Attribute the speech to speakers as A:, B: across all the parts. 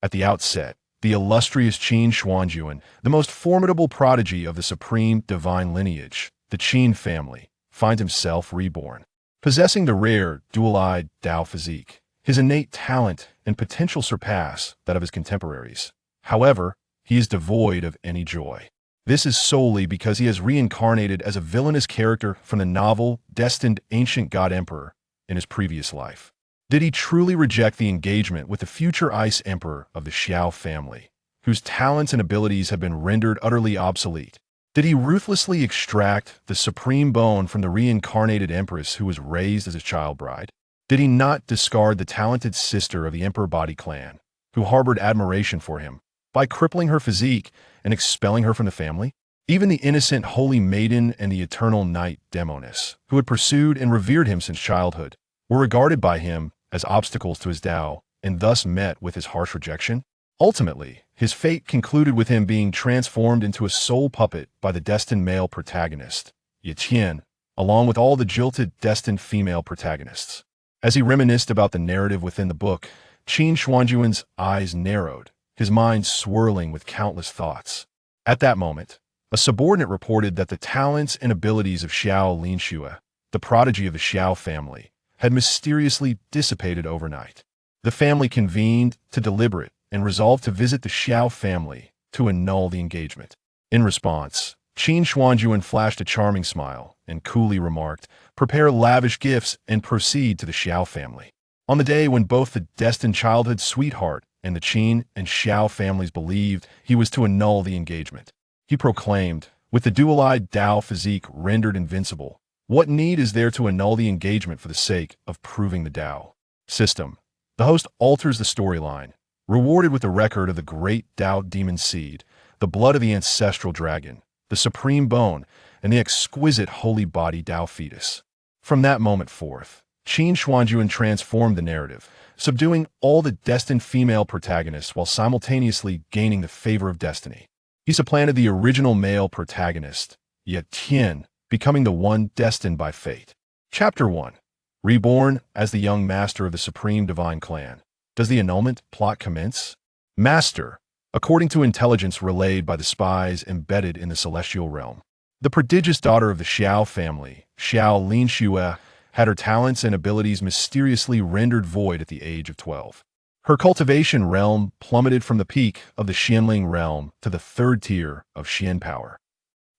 A: At the outset, the illustrious Qin Xuanjun, the most formidable prodigy of the supreme divine lineage, the Qin family, finds himself reborn. Possessing the rare, dual-eyed Dao physique, his innate talent and potential surpass that of his contemporaries. However, he is devoid of any joy. This is solely because he has reincarnated as a villainous character from the novel destined ancient god emperor in his previous life. Did he truly reject the engagement with the future ice emperor of the Xiao family, whose talents and abilities have been rendered utterly obsolete? Did he ruthlessly extract the supreme bone from the reincarnated empress who was raised as a child bride? Did he not discard the talented sister of the Emperor Body clan, who harbored admiration for him, by crippling her physique and expelling her from the family? Even the innocent holy maiden and the eternal knight Demonis, who had pursued and revered him since childhood, were regarded by him as obstacles to his Dao and thus met with his harsh rejection. Ultimately, his fate concluded with him being transformed into a soul puppet by the destined male protagonist, Yiqian, along with all the jilted destined female protagonists. As he reminisced about the narrative within the book, Qin Xuanjun's eyes narrowed, his mind swirling with countless thoughts. At that moment, a subordinate reported that the talents and abilities of Xiao Linxue, the prodigy of the Xiao family, had mysteriously dissipated overnight. The family convened to deliberate and resolved to visit the Xiao family to annul the engagement. In response, Qin Xuanjun flashed a charming smile and coolly remarked, "Prepare lavish gifts and proceed to the Xiao family." On the day when both the destined childhood sweetheart and the Qin and Xiao families believed he was to annul the engagement, he proclaimed, with the dual-eyed Dao physique rendered invincible, "What need is there to annul the engagement for the sake of proving the Dao system?" The host alters the storyline, rewarded with the record of the great Dao demon seed, the blood of the ancestral dragon, the supreme bone, and the exquisite holy body Dao Fetus. From that moment forth, Qin Xuanjun transformed the narrative, subduing all the destined female protagonists while simultaneously gaining the favor of destiny. He supplanted the original male protagonist, Yiqian, becoming the one destined by fate. Chapter 1. Reborn as the young master of the supreme divine clan. Does the annulment plot commence? Master, according to intelligence relayed by the spies embedded in the celestial realm, the prodigious daughter of the Xiao family, Xiao Linxue, had her talents and abilities mysteriously rendered void at the age of 12. Her cultivation realm plummeted from the peak of the Xianling realm to the third tier of Xian power.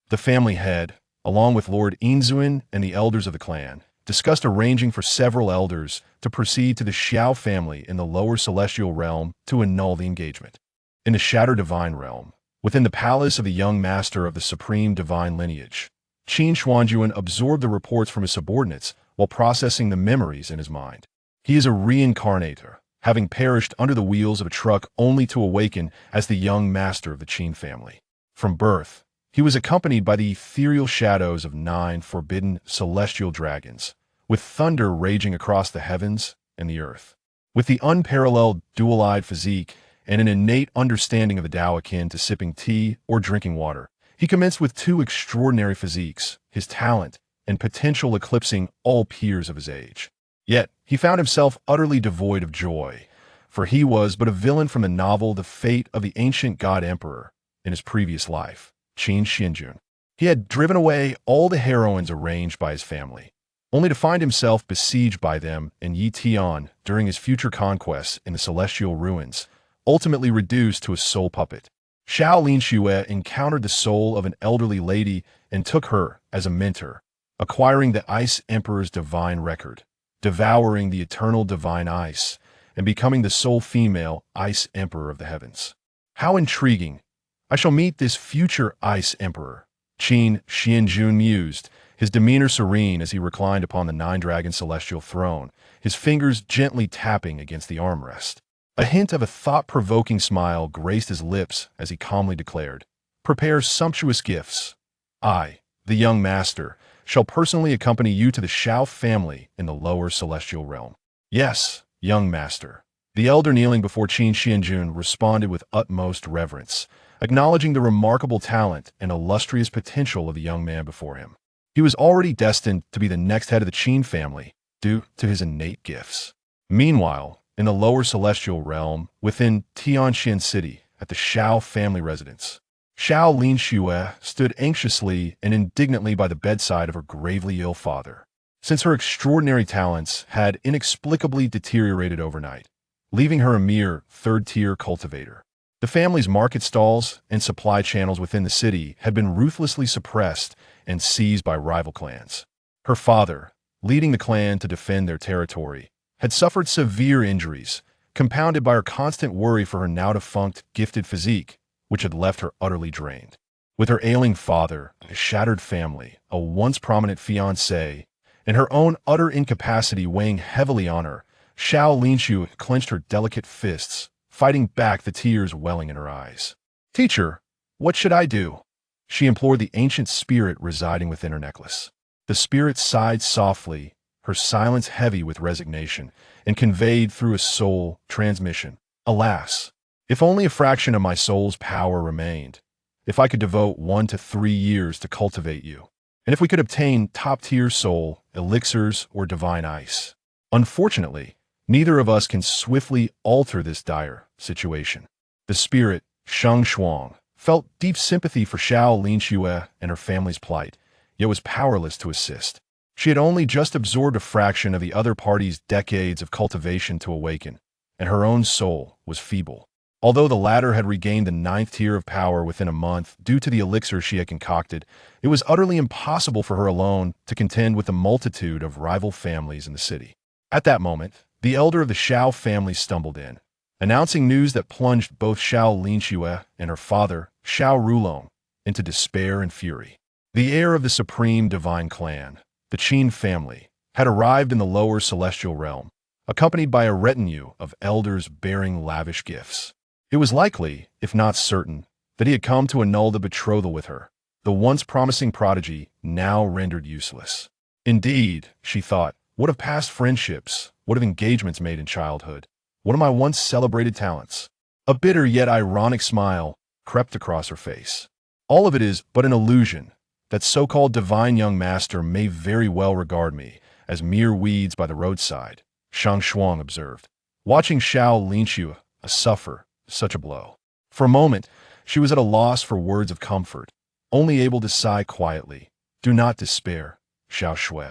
A: The family head, along with Lord Inzuan and the elders of the clan, discussed arranging for several elders to proceed to the Xiao family in the lower celestial realm to annul the engagement. In the Shattered Divine realm, within the palace of the young master of the supreme divine lineage, Qin Xuanjun absorbed the reports from his subordinates while processing the memories in his mind. He is a reincarnator, having perished under the wheels of a truck only to awaken as the young master of the Qin family. From birth, he was accompanied by the ethereal shadows of 9 forbidden celestial dragons, with thunder raging across the heavens and the earth. With the unparalleled dual-eyed physique and an innate understanding of the Tao akin to sipping tea or drinking water, he commenced with 2 extraordinary physiques, his talent and potential eclipsing all peers of his age. Yet, he found himself utterly devoid of joy, for he was but a villain from the novel The Fate of the Ancient God Emperor in his previous life, Qin Xuanjun. He had driven away all the heroines arranged by his family, only to find himself besieged by them and Yi Tian during his future conquests in the celestial ruins, ultimately reduced to a soul puppet. Xiao Linxue encountered the soul of an elderly lady and took her as a mentor, acquiring the Ice Emperor's divine record, devouring the eternal divine ice, and becoming the sole female Ice Emperor of the heavens. How intriguing! I shall meet this future Ice Emperor, Qin Xuanjun mused, his demeanor serene as he reclined upon the 9-dragon celestial throne, his fingers gently tapping against the armrest. A hint of a thought-provoking smile graced his lips as he calmly declared, "Prepare sumptuous gifts. I, the young master, shall personally accompany you to the Xiao family in the lower celestial realm." "Yes, young master." The elder kneeling before Qin Xuanjun responded with utmost reverence, acknowledging the remarkable talent and illustrious potential of the young man before him. He was already destined to be the next head of the Qin family, due to his innate gifts. Meanwhile, in the lower celestial realm within Tianxian City at the Xiao family residence. Xiao Linxue stood anxiously and indignantly by the bedside of her gravely ill father, since her extraordinary talents had inexplicably deteriorated overnight, leaving her a mere third-tier cultivator. The family's market stalls and supply channels within the city had been ruthlessly suppressed and seized by rival clans. Her father, leading the clan to defend their territory, had suffered severe injuries, compounded by her constant worry for her now-defunct, gifted physique, which had left her utterly drained. With her ailing father, a shattered family, a once prominent fiancé, and her own utter incapacity weighing heavily on her, Xiao Linxue clenched her delicate fists, fighting back the tears welling in her eyes. "Teacher, what should I do?" she implored the ancient spirit residing within her necklace. The spirit sighed softly, her silence heavy with resignation, and conveyed through a soul transmission. "Alas, if only a fraction of my soul's power remained, if I could devote 1 to 3 years to cultivate you, and if we could obtain top-tier soul, elixirs, or divine ice. Unfortunately, neither of us can swiftly alter this dire situation." The spirit, Sheng Shuang, felt deep sympathy for Xiao Linxue and her family's plight, yet was powerless to assist. She had only just absorbed a fraction of the other party's decades of cultivation to awaken, and her own soul was feeble. Although the latter had regained the 9th tier of power within a month due to the elixir she had concocted, it was utterly impossible for her alone to contend with the multitude of rival families in the city. At that moment, the elder of the Xiao family stumbled in, announcing news that plunged both Xiao Linxue and her father, Xiao Rulong, into despair and fury. The heir of the supreme divine clan, the Qin family, had arrived in the lower celestial realm, accompanied by a retinue of elders bearing lavish gifts. It was likely, if not certain, that he had come to annul the betrothal with her, the once promising prodigy now rendered useless. Indeed, she thought, what of past friendships, what of engagements made in childhood, what of my once celebrated talents? A bitter yet ironic smile crept across her face. All of it is but an illusion. That so-called divine young master may very well regard me as mere weeds by the roadside, Sheng Shuang observed, watching Xiao Linxue suffer such a blow. For a moment, she was at a loss for words of comfort, only able to sigh quietly. "Do not despair, Xiao Shui.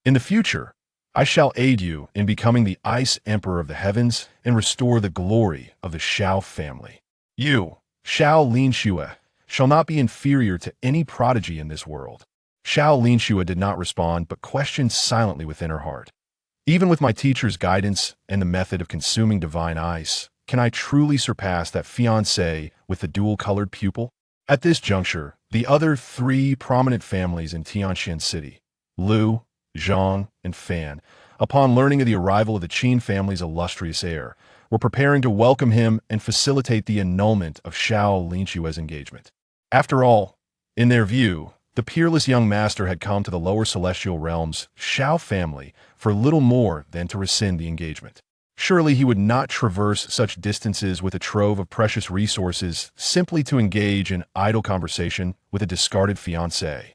A: In the future, I shall aid you in becoming the Ice Emperor of the Heavens and restore the glory of the Xiao family. You, Xiao Linxue, shall not be inferior to any prodigy in this world." Xiao Linxue did not respond but questioned silently within her heart. "Even with my teacher's guidance and the method of consuming divine ice, can I truly surpass that fiancé with the dual-colored pupil?" At this juncture, the other 3 prominent families in Tianxian City, Lu, Zhang, and Fan, upon learning of the arrival of the Qin family's illustrious heir, were preparing to welcome him and facilitate the annulment of Xiao Linxue's engagement. After all, in their view, the peerless young master had come to the lower celestial realm's Xiao family for little more than to rescind the engagement. Surely he would not traverse such distances with a trove of precious resources simply to engage in idle conversation with a discarded fiancé.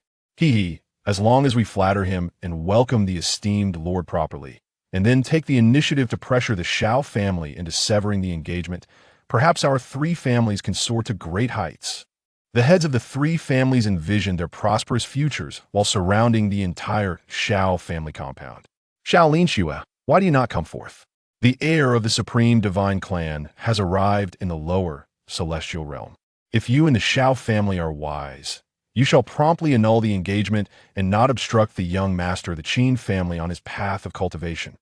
A: As long as we flatter him and welcome the esteemed lord properly, and then take the initiative to pressure the Xiao family into severing the engagement, perhaps our 3 families can soar to great heights. The heads of the 3 families envisioned their prosperous futures while surrounding the entire Xiao family compound. "Xiao Linxue, why do you not come forth? The heir of the supreme divine clan has arrived in the lower celestial realm. If you and the Xiao family are wise, you shall promptly annul the engagement and not obstruct the young master of the Qin family on his path of cultivation."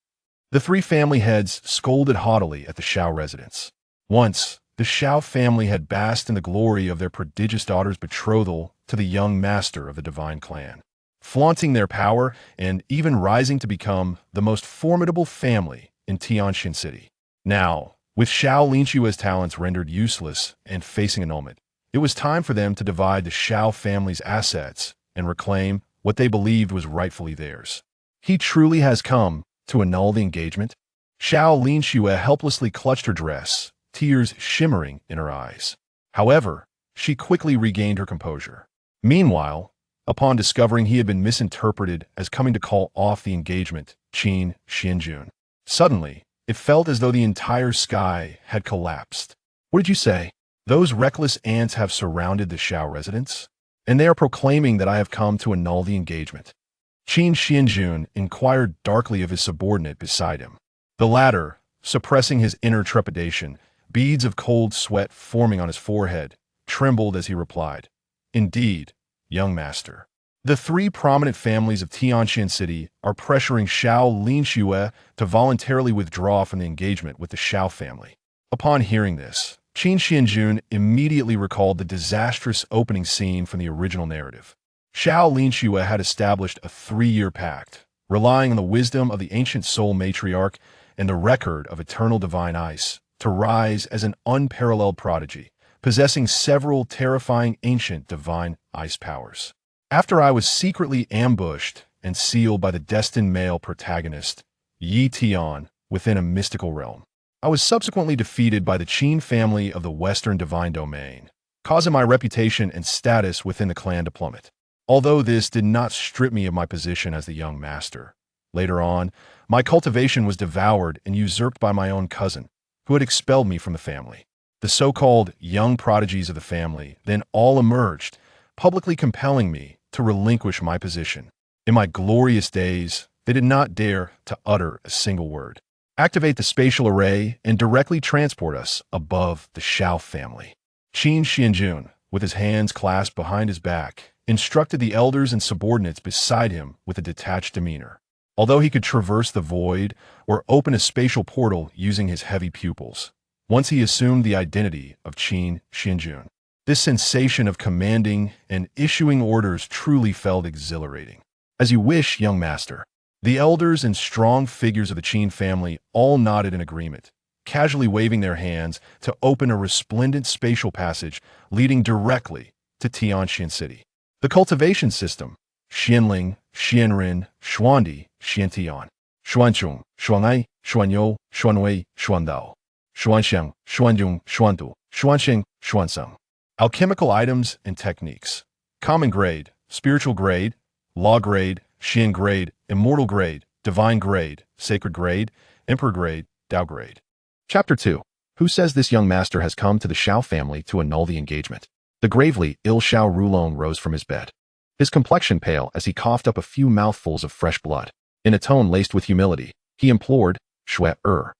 A: The 3 family heads scolded haughtily at the Xiao residence. Once, the Xiao family had basked in the glory of their prodigious daughter's betrothal to the young master of the divine clan, flaunting their power and even rising to become the most formidable family in Tianxian City. Now, with Xiao Linxue's talents rendered useless and facing annulment, it was time for them to divide the Xiao family's assets and reclaim what they believed was rightfully theirs. "He truly has come to annul the engagement?" Xiao Linxue helplessly clutched her dress, tears shimmering in her eyes. However, she quickly regained her composure. Meanwhile, upon discovering he had been misinterpreted as coming to call off the engagement, Qin Xuanjun. Suddenly, it It felt as though the entire sky had collapsed. What did you say? Those reckless ants have surrounded the Xiao residence, and they are proclaiming that I have come to annul the engagement. Qin Xuanjun inquired darkly of his subordinate beside him. The latter, suppressing his inner trepidation, beads of cold sweat forming on his forehead, trembled as he replied, "Indeed, young master." The three prominent families of Tianqian City are pressuring Xiao Linxue to voluntarily withdraw from the engagement with the Xiao family. Upon hearing this, Qin Xuanjun immediately recalled the disastrous opening scene from the original narrative. Xiao Linxue had established a 3-year pact, relying on the wisdom of the ancient soul matriarch and the record of eternal divine ice, to rise as an unparalleled prodigy, possessing several terrifying ancient divine ice powers. After I was secretly ambushed and sealed by the destined male protagonist, Yi Tian, within a mystical realm, I was subsequently defeated by the Qin family of the Western Divine Domain, causing my reputation and status within the clan to plummet. Although this did not strip me of my position as the young master, later on, my cultivation was devoured and usurped by my own cousin, who had expelled me from the family. The so-called young prodigies of the family then all emerged, publicly compelling me to relinquish my position. In my glorious days, they did not dare to utter a single word. Activate the spatial array and directly transport us above the Xiao family. Qin Xuanjun, with his hands clasped behind his back, instructed the elders and subordinates beside him with a detached demeanor. Although he could traverse the void or open a spatial portal using his heavy pupils, once he assumed the identity of Qin Xuanjun, this sensation of commanding and issuing orders truly felt exhilarating. As you wish, young master. The elders and strong figures of the Qin family all nodded in agreement, casually waving their hands to open a resplendent spatial passage leading directly to Tianqian City. The cultivation system, Xianling, Xianren, Xuandi, Xiantian, Xuanchong, Xuanai, Xuanyou, Xuanwei, Xuandao, Xuanxiang, Xuanjun, Xuandu, Xuanxing, Xuanseng. Alchemical items and techniques. Common grade, spiritual grade, law grade, Xian grade, immortal grade, divine grade, sacred grade, emperor grade, Dao grade. Chapter 2. Who says this young master has come to the Xiao family to annul the engagement? The gravely ill Xiao Rulong rose from his bed, his complexion pale as he coughed up a few mouthfuls of fresh blood. In a tone laced with humility, he implored, "Shui,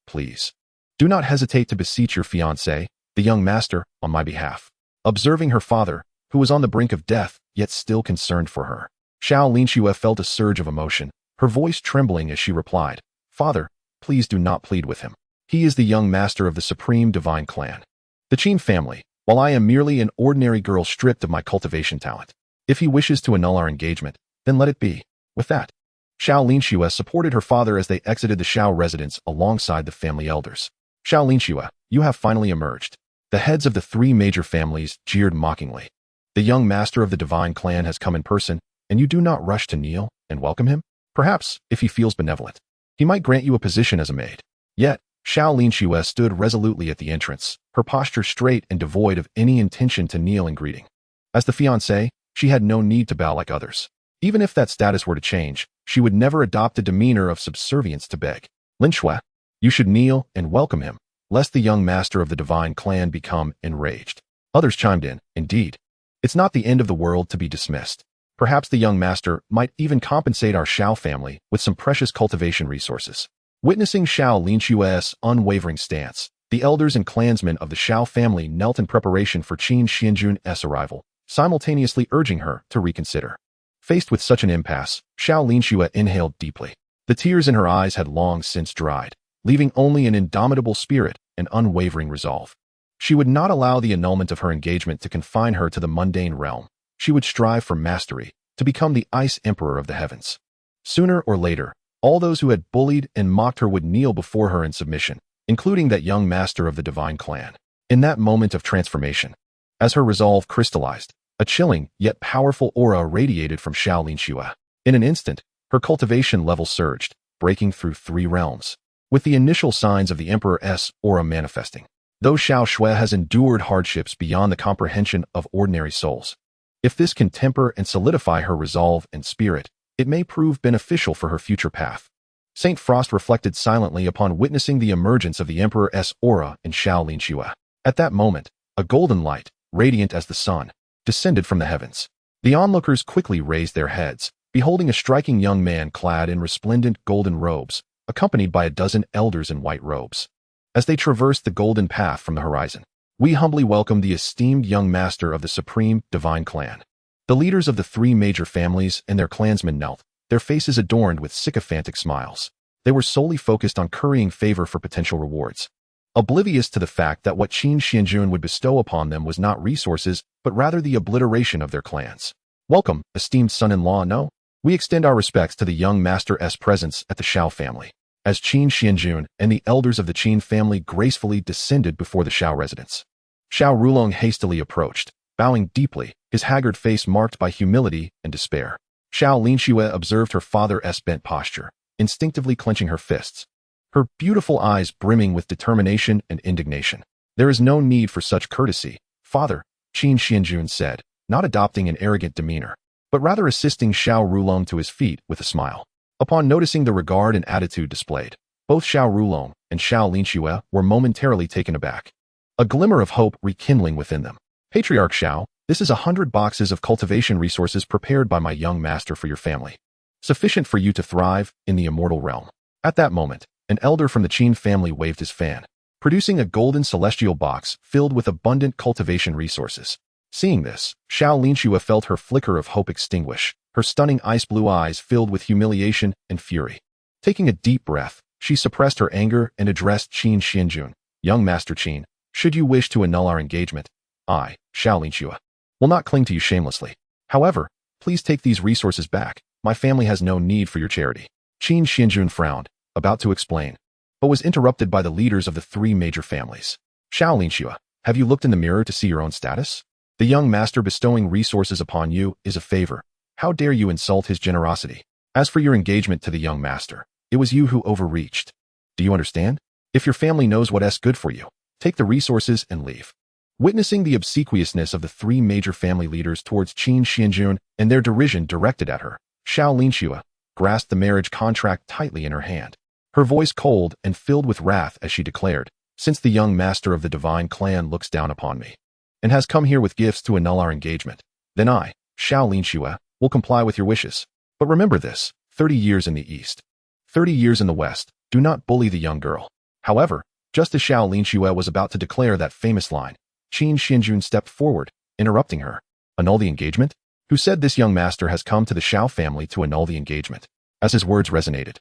A: please. Do not hesitate to beseech your fiancé, the young master, on my behalf." Observing her father, who was on the brink of death, yet still concerned for her, Xiao Linxue felt a surge of emotion, her voice trembling as she replied, "Father, please do not plead with him. He is the young master of the supreme divine clan, the Qin family, while I am merely an ordinary girl stripped of my cultivation talent. If he wishes to annul our engagement, then let it be." With that, Xiao Linxue supported her father as they exited the Xiao residence alongside the family elders. "Xiao Linxue, you have finally emerged." The heads of the three major families jeered mockingly. "The young master of the divine clan has come in person, and you do not rush to kneel and welcome him? Perhaps, if he feels benevolent, he might grant you a position as a maid." Yet, Xiao Linxue stood resolutely at the entrance, her posture straight and devoid of any intention to kneel in greeting. As the fiancée, she had no need to bow like others. Even if that status were to change, she would never adopt a demeanor of subservience to beg. "Linxue, you should kneel and welcome him, lest the young master of the divine clan become enraged." Others chimed in, "Indeed. It's not the end of the world to be dismissed. Perhaps the young master might even compensate our Xiao family with some precious cultivation resources." Witnessing Xiao Linxue's unwavering stance, the elders and clansmen of the Xiao family knelt in preparation for Qin Xuanjun's arrival, simultaneously urging her to reconsider. Faced with such an impasse, Xiao Linxue inhaled deeply. The tears in her eyes had long since dried, leaving only an indomitable spirit and unwavering resolve. She would not allow the annulment of her engagement to confine her to the mundane realm. She would strive for mastery, to become the ice emperor of the heavens. Sooner or later, all those who had bullied and mocked her would kneel before her in submission, including that young master of the divine clan. In that moment of transformation, as her resolve crystallized, a chilling yet powerful aura radiated from Xiao Linxue. In an instant, her cultivation level surged, breaking through 3 realms, with the initial signs of the Emperor's aura manifesting. Though Xiao Shui has endured hardships beyond the comprehension of ordinary souls, if this can temper and solidify her resolve and spirit, it may prove beneficial for her future path. Saint Frost reflected silently upon witnessing the emergence of the Emperor's aura in Xiao Linxue. At that moment, a golden light, radiant as the sun, descended from the heavens. The onlookers quickly raised their heads, beholding a striking young man clad in resplendent golden robes, accompanied by a dozen elders in white robes. As they traversed the golden path from the horizon, we humbly welcome the esteemed young master of the supreme divine clan. The leaders of the three major families and their clansmen knelt, their faces adorned with sycophantic smiles. They were solely focused on currying favor for potential rewards, oblivious to the fact that what Qin Xuanjun would bestow upon them was not resources, but rather the obliteration of their clans. Welcome, esteemed son-in-law. No, we extend our respects to the young master's presence at the Xiao family. As Qin Xuanjun and the elders of the Qin family gracefully descended before the Xiao residence, Xiao Rulong hastily approached, bowing deeply, his haggard face marked by humility and despair. Xiao Linxue observed her father's bent posture, instinctively clenching her fists, her beautiful eyes brimming with determination and indignation. There is no need for such courtesy, father, Qin Xuanjun said, not adopting an arrogant demeanor, but rather assisting Xiao Rulong to his feet with a smile. Upon noticing the regard and attitude displayed, both Xiao Rulong and Xiao Linxue were momentarily taken aback, a glimmer of hope rekindling within them. Patriarch Xiao, this is 100 boxes of cultivation resources prepared by my young master for your family, sufficient for you to thrive in the immortal realm. At that moment, an elder from the Qin family waved his fan, producing a golden celestial box filled with abundant cultivation resources. Seeing this, Xiao Linxue felt her flicker of hope extinguish, her stunning ice-blue eyes filled with humiliation and fury. Taking a deep breath, she suppressed her anger and addressed Qin Xuanjun. Young Master Qin, should you wish to annul our engagement, I, Xiao Linxue, will not cling to you shamelessly. However, please take these resources back. My family has no need for your charity. Qin Xuanjun frowned, about to explain, but was interrupted by the leaders of the three major families. Xiao Linxue, have you looked in the mirror to see your own status? The young master bestowing resources upon you is a favor. How dare you insult his generosity? As for your engagement to the young master, it was you who overreached. Do you understand? If your family knows what's good for you, take the resources and leave. Witnessing the obsequiousness of the three major family leaders towards Qin Xuanjun and their derision directed at her, Xiao Linxue grasped the marriage contract tightly in her hand, her voice cold and filled with wrath as she declared, since the young master of the divine clan looks down upon me and has come here with gifts to annul our engagement, then I, Xiao Linxue, will comply with your wishes. But remember this, 30 years in the east, 30 years in the west, do not bully the young girl. However, just as Xiao Linxue was about to declare that famous line, Qin Xuanjun stepped forward, interrupting her. Annul the engagement? Who said this young master has come to the Xiao family to annul the engagement? As his words resonated,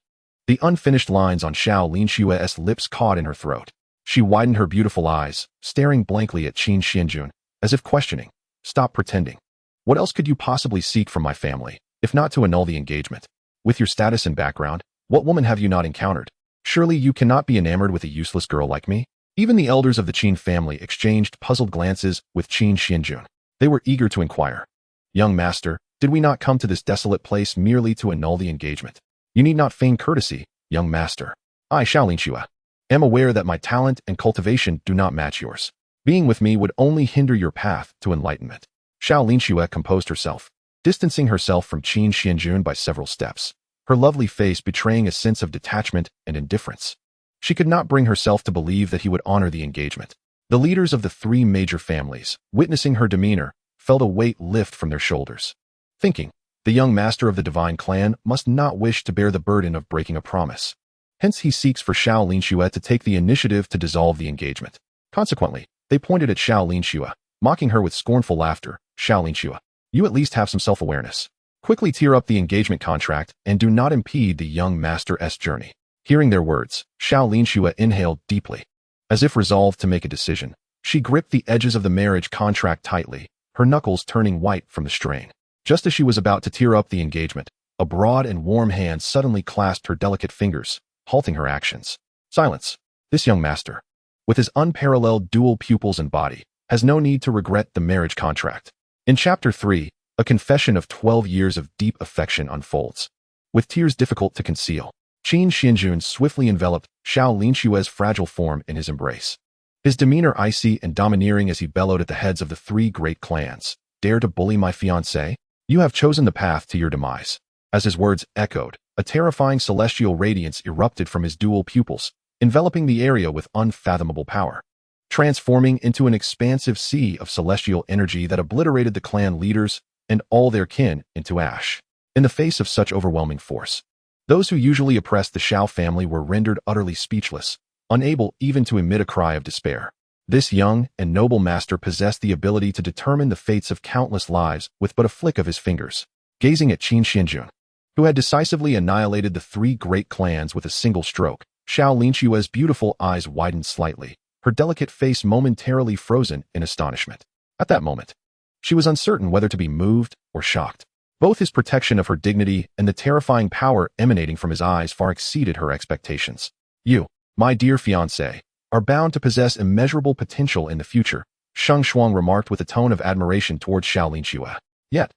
A: the unfinished lines on Xiao Linxue's lips caught in her throat. She widened her beautiful eyes, staring blankly at Qin Xuanjun, as if questioning, stop pretending. What else could you possibly seek from my family, if not to annul the engagement? With your status and background, what woman have you not encountered? Surely you cannot be enamored with a useless girl like me? Even the elders of the Qin family exchanged puzzled glances with Qin Xuanjun. They were eager to inquire. Young master, did we not come to this desolate place merely to annul the engagement? You need not feign courtesy, young master. I, Xiao Linxue, am aware that my talent and cultivation do not match yours. Being with me would only hinder your path to enlightenment. Xiao Linxue composed herself, distancing herself from Qin Xuanjun by several steps, her lovely face betraying a sense of detachment and indifference. She could not bring herself to believe that he would honor the engagement. The leaders of the three major families, witnessing her demeanor, felt a weight lift from their shoulders, thinking, the young master of the divine clan must not wish to bear the burden of breaking a promise. Hence he seeks for Xiao Linxue to take the initiative to dissolve the engagement. Consequently, they pointed at Xiao Linxue, mocking her with scornful laughter. Xiao Linxue, you at least have some self-awareness. Quickly tear up the engagement contract and do not impede the young master's journey. Hearing their words, Xiao Linxue inhaled deeply. As if resolved to make a decision, she gripped the edges of the marriage contract tightly, her knuckles turning white from the strain. Just as she was about to tear up the engagement, a broad and warm hand suddenly clasped her delicate fingers, halting her actions. Silence. This young master, with his unparalleled dual pupils and body, has no need to regret the marriage contract. In Chapter 3, a confession of 12 years of deep affection unfolds. With tears difficult to conceal, Qin Xuanjun swiftly enveloped Xiao Linxue's fragile form in his embrace. His demeanor icy and domineering as he bellowed at the heads of the three great clans. Dare to bully my fiancée? You have chosen the path to your demise. As his words echoed, A terrifying celestial radiance erupted from his dual pupils, enveloping the area with unfathomable power, transforming into an expansive sea of celestial energy that obliterated the clan leaders and all their kin into ash. In the face of such overwhelming force, those who usually oppressed the Xiao family were rendered utterly speechless, unable even to emit a cry of despair. This young and noble master possessed the ability to determine the fates of countless lives with but a flick of his fingers. Gazing at Qin Xuanjun, who had decisively annihilated the three great clans with a single stroke, Xianxiaaudiobooks' beautiful eyes widened slightly, her delicate face momentarily frozen in astonishment. At that moment, she was uncertain whether to be moved or shocked. Both his protection of her dignity and the terrifying power emanating from his eyes far exceeded her expectations. You, my dear fiancé, are bound to possess immeasurable potential in the future, Sheng Shuang remarked with a tone of admiration towards Xiaolinxue. Yet,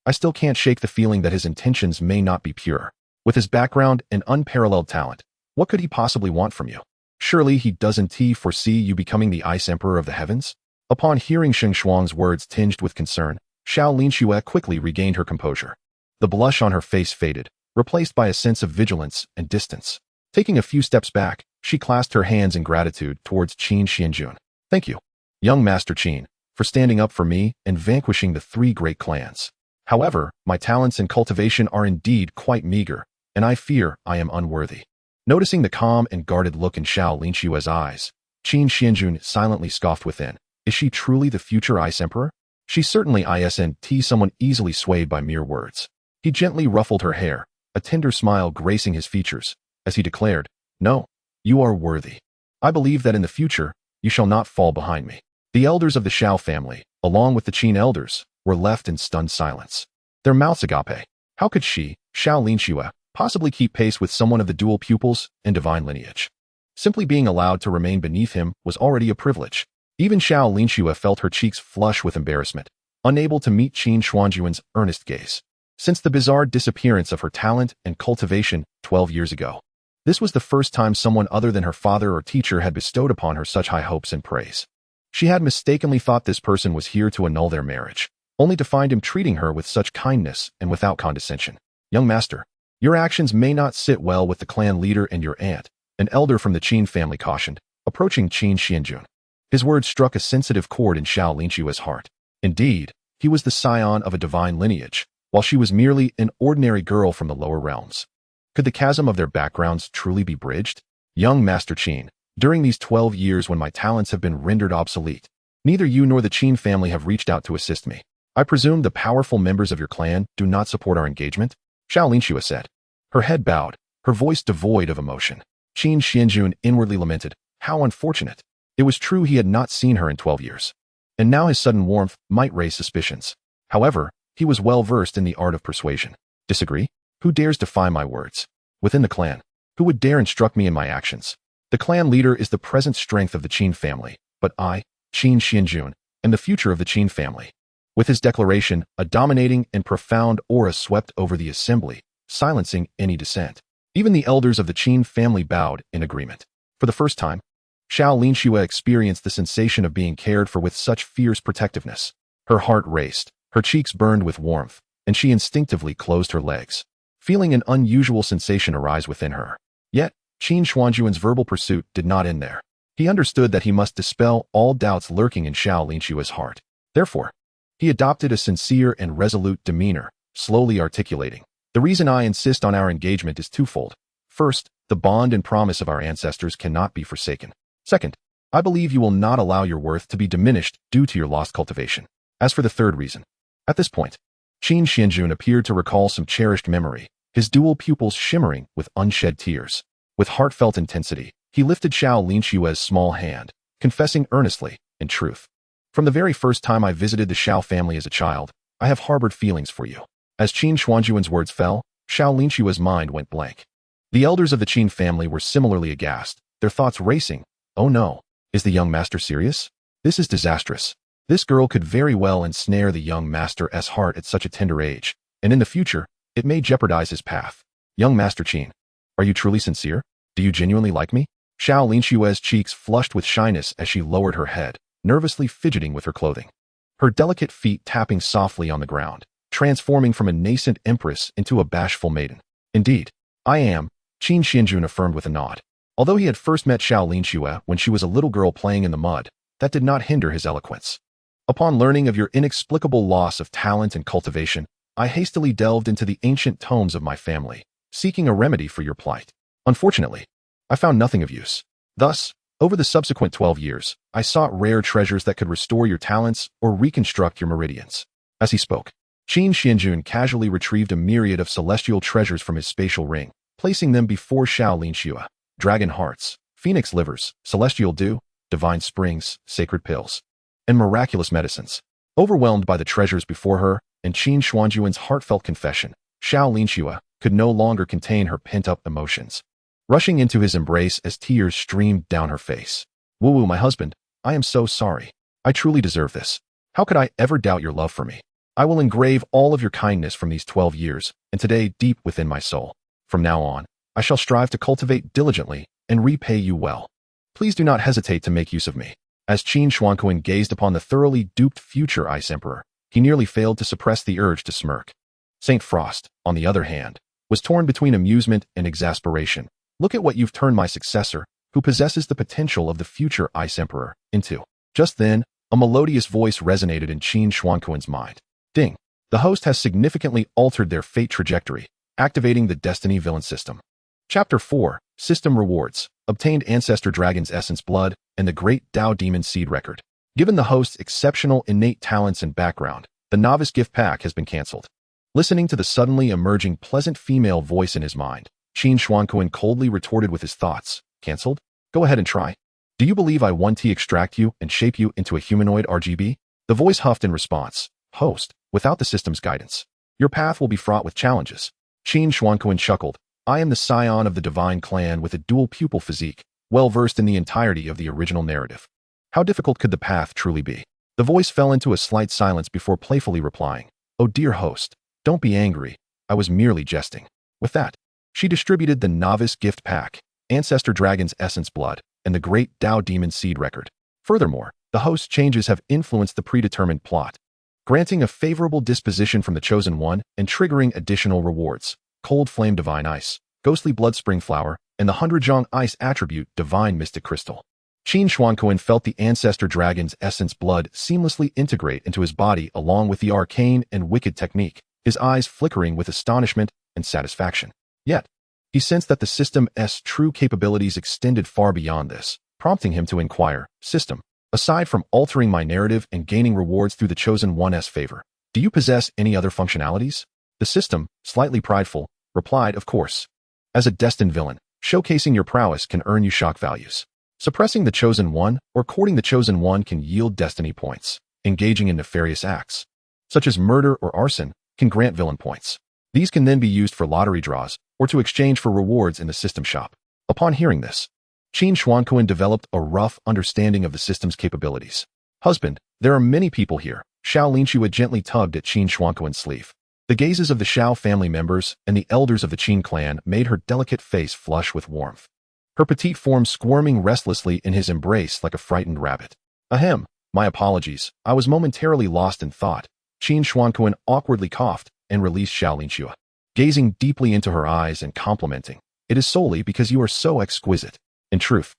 A: I still can't shake the feeling that his intentions may not be pure. With his background and unparalleled talent, what could he possibly want from you? Surely he doesn't foresee you becoming the Ice Emperor of the Heavens? Upon hearing Sheng Shuang's words tinged with concern, Xiaolinxue quickly regained her composure. The blush on her face faded, replaced by a sense of vigilance and distance. Taking a few steps back, she clasped her hands in gratitude towards Qin Xuanjun. Thank you, young Master Qin, for standing up for me and vanquishing the three great clans. However, my talents and cultivation are indeed quite meager, and I fear I am unworthy. Noticing the calm and guarded look in Xiaolinxue's eyes, Qin Xuanjun silently scoffed within. Is she truly the future Ice Emperor? She certainly isn't someone easily swayed by mere words. He gently ruffled her hair, a tender smile gracing his features, as he declared, No, you are worthy. I believe that in the future, you shall not fall behind me. The elders of the Xiao family, along with the Qin elders, were left in stunned silence. Their mouths agape. How could she, Xiaolinxue, possibly keep pace with someone of the dual pupils and divine lineage? Simply being allowed to remain beneath him was already a privilege. Even Xiaolinxue felt her cheeks flush with embarrassment, unable to meet Qin Xuanjun's earnest gaze. Since the bizarre disappearance of her talent and cultivation 12 years ago, this was the first time someone other than her father or teacher had bestowed upon her such high hopes and praise. She had mistakenly thought this person was here to annul their marriage, only to find him treating her with such kindness and without condescension. Young master, your actions may not sit well with the clan leader and your aunt, an elder from the Qin family cautioned, approaching Qin Xuanjun. His words struck a sensitive chord in Xiaolinxue's heart. Indeed, he was the scion of a divine lineage, while she was merely an ordinary girl from the lower realms. Could the chasm of their backgrounds truly be bridged? Young Master Qin, during these 12 years when my talents have been rendered obsolete, neither you nor the Qin family have reached out to assist me. I presume the powerful members of your clan do not support our engagement? Xiaolinxue said. Her head bowed, her voice devoid of emotion. Qin Xuanjun inwardly lamented, how unfortunate. It was true he had not seen her in 12 years, and now his sudden warmth might raise suspicions. However, he was well versed in the art of persuasion. Disagree? Who dares defy my words? Within the clan, who would dare instruct me in my actions? The clan leader is the present strength of the Qin family, but I, Qin Xuanjun, am the future of the Qin family. With his declaration, a dominating and profound aura swept over the assembly, silencing any dissent. Even the elders of the Qin family bowed in agreement. For the first time, Xiaolinxue experienced the sensation of being cared for with such fierce protectiveness. Her heart raced, her cheeks burned with warmth, and she instinctively closed her legs, feeling an unusual sensation arise within her. Yet, Qin Xuanjun's verbal pursuit did not end there. He understood that he must dispel all doubts lurking in Xiaolinxue's heart. Therefore, he adopted a sincere and resolute demeanor, slowly articulating, the reason I insist on our engagement is twofold. First, the bond and promise of our ancestors cannot be forsaken. Second, I believe you will not allow your worth to be diminished due to your lost cultivation. As for the third reason, at this point, Qin Xuanjun appeared to recall some cherished memory, his dual pupils shimmering with unshed tears. With heartfelt intensity, he lifted Xiaolinxue's small hand, confessing earnestly, in truth, from the very first time I visited the Xiao family as a child, I have harbored feelings for you. As Qin Xuanjun's words fell, Xiaolinxue's mind went blank. The elders of the Qin family were similarly aghast, their thoughts racing. Oh no, is the young master serious? This is disastrous. This girl could very well ensnare the young master's heart at such a tender age, and in the future, it may jeopardize his path. Young Master Qin, are you truly sincere? Do you genuinely like me? Xiaolinxue's cheeks flushed with shyness as she lowered her head, nervously fidgeting with her clothing. Her delicate feet tapping softly on the ground, transforming from a nascent empress into a bashful maiden. Indeed, I am, Qin Xuanjun affirmed with a nod. Although he had first met Xiao Linxue when she was a little girl playing in the mud, that did not hinder his eloquence. Upon learning of your inexplicable loss of talent and cultivation, I hastily delved into the ancient tomes of my family, seeking a remedy for your plight. Unfortunately, I found nothing of use. Thus, over the subsequent 12 years, I sought rare treasures that could restore your talents or reconstruct your meridians. As he spoke, Qin Xuanjun casually retrieved a myriad of celestial treasures from his spatial ring, placing them before Xiao Linxue. Dragon hearts, phoenix livers, celestial dew, divine springs, sacred pills, and miraculous medicines. Overwhelmed by the treasures before her and Qin Xuanjun's heartfelt confession, Xiao Linxue could no longer contain her pent-up emotions, rushing into his embrace as tears streamed down her face. Wu, my husband, I am so sorry. I truly deserve this. How could I ever doubt your love for me? I will engrave all of your kindness from these 12 years, and today deep within my soul. From now on, I shall strive to cultivate diligently and repay you well. Please do not hesitate to make use of me. As Qin Xuanjun gazed upon the thoroughly duped future Ice Emperor, he nearly failed to suppress the urge to smirk. Saint Frost, on the other hand, was torn between amusement and exasperation. Look at what you've turned my successor, who possesses the potential of the future Ice Emperor, into. Just then, a melodious voice resonated in Qin Xuanjun's mind. Ding! The host has significantly altered their fate trajectory, activating the Destiny Villain System. Chapter 4, System Rewards, obtained Ancestor Dragon's Essence Blood and the Great Dao Demon Seed Record. Given the host's exceptional innate talents and background, the Novice Gift Pack has been cancelled. Listening to the suddenly emerging pleasant female voice in his mind, Qin Xuanjun coldly retorted with his thoughts. Cancelled? Go ahead and try. Do you believe I want to extract you and shape you into a humanoid RGB? The voice huffed in response. Host, without the system's guidance, your path will be fraught with challenges. Qin Xuanjun chuckled. I am the scion of the Divine Clan with a dual pupil physique, well versed in the entirety of the original narrative. How difficult could the path truly be? The voice fell into a slight silence before playfully replying. Oh dear host, don't be angry. I was merely jesting. With that, she distributed the Novice Gift Pack, Ancestor Dragon's Essence Blood, and the Great Dao Demon Seed Record. Furthermore, the host's changes have influenced the predetermined plot, granting a favorable disposition from the Chosen One and triggering additional rewards. Cold Flame Divine Ice, Ghostly Blood Spring Flower, and the 100-Zhong Ice attribute Divine Mystic Crystal. Qin Xuanjun felt the Ancestor Dragon's Essence Blood seamlessly integrate into his body along with the arcane and wicked technique, his eyes flickering with astonishment and satisfaction. Yet, he sensed that the system's true capabilities extended far beyond this, prompting him to inquire, System, aside from altering my narrative and gaining rewards through the Chosen One's favor, do you possess any other functionalities? The system, slightly prideful, replied, of course. As a destined villain, showcasing your prowess can earn you shock values. Suppressing the Chosen One or courting the Chosen One can yield destiny points. Engaging in nefarious acts, such as murder or arson, can grant villain points. These can then be used for lottery draws or to exchange for rewards in the system shop. Upon hearing this, Qin Xuanjun developed a rough understanding of the system's capabilities. Husband, there are many people here. Xiao Linxue gently tugged at Qin Xuanjun's sleeve. The gazes of the Xiao family members and the elders of the Qin clan made her delicate face flush with warmth, her petite form squirming restlessly in his embrace like a frightened rabbit. Ahem, my apologies, I was momentarily lost in thought. Qin Xuanjun awkwardly coughed and released Xiao Linxue, gazing deeply into her eyes and complimenting. It is solely because you are so exquisite. In truth,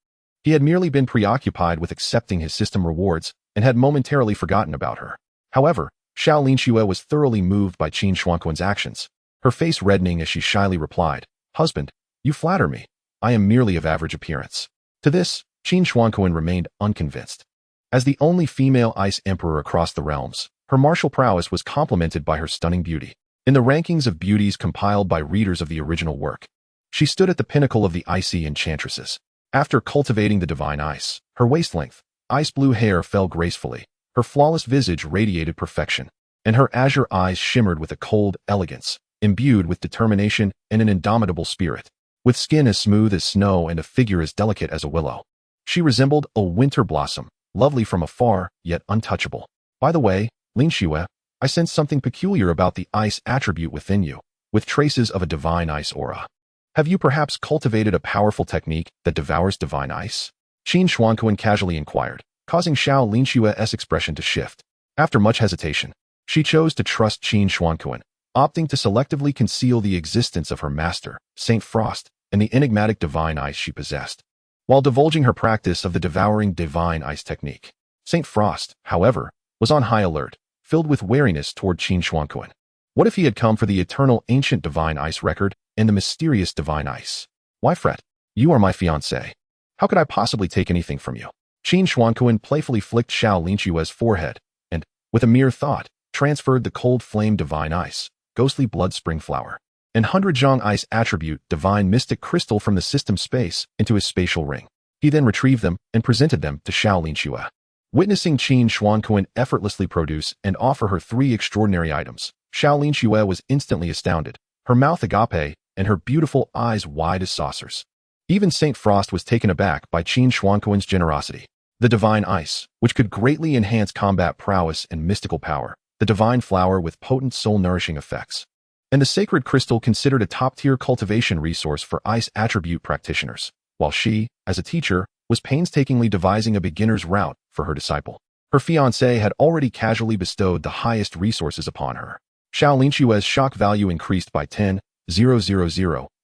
A: he had merely been preoccupied with accepting his system rewards and had momentarily forgotten about her. However, Xiao Linxue was thoroughly moved by Qin Xuanjun's actions, her face reddening as she shyly replied, Husband, you flatter me. I am merely of average appearance. To this, Qin Xuanjun remained unconvinced. As the only female Ice Emperor across the realms, her martial prowess was complemented by her stunning beauty. In the rankings of beauties compiled by readers of the original work, she stood at the pinnacle of the icy enchantresses. After cultivating the divine ice, her waist length, ice blue hair fell gracefully, her flawless visage radiated perfection, and her azure eyes shimmered with a cold elegance, imbued with determination and an indomitable spirit. With skin as smooth as snow and a figure as delicate as a willow, she resembled a winter blossom, lovely from afar, yet untouchable. By the way, Linxue, I sense something peculiar about the ice attribute within you, with traces of a divine ice aura. Have you perhaps cultivated a powerful technique that devours divine ice? Qin Xuanjun casually inquired, causing Xiao Linxue's expression to shift. After much hesitation, she chose to trust Qin Xuanjun, opting to selectively conceal the existence of her master, Saint Frost, and the enigmatic divine ice she possessed, while divulging her practice of the devouring divine ice technique. Saint Frost, however, was on high alert, filled with wariness toward Qin Xuanjun. What if he had come for the eternal ancient divine ice record and the mysterious divine ice? Why fret? You are my fiancé. How could I possibly take anything from you? Qin Xuanjun playfully flicked Xiao Linshua's forehead and, with a mere thought, transferred the cold flame divine ice, ghostly blood spring flower, and 100 ice attribute divine mystic crystal from the system space into his spatial ring. He then retrieved them and presented them to Xiao Linshua. Witnessing Qin Xuanjun effortlessly produce and offer her 3 extraordinary items, Xiao Linshua was instantly astounded, her mouth agape and her beautiful eyes wide as saucers. Even Saint Frost was taken aback by Qin Xuanjun's generosity. The divine ice, which could greatly enhance combat prowess and mystical power, the divine flower with potent soul-nourishing effects, and the sacred crystal considered a top-tier cultivation resource for ice attribute practitioners, while she, as a teacher, was painstakingly devising a beginner's route for her disciple. Her fiancé had already casually bestowed the highest resources upon her. Xiao Linshua's shock value increased by 10,000,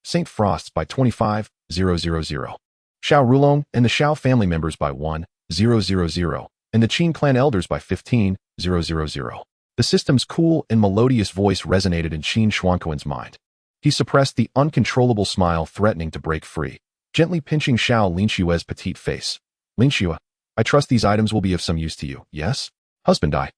A: Saint Frost's by 25,000, Xiao Rulong and the Xiao family members by 1,000, and the Qin Clan elders by 15,000. The system's cool and melodious voice resonated in Qin Xuanjun's mind. He suppressed the uncontrollable smile threatening to break free, gently pinching Xiao Linshua's petite face. Linshua, I trust these items will be of some use to you, yes? Husband, I.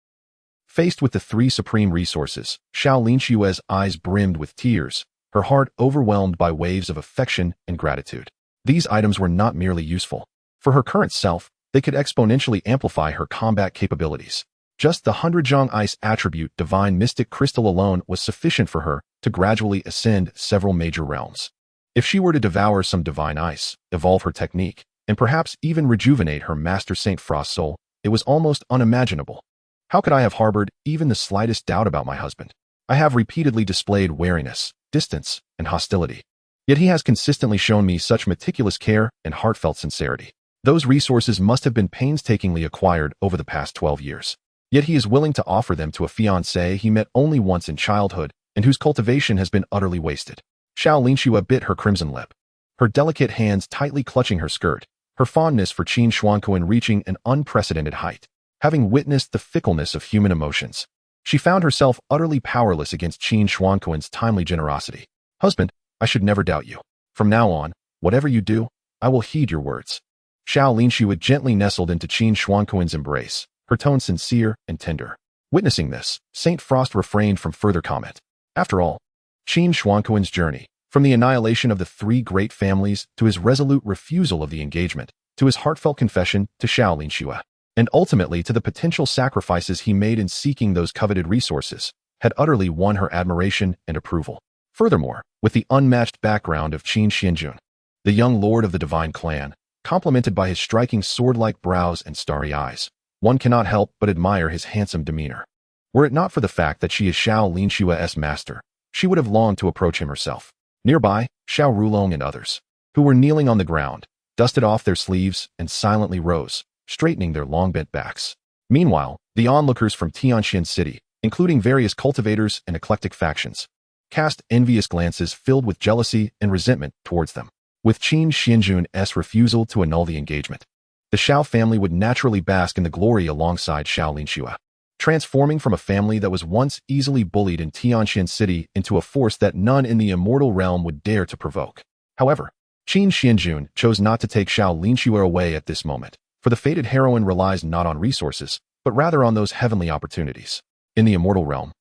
A: Faced with the 3 supreme resources, Xiao Linshua's eyes brimmed with tears, her heart overwhelmed by waves of affection and gratitude. These items were not merely useful. For her current self, they could exponentially amplify her combat capabilities. Just the 100 ice attribute divine mystic crystal alone was sufficient for her to gradually ascend several major realms. If she were to devour some divine ice, evolve her technique, and perhaps even rejuvenate her master Saint Frost's soul, it was almost unimaginable. How could I have harbored even the slightest doubt about my husband? I have repeatedly displayed wariness, distance, and hostility. Yet he has consistently shown me such meticulous care and heartfelt sincerity. Those resources must have been painstakingly acquired over the past 12 years. Yet he is willing to offer them to a fiancé he met only once in childhood and whose cultivation has been utterly wasted. Xiao Linshua bit her crimson lip, her delicate hands tightly clutching her skirt, her fondness for Qin Xuanjun reaching an unprecedented height. Having witnessed the fickleness of human emotions, she found herself utterly powerless against Qin Xuanjun's timely generosity. Husband, I should never doubt you. From now on, whatever you do, I will heed your words. Xiao Linshua gently nestled into Qin Xuanjun's embrace, her tone sincere and tender. Witnessing this, Saint Frost refrained from further comment. After all, Qin Xuanjun's journey, from the annihilation of the 3 great families to his resolute refusal of the engagement, to his heartfelt confession to Xiao Linshua, and ultimately to the potential sacrifices he made in seeking those coveted resources, had utterly won her admiration and approval. Furthermore, with the unmatched background of Qin Xuanjun, the young lord of the divine clan, complemented by his striking sword-like brows and starry eyes, one cannot help but admire his handsome demeanor. Were it not for the fact that she is Xiao Linshua's master, she would have longed to approach him herself. Nearby, Xiao Rulong and others, who were kneeling on the ground, dusted off their sleeves and silently rose, straightening their long-bent backs. Meanwhile, the onlookers from Tianxian City, including various cultivators and eclectic factions, cast envious glances filled with jealousy and resentment towards them. With Qin Xuanjun's refusal to annul the engagement, the Xiao family would naturally bask in the glory alongside Xiao Linshua, transforming from a family that was once easily bullied in Tianxian City into a force that none in the immortal realm would dare to provoke. However, Qin Xuanjun chose not to take Xiao Linshua away at this moment, for the fated heroine relies not on resources, but rather on those heavenly opportunities. In the immortal realm,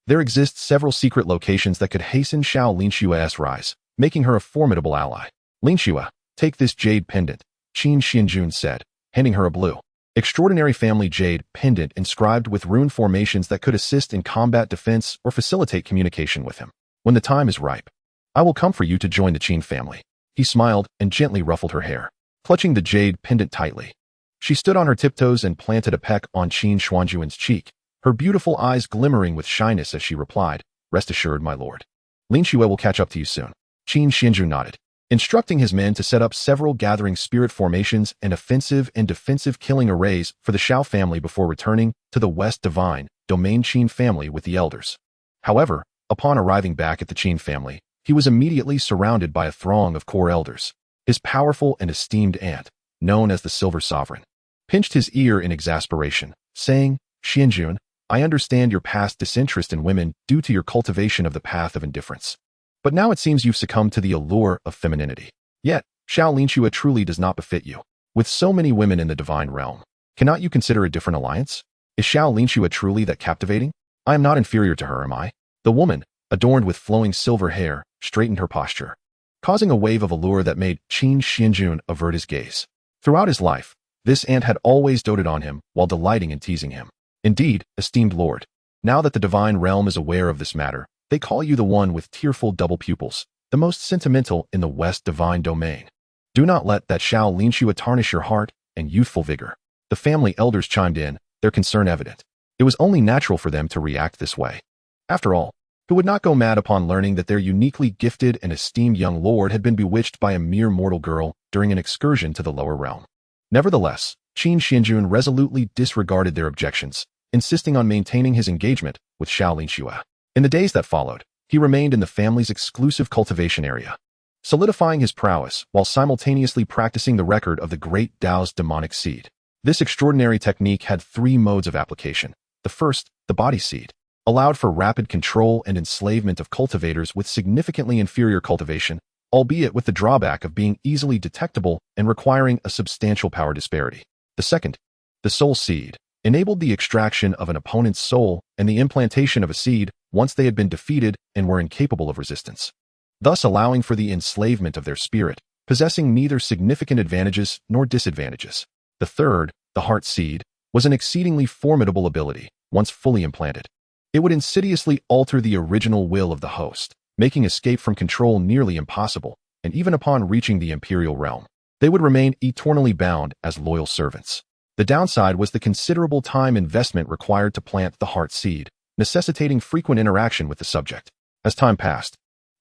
A: there exist several secret locations that could hasten Xiao Linshua's rise, making her a formidable ally. Linshua, take this jade pendant, Qin Xuanjun said, handing her a blue, extraordinary family jade pendant inscribed with rune formations that could assist in combat defense or facilitate communication with him. When the time is ripe, I will come for you to join the Qin family. He smiled and gently ruffled her hair, clutching the jade pendant tightly. She stood on her tiptoes and planted a peck on Qin Xuanjun's cheek, her beautiful eyes glimmering with shyness as she replied, "Rest assured, my lord. Linshua will catch up to you soon." Qin Xuanjun nodded, instructing his men to set up several gathering spirit formations and offensive and defensive killing arrays for the Xiao family before returning to the West Divine Domain Qin family with the elders. However, Upon arriving back at the Qin family, he was immediately surrounded by a throng of core elders. His powerful and esteemed aunt, known as the Silver Sovereign, pinched his ear in exasperation, saying, "Xianjun, I understand your past disinterest in women due to your cultivation of the path of indifference. But now it seems you've succumbed to the allure of femininity. Yet, xianxiaaudiobooks truly does not befit you. With so many women in the divine realm, cannot you consider a different alliance? Is xianxiaaudiobooks truly that captivating? I am not inferior to her, am I?" The woman, adorned with flowing silver hair, straightened her posture, causing a wave of allure that made Qin Xuanjun avert his gaze. Throughout his life, this aunt had always doted on him while delighting in teasing him. "Indeed, esteemed lord, now that the divine realm is aware of this matter, they call you the one with tearful double pupils, the most sentimental in the West divine domain. Do not let that xianxiaaudiobooks tarnish your heart and youthful vigor." The family elders chimed in, their concern evident. It was only natural for them to react this way. After all, who would not go mad upon learning that their uniquely gifted and esteemed young lord had been bewitched by a mere mortal girl during an excursion to the lower realm? Nevertheless, Qin Xuanjun resolutely disregarded their objections, insisting on maintaining his engagement with xianxiaaudiobooks. In the days that followed, he remained in the family's exclusive cultivation area, solidifying his prowess while simultaneously practicing the record of the great Dao's demonic seed. This extraordinary technique had 3 modes of application. The first, the body seed, allowed for rapid control and enslavement of cultivators with significantly inferior cultivation, albeit with the drawback of being easily detectable and requiring a substantial power disparity. The second, the soul seed, enabled the extraction of an opponent's soul and the implantation of a seed once they had been defeated and were incapable of resistance, thus allowing for the enslavement of their spirit, possessing neither significant advantages nor disadvantages. The third, the heart seed, was an exceedingly formidable ability, once fully implanted. It would insidiously alter the original will of the host, making escape from control nearly impossible, and even upon reaching the imperial realm, they would remain eternally bound as loyal servants. The downside was the considerable time investment required to plant the heart seed, necessitating frequent interaction with the subject. As time passed,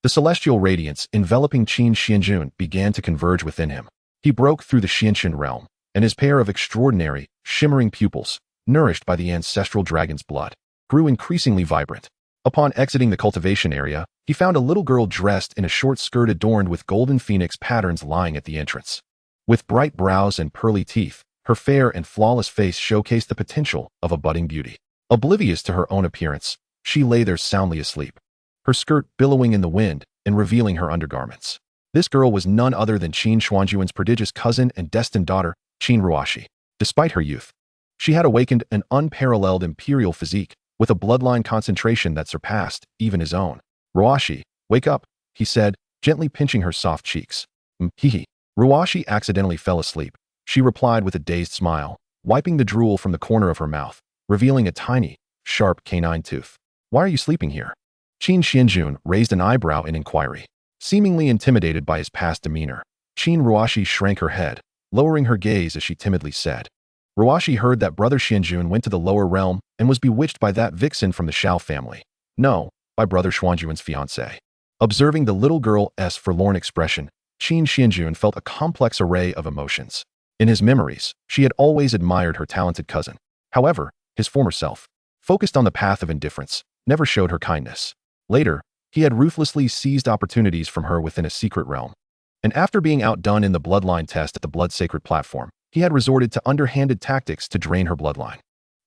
A: the celestial radiance enveloping Qin Xuanjun began to converge within him. He broke through the Xianxian realm, and his pair of extraordinary, shimmering pupils, nourished by the ancestral dragon's blood, grew increasingly vibrant. Upon exiting the cultivation area, he found a little girl dressed in a short skirt adorned with golden phoenix patterns lying at the entrance. With bright brows and pearly teeth, her fair and flawless face showcased the potential of a budding beauty. Oblivious to her own appearance, she lay there soundly asleep, her skirt billowing in the wind and revealing her undergarments. This girl was none other than Qin Xuanjun's prodigious cousin and destined daughter, Qin Ruoxi. Despite her youth, she had awakened an unparalleled imperial physique with a bloodline concentration that surpassed even his own. "Ruoxi, wake up," he said, gently pinching her soft cheeks. Hee. Ruoxi accidentally fell asleep. She replied with a dazed smile, wiping the drool from the corner of her mouth, revealing a tiny, sharp canine tooth. "Why are you sleeping here?" Qin Xuanjun raised an eyebrow in inquiry. Seemingly intimidated by his past demeanor, Qin Ruoxi shrank her head, lowering her gaze as she timidly said, "Ruoxi heard that brother Xuanjun went to the lower realm and was bewitched by that vixen from the Xiao family. No, by brother Xuanjun's fiancée." Observing the little girl's forlorn expression, Qin Xuanjun felt a complex array of emotions. In his memories, she had always admired her talented cousin. However, his former self, focused on the path of indifference, never showed her kindness. Later, he had ruthlessly seized opportunities from her within a secret realm. And after being outdone in the bloodline test at the blood sacred platform, he had resorted to underhanded tactics to drain her bloodline,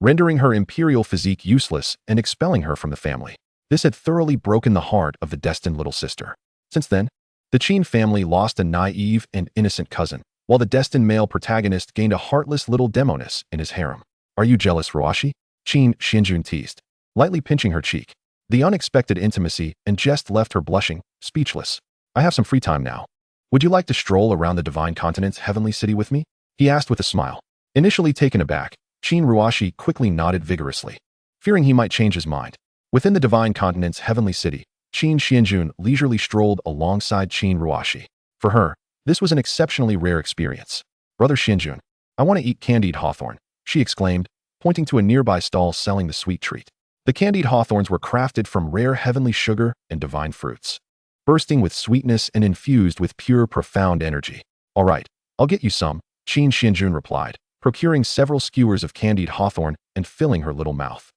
A: rendering her imperial physique useless and expelling her from the family. This had thoroughly broken the heart of the destined little sister. Since then, the Qin family lost a naive and innocent cousin, while the destined male protagonist gained a heartless little demoness in his harem. "Are you jealous, Ruoxi?" Qin Xuanjun teased, lightly pinching her cheek. The unexpected intimacy and jest left her blushing, speechless. "I have some free time now. Would you like to stroll around the divine continent's heavenly city with me?" he asked with a smile. Initially taken aback, Qin Ruoxi quickly nodded vigorously, fearing he might change his mind. Within the divine continent's heavenly city, Qin Xuanjun leisurely strolled alongside Qin Ruoxi. For her, this was an exceptionally rare experience. "Brother Xuanjun, I want to eat candied hawthorn," she exclaimed, pointing to a nearby stall selling the sweet treat. The candied hawthorns were crafted from rare heavenly sugar and divine fruits, bursting with sweetness and infused with pure, profound energy. "All right, I'll get you some," Qin Xuanjun replied, procuring several skewers of candied hawthorn and filling her little mouth.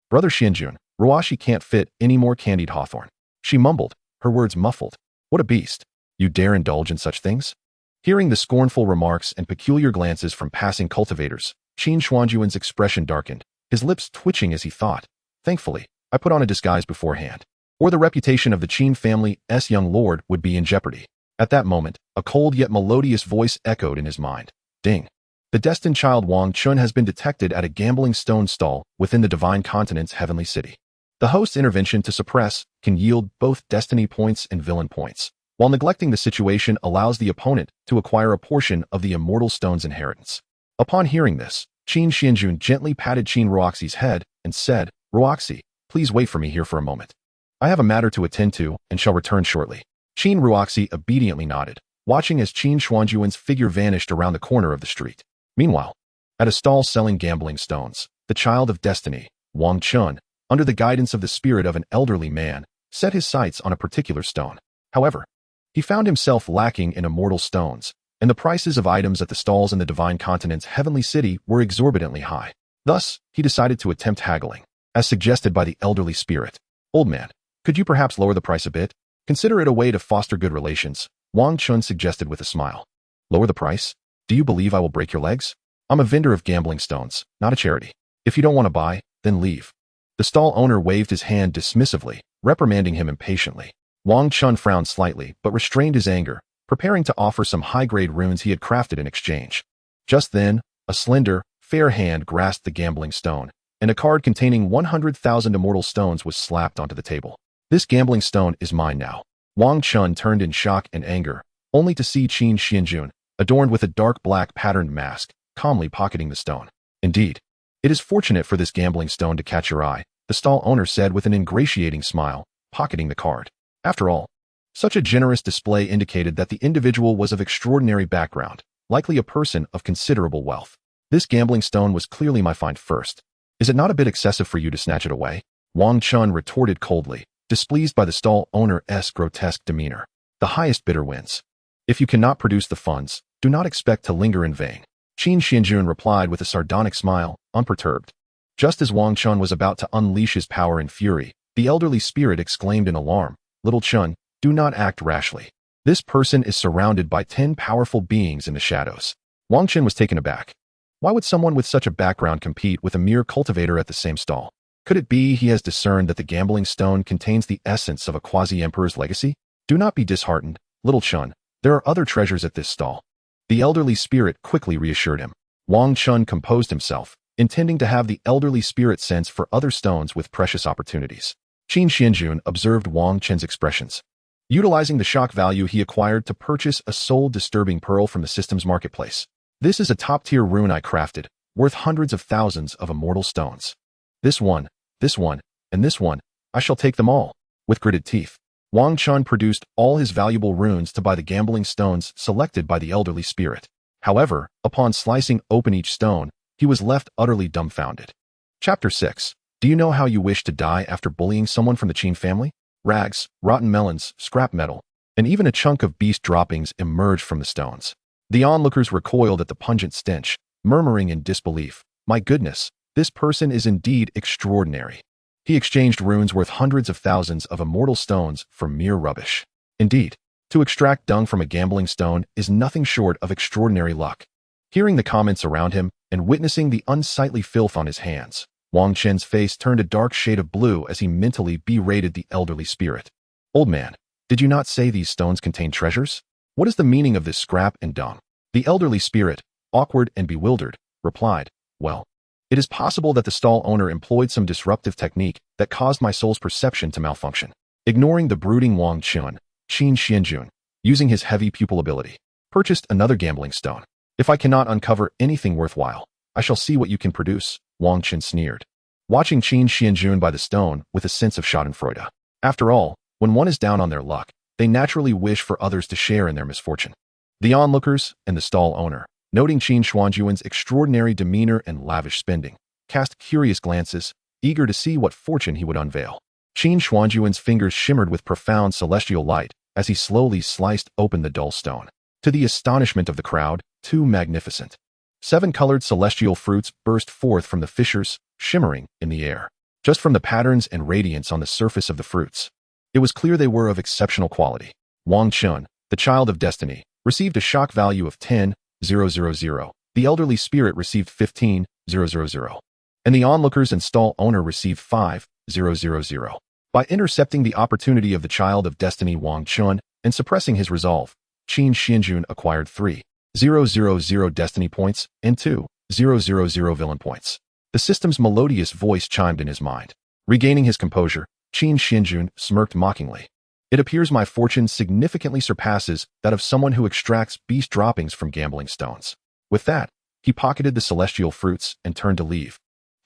A: Brother Xuanjun, Ruashi can't fit any more candied hawthorn. She mumbled, her words muffled. What a beast. You dare indulge in such things? Hearing the scornful remarks and peculiar glances from passing cultivators, Qin Xuanjun's expression darkened, his lips twitching as he thought. Thankfully, I put on a disguise beforehand, or the reputation of the Qin family's young lord would be in jeopardy. At that moment, a cold yet melodious voice echoed in his mind. Ding. The destined child Wang Chun has been detected at a gambling stone stall within the Divine Continent's heavenly city. The host's intervention to suppress can yield both destiny points and villain points, while neglecting the situation allows the opponent to acquire a portion of the immortal stone's inheritance. Upon hearing this, Qin Xuanjun gently patted Qin Ruaxi's head and said, Ruaxi, please wait for me here for a moment. I have a matter to attend to and shall return shortly. Qin Ruaxi obediently nodded, watching as Qin Xuanjun's figure vanished around the corner of the street. Meanwhile, at a stall selling gambling stones, the child of destiny, Wang Chun, under the guidance of the spirit of an elderly man, set his sights on a particular stone. However, he found himself lacking in immortal stones, and the prices of items at the stalls in the Divine Continent's heavenly city were exorbitantly high. Thus, he decided to attempt haggling, as suggested by the elderly spirit. Old man, could you perhaps lower the price a bit? Consider it a way to foster good relations, Wang Chun suggested with a smile. Lower the price? Do you believe I will break your legs? I'm a vendor of gambling stones, not a charity. If you don't want to buy, then leave. The stall owner waved his hand dismissively, reprimanding him impatiently. Wang Chun frowned slightly but restrained his anger, preparing to offer some high-grade runes he had crafted in exchange. Just then, a slender, fair hand grasped the gambling stone, and a card containing 100,000 immortal stones was slapped onto the table. This gambling stone is mine now. Wang Chun turned in shock and anger, only to see Qin Xuanjun, adorned with a dark black patterned mask, calmly pocketing the stone. Indeed, it is fortunate for this gambling stone to catch your eye, the stall owner said with an ingratiating smile, pocketing the card. After all, such a generous display indicated that the individual was of extraordinary background, likely a person of considerable wealth. This gambling stone was clearly my find first. Is it not a bit excessive for you to snatch it away? Wang Chun retorted coldly, displeased by the stall owner's grotesque demeanor. The highest bidder wins. If you cannot produce the funds, do not expect to linger in vain. Qin Xuanjun replied with a sardonic smile, unperturbed. Just as Wang Chun was about to unleash his power and fury, the elderly spirit exclaimed in alarm, Little Chun, do not act rashly. This person is surrounded by 10 powerful beings in the shadows. Wang Chun was taken aback. Why would someone with such a background compete with a mere cultivator at the same stall? Could it be he has discerned that the gambling stone contains the essence of a quasi-emperor's legacy? Do not be disheartened, Little Chun. There are other treasures at this stall. The elderly spirit quickly reassured him. Wang Chun composed himself, intending to have the elderly spirit sense for other stones with precious opportunities. Qin Xuanjun observed Wang Chun's expressions. Utilizing the shock value he acquired to purchase a soul-disturbing pearl from the system's marketplace. This is a top-tier rune I crafted, worth hundreds of thousands of immortal stones. This one, and this one, I shall take them all. With gritted teeth, Wang Chun produced all his valuable runes to buy the gambling stones selected by the elderly spirit. However, upon slicing open each stone, he was left utterly dumbfounded. Chapter 6. Do you know how you wish to die after bullying someone from the Qin family? Rags, rotten melons, scrap metal, and even a chunk of beast droppings emerged from the stones. The onlookers recoiled at the pungent stench, murmuring in disbelief, My goodness, this person is indeed extraordinary. He exchanged runes worth hundreds of thousands of immortal stones for mere rubbish. Indeed, to extract dung from a gambling stone is nothing short of extraordinary luck. Hearing the comments around him and witnessing the unsightly filth on his hands, Wang Chun's face turned a dark shade of blue as he mentally berated the elderly spirit. Old man, did you not say these stones contain treasures? What is the meaning of this scrap and dung? The elderly spirit, awkward and bewildered, replied, Well, it is possible that the stall owner employed some disruptive technique that caused my soul's perception to malfunction. Ignoring the brooding Wang Chun, Qin Xuanjun, using his heavy pupil ability, purchased another gambling stone. If I cannot uncover anything worthwhile, I shall see what you can produce, Wang Chun sneered, watching Qin Xuanjun by the stone with a sense of schadenfreude. After all, when one is down on their luck, they naturally wish for others to share in their misfortune. The onlookers and the stall owner, noting Qin Xuanjun's extraordinary demeanor and lavish spending, cast curious glances, eager to see what fortune he would unveil. Qin Xuanjun's fingers shimmered with profound celestial light as he slowly sliced open the dull stone. To the astonishment of the crowd, 2 magnificent, 7-colored celestial fruits burst forth from the fissures, shimmering in the air. just from the patterns and radiance on the surface of the fruits. It was clear they were of exceptional quality. Wang Chun, the child of destiny, received a shock value of 10,000. The elderly spirit received 15,000. And the onlookers and stall owner received 5,000. By intercepting the opportunity of the child of destiny Wang Chun and suppressing his resolve, Qin Xuanjun acquired 3,000 destiny points and 2,000 villain points. The system's melodious voice chimed in his mind. Regaining his composure, Qin Xuanjun smirked mockingly. It appears my fortune significantly surpasses that of someone who extracts beast droppings from gambling stones. With that, he pocketed the celestial fruits and turned to leave,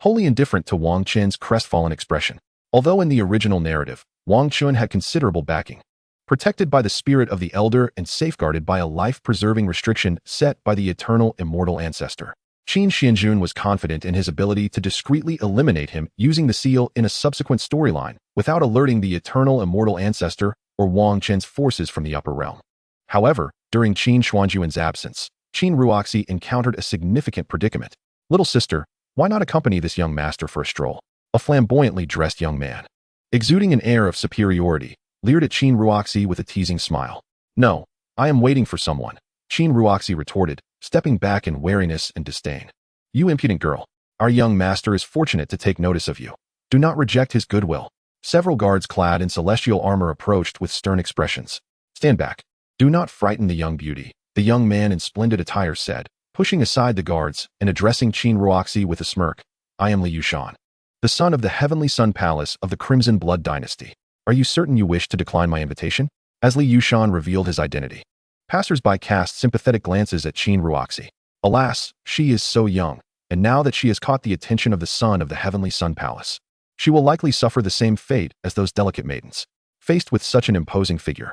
A: wholly indifferent to Wang Chun's crestfallen expression. Although in the original narrative, Wang Chun had considerable backing, protected by the spirit of the elder and safeguarded by a life-preserving restriction set by the eternal immortal ancestor. Qin Xuanjun was confident in his ability to discreetly eliminate him using the seal in a subsequent storyline without alerting the eternal immortal ancestor or Wang Chun's forces from the upper realm. However, during Qin Xuanjun's absence, Qin Ruoxi encountered a significant predicament. Little sister, why not accompany this young master for a stroll? A flamboyantly dressed young man, exuding an air of superiority, leered at Qin Ruoxi with a teasing smile. No, I am waiting for someone, Qin Ruoxi retorted, stepping back in wariness and disdain. You impudent girl, our young master is fortunate to take notice of you. Do not reject his goodwill. Several guards clad in celestial armor approached with stern expressions. Stand back. Do not frighten the young beauty, the young man in splendid attire said, pushing aside the guards and addressing Qin Ruoxi with a smirk. I am Li Yushan, the son of the Heavenly Sun Palace of the Crimson Blood Dynasty. Are you certain you wish to decline my invitation? As Li Yushan revealed his identity, passers-by cast sympathetic glances at Qin Ruoxi. Alas, she is so young, and now that she has caught the attention of the son of the Heavenly Sun Palace, she will likely suffer the same fate as those delicate maidens. Faced with such an imposing figure,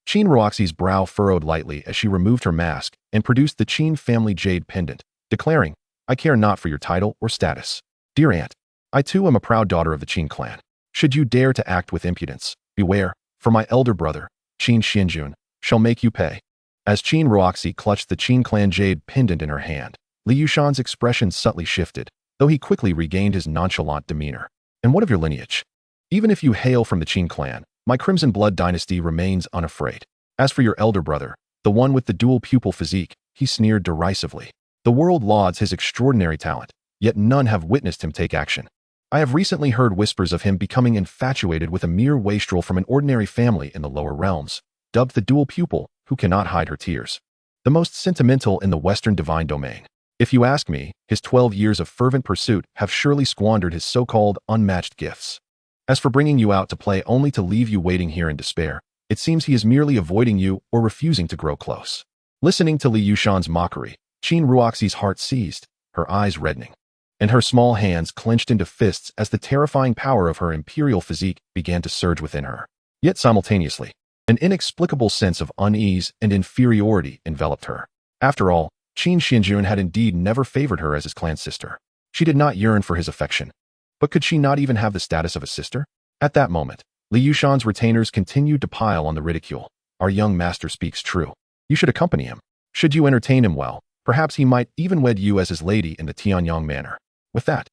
A: Qin Ruoxi's brow furrowed lightly as she removed her mask and produced the Qin family jade pendant, declaring, I care not for your title or status. Dear aunt, I too am a proud daughter of the Qin Clan. Should you dare to act with impudence, beware, for my elder brother, Qin Xuanjun, shall make you pay. As Qin Ruoxi clutched the Qin Clan jade pendant in her hand, Li Yushan's expression subtly shifted, though he quickly regained his nonchalant demeanor. And what of your lineage? Even if you hail from the Qin Clan, my Crimson Blood Dynasty remains unafraid. As for your elder brother, the one with the dual-pupil physique, he sneered derisively. The world lauds his extraordinary talent, yet none have witnessed him take action. I have recently heard whispers of him becoming infatuated with a mere wastrel from an ordinary family in the lower realms, dubbed the dual-pupil, who cannot hide her tears. The most sentimental in the Western divine domain. If you ask me, his 12 years of fervent pursuit have surely squandered his so-called unmatched gifts. As for bringing you out to play only to leave you waiting here in despair, it seems he is merely avoiding you or refusing to grow close. Listening to Li Yushan's mockery, Qin Ruoxi's heart seized, her eyes reddening, and her small hands clenched into fists as the terrifying power of her imperial physique began to surge within her. Yet simultaneously, an inexplicable sense of unease and inferiority enveloped her. After all, Qin Xuanjun had indeed never favored her as his clan sister. She did not yearn for his affection. But could she not even have the status of a sister? At that moment, Li Yushan's retainers continued to pile on the ridicule. Our young master speaks true. You should accompany him. Should you entertain him well, perhaps he might even wed you as his lady in the Tianyang manner. With that,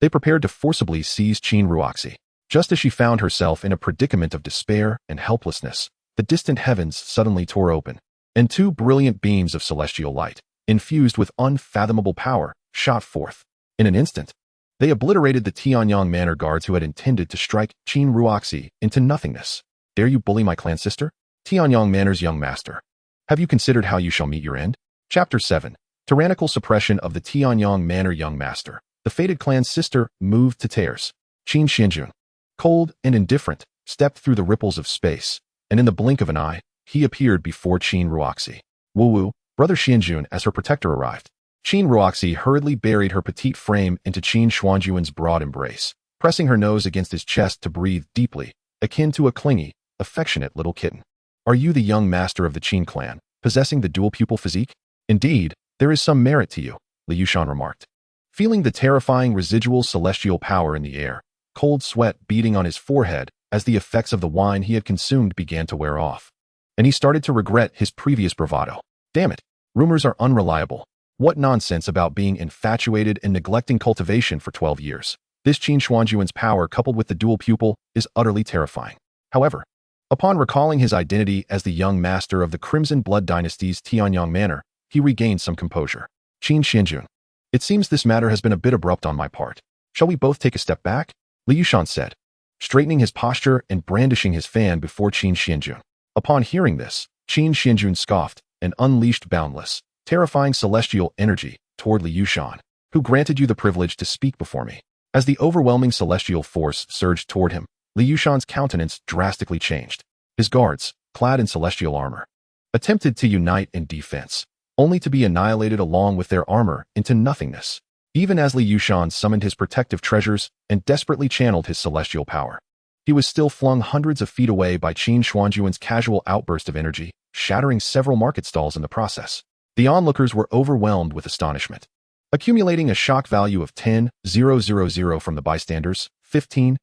A: they prepared to forcibly seize Qin Ruoxi. Just as she found herself in a predicament of despair and helplessness, the distant heavens suddenly tore open, and two brilliant beams of celestial light, infused with unfathomable power, shot forth. In an instant, they obliterated the Tianyang Manor guards who had intended to strike Qin Ruoxi into nothingness. Dare you bully my clan sister? Tianyang Manor's young master. Have you considered how you shall meet your end? Chapter 7. Tyrannical suppression of the Tianyang Manor young master. The fated clan's sister moved to tears. Qin Xuanjun, cold and indifferent, stepped through the ripples of space, and in the blink of an eye, he appeared before Qin Ruoxi. Wu, brother Xuanjun, as her protector arrived. Qin Ruoxi hurriedly buried her petite frame into Qin Xuanjun's broad embrace, pressing her nose against his chest to breathe deeply, akin to a clingy, affectionate little kitten. Are you the young master of the Qin Clan, possessing the dual-pupil physique? Indeed, there is some merit to you, Li Yushan remarked. Feeling the terrifying residual celestial power in the air, cold sweat beading on his forehead as the effects of the wine he had consumed began to wear off, and he started to regret his previous bravado. Damn it, rumors are unreliable. What nonsense about being infatuated and neglecting cultivation for 12 years. This Qin Xuanjun's power, coupled with the dual pupil, is utterly terrifying. However, upon recalling his identity as the young master of the Crimson Blood Dynasty's Tianyang Manor, he regained some composure. Qin Xuanjun, it seems this matter has been a bit abrupt on my part. Shall we both take a step back? Li Yushan said, straightening his posture and brandishing his fan before Qin Xuanjun. Upon hearing this, Qin Xuanjun scoffed and unleashed boundless, terrifying celestial energy toward Li Yushan, who granted you the privilege to speak before me. As the overwhelming celestial force surged toward him, Li Yushan's countenance drastically changed. His guards, clad in celestial armor, attempted to unite in defense, only to be annihilated along with their armor into nothingness, even as Li Yushan summoned his protective treasures and desperately channeled his celestial power. He was still flung hundreds of feet away by Qin Xuanjun's casual outburst of energy, shattering several market stalls in the process. The onlookers were overwhelmed with astonishment, accumulating a shock value of 10,000 from the bystanders, 15,000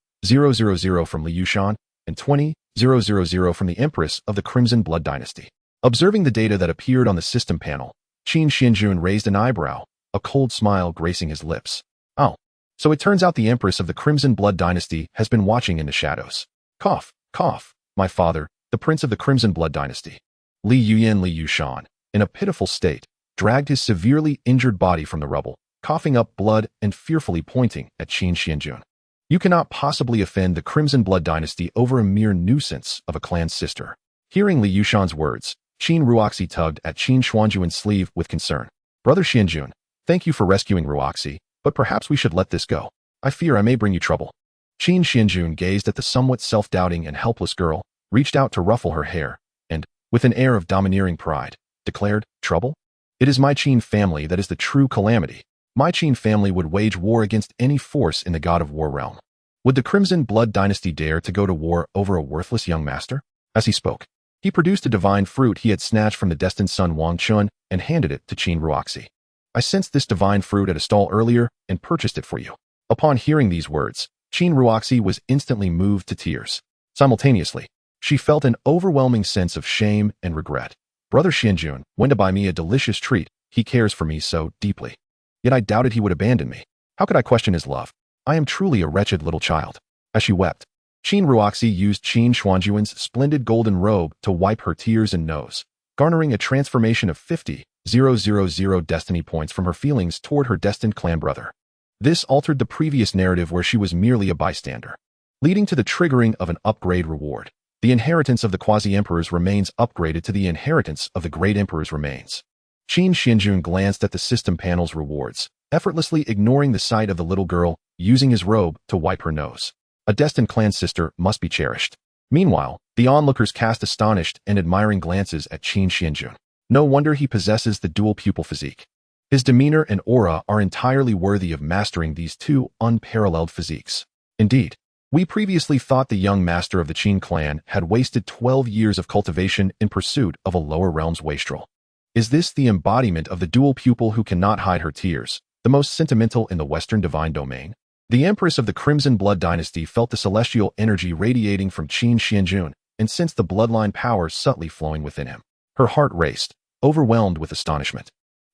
A: from Li Yushan, and 20,000 from the Empress of the Crimson Blood Dynasty. Observing the data that appeared on the system panel, Qin Xuanjun raised an eyebrow, a cold smile gracing his lips. Oh, so it turns out the Empress of the Crimson Blood Dynasty has been watching in the shadows. Cough, cough, my father, the Prince of the Crimson Blood Dynasty. Li Yushan, in a pitiful state, dragged his severely injured body from the rubble, coughing up blood and fearfully pointing at Qin Xuanjun. You cannot possibly offend the Crimson Blood Dynasty over a mere nuisance of a clan sister. Hearing Li Yushan's words, Qin Ruoxi tugged at Qin Xuanjun's sleeve with concern. Brother Xuanjun, thank you for rescuing Ruoxi, but perhaps we should let this go. I fear I may bring you trouble. Qin Xuanjun gazed at the somewhat self-doubting and helpless girl, reached out to ruffle her hair, and, with an air of domineering pride, declared, trouble? It is my Qin family that is the true calamity. My Qin family would wage war against any force in the God of War realm. Would the Crimson Blood Dynasty dare to go to war over a worthless young master? As he spoke, he produced a divine fruit he had snatched from the destined son Wang Chun and handed it to Qin Ruoxi. I sensed this divine fruit at a stall earlier and purchased it for you. Upon hearing these words, Qin Ruoxi was instantly moved to tears. Simultaneously, she felt an overwhelming sense of shame and regret. Brother Xuanjun went to buy me a delicious treat. He cares for me so deeply. Yet I doubted he would abandon me. How could I question his love? I am truly a wretched little child. As she wept, Qin Ruoxi used Qin Xuanjun's splendid golden robe to wipe her tears and nose, garnering a transformation of 50,000 destiny points from her feelings toward her destined clan brother. This altered the previous narrative where she was merely a bystander, leading to the triggering of an upgrade reward. The inheritance of the quasi-emperor's remains upgraded to the inheritance of the great emperor's remains. Qin Xuanjun glanced at the system panel's rewards, effortlessly ignoring the sight of the little girl using his robe to wipe her nose. A destined clan sister must be cherished. Meanwhile, the onlookers cast astonished and admiring glances at Qin Xuanjun. No wonder he possesses the dual pupil physique. His demeanor and aura are entirely worthy of mastering these two unparalleled physiques. Indeed, we previously thought the young master of the Qin Clan had wasted 12 years of cultivation in pursuit of a lower realm's wastrel. Is this the embodiment of the dual pupil who cannot hide her tears, the most sentimental in the Western divine domain? The Empress of the Crimson Blood Dynasty felt the celestial energy radiating from Qin Xuanjun and sensed the bloodline power subtly flowing within him. Her heart raced, overwhelmed with astonishment,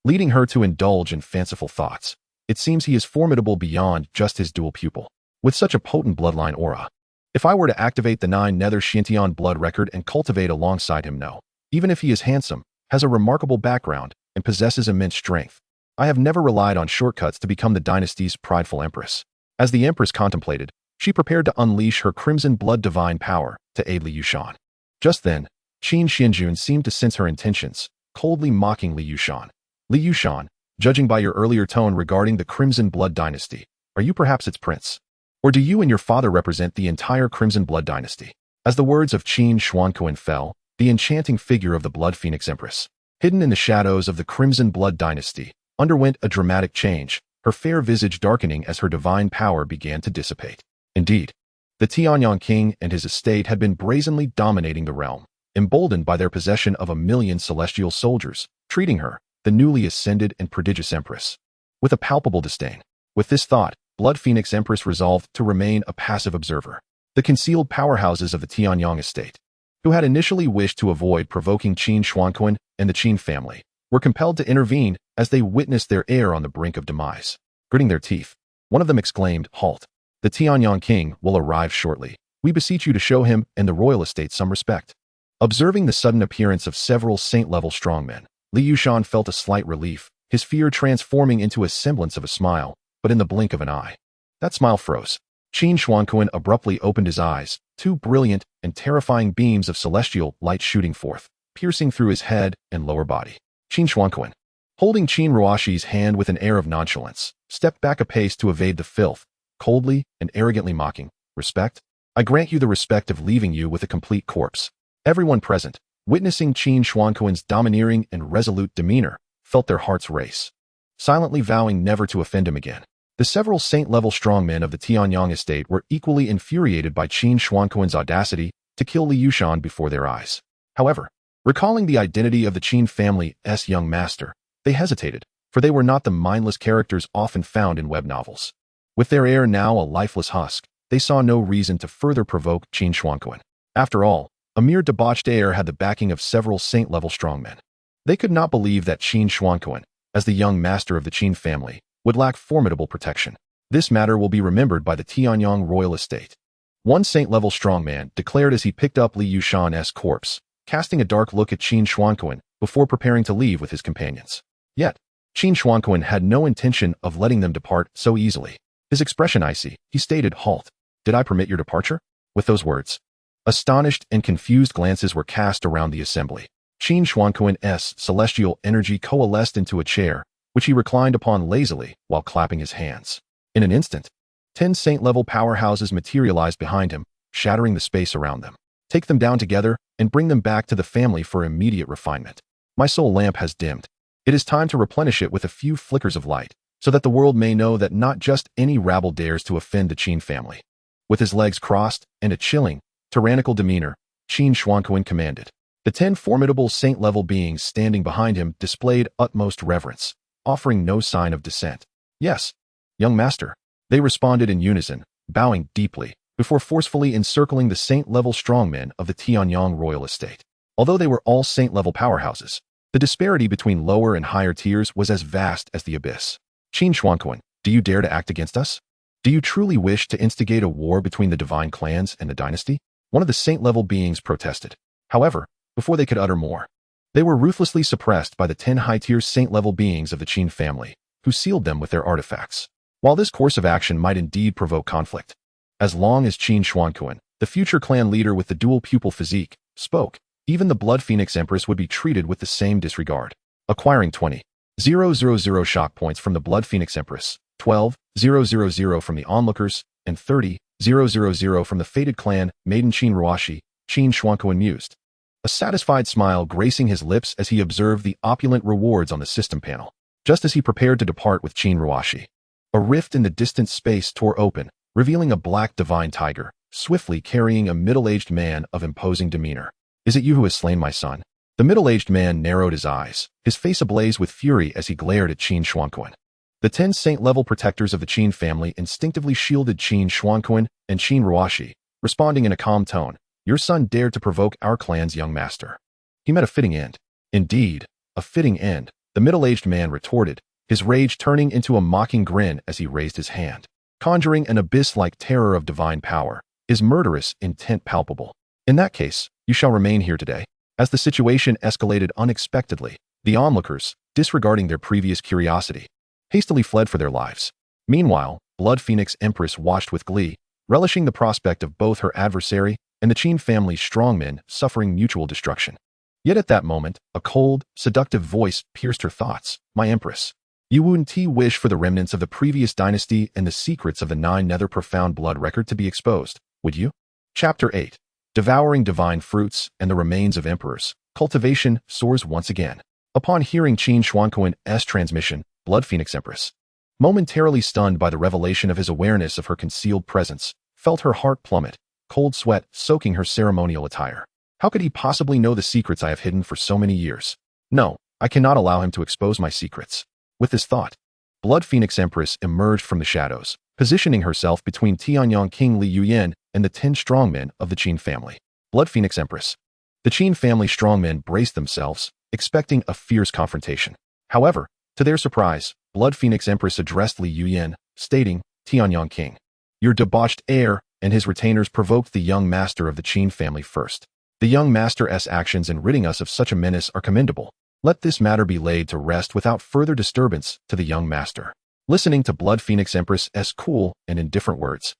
A: leading her to indulge in fanciful thoughts. It seems he is formidable beyond just his dual pupil, with such a potent bloodline aura. If I were to activate the 9 Nether Shintian blood record and cultivate alongside him, no, even if he is handsome, has a remarkable background, and possesses immense strength, I have never relied on shortcuts to become the dynasty's prideful empress. As the empress contemplated, she prepared to unleash her crimson blood divine power to aid Li Yushan. Just then, Qin Xuanjun seemed to sense her intentions, coldly mocking Li Yushan. Li Yushan, judging by your earlier tone regarding the Crimson Blood Dynasty, are you perhaps its prince? Or do you and your father represent the entire Crimson Blood Dynasty? As the words of Qin Xuanjun fell, the enchanting figure of the Blood Phoenix Empress, hidden in the shadows of the Crimson Blood Dynasty, underwent a dramatic change, her fair visage darkening as her divine power began to dissipate. Indeed, the Tianyang King and his estate had been brazenly dominating the realm, emboldened by their possession of 1,000,000 celestial soldiers, treating her, the newly ascended and prodigious empress, with a palpable disdain. With this thought, Blood Phoenix Empress resolved to remain a passive observer. The concealed powerhouses of the Tianyang estate, who had initially wished to avoid provoking Qin Xuanjun and the Qin family, were compelled to intervene as they witnessed their heir on the brink of demise. Gritting their teeth, one of them exclaimed, "Halt! The Tianyang king will arrive shortly. We beseech you to show him and the royal estate some respect." Observing the sudden appearance of several saint-level strongmen, Li Yushan felt a slight relief, his fear transforming into a semblance of a smile, but in the blink of an eye. That smile froze. Qin Xuanjun abruptly opened his eyes, two brilliant and terrifying beams of celestial light shooting forth, piercing through his head and lower body. Qin Xuanjun, holding Qin Ruoshi's hand with an air of nonchalance, stepped back a pace to evade the filth, coldly and arrogantly mocking, "Respect? I grant you the respect of leaving you with a complete corpse." Everyone present, witnessing Qin Xuanjun's domineering and resolute demeanor, felt their hearts race, silently vowing never to offend him again. The several saint-level strongmen of the Tianyang estate were equally infuriated by Qin Xuanjun's audacity to kill Li Yushan before their eyes. However, recalling the identity of the Qin family's young master, they hesitated, for they were not the mindless characters often found in web novels. With their heir now a lifeless husk, they saw no reason to further provoke Qin Xuanjun. After all, a mere debauched heir had the backing of several saint-level strongmen. They could not believe that Qin Xuanjun, as the young master of the Qin family, would lack formidable protection. This matter will be remembered by the Tianyang royal estate. One saint-level strongman declared as he picked up Li Yushan's corpse, casting a dark look at Qin Xuanjun before preparing to leave with his companions. Yet, Qin Xuanjun had no intention of letting them depart so easily. His expression icy, he stated, "Halt. Did I permit your departure?" With those words, astonished and confused glances were cast around the assembly. Qin Xuanjun's celestial energy coalesced into a chair, which he reclined upon lazily while clapping his hands. In an instant, 10 saint-level powerhouses materialized behind him, shattering the space around them. "Take them down together and bring them back to the family for immediate refinement. My soul lamp has dimmed. It is time to replenish it with a few flickers of light, so that the world may know that not just any rabble dares to offend the Qin family." With his legs crossed and a chilling, tyrannical demeanor, Qin Xuanjun commanded. The 10 formidable saint-level beings standing behind him displayed utmost reverence, offering no sign of dissent. "Yes, young master," they responded in unison, bowing deeply, before forcefully encircling the saint-level strongmen of the Tianyang royal estate. Although they were all saint-level powerhouses, the disparity between lower and higher tiers was as vast as the abyss. "Qin Xuanjun, do you dare to act against us? Do you truly wish to instigate a war between the divine clans and the dynasty?" One of the saint-level beings protested. However, before they could utter more, they were ruthlessly suppressed by the 10 high-tier saint-level beings of the Qin family, who sealed them with their artifacts. While this course of action might indeed provoke conflict, as long as Qin Xuanjun, the future clan leader with the dual-pupil physique, spoke, even the Blood Phoenix Empress would be treated with the same disregard. Acquiring 20,000 shock points from the Blood Phoenix Empress, 12,000 from the onlookers, and 30,000 from the fated clan Maiden Qin Ruoshi, Qin Xuanjun mused, a satisfied smile gracing his lips as he observed the opulent rewards on the system panel. Just as he prepared to depart with Qin Ruoshi, a rift in the distant space tore open, revealing a black divine tiger, swiftly carrying a middle-aged man of imposing demeanor. "Is it you who has slain my son?" The middle-aged man narrowed his eyes, his face ablaze with fury as he glared at Qin Xuanjun. The 10 saint-level protectors of the Qin family instinctively shielded Qin Xuanjun and Qin Ruoshi, responding in a calm tone, "Your son dared to provoke our clan's young master. He met a fitting end." "Indeed, a fitting end," the middle-aged man retorted, his rage turning into a mocking grin as he raised his hand, conjuring an abyss-like terror of divine power, his murderous intent palpable. "In that case, you shall remain here today." As the situation escalated unexpectedly, the onlookers, disregarding their previous curiosity, hastily fled for their lives. Meanwhile, Blood Phoenix Empress watched with glee, relishing the prospect of both her adversary and the Qin family's strongmen suffering mutual destruction. Yet at that moment, a cold, seductive voice pierced her thoughts. "My Empress, you wouldn't wish for the remnants of the previous dynasty and the secrets of the 9 nether profound blood record to be exposed, would you?" Chapter 8. Devouring Divine Fruits and the Remains of Emperors. Cultivation soars once again. Upon hearing Qin Xuanjun's transmission, Blood Phoenix Empress, momentarily stunned by the revelation of his awareness of her concealed presence, felt her heart plummet, cold sweat soaking her ceremonial attire. How could he possibly know the secrets I have hidden for so many years? No, I cannot allow him to expose my secrets. With this thought, Blood Phoenix Empress emerged from the shadows, positioning herself between Tianyang King Li Yuyan and the 10 strongmen of the Qin family. Blood Phoenix Empress. The Qin family strongmen braced themselves, expecting a fierce confrontation. However, to their surprise, Blood Phoenix Empress addressed Li Yuyan, stating, "Tianyang King, Your debauched heir and his retainers provoked the young master of the Qin family first. The young master's actions in ridding us of such a menace are commendable. Let this matter be laid to rest without further disturbance to the young master. Listening to Blood Phoenix Empress's cool and indifferent words,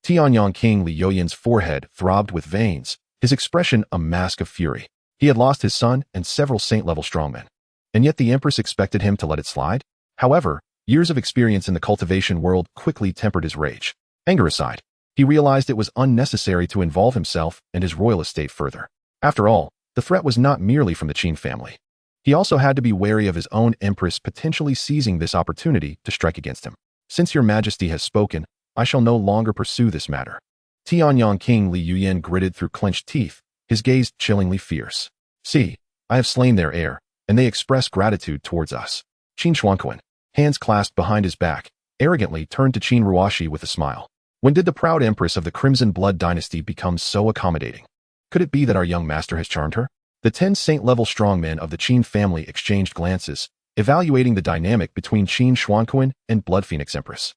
A: Tianyang King Li Youyan's forehead throbbed with veins, his expression a mask of fury. He had lost his son and several saint-level strongmen. And yet the Empress expected him to let it slide? However, years of experience in the cultivation world quickly tempered his rage. Anger aside, he realized it was unnecessary to involve himself and his royal estate further. After all, the threat was not merely from the Qin family. He also had to be wary of his own Empress potentially seizing this opportunity to strike against him. Since your majesty has spoken, I shall no longer pursue this matter. Tianyang King Li Youyan gritted through clenched teeth, his gaze chillingly fierce. See, I have slain their heir, and they express gratitude towards us. Qin Xuanjun, hands clasped behind his back, arrogantly turned to Qin Ruoxi with a smile. When did the proud Empress of the Crimson Blood dynasty become so accommodating? Could it be that our young master has charmed her? The 10 saint-level strongmen of the Qin family exchanged glances, evaluating the dynamic between Qin Xuanjun and Blood Phoenix Empress.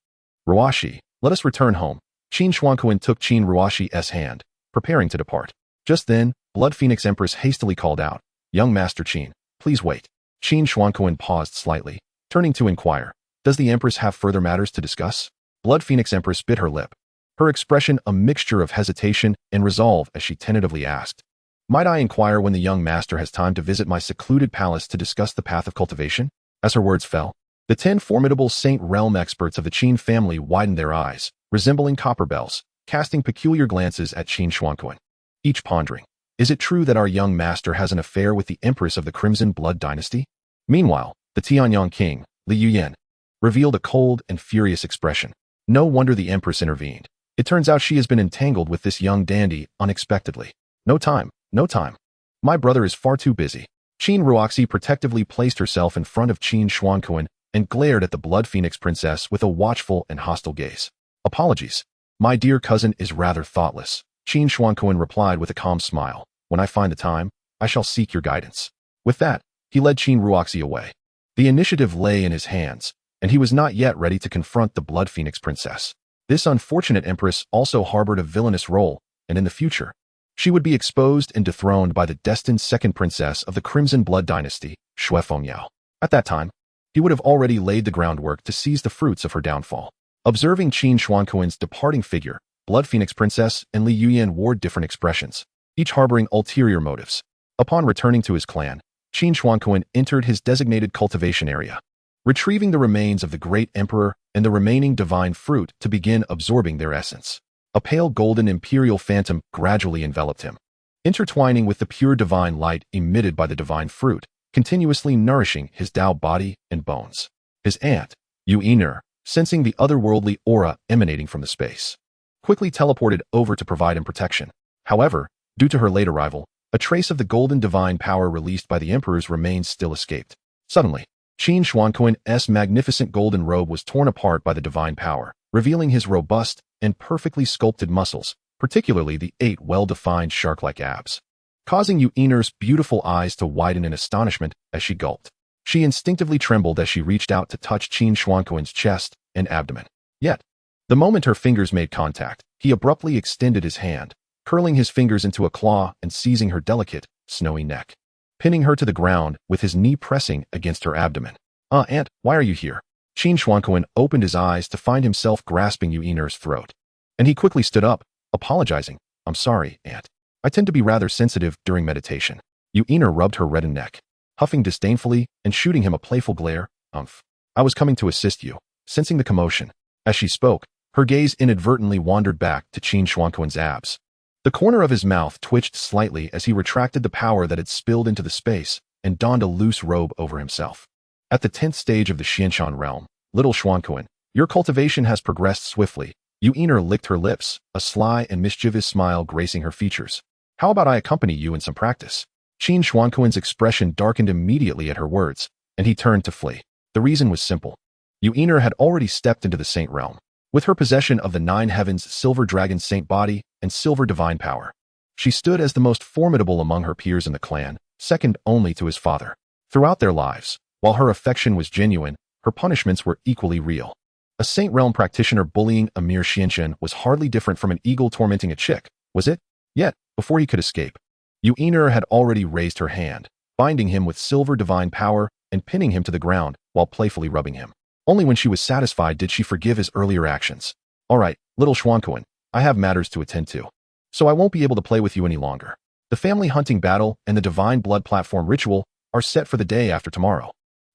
A: Ruoxi, let us return home. Qin Xuanjun took Qin Ruoxi's hand, preparing to depart. Just then, Blood Phoenix Empress hastily called out, Young Master Qin, please wait. Qin Xuanjun paused slightly, turning to inquire, does the Empress have further matters to discuss? Blood Phoenix Empress bit her lip, her expression a mixture of hesitation and resolve as she tentatively asked, might I inquire when the young master has time to visit my secluded palace to discuss the path of cultivation? As her words fell, the 10 formidable Saint Realm experts of the Qin family widened their eyes, resembling copper bells, casting peculiar glances at Qin Xuanjun, each pondering, is it true that our young master has an affair with the Empress of the Crimson Blood dynasty? Meanwhile, the Tianyang King, Li Youyan, revealed a cold and furious expression. No wonder the Empress intervened. It turns out she has been entangled with this young dandy unexpectedly. No time. My brother is far too busy. Qin Ruoxi protectively placed herself in front of Qin Xuanjun and glared at the Blood Phoenix Princess with a watchful and hostile gaze. Apologies. My dear cousin is rather thoughtless. Qin Xuanjun replied with a calm smile. When I find the time, I shall seek your guidance. With that, he led Qin Ruoxi away. The initiative lay in his hands, and he was not yet ready to confront the Blood Phoenix Princess. This unfortunate Empress also harbored a villainous role, and in the future, she would be exposed and dethroned by the destined second princess of the Crimson Blood dynasty, Shui Fengyao. At that time, he would have already laid the groundwork to seize the fruits of her downfall. Observing Qin Xuanjun's departing figure, Blood Phoenix Princess and Li Youyan wore different expressions, each harboring ulterior motives. Upon returning to his clan, Qin Xuanjun entered his designated cultivation area, retrieving the remains of the great emperor and the remaining divine fruit to begin absorbing their essence. A pale golden imperial phantom gradually enveloped him, intertwining with the pure divine light emitted by the divine fruit, continuously nourishing his Dao body and bones. His aunt, Yuiner, sensing the otherworldly aura emanating from the space, quickly teleported over to provide him protection. However, due to her late arrival, a trace of the golden divine power released by the emperor's remains still escaped. Suddenly, Qin Xuanjun's magnificent golden robe was torn apart by the divine power, revealing his robust and perfectly sculpted muscles, particularly the 8 well-defined shark-like abs, causing Yuiner's beautiful eyes to widen in astonishment as she gulped. She instinctively trembled as she reached out to touch Qin Xuanjun's chest and abdomen. Yet, the moment her fingers made contact, he abruptly extended his hand, curling his fingers into a claw and seizing her delicate, snowy neck, pinning her to the ground with his knee pressing against her abdomen. Aunt, why are you here? Qin Xuanjun opened his eyes to find himself grasping Yuiner's throat, and he quickly stood up, apologizing. I'm sorry, Aunt. I tend to be rather sensitive during meditation. Yuiner rubbed her reddened neck, huffing disdainfully and shooting him a playful glare. I was coming to assist you. Sensing the commotion, as she spoke, her gaze inadvertently wandered back to Qin Xuanjun's abs. The corner of his mouth twitched slightly as he retracted the power that had spilled into the space and donned a loose robe over himself. At the 10th stage of the Xianxian realm, little Xuanjun, your cultivation has progressed swiftly. Yuiner licked her lips, a sly and mischievous smile gracing her features. How about I accompany you in some practice? Qin Xuanjun's expression darkened immediately at her words, and he turned to flee. The reason was simple. Yuiner had already stepped into the saint realm, with her possession of the 9 heavens silver dragon saint body and silver divine power. She stood as the most formidable among her peers in the clan, second only to his father. Throughout their lives, while her affection was genuine, her punishments were equally real. A Saint Realm practitioner bullying a mere Xianxian was hardly different from an eagle tormenting a chick, was it? Yet, before he could escape, Yuiner had already raised her hand, binding him with silver divine power and pinning him to the ground while playfully rubbing him. Only when she was satisfied did she forgive his earlier actions. All right, little Xuanquan, I have matters to attend to, so I won't be able to play with you any longer. The family hunting battle and the divine blood platform ritual are set for the day after tomorrow.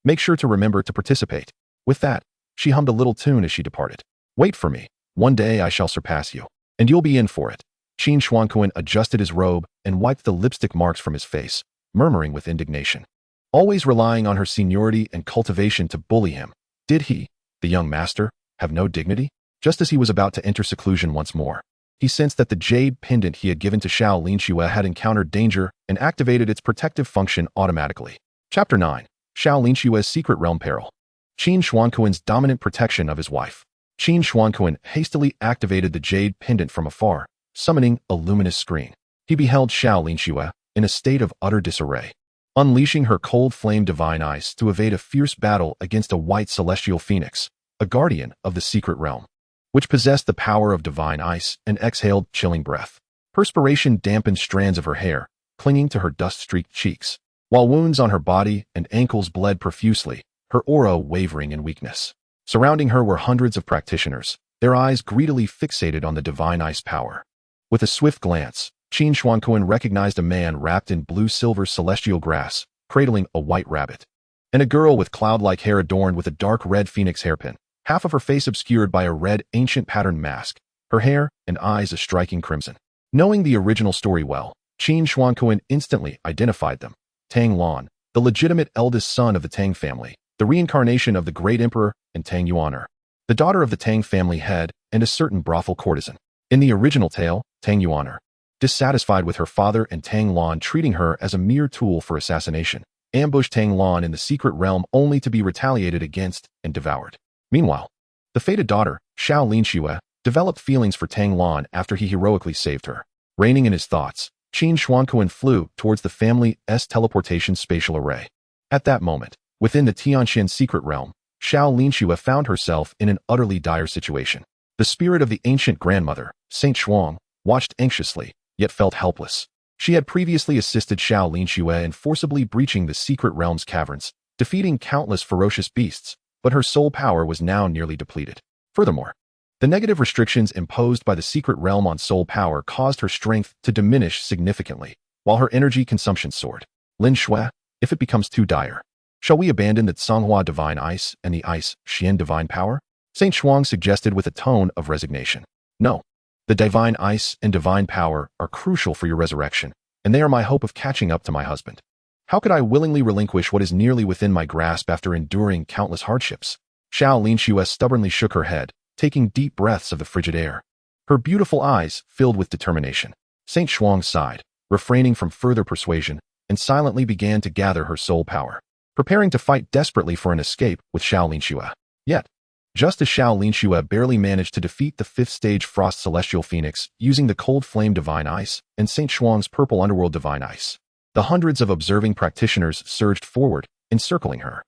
A: Make sure to remember to participate. With that, she hummed a little tune as she departed. Wait for me. One day I shall surpass you, and you'll be in for it. Qin Xuanjun adjusted his robe and wiped the lipstick marks from his face, murmuring with indignation. Always relying on her seniority and cultivation to bully him, did he, the young master, have no dignity? Just as he was about to enter seclusion once more, he sensed that the jade pendant he had given to Xiao Linxue had encountered danger and activated its protective function automatically. Chapter 9. Xiao Linxue's Secret Realm Peril. Qin Xuanquan's dominant protection of his wife. Qin Xuanquan hastily activated the jade pendant from afar, summoning a luminous screen. He beheld Xiao Linxue in a state of utter disarray, unleashing her cold flame divine ice to evade a fierce battle against a white celestial phoenix, a guardian of the secret realm, which possessed the power of divine ice and exhaled chilling breath. Perspiration dampened strands of her hair, clinging to her dust-streaked cheeks, while wounds on her body and ankles bled profusely, her aura wavering in weakness. Surrounding her were hundreds of practitioners, their eyes greedily fixated on the divine ice power. With a swift glance, Qin Xuanquan recognized a man wrapped in blue-silver celestial grass, cradling a white rabbit, and a girl with cloud-like hair adorned with a dark red phoenix hairpin, half of her face obscured by a red ancient patterned mask, her hair and eyes a striking crimson. Knowing the original story well, Qin Xuanquan instantly identified them. Tang Lan, the legitimate eldest son of the Tang family, the reincarnation of the great emperor, and Tang Yuan'er, the daughter of the Tang family head and a certain brothel courtesan. In the original tale, Tang Yuan'er, dissatisfied with her father and Tang Lan treating her as a mere tool for assassination, ambushed Tang Lan in the secret realm only to be retaliated against and devoured. Meanwhile, the fated daughter, Xiao Linxue, developed feelings for Tang Lan after he heroically saved her. Reigning in his thoughts, Qin Xuanquan flew towards the family's teleportation spatial array. At that moment, within the Tianxian secret realm, Xiao Linxue found herself in an utterly dire situation. The spirit of the ancient grandmother, Saint Shuang, watched anxiously, yet felt helpless. She had previously assisted Xiao Linxue in forcibly breaching the secret realm's caverns, defeating countless ferocious beasts, but her soul power was now nearly depleted. Furthermore, the negative restrictions imposed by the secret realm on soul power caused her strength to diminish significantly, while her energy consumption soared. Lin Shui, if it becomes too dire, shall we abandon the Tsanghua divine ice and the ice Xian divine power? Saint Shuang suggested with a tone of resignation. No. The divine ice and divine power are crucial for your resurrection, and they are my hope of catching up to my husband. How could I willingly relinquish what is nearly within my grasp after enduring countless hardships? Xiao Linxue stubbornly shook her head, taking deep breaths of the frigid air. Her beautiful eyes filled with determination. Saint Shuang sighed, refraining from further persuasion, and silently began to gather her soul power, preparing to fight desperately for an escape with Xiao Linxue. Yet, just as Xiao Linxue barely managed to defeat the 5th stage Frost Celestial Phoenix using the Cold Flame Divine Ice and Saint Shuang's Purple Underworld Divine Ice, the hundreds of observing practitioners surged forward, encircling her.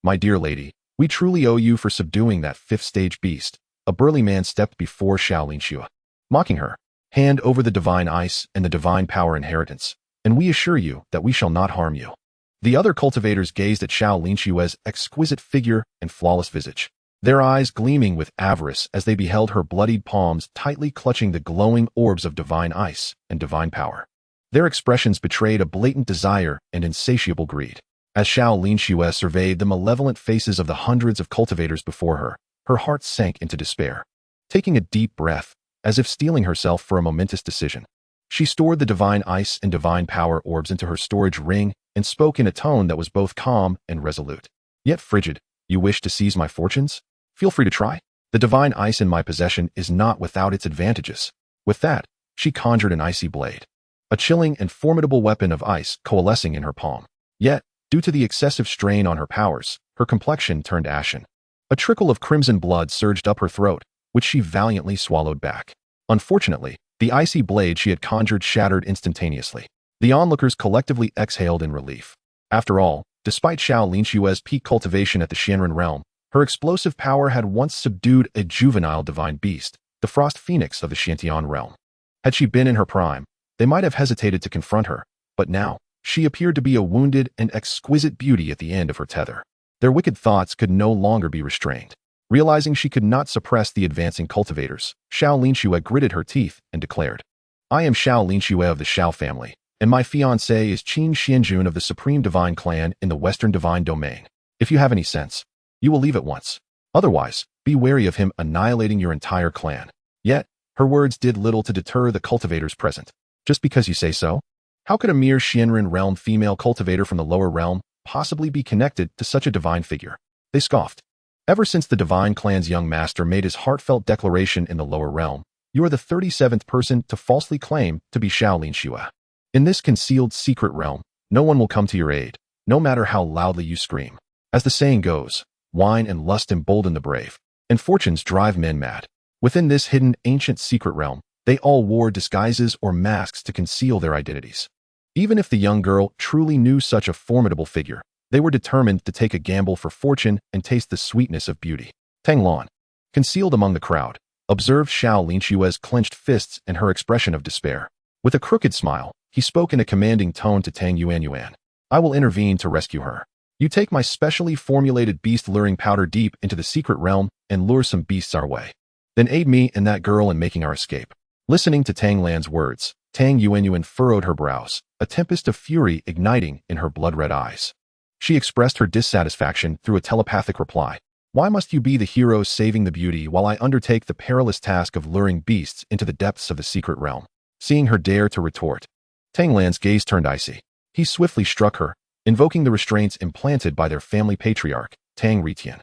A: My dear lady, we truly owe you for subduing that 5th stage beast. A burly man stepped before Xiao Linxue, mocking her. Hand over the divine ice and the divine power inheritance, and we assure you that we shall not harm you. The other cultivators gazed at Xiao Linxue's exquisite figure and flawless visage, their eyes gleaming with avarice as they beheld her bloodied palms tightly clutching the glowing orbs of divine ice and divine power. Their expressions betrayed a blatant desire and insatiable greed. As Xiao Linxue surveyed the malevolent faces of the hundreds of cultivators before her, her heart sank into despair. Taking a deep breath, as if steeling herself for a momentous decision, she stored the divine ice and divine power orbs into her storage ring and spoke in a tone that was both calm and resolute, yet frigid. You wish to seize my fortunes? Feel free to try. The divine ice in my possession is not without its advantages. With that, she conjured an icy blade, a chilling and formidable weapon of ice coalescing in her palm. Yet, due to the excessive strain on her powers, her complexion turned ashen. A trickle of crimson blood surged up her throat, which she valiantly swallowed back. Unfortunately, the icy blade she had conjured shattered instantaneously. The onlookers collectively exhaled in relief. After all, despite Xiao Linxue's peak cultivation at the Xianren realm, Her explosive power had once subdued a juvenile divine beast, the frost phoenix of the Xiantian realm. Had she been in her prime, they might have hesitated to confront her, but now, she appeared to be a wounded and exquisite beauty at the end of her tether. Their wicked thoughts could no longer be restrained. Realizing she could not suppress the advancing cultivators, Xiao Linxue gritted her teeth and declared, "I am Xiao Linxue of the Xiao family, and my fiancé is Qin Xuanjun of the Supreme Divine Clan in the Western Divine Domain. If you have any sense, you will leave at once. Otherwise, be wary of him annihilating your entire clan." Yet, her words did little to deter the cultivators present. Just because you say so? How could a mere Xianren realm female cultivator from the lower realm possibly be connected to such a divine figure? They scoffed. Ever since the Divine Clan's young master made his heartfelt declaration in the lower realm, you are the 37th person to falsely claim to be Xiao Linxue. In this concealed secret realm, no one will come to your aid, no matter how loudly you scream. As the saying goes, wine and lust embolden the brave, and fortunes drive men mad. Within this hidden ancient secret realm, they all wore disguises or masks to conceal their identities. Even if the young girl truly knew such a formidable figure, they were determined to take a gamble for fortune and taste the sweetness of beauty. Tang Lan, concealed among the crowd, observed Xiao Linxue's clenched fists and her expression of despair. With a crooked smile, he spoke in a commanding tone to Tang Yuanyuan. "I will intervene to rescue her. You take my specially formulated beast-luring powder deep into the secret realm and lure some beasts our way. Then aid me and that girl in making our escape." Listening to Tang Lan's words, Tang Yuanyuan furrowed her brows, a tempest of fury igniting in her blood-red eyes. She expressed her dissatisfaction through a telepathic reply. "Why must you be the hero saving the beauty while I undertake the perilous task of luring beasts into the depths of the secret realm?" Seeing her dare to retort, Tang Lan's gaze turned icy. He swiftly struck her, invoking the restraints implanted by their family patriarch, Tang Ritian.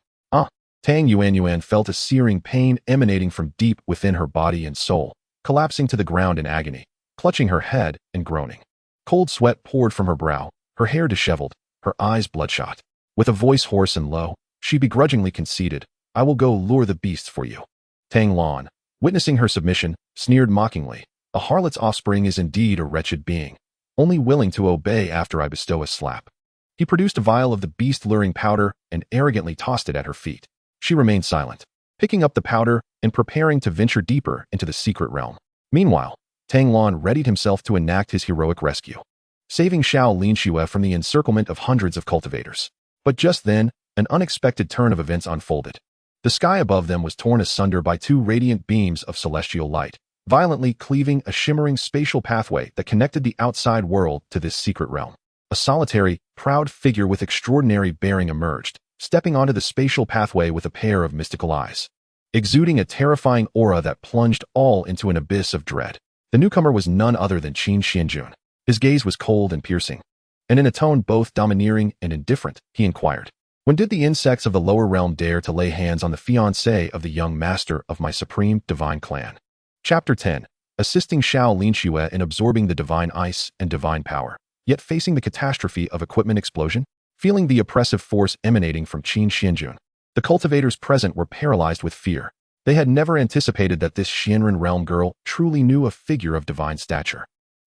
A: Tang Yuanyuan felt a searing pain emanating from deep within her body and soul, collapsing to the ground in agony, clutching her head and groaning. Cold sweat poured from her brow, her hair disheveled, her eyes bloodshot. With a voice hoarse and low, she begrudgingly conceded, "I will go lure the beasts for you." Tang Lan, witnessing her submission, sneered mockingly, "A harlot's offspring is indeed a wretched being, only willing to obey after I bestow a slap." He produced a vial of the beast-luring powder and arrogantly tossed it at her feet. She remained silent, picking up the powder and preparing to venture deeper into the secret realm. Meanwhile, Tang Lan readied himself to enact his heroic rescue, saving Xiao Linxue from the encirclement of hundreds of cultivators. But just then, an unexpected turn of events unfolded. The sky above them was torn asunder by two radiant beams of celestial light, violently cleaving a shimmering spatial pathway that connected the outside world to this secret realm. A solitary, proud figure with extraordinary bearing emerged, stepping onto the spatial pathway with a pair of mystical eyes, exuding a terrifying aura that plunged all into an abyss of dread. The newcomer was none other than Qin Xuanjun. His gaze was cold and piercing, and in a tone both domineering and indifferent, he inquired, "When did the insects of the lower realm dare to lay hands on the fiancé of the young master of my supreme divine clan?" Chapter 10. Assisting Xiao Linxue in absorbing the divine ice and divine power, yet facing the catastrophe of equipment explosion. Feeling the oppressive force emanating from Qin Xuanjun, the cultivators present were paralyzed with fear. They had never anticipated that this Xianren realm girl truly knew a figure of divine stature,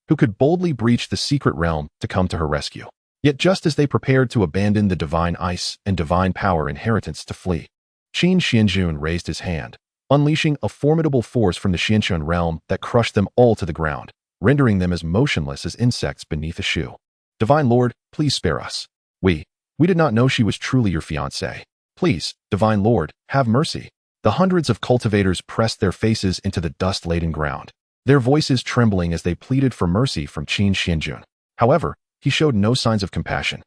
A: who could boldly breach the secret realm to come to her rescue. Yet just as they prepared to abandon the divine ice and divine power inheritance to flee, Qin Xuanjun raised his hand, unleashing a formidable force from the Xianxian realm that crushed them all to the ground, rendering them as motionless as insects beneath a shoe. "Divine Lord, please spare us. We did not know she was truly your fiancée. Please, Divine Lord, have mercy." The hundreds of cultivators pressed their faces into the dust-laden ground, their voices trembling as they pleaded for mercy from Qin Xuanjun. However, he showed no signs of compassion,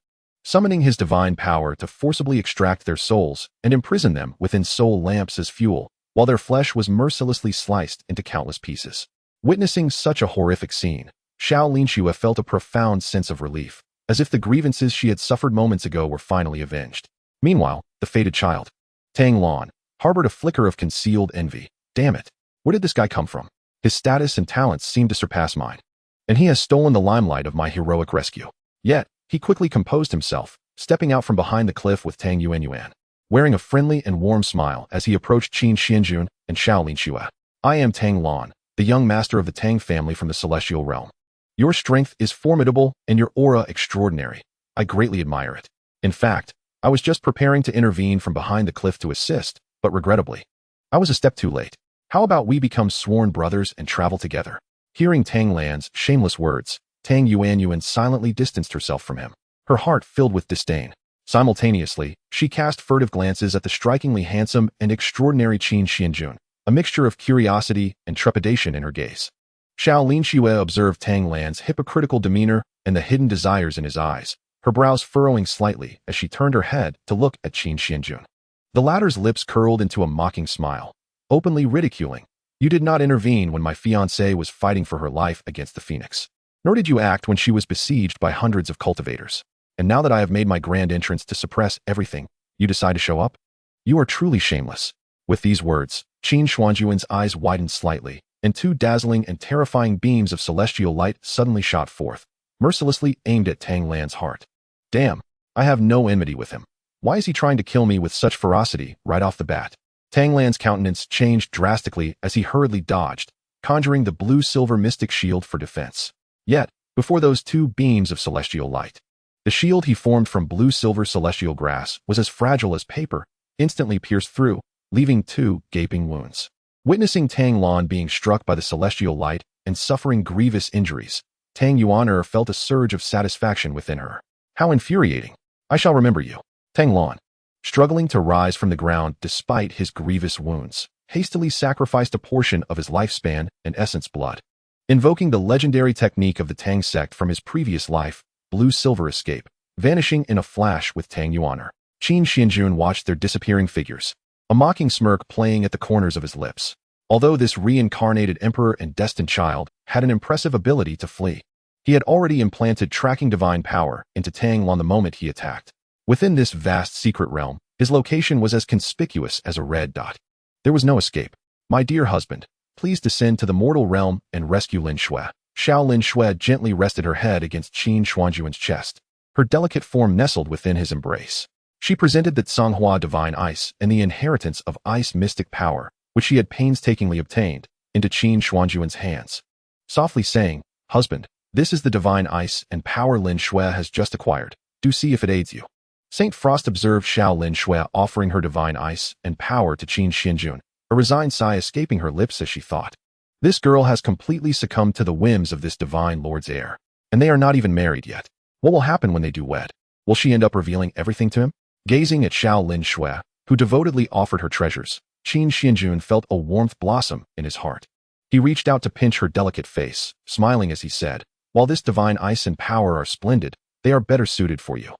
A: summoning his divine power to forcibly extract their souls and imprison them within soul lamps as fuel, while their flesh was mercilessly sliced into countless pieces. Witnessing such a horrific scene, Xiao Linxue felt a profound sense of relief, as if the grievances she had suffered moments ago were finally avenged. Meanwhile, the fated child, Tang Lan, harbored a flicker of concealed envy. "Damn it, where did this guy come from? His status and talents seem to surpass mine, and he has stolen the limelight of my heroic rescue." Yet, he quickly composed himself, stepping out from behind the cliff with Tang Yuanyuan, wearing a friendly and warm smile as he approached Qin Xuanjun and Xiao Linxue. "I am Tang Lan, the young master of the Tang family from the celestial realm. Your strength is formidable and your aura extraordinary. I greatly admire it. In fact, I was just preparing to intervene from behind the cliff to assist, but regrettably, I was a step too late. How about we become sworn brothers and travel together? Hearing Tang Lan's shameless words, Tang Yuanyuan silently distanced herself from him, her heart filled with disdain. Simultaneously, she cast furtive glances at the strikingly handsome and extraordinary Qin Xuanjun, a mixture of curiosity and trepidation in her gaze. Xiao Linxue observed Tang Lan's hypocritical demeanor and the hidden desires in his eyes, her brows furrowing slightly as she turned her head to look at Qin Xuanjun. The latter's lips curled into a mocking smile, openly ridiculing. You did not intervene when my fiancée was fighting for her life against the Phoenix. Nor did you act when she was besieged by hundreds of cultivators. And now that I have made my grand entrance to suppress everything, you decide to show up? You are truly shameless. With these words, Qin Xuanjuan's eyes widened slightly, and two dazzling and terrifying beams of celestial light suddenly shot forth, mercilessly aimed at Tang Lan's heart. Damn, I have no enmity with him. Why is he trying to kill me with such ferocity right off the bat? Tang Lan's countenance changed drastically as he hurriedly dodged, conjuring the blue-silver mystic shield for defense. Yet, before those two beams of celestial light, the shield he formed from blue-silver celestial grass was as fragile as paper, instantly pierced through, leaving two gaping wounds. Witnessing Tang Lan being struck by the celestial light and suffering grievous injuries, Tang Yuaner felt a surge of satisfaction within her. How infuriating! I shall remember you. Tang Lan, struggling to rise from the ground despite his grievous wounds, hastily sacrificed a portion of his lifespan and essence blood. Invoking the legendary technique of the Tang sect from his previous life, blue-silver escape, vanishing in a flash with Tang Yuaner. Qin Xuanjun watched their disappearing figures, a mocking smirk playing at the corners of his lips. Although this reincarnated emperor and destined child had an impressive ability to flee, he had already implanted tracking divine power into Tang Lan the moment he attacked. Within this vast secret realm, his location was as conspicuous as a red dot. There was no escape. My dear husband, please descend to the mortal realm and rescue Lin Shui. Xiao Lin Shui gently rested her head against Qin Xuanjuan's chest, her delicate form nestled within his embrace. She presented the Tsanghua divine ice and the inheritance of ice mystic power, which she had painstakingly obtained, into Qin Xuanjuan's hands, softly saying, Husband, this is the divine ice and power Lin Shui has just acquired. Do see if it aids you. Saint Frost observed Xiao Lin Shui offering her divine ice and power to Qin Xuanjun, a resigned sigh escaping her lips as she thought. This girl has completely succumbed to the whims of this divine lord's heir, and they are not even married yet. What will happen when they do wed? Will she end up revealing everything to him? Gazing at Xiao Lin Shui, who devotedly offered her treasures, Qin Xuanjun felt a warmth blossom in his heart. He reached out to pinch her delicate face, smiling as he said, While this divine ice and power are splendid, they are better suited for you,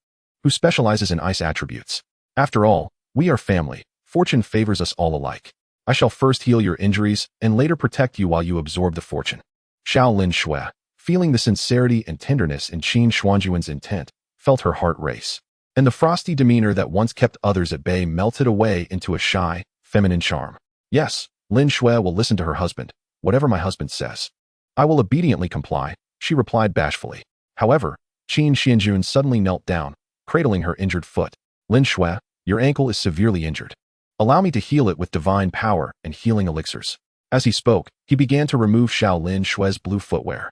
A: who specializes in ice attributes. After all, we are family. Fortune favors us all alike. I shall first heal your injuries and later protect you while you absorb the fortune. Xiao Lin Shui, feeling the sincerity and tenderness in Qin Xuanjuan's intent, felt her heart race, and the frosty demeanor that once kept others at bay melted away into a shy, feminine charm. Yes, Lin Shui will listen to her husband, whatever my husband says. I will obediently comply, she replied bashfully. However, Qin Xuanjun suddenly knelt down, cradling her injured foot. Lin Shui, your ankle is severely injured. Allow me to heal it with divine power and healing elixirs. As he spoke, he began to remove Xiao Lin Shui's blue footwear.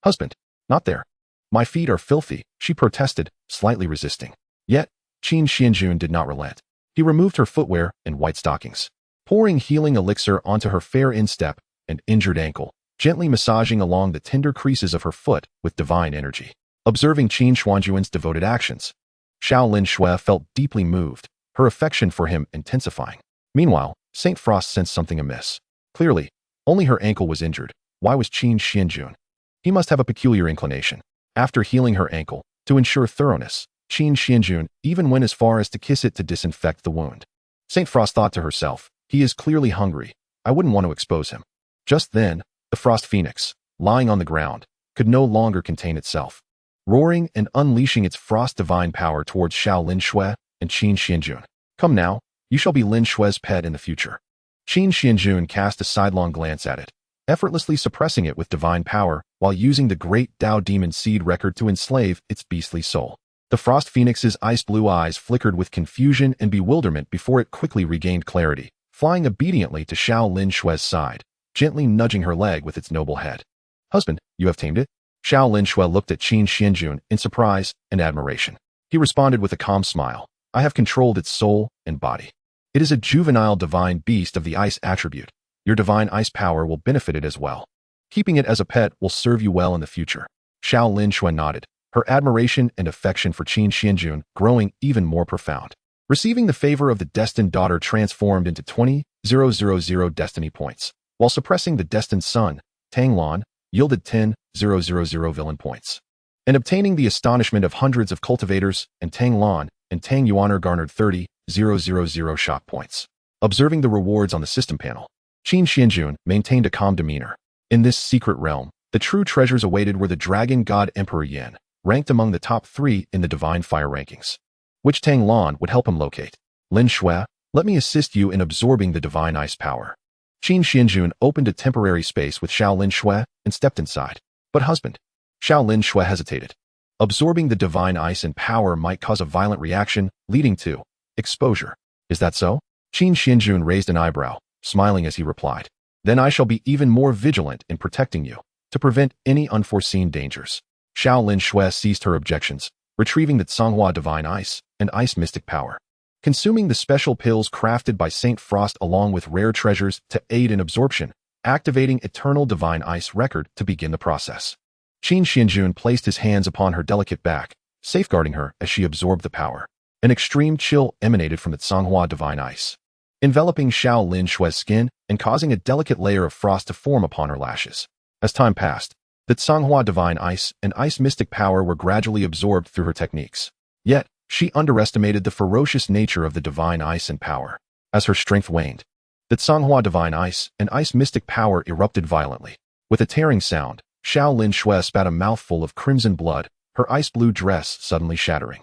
A: Husband, not there. My feet are filthy, she protested, slightly resisting. Yet, Qin Xuanjun did not relent. He removed her footwear and white stockings, pouring healing elixir onto her fair instep and injured ankle, gently massaging along the tender creases of her foot with divine energy. Observing Qin Xuanjuan's devoted actions, Xiao Lin Shui felt deeply moved, her affection for him intensifying. Meanwhile, Saint Frost sensed something amiss. Clearly, only her ankle was injured. Why was Qin Xuanjun? He must have a peculiar inclination. After healing her ankle, to ensure thoroughness, Qin Xuanjun even went as far as to kiss it to disinfect the wound. Saint Frost thought to herself, he is clearly hungry. I wouldn't want to expose him. Just then, the Frost Phoenix, lying on the ground, could no longer contain itself, roaring and unleashing its frost divine power towards Xiao Lin Shui and Qin Xuanjun. Come now, you shall be Lin Shui's pet in the future. Qin Xuanjun cast a sidelong glance at it, effortlessly suppressing it with divine power while using the great Dao demon seed record to enslave its beastly soul. The Frost Phoenix's ice blue eyes flickered with confusion and bewilderment before it quickly regained clarity, flying obediently to Xiao Lin Shui's side, gently nudging her leg with its noble head. Husband, you have tamed it? Xiao Lin Shui looked at Qin Xuanjun in surprise and admiration. He responded with a calm smile. I have controlled its soul and body. It is a juvenile divine beast of the ice attribute. Your divine ice power will benefit it as well. Keeping it as a pet will serve you well in the future." Xiao Linxue nodded, her admiration and affection for Qin Xuanjun growing even more profound. Receiving the favor of the destined daughter transformed into 20,000 destiny points, while suppressing the destined son, Tang Lan, yielded 10,000 villain points. And obtaining the astonishment of hundreds of cultivators and Tang Lan and Tang Yuaner garnered 30,000 shop points. Observing the rewards on the system panel, Qin Xuanjun maintained a calm demeanor. In this secret realm, the true treasures awaited were the Dragon God Emperor Yan, ranked among the top 3 in the Divine Fire rankings, which Tang Lan would help him locate. "Lin Shui, let me assist you in absorbing the divine ice power." Qin Xuanjun opened a temporary space with Xiao Lin Shui and stepped inside. "But husband," Xiao Lin Shui hesitated. "Absorbing the divine ice and power might cause a violent reaction, leading to exposure. Is that so?" Qin Xuanjun raised an eyebrow, smiling as he replied. "Then I shall be even more vigilant in protecting you, to prevent any unforeseen dangers." Xiao Lin Shui ceased her objections, retrieving the Tsanghua divine ice and ice mystic power. Consuming the special pills crafted by Saint Frost along with rare treasures to aid in absorption, activating eternal divine ice record to begin the process. Qin Xuanjun placed his hands upon her delicate back, safeguarding her as she absorbed the power. An extreme chill emanated from the Tsanghua divine ice, enveloping Xiao Lin Shui's skin and causing a delicate layer of frost to form upon her lashes. As time passed, the Tsanghua divine ice and ice mystic power were gradually absorbed through her techniques. Yet, she underestimated the ferocious nature of the divine ice and power. As her strength waned, the Tsanghua divine ice and ice mystic power erupted violently. With a tearing sound, Xiao Lin Shui spat a mouthful of crimson blood, her ice blue dress suddenly shattering.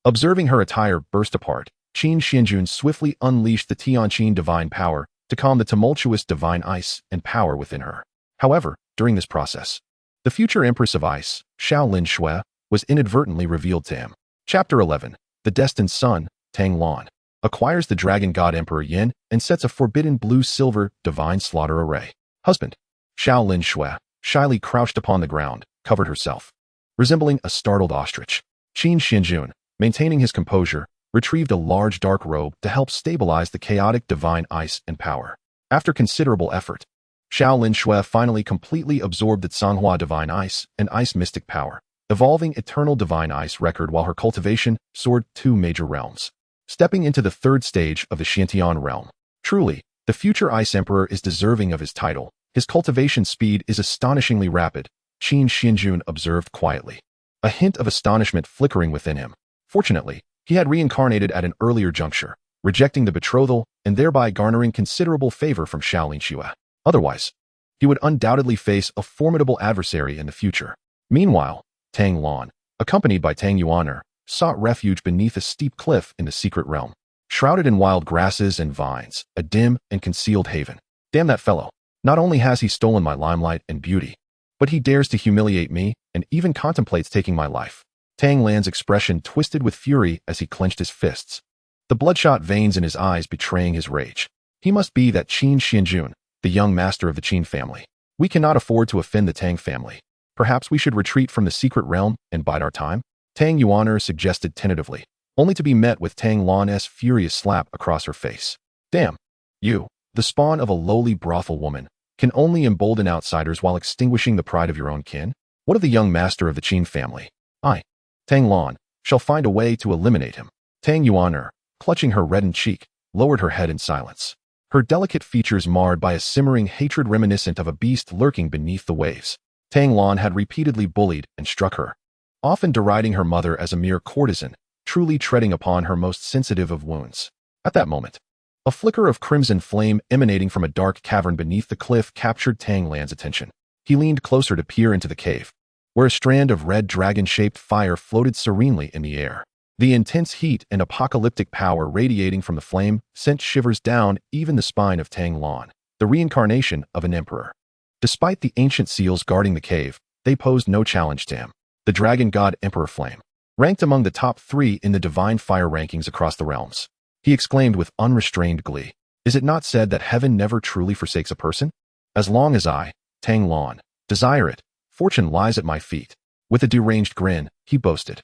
A: Observing her attire burst apart, Qin Xuanjun swiftly unleashed the Tianqin divine power to calm the tumultuous divine ice and power within her. However, during this process, the future Empress of Ice, Xiao Lin Shui, was inadvertently revealed to him. Chapter 11. The Destined Son, Tang Lan, acquires the Dragon God Emperor Yin and sets a forbidden blue-silver divine slaughter array. Husband. Xiao Lin Shui, shyly crouched upon the ground, covered herself, resembling a startled ostrich. Qin Xuanjun, maintaining his composure, retrieved a large dark robe to help stabilize the chaotic divine ice and power. After considerable effort, Xiao Lin Shui finally completely absorbed the Tsanghua divine ice and ice mystic power, evolving eternal divine ice record while her cultivation soared 2 major realms, stepping into the 3rd stage of the Xiantian realm. Truly, the future Ice Emperor is deserving of his title. His cultivation speed is astonishingly rapid, Qin Xuanjun observed quietly, a hint of astonishment flickering within him. Fortunately, he had reincarnated at an earlier juncture, rejecting the betrothal and thereby garnering considerable favor from Xiao Lin Shui. Otherwise, he would undoubtedly face a formidable adversary in the future. Meanwhile, Tang Lan, accompanied by Tang Yuaner, sought refuge beneath a steep cliff in the secret realm, shrouded in wild grasses and vines, a dim and concealed haven. Damn that fellow. Not only has he stolen my limelight and beauty, but he dares to humiliate me and even contemplates taking my life. Tang Lan's expression twisted with fury as he clenched his fists, the bloodshot veins in his eyes betraying his rage. He must be that Qin Xuanjun, the young master of the Qin family. We cannot afford to offend the Tang family. Perhaps we should retreat from the secret realm and bide our time? Tang Yuaner suggested tentatively, only to be met with Tang Lan's furious slap across her face. Damn. You, the spawn of a lowly brothel woman, can only embolden outsiders while extinguishing the pride of your own kin? What of the young master of the Qin family? I, Tang Lan, shall find a way to eliminate him. Tang Yuaner, clutching her reddened cheek, lowered her head in silence, her delicate features marred by a simmering hatred reminiscent of a beast lurking beneath the waves. Tang Lan had repeatedly bullied and struck her, often deriding her mother as a mere courtesan, truly treading upon her most sensitive of wounds. At that moment, a flicker of crimson flame emanating from a dark cavern beneath the cliff captured Tang Lan's attention. He leaned closer to peer into the cave, where a strand of red dragon-shaped fire floated serenely in the air. The intense heat and apocalyptic power radiating from the flame sent shivers down even the spine of Tang Lan, the reincarnation of an emperor. Despite the ancient seals guarding the cave, they posed no challenge to him. The Dragon God Emperor Flame, ranked among the top 3 in the Divine Fire rankings across the realms. He exclaimed with unrestrained glee, "Is it not said that heaven never truly forsakes a person? As long as I, Tang Lan, desire it, fortune lies at my feet." With a deranged grin, he boasted,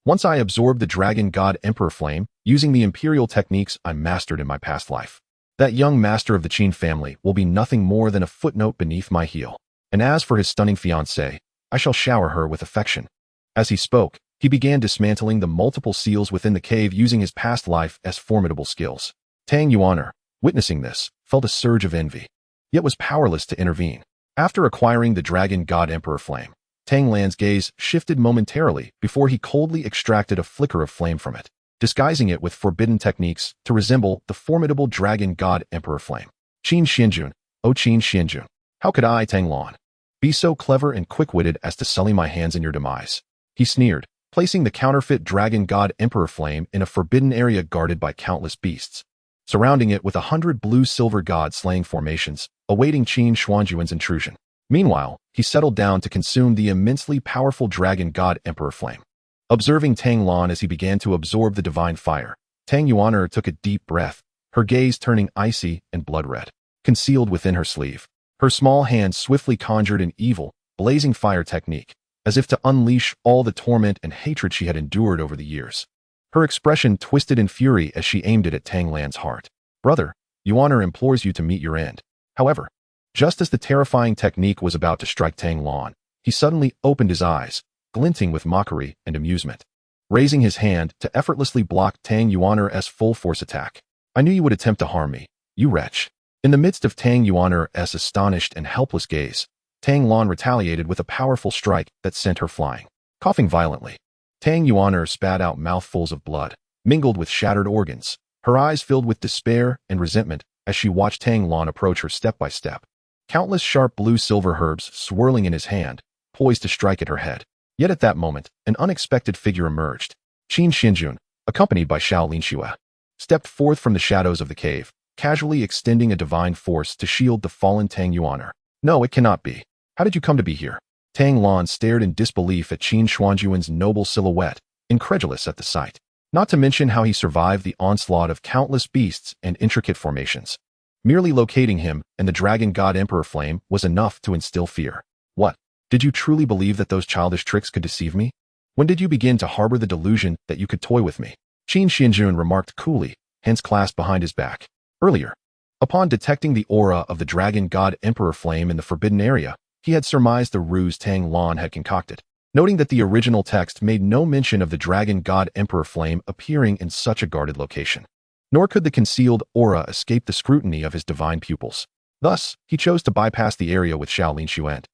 A: Once I absorbed the Dragon God Emperor flame, using the imperial techniques I mastered in my past life. That young master of the Qin family will be nothing more than a footnote beneath my heel. And as for his stunning fiancée, I shall shower her with affection. As he spoke, he began dismantling the multiple seals within the cave using his past life as formidable skills. Tang Yuan'er, witnessing this, felt a surge of envy, yet was powerless to intervene. After acquiring the Dragon God Emperor flame, Tang Lan's gaze shifted momentarily before he coldly extracted a flicker of flame from it, disguising it with forbidden techniques to resemble the formidable Dragon God Emperor flame. Qin Xuanjun, O Qin Xuanjun, how could I, Tang Lan, be so clever and quick-witted as to sully my hands in your demise? He sneered, placing the counterfeit Dragon God Emperor flame in a forbidden area guarded by countless beasts, surrounding it with 100 blue-silver god-slaying formations, awaiting Qin Xuanjun's intrusion. Meanwhile, he settled down to consume the immensely powerful Dragon God Emperor flame. Observing Tang Lan as he began to absorb the divine fire, Tang Yuan'er took a deep breath, her gaze turning icy and blood-red. Concealed within her sleeve, her small hand swiftly conjured an evil, blazing fire technique, as if to unleash all the torment and hatred she had endured over the years. Her expression twisted in fury as she aimed it at Tang Lan's heart. Brother, Yuan'er implores you to meet your end. However, just as the terrifying technique was about to strike Tang Lan, he suddenly opened his eyes, glinting with mockery and amusement, raising his hand to effortlessly block Tang Yuan'er's full-force attack. I knew you would attempt to harm me, you wretch. In the midst of Tang Yuan'er's astonished and helpless gaze, Tang Lan retaliated with a powerful strike that sent her flying. Coughing violently, Tang Yuan'er spat out mouthfuls of blood, mingled with shattered organs, her eyes filled with despair and resentment as she watched Tang Lan approach her step by step. Countless sharp blue-silver herbs swirling in his hand, poised to strike at her head. Yet at that moment, an unexpected figure emerged. Qin Xuanjun, accompanied by Xiao Clan, stepped forth from the shadows of the cave, casually extending a divine force to shield the fallen Tang Yuan'er. No, it cannot be. How did you come to be here? Tang Lan stared in disbelief at Qin Xuanjun's noble silhouette, incredulous at the sight. Not to mention how he survived the onslaught of countless beasts and intricate formations. Merely locating him and the Dragon God Emperor flame was enough to instill fear. What? Did you truly believe that those childish tricks could deceive me? When did you begin to harbor the delusion that you could toy with me? Qin Xuanjun remarked coolly, hands clasped behind his back. Earlier, upon detecting the aura of the Dragon God Emperor flame in the forbidden area, he had surmised the ruse Tang Lan had concocted, noting that the original text made no mention of the Dragon God Emperor flame appearing in such a guarded location. Nor could the concealed aura escape the scrutiny of his divine pupils. Thus, he chose to bypass the area with Xiao Clan.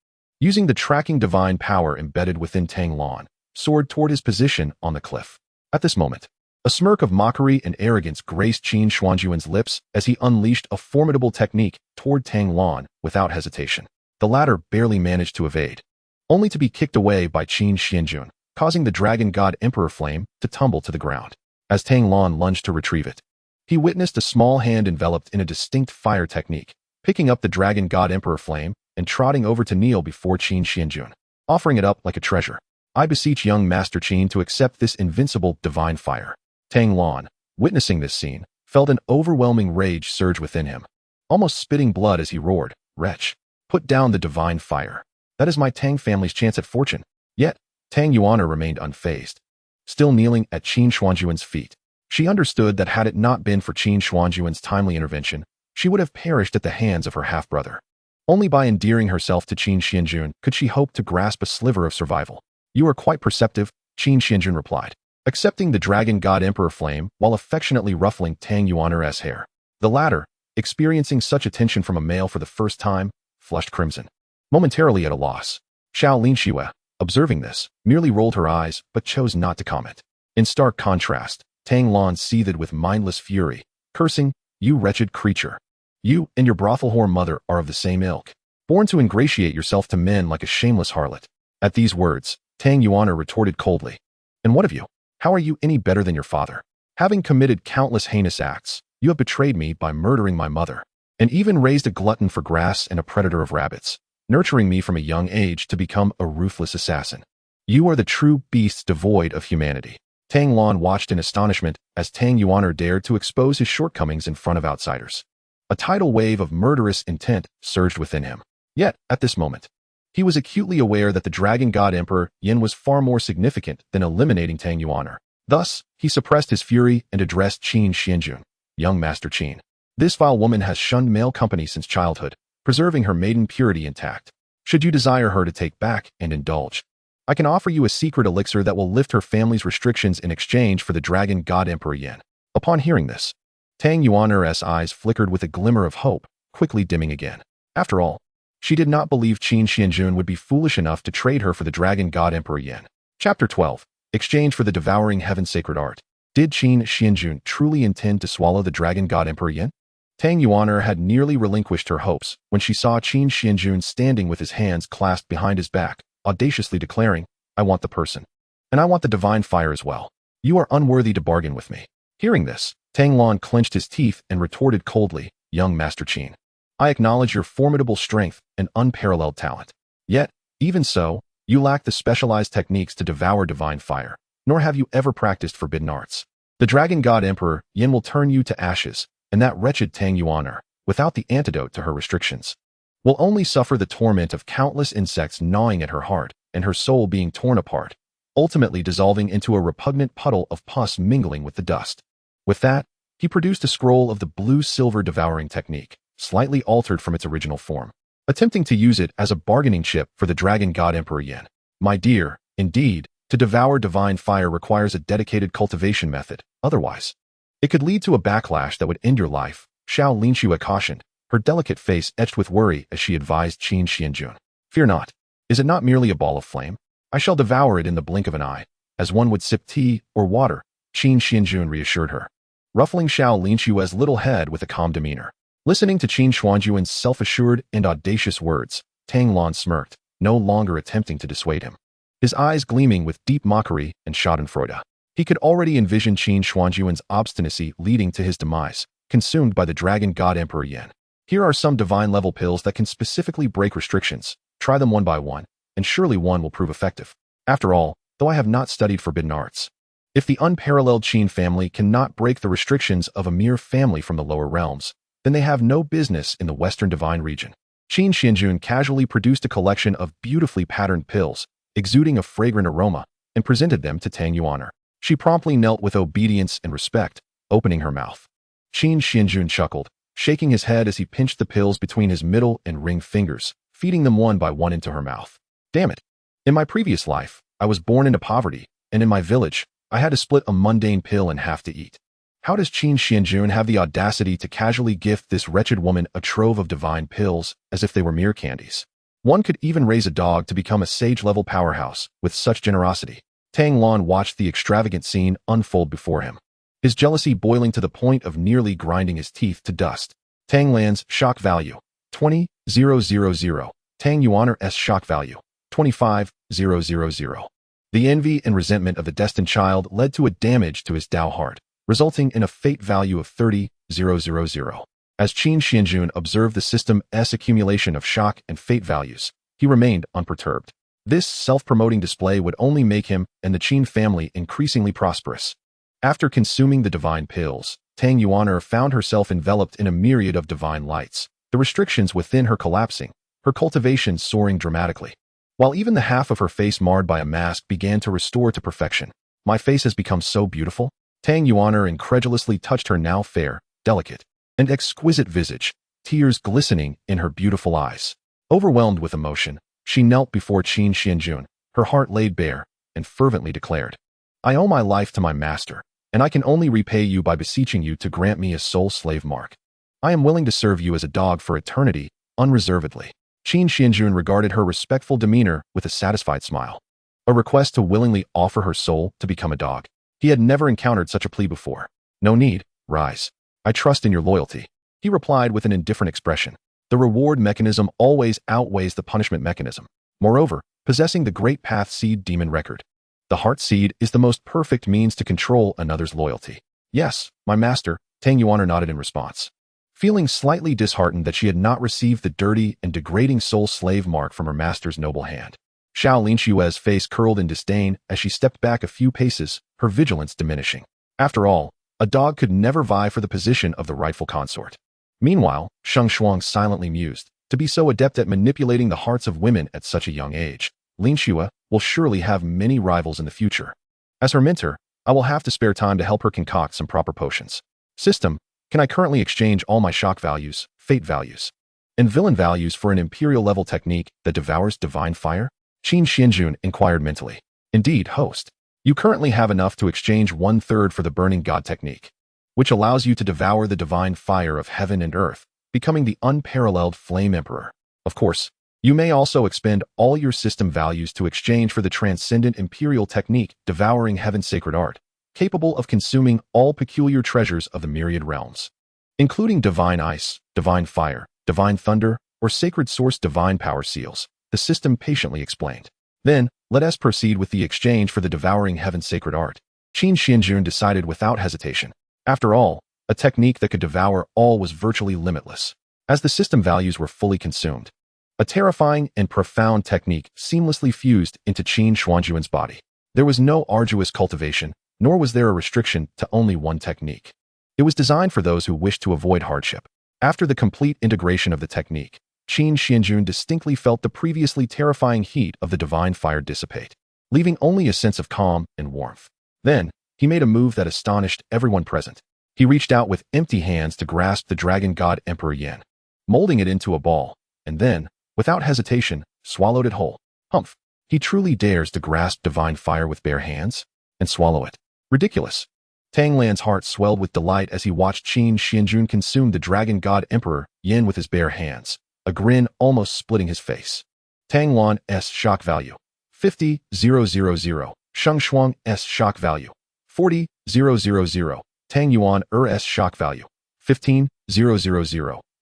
A: Using the tracking divine power embedded within Tang Lan, soared toward his position on the cliff. At this moment, a smirk of mockery and arrogance graced Qin Xuanjun's lips as he unleashed a formidable technique toward Tang Lan without hesitation. The latter barely managed to evade, only to be kicked away by Qin Xuanjun, causing the Dragon God Emperor flame to tumble to the ground. As Tang Lan lunged to retrieve it, he witnessed a small hand enveloped in a distinct fire technique, picking up the Dragon God Emperor flame and trotting over to kneel before Qin Xuanjun, offering it up like a treasure. I beseech young Master Qin to accept this invincible divine fire. Tang Lan, witnessing this scene, felt an overwhelming rage surge within him, almost spitting blood as he roared, "Wretch, put down the divine fire. That is my Tang family's chance at fortune." Yet, Tang Yuan'er remained unfazed, still kneeling at Qin Xuanjun's feet. She understood that had it not been for Qin Xuanjun's timely intervention, she would have perished at the hands of her half-brother. Only by endearing herself to Qin Xuanjun could she hope to grasp a sliver of survival. "You are quite perceptive," Qin Xuanjun replied, accepting the Dragon God Emperor flame while affectionately ruffling Tang Yuan'er's hair. The latter, experiencing such attention from a male for the first time, flushed crimson, momentarily at a loss. Xiao Clan, observing this, merely rolled her eyes but chose not to comment. In stark contrast, Tang Lan seethed with mindless fury, cursing, "You wretched creature. You and your brothel whore mother are of the same ilk, born to ingratiate yourself to men like a shameless harlot." At these words, Tang Yuan'er retorted coldly, "And what of you? How are you any better than your father? Having committed countless heinous acts, you have betrayed me by murdering my mother, and even raised a glutton for grass and a predator of rabbits, nurturing me from a young age to become a ruthless assassin. You are the true beasts devoid of humanity." Tang Lan watched in astonishment as Tang Yuan'er dared to expose his shortcomings in front of outsiders. A tidal wave of murderous intent surged within him. Yet, at this moment, He was acutely aware that the Dragon God Emperor Yin was far more significant than eliminating Tang Yuan. Thus, he suppressed his fury and addressed Qin Xuanjun, young Master Qin. This vile woman has shunned male company since childhood, preserving her maiden purity intact. Should you desire her to take back and indulge, I can offer you a secret elixir that will lift her family's restrictions in exchange for the Dragon God Emperor Yin. Upon hearing this, Tang Yuan's eyes flickered with a glimmer of hope, quickly dimming again. After all, she did not believe Qin Xuanjun would be foolish enough to trade her for the Dragon God Emperor Yin. Chapter 12. Exchange for the Devouring Heaven Sacred Art. Did Qin Xuanjun truly intend to swallow the Dragon God Emperor Yin? Tang Yuan had nearly relinquished her hopes when she saw Qin Xuanjun standing with his hands clasped behind his back, audaciously declaring, "I want the person. And I want the divine fire as well. You are unworthy to bargain with me." Hearing this, Tang Lan clenched his teeth and retorted coldly, "Young Master Qin, I acknowledge your formidable strength and unparalleled talent. Yet, even so, you lack the specialized techniques to devour divine fire, nor have you ever practiced forbidden arts. The Dragon God Emperor Yin will turn you to ashes, and that wretched Tang Yuan, without the antidote to her restrictions, will only suffer the torment of countless insects gnawing at her heart and her soul being torn apart, ultimately dissolving into a repugnant puddle of pus mingling with the dust." With that, he produced a scroll of the blue-silver devouring technique, slightly altered from its original form, attempting to use it as a bargaining chip for the Dragon God Emperor Yin. "My dear, indeed, to devour divine fire requires a dedicated cultivation method. Otherwise, it could lead to a backlash that would end your life," Xianxiaaudiobooks cautioned, her delicate face etched with worry as she advised Qin Xuanjun. "Fear not. Is it not merely a ball of flame? I shall devour it in the blink of an eye, as one would sip tea or water," Qin Xuanjun reassured her, ruffling Xianxiaaudiobooks' little head with a calm demeanor. Listening to Qin Xuanjun's self-assured and audacious words, Tang Lan smirked, no longer attempting to dissuade him, his eyes gleaming with deep mockery and schadenfreude. He could already envision Qin Xuanjun's obstinacy leading to his demise, consumed by the Dragon God Emperor Yin. "Here are some divine-level pills that can specifically break restrictions. Try them one by one, and surely one will prove effective. After all, though I have not studied forbidden arts, if the unparalleled Qin family cannot break the restrictions of a mere family from the lower realms, then they have no business in the Western Divine region." Qin Xuanjun casually produced a collection of beautifully patterned pills, exuding a fragrant aroma, and presented them to Tang Yuan. She promptly knelt with obedience and respect, opening her mouth. Qin Xuanjun chuckled, shaking his head as he pinched the pills between his middle and ring fingers, feeding them one by one into her mouth. "Damn it. In my previous life, I was born into poverty, and in my village, I had to split a mundane pill in half to eat. How does Qin Xuanjun have the audacity to casually gift this wretched woman a trove of divine pills as if they were mere candies? One could even raise a dog to become a sage-level powerhouse with such generosity." Tang Lan watched the extravagant scene unfold before him, his jealousy boiling to the point of nearly grinding his teeth to dust. Tang Lan's shock value, 20,000. Tang Yuan's shock value, 25,000. The envy and resentment of the destined child led to a damage to his Dao heart, resulting in a fate value of 30,000. As Qin Xuanjun observed the system's accumulation of shock and fate values, he remained unperturbed. This self-promoting display would only make him and the Qin family increasingly prosperous. After consuming the divine pills, Tang Yuan found herself enveloped in a myriad of divine lights, the restrictions within her collapsing, her cultivation soaring dramatically, while even the half of her face marred by a mask began to restore to perfection. "My face has become so beautiful?" Tang Yuan incredulously touched her now fair, delicate, and exquisite visage, tears glistening in her beautiful eyes. Overwhelmed with emotion, she knelt before Qin Xuanjun, her heart laid bare, and fervently declared, "I owe my life to my master, and I can only repay you by beseeching you to grant me a soul slave mark. I am willing to serve you as a dog for eternity, unreservedly." Qin Xuanjun regarded her respectful demeanor with a satisfied smile. A request to willingly offer her soul to become a dog. He had never encountered such a plea before. "No need, rise. I trust in your loyalty," he replied with an indifferent expression. The reward mechanism always outweighs the punishment mechanism. Moreover, possessing the Great Path Seed Demon record, the Heart Seed is the most perfect means to control another's loyalty. "Yes, my master," Tang Yuan nodded in response, feeling slightly disheartened that she had not received the dirty and degrading soul slave mark from her master's noble hand. Xiaolinchu's face curled in disdain as she stepped back a few paces, her vigilance diminishing. After all, a dog could never vie for the position of the rightful consort. Meanwhile, Sheng Shuang silently mused, To be so adept at manipulating the hearts of women at such a young age, Lin Xue will surely have many rivals in the future. As her mentor, I will have to spare time to help her concoct some proper potions. System, can I currently exchange all my shock values, fate values, and villain values for an imperial-level technique that devours divine fire? Qin Xuanjun inquired mentally. Indeed, host. You currently have enough to exchange 1/3 for the Burning God technique, which allows you to devour the divine fire of heaven and earth, becoming the unparalleled Flame Emperor. Of course, you may also expend all your system values to exchange for the transcendent imperial technique devouring heaven's sacred art, capable of consuming all peculiar treasures of the myriad realms, including divine ice, divine fire, divine thunder, or sacred source divine power seals, the system patiently explained. Then, let us proceed with the exchange for the devouring heaven's sacred art. Qin Xuanjun decided without hesitation. After all, a technique that could devour all was virtually limitless, as the system values were fully consumed. A terrifying and profound technique seamlessly fused into Qin Xuanjun's body. There was no arduous cultivation, nor was there a restriction to only one technique. It was designed for those who wished to avoid hardship. After the complete integration of the technique, Qin Xuanjun distinctly felt the previously terrifying heat of the divine fire dissipate, leaving only a sense of calm and warmth. Then, he made a move that astonished everyone present. He reached out with empty hands to grasp the Dragon God Emperor Yin, molding it into a ball, and then, without hesitation, swallowed it whole. Humph! He truly dares to grasp divine fire with bare hands? And swallow it. Ridiculous. Tang Lan's heart swelled with delight as he watched Qin Xuanjun consume the Dragon God Emperor Yin with his bare hands, a grin almost splitting his face. Tang Lan's shock value, 50,000. Sheng Shuang's shock value, 40,000. Tang Yuan's shock value, 15,000.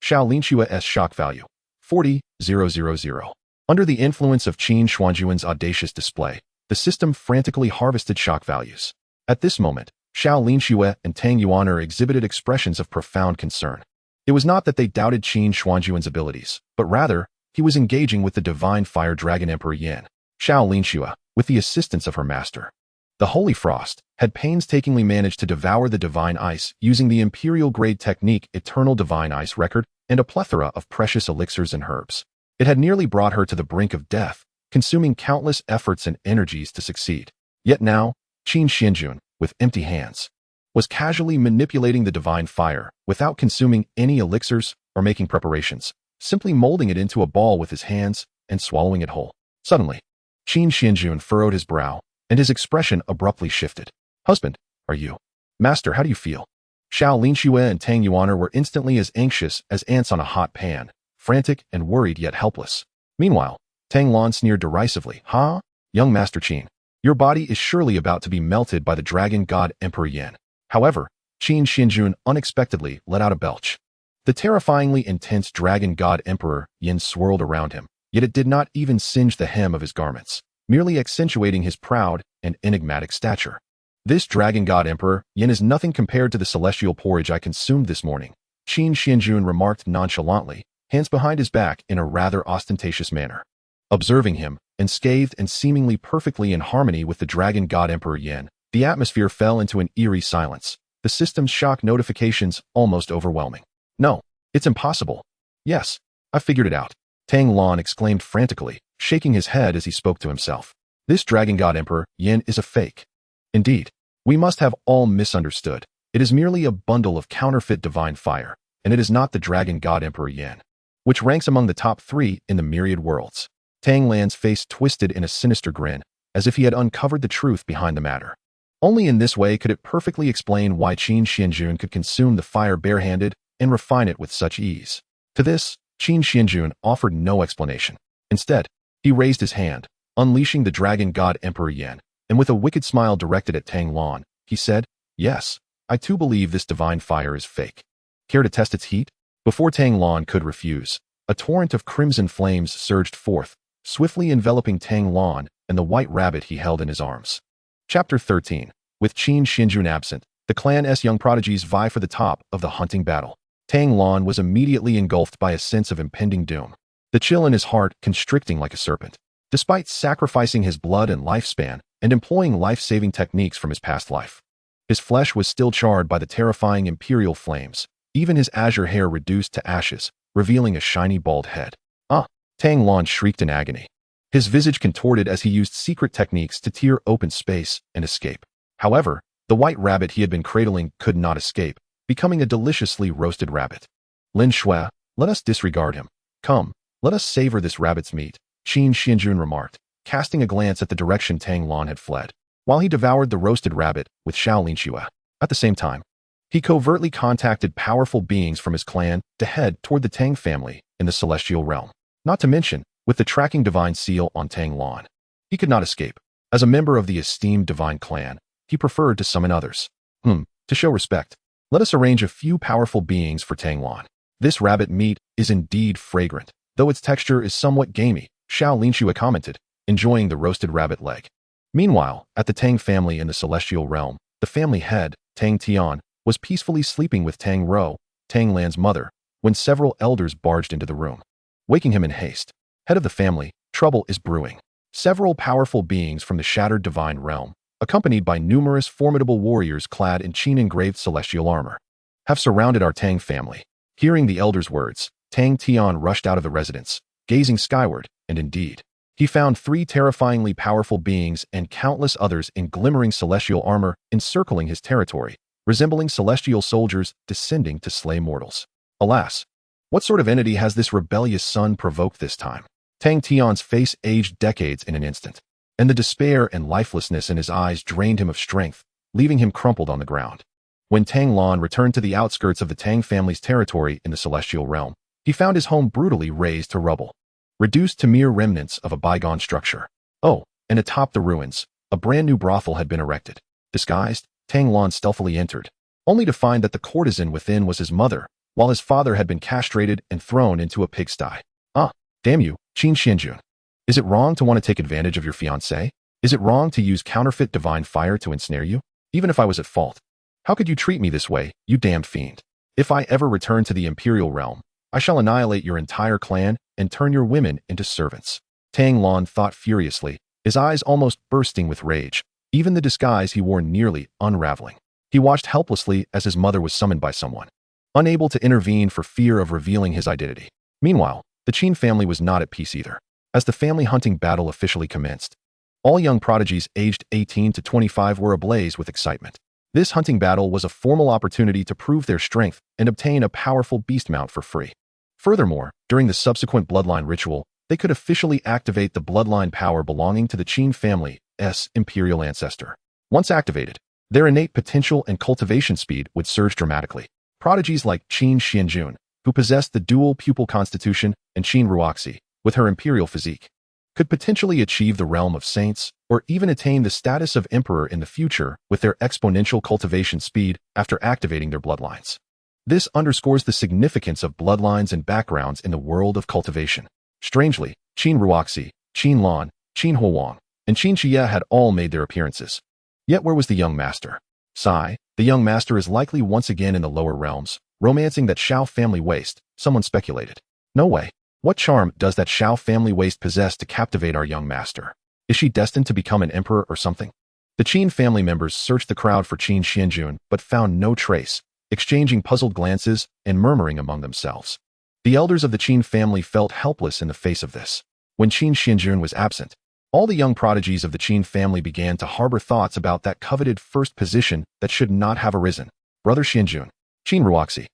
A: Xiao Linshua's shock value, 40,000. Under the influence of Qin Xuanjun's audacious display, the system frantically harvested shock values. At this moment, Xiao Linxue and Tang Yuan exhibited expressions of profound concern. It was not that they doubted Qin Xuanjun's abilities, but rather, he was engaging with the divine fire dragon Emperor Yin. Xiao Linxue, with the assistance of her master, the Holy Frost, had painstakingly managed to devour the divine ice using the imperial-grade technique Eternal Divine Ice Record and a plethora of precious elixirs and herbs. It had nearly brought her to the brink of death, consuming countless efforts and energies to succeed. Yet now, Qin Xuanjun, with empty hands, was casually manipulating the divine fire without consuming any elixirs or making preparations, simply molding it into a ball with his hands and swallowing it whole. Suddenly, Qin Xuanjun furrowed his brow, and his expression abruptly shifted. Husband, are you? Master, how do you feel? Xiao Linxue and Tang Yuan were instantly as anxious as ants on a hot pan, frantic and worried yet helpless. Meanwhile, Tang Lan sneered derisively. Huh? Young Master Qin, your body is surely about to be melted by the Dragon God Emperor Yin. However, Qin Xuanjun unexpectedly let out a belch. The terrifyingly intense Dragon God Emperor Yin swirled around him, yet it did not even singe the hem of his garments, merely accentuating his proud and enigmatic stature. This Dragon God Emperor Yin is nothing compared to the celestial porridge I consumed this morning, Qin Xuanjun remarked nonchalantly, hands behind his back in a rather ostentatious manner. Observing him, unscathed and seemingly perfectly in harmony with the Dragon God Emperor Yin, the atmosphere fell into an eerie silence, the system's shock notifications almost overwhelming. No, it's impossible. Yes, I figured it out. Tang Lan exclaimed frantically, shaking his head as he spoke to himself. This Dragon God Emperor Yin is a fake. Indeed, we must have all misunderstood. It is merely a bundle of counterfeit divine fire, and it is not the Dragon God Emperor Yin, which ranks among the top 3 in the myriad worlds. Tang Lan's face twisted in a sinister grin, as if he had uncovered the truth behind the matter. Only in this way could it perfectly explain why Qin Xuanjun could consume the fire barehanded and refine it with such ease. To this, Qin Xuanjun offered no explanation. Instead, he raised his hand, unleashing the Dragon God Emperor Yin, and with a wicked smile directed at Tang Lan, he said, "Yes, I too believe this divine fire is fake. Care to test its heat?" Before Tang Lan could refuse, a torrent of crimson flames surged forth, swiftly enveloping Tang Lan and the white rabbit he held in his arms. Chapter 13. With Qin Xuanjun absent, the clan's young prodigies vie for the top of the hunting battle. Tang Lan was immediately engulfed by a sense of impending doom, the chill in his heart constricting like a serpent. Despite sacrificing his blood and lifespan and employing life-saving techniques from his past life, his flesh was still charred by the terrifying imperial flames, even his azure hair reduced to ashes, revealing a shiny bald head. Ah! Tang Lan shrieked in agony. His visage contorted as he used secret techniques to tear open space and escape. However, the white rabbit he had been cradling could not escape, becoming a deliciously roasted rabbit. Lin Shui, let us disregard him. Come, let us savor this rabbit's meat, Qin Xuanjun remarked, casting a glance at the direction Tang Lan had fled, while he devoured the roasted rabbit with Xiao Lin Shui. At the same time, he covertly contacted powerful beings from his clan to head toward the Tang family in the celestial realm. Not to mention, with the tracking divine seal on Tang Lan, he could not escape. As a member of the esteemed divine clan, he preferred to summon others. To show respect, let us arrange a few powerful beings for Tang Lan. This rabbit meat is indeed fragrant, though its texture is somewhat gamey, Xiao Lin Shui commented, enjoying the roasted rabbit leg. Meanwhile, at the Tang family in the celestial realm, the family head, Tang Tian, was peacefully sleeping with Tang Rou, Tang Lan's mother, when several elders barged into the room, waking him in haste. Head of the family, trouble is brewing. Several powerful beings from the shattered divine realm, accompanied by numerous formidable warriors clad in Qin-engraved celestial armor, have surrounded our Tang family. Hearing the elders' words, Tang Tian rushed out of the residence, gazing skyward, and indeed, he found 3 terrifyingly powerful beings and countless others in glimmering celestial armor encircling his territory, resembling celestial soldiers descending to slay mortals. Alas, what sort of entity has this rebellious son provoked this time? Tang Tian's face aged decades in an instant, and the despair and lifelessness in his eyes drained him of strength, leaving him crumpled on the ground. When Tang Lan returned to the outskirts of the Tang family's territory in the celestial realm, he found his home brutally razed to rubble, reduced to mere remnants of a bygone structure. Oh, and atop the ruins, a brand new brothel had been erected. Disguised, Tang Lan stealthily entered, only to find that the courtesan within was his mother, while his father had been castrated and thrown into a pigsty. Ah, damn you, Qin Xuanjun. Is it wrong to want to take advantage of your fiancé? Is it wrong to use counterfeit divine fire to ensnare you? Even if I was at fault, how could you treat me this way, you damned fiend? If I ever return to the imperial realm, I shall annihilate your entire clan and turn your women into servants. Tang Lan thought furiously, his eyes almost bursting with rage, even the disguise he wore nearly unraveling. He watched helplessly as his mother was summoned by someone, unable to intervene for fear of revealing his identity. Meanwhile, the Qin family was not at peace either. As the family hunting battle officially commenced, all young prodigies aged 18 to 25 were ablaze with excitement. This hunting battle was a formal opportunity to prove their strength and obtain a powerful beast mount for free. Furthermore, during the subsequent bloodline ritual, they could officially activate the bloodline power belonging to the Qin family's imperial ancestor. Once activated, their innate potential and cultivation speed would surge dramatically. Prodigies like Qin Xuanjun, who possessed the dual-pupil constitution, and Qin Ruoxi, with her imperial physique, could potentially achieve the realm of saints or even attain the status of emperor in the future with their exponential cultivation speed after activating their bloodlines. This underscores the significance of bloodlines and backgrounds in the world of cultivation. Strangely, Qin Ruoxi, Qin Lan, Qin Huang, and Qin Xia had all made their appearances. Yet where was the young master? Sigh, the young master is likely once again in the lower realms, romancing that Xiao family waste, someone speculated. No way. What charm does that Xiao family waste possess to captivate our young master? Is she destined to become an emperor or something? The Qin family members searched the crowd for Qin Xuanjun but found no trace, exchanging puzzled glances and murmuring among themselves. The elders of the Qin family felt helpless in the face of this. When Qin Xuanjun was absent, all the young prodigies of the Qin family began to harbor thoughts about that coveted first position that should not have arisen. Brother Xuanjun, Qin Ruoxi,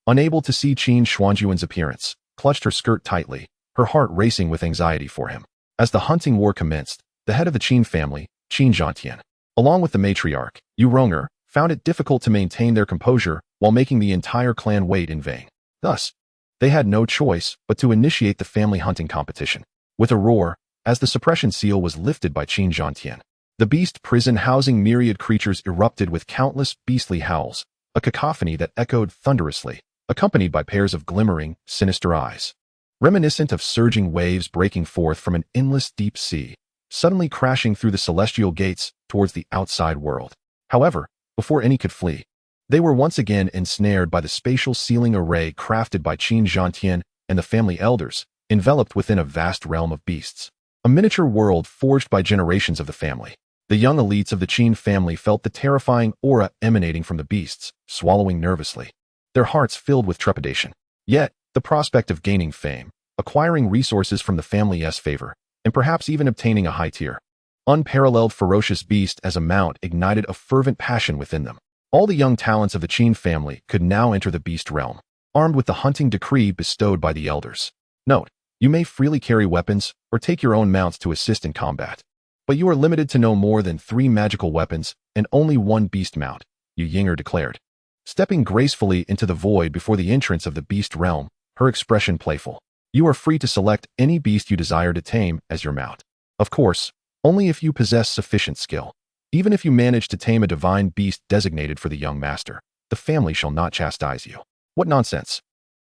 A: unable to see Qin Xuanjun's appearance, clutched her skirt tightly, her heart racing with anxiety for him. As the hunting war commenced, the head of the Qin family, Qin Zhantian, along with the matriarch, Yu Ronger, found it difficult to maintain their composure while making the entire clan wait in vain. Thus, they had no choice but to initiate the family hunting competition. With a roar, as the suppression seal was lifted by Qin Zhantian, the beast prison housing myriad creatures erupted with countless beastly howls, a cacophony that echoed thunderously, accompanied by pairs of glimmering, sinister eyes, reminiscent of surging waves breaking forth from an endless deep sea, suddenly crashing through the celestial gates towards the outside world. However, before any could flee, they were once again ensnared by the spatial sealing array crafted by Qin Zhantian and the family elders, enveloped within a vast realm of beasts. A miniature world forged by generations of the family. The young elites of the Qin family felt the terrifying aura emanating from the beasts, swallowing nervously, their hearts filled with trepidation. Yet, The prospect of gaining fame, acquiring resources from the family's favor, and perhaps even obtaining a high-tier, unparalleled ferocious beast as a mount ignited a fervent passion within them. All the young talents of the Qin family could now enter the beast realm, armed with the hunting decree bestowed by the elders. Note, you may freely carry weapons or take your own mounts to assist in combat, but you are limited to no more than 3 magical weapons and only 1 beast mount, Yu Yinger declared. Stepping gracefully into the void before the entrance of the beast realm, her expression playful. You are free to select any beast you desire to tame as your mount. Of course, only if you possess sufficient skill. Even if you manage to tame a divine beast designated for the young master, the family shall not chastise you. What nonsense!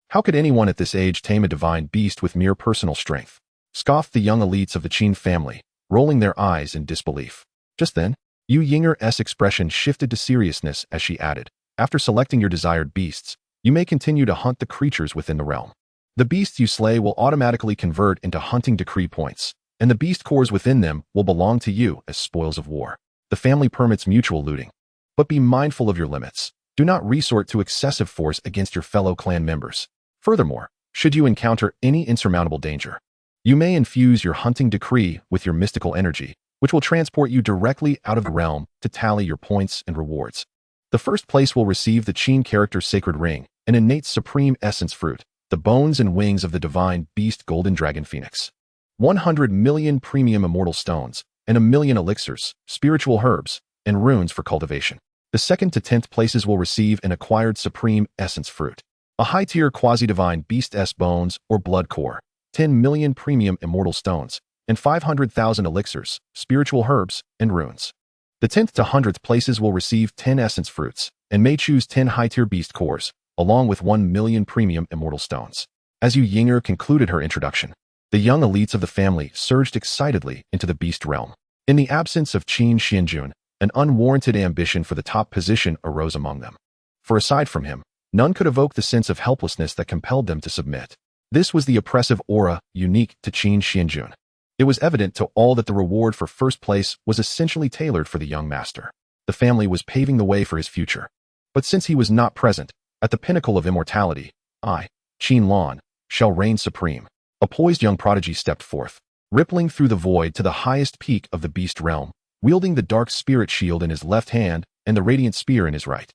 A: How could anyone at this age tame a divine beast with mere personal strength? Scoffed the young elites of the Qin family, rolling their eyes in disbelief. Just then, Yu Yinger's expression shifted to seriousness as she added, after selecting your desired beasts, you may continue to hunt the creatures within the realm. The beasts you slay will automatically convert into hunting decree points, and the beast cores within them will belong to you as spoils of war. The family permits mutual looting. But be mindful of your limits. Do not resort to excessive force against your fellow clan members. Furthermore, should you encounter any insurmountable danger, you may infuse your hunting decree with your mystical energy, which will transport you directly out of the realm to tally your points and rewards. The first place will receive the Qin character Sacred Ring, an innate supreme essence fruit, the bones and wings of the divine beast Golden Dragon Phoenix, 100 million premium immortal stones, and 1 million elixirs, spiritual herbs, and runes for cultivation. The 2nd to 10th places will receive an acquired supreme essence fruit, a high-tier quasi-divine beast S bones or blood core, 10 million premium immortal stones, and 500,000 elixirs, spiritual herbs, and runes. The 10th to 100th places will receive 10 essence fruits, and may choose 10 high-tier beast cores, along with 1 million premium immortal stones. As Yu Yinger concluded her introduction, the young elites of the family surged excitedly into the beast realm. In the absence of Qin Xuanjun, an unwarranted ambition for the top position arose among them. For aside from him, none could evoke the sense of helplessness that compelled them to submit. This was the oppressive aura unique to Qin Xuanjun. It was evident to all that the reward for first place was essentially tailored for the young master. The family was paving the way for his future. But since he was not present, at the pinnacle of immortality, I, Qin Lan, shall reign supreme. A poised young prodigy stepped forth, rippling through the void to the highest peak of the beast realm, wielding the dark spirit shield in his left hand and the radiant spear in his right.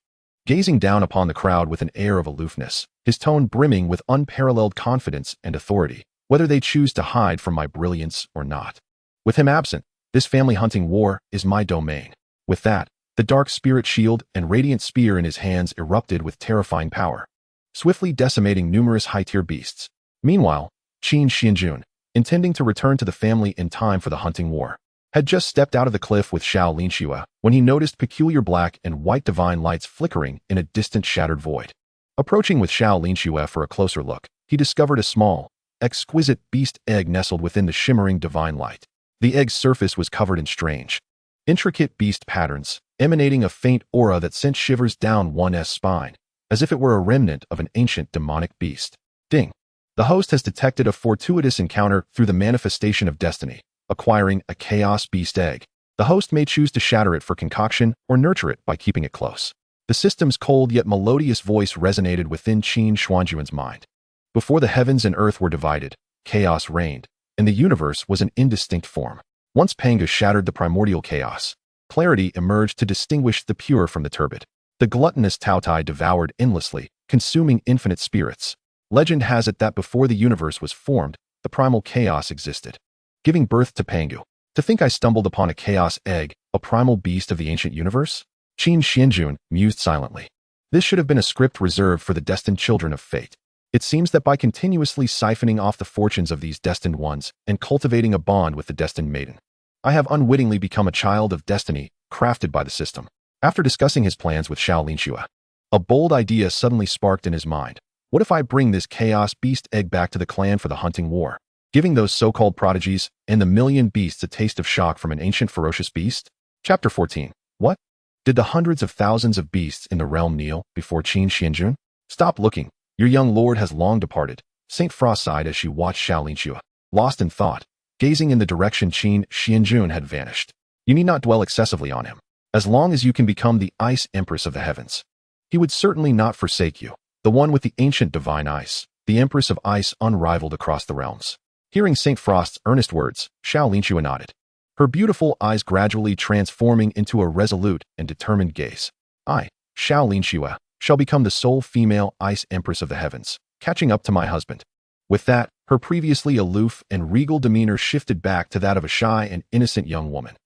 A: Gazing down upon the crowd with an air of aloofness, his tone brimming with unparalleled confidence and authority, whether they choose to hide from my brilliance or not. With him absent, this family hunting war is my domain. With that, the dark spirit shield and radiant spear in his hands erupted with terrifying power, swiftly decimating numerous high-tier beasts. Meanwhile, Qin Xuanjun, intending to return to the family in time for the hunting war, had just stepped out of the cliff with xianxiaaudiobooks when he noticed peculiar black and white divine lights flickering in a distant shattered void. Approaching with xianxiaaudiobooks for a closer look, he discovered a small, exquisite beast egg nestled within the shimmering divine light. The egg's surface was covered in strange, intricate beast patterns, emanating a faint aura that sent shivers down one's spine, as if it were a remnant of an ancient demonic beast. Ding! The host has detected a fortuitous encounter through the manifestation of destiny, acquiring a chaos beast egg. The host may choose to shatter it for concoction or nurture it by keeping it close. The system's cold yet melodious voice resonated within Qin Xuanjun's mind. Before the heavens and earth were divided, chaos reigned, and the universe was an indistinct form. Once Pangu shattered the primordial chaos, clarity emerged to distinguish the pure from the turbid. The gluttonous Taotai devoured endlessly, consuming infinite spirits. Legend has it that before the universe was formed, the primal chaos existed, giving birth to Pangu. To think I stumbled upon a chaos egg, a primal beast of the ancient universe? Qin Xuanjun mused silently. This should have been a script reserved for the destined children of fate. It seems that by continuously siphoning off the fortunes of these destined ones and cultivating a bond with the destined maiden, I have unwittingly become a child of destiny, crafted by the system. After discussing his plans with xianxiaaudiobooks, a bold idea suddenly sparked in his mind. What if I bring this chaos beast egg back to the clan for the hunting war, giving those so-called prodigies and the million beasts a taste of shock from an ancient ferocious beast? Chapter 14. What? Did the hundreds of thousands of beasts in the realm kneel before Qin Xuanjun? Stop looking. Your young lord has long departed. Saint Frost sighed as she watched xianxiaaudiobooks, lost in thought, gazing in the direction Qin Xuanjun had vanished. You need not dwell excessively on him. As long as you can become the ice empress of the heavens, he would certainly not forsake you. The one with the ancient divine ice, the Empress of Ice unrivaled across the realms. Hearing St. Frost's earnest words, Xiao Linxua nodded, her beautiful eyes gradually transforming into a resolute and determined gaze. I, Xiao Linxua, shall become the sole female Ice Empress of the Heavens, catching up to my husband. With that, her previously aloof and regal demeanor shifted back to that of a shy and innocent young woman.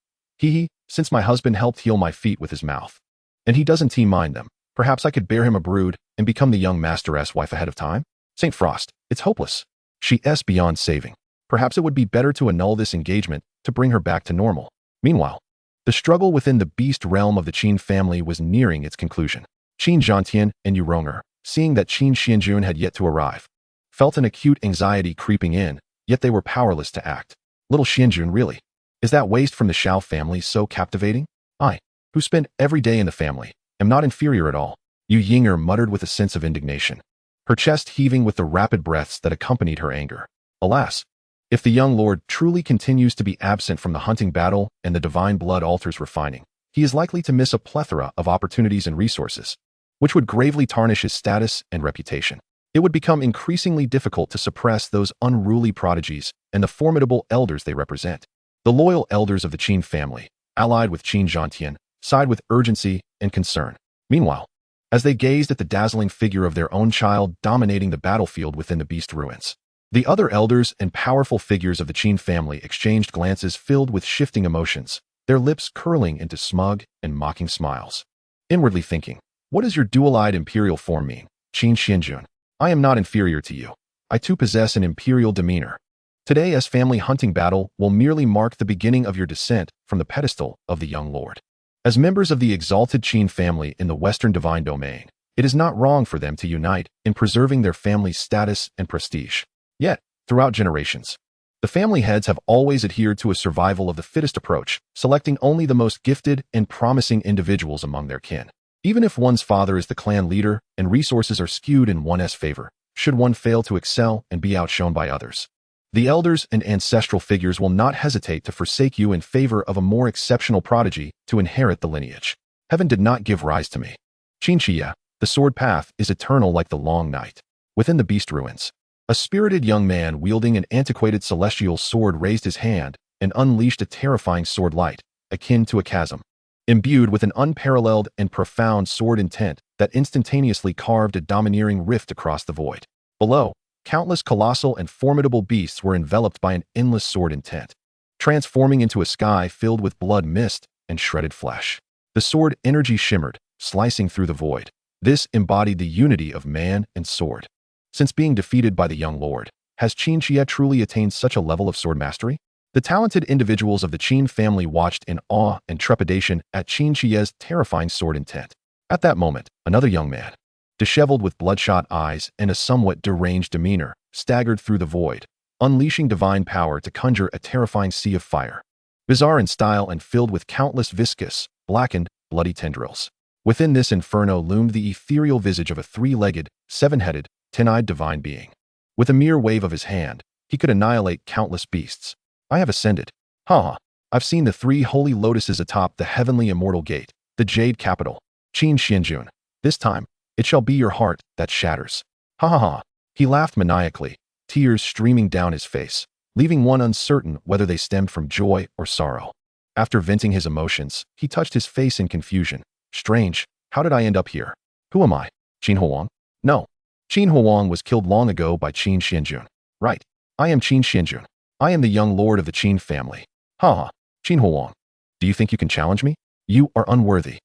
A: Since my husband helped heal my feet with his mouth, and he doesn't mind them, perhaps I could bear him a brood and become the young masteress wife ahead of time? St. Frost, it's hopeless. She's beyond saving. Perhaps it would be better to annul this engagement to bring her back to normal. Meanwhile, the struggle within the beast realm of the Qin family was nearing its conclusion. Qin Xuanjun and Yuronger, seeing that Qin Xuanjun had yet to arrive, felt an acute anxiety creeping in, yet they were powerless to act. Little Xuanjun, really? Is that waste from the Xiao family so captivating? I, who spend every day in the family, am not inferior at all, Yu Yinger muttered with a sense of indignation, her chest heaving with the rapid breaths that accompanied her anger. Alas, if the young lord truly continues to be absent from the hunting battle and the divine blood altars refining, he is likely to miss a plethora of opportunities and resources, which would gravely tarnish his status and reputation. It would become increasingly difficult to suppress those unruly prodigies and the formidable elders they represent. The loyal elders of the Qin family, allied with Qin Xuanjun, sighed with urgency and concern. Meanwhile, as they gazed at the dazzling figure of their own child dominating the battlefield within the beast ruins, the other elders and powerful figures of the Qin family exchanged glances filled with shifting emotions, their lips curling into smug and mocking smiles. Inwardly thinking, what does your dual-eyed imperial form mean, Qin Xuanjun? I am not inferior to you. I too possess an imperial demeanor. Today's family hunting battle will merely mark the beginning of your descent from the pedestal of the young lord. As members of the exalted Qin family in the Western divine domain, it is not wrong for them to unite in preserving their family's status and prestige. Yet, throughout generations, the family heads have always adhered to a survival of the fittest approach, selecting only the most gifted and promising individuals among their kin. Even if one's father is the clan leader and resources are skewed in one's favor, should one fail to excel and be outshone by others, the elders and ancestral figures will not hesitate to forsake you in favor of a more exceptional prodigy to inherit the lineage. Heaven did not give rise to me. Xianxia, the sword path is eternal like the long night. Within the beast ruins, a spirited young man wielding an antiquated celestial sword raised his hand and unleashed a terrifying sword light, akin to a chasm, imbued with an unparalleled and profound sword intent that instantaneously carved a domineering rift across the void. Below, countless colossal and formidable beasts were enveloped by an endless sword intent, transforming into a sky filled with blood mist and shredded flesh. The sword energy shimmered, slicing through the void. This embodied the unity of man and sword. Since being defeated by the young lord, has Xianxia truly attained such a level of sword mastery? The talented individuals of the Qin family watched in awe and trepidation at Xianxia's terrifying sword intent. At that moment, another young man, disheveled with bloodshot eyes and a somewhat deranged demeanor, staggered through the void, unleashing divine power to conjure a terrifying sea of fire. Bizarre in style and filled with countless viscous, blackened, bloody tendrils. Within this inferno loomed the ethereal visage of a three-legged, seven-headed, ten-eyed divine being. With a mere wave of his hand, he could annihilate countless beasts. I have ascended. I've seen the three holy lotuses atop the heavenly immortal gate, the jade capital, Qin Xuanjun. This time, it shall be your heart that shatters. He laughed maniacally, tears streaming down his face, leaving one uncertain whether they stemmed from joy or sorrow. After venting his emotions, he touched his face in confusion. Strange, how did I end up here? Who am I? Qin Huang? No. Qin Huang was killed long ago by Qin Xuanjun. Right. I am Qin Xuanjun. I am the young lord of the Qin family. Qin Huang. Do you think you can challenge me? You are unworthy.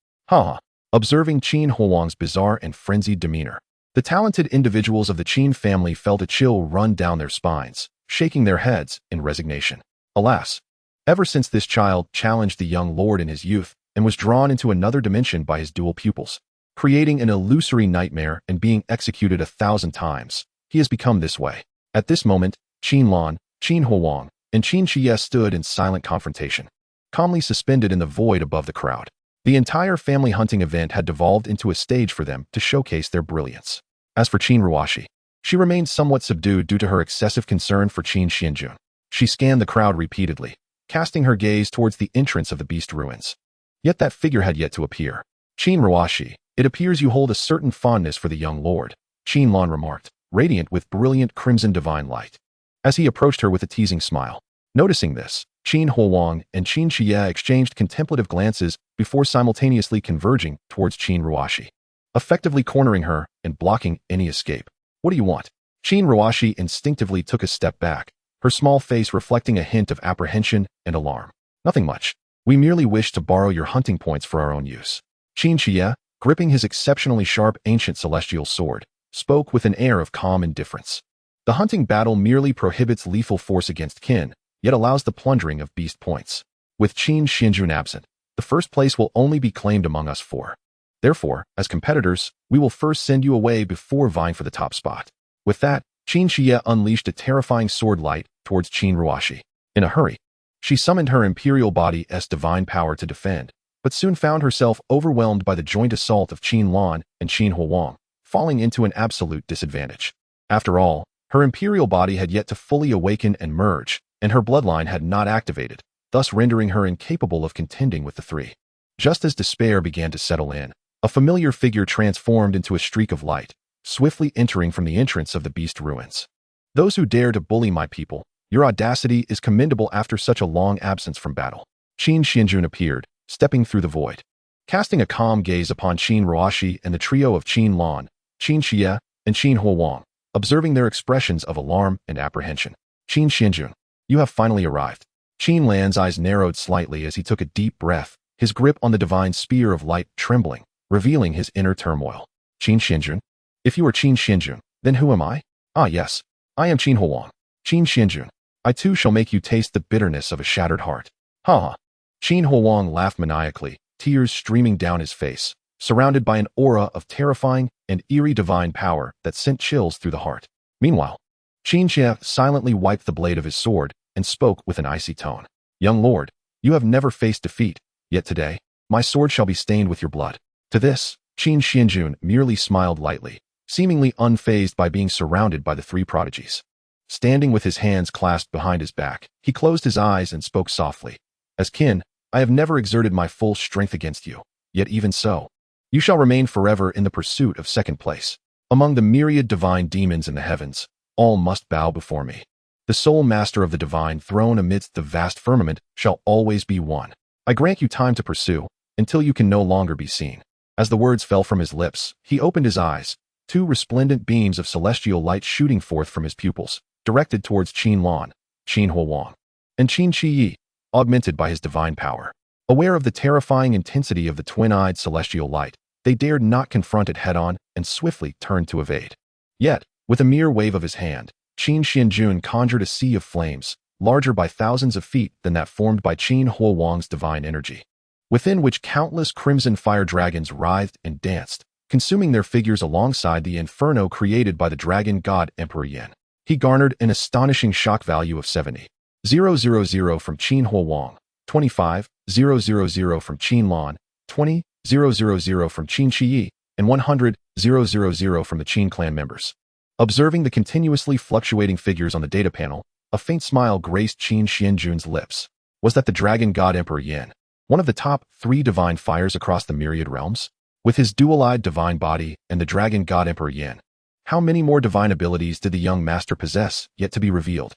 A: Observing Qin Huang's bizarre and frenzied demeanor, the talented individuals of the Qin family felt a chill run down their spines, shaking their heads in resignation. Alas, ever since this child challenged the young lord in his youth and was drawn into another dimension by his dual pupils, creating an illusory nightmare and being executed 1,000 times, he has become this way. At this moment, Qin Lan, Qin Huang, and Qin Xie stood in silent confrontation, calmly suspended in the void above the crowd. The entire family hunting event had devolved into a stage for them to showcase their brilliance. As for Qin Ruashi, she remained somewhat subdued due to her excessive concern for Qin Xuanjun. She scanned the crowd repeatedly, casting her gaze towards the entrance of the beast ruins. Yet that figure had yet to appear. Qin Ruashi, it appears you hold a certain fondness for the young lord, Qin Lan remarked, radiant with brilliant crimson divine light. As he approached her with a teasing smile. Noticing this, Qin Huang and xianxia exchanged contemplative glances before simultaneously converging towards Qin Ruashi, effectively cornering her and blocking any escape. What do you want? Qin Ruashi instinctively took a step back, her small face reflecting a hint of apprehension and alarm. Nothing much. We merely wish to borrow your hunting points for our own use. Xianxia, gripping his exceptionally sharp ancient celestial sword, spoke with an air of calm indifference. The hunting battle merely prohibits lethal force against kin, yet allows the plundering of beast points. With Qin Xuanjun absent, the first place will only be claimed among us four. Therefore, as competitors, we will first send you away before vying for the top spot. With that, Xianxia unleashed a terrifying sword light towards Qin Ruashi. In a hurry, she summoned her imperial body's divine power to defend, but soon found herself overwhelmed by the joint assault of Qin Lan and Qin Huang, falling into an absolute disadvantage. After all, her imperial body had yet to fully awaken and merge, and her bloodline had not activated, thus rendering her incapable of contending with the three. Just as despair began to settle in, a familiar figure transformed into a streak of light, swiftly entering from the entrance of the beast ruins. Those who dare to bully my people, your audacity is commendable after such a long absence from battle. Qin Xuanjun appeared, stepping through the void. Casting a calm gaze upon Qin Ruashi and the trio of Qin Lan, Qin Xia, and Qin Huang, observing their expressions of alarm and apprehension. Qin Xuanjun, you have finally arrived. Qin Lan's eyes narrowed slightly as he took a deep breath, his grip on the divine spear of light trembling, revealing his inner turmoil. Qin Xuanjun? If you are Qin Xuanjun, then who am I? Ah yes, I am Qin Huang. Qin Xuanjun, I too shall make you taste the bitterness of a shattered heart. Ha ha. Qin Huang laughed maniacally, tears streaming down his face, surrounded by an aura of terrifying and eerie divine power that sent chills through the heart. Meanwhile, Xianxia silently wiped the blade of his sword and spoke with an icy tone. Young lord, you have never faced defeat, yet today, my sword shall be stained with your blood. To this, Qin Xuanjun merely smiled lightly, seemingly unfazed by being surrounded by the three prodigies. Standing with his hands clasped behind his back, he closed his eyes and spoke softly. As kin, I have never exerted my full strength against you, yet even so, you shall remain forever in the pursuit of second place. Among the myriad divine demons in the heavens, all must bow before me. The sole master of the divine throne amidst the vast firmament shall always be one. I grant you time to pursue, until you can no longer be seen. As the words fell from his lips, he opened his eyes, two resplendent beams of celestial light shooting forth from his pupils, directed towards Qin Lan, Qin Huang, and Qin Qi, augmented by his divine power. Aware of the terrifying intensity of the twin-eyed celestial light, they dared not confront it head-on and swiftly turned to evade. Yet, with a mere wave of his hand, Qin Xuanjun conjured a sea of flames, larger by thousands of feet than that formed by Qin Huang's divine energy, within which countless crimson fire dragons writhed and danced, consuming their figures alongside the inferno created by the dragon god Emperor Yin. He garnered an astonishing shock value of 70,000 from Qin Huang, 25,000 from Qin Lan, 20,000 from Qin Qi, and 100,000 from the Qin Clan members. Observing the continuously fluctuating figures on the data panel, a faint smile graced Qin Xuanjun's lips. Was that the dragon god Emperor Yin, one of the top 3 divine fires across the myriad realms? With his dual-eyed divine body and the dragon god Emperor Yin, how many more divine abilities did the young master possess, yet to be revealed?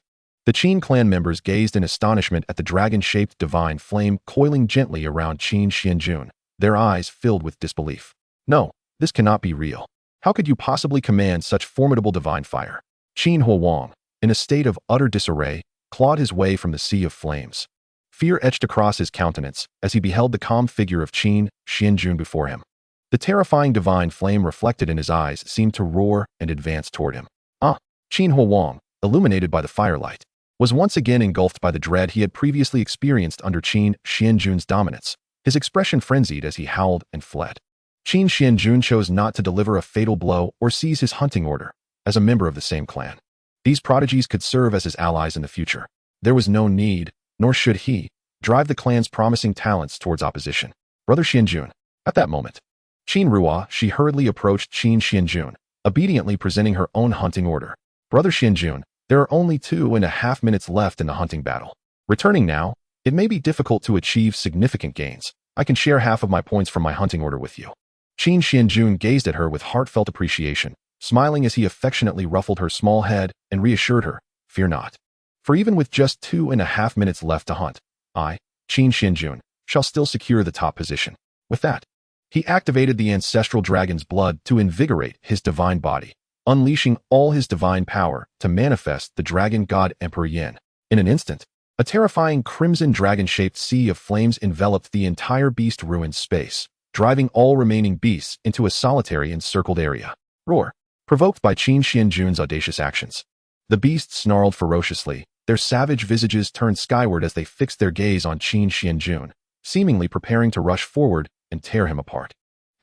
A: The Qin Clan members gazed in astonishment at the dragon-shaped divine flame coiling gently around Qin Xuanjun, their eyes filled with disbelief. No, this cannot be real. How could you possibly command such formidable divine fire? Qin Huang, in a state of utter disarray, clawed his way from the sea of flames. Fear etched across his countenance as he beheld the calm figure of Qin Xuanjun before him. The terrifying divine flame reflected in his eyes seemed to roar and advance toward him. Qin Huang, illuminated by the firelight, was once again engulfed by the dread he had previously experienced under Qin Xuanjun's dominance, his expression frenzied as he howled and fled. Qin Xuanjun chose not to deliver a fatal blow or seize his hunting order, as a member of the same clan. These prodigies could serve as his allies in the future. There was no need, nor should he, drive the clan's promising talents towards opposition. Brother Xuanjun. At that moment, Qin Ruashi hurriedly approached Qin Xuanjun, obediently presenting her own hunting order. Brother Xuanjun, there are only 2.5 minutes left in the hunting battle. Returning now, it may be difficult to achieve significant gains. I can share half of my points from my hunting order with you. Qin Xuanjun gazed at her with heartfelt appreciation, smiling as he affectionately ruffled her small head and reassured her, "Fear not. For even with just 2.5 minutes left to hunt, I, Qin Xuanjun, shall still secure the top position." With that, he activated the ancestral dragon's blood to invigorate his divine body, unleashing all his divine power to manifest the dragon god Emperor Yin. In an instant, a terrifying crimson dragon-shaped sea of flames enveloped the entire beast ruined space, driving all remaining beasts into a solitary encircled area. Roar! Provoked by Qin Xuanjun's audacious actions, the beasts snarled ferociously, their savage visages turned skyward as they fixed their gaze on Qin Xuanjun, seemingly preparing to rush forward and tear him apart.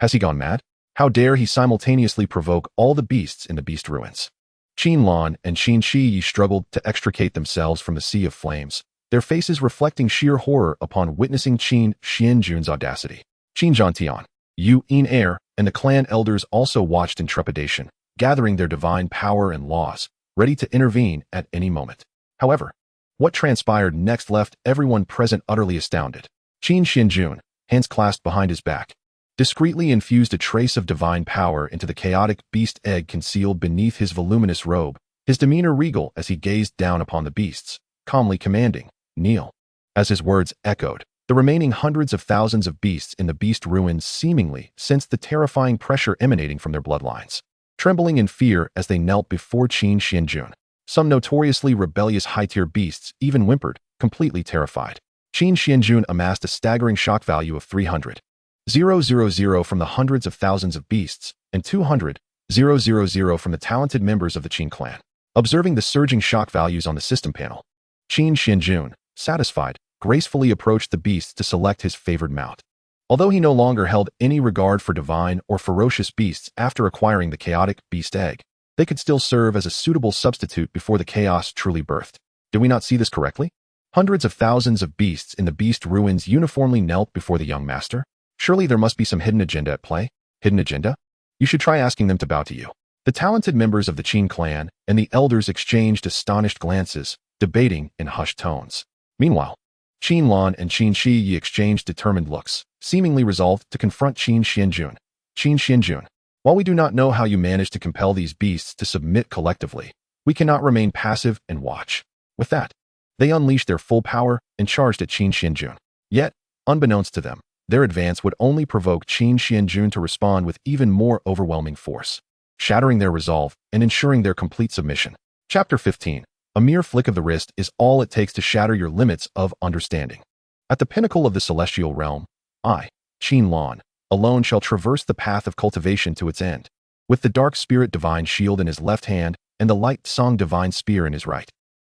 A: Has he gone mad? How dare he simultaneously provoke all the beasts in the beast ruins? Qin Lan and Qin Shi struggled to extricate themselves from the sea of flames, their faces reflecting sheer horror upon witnessing Qin Xuanjun's audacity. Qin Zhantian, Yu Yin heir, and the clan elders also watched in trepidation, gathering their divine power and laws, ready to intervene at any moment. However, what transpired next left everyone present utterly astounded. Qin Xuanjun, hands clasped behind his back, discreetly infused a trace of divine power into the chaotic beast egg concealed beneath his voluminous robe, his demeanor regal as he gazed down upon the beasts, calmly commanding, "Kneel." As his words echoed, the remaining hundreds of thousands of beasts in the beast ruins seemingly sensed the terrifying pressure emanating from their bloodlines. Trembling in fear as they knelt before Qin Xuanjun, some notoriously rebellious high-tier beasts even whimpered, completely terrified. Qin Xuanjun amassed a staggering shock value of 300,000 from the hundreds of thousands of beasts, and 200,000 from the talented members of the Qin Clan. Observing the surging shock values on the system panel, Qin Xuanjun, satisfied, gracefully approached the beasts to select his favored mount. Although he no longer held any regard for divine or ferocious beasts after acquiring the chaotic beast egg, they could still serve as a suitable substitute before the chaos truly birthed. Did we not see this correctly? Hundreds of thousands of beasts in the beast ruins uniformly knelt before the young master. Surely there must be some hidden agenda at play. Hidden agenda? You should try asking them to bow to you. The talented members of the Qin Clan and the elders exchanged astonished glances, debating in hushed tones. Meanwhile, Qin Lan and Qin Shi exchanged determined looks, seemingly resolved to confront Qin Xuanjun. Qin Xuanjun, while we do not know how you managed to compel these beasts to submit collectively, we cannot remain passive and watch. With that, they unleashed their full power and charged at Qin Xuanjun. Yet, unbeknownst to them, their advance would only provoke Qin Xuanjun to respond with even more overwhelming force, shattering their resolve and ensuring their complete submission. Chapter 15. A mere flick of the wrist is all it takes to shatter your limits of understanding. At the pinnacle of the celestial realm, I, Qin Lan, alone shall traverse the path of cultivation to its end, with the dark spirit divine shield in his left hand and the light song divine spear in his right.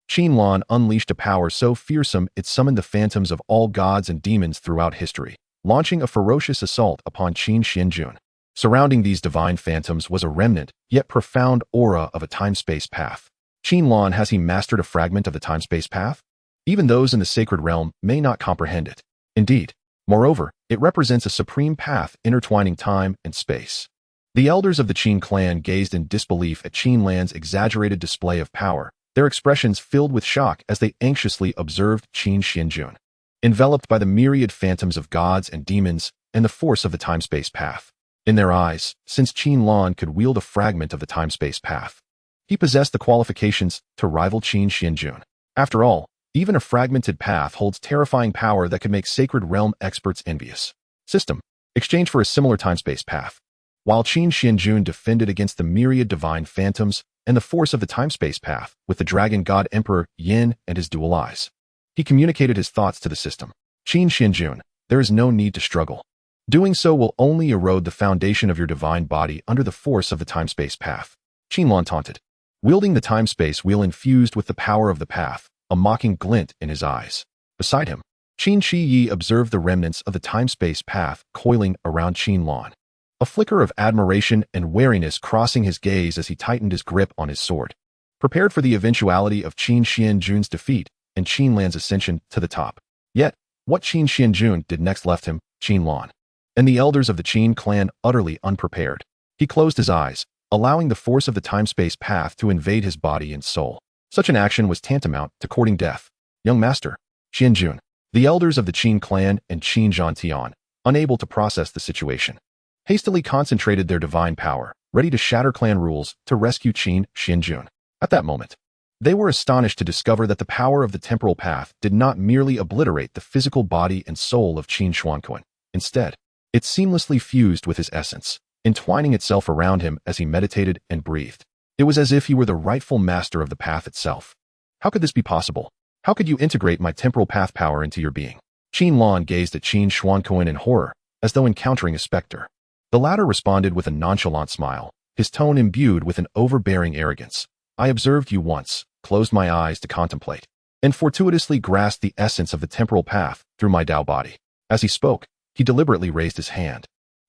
A: Qin Lan unleashed a power so fearsome it summoned the phantoms of all gods and demons throughout history, launching a ferocious assault upon Qin Xuanjun. Surrounding these divine phantoms was a remnant, yet profound aura of a time-space path. Qin Lan, has he mastered a fragment of the time-space path? Even those in the sacred realm may not comprehend it. Indeed, moreover, it represents a supreme path intertwining time and space. The elders of the Qin Clan gazed in disbelief at Qin Lan's exaggerated display of power, their expressions filled with shock as they anxiously observed Qin Xuanjun, enveloped by the myriad phantoms of gods and demons and the force of the time-space path. In their eyes, since Qin Lan could wield a fragment of the time-space path, he possessed the qualifications to rival Qin Xuanjun. After all, even a fragmented path holds terrifying power that could make sacred realm experts envious. System. Exchange for a similar time-space path. While Qin Xuanjun defended against the myriad divine phantoms and the force of the time-space path with the dragon god Emperor Yin and his dual eyes, he communicated his thoughts to the system. Qin Xuanjun, there is no need to struggle. Doing so will only erode the foundation of your divine body under the force of the time-space path. Qin Lan taunted, wielding the time-space wheel infused with the power of the path, a mocking glint in his eyes. Beside him, Qin Shi observed the remnants of the time-space path coiling around Qin Lan, a flicker of admiration and wariness crossing his gaze as he tightened his grip on his sword, prepared for the eventuality of Qin Xuanjun's defeat and Qin Lan's ascension to the top. Yet, what Qin Xuanjun did next left him, Qin Lan, and the elders of the Qin Clan utterly unprepared. He closed his eyes, allowing the force of the time-space path to invade his body and soul. Such an action was tantamount to courting death. Young master, Xuanjun, the elders of the Qin Clan and Qin Zhantian, unable to process the situation, hastily concentrated their divine power, ready to shatter clan rules to rescue Qin Xuanjun. At that moment, they were astonished to discover that the power of the temporal path did not merely obliterate the physical body and soul of Qin Xuanjun. Instead, it seamlessly fused with his essence, entwining itself around him as he meditated and breathed. It was as if he were the rightful master of the path itself. How could this be possible? How could you integrate my temporal path power into your being? Qin Lan gazed at Qin Xuanjun in horror, as though encountering a specter. The latter responded with a nonchalant smile, his tone imbued with an overbearing arrogance. I observed you once, closed my eyes to contemplate, and fortuitously grasped the essence of the temporal path through my Dao body. As he spoke, he deliberately raised his hand,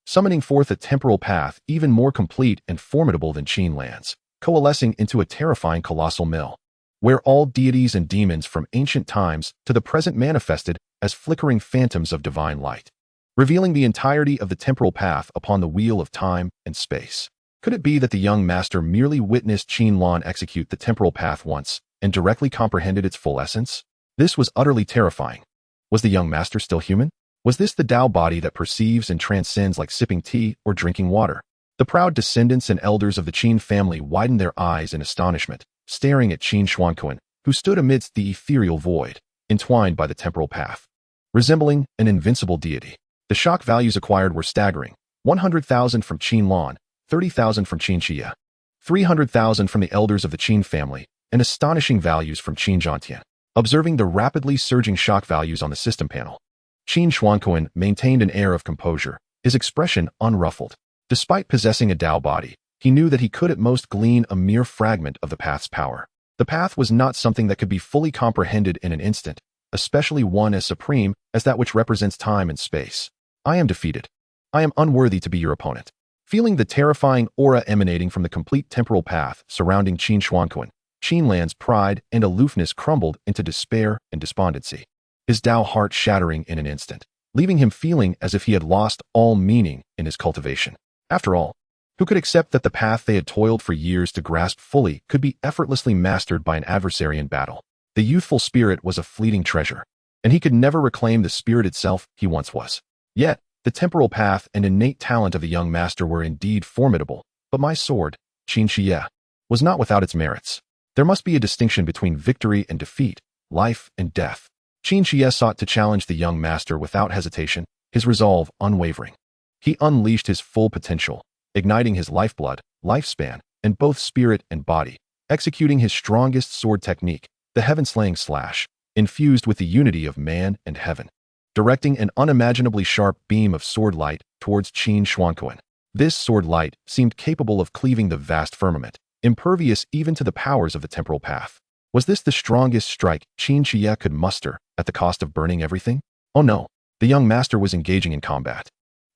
A: summoning forth a temporal path even more complete and formidable than Qin Lan's, coalescing into a terrifying colossal mill, where all deities and demons from ancient times to the present manifested as flickering phantoms of divine light, revealing the entirety of the temporal path upon the wheel of time and space. Could it be that the young master merely witnessed Qin Lan execute the temporal path once and directly comprehended its full essence? This was utterly terrifying. Was the young master still human? Was this the Dao body that perceives and transcends like sipping tea or drinking water? The proud descendants and elders of the Qin family widened their eyes in astonishment, staring at Qin Xuanjun, who stood amidst the ethereal void, entwined by the temporal path, resembling an invincible deity. The shock values acquired were staggering: 100,000 from Qin Lan, 30,000 from xianxia, 300,000 from the elders of the Qin family, and astonishing values from Qin Zhantian. Observing the rapidly surging shock values on the system panel, Qin Xuanjun maintained an air of composure, his expression unruffled. Despite possessing a Dao body, he knew that he could at most glean a mere fragment of the path's power. The path was not something that could be fully comprehended in an instant, especially one as supreme as that which represents time and space. I am defeated. I am unworthy to be your opponent. Feeling the terrifying aura emanating from the complete temporal path surrounding Qin Xuanjun, Qin Lan's pride and aloofness crumbled into despair and despondency, his Dao heart shattering in an instant, leaving him feeling as if he had lost all meaning in his cultivation. After all, who could accept that the path they had toiled for years to grasp fully could be effortlessly mastered by an adversary in battle? The youthful spirit was a fleeting treasure, and he could never reclaim the spirit itself he once was. Yet, the temporal path and innate talent of the young master were indeed formidable, but my sword, xianxia, was not without its merits. There must be a distinction between victory and defeat, life and death. Xianxia sought to challenge the young master without hesitation, his resolve unwavering. He unleashed his full potential, igniting his lifeblood, lifespan, and both spirit and body, executing his strongest sword technique, the heaven-slaying slash, infused with the unity of man and heaven, directing an unimaginably sharp beam of sword light towards Qin Xuanjun. This sword light seemed capable of cleaving the vast firmament, impervious even to the powers of the temporal path. Was this the strongest strike Xianxia could muster at the cost of burning everything? Oh no, the young master was engaging in combat.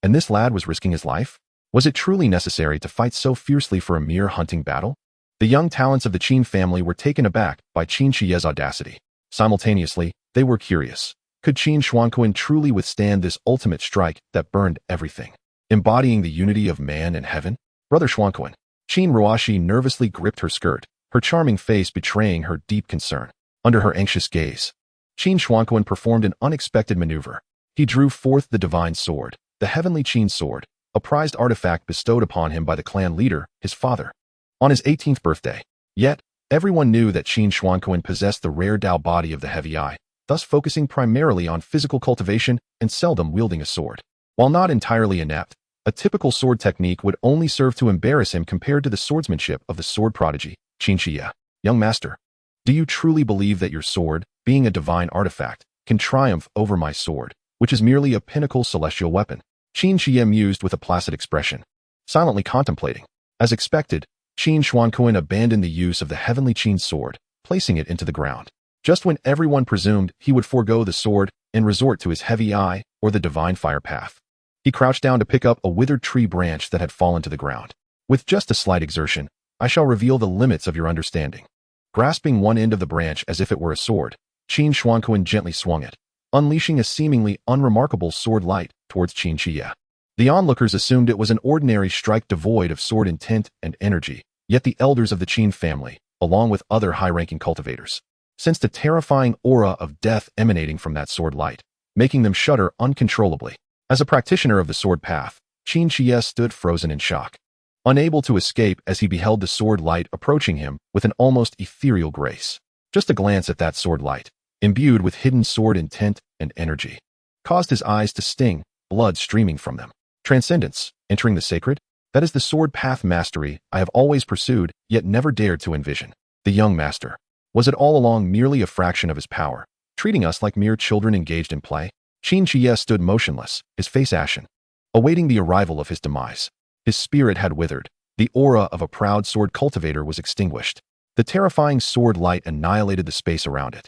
A: And this lad was risking his life? Was it truly necessary to fight so fiercely for a mere hunting battle? The young talents of the Qin family were taken aback by Xianxia's audacity. Simultaneously, they were curious. Could Qin Xuanjun truly withstand this ultimate strike that burned everything, embodying the unity of man and heaven? Brother Xuanjun. Qin Ruoxi nervously gripped her skirt, her charming face betraying her deep concern. Under her anxious gaze, Qin Xuanjun performed an unexpected maneuver. He drew forth the divine sword, the heavenly Qin sword, a prized artifact bestowed upon him by the clan leader, his father, on his 18th birthday. Yet, everyone knew that Qin Xuanjun possessed the rare Dao body of the heavy eye, thus focusing primarily on physical cultivation and seldom wielding a sword. While not entirely inept, a typical sword technique would only serve to embarrass him compared to the swordsmanship of the sword prodigy, Xianxia. Young master, do you truly believe that your sword, being a divine artifact, can triumph over my sword, which is merely a pinnacle celestial weapon? Xianxia mused with a placid expression, silently contemplating. As expected, Qin Xuanjun abandoned the use of the heavenly Qin sword, placing it into the ground. Just when everyone presumed he would forego the sword and resort to his heavy eye or the divine fire path, he crouched down to pick up a withered tree branch that had fallen to the ground. With just a slight exertion, I shall reveal the limits of your understanding. Grasping one end of the branch as if it were a sword, Qin Xuanjun gently swung it, unleashing a seemingly unremarkable sword light towards Xianxia. The onlookers assumed it was an ordinary strike devoid of sword intent and energy, yet the elders of the Qin family, along with other high-ranking cultivators, sensed a terrifying aura of death emanating from that sword light, making them shudder uncontrollably. As a practitioner of the sword path, Xianxia stood frozen in shock. unable to escape as he beheld the sword light approaching him with an almost ethereal grace. Just a glance at that sword light, imbued with hidden sword intent and energy, caused his eyes to sting, blood streaming from them. Transcendence, entering the sacred? That is the sword path mastery I have always pursued, yet never dared to envision. The young master. Was it all along merely a fraction of his power, treating us like mere children engaged in play? Xianxia stood motionless, his face ashen, awaiting the arrival of his demise. His spirit had withered. The aura of a proud sword cultivator was extinguished. The terrifying sword light annihilated the space around it,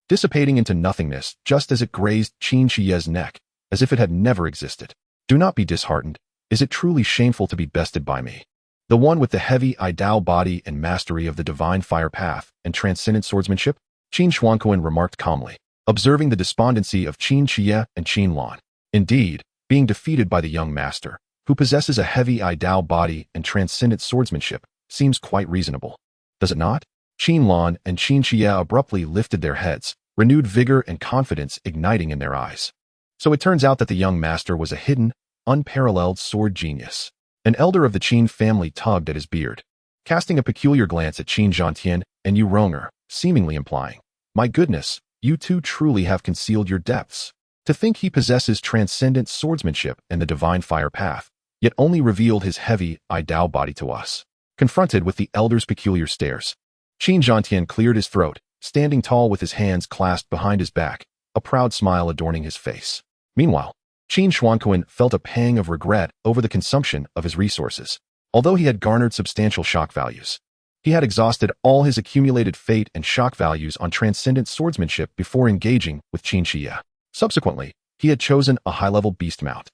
A: dissipating into nothingness just as it grazed Xianxia's neck, as if it had never existed. Do not be disheartened. Is it truly shameful to be bested by me? The one with the heavy Dao body and mastery of the divine fire path and transcendent swordsmanship? Qin Xuanjun remarked calmly, observing the despondency of Qin Xia and Qin Lan. Indeed, being defeated by the young master, who possesses a heavy Dao body and transcendent swordsmanship, seems quite reasonable. Does it not? Qin Lan and Qin Xia abruptly lifted their heads, renewed vigor and confidence igniting in their eyes. So it turns out that the young master was a hidden, unparalleled sword genius. An elder of the Qin family tugged at his beard, casting a peculiar glance at Qin Xuanjun and Yu Ronger, seemingly implying, "My goodness, you two truly have concealed your depths." To think he possesses transcendent swordsmanship and the divine fire path, yet only revealed his heavy Dao body to us. Confronted with the elder's peculiar stares, Qin Xuanjun cleared his throat, standing tall with his hands clasped behind his back, a proud smile adorning his face. Meanwhile, Qin Xuanjun felt a pang of regret over the consumption of his resources. Although he had garnered substantial shock values, he had exhausted all his accumulated fate and shock values on transcendent swordsmanship before engaging with Qin Xia. Subsequently, he had chosen a high-level beast mount,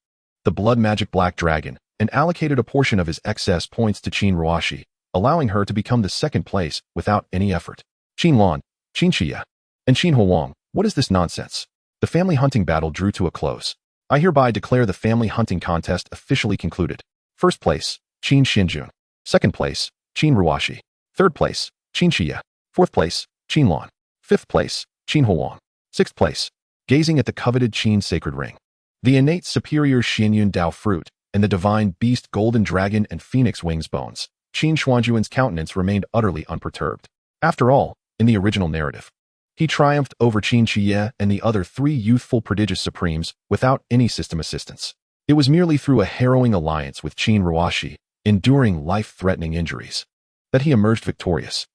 A: the blood magic black dragon, and allocated a portion of his excess points to Qin Ruoxi, allowing her to become the second place without any effort. Qin Lan, Qin Xia, and Qin Huang, what is this nonsense? The family hunting battle drew to a close. I hereby declare the family hunting contest officially concluded. First place, Qin Xuanjun. Second place, Qin Ruoxi. Third place, Qin Xia. Fourth place, Qin Lan. Fifth place, Qin Huang. Sixth place, gazing at the coveted Qin sacred ring, the innate superior Xianyun Dao fruit, and the divine beast golden dragon and phoenix wings bones, Qin Xuanjun's countenance remained utterly unperturbed. After all, in the original narrative, he triumphed over Qin Xia and the other three youthful prodigious supremes without any system assistance. It was merely through a harrowing alliance with Qin Ruoxi, enduring life-threatening injuries, that he emerged victorious.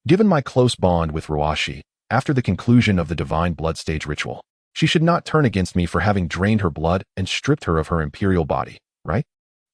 A: Given my close bond with Ruoxi, after the conclusion of the divine blood stage ritual, she should not turn against me for having drained her blood and stripped her of her imperial body, right?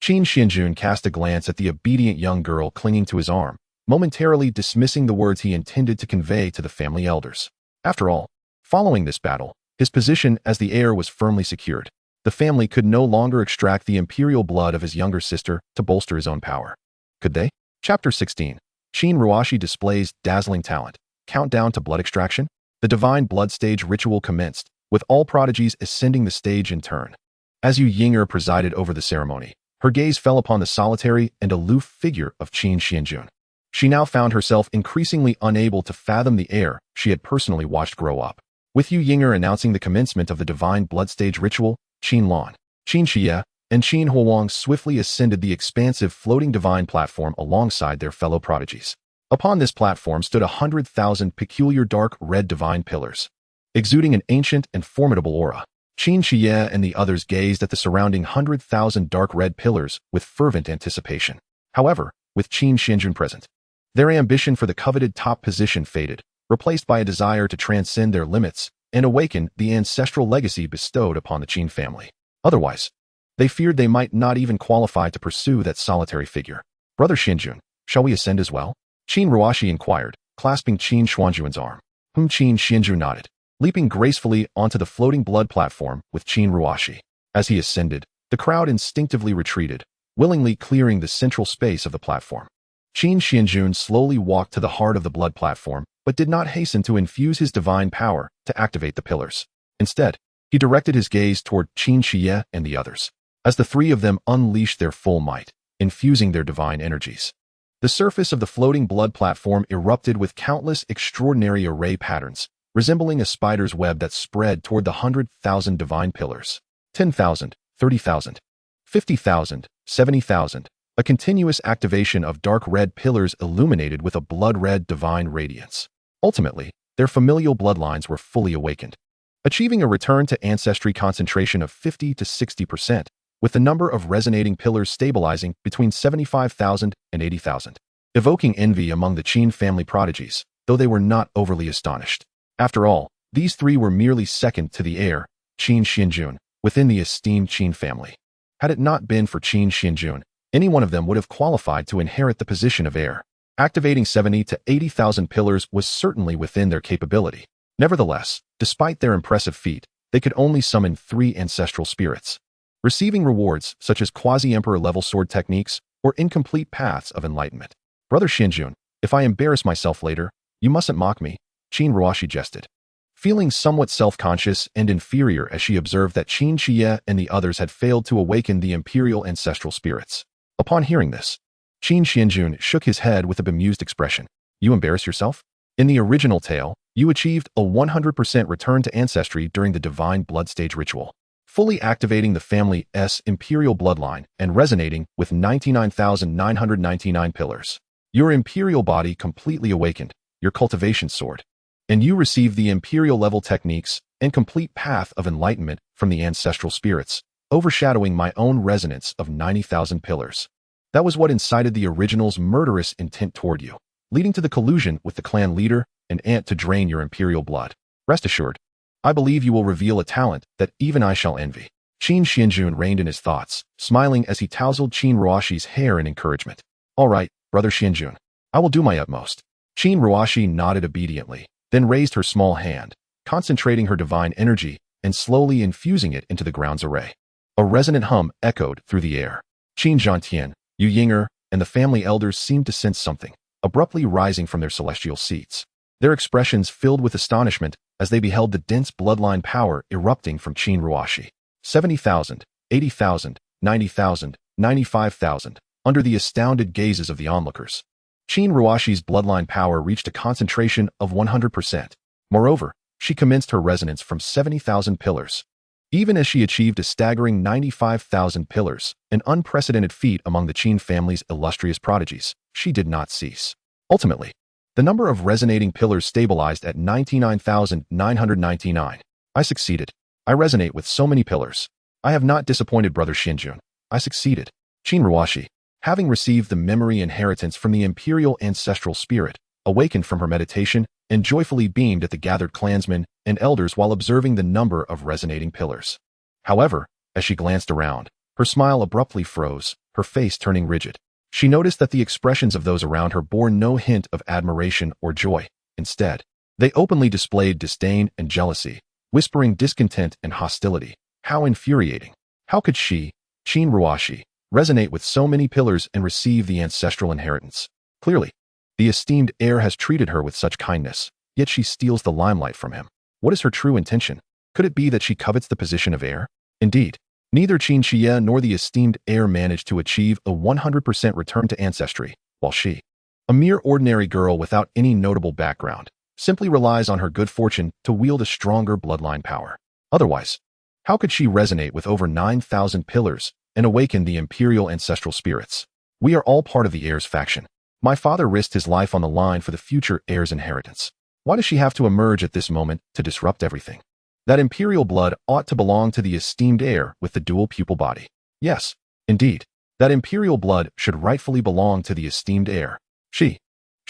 A: Qin Xuanjun cast a glance at the obedient young girl clinging to his arm, momentarily dismissing the words he intended to convey to the family elders. After all, following this battle, his position as the heir was firmly secured. The family could no longer extract the imperial blood of his younger sister to bolster his own power. Could they? Chapter 16. Qin Ruoxi displays dazzling talent. Countdown to blood extraction. The divine blood stage ritual commenced, with all prodigies ascending the stage in turn. As Yu Yinger presided over the ceremony, her gaze fell upon the solitary and aloof figure of Qin Xuanjun. She now found herself increasingly unable to fathom the heir she had personally watched grow up. With Yu Yinger announcing the commencement of the divine blood stage ritual, Qin Lan, Qin Xia, and Qin Huang swiftly ascended the expansive floating divine platform alongside their fellow prodigies. Upon this platform stood 100,000 peculiar dark red divine pillars, exuding an ancient and formidable aura. Qin Xia and the others gazed at the surrounding 100,000 dark red pillars with fervent anticipation. However, with Qin Xuanjun present, their ambition for the coveted top position faded, replaced by a desire to transcend their limits and awaken the ancestral legacy bestowed upon the Qin family. Otherwise, they feared they might not even qualify to pursue that solitary figure. Brother Xuanjun, shall we ascend as well? Qin Ruoxi inquired, clasping Qin Xuanjun's arm. Qin Xuanjun nodded, leaping gracefully onto the floating blood platform with Qin Ruoxi. As he ascended, the crowd instinctively retreated, willingly clearing the central space of the platform. Qin Xuanjun slowly walked to the heart of the blood platform, but did not hasten to infuse his divine power to activate the pillars. Instead, he directed his gaze toward Qin Xia and the others, as the three of them unleashed their full might, infusing their divine energies. The surface of the floating blood platform erupted with countless extraordinary array patterns, resembling a spider's web that spread toward the 100,000 divine pillars. 10,000, 30,000, 50,000, 70,000, a continuous activation of dark red pillars illuminated with a blood-red divine radiance. Ultimately, their familial bloodlines were fully awakened, achieving a return to ancestry concentration of 50 to 60%, with the number of resonating pillars stabilizing between 75,000 and 80,000, evoking envy among the Qin family prodigies, though they were not overly astonished. After all, these three were merely second to the heir, Qin Xuanjun, within the esteemed Qin family. Had it not been for Qin Xuanjun, any one of them would have qualified to inherit the position of heir. Activating 70 to 80,000 pillars was certainly within their capability. Nevertheless, despite their impressive feat, they could only summon 3 ancestral spirits, receiving rewards such as quasi-emperor level sword techniques or incomplete paths of enlightenment. Brother Xuanjun, if I embarrass myself later, you mustn't mock me, Qin Ruoxi jested, feeling somewhat self-conscious and inferior as she observed that Qin Xie and the others had failed to awaken the imperial ancestral spirits. Upon hearing this, Qin Xuanjun shook his head with a bemused expression. You embarrass yourself? In the original tale, you achieved a 100% return to ancestry during the Divine Blood Stage ritual, fully activating the family's imperial bloodline and resonating with 99,999 pillars. Your imperial body completely awakened, your cultivation sword, and you received the imperial level techniques and complete path of enlightenment from the ancestral spirits, overshadowing my own resonance of 90,000 pillars. That was what incited the original's murderous intent toward you, leading to the collusion with the clan leader and aunt to drain your imperial blood. Rest assured, I believe you will reveal a talent that even I shall envy. Qin Xuanjun reined in his thoughts, smiling as he tousled Qin Ruoxi's hair in encouragement. All right, Brother Xuanjun, I will do my utmost. Qin Ruoxi nodded obediently, then raised her small hand, concentrating her divine energy and slowly infusing it into the ground's array. A resonant hum echoed through the air. Qin Zhantian, Yu Yinger, and the family elders seemed to sense something, abruptly rising from their celestial seats. Their expressions filled with astonishment as they beheld the dense bloodline power erupting from Qin Ruoxi. 70,000, 80,000, 90,000, 95,000, under the astounded gazes of the onlookers. Qin Ruoxi's bloodline power reached a concentration of 100%. Moreover, she commenced her resonance from 70,000 pillars. Even as she achieved a staggering 95,000 pillars, an unprecedented feat among the Qin family's illustrious prodigies, she did not cease. Ultimately, the number of resonating pillars stabilized at 99,999. I succeeded. I resonate with so many pillars. I have not disappointed Brother Xuanjun. I succeeded. Qin Ruoxi, having received the memory inheritance from the imperial ancestral spirit, awakened from her meditation and joyfully beamed at the gathered clansmen and elders while observing the number of resonating pillars. However, as she glanced around, her smile abruptly froze, her face turning rigid. She noticed that the expressions of those around her bore no hint of admiration or joy. Instead, they openly displayed disdain and jealousy, whispering discontent and hostility. How infuriating! How could she, Qin Ruoxi, resonate with so many pillars and receive the ancestral inheritance? Clearly, the esteemed heir has treated her with such kindness, yet she steals the limelight from him. What is her true intention? Could it be that she covets the position of heir? Indeed, neither Qin Xie nor the esteemed heir managed to achieve a 100% return to ancestry, while she, a mere ordinary girl without any notable background, simply relies on her good fortune to wield a stronger bloodline power. Otherwise, how could she resonate with over 9,000 pillars and awaken the imperial ancestral spirits? We are all part of the heir's faction. My father risked his life on the line for the future heir's inheritance. Why does she have to emerge at this moment to disrupt everything? That imperial blood ought to belong to the esteemed heir with the dual-pupil body. Yes, indeed, that imperial blood should rightfully belong to the esteemed heir. She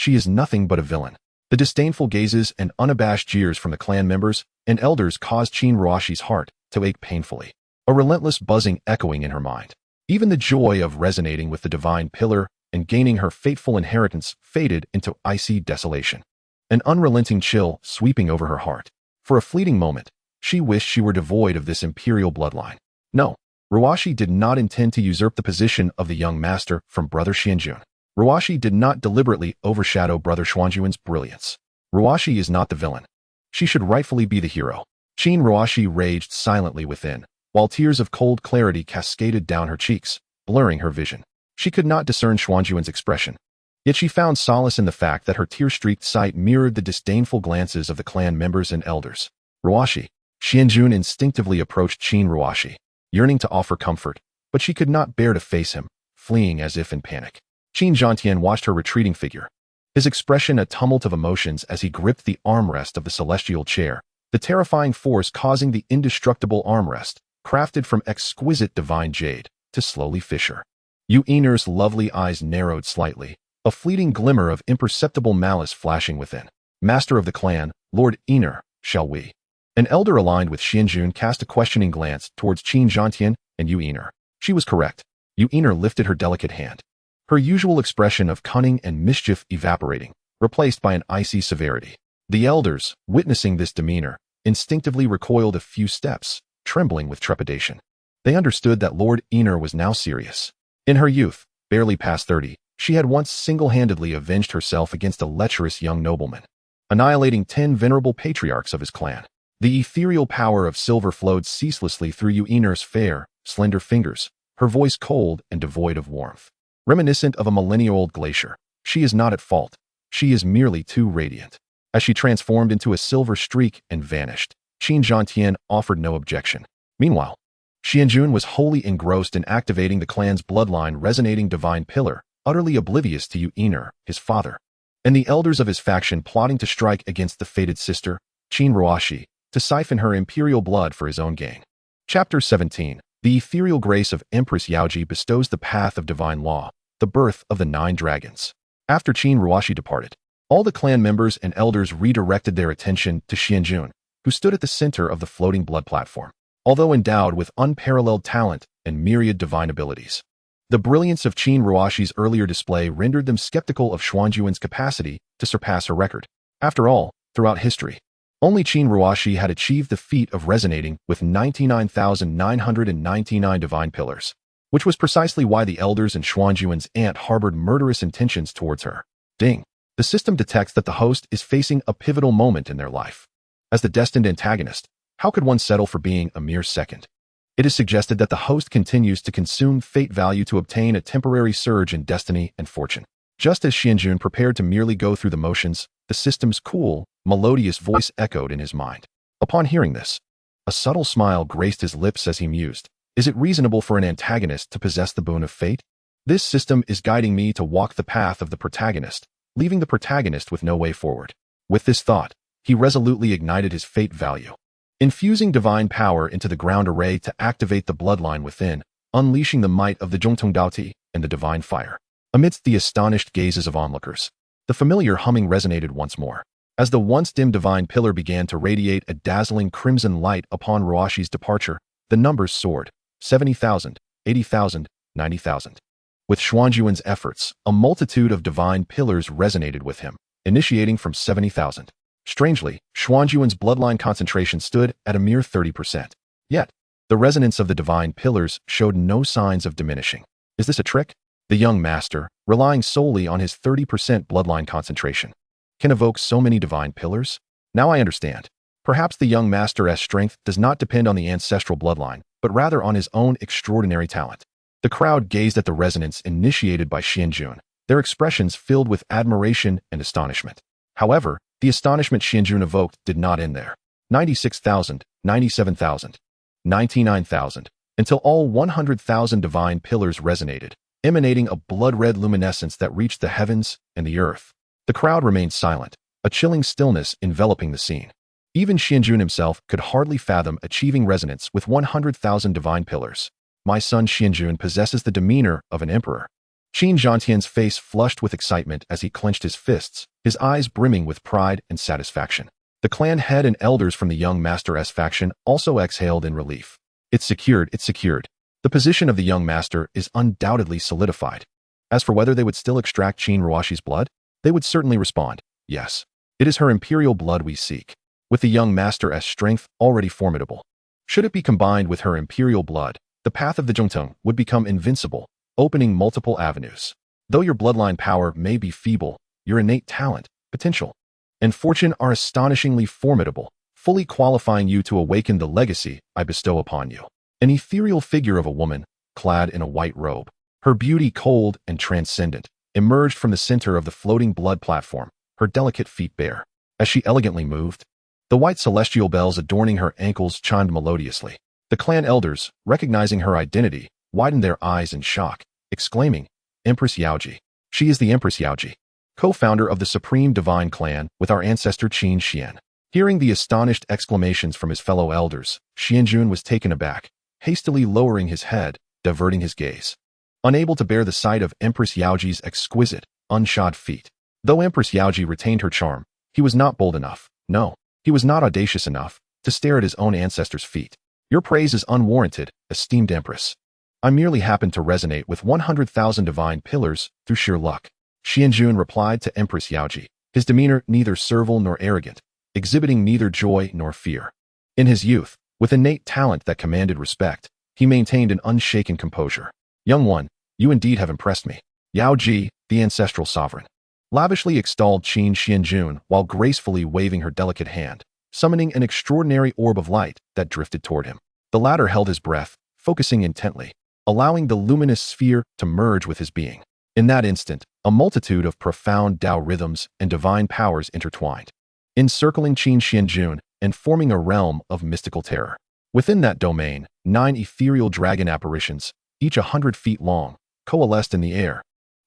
A: is nothing but a villain. The disdainful gazes and unabashed jeers from the clan members and elders caused Qin Ruoxi's heart to ache painfully, a relentless buzzing echoing in her mind. Even the joy of resonating with the divine pillar and gaining her fateful inheritance faded into icy desolation, an unrelenting chill sweeping over her heart. For a fleeting moment, she wished she were devoid of this imperial bloodline. No, Ruoxi did not intend to usurp the position of the young master from Brother Xuanjun. Ruoxi did not deliberately overshadow Brother Xuanjun's brilliance. Ruoxi is not the villain. She should rightfully be the hero. Qin Ruoxi raged silently within, while tears of cold clarity cascaded down her cheeks, blurring her vision. She could not discern Xuanjun's expression, yet she found solace in the fact that her tear-streaked sight mirrored the disdainful glances of the clan members and elders. Ruoxi. Xuanjun instinctively approached Qin Ruoxi, yearning to offer comfort, but she could not bear to face him, fleeing as if in panic. Qin Xuanjun watched her retreating figure, his expression a tumult of emotions as he gripped the armrest of the celestial chair, the terrifying force causing the indestructible armrest, crafted from exquisite divine jade, to slowly fissure. Yuiner's lovely eyes narrowed slightly, a fleeting glimmer of imperceptible malice flashing within. Master of the clan, Lord Iner, shall we? An elder aligned with Xuanjun cast a questioning glance towards Qin Xuanjun and Yuiner. She was correct. Yuiner lifted her delicate hand, her usual expression of cunning and mischief evaporating, replaced by an icy severity. The elders, witnessing this demeanor, instinctively recoiled a few steps, trembling with trepidation. They understood that Lord Iner was now serious. In her youth, barely past 30, she had once single-handedly avenged herself against a lecherous young nobleman, annihilating 10 venerable patriarchs of his clan. The ethereal power of silver flowed ceaselessly through Yuiner's fair, slender fingers, her voice cold and devoid of warmth. Reminiscent of a millennia-old glacier, she is not at fault. She is merely too radiant. As she transformed into a silver streak and vanished, Qin Xuanjun offered no objection. Meanwhile, Xuanjun was wholly engrossed in activating the clan's bloodline resonating divine pillar, utterly oblivious to Yuiner, his father, and the elders of his faction plotting to strike against the fated sister, Qin Ruoxi, to siphon her imperial blood for his own gain. Chapter 17. The ethereal grace of Empress Yaoji bestows the path of divine law, the birth of the 9 dragons. After Qin Ruoxi departed, all the clan members and elders redirected their attention to Xuanjun, who stood at the center of the floating blood platform. Although endowed with unparalleled talent and myriad divine abilities, the brilliance of Qin Ruoxi's earlier display rendered them skeptical of Xuanjun's capacity to surpass her record. After all, throughout history, only Qin Ruoxi had achieved the feat of resonating with 99,999 divine pillars, which was precisely why the elders and Xuanjun's aunt harbored murderous intentions towards her. Ding! The system detects that the host is facing a pivotal moment in their life. As the destined antagonist, how could one settle for being a mere second? It is suggested that the host continues to consume fate value to obtain a temporary surge in destiny and fortune. Just as Xuanjun prepared to merely go through the motions, the system's cool, melodious voice echoed in his mind. Upon hearing this, a subtle smile graced his lips as he mused. Is it reasonable for an antagonist to possess the boon of fate? This system is guiding me to walk the path of the protagonist, leaving the protagonist with no way forward. With this thought, he resolutely ignited his fate value, infusing divine power into the ground array to activate the bloodline within, unleashing the might of the Zhongtong Daoti and the divine fire. Amidst the astonished gazes of onlookers, the familiar humming resonated once more. As the once dim divine pillar began to radiate a dazzling crimson light upon Ruoxi's departure, the numbers soared. 70,000, 80,000, 90,000. With Xuanjun's efforts, a multitude of divine pillars resonated with him, initiating from 70,000. Strangely, Xuanjun's bloodline concentration stood at a mere 30%. Yet, the resonance of the divine pillars showed no signs of diminishing. Is this a trick? The young master, relying solely on his 30% bloodline concentration, can evoke so many divine pillars? Now I understand. Perhaps the young master's strength does not depend on the ancestral bloodline, but rather on his own extraordinary talent. The crowd gazed at the resonance initiated by Xuanjun, their expressions filled with admiration and astonishment. However, the astonishment Xuanjun evoked did not end there. 96,000, 97,000, 99,000, until all 100,000 divine pillars resonated, emanating a blood-red luminescence that reached the heavens and the earth. The crowd remained silent, a chilling stillness enveloping the scene. Even Xuanjun himself could hardly fathom achieving resonance with 100,000 divine pillars. My son Xuanjun possesses the demeanor of an emperor. Qin Xuanjun's face flushed with excitement as he clenched his fists, his eyes brimming with pride and satisfaction. The clan head and elders from the young master's faction also exhaled in relief. It's secured, it's secured. The position of the young master is undoubtedly solidified. As for whether they would still extract Qin Ruoxi's blood, they would certainly respond, yes. It is her imperial blood we seek. With the young master's strength already formidable, should it be combined with her imperial blood, the path of the Zhongtong would become invincible, opening multiple avenues. Though your bloodline power may be feeble, your innate talent, potential, and fortune are astonishingly formidable, fully qualifying you to awaken the legacy I bestow upon you. An ethereal figure of a woman, clad in a white robe, her beauty cold and transcendent, emerged from the center of the floating blood platform, her delicate feet bare. As she elegantly moved, the white celestial bells adorning her ankles chimed melodiously. The clan elders, recognizing her identity, widened their eyes in shock, exclaiming, "Empress Yaoji. She is the Empress Yaoji, co-founder of the Supreme Divine Clan with our ancestor Qin Xian." Hearing the astonished exclamations from his fellow elders, Xuanjun was taken aback, hastily lowering his head, diverting his gaze. Unable to bear the sight of Empress Yaoji's exquisite, unshod feet. Though Empress Yaoji retained her charm, he was not bold enough, no, he was not audacious enough, to stare at his own ancestor's feet. "Your praise is unwarranted, esteemed Empress. I merely happened to resonate with 100,000 divine pillars through sheer luck." Xuanjun replied to Empress Yaoji, his demeanor neither servile nor arrogant, exhibiting neither joy nor fear. In his youth, with innate talent that commanded respect, he maintained an unshaken composure. "Young one, you indeed have impressed me." Yaoji, the ancestral sovereign, lavishly extolled Qin Xuanjun while gracefully waving her delicate hand, summoning an extraordinary orb of light that drifted toward him. The latter held his breath, focusing intently, allowing the luminous sphere to merge with his being. In that instant, a multitude of profound Tao rhythms and divine powers intertwined, encircling Qin Xuanjun and forming a realm of mystical terror. Within that domain, 9 ethereal dragon apparitions, each 100 feet long, coalesced in the air,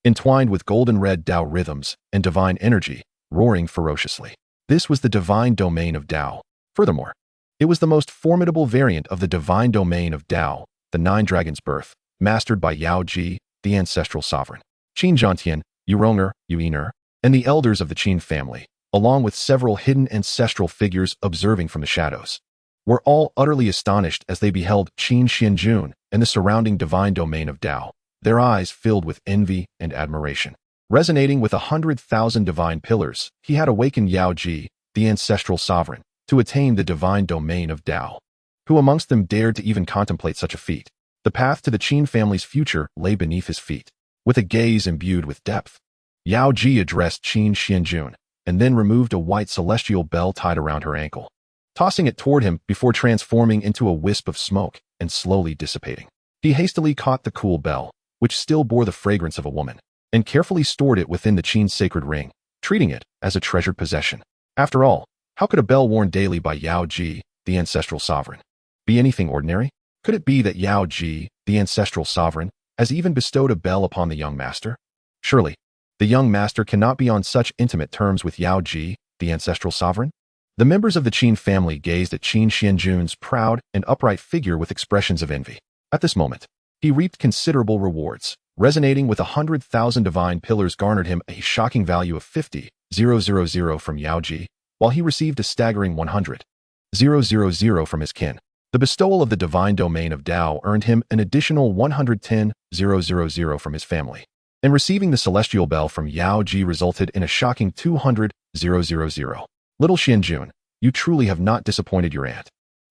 A: entwined with golden red Tao rhythms and divine energy, roaring ferociously. This was the divine domain of Tao. Furthermore, it was the most formidable variant of the divine domain of Tao, the 9 dragons' birth, mastered by Yaoji, the ancestral sovereign. Qin Zhantian, Yuronger, Yuiner, and the elders of the Qin family, along with several hidden ancestral figures observing from the shadows, were all utterly astonished as they beheld Qin Xuanjun and the surrounding divine domain of Tao, their eyes filled with envy and admiration. Resonating with 100,000 divine pillars, he had awakened Yaoji, the ancestral sovereign, to attain the divine domain of Tao. Who amongst them dared to even contemplate such a feat? The path to the Qin family's future lay beneath his feet. With a gaze imbued with depth, Yaoji addressed Qin Xuanjun, and then removed a white celestial bell tied around her ankle, tossing it toward him before transforming into a wisp of smoke and slowly dissipating. He hastily caught the cool bell, which still bore the fragrance of a woman, and carefully stored it within the Qin sacred ring, treating it as a treasured possession. After all, how could a bell worn daily by Yaoji, the ancestral sovereign, be anything ordinary? Could it be that Yaoji, the ancestral sovereign, has even bestowed a bell upon the young master? Surely, the young master cannot be on such intimate terms with Yaoji, the ancestral sovereign? The members of the Qin family gazed at Qin Xuanjun's proud and upright figure with expressions of envy. At this moment, he reaped considerable rewards. Resonating with 100,000 divine pillars garnered him a shocking value of 50,000 from Yaoji, while he received a staggering 100,000 from his kin. The bestowal of the divine domain of Tao earned him an additional 110,000 from his family, and receiving the celestial bell from Yaoji resulted in a shocking 200,000. Little Xuanjun, you truly have not disappointed your aunt,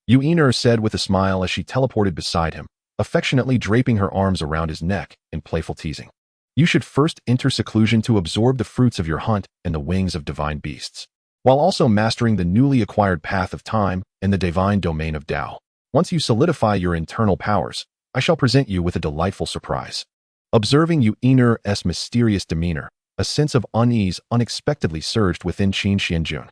A: Yuiner said with a smile as she teleported beside him, affectionately draping her arms around his neck in playful teasing. You should first enter seclusion to absorb the fruits of your hunt and the wings of divine beasts, while also mastering the newly acquired path of time and the divine domain of Tao. Once you solidify your internal powers, I shall present you with a delightful surprise. Observing Yuiner's mysterious demeanor, a sense of unease unexpectedly surged within Qin Xuanjun.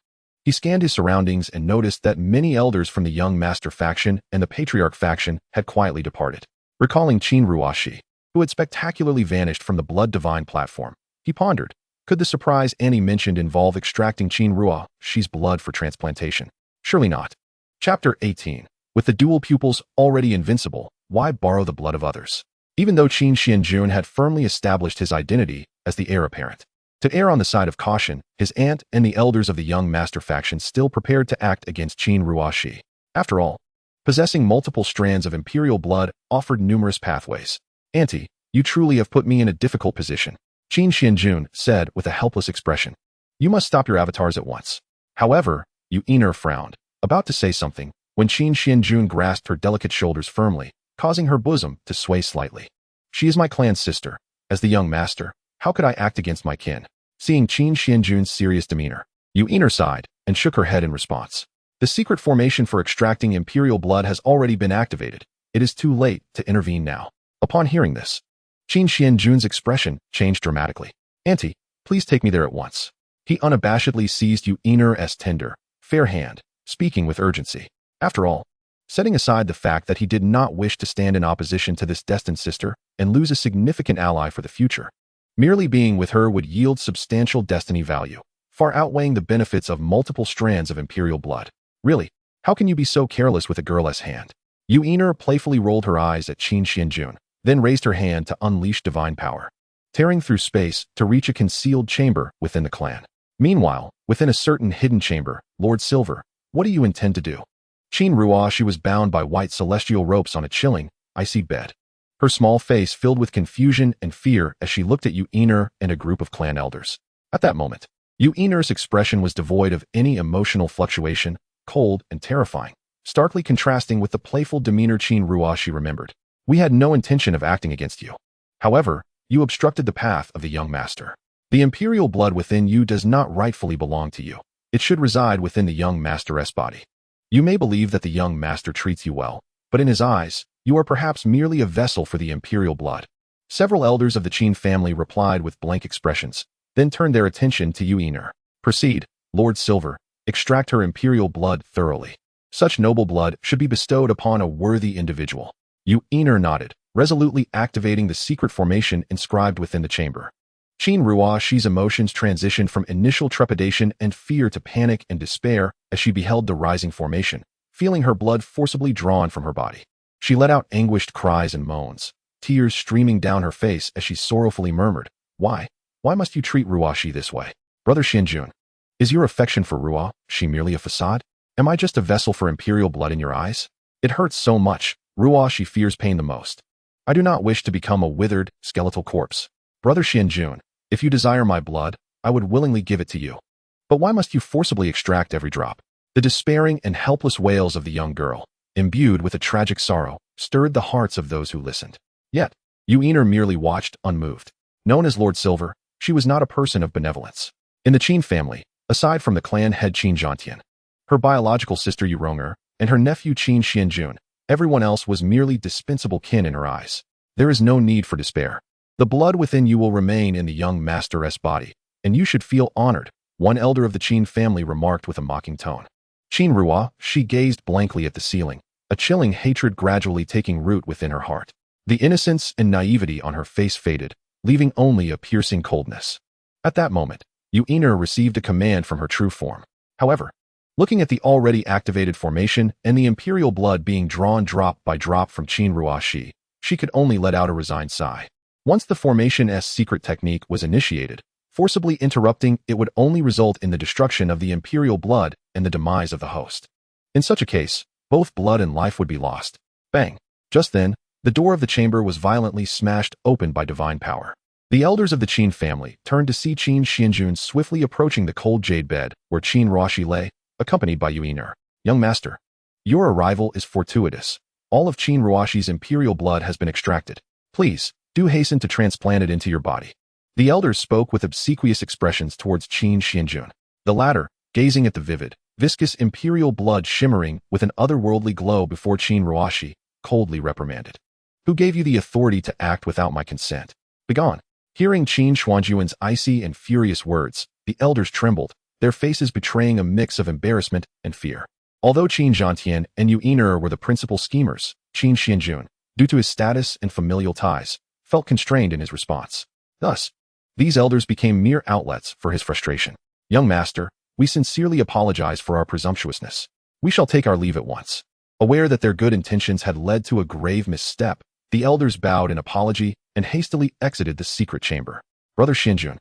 A: He scanned his surroundings and noticed that many elders from the young master faction and the patriarch faction had quietly departed. Recalling Qin Ruashi, who had spectacularly vanished from the blood divine platform, he pondered, could the surprise Annie mentioned involve extracting Qin Ruashi's blood for transplantation? Surely not. Chapter 18. With the dual pupils already invincible, why borrow the blood of others? Even though Qin Xuanjun had firmly established his identity as the heir apparent, to err on the side of caution, his aunt and the elders of the young master faction still prepared to act against Qin Ruashi. After all, possessing multiple strands of imperial blood offered numerous pathways. Auntie, you truly have put me in a difficult position, Qin Xuanjun said with a helpless expression. You must stop your avatars at once. However, Yuiner frowned, about to say something, when Qin Xuanjun grasped her delicate shoulders firmly, causing her bosom to sway slightly. She is my clan's sister. As the young master, how could I act against my kin? Seeing Qin Xuanjun's serious demeanor, Yuiner sighed and shook her head in response. The secret formation for extracting imperial blood has already been activated. It is too late to intervene now. Upon hearing this, Qin Xuanjun's expression changed dramatically. Auntie, please take me there at once. He unabashedly seized Yuiner's tender, fair hand, speaking with urgency. After all, setting aside the fact that he did not wish to stand in opposition to this destined sister and lose a significant ally for the future. Merely being with her would yield substantial destiny value, far outweighing the benefits of multiple strands of imperial blood. Really, how can you be so careless with a girl's hand? Yuiner playfully rolled her eyes at Qin Xuanjun, then raised her hand to unleash divine power, tearing through space to reach a concealed chamber within the clan. Meanwhile, within a certain hidden chamber, Lord Silver, what do you intend to do? Qin Ruoshi was bound by white celestial ropes on a chilling, icy bed. Her small face filled with confusion and fear as she looked at Yuiner and a group of clan elders. At that moment, Yuiner's expression was devoid of any emotional fluctuation, cold and terrifying, starkly contrasting with the playful demeanor Qin Ruoshi remembered. We had no intention of acting against you. However, you obstructed the path of the young master. The imperial blood within you does not rightfully belong to you. It should reside within the young master's body. You may believe that the young master treats you well, but in his eyes, you are perhaps merely a vessel for the imperial blood. Several elders of the Qin family replied with blank expressions, then turned their attention to Yuiner. Proceed, Lord Silver, extract her imperial blood thoroughly. Such noble blood should be bestowed upon a worthy individual. Yuiner nodded, resolutely activating the secret formation inscribed within the chamber. Qin Ruoshi's emotions transitioned from initial trepidation and fear to panic and despair as she beheld the rising formation, feeling her blood forcibly drawn from her body. She let out anguished cries and moans, tears streaming down her face as she sorrowfully murmured, Why must you treat Ruoshi this way? Brother Xuanjun, is your affection for Ruoshi merely a facade? Am I just a vessel for imperial blood in your eyes? It hurts so much. Ruoshi fears pain the most. I do not wish to become a withered, skeletal corpse. Brother Xuanjun, if you desire my blood, I would willingly give it to you. But why must you forcibly extract every drop? The despairing and helpless wails of the young girl, imbued with a tragic sorrow, stirred the hearts of those who listened. Yet, Yuiner merely watched, unmoved. Known as Lord Silver, she was not a person of benevolence. In the Qin family, aside from the clan head Qin Xuanjun, her biological sister Yuronger, and her nephew Qin Xuanjun, everyone else was merely dispensable kin in her eyes. There is no need for despair. The blood within you will remain in the young master's body, and you should feel honored, one elder of the Qin family remarked with a mocking tone. Qin Ruoshi gazed blankly at the ceiling, a chilling hatred gradually taking root within her heart. The innocence and naivety on her face faded, leaving only a piercing coldness. At that moment, Yuiner received a command from her true form. However, looking at the already activated formation and the imperial blood being drawn drop by drop from Qin Ruoshi, she could only let out a resigned sigh. Once the formation's secret technique was initiated, forcibly interrupting it would only result in the destruction of the imperial blood and the demise of the host. In such a case, both blood and life would be lost. Bang! Just then, the door of the chamber was violently smashed open by divine power. The elders of the Qin family turned to see Qin Xuanjun swiftly approaching the cold jade bed where Qin Ruoshi lay, accompanied by Yuiner. Young master, your arrival is fortuitous. All of Qin Ruoshi's imperial blood has been extracted. Please, do hasten to transplant it into your body. The elders spoke with obsequious expressions towards Qin Xuanjun. The latter, gazing at the vivid, viscous imperial blood shimmering with an otherworldly glow before Qin Ruoshi, coldly reprimanded. Who gave you the authority to act without my consent? Begone. Hearing Qin Xuanjun's icy and furious words, the elders trembled, their faces betraying a mix of embarrassment and fear. Although Qin Xuanjun and Yuiner were the principal schemers, Qin Xuanjun, due to his status and familial ties, felt constrained in his response. Thus, these elders became mere outlets for his frustration. Young master, we sincerely apologize for our presumptuousness. We shall take our leave at once. Aware that their good intentions had led to a grave misstep, the elders bowed in apology and hastily exited the secret chamber. Brother Xuanjun,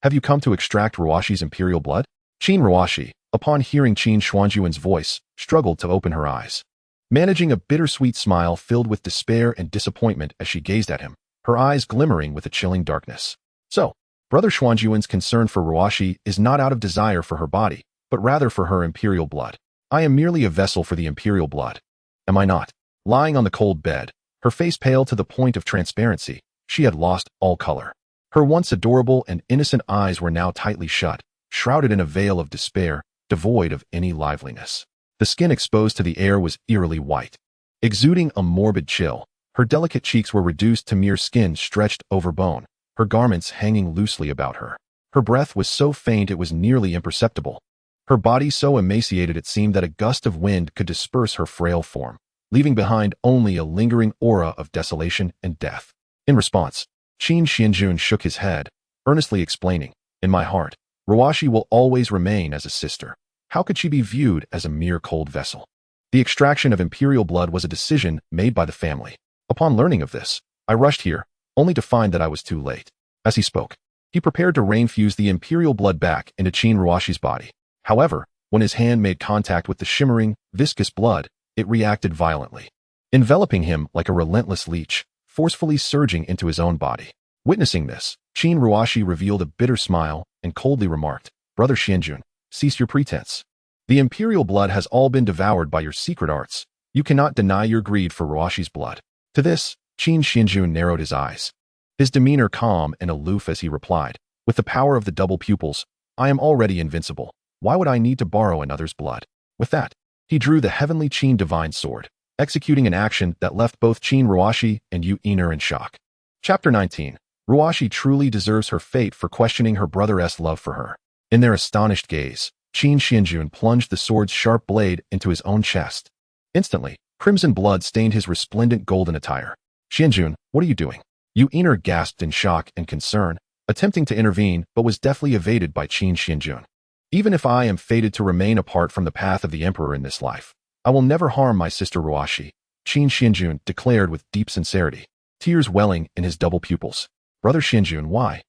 A: have you come to extract Ruoshi's imperial blood? Qin Ruoshi, upon hearing Qin Xuanjun's voice, struggled to open her eyes. Managing a bittersweet smile filled with despair and disappointment as she gazed at him, her eyes glimmering with a chilling darkness. So, Brother Xuanjun's concern for Ruoshi is not out of desire for her body, but rather for her imperial blood. I am merely a vessel for the imperial blood. Am I not? Lying on the cold bed, her face pale to the point of transparency, she had lost all color. Her once adorable and innocent eyes were now tightly shut, shrouded in a veil of despair, devoid of any liveliness. The skin exposed to the air was eerily white. Exuding a morbid chill, her delicate cheeks were reduced to mere skin stretched over bone, her garments hanging loosely about her. Her breath was so faint it was nearly imperceptible. Her body so emaciated it seemed that a gust of wind could disperse her frail form, leaving behind only a lingering aura of desolation and death. In response, Qin Xuanjun shook his head, earnestly explaining, "In my heart, Ruashi will always remain as a sister. How could she be viewed as a mere cold vessel?" The extraction of imperial blood was a decision made by the family. Upon learning of this, I rushed here, only to find that I was too late. As he spoke, he prepared to reinfuse the imperial blood back into Qin Ruashi's body. However, when his hand made contact with the shimmering, viscous blood, it reacted violently, enveloping him like a relentless leech, forcefully surging into his own body. Witnessing this, Qin Ruashi revealed a bitter smile and coldly remarked, "Brother Xuanjun, cease your pretense. The imperial blood has all been devoured by your secret arts. You cannot deny your greed for Ruashi's blood." To this, Qin Xuanjun narrowed his eyes, his demeanor calm and aloof as he replied, "With the power of the double pupils, I am already invincible. Why would I need to borrow another's blood?" With that, he drew the heavenly Qin divine sword, executing an action that left both Qin Ruashi and Yu-Iner in shock. Chapter 19. Ruashi truly deserves her fate for questioning her brother's love for her. In their astonished gaze, Qin Xuanjun plunged the sword's sharp blade into his own chest. Instantly, crimson blood stained his resplendent golden attire. "Xuanjun, what are you doing?" Yu-Iner gasped in shock and concern, attempting to intervene but was deftly evaded by Qin Xuanjun. "Even if I am fated to remain apart from the path of the emperor in this life, I will never harm my sister Ruashi," Qin Xuanjun declared with deep sincerity, tears welling in his double pupils. "Brother Xuanjun, why?"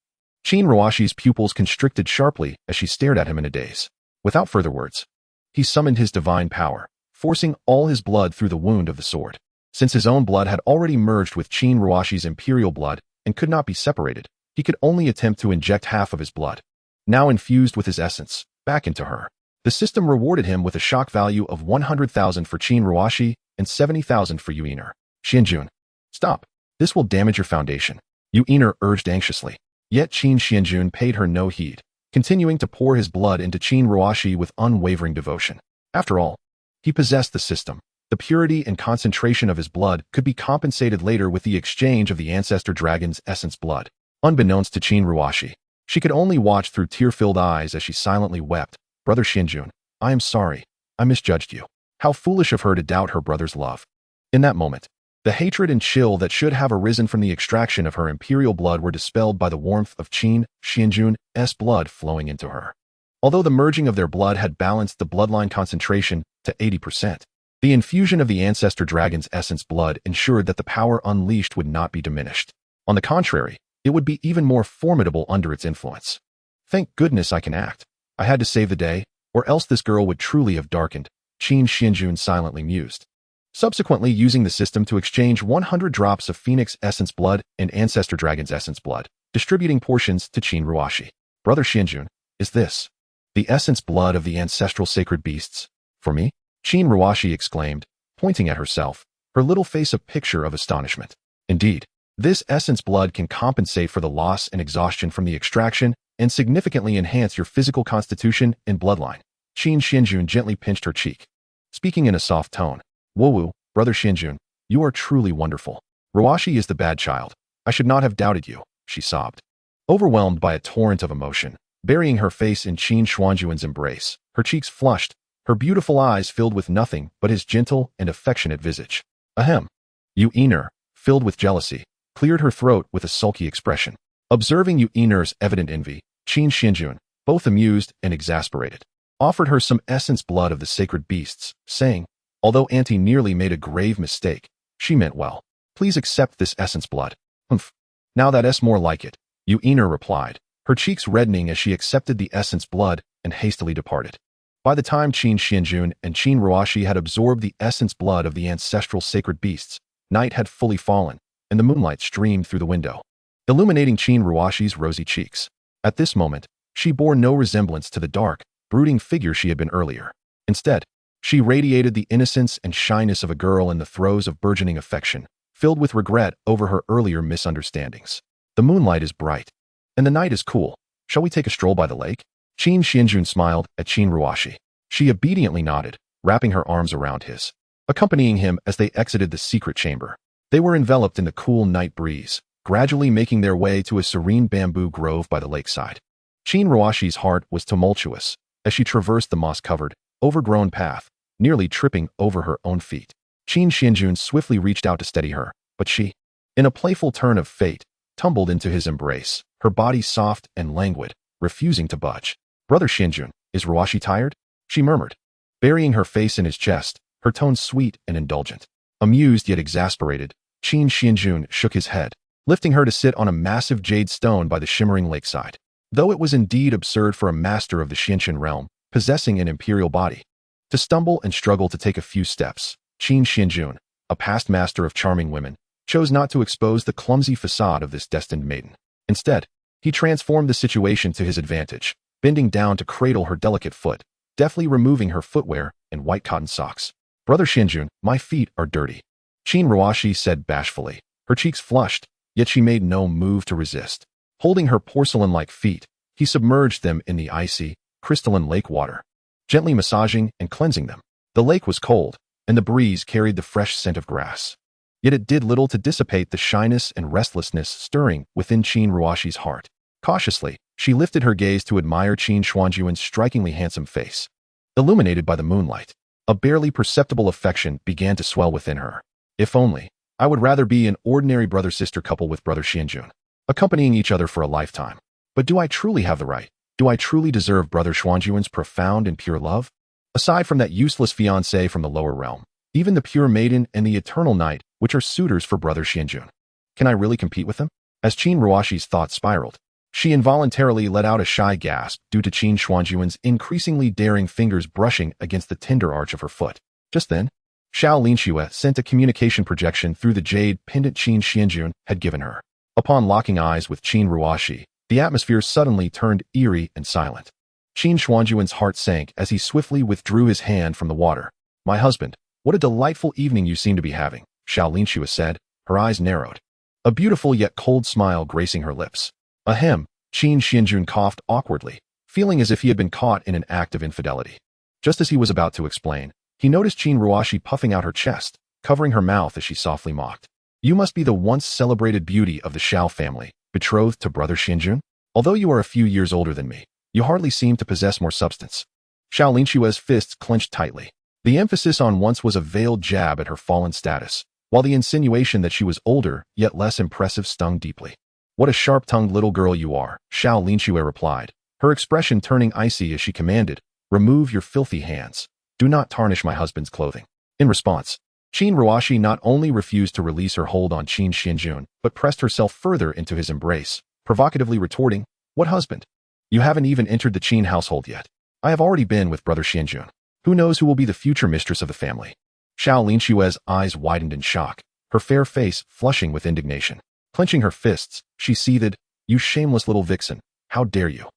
A: Qin Ruashi's pupils constricted sharply as she stared at him in a daze. Without further words, he summoned his divine power, forcing all his blood through the wound of the sword. Since his own blood had already merged with Qin Ruashi's imperial blood and could not be separated, he could only attempt to inject half of his blood, now infused with his essence, back into her. The system rewarded him with a shock value of 100,000 for Qin Ruashi and 70,000 for Yu-Iner. "Xuanjun, stop. This will damage your foundation," Yu-Iner urged anxiously. Yet Qin Xuanjun paid her no heed, continuing to pour his blood into Qin Ruashi with unwavering devotion. After all, he possessed the system. The purity and concentration of his blood could be compensated later with the exchange of the Ancestor dragon's essence blood. Unbeknownst to Qin Ruashi, she could only watch through tear-filled eyes as she silently wept. "Brother Xuanjun, I am sorry. I misjudged you. How foolish of her to doubt her brother's love." In that moment, the hatred and chill that should have arisen from the extraction of her imperial blood were dispelled by the warmth of Qin Xuanjun's blood flowing into her. Although the merging of their blood had balanced the bloodline concentration to 80%, the infusion of the Ancestor dragon's essence blood ensured that the power unleashed would not be diminished. On the contrary, it would be even more formidable under its influence. "Thank goodness I can act. I had to save the day, or else this girl would truly have darkened," Qin Xuanjun silently mused. Subsequently using the system to exchange 100 drops of Phoenix essence blood and Ancestor dragon's essence blood, distributing portions to Qin Ruashi. "Brother Xuanjun, is this the essence blood of the ancestral sacred beasts? For me?" Qin Ruashi exclaimed, pointing at herself, her little face a picture of astonishment. "Indeed, this essence blood can compensate for the loss and exhaustion from the extraction and significantly enhance your physical constitution and bloodline." Qin Xuanjun gently pinched her cheek, speaking in a soft tone. "Woo-woo, Brother Xuanjun, you are truly wonderful. Ruashi is the bad child. I should not have doubted you," she sobbed. Overwhelmed by a torrent of emotion, burying her face in Qin Xuanjun's embrace, her cheeks flushed, her beautiful eyes filled with nothing but his gentle and affectionate visage. Ahem. Yu-Iner, filled with jealousy, cleared her throat with a sulky expression. Observing Yu-Iner's evident envy, Qin Xuanjun, both amused and exasperated, offered her some essence blood of the sacred beasts, saying, "Although Auntie nearly made a grave mistake, she meant well. Please accept this essence blood." "Humph. Now that's more like it," Yu-Iner replied, her cheeks reddening as she accepted the essence blood and hastily departed. By the time Qin Xuanjun and Qin Ruashi had absorbed the essence blood of the ancestral sacred beasts, night had fully fallen, and the moonlight streamed through the window, illuminating Qin Ruashi's rosy cheeks. At this moment, she bore no resemblance to the dark, brooding figure she had been earlier. Instead, she radiated the innocence and shyness of a girl in the throes of burgeoning affection, filled with regret over her earlier misunderstandings. "The moonlight is bright, and the night is cool. Shall we take a stroll by the lake?" Qin Xuanjun smiled at Qin Ruashi. She obediently nodded, wrapping her arms around his, accompanying him as they exited the secret chamber. They were enveloped in the cool night breeze, gradually making their way to a serene bamboo grove by the lakeside. Qin Ruashi's heart was tumultuous as she traversed the moss-covered, overgrown path, nearly tripping over her own feet. Qin Xuanjun swiftly reached out to steady her, but she, in a playful turn of fate, tumbled into his embrace, her body soft and languid, refusing to budge. "Brother Xuanjun, is Ruashi tired?" she murmured, burying her face in his chest, her tone sweet and indulgent. Amused yet exasperated, Qin Xuanjun shook his head, lifting her to sit on a massive jade stone by the shimmering lakeside. Though it was indeed absurd for a master of the Xianxian realm, possessing an imperial body, to stumble and struggle to take a few steps, Qin Xuanjun, a past master of charming women, chose not to expose the clumsy facade of this destined maiden. Instead, he transformed the situation to his advantage, bending down to cradle her delicate foot, deftly removing her footwear and white cotton socks. "Brother Xuanjun, my feet are dirty," Qin Ruashi said bashfully. Her cheeks flushed, yet she made no move to resist. Holding her porcelain-like feet, he submerged them in the icy, crystalline lake water, gently massaging and cleansing them. The lake was cold, and the breeze carried the fresh scent of grass. Yet it did little to dissipate the shyness and restlessness stirring within Qin Ruashi's heart. Cautiously, she lifted her gaze to admire Qin Xuanjun's strikingly handsome face, illuminated by the moonlight. A barely perceptible affection began to swell within her. "If only, I would rather be an ordinary brother-sister couple with Brother Xuanjun, accompanying each other for a lifetime. But do I truly have the right? Do I truly deserve Brother Xuanjun's profound and pure love? Aside from that useless fiancé from the lower realm, even the pure maiden and the eternal knight, which are suitors for Brother Xuanjun, can I really compete with them?" As Qin Ruashi's thoughts spiraled, she involuntarily let out a shy gasp due to Qin Xuanjun's increasingly daring fingers brushing against the tender arch of her foot. Just then, Xianxiaaudiobooks sent a communication projection through the jade pendant Qin Xuanjun had given her. Upon locking eyes with Qin Ruashi, the atmosphere suddenly turned eerie and silent. Qin Xuanjun's heart sank as he swiftly withdrew his hand from the water. "My husband, what a delightful evening you seem to be having," Xianxiaaudiobooks said, her eyes narrowed, a beautiful yet cold smile gracing her lips. Ahem, Qin Xuanjun coughed awkwardly, feeling as if he had been caught in an act of infidelity. Just as he was about to explain, he noticed Qin Ruashi puffing out her chest, covering her mouth as she softly mocked. "You must be the once celebrated beauty of the Xiao family, betrothed to Brother Xuanjun? Although you are a few years older than me, you hardly seem to possess more substance." Xianxiaaudiobooks' fists clenched tightly. The emphasis on once was a veiled jab at her fallen status, while the insinuation that she was older yet less impressive stung deeply. "What a sharp-tongued little girl you are," Xianxiaaudiobooks replied, her expression turning icy as she commanded, "Remove your filthy hands. Do not tarnish my husband's clothing." In response, Qin Ruashi not only refused to release her hold on Qin Xuanjun, but pressed herself further into his embrace, provocatively retorting, "What husband? You haven't even entered the Qin household yet. I have already been with Brother Xuanjun. Who knows who will be the future mistress of the family?" Xianxiaaudiobooks' eyes widened in shock, her fair face flushing with indignation. Clenching her fists, she seethed, "You shameless little vixen, how dare you?"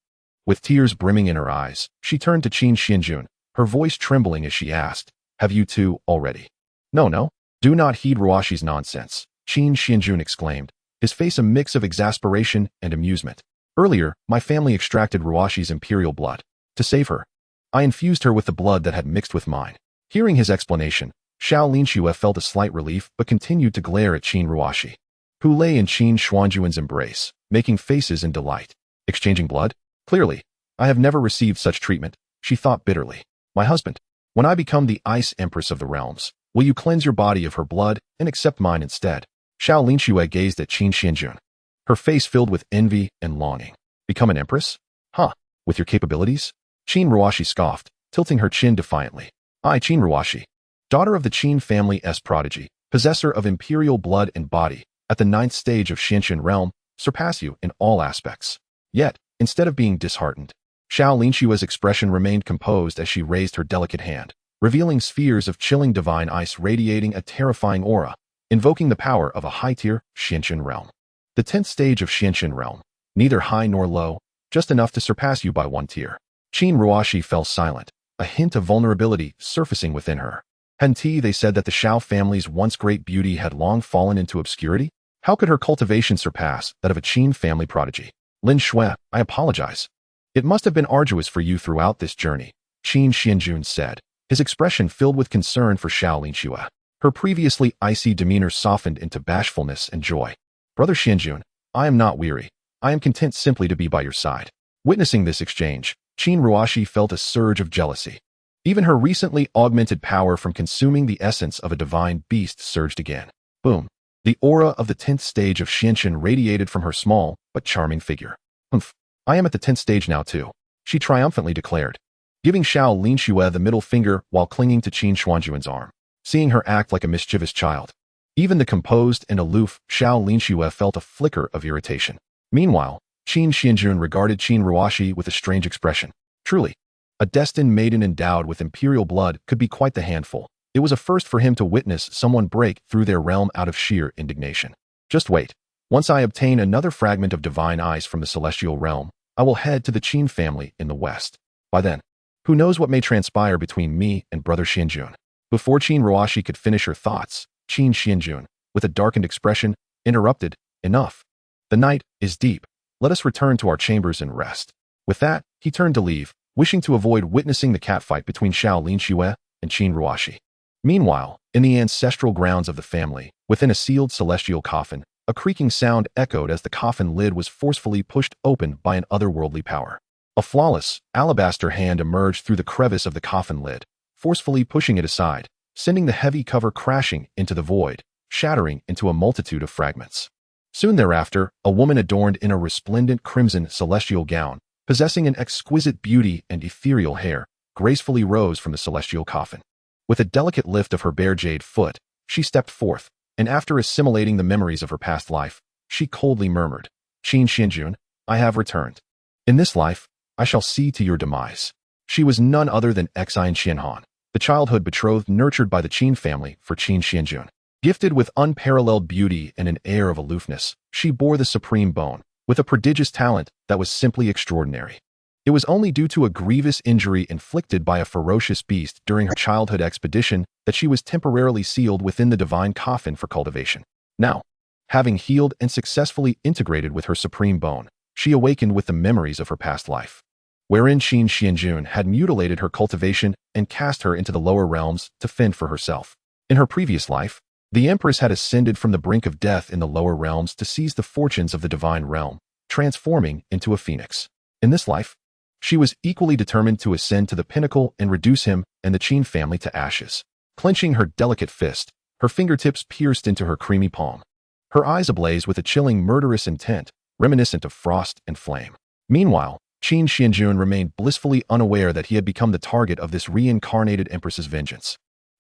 A: With tears brimming in her eyes, she turned to Qin Xuanjun, her voice trembling as she asked, "Have you two already?" No, do not heed Ruashi's nonsense," Qin Xuanjun exclaimed, his face a mix of exasperation and amusement. "Earlier, my family extracted Ruashi's imperial blood. To save her, I infused her with the blood that had mixed with mine." Hearing his explanation, Xianxiaaudiobooks felt a slight relief but continued to glare at Qin Ruashi, who lay in Qin Xuanjun's embrace, making faces in delight. "Exchanging blood? Clearly, I have never received such treatment," she thought bitterly. "My husband, when I become the Ice Empress of the Realms, will you cleanse your body of her blood and accept mine instead?" Xianxiaaudiobooks gazed at Qin Xuanjun, her face filled with envy and longing. "Become an empress? Huh, with your capabilities?" Qin Ruashi scoffed, tilting her chin defiantly. "I, Qin Ruashi, daughter of the Qin family's prodigy, possessor of imperial blood and body, at the 9th stage of Xianxian realm, surpass you in all aspects." Yet, instead of being disheartened, Xianxiaaudiobooks' expression remained composed as she raised her delicate hand, revealing spheres of chilling divine ice radiating a terrifying aura, invoking the power of a high-tier Xianxian realm. The 10th stage of Xianxian realm, neither high nor low, just enough to surpass you by one tier. Qin Ruashi fell silent, a hint of vulnerability surfacing within her. Hadn't they said that the Xiao family's once great beauty had long fallen into obscurity? How could her cultivation surpass that of a Qin family prodigy? "Lin Shui, I apologize. It must have been arduous for you throughout this journey," Qin Xuanjun said, his expression filled with concern for Xianxiaaudiobooks. Her previously icy demeanor softened into bashfulness and joy. "Brother Xuanjun, I am not weary. I am content simply to be by your side." Witnessing this exchange, Qin Ruashi felt a surge of jealousy. Even her recently augmented power from consuming the essence of a divine beast surged again. Boom. The aura of the 10th stage of Xianxian radiated from her small but charming figure. Humph. I am at the 10th stage now too, she triumphantly declared, giving xianxiaaudiobooks the middle finger while clinging to Qin Xuanjun's arm, seeing her act like a mischievous child. Even the composed and aloof xianxiaaudiobooks felt a flicker of irritation. Meanwhile, Qin Xuanjun regarded Qin Ruoxi with a strange expression. Truly, a destined maiden endowed with imperial blood could be quite the handful. It was a first for him to witness someone break through their realm out of sheer indignation. Just wait. Once I obtain another fragment of divine eyes from the celestial realm, I will head to the Qin family in the west. By then, who knows what may transpire between me and brother Xuanjun. Before Qin Ruoxi could finish her thoughts, Qin Xuanjun, with a darkened expression, interrupted, Enough. The night is deep. Let us return to our chambers and rest. With that, he turned to leave, wishing to avoid witnessing the catfight between Xianxiaaudiobooks and Qin Ruoxi. Meanwhile, in the ancestral grounds of the family, within a sealed celestial coffin, a creaking sound echoed as the coffin lid was forcefully pushed open by an otherworldly power. A flawless, alabaster hand emerged through the crevice of the coffin lid, forcefully pushing it aside, sending the heavy cover crashing into the void, shattering into a multitude of fragments. Soon thereafter, a woman adorned in a resplendent crimson celestial gown, possessing an exquisite beauty and ethereal hair, gracefully rose from the celestial coffin. With a delicate lift of her bare jade foot, she stepped forth, and after assimilating the memories of her past life, she coldly murmured, Qin Xuanjun, I have returned. In this life, I shall see to your demise. She was none other than Xianxiahan, the childhood betrothed nurtured by the Qin family for Qin Xuanjun. Gifted with unparalleled beauty and an air of aloofness, she bore the supreme bone, with a prodigious talent that was simply extraordinary. It was only due to a grievous injury inflicted by a ferocious beast during her childhood expedition that she was temporarily sealed within the divine coffin for cultivation. Now, having healed and successfully integrated with her supreme bone, she awakened with the memories of her past life, wherein Qin Xuanjun had mutilated her cultivation and cast her into the lower realms to fend for herself. In her previous life, the Empress had ascended from the brink of death in the lower realms to seize the fortunes of the divine realm, transforming into a phoenix. In this life, she was equally determined to ascend to the pinnacle and reduce him and the Qin family to ashes. Clenching her delicate fist, her fingertips pierced into her creamy palm, her eyes ablaze with a chilling murderous intent, reminiscent of frost and flame. Meanwhile, Qin Xuanjun remained blissfully unaware that he had become the target of this reincarnated empress's vengeance.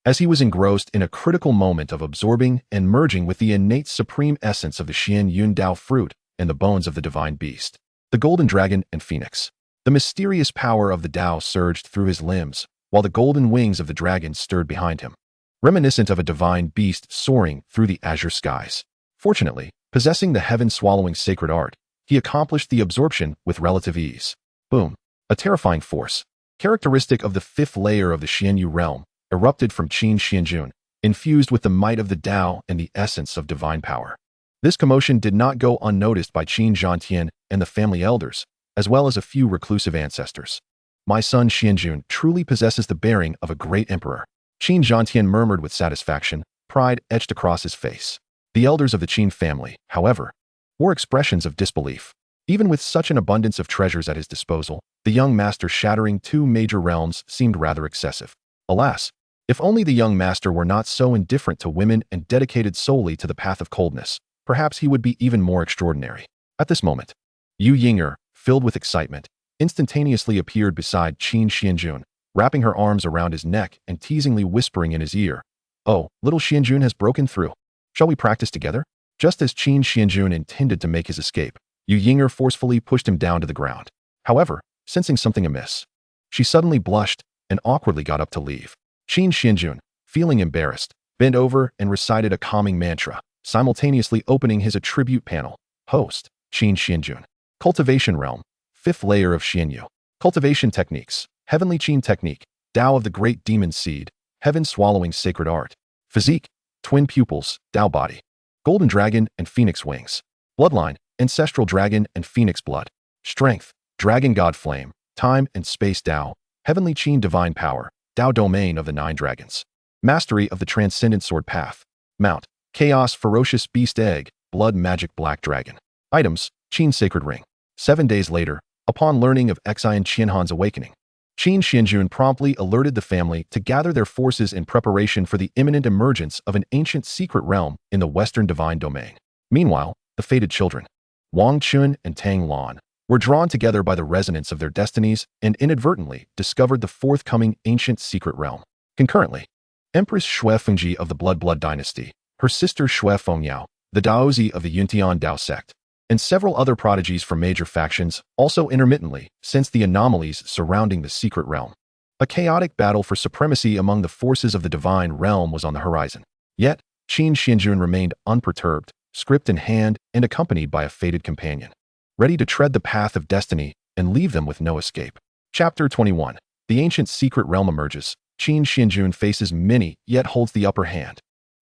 A: As he was engrossed in a critical moment of absorbing and merging with the innate supreme essence of the Xian Yun Dao fruit and the bones of the divine beast, the golden dragon and phoenix. The mysterious power of the Dao surged through his limbs, while the golden wings of the dragon stirred behind him, reminiscent of a divine beast soaring through the azure skies. Fortunately, possessing the heaven-swallowing sacred art, he accomplished the absorption with relative ease. Boom! A terrifying force, characteristic of the fifth layer of the Xianyu realm, erupted from Qin Xuanjun, infused with the might of the Dao and the essence of divine power. This commotion did not go unnoticed by Qin Zhantian and the family elders, as well as a few reclusive ancestors. My son Xuanjun truly possesses the bearing of a great emperor. Qin Zhantian murmured with satisfaction, pride etched across his face. The elders of the Qin family, however, wore expressions of disbelief. Even with such an abundance of treasures at his disposal, the young master shattering two major realms seemed rather excessive. Alas, if only the young master were not so indifferent to women and dedicated solely to the path of coldness, perhaps he would be even more extraordinary. At this moment, Yu Yinger, filled with excitement, instantaneously appeared beside Qin Xuanjun, wrapping her arms around his neck and teasingly whispering in his ear, "Oh, little Xuanjun has broken through. Shall we practice together?" Just as Qin Xuanjun intended to make his escape, Yu Yinger forcefully pushed him down to the ground. However, sensing something amiss, she suddenly blushed and awkwardly got up to leave. Qin Xuanjun, feeling embarrassed, bent over and recited a calming mantra, simultaneously opening his attribute panel. Host, Qin Xuanjun. Cultivation realm, fifth layer of Xianyu. Cultivation techniques, heavenly Qin technique, Dao of the great demon seed, heaven-swallowing sacred art. Physique, twin pupils, Dao body. Golden dragon and phoenix wings. Bloodline, ancestral dragon and phoenix blood. Strength, dragon god flame, time and space Dao, heavenly Qin divine power, Dao domain of the 9 dragons. Mastery of the transcendent sword path. Mount, chaos ferocious beast egg, blood magic black dragon. Items, Qin sacred ring. 7 days later, upon learning of Xianxiahan's awakening, Qin Xuanjun promptly alerted the family to gather their forces in preparation for the imminent emergence of an ancient secret realm in the Western divine domain. Meanwhile, the fated children, Wang Chun and Tang Lan, were drawn together by the resonance of their destinies and inadvertently discovered the forthcoming ancient secret realm. Concurrently, Empress Shui Fengji of the Blood dynasty, her sister Shui Fengyao, the Daozi of the Yuntian Dao sect, and several other prodigies from major factions also intermittently sensed the anomalies surrounding the secret realm. A chaotic battle for supremacy among the forces of the divine realm was on the horizon. Yet, Qin Xuanjun remained unperturbed, script in hand and accompanied by a fated companion, ready to tread the path of destiny and leave them with no escape. Chapter 21. The ancient secret realm emerges. Qin Xuanjun faces many, yet holds the upper hand.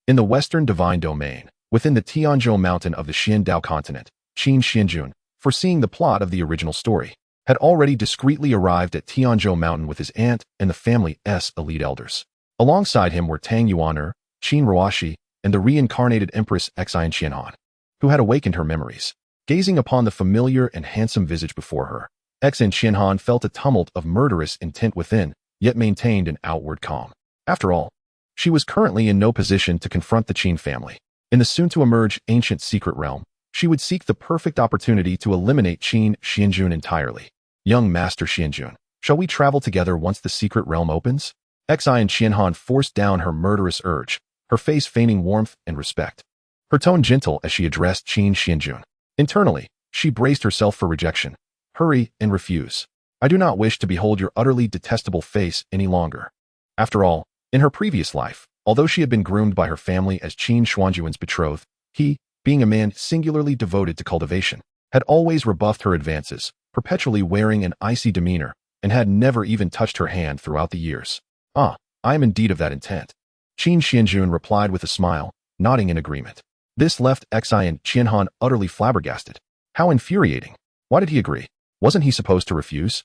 A: In the Western divine domain, within the Tianzhou mountain of the Xian Dao continent, Qin Xuanjun, foreseeing the plot of the original story, had already discreetly arrived at Tianzhou Mountain with his aunt and the family's elite elders. Alongside him were Tang Yuan'er, Qin Ruoxi, and the reincarnated Empress Xianxiafan's, who had awakened her memories. Gazing upon the familiar and handsome visage before her, Xianxiafan's felt a tumult of murderous intent within, yet maintained an outward calm. After all, she was currently in no position to confront the Qin family. In the soon-to-emerge ancient secret realm, she would seek the perfect opportunity to eliminate Qin Xuanjun entirely. Young Master Xuanjun, shall we travel together once the secret realm opens? Xianxiafan's forced down her murderous urge, her face feigning warmth and respect. Her tone gentle as she addressed Qin Xuanjun. Internally, she braced herself for rejection. Hurry and refuse. I do not wish to behold your utterly detestable face any longer. After all, in her previous life, although she had been groomed by her family as Qin Xuanjun's betrothed, he, being a man singularly devoted to cultivation, had always rebuffed her advances, perpetually wearing an icy demeanor, and had never even touched her hand throughout the years. I am indeed of that intent. Qin Xuanjun replied with a smile, nodding in agreement. This left Xianxiafan's utterly flabbergasted. How infuriating. Why did he agree? Wasn't he supposed to refuse?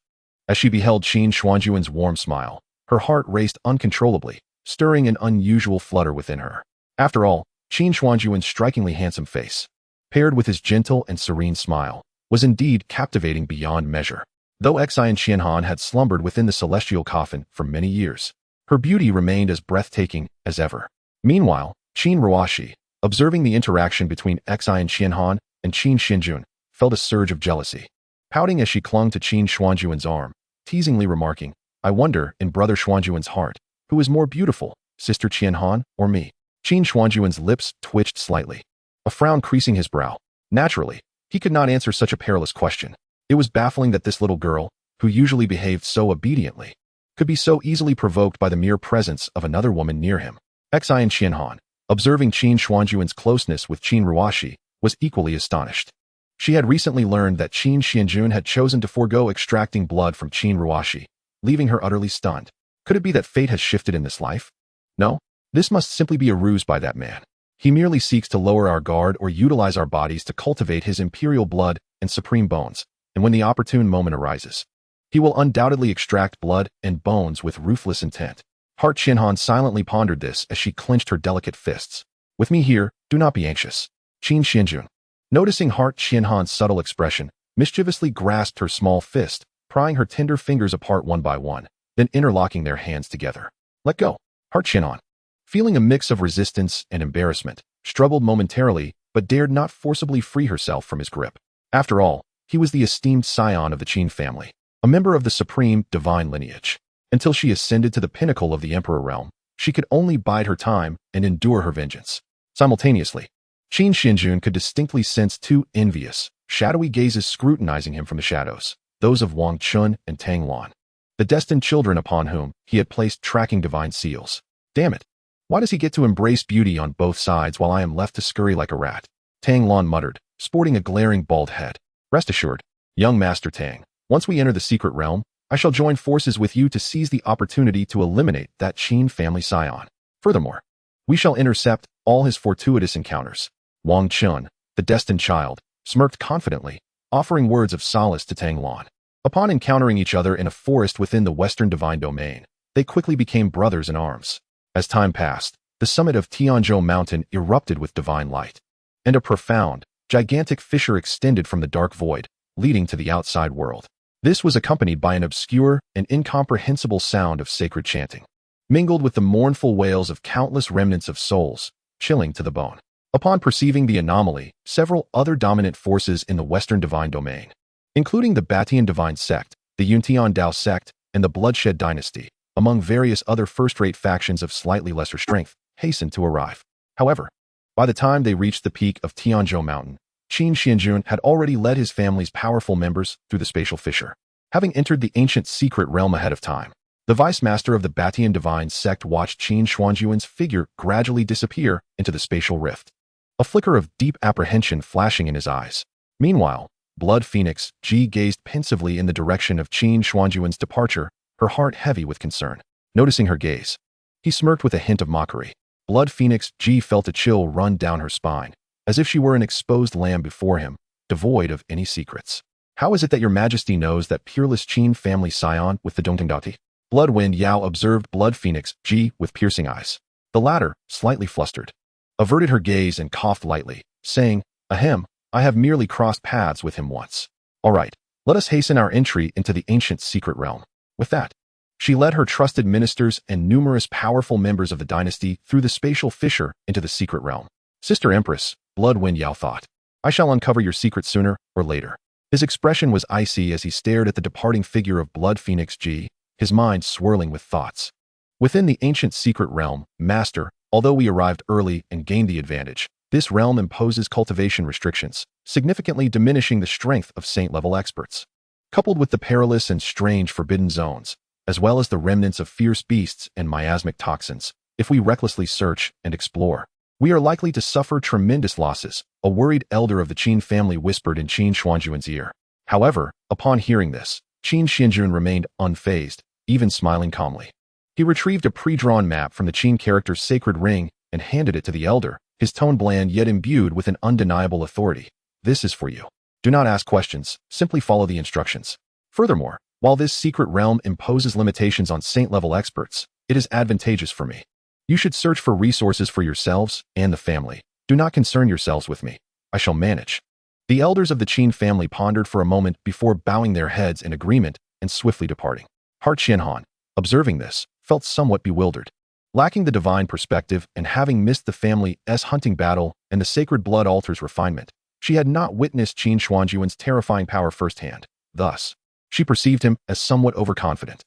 A: As she beheld Qin Xuanjun's warm smile, her heart raced uncontrollably, stirring an unusual flutter within her. After all, Qin Xuanjun's strikingly handsome face, paired with his gentle and serene smile, was indeed captivating beyond measure. Though Xianxiafan's had slumbered within the celestial coffin for many years, her beauty remained as breathtaking as ever. Meanwhile, Qin Ruoxi, observing the interaction between Xianxiafan's and Qin Xuanjun, felt a surge of jealousy. Pouting as she clung to Qin Xuanjun's arm, teasingly remarking, I wonder, in brother Xuanjun's heart, who is more beautiful, sister Qianhan or me? Qin Xuanjun's lips twitched slightly, a frown creasing his brow. Naturally, he could not answer such a perilous question. It was baffling that this little girl, who usually behaved so obediently, could be so easily provoked by the mere presence of another woman near him. Xianxiafan's, observing Qin Xuanjun's closeness with Qin Ruoxi, was equally astonished. She had recently learned that Qin Xuanjun had chosen to forego extracting blood from Qin Ruoxi, leaving her utterly stunned. Could it be that fate has shifted in this life? No, this must simply be a ruse by that man. He merely seeks to lower our guard or utilize our bodies to cultivate his imperial blood and supreme bones, and when the opportune moment arises, he will undoubtedly extract blood and bones with ruthless intent. Heart Qianhan silently pondered this as she clenched her delicate fists. With me here, do not be anxious. Qin Xuanjun, noticing Heart Qianhan's subtle expression, mischievously grasped her small fist, prying her tender fingers apart one by one, then interlocking their hands together. Let go. Heart Qianhan, feeling a mix of resistance and embarrassment, struggled momentarily but dared not forcibly free herself from his grip. After all, he was the esteemed scion of the Qin family, a member of the supreme divine lineage. Until she ascended to the pinnacle of the emperor realm, she could only bide her time and endure her vengeance. Simultaneously, Qin Xuanjun could distinctly sense two envious, shadowy gazes scrutinizing him from the shadows, those of Wang Chun and Tang Lan, the destined children upon whom he had placed tracking divine seals. Damn it! Why does he get to embrace beauty on both sides while I am left to scurry like a rat? Tang Lan muttered, sporting a glaring bald head. Rest assured, young Master Tang, once we enter the secret realm, I shall join forces with you to seize the opportunity to eliminate that Qin family scion. Furthermore, we shall intercept all his fortuitous encounters. Wang Chun, the destined child, smirked confidently, offering words of solace to Tang Lan. Upon encountering each other in a forest within the Western divine domain, they quickly became brothers in arms. As time passed, the summit of Tianzhou Mountain erupted with divine light, and a profound, gigantic fissure extended from the dark void, leading to the outside world. This was accompanied by an obscure and incomprehensible sound of sacred chanting, mingled with the mournful wails of countless remnants of souls, chilling to the bone. Upon perceiving the anomaly, several other dominant forces in the Western divine domain, including the Batian divine sect, the Yuntian Dao sect, and the Bloodshed dynasty, among various other first-rate factions of slightly lesser strength, hastened to arrive. However, by the time they reached the peak of Tianzhou Mountain, Qin Xuanjun had already led his family's powerful members through the spatial fissure, having entered the ancient secret realm ahead of time. The vice master of the Batian divine sect watched Qin Xuanjun's figure gradually disappear into the spatial rift, a flicker of deep apprehension flashing in his eyes. Meanwhile, Blood Phoenix Ji gazed pensively in the direction of Qin Xuanjun's departure, her heart heavy with concern. Noticing her gaze, he smirked with a hint of mockery. Blood Phoenix Ji felt a chill run down her spine, as if she were an exposed lamb before him, devoid of any secrets. How is it that your majesty knows that peerless Qin family scion with the Dongtingdati? Bloodwind Yao observed Blood Phoenix Ji with piercing eyes. The latter, slightly flustered, averted her gaze and coughed lightly, saying, "Ahem, I have merely crossed paths with him once. All right, let us hasten our entry into the ancient secret realm." With that, she led her trusted ministers and numerous powerful members of the dynasty through the spatial fissure into the secret realm. Sister Empress, Bloodwind Yao thought, I shall uncover your secret sooner or later. His expression was icy as he stared at the departing figure of Blood Phoenix Ji, his mind swirling with thoughts. Within the ancient secret realm, Master, although we arrived early and gained the advantage, this realm imposes cultivation restrictions, significantly diminishing the strength of saint-level experts. Coupled with the perilous and strange forbidden zones, as well as the remnants of fierce beasts and miasmic toxins, if we recklessly search and explore, we are likely to suffer tremendous losses, a worried elder of the Qin family whispered in Qin Xuanjun's ear. However, upon hearing this, Qin Xuanjun remained unfazed, even smiling calmly. He retrieved a pre-drawn map from the Qin character's sacred ring and handed it to the elder, his tone bland yet imbued with an undeniable authority. This is for you. Do not ask questions, simply follow the instructions. Furthermore, while this secret realm imposes limitations on saint-level experts, it is advantageous for me. You should search for resources for yourselves and the family. Do not concern yourselves with me. I shall manage. The elders of the Qin family pondered for a moment before bowing their heads in agreement and swiftly departing. Heart Qianhan, observing this, felt somewhat bewildered. Lacking the divine perspective and having missed the family's hunting battle and the sacred blood altar's refinement, she had not witnessed Qin Xuanjun's terrifying power firsthand. Thus, she perceived him as somewhat overconfident.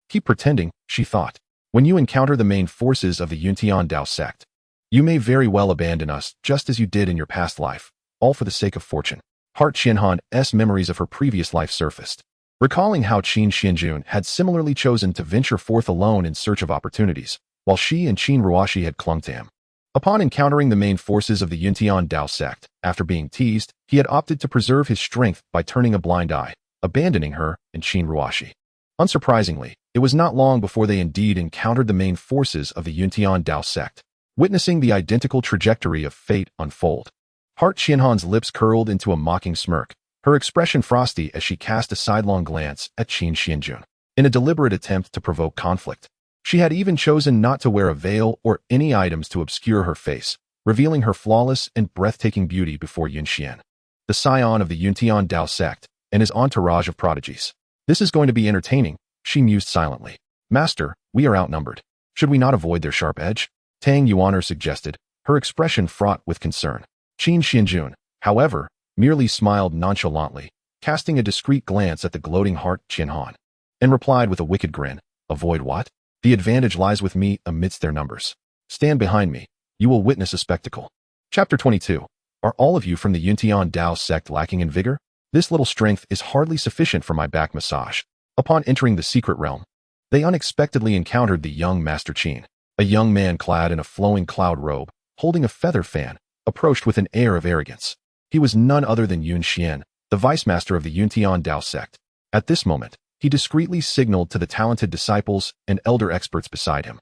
A: Keep pretending, she thought. When you encounter the main forces of the Yuntian Dao sect, you may very well abandon us just as you did in your past life, all for the sake of fortune. Heart Qianhan's memories of her previous life surfaced, recalling how Qin Xuanjun had similarly chosen to venture forth alone in search of opportunities, while she and Qin Ruoxi had clung to him. Upon encountering the main forces of the Yuntian Dao sect, after being teased, he had opted to preserve his strength by turning a blind eye, abandoning her and Qin Ruoxi. Unsurprisingly, it was not long before they indeed encountered the main forces of the Yuntian Dao sect, witnessing the identical trajectory of fate unfold. Heart Qianhan's lips curled into a mocking smirk, her expression frosty as she cast a sidelong glance at Qin Xuanjun. In a deliberate attempt to provoke conflict, she had even chosen not to wear a veil or any items to obscure her face, revealing her flawless and breathtaking beauty before Yunxian, the scion of the Yuntian Dao sect, and his entourage of prodigies. This is going to be entertaining, she mused silently. Master, we are outnumbered. Should we not avoid their sharp edge? Tang Yuan'er suggested, her expression fraught with concern. Qin Xuanjun, however, merely smiled nonchalantly, casting a discreet glance at the gloating Heart Qianhan, and replied with a wicked grin, Avoid what? The advantage lies with me amidst their numbers. Stand behind me. You will witness a spectacle. Chapter 22. Are all of you from the Yuntian Dao sect lacking in vigor? This little strength is hardly sufficient for my back massage. Upon entering the secret realm, they unexpectedly encountered the young Master Qin. A young man clad in a flowing cloud robe, holding a feather fan, approached with an air of arrogance. He was none other than Yun Xian, the vice master of the Yuntian Dao sect. At this moment, he discreetly signaled to the talented disciples and elder experts beside him,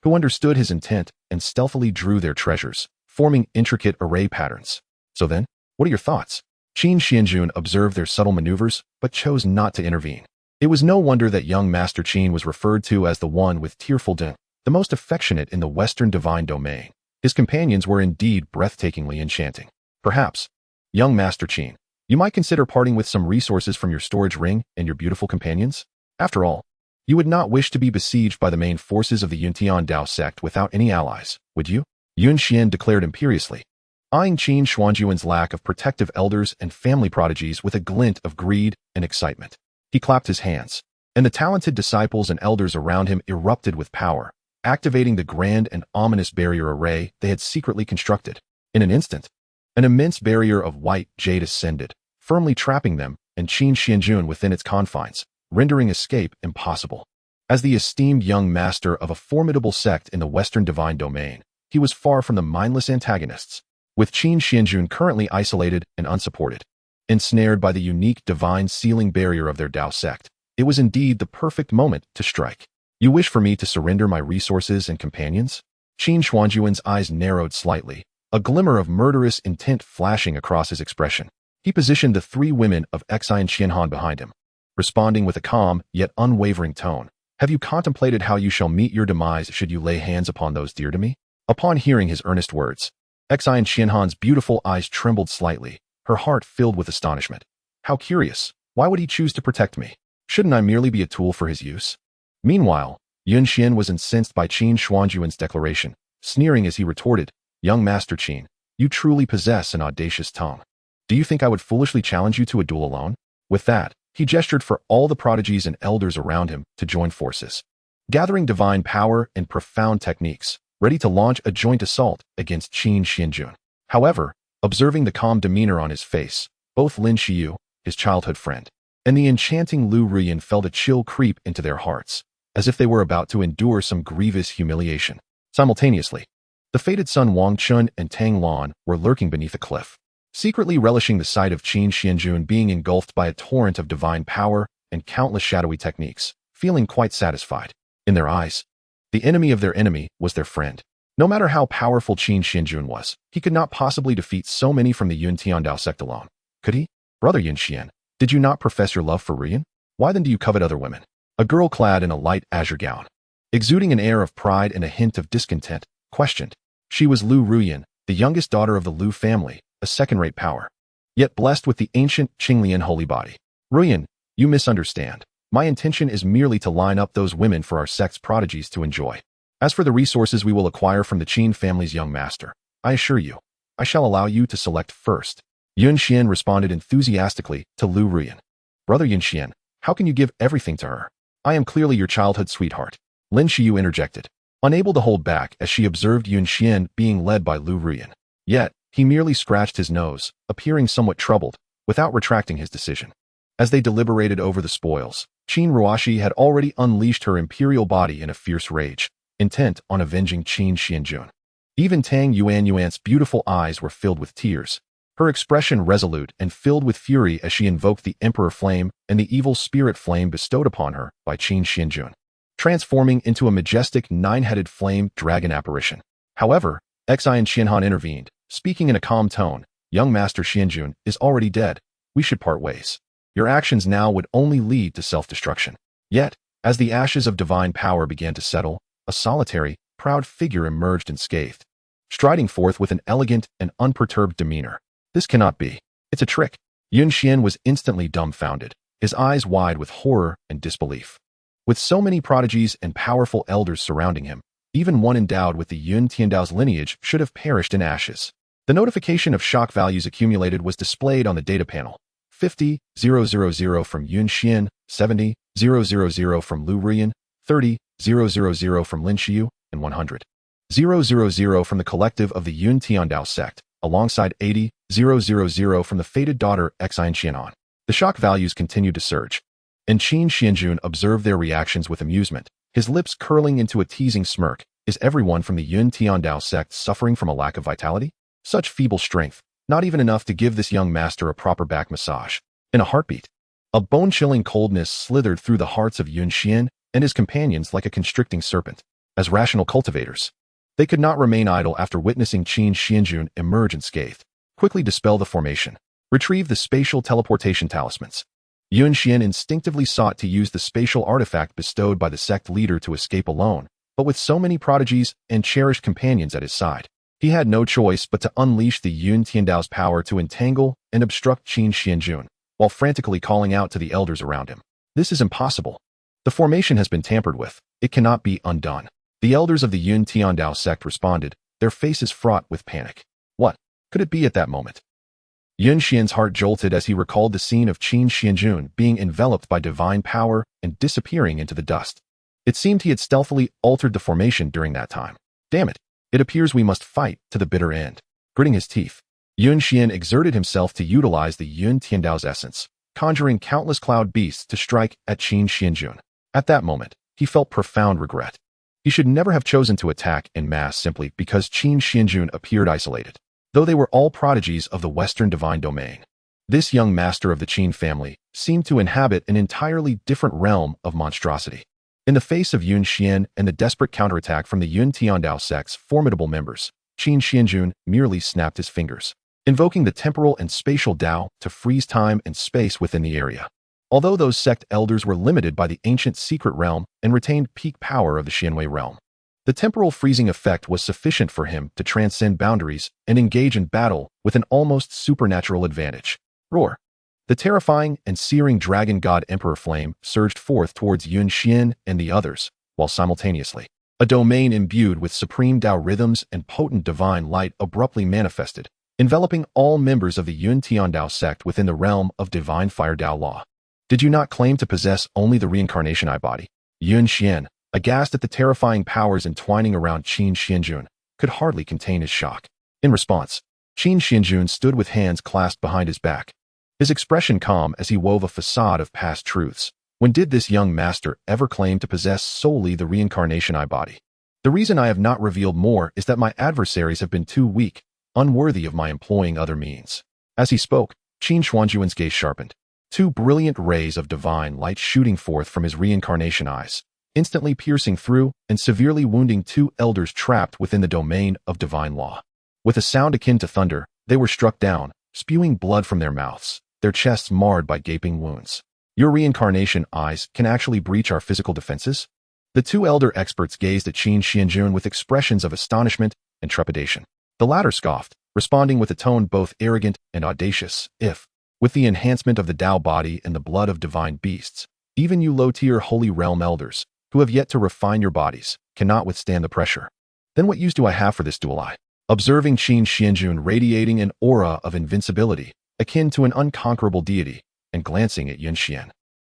A: who understood his intent and stealthily drew their treasures, forming intricate array patterns. So then, what are your thoughts? Qin Xuanjun observed their subtle maneuvers, but chose not to intervene. It was no wonder that young Master Qin was referred to as the one with tearful den, the most affectionate in the Western divine domain. His companions were indeed breathtakingly enchanting. Perhaps, young Master Qin, You might consider parting with some resources from your storage ring and your beautiful companions. After all, you would not wish to be besieged by the main forces of the Yuntian Dao sect without any allies, would you? Yun Xian declared imperiously, eyeing Qin Xuanjun's lack of protective elders and family prodigies with a glint of greed and excitement. He clapped his hands, and the talented disciples and elders around him erupted with power, activating the grand and ominous barrier array they had secretly constructed. In an instant, an immense barrier of white jade ascended, firmly trapping them and Qin Xuanjun within its confines, rendering escape impossible. As the esteemed young master of a formidable sect in the Western divine domain, he was far from the mindless antagonists, with Qin Xuanjun currently isolated and unsupported. Ensnared by the unique divine sealing barrier of their Dao sect, it was indeed the perfect moment to strike. You wish for me to surrender my resources and companions? Qin Xuanjun's eyes narrowed slightly, a glimmer of murderous intent flashing across his expression. He positioned the three women of Xianxiahan behind him, responding with a calm yet unwavering tone. Have you contemplated how you shall meet your demise should you lay hands upon those dear to me? Upon hearing his earnest words, Xianxiahan's beautiful eyes trembled slightly, her heart filled with astonishment. How curious. Why would he choose to protect me? Shouldn't I merely be a tool for his use? Meanwhile, Yun Xian was incensed by Qin Xuanjun's declaration, sneering as he retorted, Young Master Qin, you truly possess an audacious tongue. Do you think I would foolishly challenge you to a duel alone? With that, he gestured for all the prodigies and elders around him to join forces, gathering divine power and profound techniques, ready to launch a joint assault against Qin Xuanjun. However, observing the calm demeanor on his face, both Lin Xiu, his childhood friend, and the enchanting Lu Ruyan felt a chill creep into their hearts, as if they were about to endure some grievous humiliation. Simultaneously, the fated son Wang Chun and Tang Lan were lurking beneath a cliff, secretly relishing the sight of Qin Xuanjun being engulfed by a torrent of divine power and countless shadowy techniques, feeling quite satisfied. In their eyes, the enemy of their enemy was their friend. No matter how powerful Qin Xuanjun was, he could not possibly defeat so many from the Yuntian Dao sect alone. Could he? Brother Yun Xian, did you not profess your love for Ruyan? Why then do you covet other women? A girl clad in a light azure gown, exuding an air of pride and a hint of discontent, questioned. She was Lu Ruyan, the youngest daughter of the Lu family, a second-rate power, yet blessed with the ancient Qinglian holy body. Ruyan, you misunderstand. My intention is merely to line up those women for our sect's prodigies to enjoy. As for the resources we will acquire from the Qin family's young master, I assure you, I shall allow you to select first. Yun Xian responded enthusiastically to Lu Ruyan. Brother Yun Xian, how can you give everything to her? I am clearly your childhood sweetheart. Lin Xiu interjected, unable to hold back as she observed Yun Xian being led by Lu Ruyan. Yet, he merely scratched his nose, appearing somewhat troubled, without retracting his decision. As they deliberated over the spoils, Qin Ruashi had already unleashed her imperial body in a fierce rage, intent on avenging Qin Xuanjun. Even Tang Yuanyuan's beautiful eyes were filled with tears, her expression resolute and filled with fury as she invoked the Emperor Flame and the evil spirit flame bestowed upon her by Qin Xuanjun, transforming into a majestic nine-headed flame dragon apparition. However, Xianxiahan intervened, speaking in a calm tone, Young Master Xuanjun is already dead. We should part ways. Your actions now would only lead to self-destruction. Yet, as the ashes of divine power began to settle, a solitary, proud figure emerged unscathed, striding forth with an elegant and unperturbed demeanor. This cannot be. It's a trick. Yun Xian was instantly dumbfounded, his eyes wide with horror and disbelief. With so many prodigies and powerful elders surrounding him, even one endowed with the Yun Tiandao's lineage should have perished in ashes. The notification of shock values accumulated was displayed on the data panel. 50,000 from Yun Xian, 70,000 from Lu Ruyan, 30,000 from Lin Xiu, and 100,000 from the collective of the Yun Tiandao sect, alongside 80,000 from the fated daughter Xianxianan. The shock values continued to surge, and Qin Xuanjun observed their reactions with amusement, his lips curling into a teasing smirk. Is everyone from the Yun Tiandao sect suffering from a lack of vitality? Such feeble strength, not even enough to give this young master a proper back massage. In a heartbeat, a bone-chilling coldness slithered through the hearts of Yun Xian and his companions like a constricting serpent. As rational cultivators, they could not remain idle after witnessing Qin Xuanjun emerge unscathed. Quickly dispel the formation. Retrieve the spatial teleportation talismans. Yun Xian instinctively sought to use the spatial artifact bestowed by the sect leader to escape alone, but with so many prodigies and cherished companions at his side, He had no choice but to unleash the Yun Tiandao's power to entangle and obstruct Qin Xuanjun, while frantically calling out to the elders around him. This is impossible. The formation has been tampered with. It cannot be undone. The elders of the Yun Tiandao sect responded, their faces fraught with panic. What could it be at that moment? Yun Xian's heart jolted as he recalled the scene of Qin Xuanjun being enveloped by divine power and disappearing into the dust. It seemed he had stealthily altered the formation during that time. Damn it. It appears we must fight to the bitter end. Gritting his teeth, Yun Xian exerted himself to utilize the Yun Tiandao's essence, conjuring countless cloud beasts to strike at Qin Xuanjun. At that moment, he felt profound regret. He should never have chosen to attack en masse simply because Qin Xuanjun appeared isolated. Though they were all prodigies of the Western divine domain, this young master of the Qin family seemed to inhabit an entirely different realm of monstrosity. In the face of Yun Xian and the desperate counterattack from the Yun Tiandao sect's formidable members, Qin Xuanjun merely snapped his fingers, invoking the temporal and spatial Dao to freeze time and space within the area. Although those sect elders were limited by the ancient secret realm and retained peak power of the Xianwei realm, the temporal freezing effect was sufficient for him to transcend boundaries and engage in battle with an almost supernatural advantage. Roar! The terrifying and searing dragon god Emperor Flame surged forth towards Yun Xian and the others, while simultaneously, a domain imbued with supreme Dao rhythms and potent divine light abruptly manifested, enveloping all members of the Yun Tiandao sect within the realm of divine fire Dao law. Did you not claim to possess only the reincarnation body? Yun Xian, aghast at the terrifying powers entwining around Qin Xuanjun, could hardly contain his shock. In response, Qin Xuanjun stood with hands clasped behind his back, his expression calm as he wove a facade of past truths. When did this young master ever claim to possess solely the reincarnation body? The reason I have not revealed more is that my adversaries have been too weak, unworthy of my employing other means. As he spoke, Qin Xuanjun's gaze sharpened, two brilliant rays of divine light shooting forth from his reincarnation eyes, instantly piercing through and severely wounding two elders trapped within the domain of divine law. With a sound akin to thunder, they were struck down, spewing blood from their mouths, their chests marred by gaping wounds. Your reincarnation eyes can actually breach our physical defenses? The two elder experts gazed at Qin Xuanjun with expressions of astonishment and trepidation. The latter scoffed, responding with a tone both arrogant and audacious. If, with the enhancement of the Dao body and the blood of divine beasts, even you low-tier holy realm elders, who have yet to refine your bodies, cannot withstand the pressure, then what use do I have for this dual eye? Observing Qin Xuanjun radiating an aura of invincibility, akin to an unconquerable deity, and glancing at Yun Xian,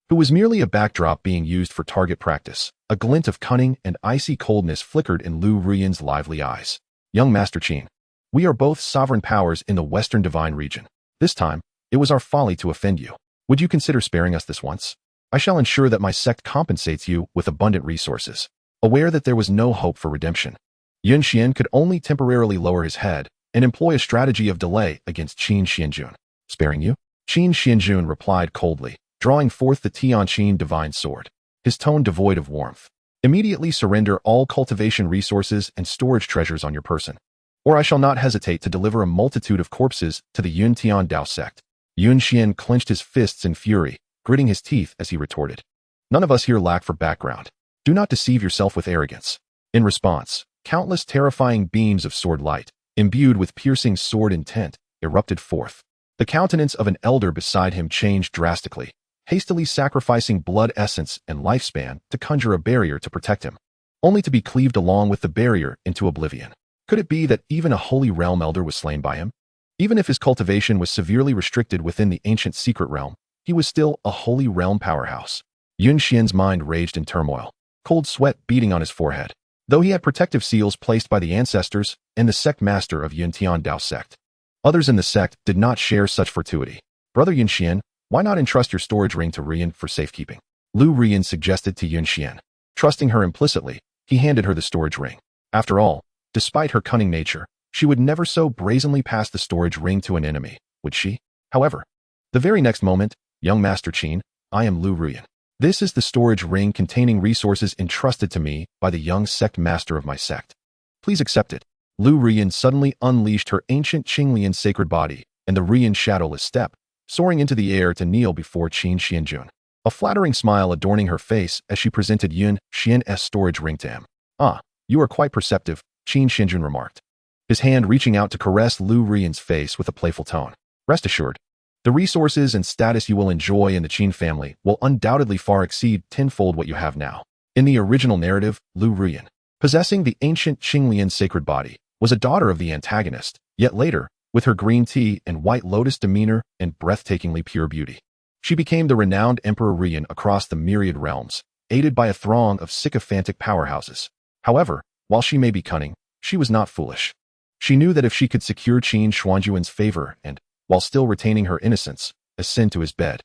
A: who was merely a backdrop being used for target practice, a glint of cunning and icy coldness flickered in Lu Ruyan's lively eyes. Young Master Qin, we are both sovereign powers in the Western divine region. This time, it was our folly to offend you. Would you consider sparing us this once? I shall ensure that my sect compensates you with abundant resources. Aware that there was no hope for redemption, Yun Xian could only temporarily lower his head and employ a strategy of delay against Qin Xuanjun. Sparing you? Qin Xuanjun replied coldly, drawing forth the Tianqin divine sword, his tone devoid of warmth. Immediately surrender all cultivation resources and storage treasures on your person, or I shall not hesitate to deliver a multitude of corpses to the Yun Tiandao sect. Yun Xian clenched his fists in fury, gritting his teeth as he retorted. None of us here lack for background. Do not deceive yourself with arrogance. In response, countless terrifying beams of sword light, imbued with piercing sword intent, erupted forth. The countenance of an elder beside him changed drastically, hastily sacrificing blood essence and lifespan to conjure a barrier to protect him, only to be cleaved along with the barrier into oblivion. Could it be that even a holy realm elder was slain by him? Even if his cultivation was severely restricted within the ancient secret realm, he was still a holy realm powerhouse. Yun Xian's mind raged in turmoil, cold sweat beating on his forehead. Though he had protective seals placed by the ancestors and the sect master of Yun Tiandao sect, others in the sect did not share such fortuity. Brother Yun Xian, why not entrust your storage ring to Ruyan for safekeeping? Lu Ruyan suggested to Yun Xian. Trusting her implicitly, he handed her the storage ring. After all, despite her cunning nature, she would never so brazenly pass the storage ring to an enemy, would she? However, the very next moment, young Master Qin, I am Lu Ruyan. This is the storage ring containing resources entrusted to me by the young sect master of my sect. Please accept it. Lu Ruyan suddenly unleashed her ancient Qinglian sacred body and the Ruyan shadowless step, soaring into the air to kneel before Qin Xuanjun, a flattering smile adorning her face as she presented Yun Xian's storage ring to him. Ah, you are quite perceptive, Qin Xuanjun remarked. his hand reaching out to caress Lu Rian's face with a playful tone. Rest assured, the resources and status you will enjoy in the Qin family will undoubtedly far exceed tenfold what you have now. In the original narrative, Lu Rian, possessing the ancient Qinglian sacred body, was a daughter of the antagonist, yet later, with her green tea and white lotus demeanor and breathtakingly pure beauty, she became the renowned Emperor Rian across the myriad realms, aided by a throng of sycophantic powerhouses. However, while she may be cunning, she was not foolish. She knew that if she could secure Qin Xuanjun's favor and, while still retaining her innocence, ascend to his bed,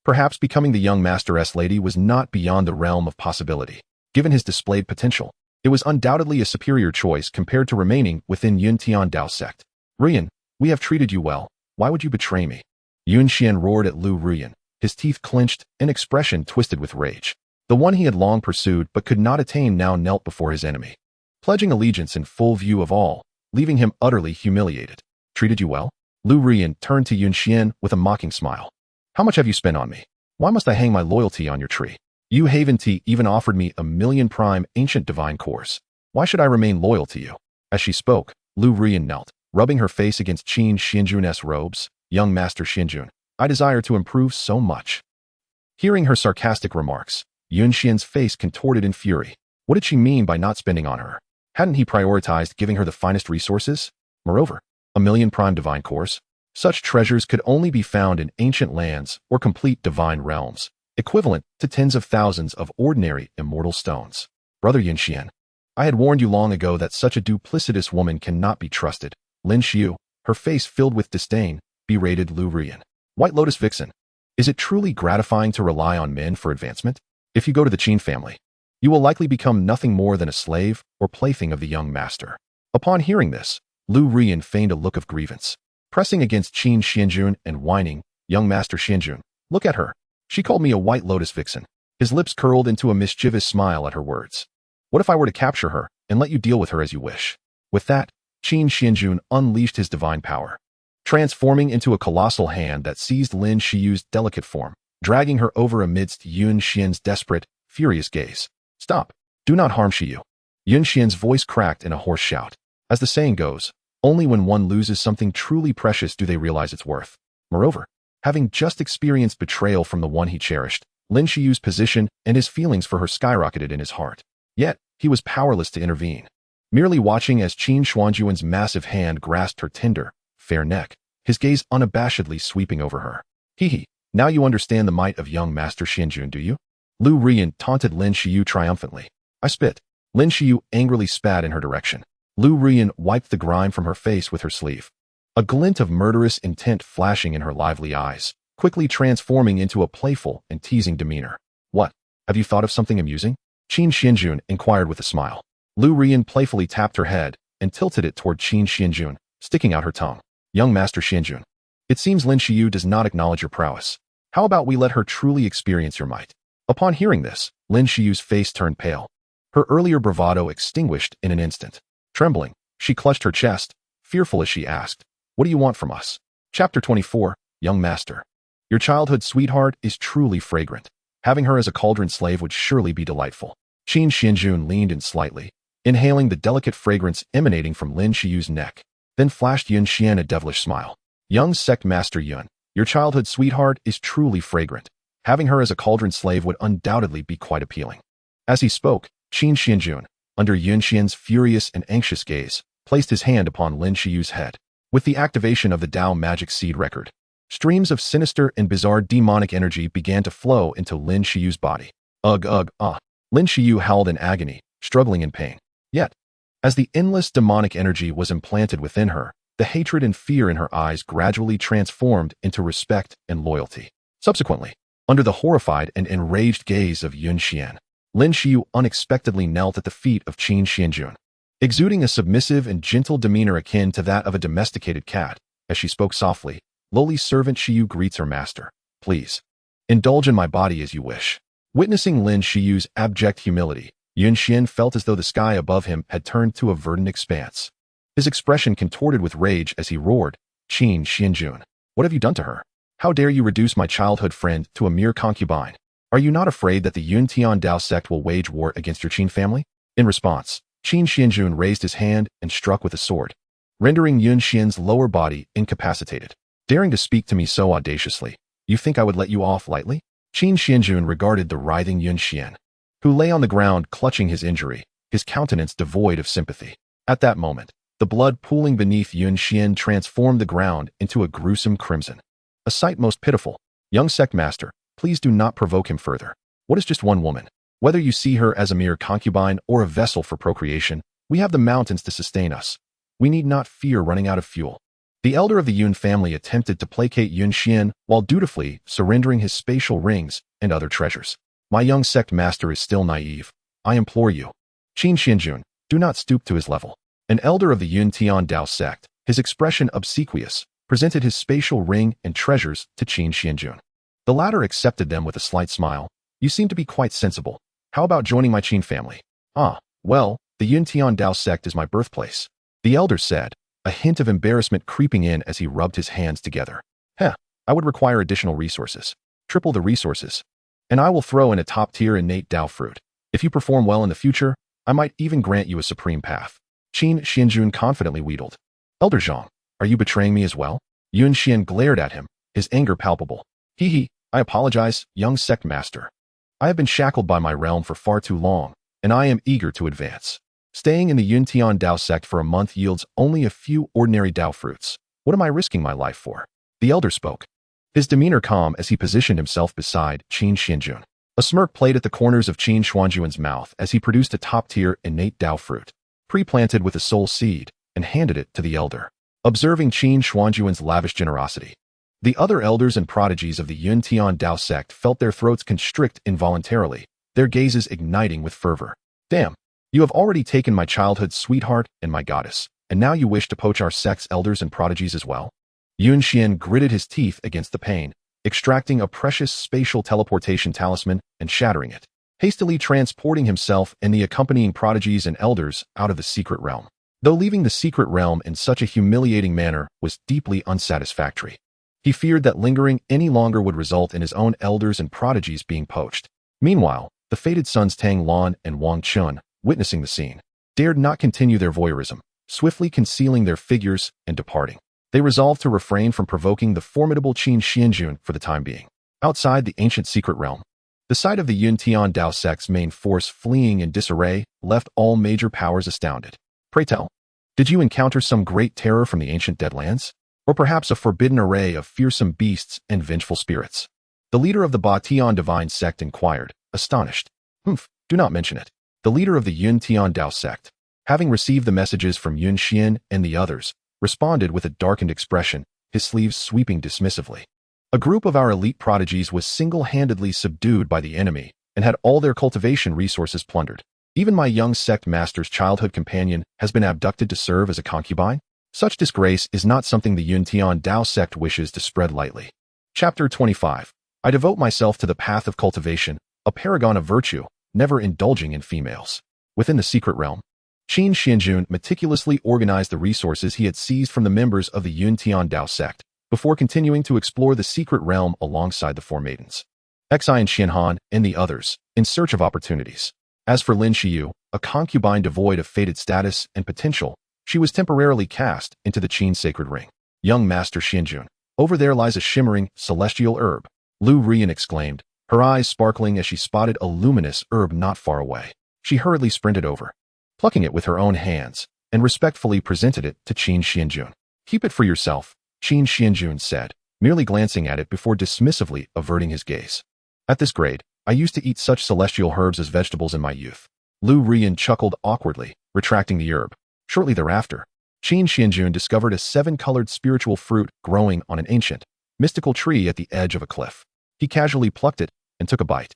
A: perhaps becoming the young masteress lady was not beyond the realm of possibility. Given his displayed potential, it was undoubtedly a superior choice compared to remaining within Yuntian Dao sect. Rian, we have treated you well. Why would you betray me? Yun Xian roared at Lu Rian, his teeth clenched, an expression twisted with rage. The one he had long pursued but could not attain now knelt before his enemy, pledging allegiance in full view of all, leaving him utterly humiliated. Treated you well? Lu Rian turned to Yun Xian with a mocking smile. How much have you spent on me? Why must I hang my loyalty on your tree? You Haven Tea even offered me 1,000,000 prime ancient divine cores. Why should I remain loyal to you? As she spoke, Lu Rian knelt, rubbing her face against Qin Xuanjun's robes. Young Master Xuanjun, I desire to improve so much. Hearing her sarcastic remarks, Yun Xian's face contorted in fury. What did she mean by not spending on her? Hadn't he prioritized giving her the finest resources? Moreover, 1,000,000 prime divine cores? Such treasures could only be found in ancient lands or complete divine realms, equivalent to tens of thousands of ordinary immortal stones. Brother Yun Xian, I had warned you long ago that such a duplicitous woman cannot be trusted. Lin Xiu, her face filled with disdain, berated Lu Rian. White Lotus Vixen, is it truly gratifying to rely on men for advancement? If you go to the Qin family, you will likely become nothing more than a slave or plaything of the young master. Upon hearing this, Lu Rian feigned a look of grievance, pressing against Qin Xuanjun and whining, Young Master Xuanjun, look at her. She called me a White Lotus Vixen. His lips curled into a mischievous smile at her words. What if I were to capture her and let you deal with her as you wish? With that, Qin Xuanjun unleashed his divine power, transforming into a colossal hand that seized Lin Xiu's delicate form, dragging her over amidst Yun Xian's desperate, furious gaze. Stop! Do not harm Xiu. Yun Xian's voice cracked in a hoarse shout. As the saying goes, only when one loses something truly precious do they realize its worth. Moreover, having just experienced betrayal from the one he cherished, Lin Xiu's position and his feelings for her skyrocketed in his heart. Yet, he was powerless to intervene. Merely watching as Qin Xuanjun's massive hand grasped her tender, fair neck, his gaze unabashedly sweeping over her. Hee, now you understand the might of young Master Xuanjun, do you? Lu Rian taunted Lin Xiu triumphantly. I spit. Lin Xiu angrily spat in her direction. Lu Rian wiped the grime from her face with her sleeve, a glint of murderous intent flashing in her lively eyes, quickly transforming into a playful and teasing demeanor. What? Have you thought of something amusing? Qin Xuanjun inquired with a smile. Lu Rian playfully tapped her head and tilted it toward Qin Xuanjun, sticking out her tongue. Young Master Xuanjun, it seems Lin Xiu does not acknowledge your prowess. How about we let her truly experience your might? Upon hearing this, Lin Xiu's face turned pale, her earlier bravado extinguished in an instant. Trembling, she clutched her chest, fearful as she asked, What do you want from us? Chapter 24, Young Master. Your childhood sweetheart is truly fragrant. Having her as a cauldron slave would surely be delightful. Qin Xuanjun leaned in slightly, inhaling the delicate fragrance emanating from Lin Xiu's neck, then flashed Yun Xian a devilish smile. Young Sect Master Yun, your childhood sweetheart is truly fragrant. Having her as a cauldron slave would undoubtedly be quite appealing. As he spoke, Qin Xuanjun, under Yun Xian's furious and anxious gaze, placed his hand upon Lin Xiu's head. With the activation of the Dao magic seed record, streams of sinister and bizarre demonic energy began to flow into Lin Xiu's body. Ugh. Lin Xiu howled in agony, struggling in pain. Yet, as the endless demonic energy was implanted within her, the hatred and fear in her eyes gradually transformed into respect and loyalty. Subsequently, under the horrified and enraged gaze of Yun Xian, Lin Xiu unexpectedly knelt at the feet of Qin Xuanjun, exuding a submissive and gentle demeanor akin to that of a domesticated cat. As she spoke softly, lowly servant Xiu greets her master. Please, indulge in my body as you wish. Witnessing Lin Xiu's abject humility, Yun Xian felt as though the sky above him had turned to a verdant expanse. His expression contorted with rage as he roared, Qin Xuanjun, what have you done to her? How dare you reduce my childhood friend to a mere concubine? Are you not afraid that the Yuntian Dao sect will wage war against your Qin family? In response, Qin Xuanjun raised his hand and struck with a sword, rendering Yun Xian's lower body incapacitated. Daring to speak to me so audaciously, you think I would let you off lightly? Qin Xuanjun regarded the writhing Yun Xian, who lay on the ground clutching his injury, his countenance devoid of sympathy. At that moment, the blood pooling beneath Yun Xian transformed the ground into a gruesome crimson. A sight most pitiful. Young sect master, please do not provoke him further. What is just one woman? Whether you see her as a mere concubine or a vessel for procreation, we have the mountains to sustain us. We need not fear running out of fuel. The elder of the Yun family attempted to placate Yun Xian while dutifully surrendering his spatial rings and other treasures. My young sect master is still naive. I implore you. Qin Xuanjun, do not stoop to his level. An elder of the Yun Tian Dao sect, his expression obsequious, presented his spatial ring and treasures to Qin Xuanjun. The latter accepted them with a slight smile. You seem to be quite sensible. How about joining my Qin family? Ah, well, the Yun Tian Dao sect is my birthplace. The elder said, a hint of embarrassment creeping in as he rubbed his hands together. I would require additional resources. Triple the resources. And I will throw in a top-tier innate Dao fruit. If you perform well in the future, I might even grant you a supreme path. Qin Xuanjun confidently wheedled. Elder Zhang, are you betraying me as well? Yun Xian glared at him, his anger palpable. I apologize, young sect master. I have been shackled by my realm for far too long, and I am eager to advance. Staying in the Yun Tian Dao sect for a month yields only a few ordinary Dao fruits. What am I risking my life for? The elder spoke, his demeanor calm as he positioned himself beside Qin Xuanjun. A smirk played at the corners of Qin Xuanjun's mouth as he produced a top-tier innate Dao fruit, pre-planted with a soul seed, and handed it to the elder. Observing Qin Xuanjun's lavish generosity, the other elders and prodigies of the Yun Tian Dao sect felt their throats constrict involuntarily, their gazes igniting with fervor. Damn! You have already taken my childhood's sweetheart and my goddess, and now you wish to poach our sect's elders and prodigies as well? Yun Xian gritted his teeth against the pain, extracting a precious spatial teleportation talisman and shattering it, hastily transporting himself and the accompanying prodigies and elders out of the secret realm. Though leaving the secret realm in such a humiliating manner was deeply unsatisfactory, he feared that lingering any longer would result in his own elders and prodigies being poached. Meanwhile, the fated sons Tang Lan and Wang Chun, witnessing the scene, dared not continue their voyeurism, swiftly concealing their figures and departing. They resolved to refrain from provoking the formidable Qin Xuanjun for the time being. Outside the ancient secret realm, the sight of the Yun Tian Dao sect's main force fleeing in disarray left all major powers astounded. Pray tell, did you encounter some great terror from the ancient Deadlands? Or perhaps a forbidden array of fearsome beasts and vengeful spirits? The leader of the Ba Tian divine sect inquired, astonished. Do not mention it. The leader of the Yun Tian Dao sect, having received the messages from Yun Xian and the others, responded with a darkened expression, his sleeves sweeping dismissively. A group of our elite prodigies was single-handedly subdued by the enemy and had all their cultivation resources plundered. Even my young sect master's childhood companion has been abducted to serve as a concubine. Such disgrace is not something the Yun Tian Dao sect wishes to spread lightly. Chapter 25. I devote myself to the path of cultivation, a paragon of virtue, never indulging in females. Within the secret realm, Qin Xuanjun meticulously organized the resources he had seized from the members of the Yun Tian Dao sect, before continuing to explore the secret realm alongside the four maidens, Xi and Xianhan, and the others, in search of opportunities. As for Lin Xiyu, a concubine devoid of fated status and potential, she was temporarily cast into the Qin sacred ring. Young Master Xuanjun, over there lies a shimmering, celestial herb, Lu Rian exclaimed, her eyes sparkling as she spotted a luminous herb not far away. She hurriedly sprinted over, plucking it with her own hands, and respectfully presented it to Qin Xuanjun. Keep it for yourself, Qin Xuanjun said, merely glancing at it before dismissively averting his gaze. At this grade, I used to eat such celestial herbs as vegetables in my youth. Lu Rian chuckled awkwardly, retracting the herb. Shortly thereafter, Qin Xuanjun discovered a 7-colored spiritual fruit growing on an ancient, mystical tree at the edge of a cliff. He casually plucked it and took a bite,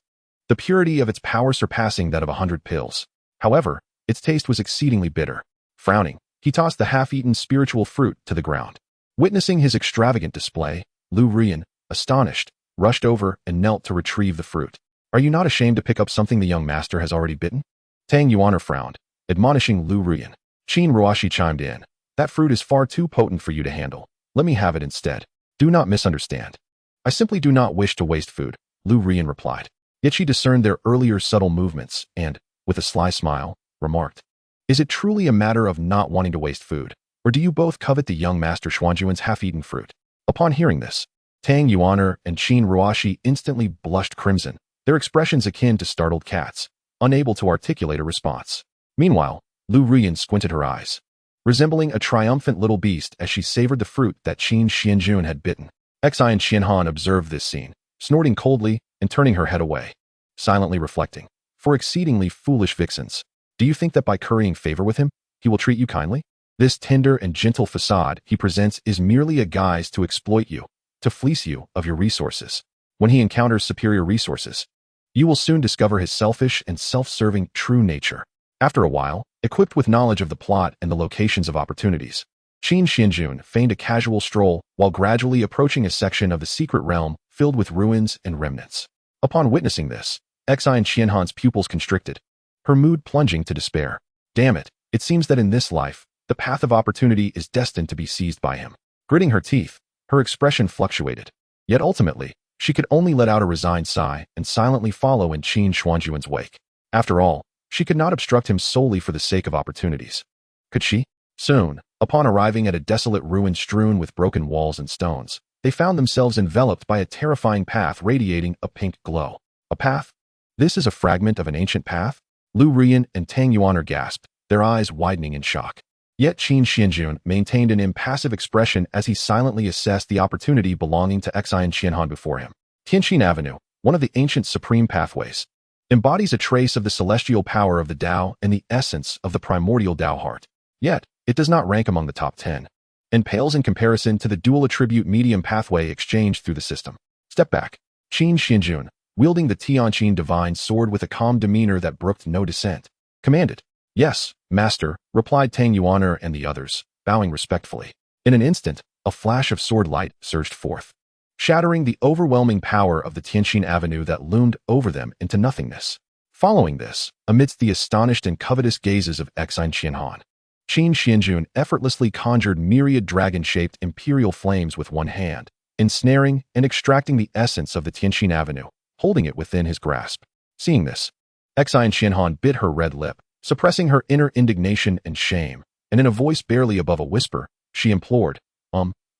A: the purity of its power surpassing that of 100 pills. However, its taste was exceedingly bitter. Frowning, he tossed the half-eaten spiritual fruit to the ground. Witnessing his extravagant display, Lu Rian, astonished, rushed over and knelt to retrieve the fruit. Are you not ashamed to pick up something the young master has already bitten? Tang Yuan frowned, admonishing Lu Rian. Qin Ruoshi chimed in. That fruit is far too potent for you to handle. Let me have it instead. Do not misunderstand. I simply do not wish to waste food, Lu Rian replied. Yet she discerned their earlier subtle movements and, with a sly smile, remarked, is it truly a matter of not wanting to waste food, or do you both covet the young Master Xuanjun's half-eaten fruit? Upon hearing this, Tang Yuan'er and Qin Ruoxi instantly blushed crimson, their expressions akin to startled cats, unable to articulate a response. Meanwhile, Lu Ruyan squinted her eyes, resembling a triumphant little beast as she savored the fruit that Qin Xuanjun had bitten. Xianxiahan observed this scene, snorting coldly and turning her head away, silently reflecting, "For exceedingly foolish vixens, do you think that by currying favor with him, he will treat you kindly? This tender and gentle facade he presents is merely a guise to exploit you, to fleece you of your resources. When he encounters superior resources, you will soon discover his selfish and self-serving true nature." After a while, equipped with knowledge of the plot and the locations of opportunities, Qin Xuanjun feigned a casual stroll while gradually approaching a section of the secret realm filled with ruins and remnants. Upon witnessing this, Xianxiahan's pupils constricted, her mood plunging to despair. Damn it, it seems that in this life, the path of opportunity is destined to be seized by him. Gritting her teeth, her expression fluctuated. Yet ultimately, she could only let out a resigned sigh and silently follow in Qin Xuanjun's wake. After all, she could not obstruct him solely for the sake of opportunities. Could she? Soon, upon arriving at a desolate ruin strewn with broken walls and stones, they found themselves enveloped by a terrifying path radiating a pink glow. A path? This is a fragment of an ancient path? Lu Ruyan and Tang Yuan'er gasped, their eyes widening in shock. Yet Qin Xuanjun maintained an impassive expression as he silently assessed the opportunity belonging to Xianxiahan before him. Tianqin Avenue, one of the ancient supreme pathways, embodies a trace of the celestial power of the Tao and the essence of the primordial Tao heart. Yet, it does not rank among the top 10, and pales in comparison to the dual-attribute medium pathway exchanged through the system. Step back. Qin Xuanjun, wielding the Tianqin divine sword with a calm demeanor that brooked no dissent, commanded. "Yes, master," replied Tang Yuan'er and the others, bowing respectfully. In an instant, a flash of sword light surged forth, shattering the overwhelming power of the Tianqin Avenue that loomed over them into nothingness. Following this, amidst the astonished and covetous gazes of Xianxiahan, Qin Xuanjun effortlessly conjured myriad dragon-shaped imperial flames with one hand, ensnaring and extracting the essence of the Tianqin Avenue, holding it within his grasp. Seeing this, Xianxiahan bit her red lip, suppressing her inner indignation and shame, and in a voice barely above a whisper, she implored,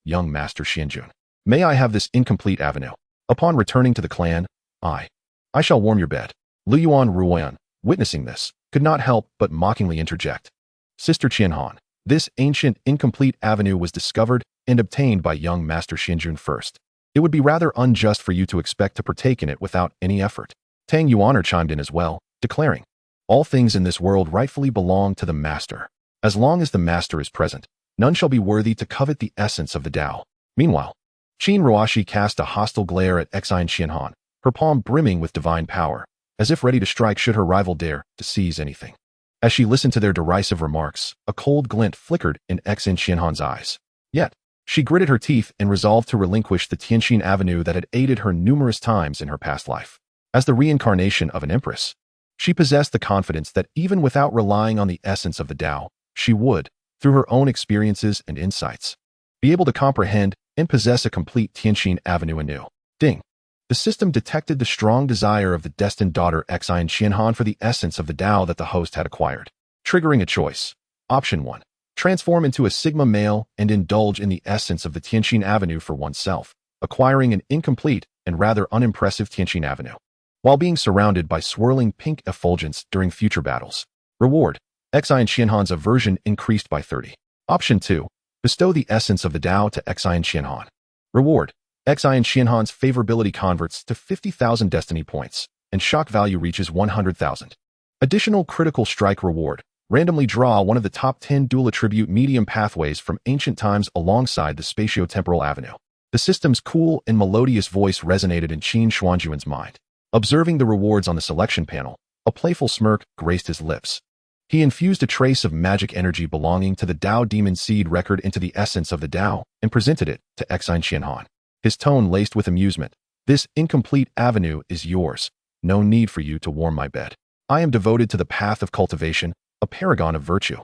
A: young Master Xuanjun, may I have this incomplete avenue? Upon returning to the clan, I shall warm your bed." Lu Yuan Ruoyan, witnessing this, could not help but mockingly interject. "Sister Qianhan, this ancient incomplete avenue was discovered and obtained by young Master Xuanjun first. It would be rather unjust for you to expect to partake in it without any effort." Tang Yuan'er chimed in as well, declaring, "All things in this world rightfully belong to the Master. As long as the Master is present, none shall be worthy to covet the essence of the Tao." Meanwhile, Qin Ruoxi cast a hostile glare at Xianxiahan, her palm brimming with divine power, as if ready to strike should her rival dare to seize anything. As she listened to their derisive remarks, a cold glint flickered in Xianxiahan's eyes. Yet, she gritted her teeth and resolved to relinquish the Tianqin Avenue that had aided her numerous times in her past life. As the reincarnation of an empress, she possessed the confidence that even without relying on the essence of the Tao, she would, through her own experiences and insights, be able to comprehend and possess a complete Tianqin Avenue anew. Ding! The system detected the strong desire of the destined daughter Xianxiahan for the essence of the Tao that the host had acquired, triggering a choice. Option 1. Transform into a Sigma male and indulge in the essence of the Tianqin Avenue for oneself, acquiring an incomplete and rather unimpressive Tianqin Avenue, while being surrounded by swirling pink effulgence during future battles. Reward: Xianxiahan's aversion increased by 30. Option 2. Bestow the essence of the Tao to Xianxiahan. Reward: Xianxiahan's favorability converts to 50,000 destiny points, and shock value reaches 100,000. Additional critical strike reward: randomly draw one of the top 10 dual-attribute medium pathways from ancient times alongside the spatio-temporal avenue. The system's cool and melodious voice resonated in Qin Xuanjun's mind. Observing the rewards on the selection panel, a playful smirk graced his lips. He infused a trace of magic energy belonging to the Tao Demon Seed record into the essence of the Tao and presented it to Xianxiahan. His tone laced with amusement. "This incomplete avenue is yours. No need for you to warm my bed. I am devoted to the path of cultivation, a paragon of virtue,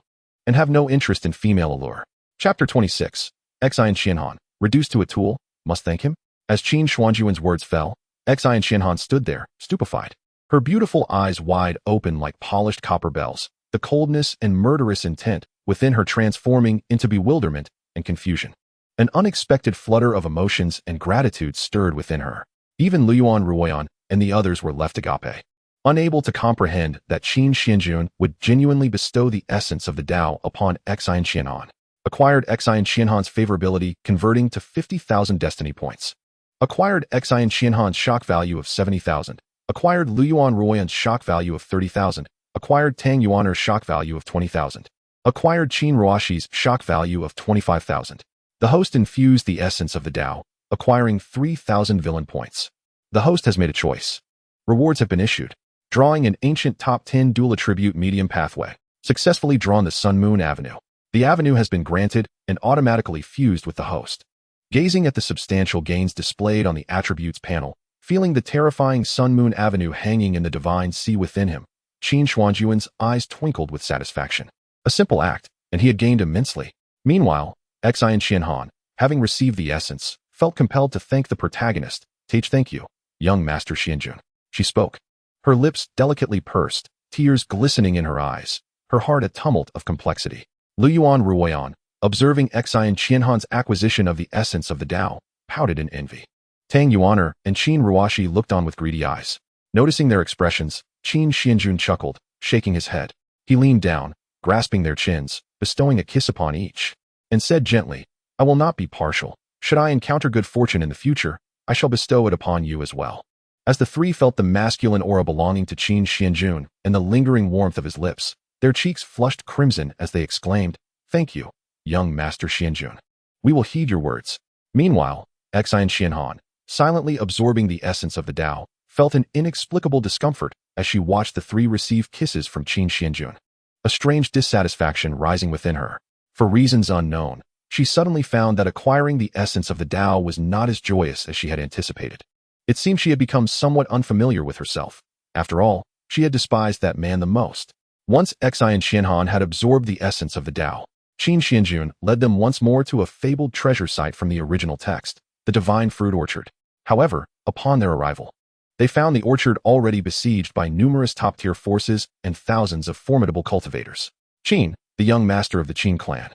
A: and have no interest in female allure." Chapter 26. Xianxiahan, reduced to a tool, must thank him? As Qin Xuanjun's words fell, Xianxiahan stood there, stupefied, her beautiful eyes wide open like polished copper bells, the coldness and murderous intent within her transforming into bewilderment and confusion. An unexpected flutter of emotions and gratitude stirred within her. Even Luoyuan Ruoyan and the others were left agape, unable to comprehend that Qin Xuanjun would genuinely bestow the essence of the Tao upon Xianxianan. Acquired Xianxiafan's favorability converting to 50,000 destiny points. Acquired Xianxiafan's shock value of 70,000. Acquired Luoyuan Ruoyan's shock value of 30,000. Acquired Tang Yuaner's shock value of 20,000. Acquired Qin Ruoshi's shock value of 25,000. The host infused the essence of the Tao, acquiring 3,000 villain points. The host has made a choice. Rewards have been issued. Drawing an ancient top 10 dual attribute medium pathway. Successfully drawn the Sun Moon Avenue. The avenue has been granted and automatically fused with the host. Gazing at the substantial gains displayed on the attributes panel, feeling the terrifying Sun Moon Avenue hanging in the divine sea within him, Qin Xuanjun's eyes twinkled with satisfaction. A simple act, and he had gained immensely. Meanwhile, Xianxiafans, having received the essence, felt compelled to thank the protagonist. Thank you, young Master Xuanjun. She spoke. Her lips delicately pursed, tears glistening in her eyes, her heart a tumult of complexity. Luoyuan Ruoyan, observing Xianxiafan's acquisition of the essence of the Tao, pouted in envy. Tang Yuaner and Qin Ruoshi looked on with greedy eyes. Noticing their expressions, Qin Xuanjun chuckled, shaking his head. He leaned down, grasping their chins, bestowing a kiss upon each, and said gently, I will not be partial. Should I encounter good fortune in the future, I shall bestow it upon you as well. As the three felt the masculine aura belonging to Qin Xuanjun and the lingering warmth of his lips, their cheeks flushed crimson as they exclaimed, Thank you, young Master Xuanjun. We will heed your words. Meanwhile, Xianxiafans, silently absorbing the essence of the Tao, felt an inexplicable discomfort as she watched the three receive kisses from Qin Xuanjun. A strange dissatisfaction rising within her. For reasons unknown, she suddenly found that acquiring the essence of the Tao was not as joyous as she had anticipated. It seemed she had become somewhat unfamiliar with herself. After all, she had despised that man the most. Once Xianxiafans had absorbed the essence of the Tao, Qin Xuanjun led them once more to a fabled treasure site from the original text, the Divine Fruit Orchard. However, upon their arrival, they found the orchard already besieged by numerous top-tier forces and thousands of formidable cultivators. Qin, the young master of the Qin Clan.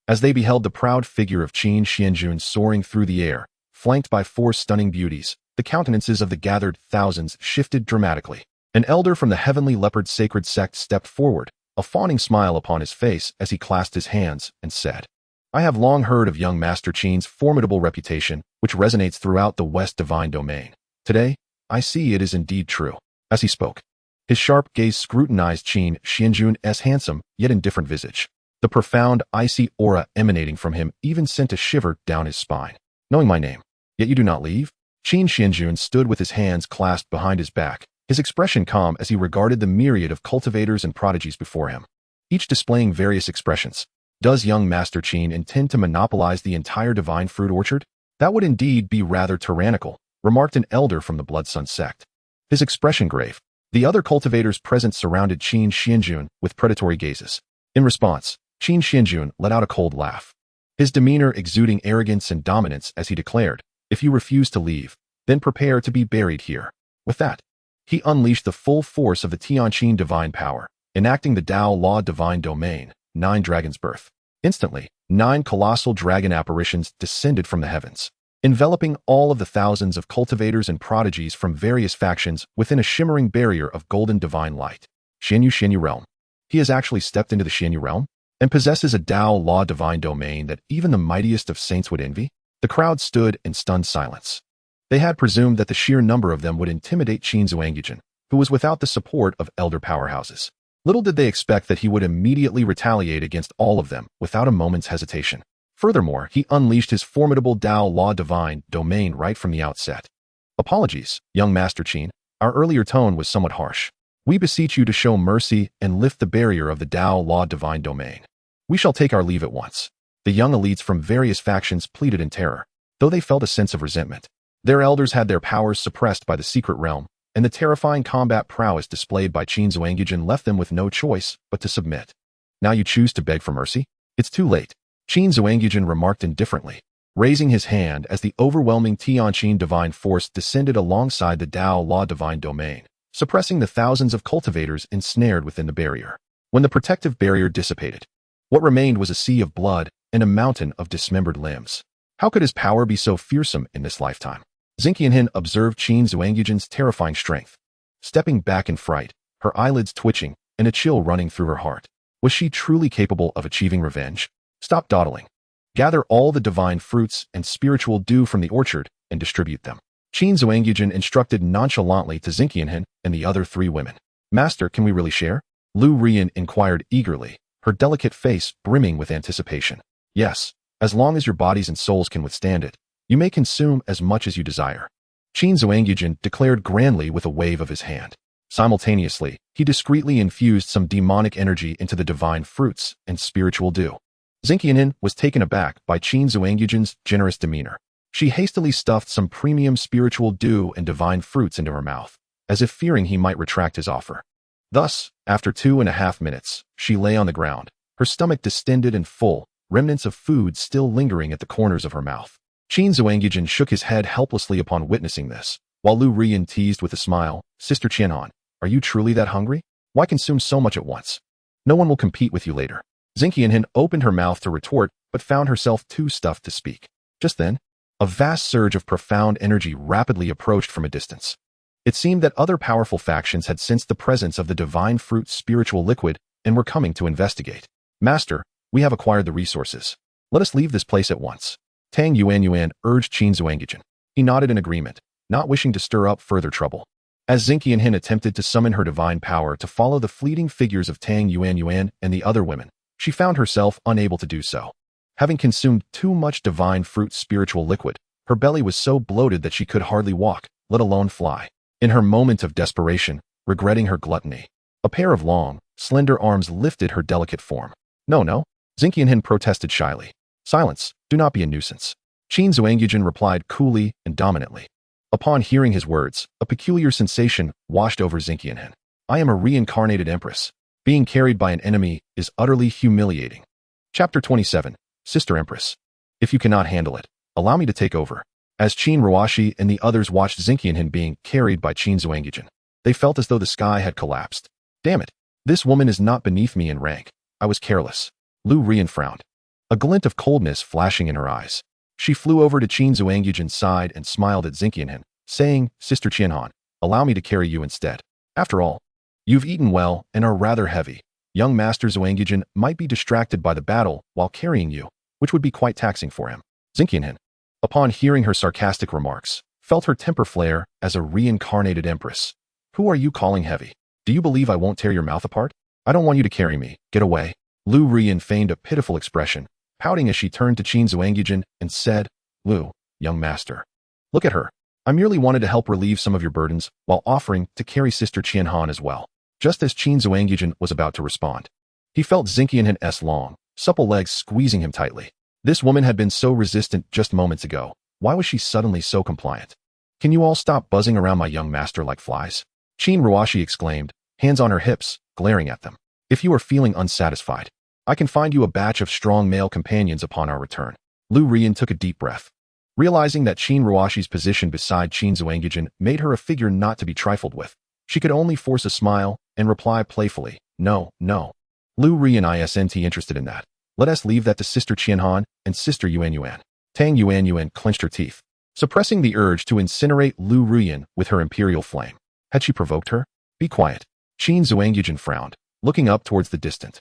A: As they beheld the proud figure of Qin Xuanjun soaring through the air, flanked by four stunning beauties, the countenances of the gathered thousands shifted dramatically. An elder from the heavenly leopard sacred sect stepped forward, a fawning smile upon his face as he clasped his hands and said, I have long heard of young Master Qin's formidable reputation, which resonates throughout the West Divine Domain. Today, I see it is indeed true. As he spoke, his sharp gaze scrutinized Qin Xuanjun's handsome, yet indifferent visage. The profound, icy aura emanating from him even sent a shiver down his spine. Knowing my name, yet you do not leave? Qin Xuanjun stood with his hands clasped behind his back, his expression calm as he regarded the myriad of cultivators and prodigies before him, each displaying various expressions. Does young Master Qin intend to monopolize the entire Divine Fruit Orchard? That would indeed be rather tyrannical, remarked an elder from the Blood Sun sect. His expression grave. The other cultivators present surrounded Qin Xuanjun with predatory gazes. In response, Qin Xuanjun let out a cold laugh, his demeanor exuding arrogance and dominance as he declared, If you refuse to leave, then prepare to be buried here. With that, he unleashed the full force of the Tianqin divine power, enacting the Tao Law Divine Domain, 9 Dragons' Birth. Instantly, 9 colossal dragon apparitions descended from the heavens, enveloping all of the thousands of cultivators and prodigies from various factions within a shimmering barrier of golden divine light. Xianyu realm. He has actually stepped into the Xianyu realm and possesses a Tao Law Divine Domain that even the mightiest of saints would envy. The crowd stood in stunned silence. They had presumed that the sheer number of them would intimidate Qin Xuanjun, who was without the support of elder powerhouses. Little did they expect that he would immediately retaliate against all of them without a moment's hesitation. Furthermore, he unleashed his formidable Tao Law Divine Domain right from the outset. Apologies, young Master Qin. Our earlier tone was somewhat harsh. We beseech you to show mercy and lift the barrier of the Tao Law Divine Domain. We shall take our leave at once. The young elites from various factions pleaded in terror, though they felt a sense of resentment. Their elders had their powers suppressed by the secret realm, and the terrifying combat prowess displayed by Qin Xuanjun left them with no choice but to submit. Now you choose to beg for mercy? It's too late, Qin Xuanjun remarked indifferently, raising his hand as the overwhelming Tianqin divine force descended alongside the Tao Law Divine Domain, suppressing the thousands of cultivators ensnared within the barrier. When the protective barrier dissipated, What remained was a sea of blood and a mountain of dismembered limbs. How could his power be so fearsome in this lifetime? Xianxiahin observed Qin Xuanjun's terrifying strength. Stepping back in fright, her eyelids twitching, and a chill running through her heart. Was she truly capable of achieving revenge? Stop dawdling. Gather all the divine fruits and spiritual dew from the orchard and distribute them. Qin Xuanjun instructed nonchalantly to Xianxiahin and the other 3 women. Master, can we really share? Lu Rian inquired eagerly, her delicate face brimming with anticipation. Yes, as long as your bodies and souls can withstand it, you may consume as much as you desire. Qin Xuanjun declared grandly with a wave of his hand. Simultaneously, he discreetly infused some demonic energy into the divine fruits and spiritual dew. Xianxiahin was taken aback by Qin Xuanjun's generous demeanor. She hastily stuffed some premium spiritual dew and divine fruits into her mouth, as if fearing he might retract his offer. Thus, after 2.5 minutes, she lay on the ground, her stomach distended and full, remnants of food still lingering at the corners of her mouth. Qin Xuanjun shook his head helplessly upon witnessing this, while Lu Rian teased with a smile, Sister Qianhan, are you truly that hungry? Why consume so much at once? No one will compete with you later. Xianxiahin opened her mouth to retort, but found herself too stuffed to speak. Just then, a vast surge of profound energy rapidly approached from a distance. It seemed that other powerful factions had sensed the presence of the divine fruit spiritual liquid and were coming to investigate. Master, we have acquired the resources. Let us leave this place at once. Tang Yuan urged Qin Xuanjun. He nodded in agreement, not wishing to stir up further trouble. As Xianxiahin attempted to summon her divine power to follow the fleeting figures of Tang Yuan and the other women, she found herself unable to do so. Having consumed too much divine fruit spiritual liquid, her belly was so bloated that she could hardly walk, let alone fly. In her moment of desperation, regretting her gluttony, a pair of long, slender arms lifted her delicate form. No, Xianxiahin protested shyly. Silence, do not be a nuisance. Qin Xuanjun replied coolly and dominantly. Upon hearing his words, a peculiar sensation washed over Xianxiahin. I am a reincarnated empress. Being carried by an enemy is utterly humiliating. Chapter 27, Sister Empress. If you cannot handle it, allow me to take over. As Qin Ruashi and the others watched Xianxiahin being carried by Qin Xuanjun, they felt as though the sky had collapsed. Damn it, this woman is not beneath me in rank. I was careless. Lu Rian frowned, a glint of coldness flashing in her eyes. She flew over to Qin Xuanjun's side and smiled at Xianxiahin, saying, Sister Qianhan, allow me to carry you instead. After all, you've eaten well and are rather heavy. Young Master Xuanjun might be distracted by the battle while carrying you, which would be quite taxing for him. Xianxiahin, upon hearing her sarcastic remarks, felt her temper flare as a reincarnated empress. Who are you calling heavy? Do you believe I won't tear your mouth apart? I don't want you to carry me. Get away. Lu Rian feigned a pitiful expression, pouting as she turned to Qin Xuanjun and said, Lu, young master. Look at her. I merely wanted to help relieve some of your burdens while offering to carry Sister Qianhan as well. Just as Qin Xuanjun was about to respond, he felt Xianxiahin's long, supple legs squeezing him tightly. This woman had been so resistant just moments ago. Why was she suddenly so compliant? Can you all stop buzzing around my young master like flies? Qin Ruashi exclaimed, hands on her hips, glaring at them. If you are feeling unsatisfied, I can find you a batch of strong male companions upon our return. Lu Rian took a deep breath. Realizing that Qin Ruashi's position beside Qin Xuanjun made her a figure not to be trifled with, she could only force a smile and reply playfully, No. Lu Rian isn't interested in that. Let us leave that to Sister Qianhan and Sister Yuan. Tang Yuan clenched her teeth, suppressing the urge to incinerate Lu Rian with her imperial flame. Had she provoked her? Be quiet. Qin Xuanjun frowned, looking up towards the distant,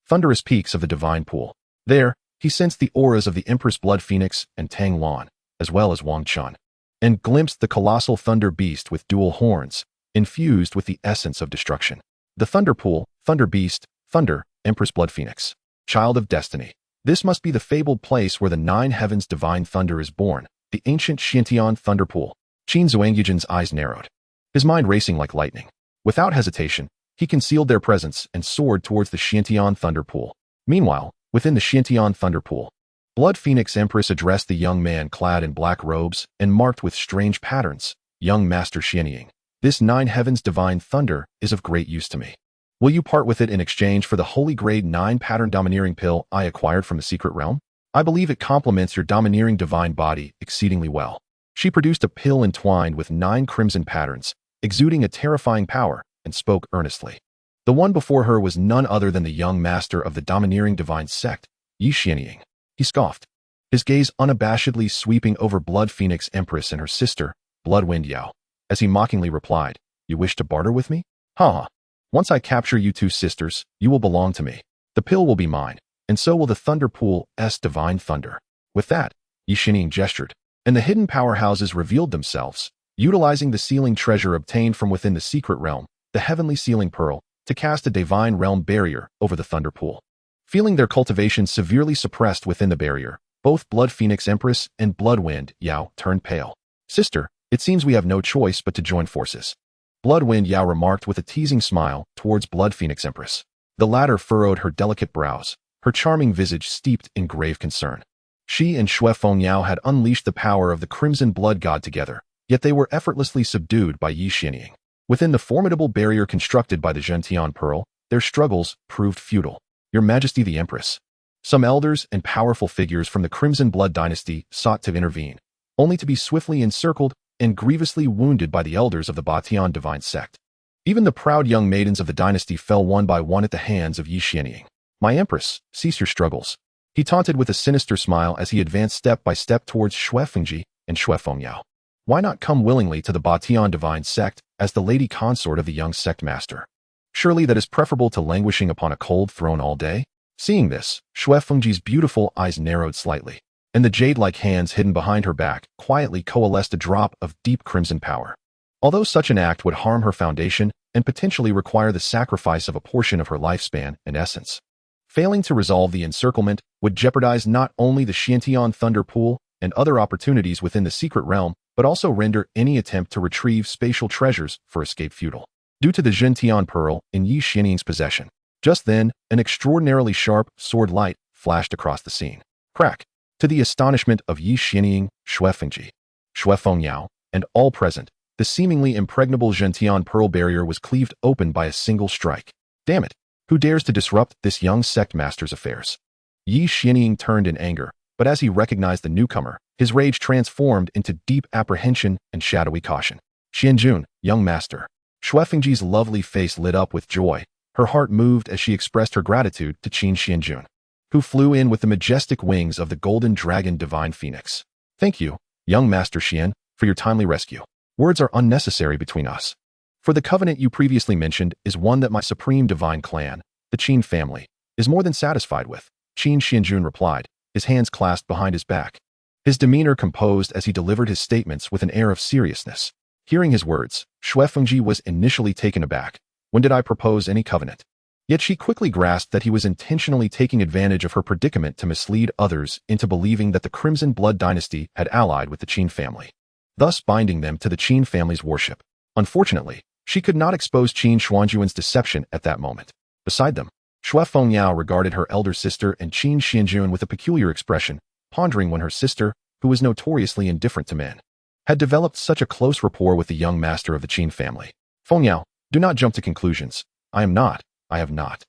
A: thunderous peaks of the divine pool. There, he sensed the auras of the Empress Blood Phoenix and Tang Lan, as well as Wang Chun, and glimpsed the colossal thunder beast with dual horns, infused with the essence of destruction. The thunder pool, thunder beast, thunder, Empress Blood Phoenix. Child of destiny. This must be the fabled place where the 9 heavens divine thunder is born, the ancient Xiantian thunder pool. Qin Xuanjun's eyes narrowed, his mind racing like lightning. Without hesitation, he concealed their presence and soared towards the Xiantian thunder pool. Meanwhile, within the Xiantian thunder pool, Blood Phoenix Empress addressed the young man clad in black robes and marked with strange patterns. Young Master Xianying, this 9 heavens divine thunder is of great use to me. Will you part with it in exchange for the holy grade 9 pattern domineering pill I acquired from the secret realm? I believe it complements your domineering divine body exceedingly well. She produced a pill entwined with 9 crimson patterns, exuding a terrifying power, and spoke earnestly. The one before her was none other than the young master of the domineering divine sect, Yi Xianying. He scoffed, his gaze unabashedly sweeping over Blood Phoenix Empress and her sister, Bloodwind Yao, as he mockingly replied, "You wish to barter with me? Ha! Once I capture you two sisters, you will belong to me. The pill will be mine, and so will the Thunder Pool's divine thunder." With that, Yi Xianying gestured, and the hidden powerhouses revealed themselves, utilizing the sealing treasure obtained from within the secret realm, the heavenly sealing pearl, to cast a divine realm barrier over the Thunder Pool. Feeling their cultivation severely suppressed within the barrier, both Blood Phoenix Empress and Bloodwind Yao turned pale. "Sister, it seems we have no choice but to join forces," Bloodwind Yao remarked with a teasing smile towards Blood Phoenix Empress. The latter furrowed her delicate brows, her charming visage steeped in grave concern. She and Shuefeng Yao had unleashed the power of the Crimson Blood God together, yet they were effortlessly subdued by Yi Xianying. Within the formidable barrier constructed by the Zhentian Pearl, their struggles proved futile. "Your Majesty the Empress." Some elders and powerful figures from the Crimson Blood dynasty sought to intervene, only to be swiftly encircled and grievously wounded by the elders of the Batian divine sect. Even the proud young maidens of the dynasty fell one by one at the hands of Yi Xianying. "My Empress, cease your struggles," he taunted with a sinister smile as he advanced step by step towards Shuefengji and Shuefeng Yao. "Why not come willingly to the Batian divine sect as the lady consort of the young sect master? Surely that is preferable to languishing upon a cold throne all day?" Seeing this, Shuefengji's beautiful eyes narrowed slightly, and the jade-like hands hidden behind her back quietly coalesced a drop of deep crimson power. Although such an act would harm her foundation and potentially require the sacrifice of a portion of her lifespan and essence, failing to resolve the encirclement would jeopardize not only the Xiantian Thunder Pool and other opportunities within the secret realm, but also render any attempt to retrieve spatial treasures for escape futile. Due to the Zhentian Pearl in Yi Xianying's possession, just then, an extraordinarily sharp sword light flashed across the scene. Crack! To the astonishment of Yi Xianying, Shuefengji, Shuefeng Yao, and all present, the seemingly impregnable Zhentian Pearl barrier was cleaved open by a single strike. "Damn it! Who dares to disrupt this young sect master's affairs?" Yi Xianying turned in anger, but as he recognized the newcomer, his rage transformed into deep apprehension and shadowy caution. "Xianjun, young master." Shuefengji's lovely face lit up with joy. Her heart moved as she expressed her gratitude to Qin Xuanjun, who flew in with the majestic wings of the golden dragon divine phoenix. "Thank you, young master Xian, for your timely rescue. Words are unnecessary between us. For the covenant you previously mentioned is one that my supreme divine clan, the Qin family, is more than satisfied with," Qin Xuanjun replied, his hands clasped behind his back, his demeanor composed as he delivered his statements with an air of seriousness. Hearing his words, Shuefengji was initially taken aback. When did I propose any covenant? Yet she quickly grasped that he was intentionally taking advantage of her predicament to mislead others into believing that the Crimson Blood dynasty had allied with the Qin family, thus binding them to the Qin family's worship. Unfortunately, she could not expose Qin Xuanjun's deception at that moment. Beside them, Shuefeng Yao regarded her elder sister and Qin Xuanjun with a peculiar expression, pondering when her sister, who was notoriously indifferent to men, had developed such a close rapport with the young master of the Qin family. "Feng Yao, do not jump to conclusions. I have not."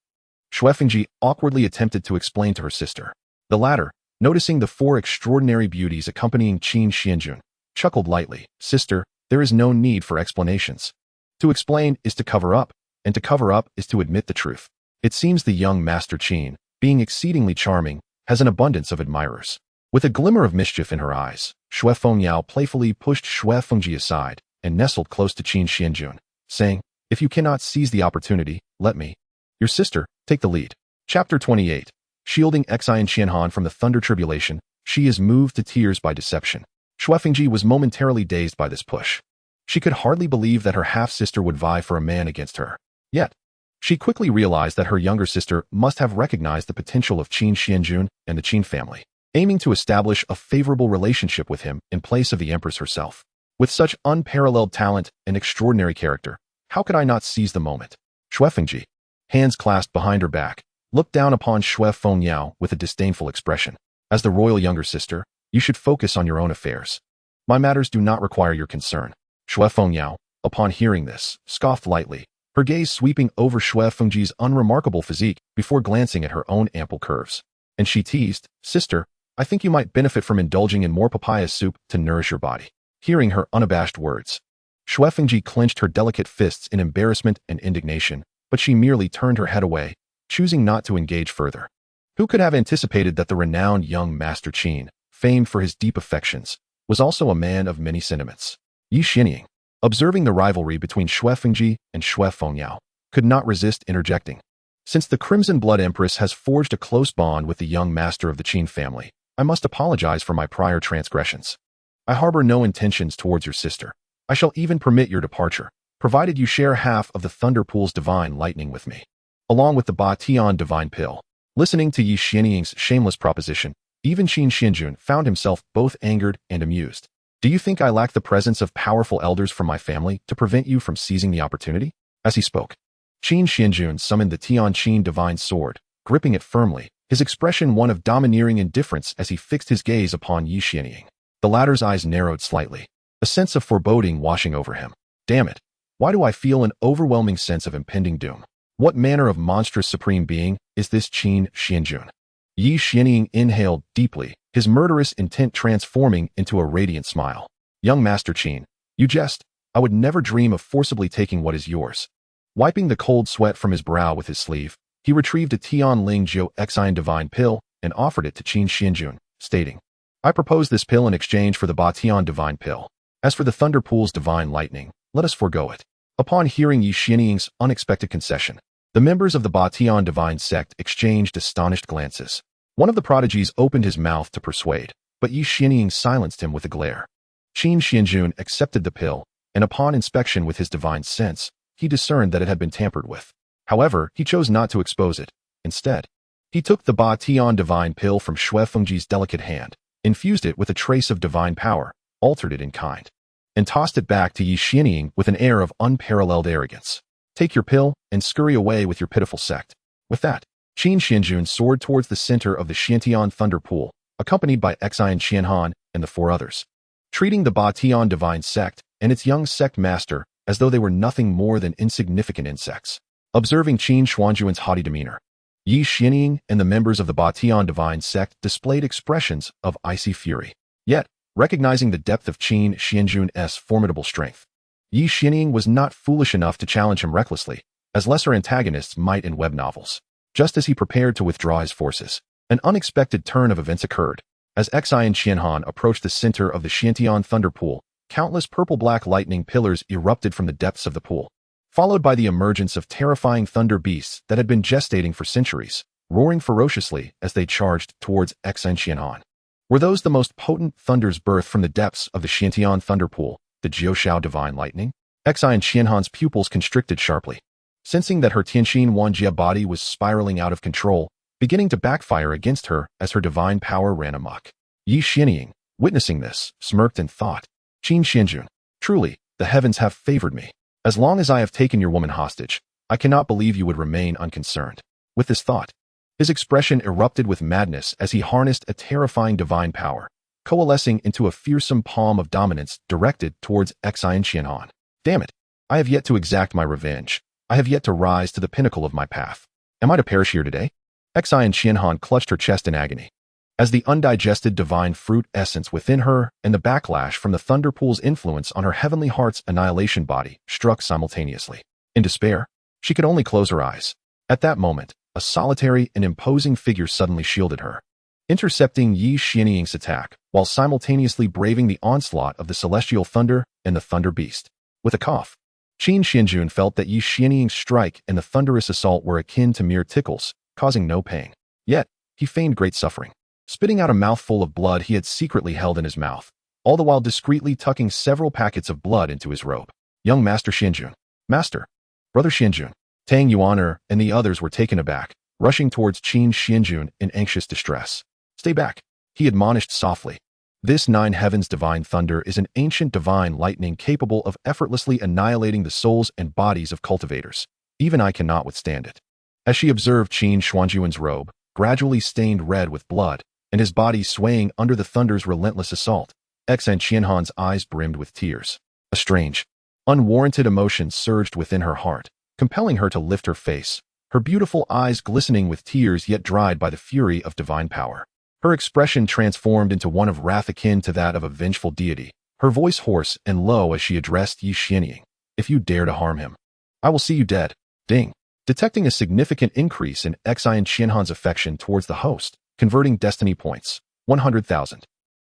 A: Shuefengji awkwardly attempted to explain to her sister. The latter, noticing the four extraordinary beauties accompanying Qin Xuanjun, chuckled lightly. "Sister, there is no need for explanations. To explain is to cover up, and to cover up is to admit the truth. It seems the young master Qin, being exceedingly charming, has an abundance of admirers." With a glimmer of mischief in her eyes, Shuefeng Yao playfully pushed Shuefengji aside and nestled close to Qin Xuanjun, saying, "If you cannot seize the opportunity, let me. Your sister, take the lead." Chapter 28. Shielding Xian Qianhan from the thunder tribulation, she is moved to tears by deception. Shuefengji was momentarily dazed by this push. She could hardly believe that her half-sister would vie for a man against her. Yet, she quickly realized that her younger sister must have recognized the potential of Qin Xuanjun and the Qin family, aiming to establish a favorable relationship with him in place of the empress herself. With such unparalleled talent and extraordinary character, how could I not seize the moment? Shuefengji, hands clasped behind her back, looked down upon Shuefeng Yao with a disdainful expression. "As the royal younger sister, you should focus on your own affairs. My matters do not require your concern." Shuefeng Yao, upon hearing this, scoffed lightly, her gaze sweeping over Shuefengji's unremarkable physique before glancing at her own ample curves. And she teased, "Sister, I think you might benefit from indulging in more papaya soup to nourish your body." Hearing her unabashed words, Shuefengji clenched her delicate fists in embarrassment and indignation, but she merely turned her head away, choosing not to engage further. Who could have anticipated that the renowned young Master Qin, famed for his deep affections, was also a man of many sentiments? Yi Xianying, observing the rivalry between Xue Fengji and Xue Fengyao, could not resist interjecting. Since the Crimson Blood Empress has forged a close bond with the young master of the Qin family, I must apologize for my prior transgressions. I harbor no intentions towards your sister. I shall even permit your departure, provided you share half of the Thunder Pool's divine lightning with me, along with the Ba-Tian divine pill. Listening to Yi Xianying's shameless proposition, even Qin Xuanjun found himself both angered and amused. Do you think I lack the presence of powerful elders from my family to prevent you from seizing the opportunity? As he spoke, Qin Xuanjun summoned the Tianqin divine sword, gripping it firmly, his expression one of domineering indifference as he fixed his gaze upon Yi Xianying. The latter's eyes narrowed slightly, a sense of foreboding washing over him. Damn it! Why do I feel an overwhelming sense of impending doom? What manner of monstrous supreme being is this Qin Xuanjun? Yi Xianying inhaled deeply, his murderous intent transforming into a radiant smile. Young Master Qin, you jest. I would never dream of forcibly taking what is yours. Wiping the cold sweat from his brow with his sleeve, he retrieved a Tian Ling Jiu Xian divine pill and offered it to Qin Xuanjun, stating, I propose this pill in exchange for the Ba-Tian divine pill. As for the Thunder Pool's divine lightning, let us forego it. Upon hearing Yi Xianying's unexpected concession, the members of the Ba-Tian divine sect exchanged astonished glances. One of the prodigies opened his mouth to persuade, but Yi Xianying silenced him with a glare. Qin Xuanjun accepted the pill, and upon inspection with his divine sense, he discerned that it had been tampered with. However, he chose not to expose it. Instead, he took the Ba-Tian divine pill from Xue Fengji's delicate hand, infused it with a trace of divine power, altered it in kind, and tossed it back to Yi Xianying with an air of unparalleled arrogance. Take your pill and scurry away with your pitiful sect. With that, Qin Xuanjun soared towards the center of the Xiantian Thunder Pool, accompanied by Xian Qianhan and the four others, treating the Ba-Tian divine sect and its young sect master as though they were nothing more than insignificant insects. Observing Qin Xuanjun's haughty demeanor, Yi Xianying and the members of the Ba-Tian divine sect displayed expressions of icy fury. Yet, recognizing the depth of Qin Xuanjun's formidable strength, Yi Xianying was not foolish enough to challenge him recklessly, as lesser antagonists might in web novels. Just as he prepared to withdraw his forces, an unexpected turn of events occurred. As Xian Qianhan approached the center of the Xiantian Thunder Pool, countless purple-black lightning pillars erupted from the depths of the pool, followed by the emergence of terrifying thunder beasts that had been gestating for centuries, roaring ferociously as they charged towards Xian Qianhan. Were those the most potent thunders birthed from the depths of the Xiantian Thunder Pool, the Jiuxiao divine lightning? Xian Qianhan's pupils constricted sharply, sensing that her Qin Xuanjun body was spiraling out of control, beginning to backfire against her as her divine power ran amok. Yi Xianying, witnessing this, smirked and thought, Qin Xuanjun, truly, the heavens have favored me. As long as I have taken your woman hostage, I cannot believe you would remain unconcerned. With this thought, his expression erupted with madness as he harnessed a terrifying divine power, coalescing into a fearsome palm of dominance directed towards Xian Qianhan. Damn it! I have yet to exact my revenge. I have yet to rise to the pinnacle of my path. Am I to perish here today? Xian Qianhan clutched her chest in agony, as the undigested divine fruit essence within her and the backlash from the Thunder Pool's influence on her heavenly heart's annihilation body struck simultaneously. In despair, she could only close her eyes. At that moment, a solitary and imposing figure suddenly shielded her, intercepting Yi Xianying's attack while simultaneously braving the onslaught of the celestial thunder and the thunder beast. With a cough, Qin Xuanjun felt that Yi Xianying's strike and the thunderous assault were akin to mere tickles, causing no pain. Yet, he feigned great suffering, spitting out a mouthful of blood he had secretly held in his mouth, all the while discreetly tucking several packets of blood into his robe. Young Master Xuanjun, Master, Brother Xuanjun, Tang Yuaner and the others were taken aback, rushing towards Qin Xuanjun in anxious distress. Stay back, he admonished softly. This nine heavens divine thunder is an ancient divine lightning capable of effortlessly annihilating the souls and bodies of cultivators. Even I cannot withstand it. As she observed Qin Xuanjun's robe, gradually stained red with blood, and his body swaying under the thunder's relentless assault, Xian Qianhan's eyes brimmed with tears. A strange, unwarranted emotion surged within her heart, compelling her to lift her face, her beautiful eyes glistening with tears yet dried by the fury of divine power. Her expression transformed into one of wrath akin to that of a vengeful deity, her voice hoarse and low as she addressed Yi Xianying. If you dare to harm him, I will see you dead. Ding. detecting a significant increase in xianxiafan's affection towards the host, converting destiny points, 100,000.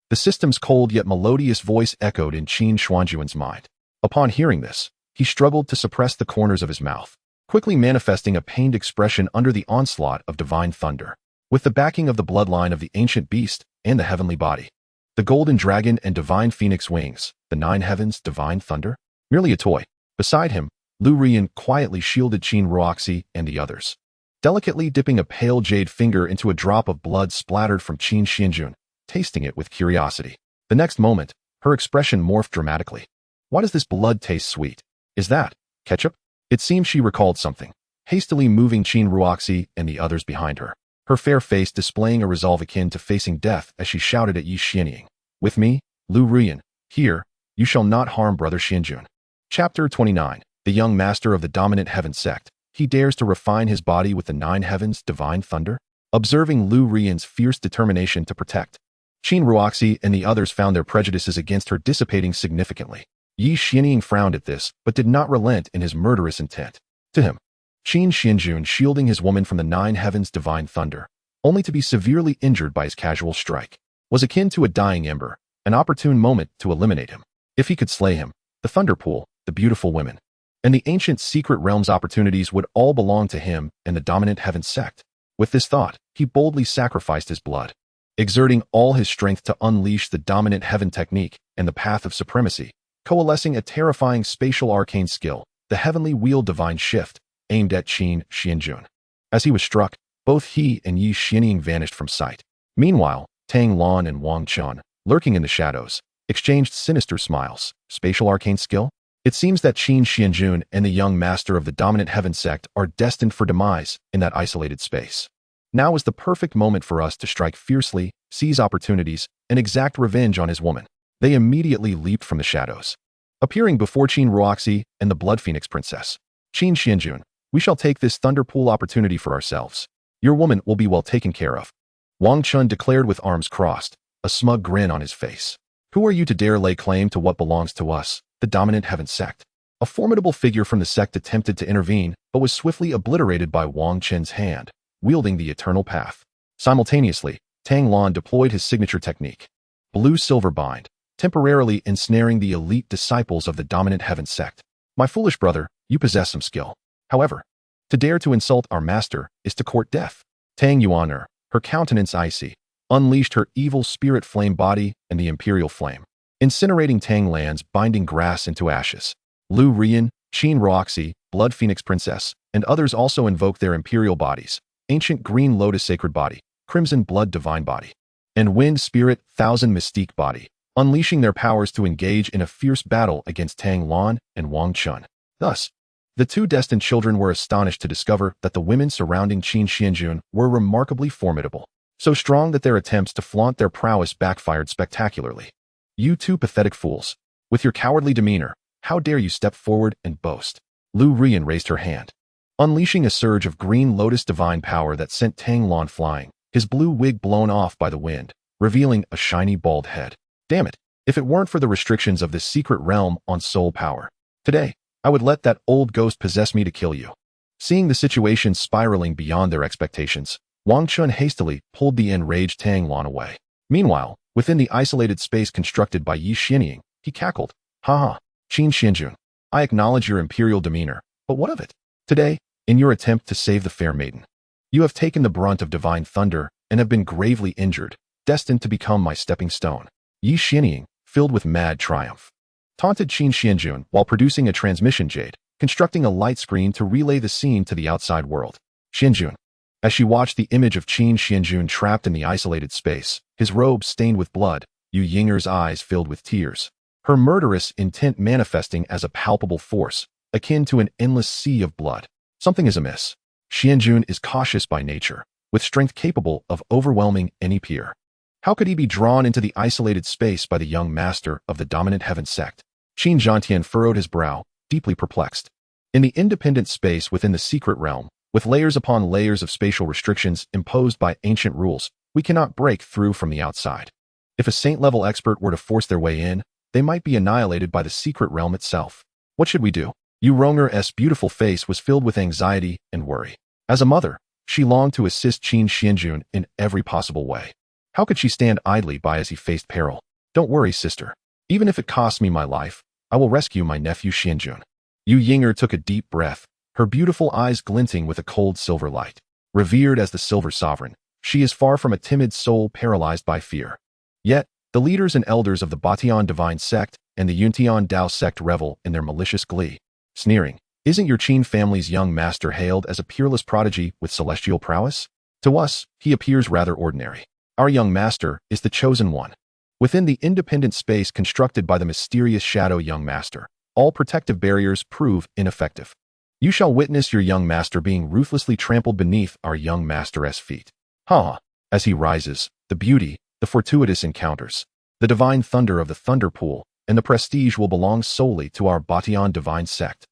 A: The system's cold yet melodious voice echoed in Qin Xuanjun's mind. Upon hearing this, he struggled to suppress the corners of his mouth, quickly manifesting a pained expression under the onslaught of divine thunder. With the backing of the bloodline of the ancient beast and the heavenly body, the golden dragon and divine phoenix wings, the nine heavens, divine thunder, merely a toy. Beside him, Lu Rian quietly shielded Qin Ruoxi and the others, delicately dipping a pale jade finger into a drop of blood splattered from Qin Xuanjun, tasting it with curiosity. The next moment, her expression morphed dramatically. Why does this blood taste sweet? Is that ketchup? It seemed she recalled something, hastily moving Qin Ruoxi and the others behind her, her fair face displaying a resolve akin to facing death as she shouted at Yi Xianying. With me, Lu Rian, here, you shall not harm Brother Xianjun. Chapter 29. The young master of the dominant heaven sect. He dares to refine his body with the nine heavens, divine thunder? Observing Lu Rian's fierce determination to protect, Qin Ruoxi and the others found their prejudices against her dissipating significantly. Yi Xianying frowned at this, but did not relent in his murderous intent. To him, Qin Xuanjun shielding his woman from the nine heavens' divine thunder, only to be severely injured by his casual strike, was akin to a dying ember, an opportune moment to eliminate him. If he could slay him, the thunder pool, the beautiful women, and the ancient secret realm's opportunities would all belong to him and the dominant heaven sect. With this thought, he boldly sacrificed his blood, exerting all his strength to unleash the dominant heaven technique and the path of supremacy, coalescing a terrifying spatial arcane skill, the heavenly wheel divine shift, aimed at Qin Xuanjun. As he was struck, both he and Yi Xianying vanished from sight. Meanwhile, Tang Lan and Wang Chun, lurking in the shadows, exchanged sinister smiles. Spatial arcane skill? It seems that Qin Xuanjun and the young master of the dominant heaven sect are destined for demise in that isolated space. Now is the perfect moment for us to strike fiercely, seize opportunities, and exact revenge on his woman. They immediately leaped from the shadows, appearing before Qin Ruoxi and the Blood Phoenix Princess. Qin Xuanjun, we shall take this thunderpool opportunity for ourselves. Your woman will be well taken care of. Wang Chun declared with arms crossed, a smug grin on his face. Who are you to dare lay claim to what belongs to us, the dominant heaven sect? A formidable figure from the sect attempted to intervene, but was swiftly obliterated by Wang Chun's hand, wielding the eternal path. Simultaneously, Tang Lan deployed his signature technique, Blue-Silver Bind, temporarily ensnaring the elite disciples of the dominant heaven sect. My foolish brother, you possess some skill. However, to dare to insult our master is to court death. Tang Yuan, her countenance icy, unleashed her evil spirit flame body and the imperial flame, incinerating Tang Lan's binding grass into ashes. Lu Rian, Qin Ruoxi, Blood Phoenix Princess, and others also invoked their imperial bodies, Ancient Green Lotus Sacred Body, Crimson Blood Divine Body, and Wind Spirit Thousand Mystique Body, unleashing their powers to engage in a fierce battle against Tang Lan and Wang Chun. Thus, the two destined children were astonished to discover that the women surrounding Qin Xuanjun were remarkably formidable, so strong that their attempts to flaunt their prowess backfired spectacularly. You two pathetic fools, with your cowardly demeanor, how dare you step forward and boast? Lu Rian raised her hand, unleashing a surge of green lotus divine power that sent Tang Lan flying, his blue wig blown off by the wind, revealing a shiny bald head. Damn it, if it weren't for the restrictions of this secret realm on soul power, today, I would let that old ghost possess me to kill you. Seeing the situation spiraling beyond their expectations, Wang Chun hastily pulled the enraged Tang Lan away. Meanwhile, within the isolated space constructed by Yi Xianying, he cackled. Ha ha, Qin Xuanjun, I acknowledge your imperial demeanor, but what of it? Today, in your attempt to save the fair maiden, you have taken the brunt of divine thunder and have been gravely injured, destined to become my stepping stone. Yi Xianying, filled with mad triumph, taunted Qin Xuanjun while producing a transmission jade, constructing a light screen to relay the scene to the outside world. Xuanjun, as she watched the image of Qin Xuanjun trapped in the isolated space, his robe stained with blood, Yu Yinger's eyes filled with tears, her murderous intent manifesting as a palpable force, akin to an endless sea of blood. Something is amiss. Xuanjun is cautious by nature, with strength capable of overwhelming any peer. How could he be drawn into the isolated space by the young master of the dominant heaven sect? Qin Zhantian furrowed his brow, deeply perplexed. In the independent space within the secret realm, with layers upon layers of spatial restrictions imposed by ancient rules, we cannot break through from the outside. If a saint-level expert were to force their way in, they might be annihilated by the secret realm itself. What should we do? Yu Ronger's beautiful face was filled with anxiety and worry. As a mother, she longed to assist Qin Xuanjun in every possible way. How could she stand idly by as he faced peril? Don't worry, sister. Even if it costs me my life, I will rescue my nephew Xuanjun. Yu Yinger took a deep breath, her beautiful eyes glinting with a cold silver light. Revered as the Silver Sovereign, she is far from a timid soul paralyzed by fear. Yet, the leaders and elders of the Batian Divine Sect and the Yuntian Dao Sect revel in their malicious glee, sneering, "Isn't your Qin family's young master hailed as a peerless prodigy with celestial prowess? To us, he appears rather ordinary. Our young master is the chosen one." Within the independent space constructed by the mysterious shadow young master, all protective barriers prove ineffective. You shall witness your young master being ruthlessly trampled beneath our young master's feet. Ha! As he rises, the beauty, the fortuitous encounters, the divine thunder of the thunder pool, and the prestige will belong solely to our Batian Divine Sect.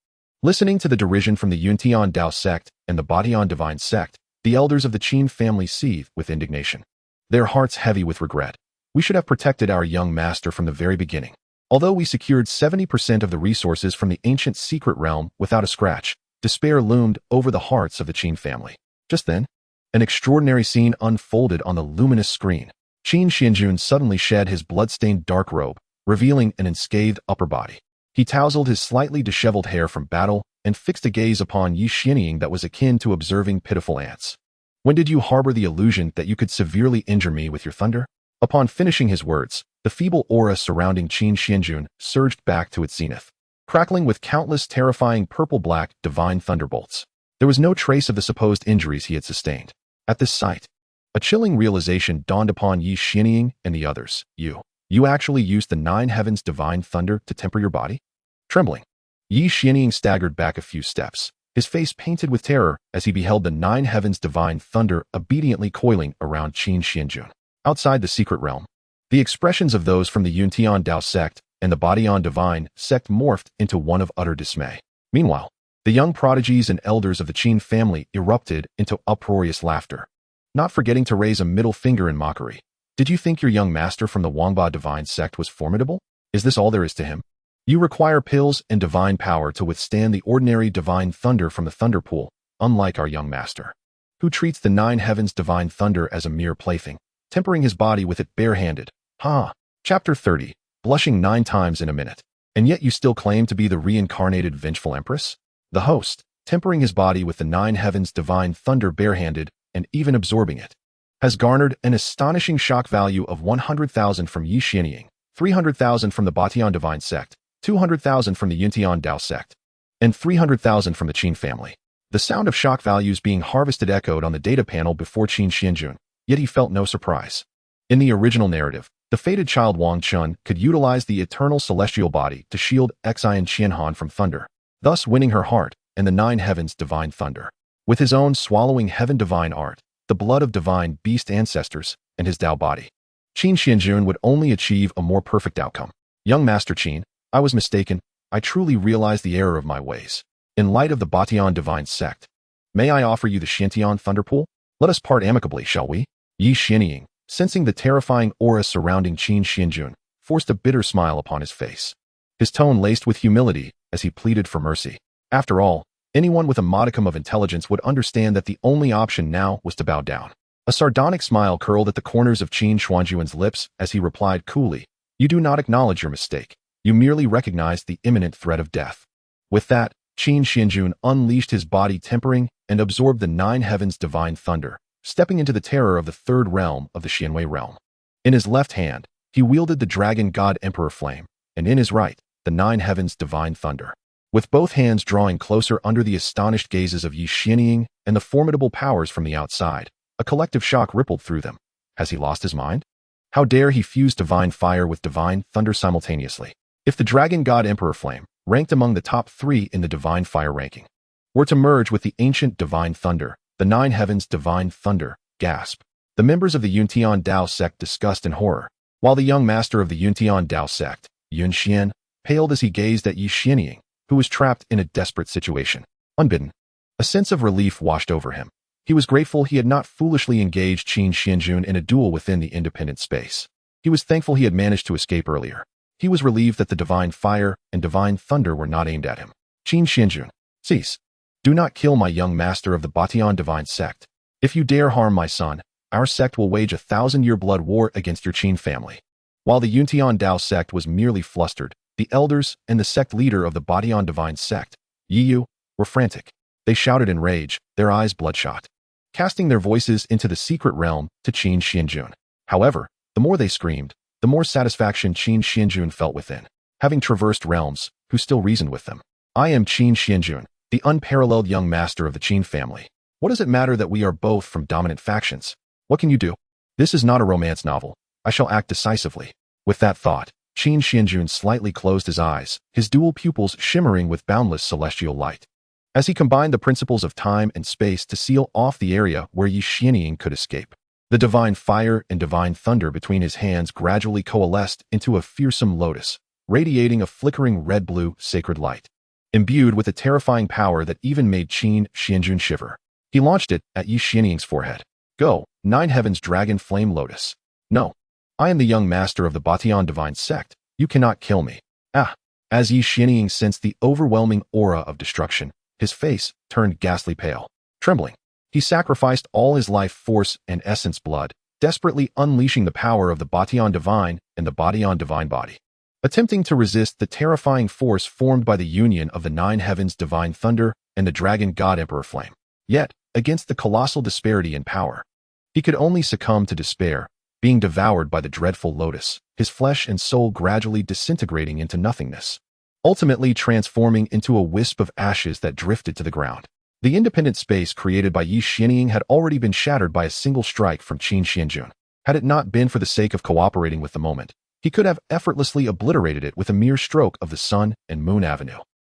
A: Listening to the derision from the Yuntian Dao Sect and the Batian Divine Sect, the elders of the Qin family seethe with indignation. Their hearts heavy with regret. We should have protected our young master from the very beginning. Although we secured 70% of the resources from the ancient secret realm without a scratch, despair loomed over the hearts of the Qin family. Just then, an extraordinary scene unfolded on the luminous screen. Qin Xuanjun suddenly shed his blood-stained dark robe, revealing an unscathed upper body. He tousled his slightly disheveled hair from battle and fixed a gaze upon Yi Xianying that was akin to observing pitiful ants. "When did you harbor the illusion that you could severely injure me with your thunder?" Upon finishing his words, the feeble aura surrounding Qin Xuanjun surged back to its zenith, crackling with countless terrifying purple-black divine thunderbolts. There was no trace of the supposed injuries he had sustained. At this sight, a chilling realization dawned upon Yi Xianying and the others. You actually used the Nine Heavens divine thunder to temper your body?" Trembling, Yi Xianying staggered back a few steps, his face painted with terror as he beheld the Nine Heavens divine thunder obediently coiling around Qin Xuanjun. Outside the secret realm, the expressions of those from the Yuntian Dao Sect and the Batian Divine Sect morphed into one of utter dismay. Meanwhile, the young prodigies and elders of the Qin family erupted into uproarious laughter, not forgetting to raise a middle finger in mockery. "Did you think your young master from the Wangba Divine Sect was formidable? Is this all there is to him? You require pills and divine power to withstand the ordinary divine thunder from the thunder pool, unlike our young master, who treats the Nine Heavens divine thunder as a mere plaything, tempering his body with it barehanded." Ha! Chapter 30, blushing 9 times in a minute. "And yet you still claim to be the reincarnated vengeful empress?" The host, tempering his body with the Nine Heavens divine thunder barehanded and even absorbing it, has garnered an astonishing shock value of 100,000 from Yi Xianying, 300,000 from the Batian Divine Sect, 200,000 from the Yuntian Dao Sect, and 300,000 from the Qin family. The sound of shock values being harvested echoed on the data panel before Qin Xuanjun, yet he felt no surprise. In the original narrative, the fated child Wang Chun could utilize the eternal celestial body to shield Xian Qianhan from thunder, thus winning her heart and the Nine Heavens divine thunder. With his own swallowing heaven divine art, the blood of divine beast ancestors, and his Dao body, Qin Xuanjun would only achieve a more perfect outcome. "Young Master Qin, I was mistaken. I truly realize the error of my ways. In light of the Batian Divine Sect, may I offer you the Xiantian Thunder Pool? Let us part amicably, shall we?" Yi Xianying, sensing the terrifying aura surrounding Qin Xuanjun, forced a bitter smile upon his face, his tone laced with humility as he pleaded for mercy. After all, anyone with a modicum of intelligence would understand that the only option now was to bow down. A sardonic smile curled at the corners of Qin Xuanjun's lips as he replied coolly, "You do not acknowledge your mistake. You merely recognize the imminent threat of death." With that, Qin Xuanjun unleashed his body tempering and absorbed the Nine Heavens divine thunder, stepping into the terror of the third realm of the Xianwei realm. In his left hand, he wielded the Dragon God Emperor Flame, and in his right, the Nine Heavens divine thunder. With both hands drawing closer under the astonished gazes of Yi Xianying and the formidable powers from the outside, a collective shock rippled through them. Has he lost his mind? How dare he fuse divine fire with divine thunder simultaneously? If the Dragon God Emperor Flame, ranked among the top 3 in the divine fire ranking, were to merge with the ancient divine thunder, the Nine Heavens divine thunder, gasp. The members of the Yuntian Dao Sect discussed in horror, while the young master of the Yuntian Dao Sect, Yun Xian, paled as he gazed at Yi Xianying, who was trapped in a desperate situation. Unbidden, a sense of relief washed over him. He was grateful he had not foolishly engaged Qin Xuanjun in a duel within the independent space. He was thankful he had managed to escape earlier. He was relieved that the divine fire and divine thunder were not aimed at him. Qin Xuanjun, cease. Do not kill my young master of the Batian divine sect. If you dare harm my son, our sect will wage a 1,000-year blood war against your Qin family. While the Yuntian Dao sect was merely flustered, the elders and the sect leader of the Batian divine sect, Yiyu, were frantic. They shouted in rage, their eyes bloodshot, casting their voices into the secret realm to Qin Xuanjun. However, the more they screamed, the more satisfaction Qin Xuanjun felt within, having traversed realms, who still reasoned with them. I am Qin Xuanjun, the unparalleled young master of the Qin family. What does it matter that we are both from dominant factions? What can you do? This is not a romance novel. I shall act decisively. With that thought, Qin Xuanjun slightly closed his eyes, his dual pupils shimmering with boundless celestial light. As he combined the principles of time and space to seal off the area where Yi Xianying could escape, the divine fire and divine thunder between his hands gradually coalesced into a fearsome lotus, radiating a flickering red-blue sacred light. Imbued with a terrifying power that even made Qin Xuanjun shiver, he launched it at Yi Xianying's forehead. Go, Nine Heavens Dragon Flame Lotus. No. I am the young master of the Batian divine sect. You cannot kill me. Ah! As Yi Xianying sensed the overwhelming aura of destruction, his face turned ghastly pale. Trembling, he sacrificed all his life force and essence blood, desperately unleashing the power of the Batian divine and the Batian divine body. Attempting to resist the terrifying force formed by the union of the Nine Heavens divine thunder and the dragon god emperor flame. Yet, against the colossal disparity in power, he could only succumb to despair, being devoured by the dreadful lotus, his flesh and soul gradually disintegrating into nothingness, ultimately transforming into a wisp of ashes that drifted to the ground. The independent space created by Yi Xianying had already been shattered by a single strike from Qin Xuanjun. Had it not been for the sake of cooperating with the moment, he could have effortlessly obliterated it with a mere stroke of the Sun and Moon Avenue.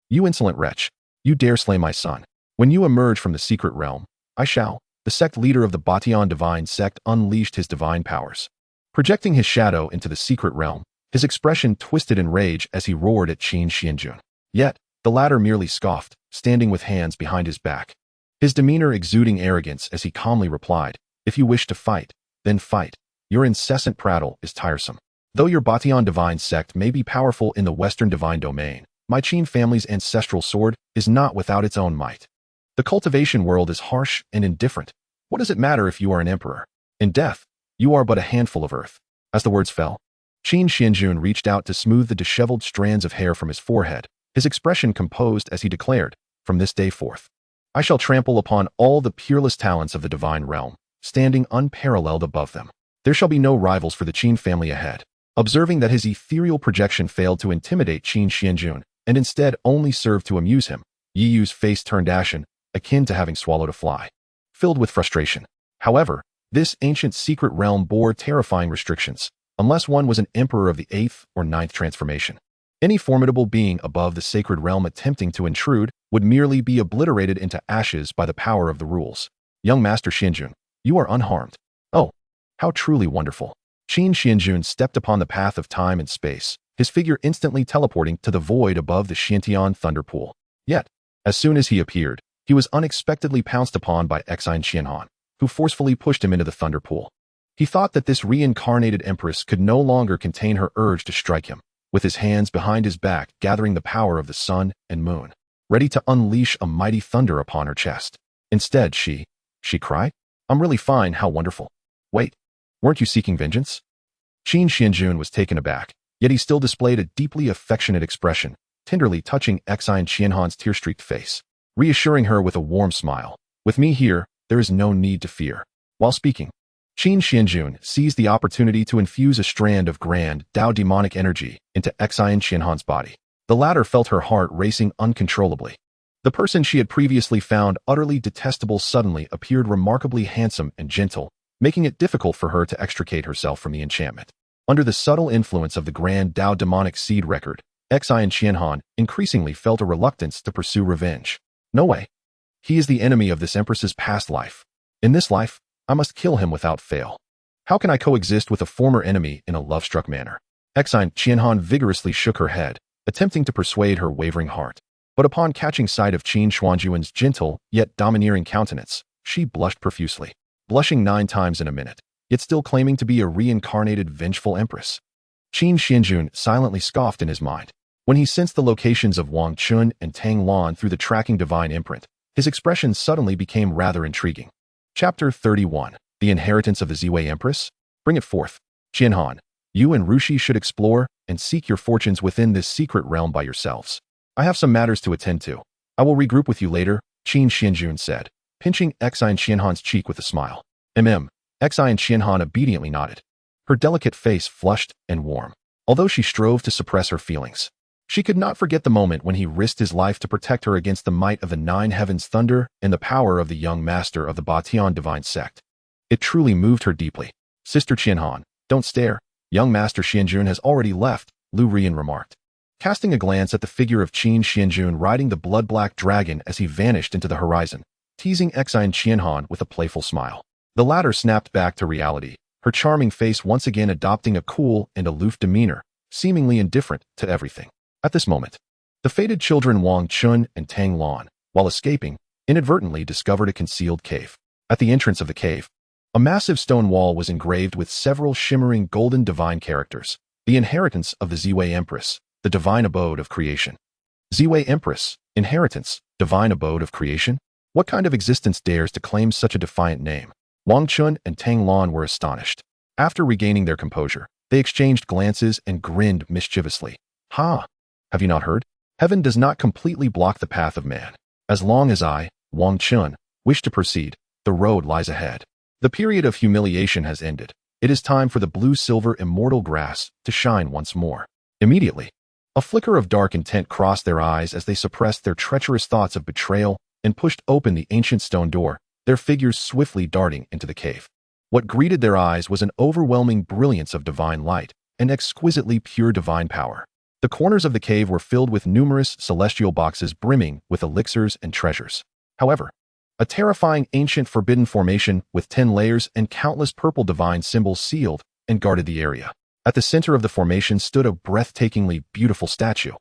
A: You insolent wretch, you dare slay my son. When you emerge from the secret realm, I shall. The sect leader of the Batian divine sect unleashed his divine powers. Projecting his shadow into the secret realm, his expression twisted in rage as he roared at Qin Xuanjun. Yet, the latter merely scoffed, standing with hands behind his back, his demeanor exuding arrogance as he calmly replied, if you wish to fight, then fight. Your incessant prattle is tiresome. Though your Batian divine sect may be powerful in the Western divine domain, my Qin family's ancestral sword is not without its own might. The cultivation world is harsh and indifferent. What does it matter if you are an emperor? In death, you are but a handful of earth. As the words fell, Qin Xuanjun reached out to smooth the disheveled strands of hair from his forehead, his expression composed as he declared, from this day forth, I shall trample upon all the peerless talents of the divine realm, standing unparalleled above them. There shall be no rivals for the Qin family ahead. Observing that his ethereal projection failed to intimidate Qin Xuanjun and instead only served to amuse him, Yiyu's face turned ashen, akin to having swallowed a fly, filled with frustration. However, this ancient secret realm bore terrifying restrictions, unless one was an emperor of the 8th or 9th transformation. Any formidable being above the sacred realm attempting to intrude would merely be obliterated into ashes by the power of the rules. Young Master Xuanjun, you are unharmed. Oh, how truly wonderful. Qin Xuanjun stepped upon the path of time and space, his figure instantly teleporting to the void above the Xiantian thunder pool. Yet, as soon as he appeared, he was unexpectedly pounced upon by Xianxiahan, who forcefully pushed him into the thunder pool. He thought that this reincarnated empress could no longer contain her urge to strike him, with his hands behind his back gathering the power of the sun and moon, ready to unleash a mighty thunder upon her chest. Instead, she cried, I'm really fine, how wonderful. Wait, weren't you seeking vengeance? Qin Xuanjun was taken aback, yet he still displayed a deeply affectionate expression, tenderly touching Xianxiahan's tear-streaked face, reassuring her with a warm smile. With me here, there is no need to fear. While speaking, Qin Xuanjun seized the opportunity to infuse a strand of grand Dao demonic energy into Xianxiahan's body. The latter felt her heart racing uncontrollably. The person she had previously found utterly detestable suddenly appeared remarkably handsome and gentle, making it difficult for her to extricate herself from the enchantment. Under the subtle influence of the grand Dao demonic seed record, Xianxiahan increasingly felt a reluctance to pursue revenge. No way. He is the enemy of this empress's past life. In this life, I must kill him without fail. How can I coexist with a former enemy in a love-struck manner? Xianxiahan vigorously shook her head, attempting to persuade her wavering heart. But upon catching sight of Qin Xuanjun's gentle yet domineering countenance, she blushed profusely, blushing 9 times in a minute, yet still claiming to be a reincarnated vengeful empress. Qin Xuanjun silently scoffed in his mind. When he sensed the locations of Wang Chun and Tang Lan through the tracking divine imprint, his expression suddenly became rather intriguing. Chapter 31. The Inheritance of the Ziwei Empress? Bring it forth. Qianhan, you and Rushi should explore and seek your fortunes within this secret realm by yourselves. I have some matters to attend to. I will regroup with you later, Qin Xuanjun said, pinching Xianxiafan's cheek with a smile. Xianxiafan obediently nodded. Her delicate face flushed and warm, although she strove to suppress her feelings. She could not forget the moment when he risked his life to protect her against the might of the Nine Heavens' thunder and the power of the young master of the Batian divine sect. It truly moved her deeply. Sister Qianhan, don't stare. Young Master Xuanjun has already left, Lu Rian remarked, casting a glance at the figure of Qin Xuanjun riding the blood-black dragon as he vanished into the horizon, teasing Xianxiafan with a playful smile. The latter snapped back to reality, her charming face once again adopting a cool and aloof demeanor, seemingly indifferent to everything. At this moment, the fated children Wang Chun and Tang Lan, while escaping, inadvertently discovered a concealed cave. At the entrance of the cave, a massive stone wall was engraved with several shimmering golden divine characters, the inheritance of the Ziwei Empress, the divine abode of creation. Ziwei Empress, inheritance, divine abode of creation? What kind of existence dares to claim such a defiant name? Wang Chun and Tang Lan were astonished. After regaining their composure, they exchanged glances and grinned mischievously. Ha! Have you not heard? Heaven does not completely block the path of man. As long as I, Wang Chun, wish to proceed, the road lies ahead. The period of humiliation has ended. It is time for the blue-silver immortal grass to shine once more. Immediately, a flicker of dark intent crossed their eyes as they suppressed their treacherous thoughts of betrayal and pushed open the ancient stone door, their figures swiftly darting into the cave. What greeted their eyes was an overwhelming brilliance of divine light and exquisitely pure divine power. The corners of the cave were filled with numerous celestial boxes brimming with elixirs and treasures. However, a terrifying ancient forbidden formation with 10 layers and countless purple divine symbols sealed and guarded the area. At the center of the formation stood a breathtakingly beautiful statue.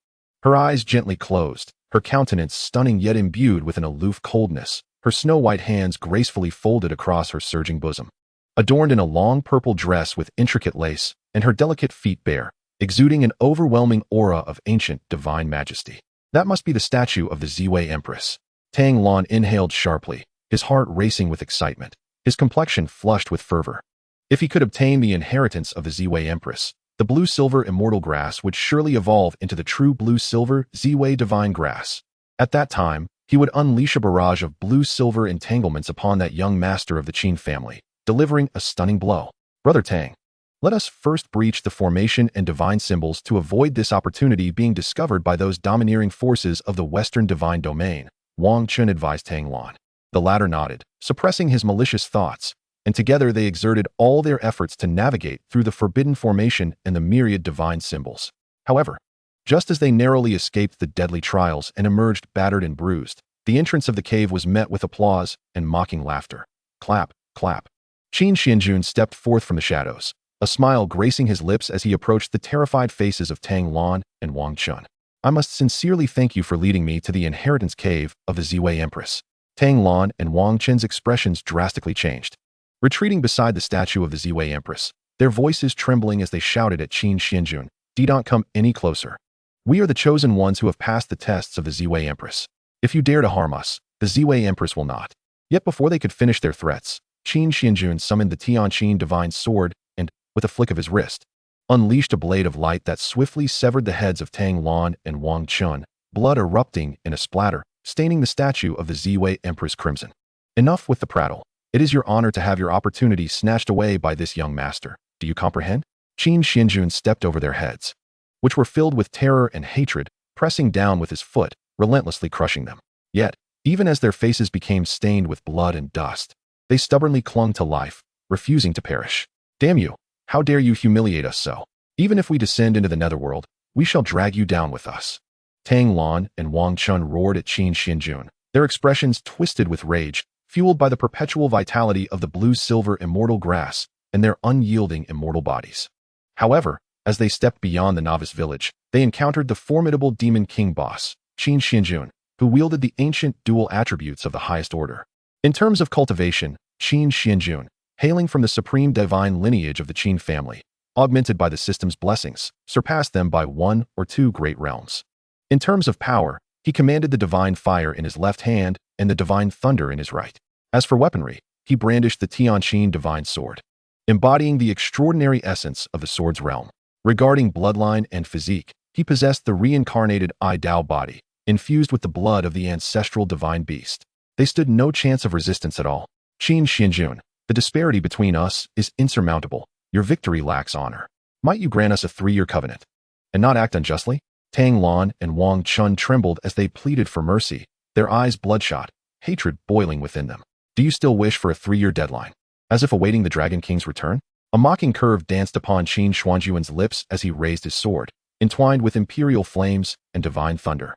A: Her eyes gently closed, her countenance stunning yet imbued with an aloof coldness, her snow-white hands gracefully folded across her surging bosom. Adorned in a long purple dress with intricate lace, and her delicate feet bare, exuding an overwhelming aura of ancient divine majesty. That must be the statue of the Ziwei Empress. Tang Lan inhaled sharply, his heart racing with excitement, his complexion flushed with fervor. If he could obtain the inheritance of the Ziwei Empress, the blue-silver immortal grass would surely evolve into the true blue-silver Ziwei divine grass. At that time, he would unleash a barrage of blue-silver entanglements upon that young master of the Qin family, delivering a stunning blow. Brother Tang, let us first breach the formation and divine symbols to avoid this opportunity being discovered by those domineering forces of the Western divine domain, Wang Chun advised Tang Lan. The latter nodded, suppressing his malicious thoughts, and together they exerted all their efforts to navigate through the forbidden formation and the myriad divine symbols. However, just as they narrowly escaped the deadly trials and emerged battered and bruised, the entrance of the cave was met with applause and mocking laughter. Clap, clap. Qin Xuanjun stepped forth from the shadows, a smile gracing his lips as he approached the terrified faces of Tang Lan and Wang Chun. I must sincerely thank you for leading me to the inheritance cave of the Ziwei Empress. Tang Lan and Wang Chun's expressions drastically changed. Retreating beside the statue of the Ziwei Empress, their voices trembling as they shouted at Qin Xuanjun, "Do not come any closer. We are the chosen ones who have passed the tests of the Ziwei Empress. If you dare to harm us, the Ziwei Empress will not." Yet before they could finish their threats, Qin Xuanjun summoned the Tianqin divine sword and, with a flick of his wrist, unleashed a blade of light that swiftly severed the heads of Tang Lan and Wang Chun, blood erupting in a splatter, staining the statue of the Ziwei Empress crimson. Enough with the prattle. It is your honor to have your opportunity snatched away by this young master. Do you comprehend? Qin Xuanjun stepped over their heads, which were filled with terror and hatred, pressing down with his foot, relentlessly crushing them. Yet, even as their faces became stained with blood and dust, they stubbornly clung to life, refusing to perish. Damn you! How dare you humiliate us so? Even if we descend into the netherworld, we shall drag you down with us. Tang Lan and Wang Chun roared at Qin Xuanjun, their expressions twisted with rage, fueled by the perpetual vitality of the blue-silver immortal grass and their unyielding immortal bodies. However, as they stepped beyond the novice village, they encountered the formidable demon king boss, Qin Xuanjun, who wielded the ancient dual attributes of the highest order. In terms of cultivation, Qin Xuanjun, hailing from the supreme divine lineage of the Qin family, augmented by the system's blessings, surpassed them by 1 or 2 great realms. In terms of power, he commanded the divine fire in his left hand and the divine thunder in his right. As for weaponry, he brandished the Tianqin divine sword, embodying the extraordinary essence of the sword's realm. Regarding bloodline and physique, he possessed the reincarnated Dao Body, infused with the blood of the ancestral divine beast. They stood no chance of resistance at all. Qin Xuanjun, the disparity between us is insurmountable. Your victory lacks honor. Might you grant us a 3-year covenant and not act unjustly? Tang Lan and Wang Chun trembled as they pleaded for mercy, their eyes bloodshot, hatred boiling within them. Do you still wish for a 3-year deadline? As if awaiting the Dragon King's return? A mocking curve danced upon Qin Xuanjun's lips as he raised his sword, entwined with imperial flames and divine thunder,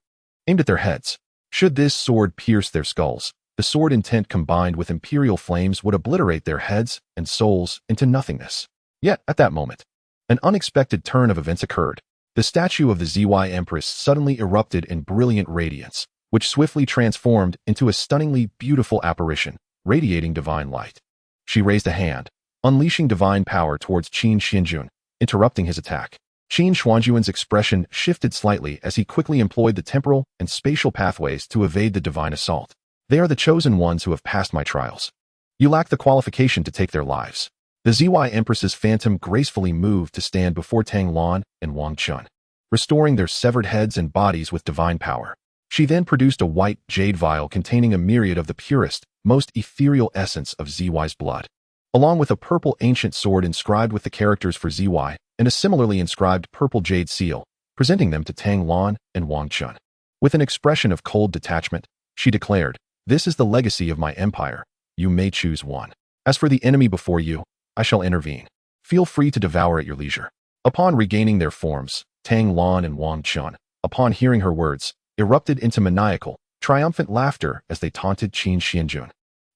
A: aimed at their heads. Should this sword pierce their skulls, the sword intent combined with imperial flames would obliterate their heads and souls into nothingness. Yet, at that moment, an unexpected turn of events occurred. The statue of the ZY Empress suddenly erupted in brilliant radiance, which swiftly transformed into a stunningly beautiful apparition, radiating divine light. She raised a hand, unleashing divine power towards Qin Xuanjun, interrupting his attack. Qin Xuanjun's expression shifted slightly as he quickly employed the temporal and spatial pathways to evade the divine assault. They are the chosen ones who have passed my trials. You lack the qualification to take their lives. The ZY Empress's phantom gracefully moved to stand before Tang Lan and Wang Chun, restoring their severed heads and bodies with divine power. She then produced a white jade vial containing a myriad of the purest, most ethereal essence of ZY's blood, along with a purple ancient sword inscribed with the characters for ZY and a similarly inscribed purple jade seal, presenting them to Tang Lan and Wang Chun. With an expression of cold detachment, she declared, "This is the legacy of my empire. You may choose one. As for the enemy before you, I shall intervene. Feel free to devour at your leisure." Upon regaining their forms, Tang Lan and Wang Chun, upon hearing her words, erupted into maniacal, triumphant laughter as they taunted Qin Xuanjun.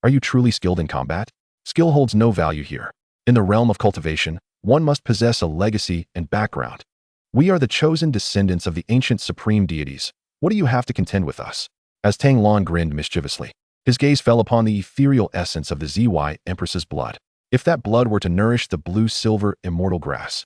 A: Are you truly skilled in combat? Skill holds no value here. In the realm of cultivation, one must possess a legacy and background. We are the chosen descendants of the ancient supreme deities. What do you have to contend with us? As Tang Lan grinned mischievously, his gaze fell upon the ethereal essence of the ZY Empress's blood. If that blood were to nourish the blue-silver immortal grass,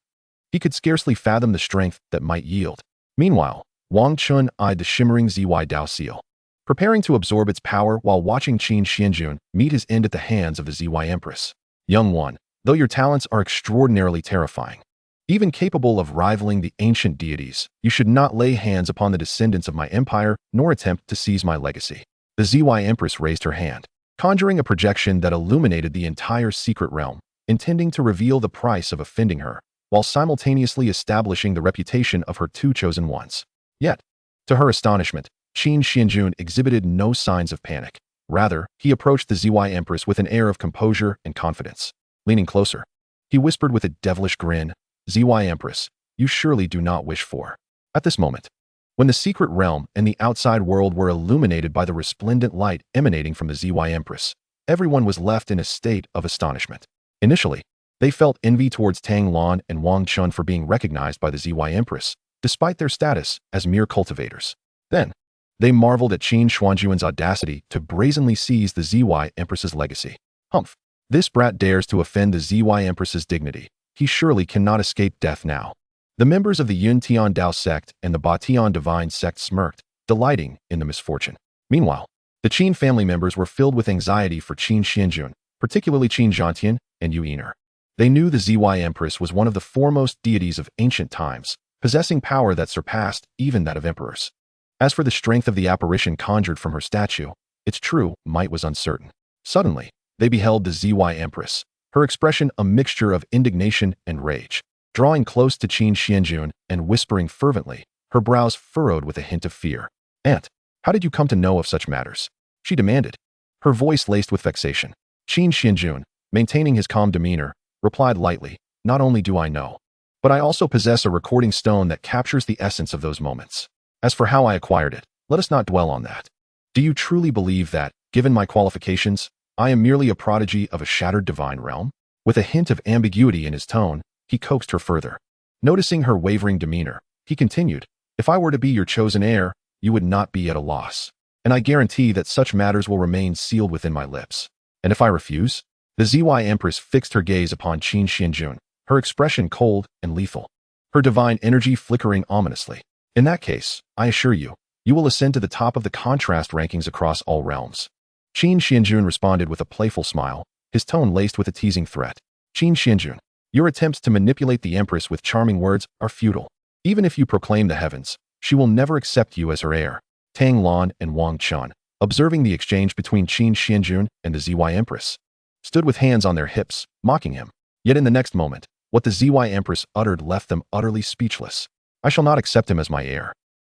A: he could scarcely fathom the strength that might yield. Meanwhile, Wang Chun eyed the shimmering ZY Dao seal, preparing to absorb its power while watching Qin Xuanjun meet his end at the hands of the ZY Empress. Young one, though your talents are extraordinarily terrifying, even capable of rivaling the ancient deities, you should not lay hands upon the descendants of my empire nor attempt to seize my legacy. The ZY Empress raised her hand, conjuring a projection that illuminated the entire secret realm, intending to reveal the price of offending her, while simultaneously establishing the reputation of her 2 chosen ones. Yet, to her astonishment, Qin Xuanjun exhibited no signs of panic. Rather, he approached the ZY Empress with an air of composure and confidence. Leaning closer, he whispered with a devilish grin, "ZY Empress, you surely do not wish for." At this moment, when the secret realm and the outside world were illuminated by the resplendent light emanating from the ZY Empress, everyone was left in a state of astonishment. Initially, they felt envy towards Tang Lan and Wang Chun for being recognized by the ZY Empress, despite their status as mere cultivators. Then, they marveled at Qin Xuanjun's audacity to brazenly seize the ZY Empress's legacy. Humph! This brat dares to offend the ZY Empress's dignity. He surely cannot escape death now. The members of the Yun Tian Dao sect and the Ba Tian Divine sect smirked, delighting in the misfortune. Meanwhile, the Qin family members were filled with anxiety for Qin Xuanjun, particularly Qin Zhantian and Yu Yi'er. They knew the ZY Empress was one of the foremost deities of ancient times, possessing power that surpassed even that of emperors. As for the strength of the apparition conjured from her statue, its true might was uncertain. Suddenly, they beheld the ZY Empress, her expression a mixture of indignation and rage, drawing close to Qin Xuanjun and whispering fervently, her brows furrowed with a hint of fear. "Aunt, how did you come to know of such matters?" she demanded, her voice laced with vexation. Qin Xuanjun, maintaining his calm demeanor, replied lightly, "Not only do I know, but I also possess a recording stone that captures the essence of those moments. As for how I acquired it, let us not dwell on that. Do you truly believe that, given my qualifications, I am merely a prodigy of a shattered divine realm?" With a hint of ambiguity in his tone, he coaxed her further. Noticing her wavering demeanor, he continued, "If I were to be your chosen heir, you would not be at a loss. And I guarantee that such matters will remain sealed within my lips. And if I refuse?" The ZY Empress fixed her gaze upon Qin Xuanjun, her expression cold and lethal, her divine energy flickering ominously. In that case, I assure you, you will ascend to the top of the contrast rankings across all realms. Qin Xuanjun responded with a playful smile, his tone laced with a teasing threat. Qin Xuanjun, your attempts to manipulate the Empress with charming words are futile. Even if you proclaim the heavens, she will never accept you as her heir. Tang Lan and Wang Chun, observing the exchange between Qin Xuanjun and the ZY Empress, stood with hands on their hips, mocking him. Yet in the next moment, what the ZY Empress uttered left them utterly speechless. I shall not accept him as my heir,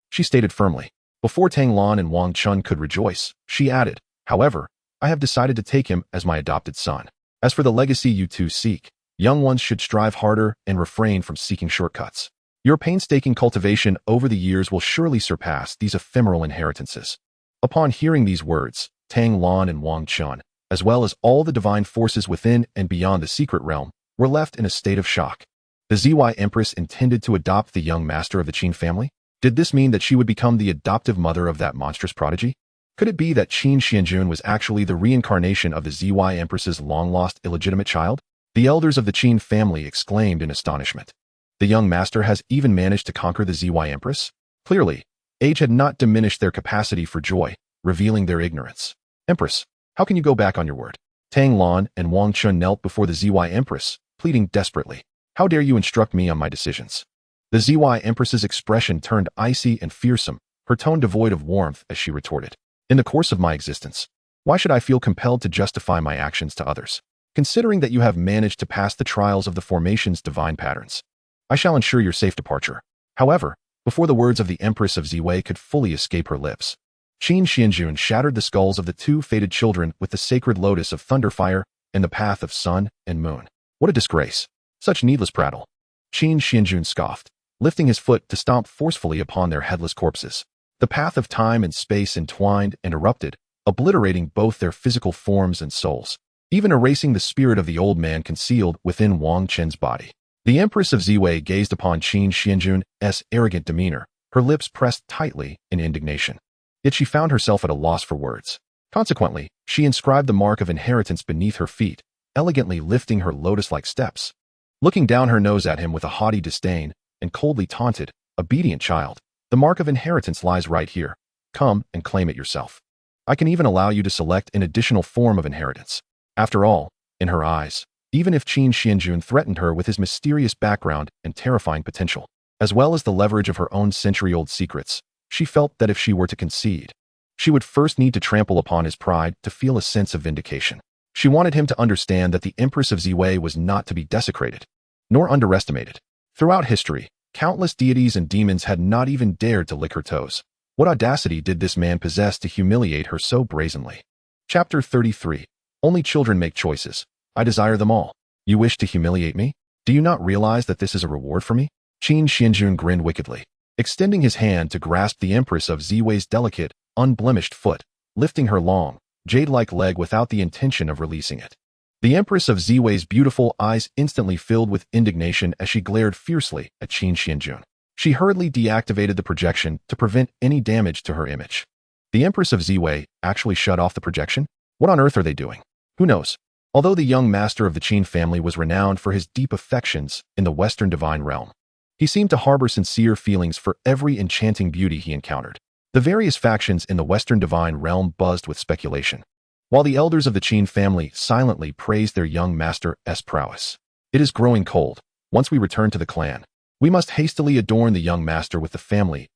A: she stated firmly. Before Tang Lan and Wang Chun could rejoice, she added, however, I have decided to take him as my adopted son. As for the legacy you two seek, young ones should strive harder and refrain from seeking shortcuts. Your painstaking cultivation over the years will surely surpass these ephemeral inheritances. Upon hearing these words, Tang Lan and Wang Chun, as well as all the divine forces within and beyond the secret realm, were left in a state of shock. The ZY Empress intended to adopt the young master of the Qin family? Did this mean that she would become the adoptive mother of that monstrous prodigy? Could it be that Qin Xuanjun was actually the reincarnation of the ZY Empress's long-lost illegitimate child? The elders of the Qin family exclaimed in astonishment. The young master has even managed to conquer the ZY Empress? Clearly, age had not diminished their capacity for joy, revealing their ignorance. Empress, how can you go back on your word? Tang Lan and Wang Chun knelt before the ZY Empress, pleading desperately. How dare you instruct me on my decisions? The ZY Empress's expression turned icy and fearsome, her tone devoid of warmth as she retorted. In the course of my existence, why should I feel compelled to justify my actions to others? Considering that you have managed to pass the trials of the formation's divine patterns, I shall ensure your safe departure. However, before the words of the Empress of Ziwei could fully escape her lips, Qin Xuanjun shattered the skulls of the two fated children with the sacred lotus of thunderfire and the path of sun and moon. What a disgrace! Such needless prattle. Qin Xuanjun scoffed, lifting his foot to stomp forcefully upon their headless corpses. The path of time and space entwined and erupted, obliterating both their physical forms and souls, even erasing the spirit of the old man concealed within Wang Chen's body. The Empress of Ziwei gazed upon Qin Xuanjun's arrogant demeanor, her lips pressed tightly in indignation. Yet she found herself at a loss for words. Consequently, she inscribed the mark of inheritance beneath her feet, elegantly lifting her lotus-like steps. Looking down her nose at him with a haughty disdain, and coldly taunted, obedient child, the mark of inheritance lies right here. Come and claim it yourself. I can even allow you to select an additional form of inheritance. After all, in her eyes, even if Qin Xuanjun threatened her with his mysterious background and terrifying potential, as well as the leverage of her own century-old secrets, she felt that if she were to concede, she would first need to trample upon his pride to feel a sense of vindication. She wanted him to understand that the Empress of Ziwei was not to be desecrated, nor underestimated. Throughout history, countless deities and demons had not even dared to lick her toes. What audacity did this man possess to humiliate her so brazenly? Chapter 33. Only children make choices. I desire them all. You wish to humiliate me? Do you not realize that this is a reward for me? Qin Xuanjun grinned wickedly, extending his hand to grasp the Empress of Ziwei's delicate, unblemished foot, lifting her long, jade-like leg without the intention of releasing it. The Empress of Ziwei's beautiful eyes instantly filled with indignation as she glared fiercely at Qin Xuanjun. She hurriedly deactivated the projection to prevent any damage to her image. The Empress of Ziwei actually shut off the projection? What on earth are they doing? Who knows? Although the young master of the Qin family was renowned for his deep affections in the Western divine realm, he seemed to harbor sincere feelings for every enchanting beauty he encountered. The various factions in the Western divine realm buzzed with speculation, while the elders of the Qin family silently praised their young master's prowess. It is growing cold. Once we return to the clan, we must hastily adorn the young master with the family's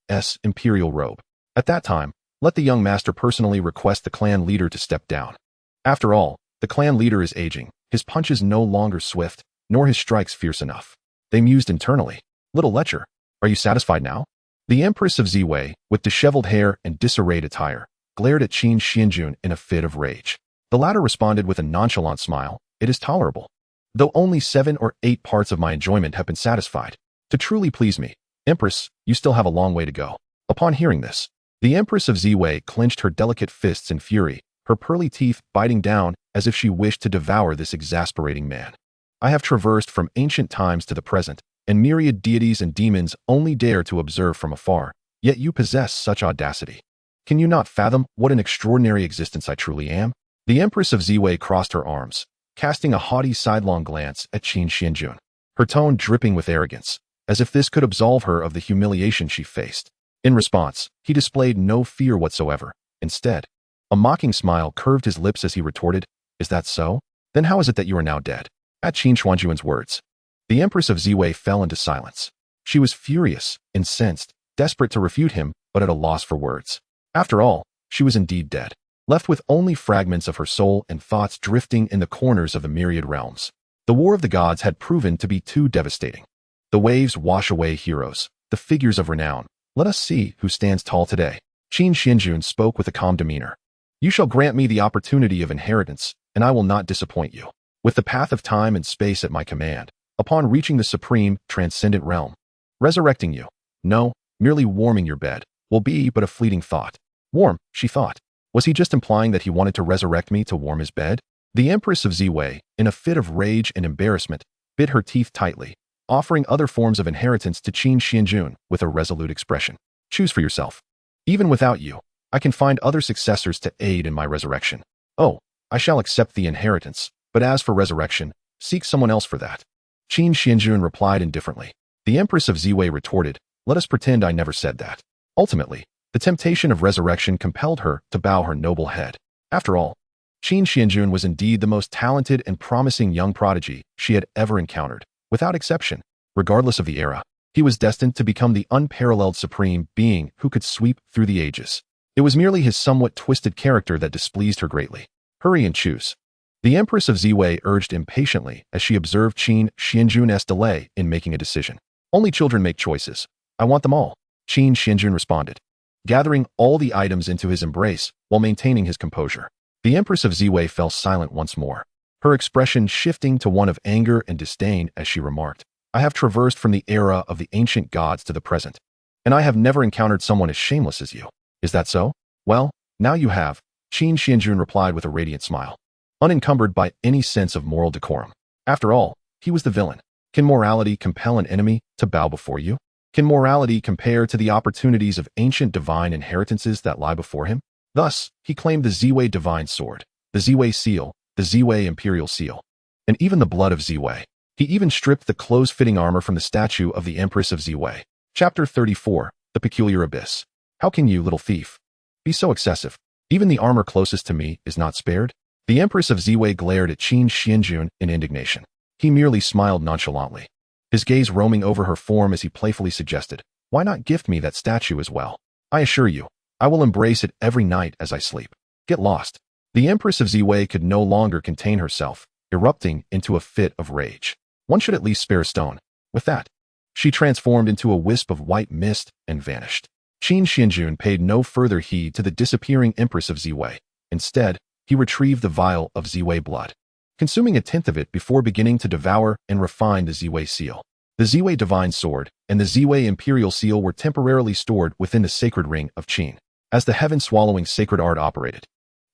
A: imperial robe. At that time, let the young master personally request the clan leader to step down. After all, the clan leader is aging, his punches no longer swift, nor his strikes fierce enough. They mused internally. Little lecher, are you satisfied now? The Empress of Ziwei, with disheveled hair and disarrayed attire, glared at Qin Xuanjun in a fit of rage. The latter responded with a nonchalant smile. It is tolerable. Though only 7 or 8 parts of my enjoyment have been satisfied. To truly please me, Empress, you still have a long way to go. Upon hearing this, the Empress of Ziwei clenched her delicate fists in fury, her pearly teeth biting down as if she wished to devour this exasperating man. I have traversed from ancient times to the present, and myriad deities and demons only dare to observe from afar, yet you possess such audacity. Can you not fathom what an extraordinary existence I truly am? The Empress of Ziwei crossed her arms, casting a haughty sidelong glance at Qin Xuanjun. her tone dripping with arrogance, as if this could absolve her of the humiliation she faced. In response, he displayed no fear whatsoever. Instead, a mocking smile curved his lips as he retorted, "Is that so? Then how is it that you are now dead?" At Qin Xuanjun's words, the Empress of Ziwei fell into silence. She was furious, incensed, desperate to refute him, but at a loss for words. After all, she was indeed dead, left with only fragments of her soul and thoughts drifting in the corners of the myriad realms. The war of the gods had proven to be too devastating. The waves wash away heroes, the figures of renown. Let us see who stands tall today. Qin Xuanjun spoke with a calm demeanor. You shall grant me the opportunity of inheritance, and I will not disappoint you. With the path of time and space at my command, upon reaching the supreme, transcendent realm, resurrecting you, no, merely warming your bed, will be but a fleeting thought. Warm, she thought. Was he just implying that he wanted to resurrect me to warm his bed? The Empress of Ziwei, in a fit of rage and embarrassment, bit her teeth tightly, offering other forms of inheritance to Qin Xuanjun with a resolute expression. Choose for yourself. Even without you, I can find other successors to aid in my resurrection. Oh, I shall accept the inheritance, but as for resurrection, seek someone else for that. Qin Xuanjun replied indifferently. The Empress of Ziwei retorted, let us pretend I never said that. Ultimately, the temptation of resurrection compelled her to bow her noble head. After all, Qin Xuanjun was indeed the most talented and promising young prodigy she had ever encountered. Without exception, regardless of the era, he was destined to become the unparalleled supreme being who could sweep through the ages. It was merely his somewhat twisted character that displeased her greatly. Hurry and choose. The Empress of Ziwei urged impatiently as she observed Qin Xuanjun's delay in making a decision. Only children make choices. I want them all, Qin Xuanjun responded, gathering all the items into his embrace while maintaining his composure. The Empress of Ziwei fell silent once more, her expression shifting to one of anger and disdain as she remarked, I have traversed from the era of the ancient gods to the present, and I have never encountered someone as shameless as you. Is that so? Well, now you have, Qin Xuanjun replied with a radiant smile, unencumbered by any sense of moral decorum. After all, he was the villain. Can morality compel an enemy to bow before you? Can morality compare to the opportunities of ancient divine inheritances that lie before him? Thus, he claimed the Ziwei divine sword, the Ziwei seal, the Ziwei imperial seal, and even the blood of Ziwei. He even stripped the close-fitting armor from the statue of the Empress of Ziwei. Chapter 34, The Peculiar Abyss. How can you, little thief, be so excessive? Even the armor closest to me is not spared? The Empress of Ziwei glared at Qin Xuanjun in indignation. He merely smiled nonchalantly, his gaze roaming over her form as he playfully suggested, why not gift me that statue as well? I assure you, I will embrace it every night as I sleep. Get lost. The Empress of Ziwei could no longer contain herself, erupting into a fit of rage. One should at least spare a stone. With that, she transformed into a wisp of white mist and vanished. Qin Xuanjun paid no further heed to the disappearing Empress of Ziwei. Instead, he retrieved the vial of Ziwei blood, consuming a tenth of it before beginning to devour and refine the Ziwei seal. The Ziwei divine sword and the Ziwei imperial seal were temporarily stored within the sacred ring of Qin. As the heaven-swallowing sacred art operated,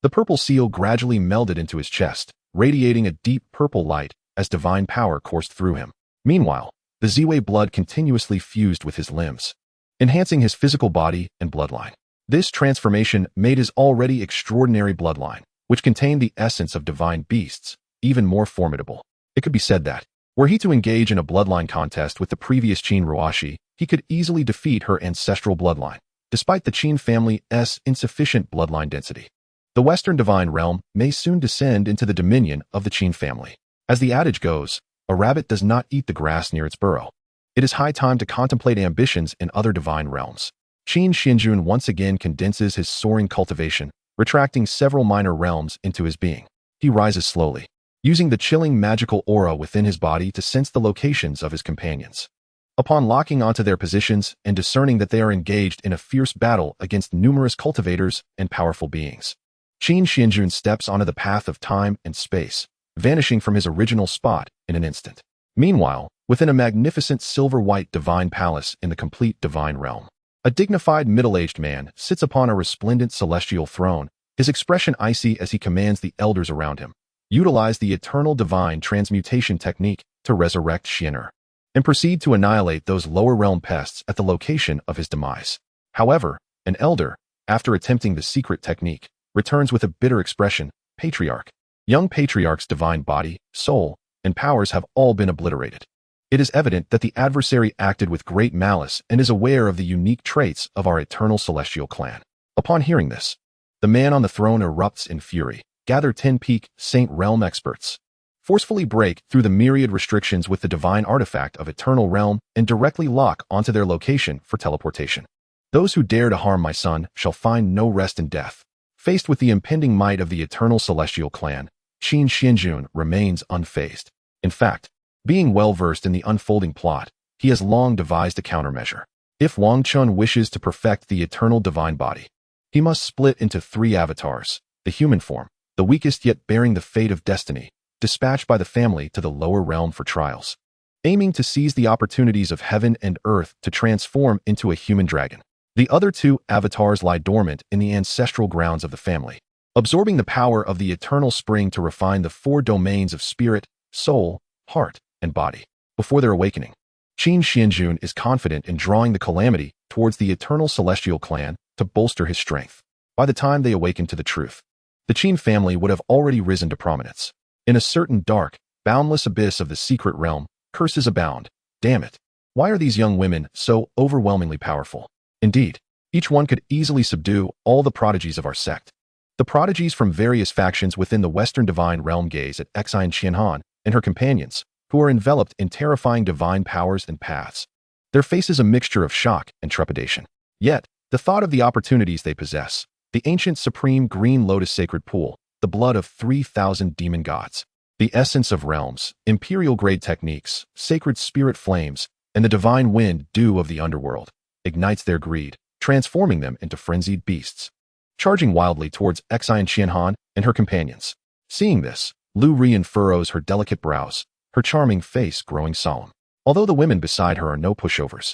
A: the purple seal gradually melded into his chest, radiating a deep purple light as divine power coursed through him. Meanwhile, the Ziwei blood continuously fused with his limbs, enhancing his physical body and bloodline. This transformation made his already extraordinary bloodline, which contained the essence of divine beasts, even more formidable. It could be said that, were he to engage in a bloodline contest with the previous Qin Ruashi, he could easily defeat her ancestral bloodline, despite the Qin family's insufficient bloodline density. The Western divine realm may soon descend into the dominion of the Qin family. As the adage goes, a rabbit does not eat the grass near its burrow. It is high time to contemplate ambitions in other divine realms. Qin Xuanjun once again condenses his soaring cultivation, retracting several minor realms into his being. He rises slowly, using the chilling magical aura within his body to sense the locations of his companions. Upon locking onto their positions and discerning that they are engaged in a fierce battle against numerous cultivators and powerful beings, Qin Xuanjun steps onto the path of time and space, vanishing from his original spot in an instant. Meanwhile, within a magnificent silver-white divine palace in the complete divine realm, a dignified middle-aged man sits upon a resplendent celestial throne, his expression icy as he commands the elders around him, utilize the eternal divine transmutation technique to resurrect Xian'er, and proceed to annihilate those lower realm pests at the location of his demise. However, an elder, after attempting the secret technique, returns with a bitter expression, Patriarch. Young Patriarch's divine body, soul, and powers have all been obliterated. It is evident that the adversary acted with great malice and is aware of the unique traits of our eternal celestial clan. Upon hearing this, the man on the throne erupts in fury. Gather 10 peak Saint Realm experts. Forcefully break through the myriad restrictions with the divine artifact of Eternal Realm and directly lock onto their location for teleportation. Those who dare to harm my son shall find no rest in death. Faced with the impending might of the Eternal Celestial Clan, Qin Xuanjun remains unfazed. In fact, being well-versed in the unfolding plot, he has long devised a countermeasure. If Wang Chun wishes to perfect the eternal divine body, he must split into 3 avatars: the human form, the weakest yet bearing the fate of destiny, dispatched by the family to the lower realm for trials, aiming to seize the opportunities of heaven and earth to transform into a human dragon. The other 2 avatars lie dormant in the ancestral grounds of the family, absorbing the power of the eternal spring to refine the 4 domains of spirit, soul, heart, and body. Before their awakening, Qin Xuanjun is confident in drawing the calamity towards the eternal celestial clan to bolster his strength. By the time they awaken to the truth, the Qin family would have already risen to prominence. In a certain dark, boundless abyss of the secret realm, curses abound. Damn it. Why are these young women so overwhelmingly powerful? Indeed, each one could easily subdue all the prodigies of our sect. The prodigies from various factions within the Western divine realm gaze at Xianxiahan and her companions, who are enveloped in terrifying divine powers and paths. Their faces a mixture of shock and trepidation. Yet, the thought of the opportunities they possess, the ancient supreme green lotus sacred pool, the blood of 3,000 demon gods, the essence of realms, imperial-grade techniques, sacred spirit flames, and the divine wind dew of the underworld, ignites their greed, transforming them into frenzied beasts, charging wildly towards Xianxiahan and her companions. Seeing this, Lu Rian furrows her delicate brows, her charming face growing solemn. Although the women beside her are no pushovers,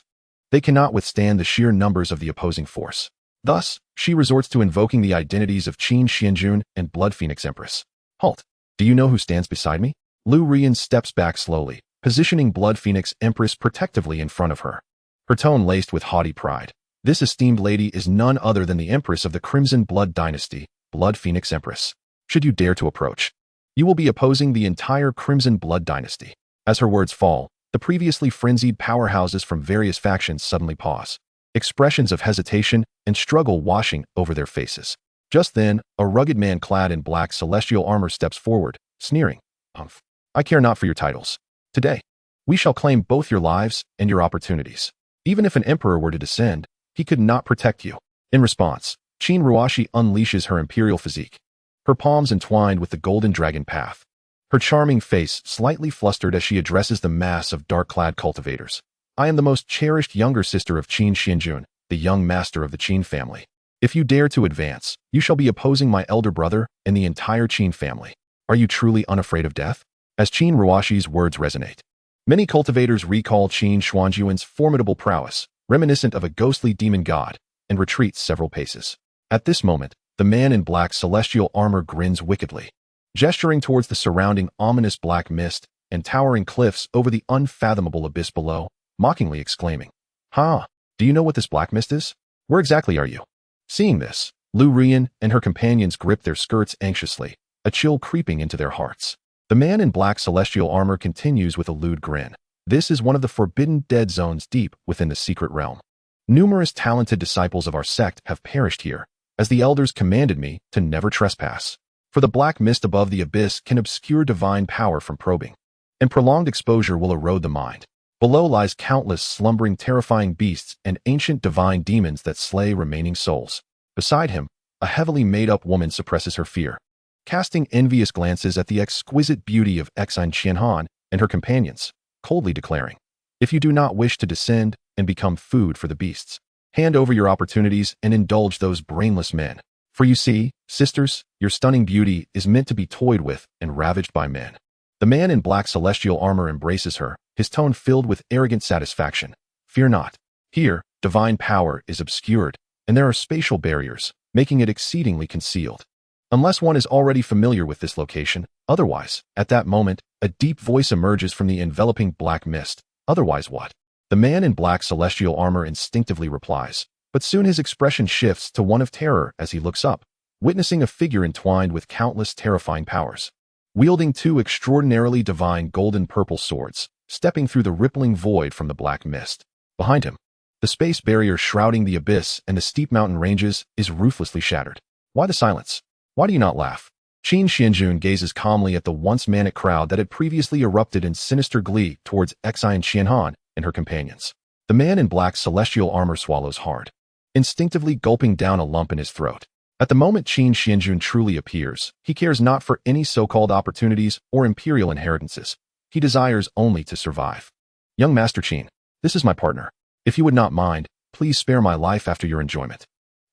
A: they cannot withstand the sheer numbers of the opposing force. Thus, she resorts to invoking the identities of Qin Xuanjun and Blood Phoenix Empress. Halt! Do you know who stands beside me? Lu Rian steps back slowly, positioning Blood Phoenix Empress protectively in front of her, her tone laced with haughty pride. This esteemed lady is none other than the Empress of the Crimson Blood Dynasty, Blood Phoenix Empress. Should you dare to approach, you will be opposing the entire Crimson Blood Dynasty. As her words fall, the previously frenzied powerhouses from various factions suddenly pause, expressions of hesitation and struggle washing over their faces. Just then, a rugged man clad in black celestial armor steps forward, sneering, "Humph! I care not for your titles. Today, we shall claim both your lives and your opportunities. Even if an emperor were to descend, he could not protect you." In response, Qin Ruashi unleashes her imperial physique, her palms entwined with the golden dragon path, her charming face slightly flustered as she addresses the mass of dark-clad cultivators. "I am the most cherished younger sister of Qin Xuanjun, the young master of the Qin family. If you dare to advance, you shall be opposing my elder brother and the entire Qin family. Are you truly unafraid of death?" As Qin Ruashi's words resonate, many cultivators recall Qin Xuanjun's formidable prowess, reminiscent of a ghostly demon god, and retreat several paces. At this moment, the man in black celestial armor grins wickedly, gesturing towards the surrounding ominous black mist and towering cliffs over the unfathomable abyss below, mockingly exclaiming, "Ha! Do you know what this black mist is? Where exactly are you?" Seeing this, Lu Rian and her companions grip their skirts anxiously, a chill creeping into their hearts. The man in black celestial armor continues with a lewd grin. "This is one of the forbidden dead zones deep within the secret realm. Numerous talented disciples of our sect have perished here, as the elders commanded me to never trespass. For the black mist above the abyss can obscure divine power from probing, and prolonged exposure will erode the mind. Below lies countless slumbering terrifying beasts and ancient divine demons that slay remaining souls." Beside him, a heavily made-up woman suppresses her fear, casting envious glances at the exquisite beauty of Xianxiahan and her companions, coldly declaring, "If you do not wish to descend and become food for the beasts, hand over your opportunities and indulge those brainless men. For you see, sisters, your stunning beauty is meant to be toyed with and ravaged by men." The man in black celestial armor embraces her, his tone filled with arrogant satisfaction. "Fear not. Here, divine power is obscured, and there are spatial barriers, making it exceedingly concealed. Unless one is already familiar with this location, otherwise, at that moment, a deep voice emerges from the enveloping black mist. Otherwise what? The man in black celestial armor instinctively replies, but soon his expression shifts to one of terror as he looks up, witnessing a figure entwined with countless terrifying powers. Wielding 2 extraordinarily divine golden-purple swords, stepping through the rippling void from the black mist. Behind him, the space barrier shrouding the abyss and the steep mountain ranges is ruthlessly shattered. Why the silence? Why do you not laugh? Qin Xuanjun gazes calmly at the once manic crowd that had previously erupted in sinister glee towards Xianxiafans and her companions. The man in black celestial armor swallows hard, instinctively gulping down a lump in his throat. At the moment Qin Xuanjun truly appears, he cares not for any so-called opportunities or imperial inheritances. He desires only to survive. Young Master Qin, this is my partner. If you would not mind, please spare my life after your enjoyment.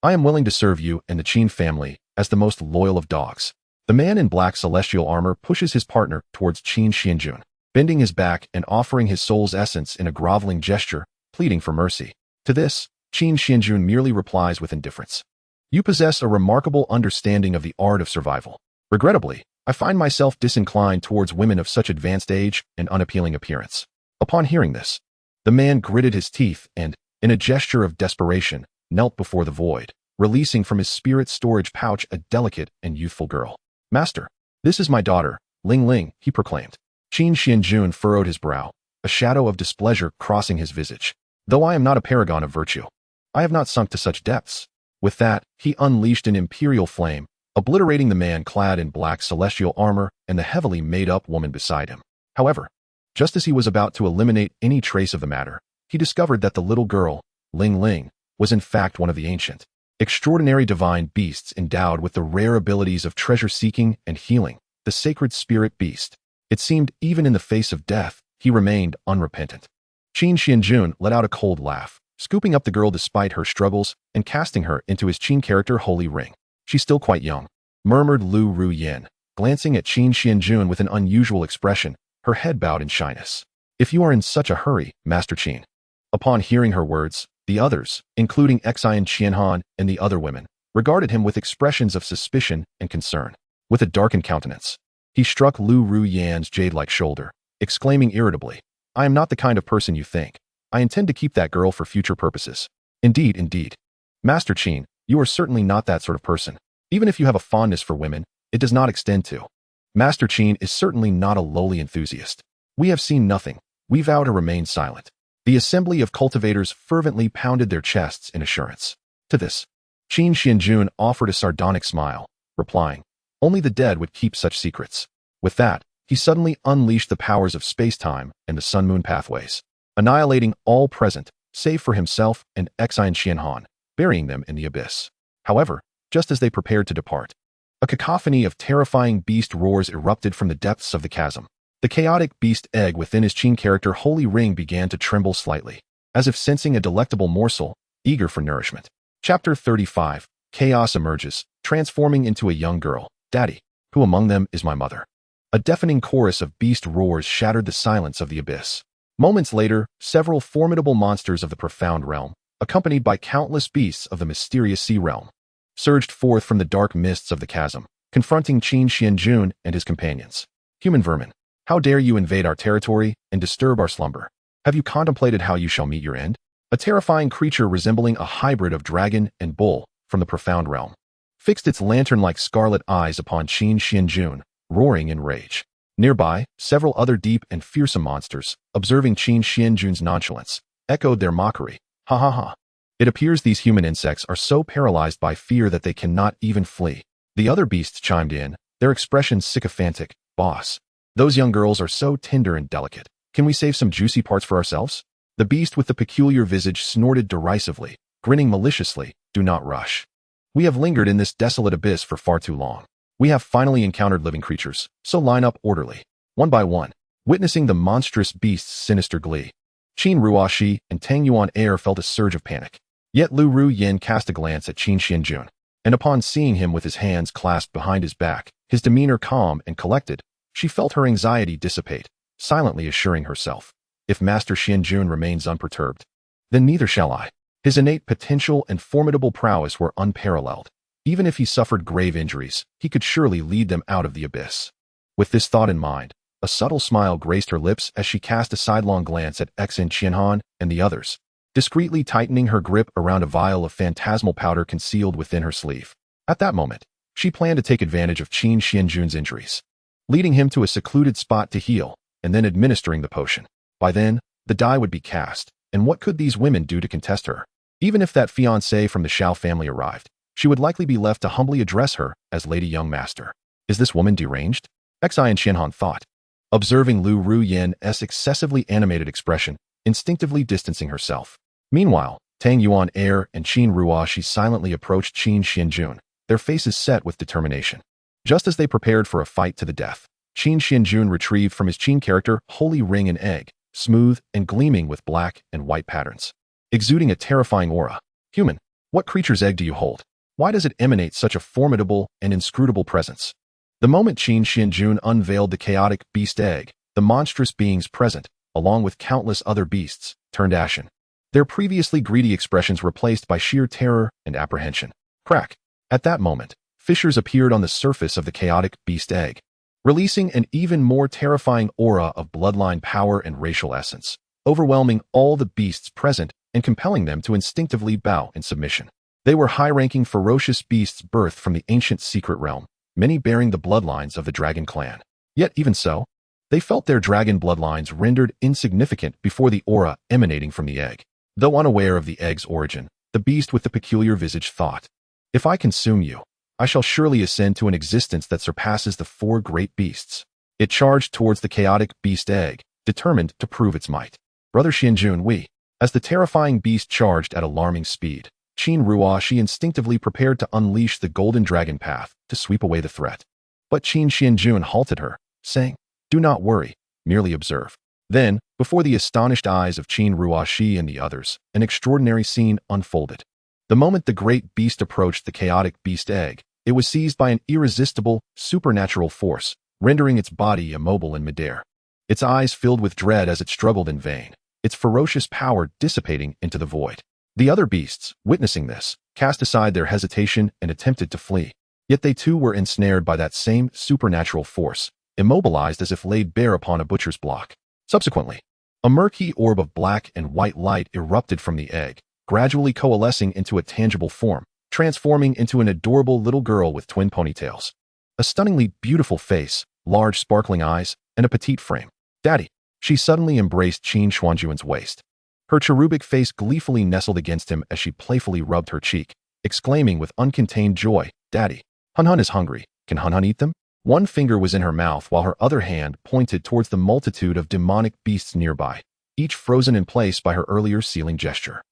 A: I am willing to serve you and the Qin family as the most loyal of dogs. The man in black celestial armor pushes his partner towards Qin Xuanjun, bending his back and offering his soul's essence in a groveling gesture, pleading for mercy. To this, Qin Xuanjun merely replies with indifference. You possess a remarkable understanding of the art of survival. Regrettably, I find myself disinclined towards women of such advanced age and unappealing appearance. Upon hearing this, the man gritted his teeth and, in a gesture of desperation, knelt before the void, releasing from his spirit storage pouch a delicate and youthful girl. Master, this is my daughter, Ling Ling, he proclaimed. Qin Xuanjun furrowed his brow, a shadow of displeasure crossing his visage. Though I am not a paragon of virtue, I have not sunk to such depths. With that, he unleashed an imperial flame, obliterating the man clad in black celestial armor and the heavily made-up woman beside him. However, just as he was about to eliminate any trace of the matter, he discovered that the little girl, Ling Ling, was in fact one of the ancient, extraordinary divine beasts endowed with the rare abilities of treasure-seeking and healing, the sacred spirit beast. It seemed even in the face of death, he remained unrepentant. Qin Xuanjun let out a cold laugh, scooping up the girl despite her struggles and casting her into his Qin character Holy Ring. She's still quite young, murmured Lu Ruyan, glancing at Qin Xuanjun with an unusual expression, her head bowed in shyness. If you are in such a hurry, Master Qin. Upon hearing her words, the others, including Xianxiafans and the other women, regarded him with expressions of suspicion and concern. With a darkened countenance, he struck Lu Ruyan's jade-like shoulder, exclaiming irritably, I am not the kind of person you think. I intend to keep that girl for future purposes. Indeed, indeed. Master Qin, you are certainly not that sort of person. Even if you have a fondness for women, it does not extend to. Master Qin is certainly not a lowly enthusiast. We have seen nothing. We vow to remain silent. The assembly of cultivators fervently pounded their chests in assurance. To this, Qin Xuanjun offered a sardonic smile, replying, only the dead would keep such secrets. With that, he suddenly unleashed the powers of space-time and the sun-moon pathways, annihilating all present, save for himself and Xianxiafans, burying them in the abyss. However, just as they prepared to depart, a cacophony of terrifying beast roars erupted from the depths of the chasm. The chaotic beast egg within his Qin character Holy Ring began to tremble slightly, as if sensing a delectable morsel, eager for nourishment. Chapter 35, Chaos emerges, transforming into a young girl. Daddy, who among them is my mother? A deafening chorus of beast roars shattered the silence of the abyss. Moments later, several formidable monsters of the profound realm, accompanied by countless beasts of the mysterious sea realm, surged forth from the dark mists of the chasm, confronting Qin Xuanjun and his companions. Human vermin, how dare you invade our territory and disturb our slumber? Have you contemplated how you shall meet your end? A terrifying creature resembling a hybrid of dragon and bull from the profound realm fixed its lantern-like scarlet eyes upon Qin Xuanjun, roaring in rage. Nearby, several other deep and fearsome monsters, observing Qin Xuanjun's nonchalance, echoed their mockery. Ha ha ha. It appears these human insects are so paralyzed by fear that they cannot even flee. The other beasts chimed in, their expressions sycophantic. Boss, those young girls are so tender and delicate. Can we save some juicy parts for ourselves? The beast with the peculiar visage snorted derisively, grinning maliciously. Do not rush. We have lingered in this desolate abyss for far too long. We have finally encountered living creatures, so line up orderly, one by one, witnessing the monstrous beast's sinister glee. Qin Ruoxi and Tang Yuan Air felt a surge of panic. Yet Lu Ruyan cast a glance at Qin Xuanjun, and upon seeing him with his hands clasped behind his back, his demeanor calm and collected, she felt her anxiety dissipate, silently assuring herself, if Master Xuanjun remains unperturbed, then neither shall I. His innate potential and formidable prowess were unparalleled. Even if he suffered grave injuries, he could surely lead them out of the abyss. With this thought in mind, a subtle smile graced her lips as she cast a sidelong glance at Xianxiafans and the others, discreetly tightening her grip around a vial of phantasmal powder concealed within her sleeve. At that moment, she planned to take advantage of Qin Xuanjun's injuries, leading him to a secluded spot to heal, and then administering the potion. By then, the die would be cast, and what could these women do to contest her? Even if that fiancé from the Xiao family arrived, she would likely be left to humbly address her as Lady Young Master. Is this woman deranged? Xianxiahan thought, observing Lu Ruyan's excessively animated expression, instinctively distancing herself. Meanwhile, Tang Yuan heir and Qin Ruashi silently approached Qin Xuanjun, their faces set with determination. Just as they prepared for a fight to the death, Qin Xuanjun retrieved from his Qin character Holy Ring and Egg, smooth and gleaming with black and white patterns, exuding a terrifying aura. Human, what creature's egg do you hold? Why does it emanate such a formidable and inscrutable presence? The moment Qin Xuanjun unveiled the chaotic beast egg, the monstrous beings present, along with countless other beasts, turned ashen. Their previously greedy expressions replaced by sheer terror and apprehension. Crack! At that moment, fissures appeared on the surface of the chaotic beast egg, releasing an even more terrifying aura of bloodline power and racial essence, overwhelming all the beasts present and compelling them to instinctively bow in submission. They were high-ranking ferocious beasts birthed from the ancient secret realm, many bearing the bloodlines of the Dragon Clan. Yet even so, they felt their dragon bloodlines rendered insignificant before the aura emanating from the egg. Though unaware of the egg's origin, the beast with the peculiar visage thought, "If I consume you, I shall surely ascend to an existence that surpasses the four great beasts." It charged towards the chaotic beast egg, determined to prove its might. Brother Xuanjun, we. As the terrifying beast charged at alarming speed, Qin Ruashi instinctively prepared to unleash the golden dragon path to sweep away the threat. But Qin Xuanjun halted her, saying, "Do not worry, merely observe." Then, before the astonished eyes of Qin Ruashi and the others, an extraordinary scene unfolded. The moment the great beast approached the chaotic beast egg, it was seized by an irresistible, supernatural force, rendering its body immobile in midair. Its eyes filled with dread as it struggled in vain, its ferocious power dissipating into the void. The other beasts, witnessing this, cast aside their hesitation and attempted to flee. Yet they too were ensnared by that same supernatural force, immobilized as if laid bare upon a butcher's block. Subsequently, a murky orb of black and white light erupted from the egg, gradually coalescing into a tangible form, transforming into an adorable little girl with twin ponytails. A stunningly beautiful face, large sparkling eyes, and a petite frame. "Daddy!" She suddenly embraced Qin Xuanjun's waist. Her cherubic face gleefully nestled against him as she playfully rubbed her cheek, exclaiming with uncontained joy, "Daddy, Hun is hungry. Can Hun eat them?" One finger was in her mouth while her other hand pointed towards the multitude of demonic beasts nearby, each frozen in place by her earlier sealing gesture.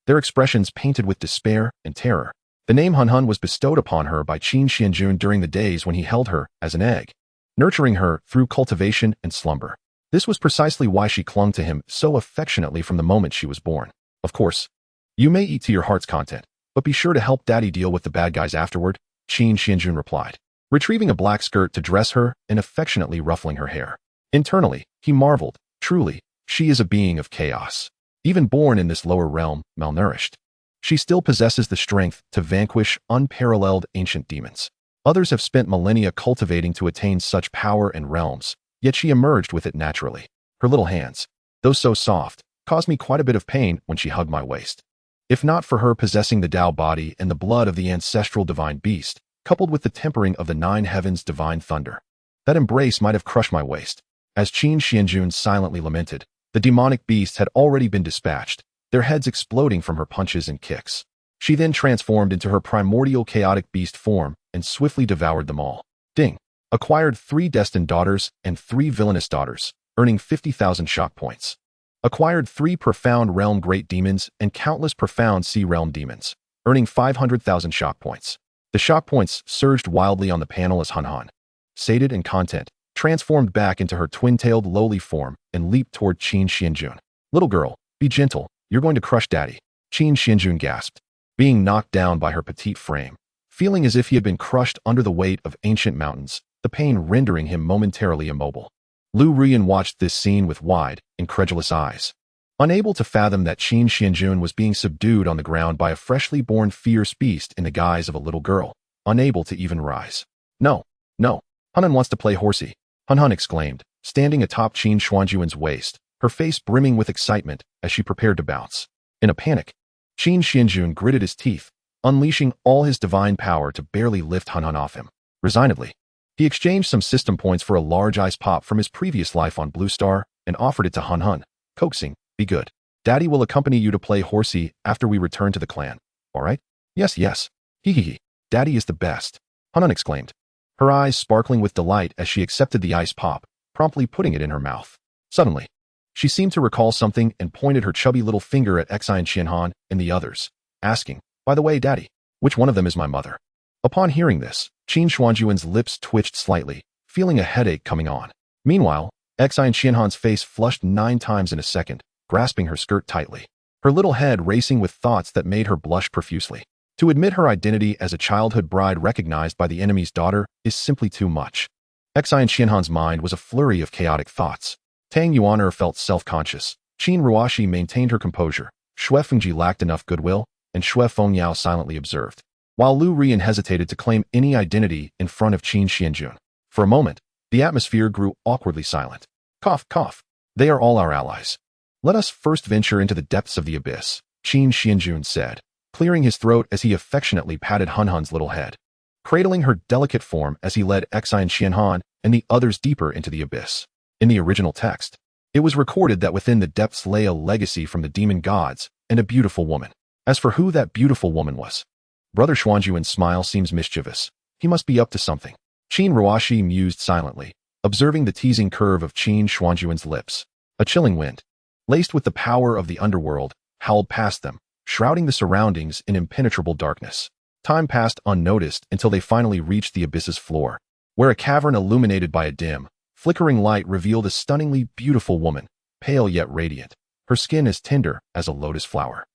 A: Their expressions painted with despair and terror. The name Hun was bestowed upon her by Qin Xuanjun during the days when he held her as an egg, nurturing her through cultivation and slumber. This was precisely why she clung to him so affectionately from the moment she was born. "Of course, you may eat to your heart's content, but be sure to help Daddy deal with the bad guys afterward," Qin Xuanjun replied, retrieving a black skirt to dress her and affectionately ruffling her hair. Internally, he marveled, truly, she is a being of chaos. Even born in this lower realm, malnourished, she still possesses the strength to vanquish unparalleled ancient demons. Others have spent millennia cultivating to attain such power and realms, yet she emerged with it naturally. Her little hands, though so soft, caused me quite a bit of pain when she hugged my waist. If not for her possessing the Dao body and the blood of the ancestral divine beast, coupled with the tempering of the nine heavens' divine thunder, that embrace might have crushed my waist. As Qin Xuanjun silently lamented, the demonic beasts had already been dispatched, their heads exploding from her punches and kicks. She then transformed into her primordial chaotic beast form and swiftly devoured them all. Ding! Acquired 3 destined daughters and 3 villainous daughters, earning 50,000 shock points. Acquired 3 profound realm great demons and countless profound sea realm demons, earning 500,000 shock points. The shock points surged wildly on the panel as Hun, sated and content, transformed back into her twin-tailed lowly form and leaped toward Qin Xuanjun. "Little girl, be gentle, you're going to crush Daddy," Qin Xuanjun gasped, being knocked down by her petite frame, feeling as if he had been crushed under the weight of ancient mountains, the pain rendering him momentarily immobile. Lu Ruyan watched this scene with wide, incredulous eyes, unable to fathom that Qin Xuanjun was being subdued on the ground by a freshly born fierce beast in the guise of a little girl, unable to even rise. "No, no, Hun wants to play horsey," Hun exclaimed, standing atop Qin Xuanjun's waist, her face brimming with excitement as she prepared to bounce. In a panic, Qin Xuanjun gritted his teeth, unleashing all his divine power to barely lift Hun off him. Resignedly, he exchanged some system points for a large ice pop from his previous life on Blue Star and offered it to Hun, coaxing, "Be good. Daddy will accompany you to play horsey after we return to the clan. All right?" "Yes, yes. Hee hee hee. Daddy is the best," Hanan exclaimed, her eyes sparkling with delight as she accepted the ice pop, promptly putting it in her mouth. Suddenly, she seemed to recall something and pointed her chubby little finger at Xianxiahan and the others, asking, "By the way, Daddy, which one of them is my mother?" Upon hearing this, Qin Xuanjun's lips twitched slightly, feeling a headache coming on. Meanwhile, Xianxiahan's face flushed 9 times in a second, grasping her skirt tightly, her little head racing with thoughts that made her blush profusely. To admit her identity as a childhood bride recognized by the enemy's daughter is simply too much. Xianxiahan's mind was a flurry of chaotic thoughts. Tang Yuan'er felt self-conscious. Qin Ruoxi maintained her composure. Xue Fengji lacked enough goodwill, and Xue Fengyao silently observed, while Lu Rian hesitated to claim any identity in front of Qin Xuanjun. For a moment, the atmosphere grew awkwardly silent. Cough, cough. They are all our allies. Let us first venture into the depths of the abyss, Qin Xuanjun said, clearing his throat as he affectionately patted Hun's little head, cradling her delicate form as he led Xianxiahan and the others deeper into the abyss. In the original text, it was recorded that within the depths lay a legacy from the demon gods and a beautiful woman. As for who that beautiful woman was, Brother Xuanjuan's smile seems mischievous. He must be up to something. Qin Ruoxi mused silently, observing the teasing curve of Qin Xuanjuan's lips. A chilling wind, laced with the power of the underworld, howled past them, shrouding the surroundings in impenetrable darkness. Time passed unnoticed until they finally reached the abyss's floor, where a cavern illuminated by a dim, flickering light revealed a stunningly beautiful woman, pale yet radiant, her skin as tender as a lotus flower,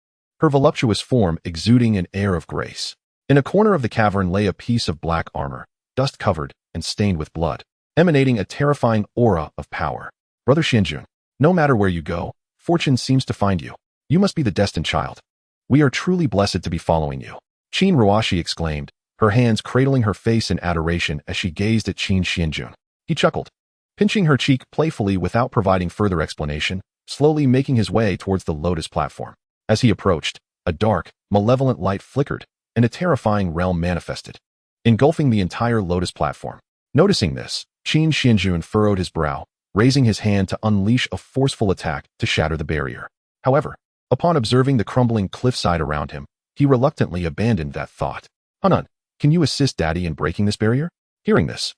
A: her voluptuous form exuding an air of grace. In a corner of the cavern lay a piece of black armor, dust-covered and stained with blood, emanating a terrifying aura of power. Brother Xuanjun, no matter where you go, fortune seems to find you. You must be the destined child. We are truly blessed to be following you. Qin Ruoxi exclaimed, her hands cradling her face in adoration as she gazed at Qin Xuanjun. He chuckled, pinching her cheek playfully without providing further explanation, slowly making his way towards the lotus platform. As he approached, a dark, malevolent light flickered, and a terrifying realm manifested, engulfing the entire lotus platform. Noticing this, Qin Xuanjun furrowed his brow, raising his hand to unleash a forceful attack to shatter the barrier. However, upon observing the crumbling cliffside around him, he reluctantly abandoned that thought. Hanan, can you assist Daddy in breaking this barrier? Hearing this,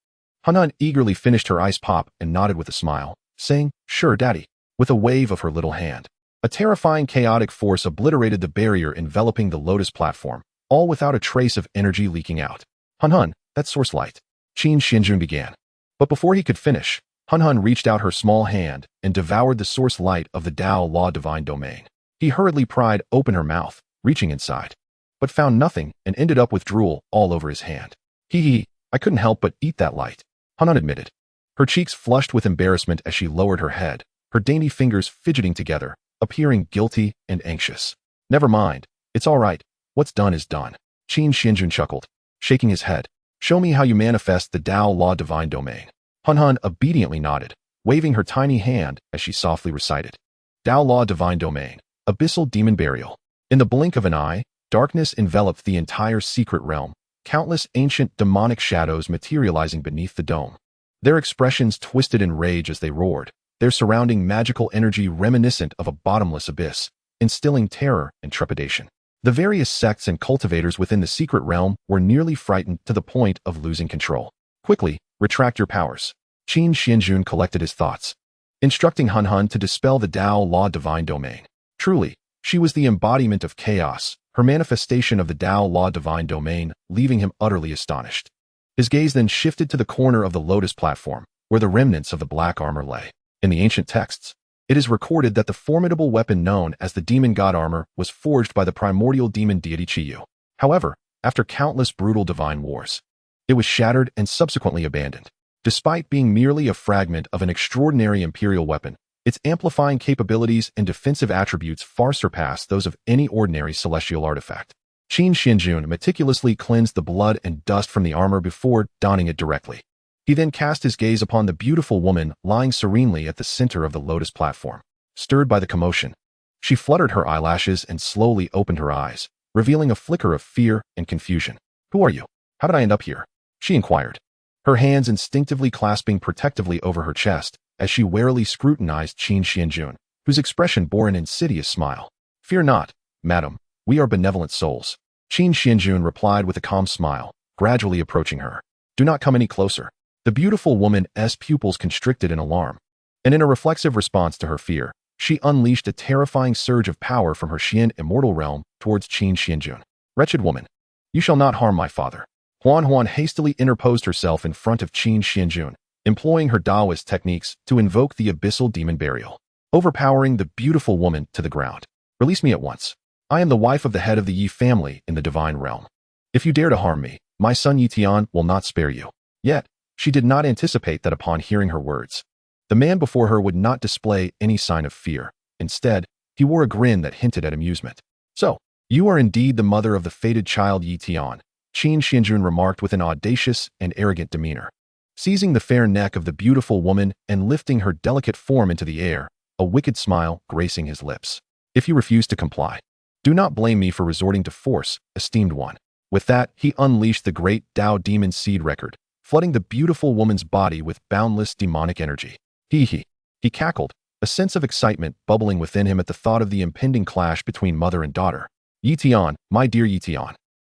A: Hanan eagerly finished her ice pop and nodded with a smile, saying, "Sure, Daddy," with a wave of her little hand. A terrifying chaotic force obliterated the barrier enveloping the lotus platform, all without a trace of energy leaking out. Hun, that source light, Qin Xuanjun began. But before he could finish, Hun reached out her small hand and devoured the source light of the Dao Law Divine Domain. He hurriedly pried open her mouth, reaching inside, but found nothing and ended up with drool all over his hand. Hee, I couldn't help but eat that light, Hun admitted. Her cheeks flushed with embarrassment as she lowered her head, her dainty fingers fidgeting together, appearing guilty and anxious. Never mind, it's all right, what's done is done. Qin Xuanjun chuckled, shaking his head. Show me how you manifest the Dao Law Divine Domain. Hun obediently nodded, waving her tiny hand as she softly recited. Dao Law Divine Domain, Abyssal Demon Burial. In the blink of an eye, darkness enveloped the entire secret realm, countless ancient demonic shadows materializing beneath the dome. Their expressions twisted in rage as they roared, their surrounding magical energy reminiscent of a bottomless abyss, instilling terror and trepidation. The various sects and cultivators within the secret realm were nearly frightened to the point of losing control. Quickly, retract your powers. Qin Xuanjun collected his thoughts, instructing Hun to dispel the Dao Law Divine Domain. Truly, she was the embodiment of chaos, her manifestation of the Dao Law Divine Domain, leaving him utterly astonished. His gaze then shifted to the corner of the lotus platform, where the remnants of the black armor lay. In the ancient texts, it is recorded that the formidable weapon known as the demon god armor was forged by the primordial demon deity Qiyu. However, after countless brutal divine wars, it was shattered and subsequently abandoned. Despite being merely a fragment of an extraordinary imperial weapon, its amplifying capabilities and defensive attributes far surpass those of any ordinary celestial artifact. Qin Xuanjun meticulously cleansed the blood and dust from the armor before donning it directly. He then cast his gaze upon the beautiful woman lying serenely at the center of the lotus platform. Stirred by the commotion, she fluttered her eyelashes and slowly opened her eyes, revealing a flicker of fear and confusion. Who are you? How did I end up here? She inquired, her hands instinctively clasping protectively over her chest as she warily scrutinized Qin Xuanjun, whose expression bore an insidious smile. "Fear not, madam, we are benevolent souls." Qin Xuanjun replied with a calm smile, gradually approaching her. "Do not come any closer." The beautiful woman's pupils constricted in alarm, and in a reflexive response to her fear, she unleashed a terrifying surge of power from her Xian immortal realm towards Qin Xuanjun. "Wretched woman, you shall not harm my father." Huan hastily interposed herself in front of Qin Xuanjun, employing her Taoist techniques to invoke the abyssal demon burial, overpowering the beautiful woman to the ground. "Release me at once. I am the wife of the head of the Yi family in the divine realm. If you dare to harm me, my son Yi Tian will not spare you." Yet, she did not anticipate that upon hearing her words, the man before her would not display any sign of fear. Instead, he wore a grin that hinted at amusement. "So, you are indeed the mother of the fated child Yi Tian," Qin Xuanjun remarked with an audacious and arrogant demeanor. Seizing the fair neck of the beautiful woman and lifting her delicate form into the air, a wicked smile gracing his lips. "If you refuse to comply, do not blame me for resorting to force, esteemed one." With that, he unleashed the great Tao demon seed record, flooding the beautiful woman's body with boundless demonic energy. He cackled, a sense of excitement bubbling within him at the thought of the impending clash between mother and daughter. "Yi Tian, my dear Yi Tian,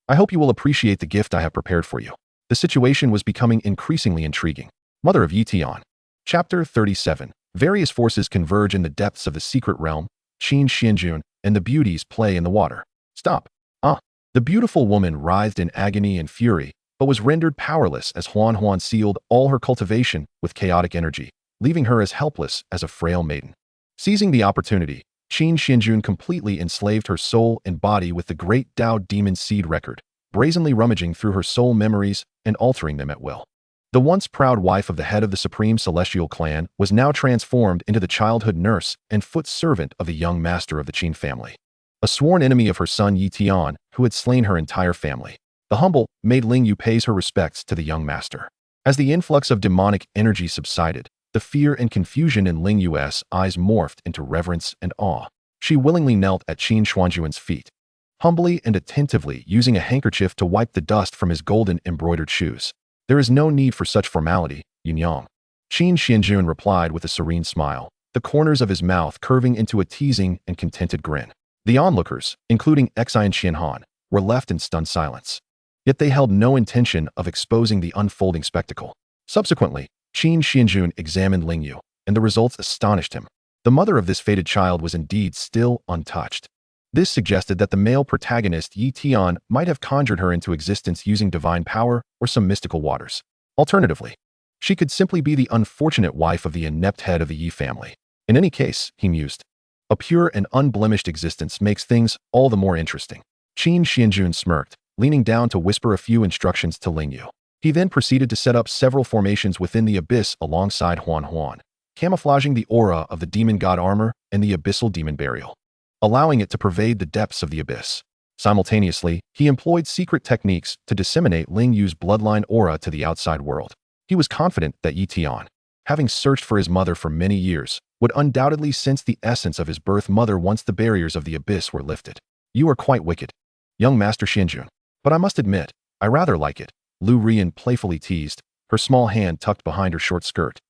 A: I hope you will appreciate the gift I have prepared for you." The situation was becoming increasingly intriguing. Mother of Yi Tian. Chapter 37. Various forces converge in the depths of the secret realm. Qin Xuanjun and the beauties play in the water. "Stop. The beautiful woman writhed in agony and fury, but was rendered powerless as Huan sealed all her cultivation with chaotic energy, leaving her as helpless as a frail maiden. Seizing the opportunity, Qin Xuanjun completely enslaved her soul and body with the great Tao demon seed record, brazenly rummaging through her soul memories and altering them at will. The once proud wife of the head of the supreme celestial clan was now transformed into the childhood nurse and foot servant of the young master of the Qin family, a sworn enemy of her son Yi Tian, who had slain her entire family. The humble maid Ling Yu pays her respects to the young master. As the influx of demonic energy subsided, the fear and confusion in Ling Yu's eyes morphed into reverence and awe. She willingly knelt at Qin Xuanjun's feet, humbly and attentively using a handkerchief to wipe the dust from his golden embroidered shoes. "There is no need for such formality, Yunyang," Qin Xuanjun replied with a serene smile, the corners of his mouth curving into a teasing and contented grin. The onlookers, including Xianxiahan, were left in stunned silence. Yet they held no intention of exposing the unfolding spectacle. Subsequently, Qin Xuanjun examined Ling Yu, and the results astonished him. The mother of this fated child was indeed still untouched. This suggested that the male protagonist Yi Tian might have conjured her into existence using divine power or some mystical waters. Alternatively, she could simply be the unfortunate wife of the inept head of the Yi family. In any case, he mused, a pure and unblemished existence makes things all the more interesting. Qin Xuanjun smirked, leaning down to whisper a few instructions to Ling Yu. He then proceeded to set up several formations within the abyss alongside Huan, camouflaging the aura of the demon god armor and the abyssal demon burial, allowing it to pervade the depths of the abyss. Simultaneously, he employed secret techniques to disseminate Ling Yu's bloodline aura to the outside world. He was confident that Yi Tian, having searched for his mother for many years, would undoubtedly sense the essence of his birth mother once the barriers of the abyss were lifted. "You are quite wicked, young Master Xuanjun, but I must admit, I rather like it," Lu Rian playfully teased, her small hand tucked behind her short skirt,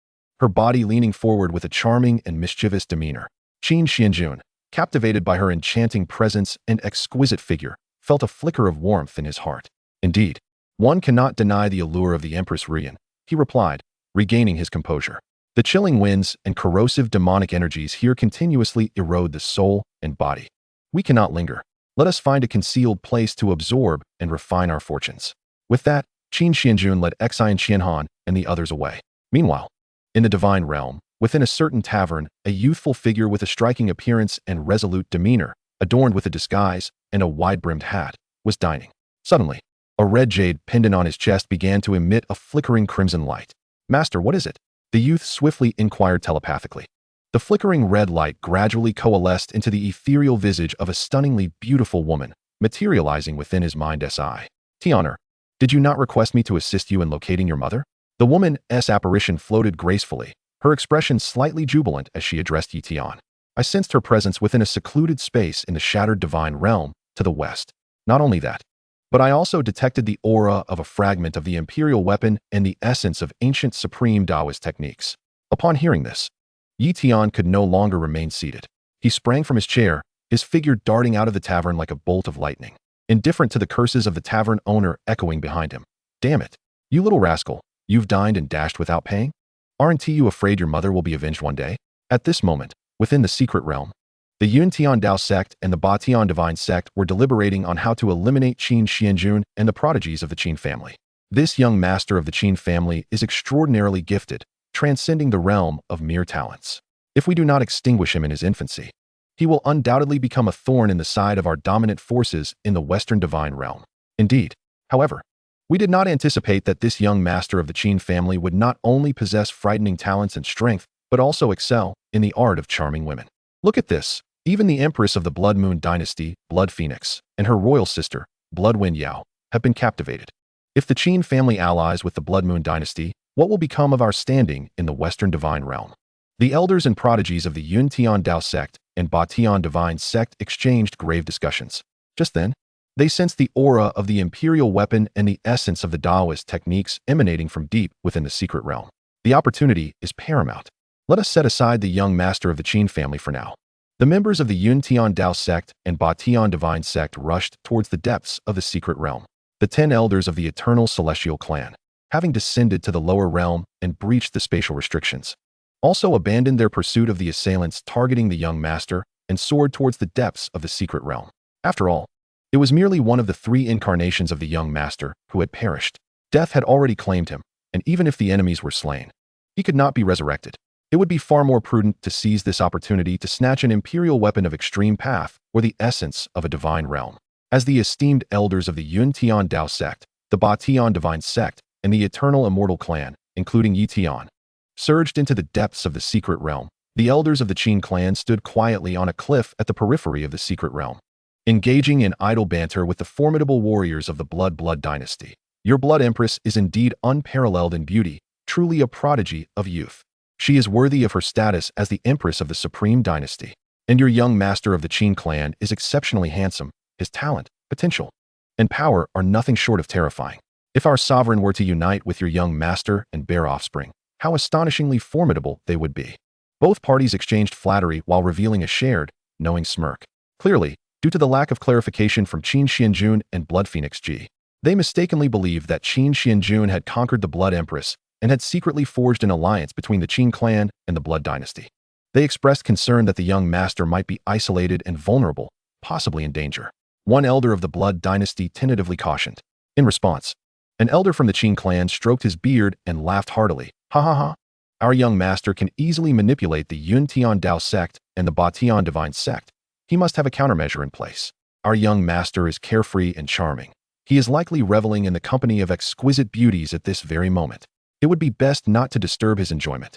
A: her body leaning forward with a charming and mischievous demeanor. Qin Xuanjun, captivated by her enchanting presence and exquisite figure, felt a flicker of warmth in his heart. "Indeed, one cannot deny the allure of the Empress Rian," he replied, regaining his composure. "The chilling winds and corrosive demonic energies here continuously erode the soul and body. We cannot linger. Let us find a concealed place to absorb and refine our fortunes." With that, Qin Xuanjun led Xianxiahan and the others away. Meanwhile, in the divine realm, within a certain tavern, a youthful figure with a striking appearance and resolute demeanor, adorned with a disguise and a wide-brimmed hat, was dining. Suddenly, a red jade pendant on his chest began to emit a flickering crimson light. "Master, what is it?" the youth swiftly inquired telepathically. The flickering red light gradually coalesced into the ethereal visage of a stunningly beautiful woman, materializing within his mind's eye. "Tianer, did you not request me to assist you in locating your mother?" The woman's apparition floated gracefully, her expression slightly jubilant as she addressed Yi Tian. "I sensed her presence within a secluded space in the shattered divine realm to the west. Not only that, but I also detected the aura of a fragment of the imperial weapon and the essence of ancient supreme Taoist techniques." Upon hearing this, Yi Tian could no longer remain seated. He sprang from his chair, his figure darting out of the tavern like a bolt of lightning, indifferent to the curses of the tavern owner echoing behind him. Damn it! You little rascal, you've dined and dashed without paying? Aren't you afraid your mother will be avenged one day? At this moment, within the secret realm, the Yuntian Dao sect and the Batian Divine sect were deliberating on how to eliminate Qin Xuanjun and the prodigies of the Qin family. This young master of the Qin family is extraordinarily gifted, transcending the realm of mere talents. If we do not extinguish him in his infancy, he will undoubtedly become a thorn in the side of our dominant forces in the Western divine realm. Indeed, however, we did not anticipate that this young master of the Qin family would not only possess frightening talents and strength, but also excel in the art of charming women. Look at this. Even the empress of the Blood Moon dynasty, Blood Phoenix, and her royal sister, Blood Wind Yao, have been captivated. If the Qin family allies with the Blood Moon dynasty, what will become of our standing in the Western divine realm? The elders and prodigies of the Yuntian Dao sect and Batian divine sect exchanged grave discussions. Just then, they sensed the aura of the imperial weapon and the essence of the Daoist techniques emanating from deep within the secret realm. The opportunity is paramount. Let us set aside the young master of the Qin family for now. The members of the Yuntian Dao sect and Batian divine sect rushed towards the depths of the secret realm. The 10 elders of the eternal celestial clan, having descended to the lower realm and breached the spatial restrictions, also abandoned their pursuit of the assailants targeting the young master and soared towards the depths of the secret realm. After all, it was merely one of the 3 incarnations of the young master who had perished. Death had already claimed him, and even if the enemies were slain, he could not be resurrected. It would be far more prudent to seize this opportunity to snatch an imperial weapon of extreme path or the essence of a divine realm. As the esteemed elders of the Yuntian Dao sect, the Batian divine sect, and the eternal immortal clan, including Yi Tian, surged into the depths of the secret realm, the elders of the Qin clan stood quietly on a cliff at the periphery of the secret realm, engaging in idle banter with the formidable warriors of the Blood dynasty. Your Blood Empress is indeed unparalleled in beauty, truly a prodigy of youth. She is worthy of her status as the Empress of the Supreme Dynasty. And your young master of the Qin clan is exceptionally handsome. His talent, potential, and power are nothing short of terrifying. If our sovereign were to unite with your young master and bear offspring, how astonishingly formidable they would be. Both parties exchanged flattery while revealing a shared, knowing smirk. Clearly, due to the lack of clarification from Qin Xuanjun and Blood Phoenix G, they mistakenly believed that Qin Xuanjun had conquered the Blood Empress and had secretly forged an alliance between the Qin clan and the Blood dynasty. They expressed concern that the young master might be isolated and vulnerable, possibly in danger. One elder of the Blood dynasty tentatively cautioned. In response, an elder from the Qin clan stroked his beard and laughed heartily. Ha ha ha. Our young master can easily manipulate the Yuntian Dao sect and the Batian divine sect. He must have a countermeasure in place. Our young master is carefree and charming. He is likely reveling in the company of exquisite beauties at this very moment. It would be best not to disturb his enjoyment.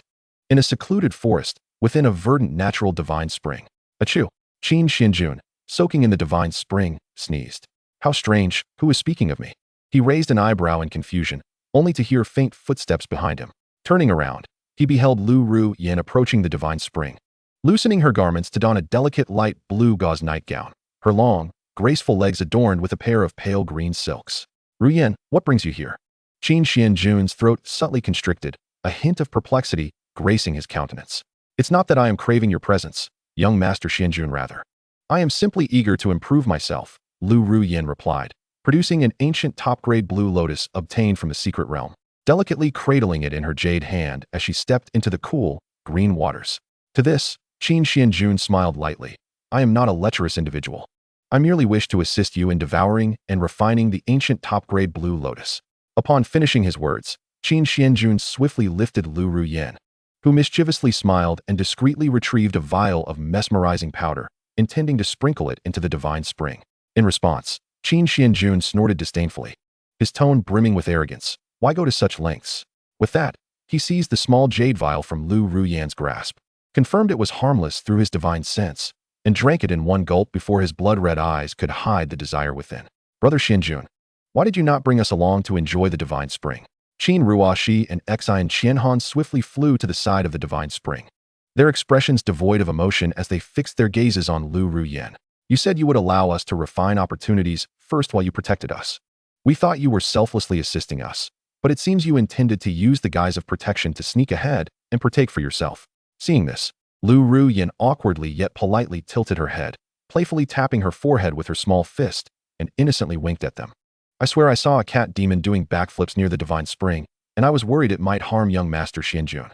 A: In a secluded forest, within a verdant natural divine spring. Achoo! Qin Xuanjun, soaking in the divine spring, sneezed. How strange, who is speaking of me? He raised an eyebrow in confusion, only to hear faint footsteps behind him. Turning around, he beheld Lu Ru Yin approaching the divine spring, loosening her garments to don a delicate light blue gauze nightgown, her long, graceful legs adorned with a pair of pale green silks. Ru Yin, what brings you here? Qin Xuanjun's throat subtly constricted, a hint of perplexity gracing his countenance. It's not that I am craving your presence, young Master Xuanjun rather. I am simply eager to improve myself, Lu Ru Yin replied, producing an ancient top-grade blue lotus obtained from the secret realm, delicately cradling it in her jade hand as she stepped into the cool, green waters. To this, Qin Xuanjun smiled lightly. I am not a lecherous individual. I merely wish to assist you in devouring and refining the ancient top-grade blue lotus. Upon finishing his words, Qin Xuanjun swiftly lifted Lu Ru Yin, who mischievously smiled and discreetly retrieved a vial of mesmerizing powder, intending to sprinkle it into the divine spring. In response, Qin Xuanjun snorted disdainfully, his tone brimming with arrogance. Why go to such lengths? With that, he seized the small jade vial from Lu Ru Yin's grasp, confirmed it was harmless through his divine sense, and drank it in one gulp before his blood-red eyes could hide the desire within. Brother Xuanjun, why did you not bring us along to enjoy the divine spring? Qin Ruoxi and Xian Qianhan swiftly flew to the side of the divine spring, their expressions devoid of emotion as they fixed their gazes on Lu Ru Yin. You said you would allow us to refine opportunities first while you protected us. We thought you were selflessly assisting us, but it seems you intended to use the guise of protection to sneak ahead and partake for yourself. Seeing this, Lu Ruyan awkwardly yet politely tilted her head, playfully tapping her forehead with her small fist, and innocently winked at them. I swear I saw a cat demon doing backflips near the divine spring, and I was worried it might harm young Master Xianjun.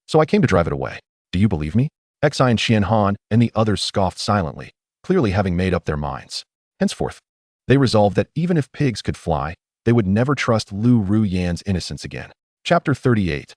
A: So I came to drive it away. Do you believe me? Xi and Xianhan and the others scoffed silently, clearly having made up their minds. Henceforth, they resolved that even if pigs could fly, they would never trust Lu Ruyan's innocence again. Chapter 38.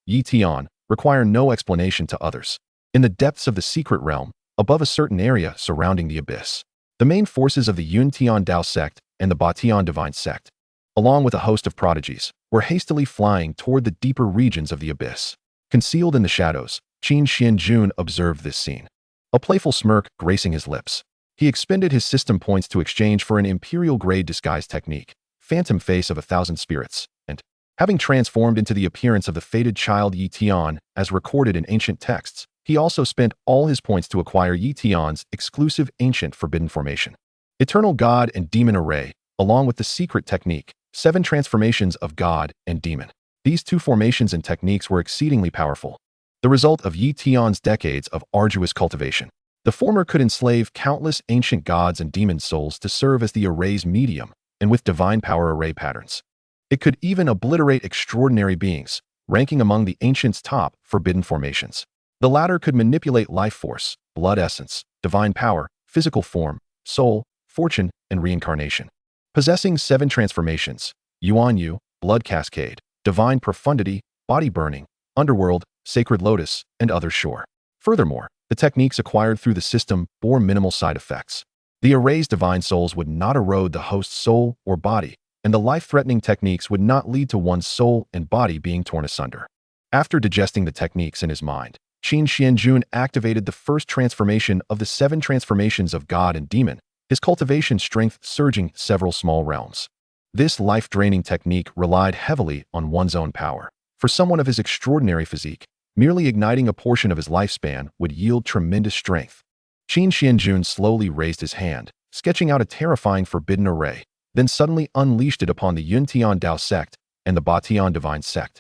A: Yi Tian, require no explanation to others. In the depths of the secret realm, above a certain area surrounding the abyss, the main forces of the Yun Tian Dao sect and the Ba Tian divine sect, along with a host of prodigies, were hastily flying toward the deeper regions of the abyss. Concealed in the shadows, Qin Xuanjun observed this scene. A playful smirk gracing his lips, he expended his system points to exchange for an imperial-grade disguise technique, Phantom Face of 1,000 Spirits, and, having transformed into the appearance of the fated child Yi Tian, as recorded in ancient texts, he also spent all his points to acquire Yi Tian's exclusive ancient forbidden formation. Eternal God and Demon Array, along with the secret technique, 7 transformations of God and Demon. These 2 formations and techniques were exceedingly powerful, the result of Yi Tian's decades of arduous cultivation. The former could enslave countless ancient gods and demon souls to serve as the array's medium, and with divine power array patterns. It could even obliterate extraordinary beings, ranking among the ancients' top forbidden formations. The latter could manipulate life force, blood essence, divine power, physical form, soul, fortune, and reincarnation. Possessing 7 transformations, Yuan Yu, blood cascade, divine profundity, body burning, underworld, sacred lotus, and others sure. Furthermore, the techniques acquired through the system bore minimal side effects. The array's divine souls would not erode the host's soul or body, and the life-threatening techniques would not lead to one's soul and body being torn asunder. After digesting the techniques in his mind, Qin Xuanjun activated the first transformation of the 7 transformations of God and Demon, his cultivation strength surging several small realms. This life-draining technique relied heavily on one's own power. For someone of his extraordinary physique, merely igniting a portion of his lifespan would yield tremendous strength. Qin Xuanjun slowly raised his hand, sketching out a terrifying forbidden array, then suddenly unleashed it upon the Yun Tian Dao sect and the Ba Tian divine sect.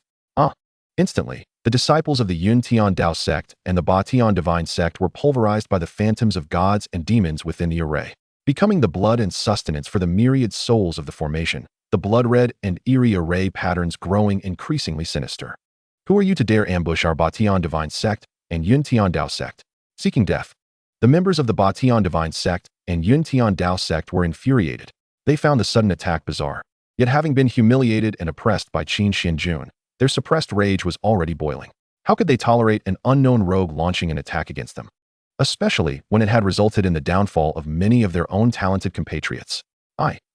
A: Instantly, the disciples of the Yun Tian Dao sect and the Ba Tian divine sect were pulverized by the phantoms of gods and demons within the array, becoming the blood and sustenance for the myriad souls of the formation, the blood-red and eerie array patterns growing increasingly sinister. Who are you to dare ambush our Ba Tian divine sect and Yun Tian Dao sect? Seeking death. The members of the Ba Tian divine sect and Yun Tian Dao sect were infuriated. They found the sudden attack bizarre. Yet having been humiliated and oppressed by Qin Xuanjun, their suppressed rage was already boiling. How could they tolerate an unknown rogue launching an attack against them? Especially when it had resulted in the downfall of many of their own talented compatriots.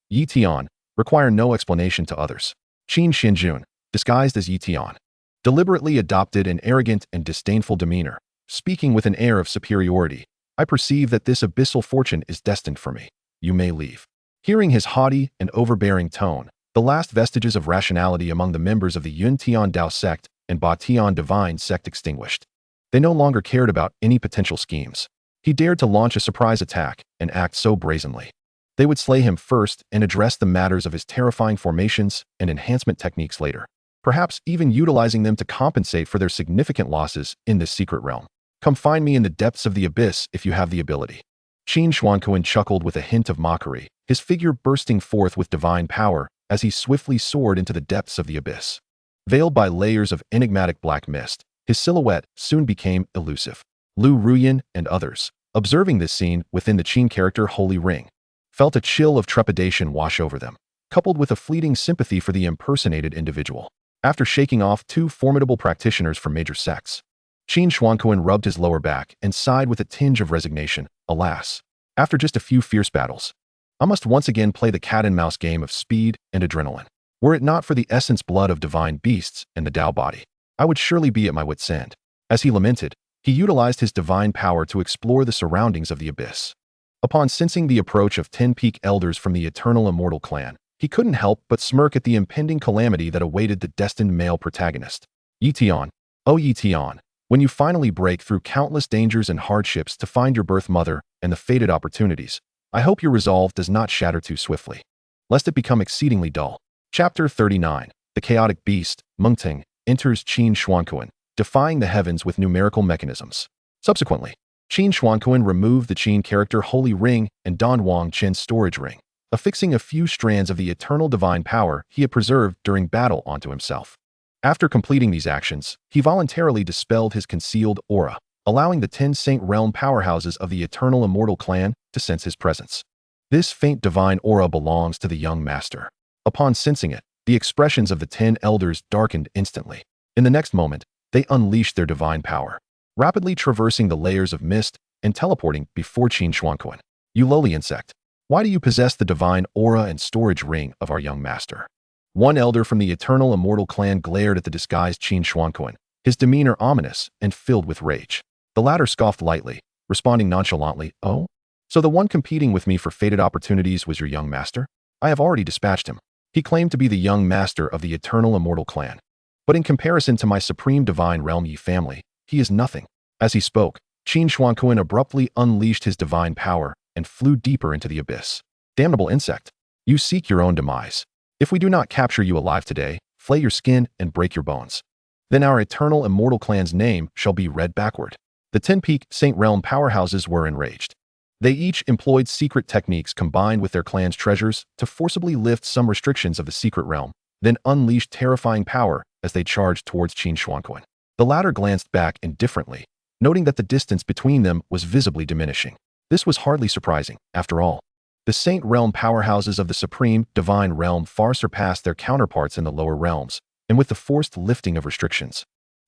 A: Yi Tian, require no explanation to others. Qin Xuanjun, disguised as Yi Tian, deliberately adopted an arrogant and disdainful demeanor, speaking with an air of superiority. I perceive that this abyssal fortune is destined for me. You may leave. Hearing his haughty and overbearing tone, the last vestiges of rationality among the members of the Yun Tian Dao sect and Ba Tian divine sect extinguished. They no longer cared about any potential schemes. He dared to launch a surprise attack and act so brazenly. They would slay him first and address the matters of his terrifying formations and enhancement techniques later, perhaps even utilizing them to compensate for their significant losses in this secret realm. Come find me in the depths of the abyss if you have the ability. Qin Xuanjun chuckled with a hint of mockery, his figure bursting forth with divine power as he swiftly soared into the depths of the abyss. Veiled by layers of enigmatic black mist, his silhouette soon became elusive. Lu Ruyan and others, observing this scene within the Qin character Holy Ring, felt a chill of trepidation wash over them, coupled with a fleeting sympathy for the impersonated individual. After shaking off 2 formidable practitioners from major sects, Qin Xuanjun rubbed his lower back and sighed with a tinge of resignation. Alas, after just a few fierce battles, I must once again play the cat-and-mouse game of speed and adrenaline. Were it not for the essence blood of divine beasts and the Dao body, I would surely be at my wit's end. As he lamented, he utilized his divine power to explore the surroundings of the abyss. Upon sensing the approach of 10 peak elders from the eternal immortal clan, he couldn't help but smirk at the impending calamity that awaited the destined male protagonist. Yi Tian, oh Yi Tian, when you finally break through countless dangers and hardships to find your birth mother and the fated opportunities, I hope your resolve does not shatter too swiftly, lest it become exceedingly dull. Chapter 39. The chaotic beast, Mengting, enters Qin Xuanjun, defying the heavens with numerical mechanisms. Subsequently, Qin Xuanjun removed the Qin character Holy Ring and donned Wang Qin's storage ring, affixing a few strands of the eternal divine power he had preserved during battle onto himself. After completing these actions, he voluntarily dispelled his concealed aura, allowing the 10 Saint Realm powerhouses of the Eternal Immortal Clan to sense his presence. This faint divine aura belongs to the young master. Upon sensing it, the expressions of the 10 elders darkened instantly. In the next moment, they unleashed their divine power, rapidly traversing the layers of mist and teleporting before Qin Xuanjun. You lowly insect, why do you possess the divine aura and storage ring of our young master? One elder from the Eternal Immortal Clan glared at the disguised Qin Xuanjun, his demeanor ominous and filled with rage. The latter scoffed lightly, responding nonchalantly, "Oh? So the one competing with me for fated opportunities was your young master? I have already dispatched him." He claimed to be the young master of the Eternal Immortal Clan. But in comparison to my supreme divine realm Yi family, he is nothing. As he spoke, Qin Xuanjun abruptly unleashed his divine power and flew deeper into the abyss. Damnable insect, you seek your own demise. If we do not capture you alive today, flay your skin and break your bones. Then our Eternal Immortal Clan's name shall be read backward. The 10-peak Saint Realm powerhouses were enraged. They each employed secret techniques combined with their clan's treasures to forcibly lift some restrictions of the secret realm, then unleashed terrifying power as they charged towards Qin Xuanjun. The latter glanced back indifferently, noting that the distance between them was visibly diminishing. This was hardly surprising, after all. The Saint Realm powerhouses of the Supreme Divine Realm far surpassed their counterparts in the lower realms, and with the forced lifting of restrictions,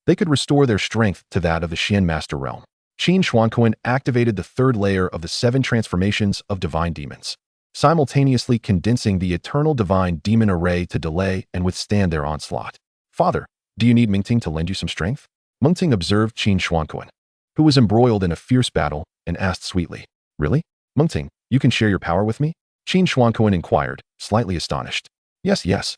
A: they could restore their strength to that of the Xian Master Realm. Qin Xuanjun activated the third layer of the 7 transformations of divine demons, simultaneously condensing the eternal divine demon array to delay and withstand their onslaught. "Father, do you need Mengting to lend you some strength?" Mengting observed Qin Xuanjun, who was embroiled in a fierce battle, and asked sweetly. "Really? Mengting, you can share your power with me?" Qin Xuanjun inquired, slightly astonished. Yes.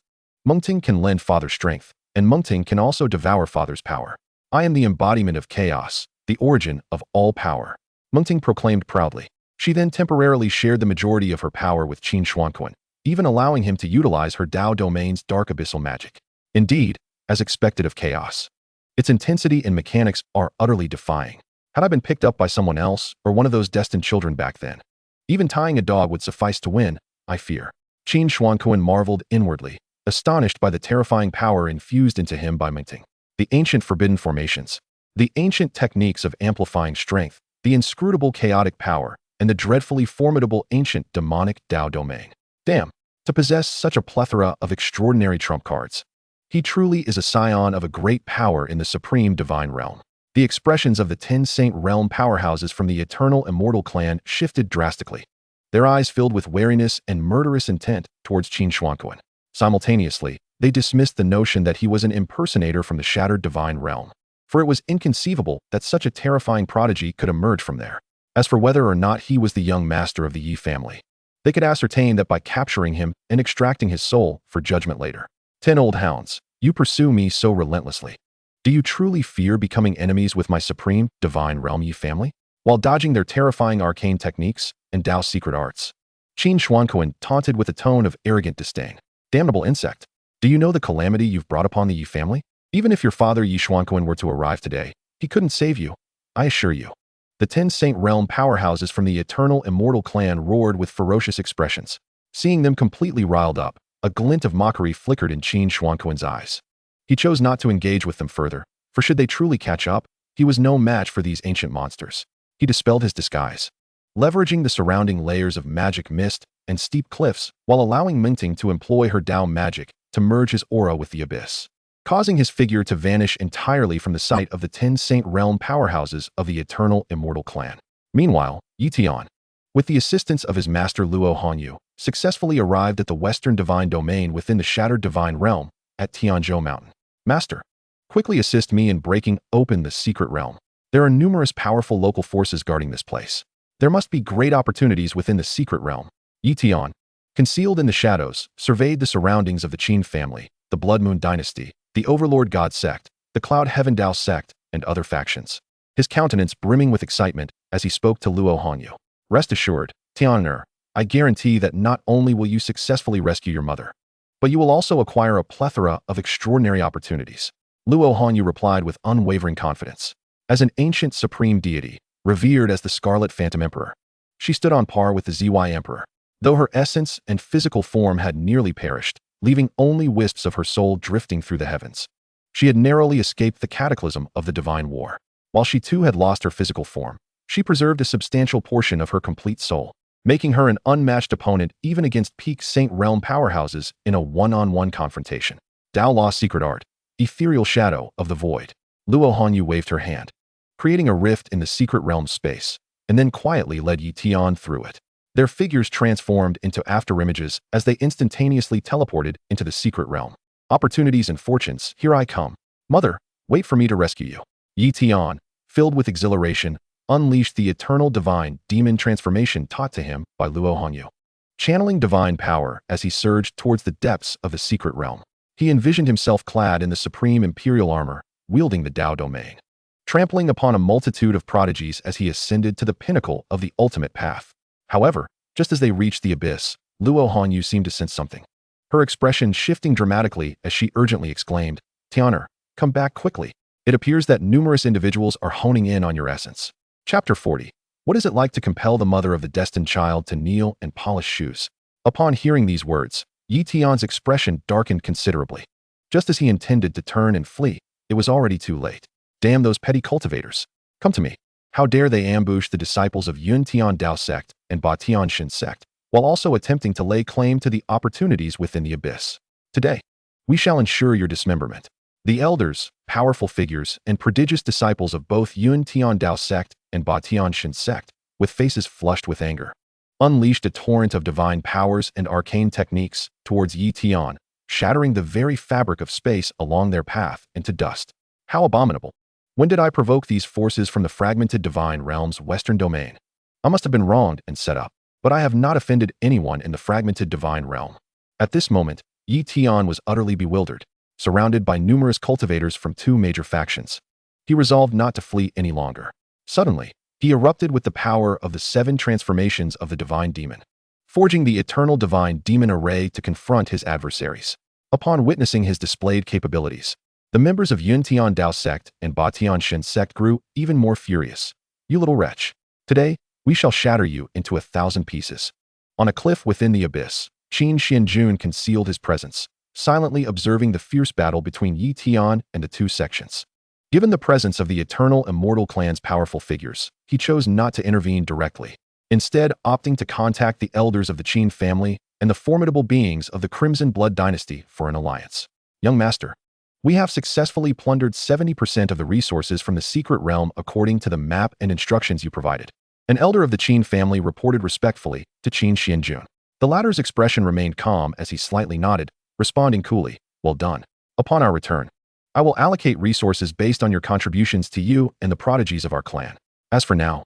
A: Mengting can lend father strength, and Mengting can also devour father's power. I am the embodiment of chaos, the origin of all power," Mengting proclaimed proudly. She then temporarily shared the majority of her power with Qin Xuanjun, even allowing him to utilize her Dao domain's dark abyssal magic. Indeed, as expected of chaos, its intensity and mechanics are utterly defying. Had I been picked up by someone else or one of those destined children back then, even tying a dog would suffice to win, I fear. Qin Xuanjun marveled inwardly, astonished by the terrifying power infused into him by Mengting. The ancient forbidden formations, the ancient techniques of amplifying strength, the inscrutable chaotic power, and the dreadfully formidable ancient demonic Dao domain. Damn, to possess such a plethora of extraordinary trump cards. He truly is a scion of a great power in the supreme divine realm. The expressions of the 10 Saint Realm powerhouses from the Eternal Immortal Clan shifted drastically, their eyes filled with wariness and murderous intent towards Qin Xuanjun. Simultaneously, they dismissed the notion that he was an impersonator from the shattered divine realm, for it was inconceivable that such a terrifying prodigy could emerge from there. As for whether or not he was the young master of the Yi family, they could ascertain that by capturing him and extracting his soul for judgment later. 10 old hounds, you pursue me so relentlessly. Do you truly fear becoming enemies with my supreme divine realm Yi family, while dodging their terrifying arcane techniques and Dao secret arts? Qin Xuanjun taunted with a tone of arrogant disdain. Damnable insect, do you know the calamity you've brought upon the Yi family? Even if your father Yi Xuanjun were to arrive today, he couldn't save you, I assure you. The 10 Saint Realm powerhouses from the Eternal Immortal Clan roared with ferocious expressions. Seeing them completely riled up, a glint of mockery flickered in Qin Xuanjun's eyes. He chose not to engage with them further, for should they truly catch up, he was no match for these ancient monsters. He dispelled his disguise, leveraging the surrounding layers of magic mist and steep cliffs while allowing Mengting to employ her Dao magic to merge his aura with the abyss, causing his figure to vanish entirely from the sight of the 10 Saint Realm powerhouses of the Eternal Immortal Clan. Meanwhile, Yi Tian, with the assistance of his master Luo Hanyu, successfully arrived at the Western Divine Domain within the Shattered Divine Realm at Tianzhou Mountain. Master, quickly assist me in breaking open the secret realm. There are numerous powerful local forces guarding this place. There must be great opportunities within the secret realm. Yi Tian, concealed in the shadows, surveyed the surroundings of the Qin family, the Blood Moon Dynasty, the Overlord God sect, the Cloud Heaven Dao sect, and other factions, his countenance brimming with excitement as he spoke to Luo Hanyu. Rest assured, Tian'er, I guarantee that not only will you successfully rescue your mother, but you will also acquire a plethora of extraordinary opportunities. Luo Hanyu replied with unwavering confidence. As an ancient supreme deity, revered as the Scarlet Phantom Emperor, she stood on par with the ZY Emperor, though her essence and physical form had nearly perished, leaving only wisps of her soul drifting through the heavens. She had narrowly escaped the cataclysm of the divine war. While she too had lost her physical form, she preserved a substantial portion of her complete soul, making her an unmatched opponent even against peak Saint Realm powerhouses in a one-on-one confrontation. Dao Law's secret art, ethereal shadow of the void. Luo Hanyu waved her hand, creating a rift in the secret realm space, and then quietly led Yi Tian through it. Their figures transformed into afterimages as they instantaneously teleported into the secret realm. Opportunities and fortunes, here I come. Mother, wait for me to rescue you. Yi Tian, filled with exhilaration, unleashed the eternal divine demon transformation taught to him by Luo Hanyu. Channeling divine power as he surged towards the depths of the secret realm, he envisioned himself clad in the supreme imperial armor, wielding the Dao domain, trampling upon a multitude of prodigies as he ascended to the pinnacle of the ultimate path. However, just as they reached the abyss, Luo Hanyu seemed to sense something, her expression shifting dramatically as she urgently exclaimed, "Tianer, come back quickly. It appears that numerous individuals are honing in on your essence." Chapter 40. What is it like to compel the mother of the destined child to kneel and polish shoes? Upon hearing these words, Yi Tian's expression darkened considerably. Just as he intended to turn and flee, it was already too late. Damn those petty cultivators. Come to me. How dare they ambush the disciples of Yun Tian Dao sect and Ba Tian Shin sect, while also attempting to lay claim to the opportunities within the abyss. Today, we shall ensure your dismemberment. The elders, powerful figures, and prodigious disciples of both Yun Tian Dao sect and Ba Tian Shin sect, with faces flushed with anger, unleashed a torrent of divine powers and arcane techniques towards Yi Tian, shattering the very fabric of space along their path into dust. How abominable! When did I provoke these forces from the fragmented divine realm's western domain? I must have been wronged and set up, but I have not offended anyone in the fragmented divine realm. At this moment, Yi Tian was utterly bewildered, surrounded by numerous cultivators from two major factions. He resolved not to flee any longer. Suddenly, he erupted with the power of the 7 transformations of the divine demon, forging the eternal divine demon array to confront his adversaries. Upon witnessing his displayed capabilities, the members of Yun Tian Dao sect and Ba Tian Shin sect grew even more furious. "You little wretch. Today, we shall shatter you into 1,000 pieces." On a cliff within the abyss, Qin Xuanjun concealed his presence, silently observing the fierce battle between Yi Tian and the two sections. Given the presence of the eternal immortal clan's powerful figures, he chose not to intervene directly, instead opting to contact the elders of the Qin family and the formidable beings of the Crimson Blood dynasty for an alliance. "Young master, we have successfully plundered 70% of the resources from the secret realm according to the map and instructions you provided." An elder of the Qin family reported respectfully to Qin Xuanjun. The latter's expression remained calm as he slightly nodded, responding coolly, "Well done. Upon our return, I will allocate resources based on your contributions to you and the prodigies of our clan. As for now..."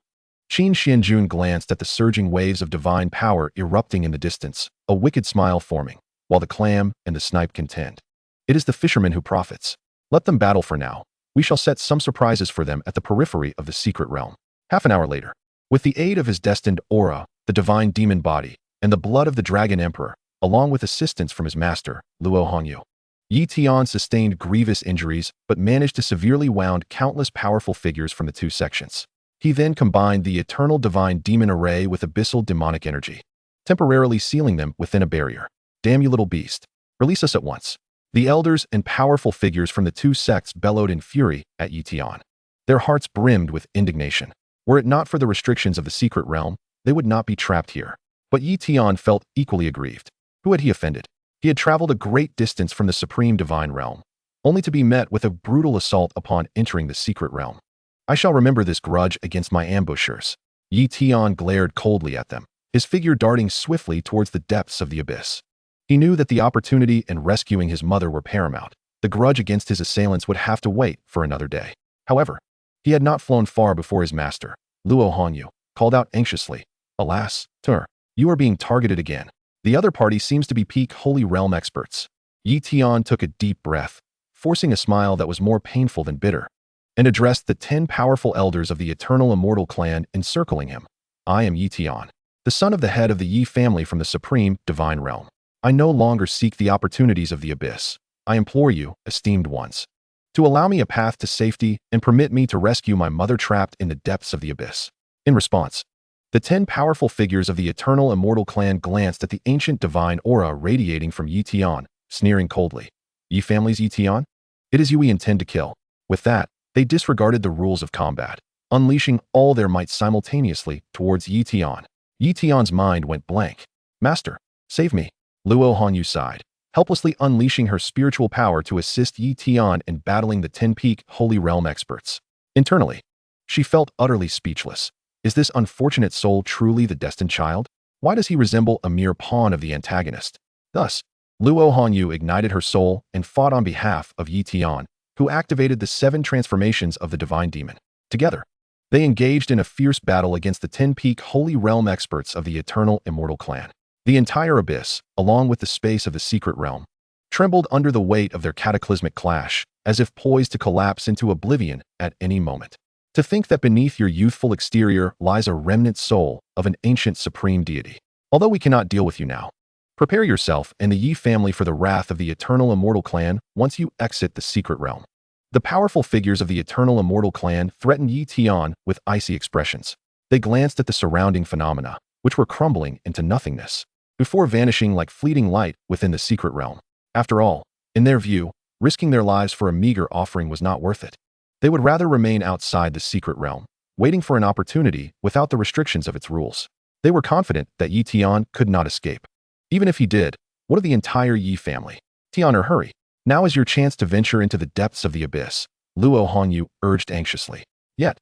A: Qin Xuanjun glanced at the surging waves of divine power erupting in the distance, a wicked smile forming, while the clam and the snipe contend. "It is the fisherman who profits. Let them battle for now. We shall set some surprises for them at the periphery of the secret realm." Half an hour later, with the aid of his destined aura, the divine demon body, and the blood of the dragon emperor, along with assistance from his master, Luo Hanyu, Yi Tian sustained grievous injuries but managed to severely wound countless powerful figures from the two sections. He then combined the eternal divine demon array with abyssal demonic energy, temporarily sealing them within a barrier. "Damn you little beast. Release us at once." The elders and powerful figures from the two sects bellowed in fury at Yi Tian. Their hearts brimmed with indignation. Were it not for the restrictions of the secret realm, they would not be trapped here. But Yi Tian felt equally aggrieved. Who had he offended? He had traveled a great distance from the supreme divine realm, only to be met with a brutal assault upon entering the secret realm. "I shall remember this grudge against my ambushers." Yi Tian glared coldly at them, his figure darting swiftly towards the depths of the abyss. He knew that the opportunity and rescuing his mother were paramount. The grudge against his assailants would have to wait for another day. However, he had not flown far before his master, Luo Hanyu, called out anxiously, "Alas, Tur, you are being targeted again. The other party seems to be peak Holy Realm experts." Yi Tian took a deep breath, forcing a smile that was more painful than bitter, and addressed the 10 powerful elders of the eternal immortal clan encircling him. "I am Yi Tian, the son of the head of the Yi family from the supreme divine realm. I no longer seek the opportunities of the abyss. I implore you, esteemed ones, to allow me a path to safety and permit me to rescue my mother trapped in the depths of the abyss. In response, the 10 powerful figures of the eternal immortal clan glanced at the ancient divine aura radiating from Yi Tian, sneering coldly. Yi family's Yi Tian? It is you we intend to kill. With that, they disregarded the rules of combat, unleashing all their might simultaneously towards Yi Tian. Yi Tian's mind went blank. Master, save me. Luo Hanyu sighed, helplessly unleashing her spiritual power to assist Yi Tian in battling the 10-peak Holy Realm experts. Internally, she felt utterly speechless. Is this unfortunate soul truly the destined child? Why does he resemble a mere pawn of the antagonist? Thus, Luo Hanyu ignited her soul and fought on behalf of Yi Tian, who activated the 7 transformations of the divine demon. Together, they engaged in a fierce battle against the 10-peak Holy Realm experts of the eternal immortal clan. The entire abyss, along with the space of the secret realm, trembled under the weight of their cataclysmic clash, as if poised to collapse into oblivion at any moment. To think that beneath your youthful exterior lies a remnant soul of an ancient supreme deity. Although we cannot deal with you now, prepare yourself and the Yi family for the wrath of the eternal immortal clan once you exit the secret realm. The powerful figures of the eternal immortal clan threatened Yi Tian with icy expressions. They glanced at the surrounding phenomena, which were crumbling into nothingness, before vanishing like fleeting light within the secret realm. After all, in their view, risking their lives for a meager offering was not worth it. They would rather remain outside the secret realm, waiting for an opportunity without the restrictions of its rules. They were confident that Yi Tian could not escape. Even if he did, what of the entire Yi family? Tian, hurry. Now is your chance to venture into the depths of the abyss, Luo Hanyu urged anxiously. Yet,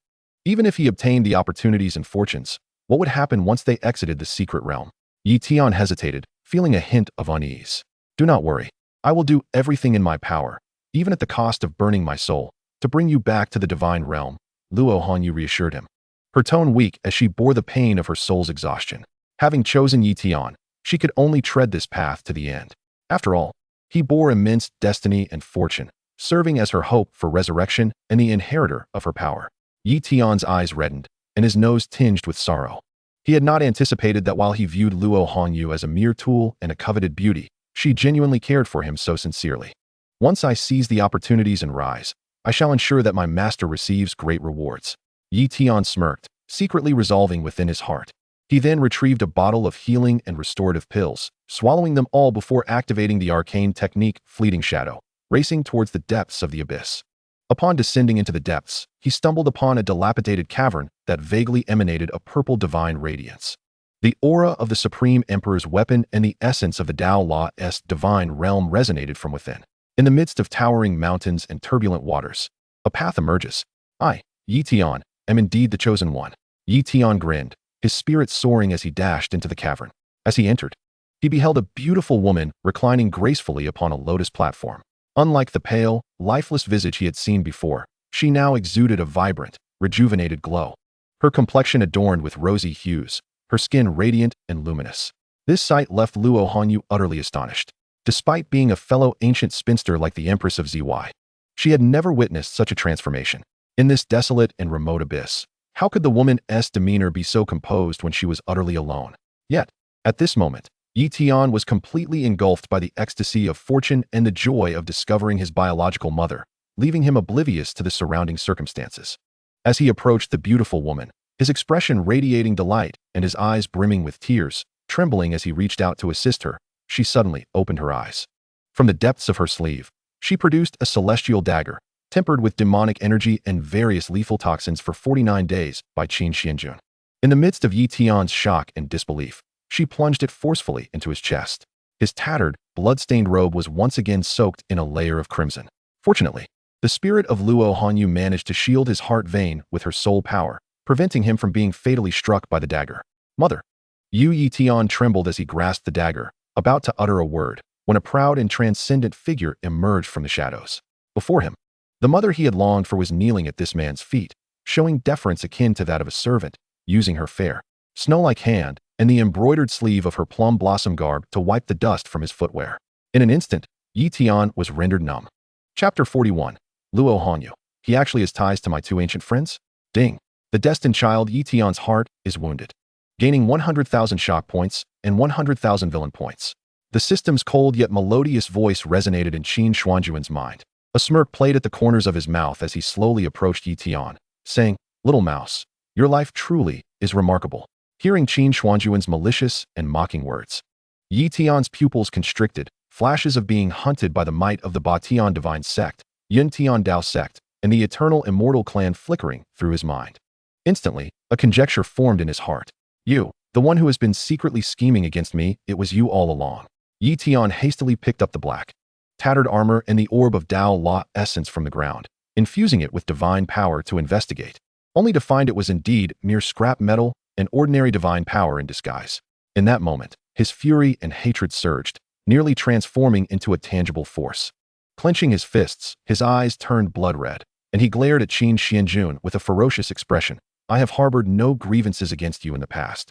A: even if he obtained the opportunities and fortunes, what would happen once they exited the secret realm? Yi Tian hesitated, feeling a hint of unease. Do not worry. I will do everything in my power, even at the cost of burning my soul, to bring you back to the divine realm, Luo Hanyu reassured him, her tone weak as she bore the pain of her soul's exhaustion. Having chosen Yi Tian, she could only tread this path to the end. After all, he bore immense destiny and fortune, serving as her hope for resurrection and the inheritor of her power. Yi Tian's eyes reddened, and his nose tinged with sorrow. He had not anticipated that while he viewed Luo Hanyu as a mere tool and a coveted beauty, she genuinely cared for him so sincerely. Once I seize the opportunities and rise, I shall ensure that my master receives great rewards. Yi Tian smirked, secretly resolving within his heart. He then retrieved a bottle of healing and restorative pills, swallowing them all before activating the arcane technique Fleeting Shadow, racing towards the depths of the abyss. Upon descending into the depths, he stumbled upon a dilapidated cavern that vaguely emanated a purple divine radiance. The aura of the Supreme Emperor's weapon and the essence of the Dao Law's divine realm resonated from within. In the midst of towering mountains and turbulent waters, a path emerges. I, Yi Tian, am indeed the chosen one. Yi Tian grinned, his spirit soaring as he dashed into the cavern. As he entered, he beheld a beautiful woman reclining gracefully upon a lotus platform. Unlike the pale, lifeless visage he had seen before, she now exuded a vibrant, rejuvenated glow. Her complexion adorned with rosy hues, her skin radiant and luminous. This sight left Luo Hanyu utterly astonished. Despite being a fellow ancient spinster like the Empress of ZY, she had never witnessed such a transformation. In this desolate and remote abyss, how could the woman's demeanor be so composed when she was utterly alone? Yet, at this moment, Yi Tian was completely engulfed by the ecstasy of fortune and the joy of discovering his biological mother, leaving him oblivious to the surrounding circumstances. As he approached the beautiful woman, his expression radiating delight and his eyes brimming with tears, trembling as he reached out to assist her, she suddenly opened her eyes. From the depths of her sleeve, she produced a celestial dagger, tempered with demonic energy and various lethal toxins for 49 days by Qin Xuanjun. In the midst of Yi Tian's shock and disbelief, she plunged it forcefully into his chest. His tattered, blood-stained robe was once again soaked in a layer of crimson. Fortunately, the spirit of Luo Hanyu managed to shield his heart vein with her soul power, preventing him from being fatally struck by the dagger. Mother! Yi Tian trembled as he grasped the dagger, about to utter a word, when a proud and transcendent figure emerged from the shadows. Before him, the mother he had longed for was kneeling at this man's feet, showing deference akin to that of a servant, using her fair, snow-like hand and the embroidered sleeve of her plum blossom garb to wipe the dust from his footwear. In an instant, Yi Tian was rendered numb. Chapter 41. Luo Hanyu. He actually has ties to my 2 ancient friends? Ding. The destined child Yi Tian's heart is wounded, gaining 100,000 shock points and 100,000 villain points. The system's cold yet melodious voice resonated in Qin Xuanjun's mind. A smirk played at the corners of his mouth as he slowly approached Yi Tian, saying, "Little mouse, your life truly is remarkable." Hearing Qin Xuanjun's malicious and mocking words, Yi Tian's pupils constricted, flashes of being hunted by the might of the Batian divine sect, Yun Tian Dao sect, and the eternal immortal clan flickering through his mind. Instantly, a conjecture formed in his heart. "You, the one who has been secretly scheming against me, it was you all along." Yi Tian hastily picked up the black, tattered armor and the orb of Dao Law essence from the ground, infusing it with divine power to investigate, only to find it was indeed mere scrap metal and ordinary divine power in disguise. In that moment, his fury and hatred surged, nearly transforming into a tangible force. Clenching his fists, his eyes turned blood red, and he glared at Qin Xuanjun with a ferocious expression. "I have harbored no grievances against you in the past,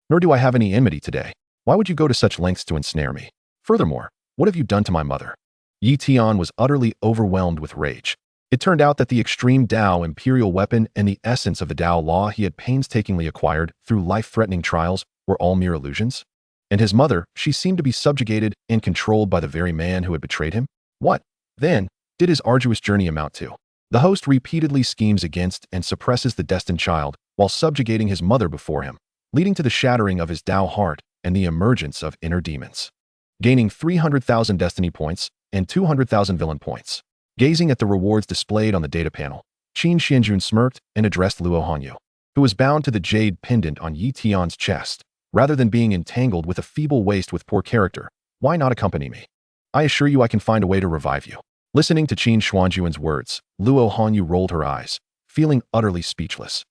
A: nor do I have any enmity today. Why would you go to such lengths to ensnare me? Furthermore, what have you done to my mother?" Yi Tian was utterly overwhelmed with rage. It turned out that the extreme Dao imperial weapon and the essence of the Dao law he had painstakingly acquired through life-threatening trials were all mere illusions. And his mother, she seemed to be subjugated and controlled by the very man who had betrayed him. What, then, did his arduous journey amount to? The host repeatedly schemes against and suppresses the destined child while subjugating his mother before him, leading to the shattering of his Dao heart and the emergence of inner demons. Gaining 300,000 destiny points and 200,000 villain points. Gazing at the rewards displayed on the data panel, Qin Xuanjun smirked and addressed Luo Hanyu, who was bound to the jade pendant on Yi Tian's chest. "Rather than being entangled with a feeble waste with poor character, why not accompany me? I assure you I can find a way to revive you." Listening to Qin Xuanjun's words, Luo Hanyu rolled her eyes, feeling utterly speechless.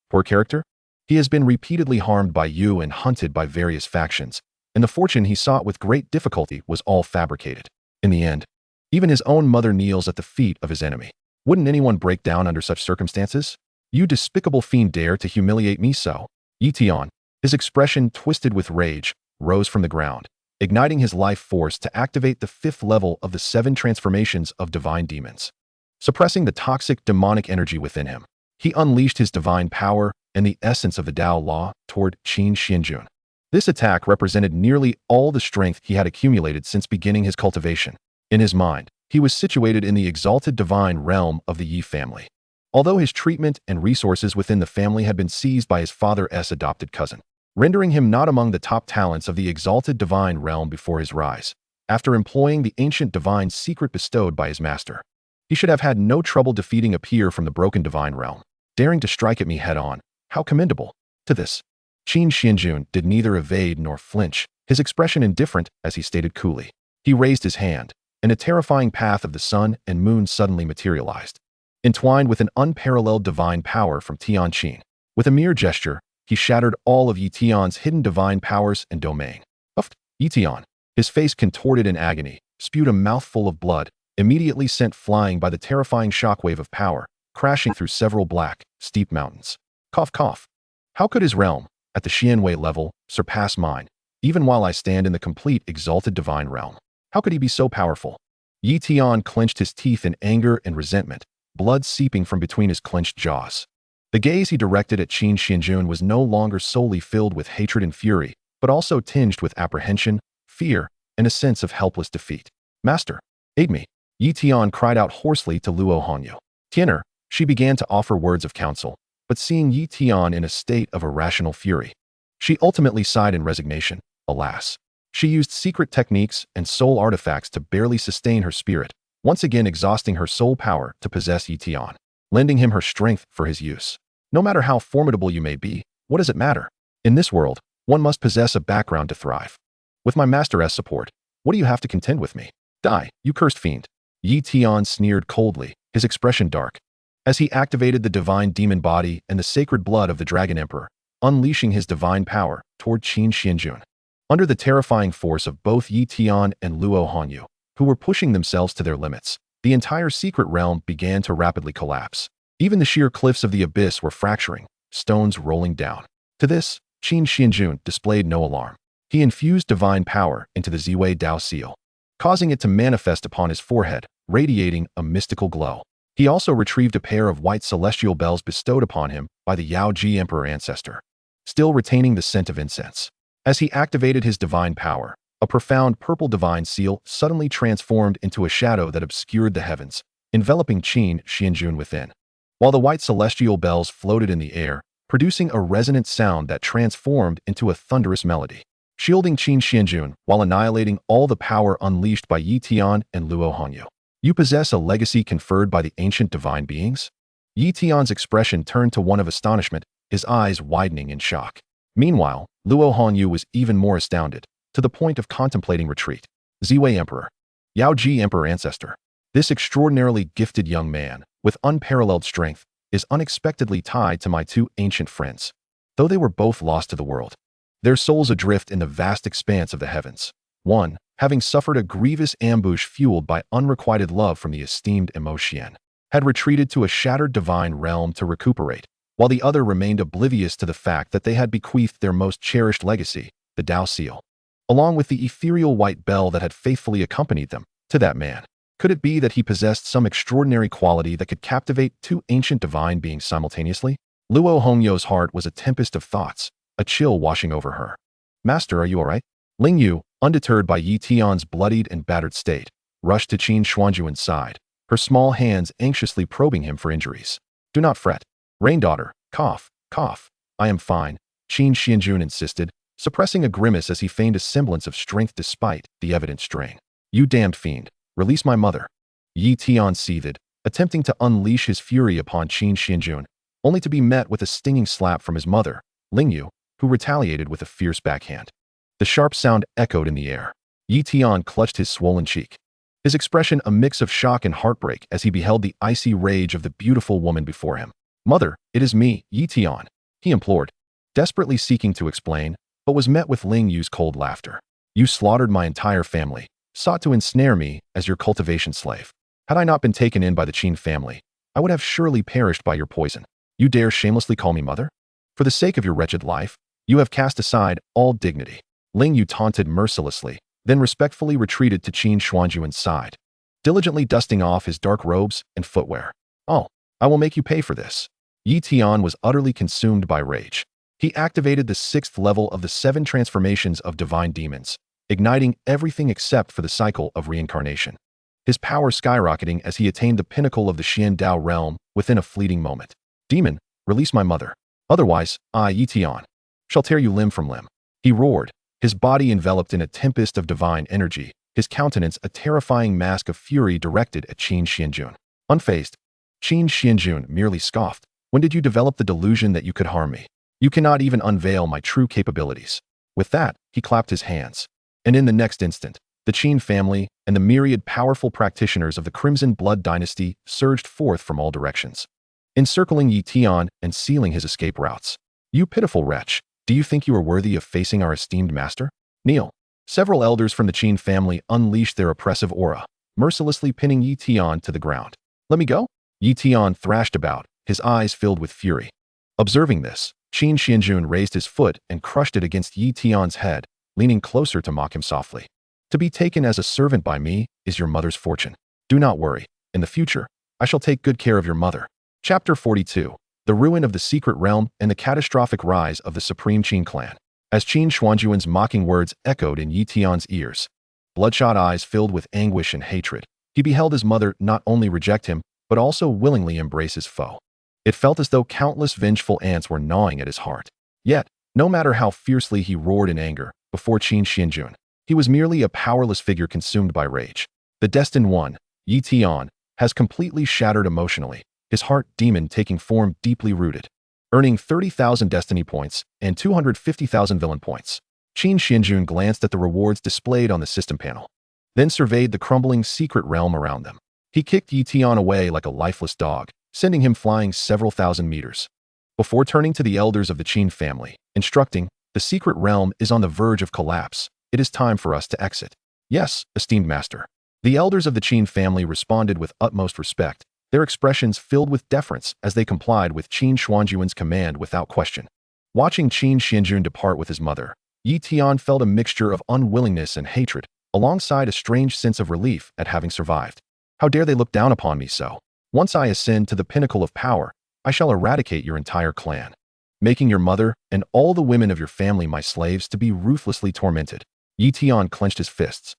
A: Poor character? He has been repeatedly harmed by you and hunted by various factions, and the fortune he sought with great difficulty was all fabricated. In the end, even his own mother kneels at the feet of his enemy. Wouldn't anyone break down under such circumstances? "You despicable fiend dare to humiliate me so?" Yi Tian, his expression twisted with rage, rose from the ground, igniting his life force to activate the 5th level of the 7 transformations of divine demons. Suppressing the toxic demonic energy within him, he unleashed his divine power and the essence of the Dao law toward Qin Xuanjun. This attack represented nearly all the strength he had accumulated since beginning his cultivation. In his mind, he was situated in the exalted divine realm of the Yi family, although his treatment and resources within the family had been seized by his father's adopted cousin, rendering him not among the top talents of the exalted divine realm before his rise. After employing the ancient divine secret bestowed by his master, he should have had no trouble defeating a peer from the broken divine realm. Daring to strike at me head-on, how commendable. To this, Qin Xuanjun did neither evade nor flinch, his expression indifferent as he stated coolly. He raised his hand, and a terrifying path of the sun and moon suddenly materialized, entwined with an unparalleled divine power from Tianqin. With a mere gesture, he shattered all of Yi Tian's hidden divine powers and domain. Uffed, Yi Tian, his face contorted in agony, spewed a mouthful of blood, immediately sent flying by the terrifying shockwave of power, crashing through several black, steep mountains. Cough, cough. How could his realm, at the Xianwei level, surpass mine, even while I stand in the complete exalted divine realm? How could he be so powerful? Yi Tian clenched his teeth in anger and resentment, blood seeping from between his clenched jaws. The gaze he directed at Qin Xuanjun was no longer solely filled with hatred and fury, but also tinged with apprehension, fear, and a sense of helpless defeat. "Master, aid me," Yi Tian cried out hoarsely to Luo Hanyu. Tianer, she began to offer words of counsel, but seeing Yi Tian in a state of irrational fury, she ultimately sighed in resignation. Alas, she used secret techniques and soul artifacts to barely sustain her spirit, once again exhausting her soul power to possess Yi Tian, lending him her strength for his use. No matter how formidable you may be, what does it matter? In this world, one must possess a background to thrive. With my master's support, what do you have to contend with me? Die, you cursed fiend. Yi Tian sneered coldly, his expression dark, as he activated the divine demon body and the sacred blood of the Dragon Emperor, unleashing his divine power toward Qin Xuanjun. Under the terrifying force of both Yi Tian and Luo Hanyu, who were pushing themselves to their limits, the entire secret realm began to rapidly collapse. Even the sheer cliffs of the abyss were fracturing, stones rolling down. To this, Qin Xuanjun displayed no alarm. He infused divine power into the Ziwei Dao seal, causing it to manifest upon his forehead, radiating a mystical glow. He also retrieved a pair of white celestial bells bestowed upon him by the Yaoji Emperor Ancestor, still retaining the scent of incense. As he activated his divine power, a profound purple divine seal suddenly transformed into a shadow that obscured the heavens, enveloping Qin Xuanjun within, while the white celestial bells floated in the air, producing a resonant sound that transformed into a thunderous melody, shielding Qin Xuanjun while annihilating all the power unleashed by Yi Tian and Luo Hongyu. You possess a legacy conferred by the ancient divine beings? Yi Tian's expression turned to one of astonishment, his eyes widening in shock. Meanwhile, Luo Hongyu was even more astounded, to the point of contemplating retreat. Ziwei Emperor. Yao Ji Emperor Ancestor. This extraordinarily gifted young man, with unparalleled strength, is unexpectedly tied to my two ancient friends. Though they were both lost to the world, their souls adrift in the vast expanse of the heavens. One, having suffered a grievous ambush fueled by unrequited love from the esteemed Emotian, had retreated to a shattered divine realm to recuperate, while the other remained oblivious to the fact that they had bequeathed their most cherished legacy, the Dao Seal, along with the ethereal white bell that had faithfully accompanied them, to that man. Could it be that he possessed some extraordinary quality that could captivate two ancient divine beings simultaneously? Luo Hongyu's heart was a tempest of thoughts, a chill washing over her. Master, are you all right? Ling Yu, undeterred by Yi Tian's bloodied and battered state, rushed to Qin Xuanjun's side, her small hands anxiously probing him for injuries. Do not fret. Rain daughter, cough, cough. I am fine, Qin Xuanjun insisted, suppressing a grimace as he feigned a semblance of strength despite the evident strain. You damned fiend, release my mother. Yi Tian seethed, attempting to unleash his fury upon Qin Xuanjun, only to be met with a stinging slap from his mother, Ling Yu, who retaliated with a fierce backhand. The sharp sound echoed in the air. Yi Tian clutched his swollen cheek, his expression a mix of shock and heartbreak as he beheld the icy rage of the beautiful woman before him. Mother, it is me, Yi Tian, he implored, desperately seeking to explain, but was met with Ling Yu's cold laughter. You slaughtered my entire family, sought to ensnare me as your cultivation slave. Had I not been taken in by the Qin family, I would have surely perished by your poison. You dare shamelessly call me mother? For the sake of your wretched life, you have cast aside all dignity. Ling Yu taunted mercilessly, then respectfully retreated to Qin Xuanjun's side, diligently dusting off his dark robes and footwear. Oh, I will make you pay for this. Yi Tian was utterly consumed by rage. He activated the 6th level of the 7 transformations of divine demons, igniting everything except for the cycle of reincarnation, his power skyrocketing as he attained the pinnacle of the Xian Dao realm within a fleeting moment. Demon, release my mother. Otherwise, I, Yi Tian, shall tear you limb from limb. He roared, his body enveloped in a tempest of divine energy, his countenance a terrifying mask of fury directed at Qin Xuanjun. Unfazed, Qin Xuanjun merely scoffed. When did you develop the delusion that you could harm me? You cannot even unveil my true capabilities. With that, he clapped his hands. And in the next instant, the Qin family and the myriad powerful practitioners of the Crimson Blood dynasty surged forth from all directions, encircling Yi Tian and sealing his escape routes. You pitiful wretch, do you think you are worthy of facing our esteemed master? Kneel. Several elders from the Qin family unleashed their oppressive aura, mercilessly pinning Yi Tian to the ground. Let me go? Yi Tian thrashed about, his eyes filled with fury. Observing this, Qin Xuanjun raised his foot and crushed it against Yi Tian's head, leaning closer to mock him softly. To be taken as a servant by me is your mother's fortune. Do not worry. In the future, I shall take good care of your mother. Chapter 42. The Ruin of the Secret Realm and the Catastrophic Rise of the Supreme Qin Clan. As Qin Xuanjun's mocking words echoed in Yi Tian's ears, bloodshot eyes filled with anguish and hatred, he beheld his mother not only reject him, but also willingly embrace his foe. It felt as though countless vengeful ants were gnawing at his heart. Yet, no matter how fiercely he roared in anger before Qin Xuanjun, he was merely a powerless figure consumed by rage. The destined one, Yi Tian, has completely shattered emotionally, his heart demon taking form deeply rooted, earning 30,000 destiny points and 250,000 villain points. Qin Xuanjun glanced at the rewards displayed on the system panel, then surveyed the crumbling secret realm around them. He kicked Yi Tian away like a lifeless dog, sending him flying several thousand meters. Before turning to the elders of the Qin family, instructing, the secret realm is on the verge of collapse. It is time for us to exit. Yes, esteemed master. The elders of the Qin family responded with utmost respect, their expressions filled with deference as they complied with Qin Xuanjun's command without question. Watching Qin Xuanjun depart with his mother, Yi Tian felt a mixture of unwillingness and hatred, alongside a strange sense of relief at having survived. How dare they look down upon me so? Once I ascend to the pinnacle of power, I shall eradicate your entire clan, making your mother and all the women of your family my slaves to be ruthlessly tormented. Yi Tian clenched his fists,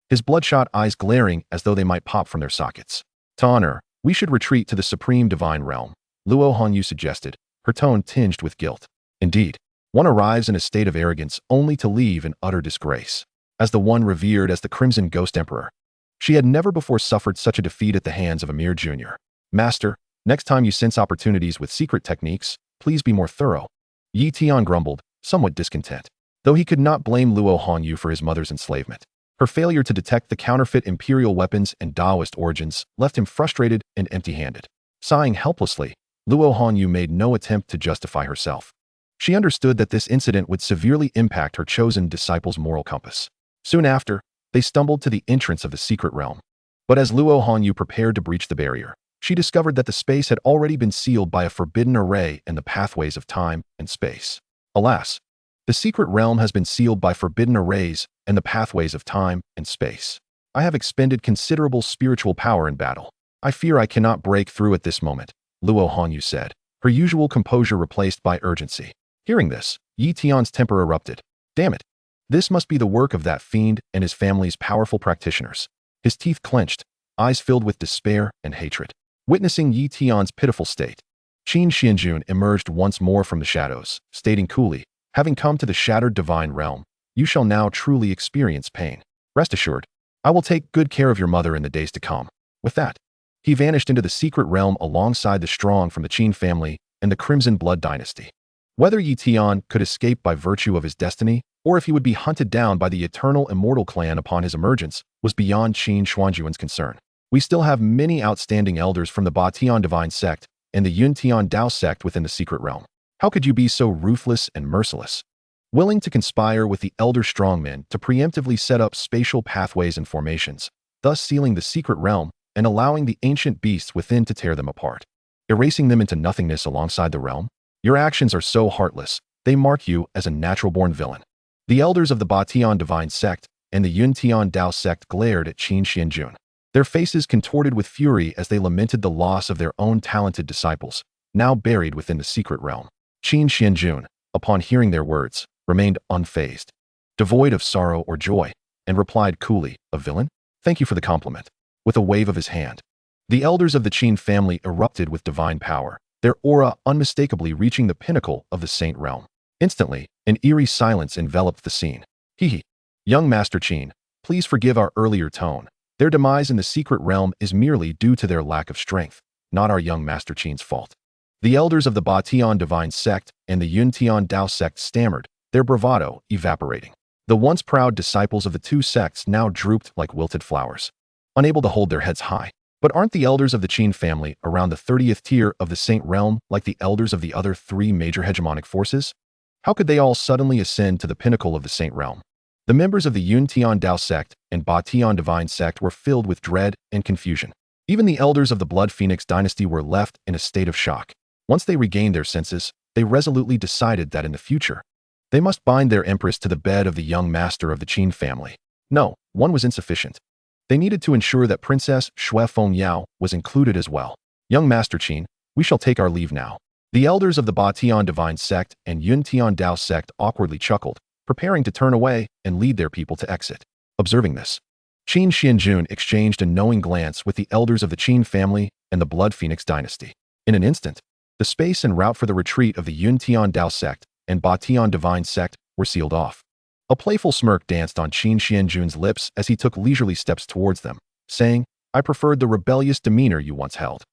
A: his bloodshot eyes glaring as though they might pop from their sockets. To honor, we should retreat to the supreme divine realm, Luo Hongyu suggested, her tone tinged with guilt. Indeed, one arrives in a state of arrogance only to leave in utter disgrace. As the one revered as the Crimson Ghost Emperor, she had never before suffered such a defeat at the hands of a mere junior. Master, next time you sense opportunities with secret techniques, please be more thorough. Yi Tian grumbled, somewhat discontent. Though he could not blame Luo Hongyu for his mother's enslavement, her failure to detect the counterfeit imperial weapons and Taoist origins left him frustrated and empty-handed. Sighing helplessly, Luo Hongyu made no attempt to justify herself. She understood that this incident would severely impact her chosen disciple's moral compass. Soon after, they stumbled to the entrance of the secret realm. But as Luo Hongyu prepared to breach the barrier, she discovered that the space had already been sealed by a forbidden array in the pathways of time and space. Alas, the secret realm has been sealed by forbidden arrays and the pathways of time and space. I have expended considerable spiritual power in battle. I fear I cannot break through at this moment, Luo Hongyu said, her usual composure replaced by urgency. Hearing this, Yi Tian's temper erupted. Damn it! This must be the work of that fiend and his family's powerful practitioners. His teeth clenched, eyes filled with despair and hatred. Witnessing Yi Tian's pitiful state, Qin Xuanjun emerged once more from the shadows, stating coolly, having come to the shattered divine realm, you shall now truly experience pain. Rest assured, I will take good care of your mother in the days to come. With that, he vanished into the secret realm alongside the strong from the Qin family and the Crimson Blood dynasty. Whether Yi Tian could escape by virtue of his destiny, or if he would be hunted down by the eternal immortal clan upon his emergence, was beyond Qin Xuanjun's concern. We still have many outstanding elders from the Batian divine sect and the Yuntian Dao sect within the secret realm. How could you be so ruthless and merciless? Willing to conspire with the elder strongmen to preemptively set up spatial pathways and formations, thus sealing the secret realm and allowing the ancient beasts within to tear them apart, erasing them into nothingness alongside the realm? Your actions are so heartless, they mark you as a natural-born villain. The elders of the Batian divine sect and the Yuntian Dao sect glared at Qin Xuanjun, their faces contorted with fury as they lamented the loss of their own talented disciples, now buried within the secret realm. Qin Xuanjun, upon hearing their words, remained unfazed, devoid of sorrow or joy, and replied coolly, "A villain? Thank you for the compliment." With a wave of his hand, the elders of the Qin family erupted with divine power, their aura unmistakably reaching the pinnacle of the saint realm. Instantly, an eerie silence enveloped the scene. Hee. Young Master Qin, please forgive our earlier tone. Their demise in the secret realm is merely due to their lack of strength, not our young Master Qin's fault. The elders of the Batian divine sect and the Yuntian Dao sect stammered, their bravado evaporating. The once proud disciples of the two sects now drooped like wilted flowers, unable to hold their heads high. But aren't the elders of the Qin family around the 30th tier of the saint realm like the elders of the other three major hegemonic forces? How could they all suddenly ascend to the pinnacle of the saint realm? The members of the Yuntian Dao sect and Batian divine sect were filled with dread and confusion. Even the elders of the Blood Phoenix dynasty were left in a state of shock. Once they regained their senses, they resolutely decided that in the future, they must bind their empress to the bed of the young master of the Qin family. No, one was insufficient. They needed to ensure that Princess Shui Fengyao was included as well. Young Master Qin, we shall take our leave now. The elders of the Batian divine sect and Yuntian Dao sect awkwardly chuckled, preparing to turn away and lead their people to exit. Observing this, Qin Xuanjun exchanged a knowing glance with the elders of the Qin family and the Blood Phoenix dynasty. In an instant, the space and route for the retreat of the Yuntian Dao sect and Batian divine sect were sealed off. A playful smirk danced on Qin Xuanjun's lips as he took leisurely steps towards them, saying, I preferred the rebellious demeanor you once held.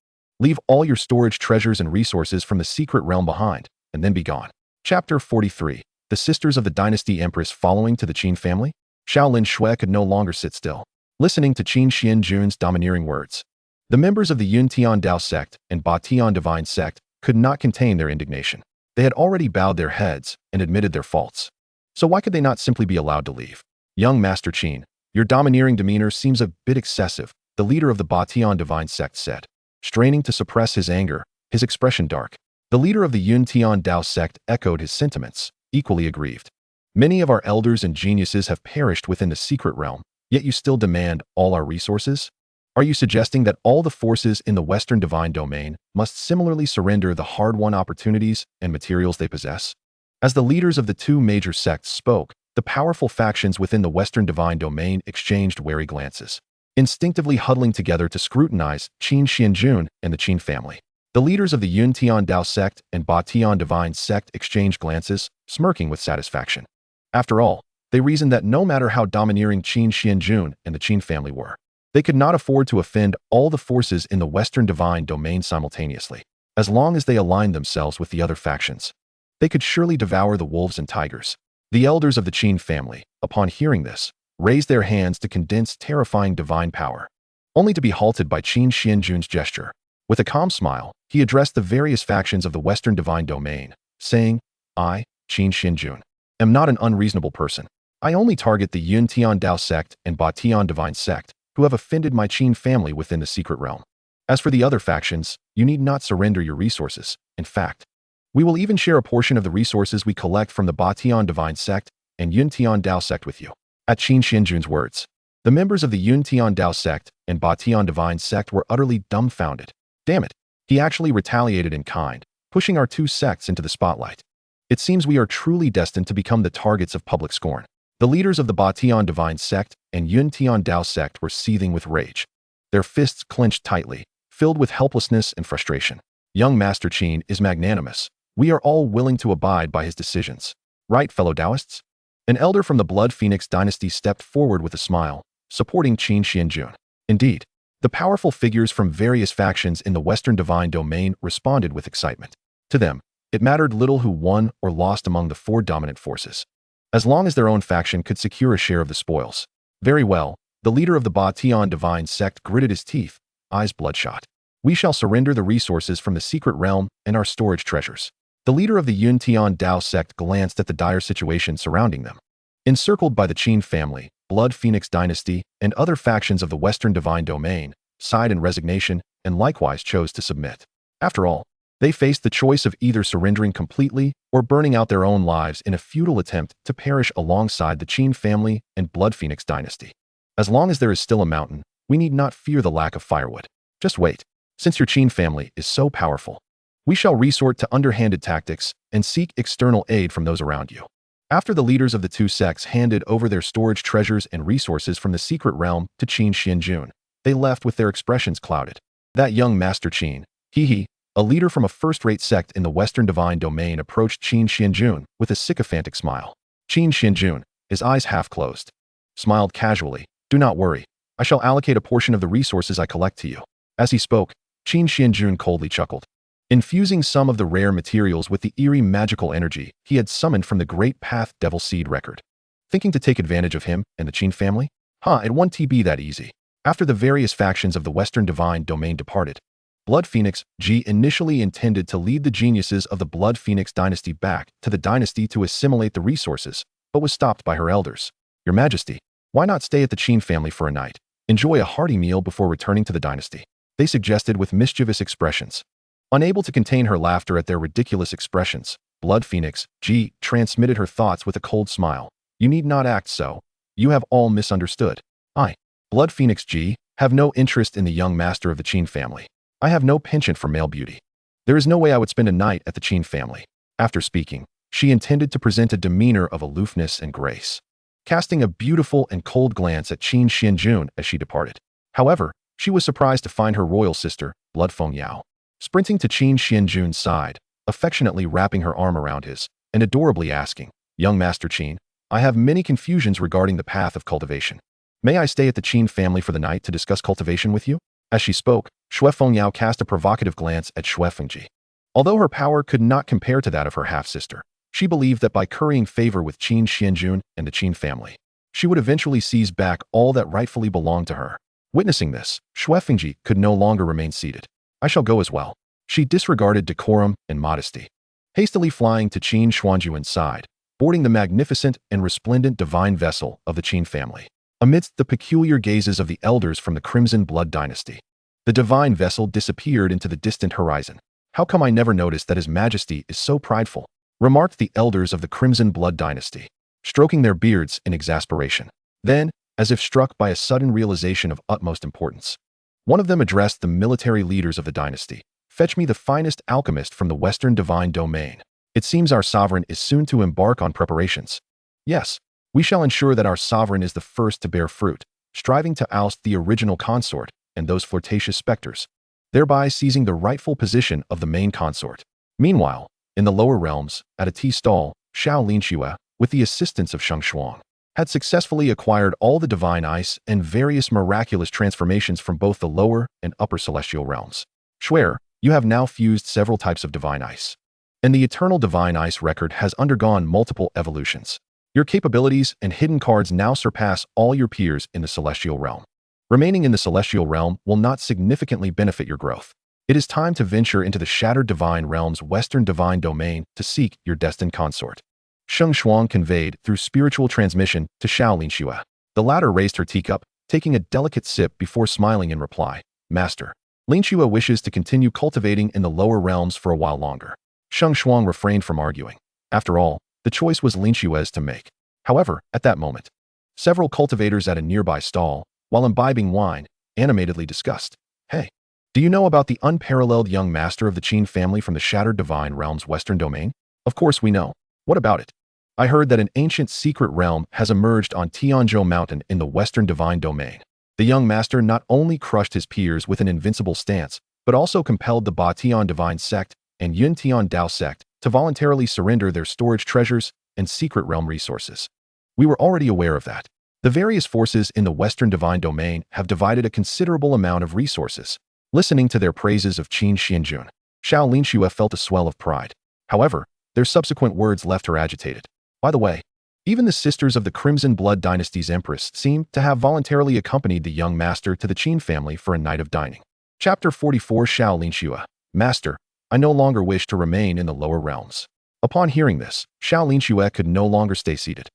A: Leave all your storage treasures and resources from the secret realm behind, and then be gone. Chapter 43. The Sisters of the Dynasty Empress following to the Qin family? Shaolin Shui could no longer sit still, listening to Qin Xuanjun's domineering words. The members of the Yuntian Dao sect and Batian divine sect could not contain their indignation. They had already bowed their heads and admitted their faults. So why could they not simply be allowed to leave? Young Master Qin, your domineering demeanor seems a bit excessive, the leader of the Batian divine sect said. Straining to suppress his anger, his expression dark. The leader of the Yuntian Dao sect echoed his sentiments, equally aggrieved. Many of our elders and geniuses have perished within the secret realm, yet you still demand all our resources? Are you suggesting that all the forces in the Western divine domain must similarly surrender the hard-won opportunities and materials they possess? As the leaders of the two major sects spoke, the powerful factions within the Western divine domain exchanged wary glances. instinctively huddling together to scrutinize Qin Xuanjun and the Qin family. The leaders of the Yun Tian Dao sect and Ba Tian Divine sect exchanged glances, smirking with satisfaction. After all, they reasoned that no matter how domineering Qin Xuanjun and the Qin family were, they could not afford to offend all the forces in the Western divine domain simultaneously. As long as they aligned themselves with the other factions, they could surely devour the wolves and tigers. The elders of the Qin family, upon hearing this, raised their hands to condense terrifying divine power, only to be halted by Qin Xuanjun's gesture. With a calm smile, he addressed the various factions of the Western divine domain, saying, I, Qin Xuanjun, am not an unreasonable person. I only target the Yun Tian Dao sect and Ba Tian Divine sect, who have offended my Qin family within the secret realm. As for the other factions, you need not surrender your resources. In fact, we will even share a portion of the resources we collect from the Ba Tian Divine sect and Yun Tian Dao sect with you. At Qin Xuanjun's words, the members of the Yun Tian Dao sect and Ba Tian Divine sect were utterly dumbfounded. Damn it, he actually retaliated in kind, pushing our two sects into the spotlight. It seems we are truly destined to become the targets of public scorn. The leaders of the Ba Tian Divine sect and Yun Tian Dao sect were seething with rage. Their fists clenched tightly, filled with helplessness and frustration. Young Master Qin is magnanimous. We are all willing to abide by his decisions. Right, fellow Taoists? An elder from the Blood Phoenix dynasty stepped forward with a smile, supporting Qin Xuanjun. Indeed, the powerful figures from various factions in the Western divine domain responded with excitement. To them, it mattered little who won or lost among the four dominant forces, as long as their own faction could secure a share of the spoils. Very well, the leader of the Ba Tian Divine sect gritted his teeth, eyes bloodshot. We shall surrender the resources from the secret realm and our storage treasures. The leader of the Yun Tian Dao sect glanced at the dire situation surrounding them. Encircled by the Qin family, Blood Phoenix dynasty, and other factions of the Western divine domain, sighed in resignation and likewise chose to submit. After all, they faced the choice of either surrendering completely or burning out their own lives in a futile attempt to perish alongside the Qin family and Blood Phoenix dynasty. As long as there is still a mountain, we need not fear the lack of firewood. Just wait. Since your Qin family is so powerful, we shall resort to underhanded tactics and seek external aid from those around you. After the leaders of the two sects handed over their storage treasures and resources from the secret realm to Qin Xuanjun, they left with their expressions clouded. That young Master Qin, a leader from a first-rate sect in the Western divine domain, approached Qin Xuanjun with a sycophantic smile. Qin Xuanjun, his eyes half closed, smiled casually. Do not worry. I shall allocate a portion of the resources I collect to you. As he spoke, Qin Xuanjun coldly chuckled, infusing some of the rare materials with the eerie magical energy he had summoned from the Great Path Devil Seed record. Thinking to take advantage of him and the Qin family? It won't be that easy. After the various factions of the Western divine domain departed, Blood Phoenix initially intended to lead the geniuses of the Blood Phoenix dynasty back to the dynasty to assimilate the resources, but was stopped by her elders. Your Majesty, why not stay at the Qin family for a night? Enjoy a hearty meal before returning to the dynasty, they suggested with mischievous expressions. Unable to contain her laughter at their ridiculous expressions, Blood Phoenix transmitted her thoughts with a cold smile. You need not act so. You have all misunderstood. I, Blood Phoenix have no interest in the young master of the Qin family. I have no penchant for male beauty. There is no way I would spend a night at the Qin family. After speaking, she intended to present a demeanor of aloofness and grace, casting a beautiful and cold glance at Qin Xuanjun as she departed. However, she was surprised to find her royal sister, Blood Fengyao, sprinting to Qin Xuanjun's side, affectionately wrapping her arm around his, and adorably asking, Young Master Qin, I have many confusions regarding the path of cultivation. May I stay at the Qin family for the night to discuss cultivation with you? As she spoke, Shui Fengyao cast a provocative glance at Shui Fengji. Although her power could not compare to that of her half-sister, she believed that by currying favor with Qin Xuanjun and the Qin family, she would eventually seize back all that rightfully belonged to her. Witnessing this, Shui Fengji could no longer remain seated. I shall go as well. She disregarded decorum and modesty, hastily flying to Qin Xuanjun's side, boarding the magnificent and resplendent divine vessel of the Qin family. Amidst the peculiar gazes of the elders from the Crimson Blood dynasty, the divine vessel disappeared into the distant horizon. How come I never noticed that His Majesty is so prideful? Remarked the elders of the Crimson Blood dynasty, stroking their beards in exasperation. Then, as if struck by a sudden realization of utmost importance, one of them addressed the military leaders of the dynasty. Fetch me the finest alchemist from the Western divine domain. It seems our sovereign is soon to embark on preparations. Yes, we shall ensure that our sovereign is the first to bear fruit, striving to oust the original consort and those flirtatious specters, thereby seizing the rightful position of the main consort. Meanwhile, in the lower realms, at a tea stall, Xiao Linxue, with the assistance of Sheng Shuang, had successfully acquired all the divine ice and various miraculous transformations from both the lower and upper celestial realms. Shuer, you have now fused several types of divine ice, and the eternal divine ice record has undergone multiple evolutions. Your capabilities and hidden cards now surpass all your peers in the celestial realm. Remaining in the celestial realm will not significantly benefit your growth. It is time to venture into the shattered divine realm's western divine domain to seek your destined consort. Sheng Shuang conveyed through spiritual transmission to Xiao Linxue. The latter raised her teacup, taking a delicate sip before smiling in reply. Master, Linxue wishes to continue cultivating in the lower realms for a while longer. Sheng Shuang refrained from arguing. After all, the choice was Linxue's to make. However, at that moment, several cultivators at a nearby stall, while imbibing wine, animatedly discussed, "Hey, do you know about the unparalleled young master of the Qin family from the shattered divine realm's western domain?" "Of course we know. What about it?" "I heard that an ancient secret realm has emerged on Tianzhou Mountain in the western divine domain. The young master not only crushed his peers with an invincible stance, but also compelled the Ba Tian divine sect and Yun Tian Dao sect to voluntarily surrender their storage treasures and secret realm resources." We were already aware of that. The various forces in the western divine domain have divided a considerable amount of resources. Listening to their praises of Qin Xuanjun, Xiao Linxue felt a swell of pride. However, their subsequent words left her agitated. By the way, even the sisters of the Crimson Blood Dynasty's empress seem to have voluntarily accompanied the young master to the Qin family for a night of dining. Chapter 44 Xiao Linxue. Master, I no longer wish to remain in the lower realms. Upon hearing this, Xiao Linxue could no longer stay seated.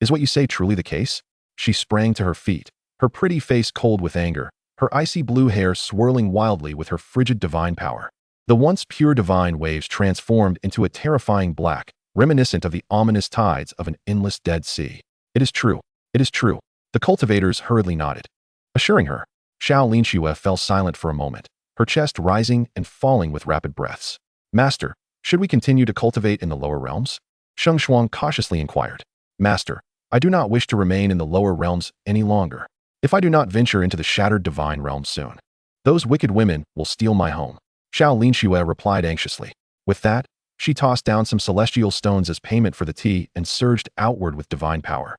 A: Is what you say truly the case? She sprang to her feet, her pretty face cold with anger, her icy blue hair swirling wildly with her frigid divine power. The once pure divine waves transformed into a terrifying black, reminiscent of the ominous tides of an endless Dead Sea. It is true. It is true. The cultivators hurriedly nodded, assuring her. Xiao Linxue fell silent for a moment, her chest rising and falling with rapid breaths. Master, should we continue to cultivate in the lower realms? Sheng Shuang cautiously inquired. Master, I do not wish to remain in the lower realms any longer. If I do not venture into the shattered divine realm soon, those wicked women will steal my home. Xiao Linxue replied anxiously. With that, she tossed down some celestial stones as payment for the tea and surged outward with divine power,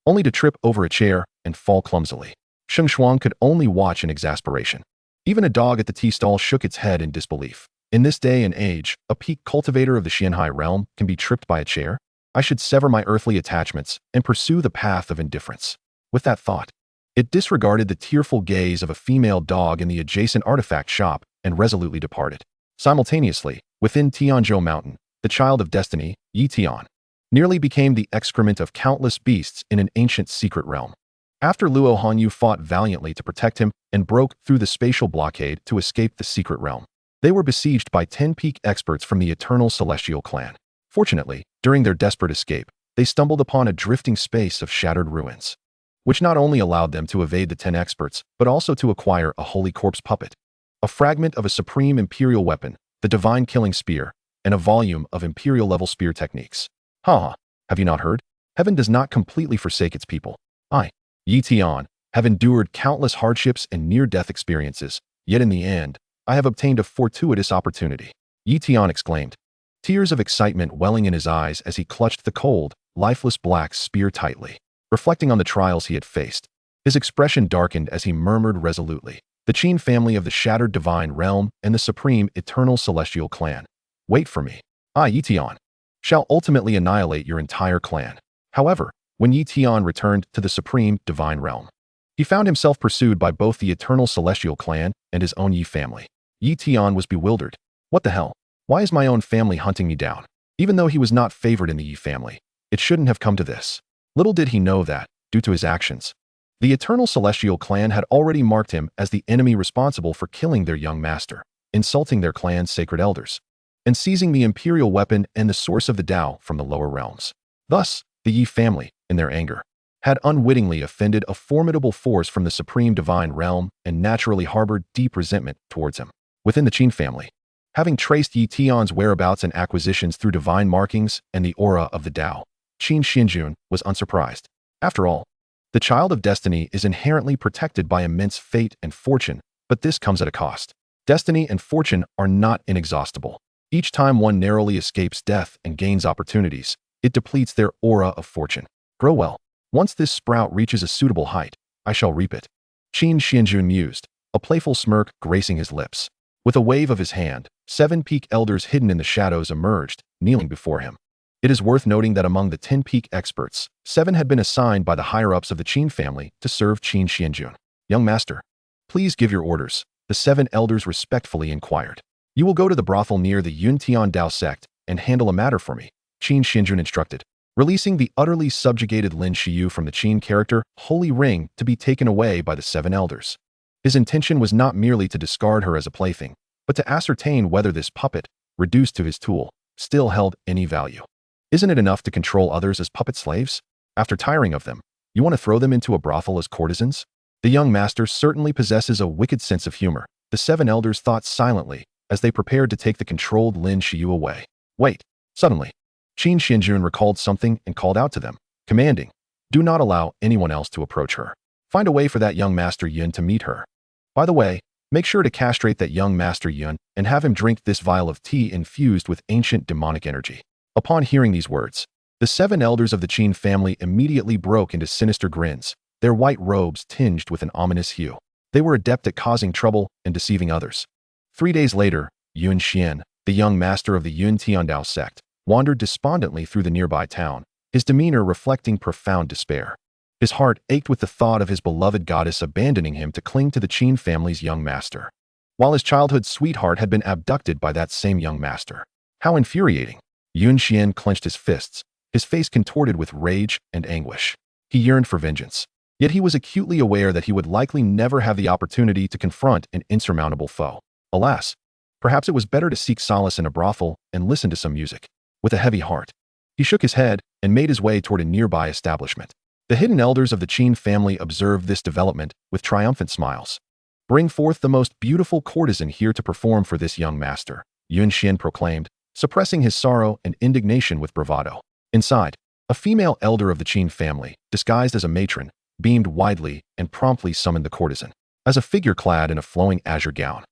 A: only to trip over a chair and fall clumsily. Sheng Shuang could only watch in exasperation. Even a dog at the tea stall shook its head in disbelief. In this day and age, a peak cultivator of the Xianhai realm can be tripped by a chair? I should sever my earthly attachments and pursue the path of indifference. With that thought, it disregarded the tearful gaze of a female dog in the adjacent artifact shop and resolutely departed. Simultaneously, within Tianzhou Mountain, the child of destiny, Yi Tian, nearly became the excrement of countless beasts in an ancient secret realm. After Luo Hanyu fought valiantly to protect him and broke through the spatial blockade to escape the secret realm, they were besieged by 10 peak experts from the eternal celestial clan. Fortunately, during their desperate escape, they stumbled upon a drifting space of shattered ruins, which not only allowed them to evade the 10 experts, but also to acquire a holy corpse puppet, a fragment of a supreme imperial weapon, the divine killing spear, and a volume of imperial-level spear techniques. Ha! Have you not heard? Heaven does not completely forsake its people. I, Yi Tian, have endured countless hardships and near-death experiences, yet in the end, I have obtained a fortuitous opportunity. Yi Tian exclaimed, tears of excitement welling in his eyes as he clutched the cold, lifeless black spear tightly. Reflecting on the trials he had faced, his expression darkened as he murmured resolutely, the Qin family of the shattered divine realm and the supreme eternal celestial clan. Wait for me. I, Yi Tian, shall ultimately annihilate your entire clan. However, when Yi Tian returned to the supreme divine realm, he found himself pursued by both the eternal celestial clan and his own Yi family. Yi Tian was bewildered. What the hell? Why is my own family hunting me down? Even though he was not favored in the Yi family, it shouldn't have come to this. Little did he know that, due to his actions, the eternal celestial clan had already marked him as the enemy responsible for killing their young master, insulting their clan's sacred elders, and seizing the imperial weapon and the source of the Dao from the lower realms. Thus, the Yi family, in their anger, had unwittingly offended a formidable force from the supreme divine realm and naturally harbored deep resentment towards him. Within the Qin family, having traced Yi Tian's whereabouts and acquisitions through divine markings and the aura of the Dao, Qin Xuanjun was unsurprised. After all, The child of destiny is inherently protected by immense fate and fortune, but this comes at a cost. Destiny and fortune are not inexhaustible. Each time one narrowly escapes death and gains opportunities, it depletes their aura of fortune. Grow well. Once this sprout reaches a suitable height, I shall reap it. Qin Xuanjun mused, a playful smirk gracing his lips. With a wave of his hand, 7 peak elders hidden in the shadows emerged, kneeling before him. It is worth noting that among the 10 peak experts, 7 had been assigned by the higher-ups of the Qin family to serve Qin Xuanjun. Young master, please give your orders, the 7 elders respectfully inquired. You will go to the brothel near the Yuntian Dao sect and handle a matter for me, Qin Xuanjun instructed. Releasing the utterly subjugated Lin Xiu from the Qin character Holy Ring to be taken away by the 7 elders. His intention was not merely to discard her as a plaything, but to ascertain whether this puppet, reduced to his tool, still held any value. Isn't it enough to control others as puppet slaves? After tiring of them, you want to throw them into a brothel as courtesans? The young master certainly possesses a wicked sense of humor, the 7 elders thought silently as they prepared to take the controlled Lin Xiu away. Wait! Suddenly, Qin Xuanjun recalled something and called out to them, commanding, do not allow anyone else to approach her. Find a way for that young Master Yun to meet her. By the way, make sure to castrate that young Master Yun and have him drink this vial of tea infused with ancient demonic energy. Upon hearing these words, the 7 elders of the Qin family immediately broke into sinister grins, their white robes tinged with an ominous hue. They were adept at causing trouble and deceiving others. 3 days later, Yun Xian, the young master of the Yuntian Dao sect, wandered despondently through the nearby town, his demeanor reflecting profound despair. His heart ached with the thought of his beloved goddess abandoning him to cling to the Qin family's young master, while his childhood sweetheart had been abducted by that same young master. How infuriating! Yun Xian clenched his fists, his face contorted with rage and anguish. He yearned for vengeance, yet he was acutely aware that he would likely never have the opportunity to confront an insurmountable foe. Alas, perhaps it was better to seek solace in a brothel and listen to some music. With a heavy heart, he shook his head and made his way toward a nearby establishment. The hidden elders of the Qin family observed this development with triumphant smiles. Bring forth the most beautiful courtesan here to perform for this young master, Yun Xian proclaimed, suppressing his sorrow and indignation with bravado. Inside, a female elder of the Qin family, disguised as a matron, beamed widely and promptly summoned the courtesan. As a figure clad in a flowing azure gown,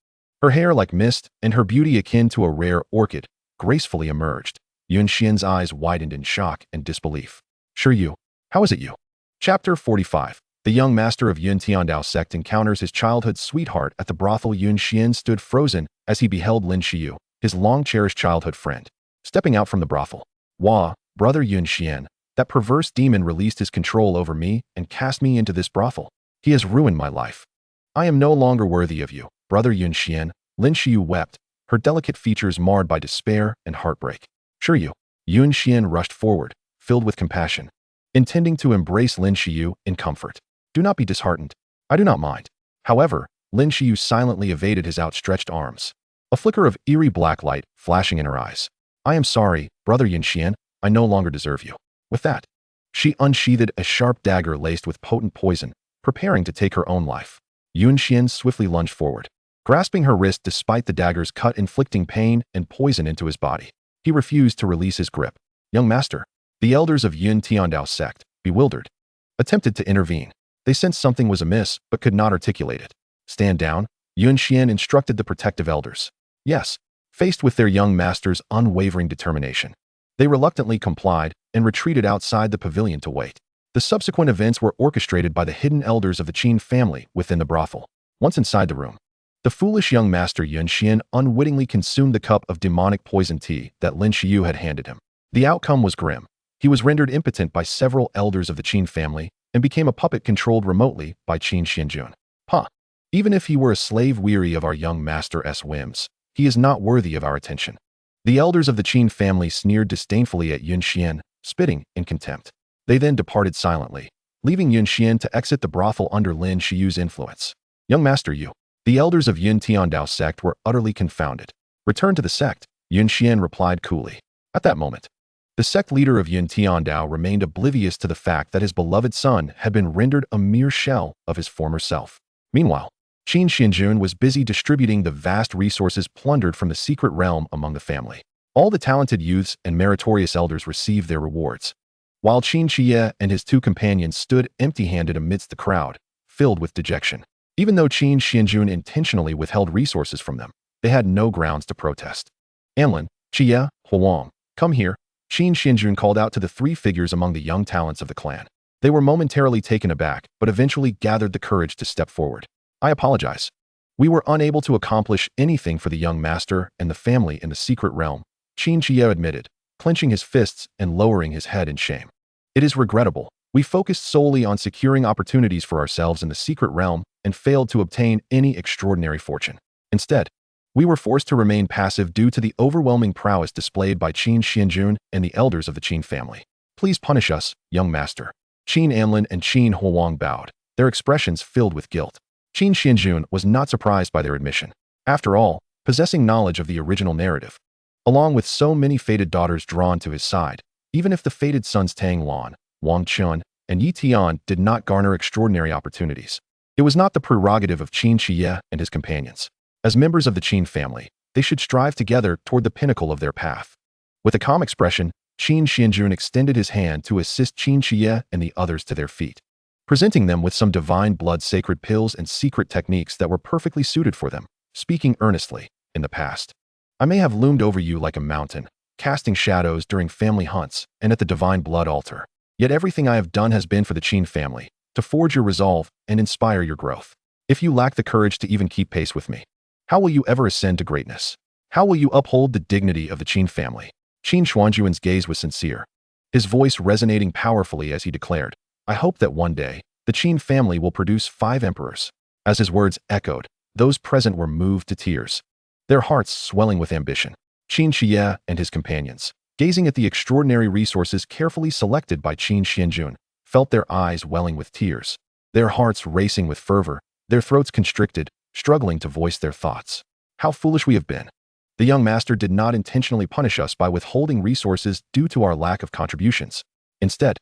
A: her hair like mist and her beauty akin to a rare orchid, gracefully emerged. Yun Xian's eyes widened in shock and disbelief. Sure you, how is it you? Chapter 45. The young master of Yuntian Dao sect encounters his childhood sweetheart at the brothel. Yun Xian stood frozen as he beheld Lin Xiu, his long-cherished childhood friend, stepping out from the brothel. Wah, brother Yun Xian, that perverse demon released his control over me and cast me into this brothel. He has ruined my life. I am no longer worthy of you, brother Yun Xian. Lin Xiu wept, her delicate features marred by despair and heartbreak. Sure you. Yun Xian rushed forward, filled with compassion, intending to embrace Lin Xiu in comfort. Do not be disheartened. I do not mind. However, Lin Xiu silently evaded his outstretched arms, a flicker of eerie black light flashing in her eyes. I am sorry, brother Yun Xian, I no longer deserve you. With that, she unsheathed a sharp dagger laced with potent poison, preparing to take her own life. Yun Xian swiftly lunged forward, grasping her wrist despite the dagger's cut inflicting pain and poison into his body. He refused to release his grip. Young master, the elders of Yuntian Dao sect, bewildered, attempted to intervene. They sensed something was amiss but could not articulate it. Stand down, Yun Xian instructed the protective elders. Yes, faced with their young master's unwavering determination, they reluctantly complied and retreated outside the pavilion to wait. The subsequent events were orchestrated by the hidden elders of the Qin family within the brothel. Once inside the room, the foolish young master Yun Xian unwittingly consumed the cup of demonic poison tea that Lin Xiu had handed him. The outcome was grim. He was rendered impotent by several elders of the Qin family and became a puppet controlled remotely by Qin Xuanjun. Even if he were a slave weary of our young master's whims, he is not worthy of our attention. The elders of the Qin family sneered disdainfully at Yun Xian, spitting in contempt. They then departed silently, leaving Yun Xian to exit the brothel under Lin Xiu's influence. Young master Yu. The elders of Yuntian Dao sect were utterly confounded. Return to the sect, Yun Xian replied coolly. At that moment, the sect leader of Yuntian Dao remained oblivious to the fact that his beloved son had been rendered a mere shell of his former self. Meanwhile, Qin Xuanjun was busy distributing the vast resources plundered from the secret realm among the family. All the talented youths and meritorious elders received their rewards. while Qin Xie and his two companions stood empty-handed amidst the crowd, filled with dejection. Even though Qin Xuanjun intentionally withheld resources from them, they had no grounds to protest. Anlin, Xie, Huang, come here. Qin Xuanjun called out to the three figures among the young talents of the clan. They were momentarily taken aback, but eventually gathered the courage to step forward. I apologize. We were unable to accomplish anything for the young master and the family in the secret realm, Qin Xie admitted, clenching his fists and lowering his head in shame. It is regrettable. We focused solely on securing opportunities for ourselves in the secret realm and failed to obtain any extraordinary fortune. Instead, we were forced to remain passive due to the overwhelming prowess displayed by Qin Xuanjun and the elders of the Qin family. Please punish us, young master. Qin Anlin and Qin Huang bowed, their expressions filled with guilt. Qin Xuanjun was not surprised by their admission. After all, possessing knowledge of the original narrative, along with so many fated daughters drawn to his side, even if the fated sons Tang Lan, Wang Chun, and Yi Tian did not garner extraordinary opportunities, it was not the prerogative of Qin Xie and his companions. As members of the Qin family, they should strive together toward the pinnacle of their path. With a calm expression, Qin Xuanjun extended his hand to assist Qin Xie and the others to their feet, presenting them with some divine blood sacred pills and secret techniques that were perfectly suited for them. Speaking earnestly, in the past, I may have loomed over you like a mountain, casting shadows during family hunts and at the divine blood altar. Yet everything I have done has been for the Qin family, to forge your resolve and inspire your growth. If you lack the courage to even keep pace with me, how will you ever ascend to greatness? How will you uphold the dignity of the Qin family? Qin Xuanjun's gaze was sincere, his voice resonating powerfully as he declared, I hope that one day, the Qin family will produce 5 emperors. As his words echoed, those present were moved to tears, their hearts swelling with ambition. Qin Xie and his companions, gazing at the extraordinary resources carefully selected by Qin Xuanjun, felt their eyes welling with tears, their hearts racing with fervor, their throats constricted, struggling to voice their thoughts. How foolish we have been. The young master did not intentionally punish us by withholding resources due to our lack of contributions. Instead,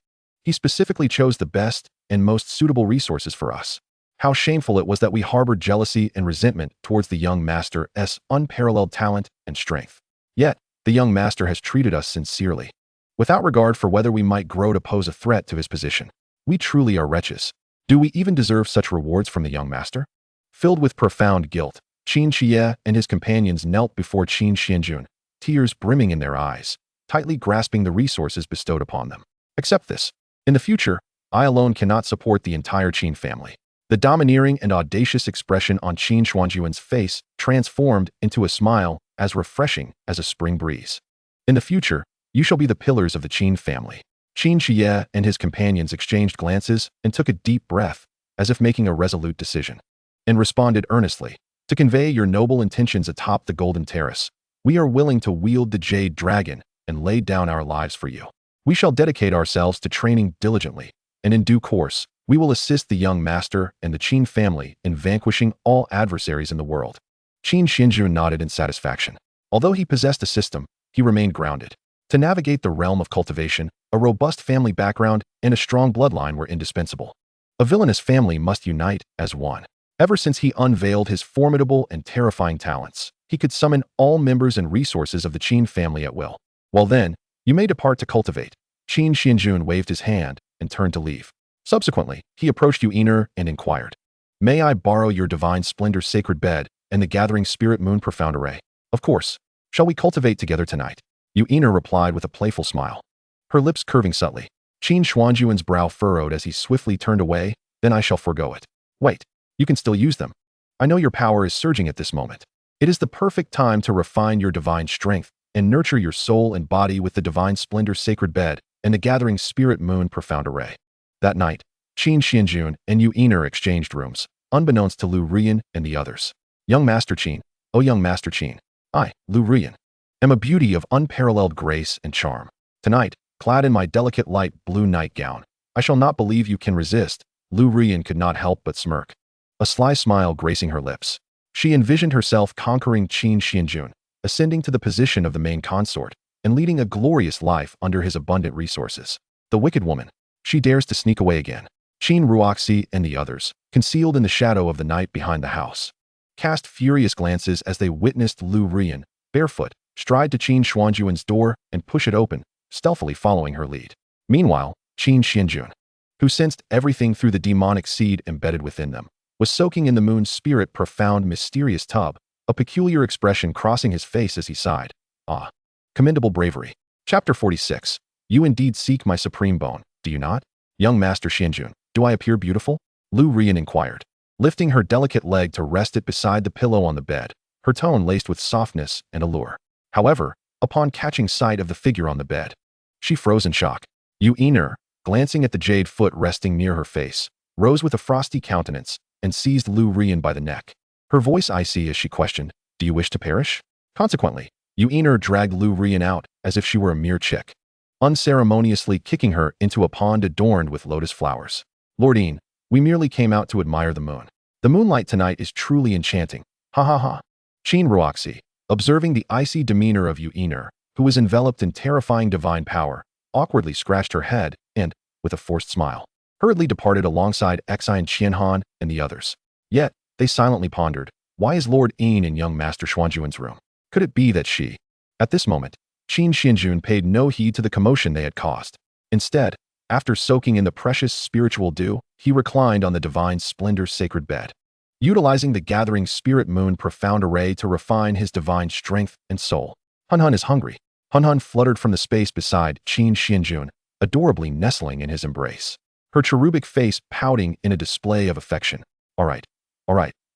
A: he specifically chose the best and most suitable resources for us. How shameful it was that we harbored jealousy and resentment towards the young master's unparalleled talent and strength. Yet, the young master has treated us sincerely, without regard for whether we might grow to pose a threat to his position. We truly are wretches. Do we even deserve such rewards from the young master? Filled with profound guilt, Qin Xie and his companions knelt before Qin Xuanjun, tears brimming in their eyes, tightly grasping the resources bestowed upon them. Accept this. In the future, I alone cannot support the entire Qin family. The domineering and audacious expression on Qin Xuanjun's face transformed into a smile as refreshing as a spring breeze. In the future, you shall be the pillars of the Qin family. Qin Xie and his companions exchanged glances and took a deep breath, as if making a resolute decision, and responded earnestly, to convey your noble intentions atop the golden terrace. We are willing to wield the jade dragon and lay down our lives for you. We shall dedicate ourselves to training diligently, and in due course, we will assist the young master and the Qin family in vanquishing all adversaries in the world. Qin Xuanjun nodded in satisfaction. Although he possessed a system, he remained grounded. To navigate the realm of cultivation, a robust family background and a strong bloodline were indispensable. A villainous family must unite as one. Ever since he unveiled his formidable and terrifying talents, he could summon all members and resources of the Qin family at will. Well then, you may depart to cultivate. Qin Xuanjun waved his hand and turned to leave. Subsequently, he approached Yuiner and inquired, May I borrow your divine splendor sacred bed and the gathering spirit moon profound array? Of course. Shall we cultivate together tonight? Yuiner replied with a playful smile, her lips curving subtly. Qin Xuanjun's brow furrowed as he swiftly turned away. Then I shall forego it. Wait, you can still use them. I know your power is surging at this moment. It is the perfect time to refine your divine strength and nurture your soul and body with the divine splendor sacred bed and the gathering spirit moon profound array. That night, Qin Xuanjun and Yuiner exchanged rooms, unbeknownst to Lu Rian and the others. Young Master Qin, oh young Master Qin, I, Lu Rian, am a beauty of unparalleled grace and charm. Tonight, clad in my delicate light blue nightgown, I shall not believe you can resist. Lu Rian could not help but smirk, a sly smile gracing her lips. She envisioned herself conquering Qin Xuanjun, ascending to the position of the main consort, and leading a glorious life under his abundant resources. The wicked woman. She dares to sneak away again. Qin Ruoxi and the others, concealed in the shadow of the night behind the house, cast furious glances as they witnessed Lu Rian, barefoot, stride to Qin Xuanjun's door and push it open, stealthily following her lead. Meanwhile, Qin Xuanjun, who sensed everything through the demonic seed embedded within them, was soaking in the moon's spirit profound mysterious tub, a peculiar expression crossing his face as he sighed. Ah, commendable bravery. Chapter 46. You indeed seek my supreme bone, do you not? Young Master Xuanjun, do I appear beautiful? Lu Rian inquired, lifting her delicate leg to rest it beside the pillow on the bed, her tone laced with softness and allure. However, upon catching sight of the figure on the bed, she froze in shock. Yu Einer, glancing at the jade foot resting near her face, rose with a frosty countenance and seized Lu Rian by the neck. Her voice icy as she questioned, do you wish to perish? Consequently, Yu Einer dragged Lu Rian out as if she were a mere chick, unceremoniously kicking her into a pond adorned with lotus flowers. Lordine, we merely came out to admire the moon. The moonlight tonight is truly enchanting. Ha ha ha. Qin Ruoxi, observing the icy demeanor of Yu Einer, who was enveloped in terrifying divine power, awkwardly scratched her head and, with a forced smile, hurriedly departed alongside Xian Qianhan and the others. Yet, they silently pondered, why is Lord Yin in young Master Xuanjun's room? Could it be that she? At this moment, Qin Xuanjun paid no heed to the commotion they had caused. Instead, after soaking in the precious spiritual dew, he reclined on the divine splendor's sacred bed, utilizing the gathering spirit moon profound array to refine his divine strength and soul. Hun is hungry. Hun fluttered from the space beside Qin Xuanjun, adorably nestling in his embrace, her cherubic face pouting in a display of affection. All right,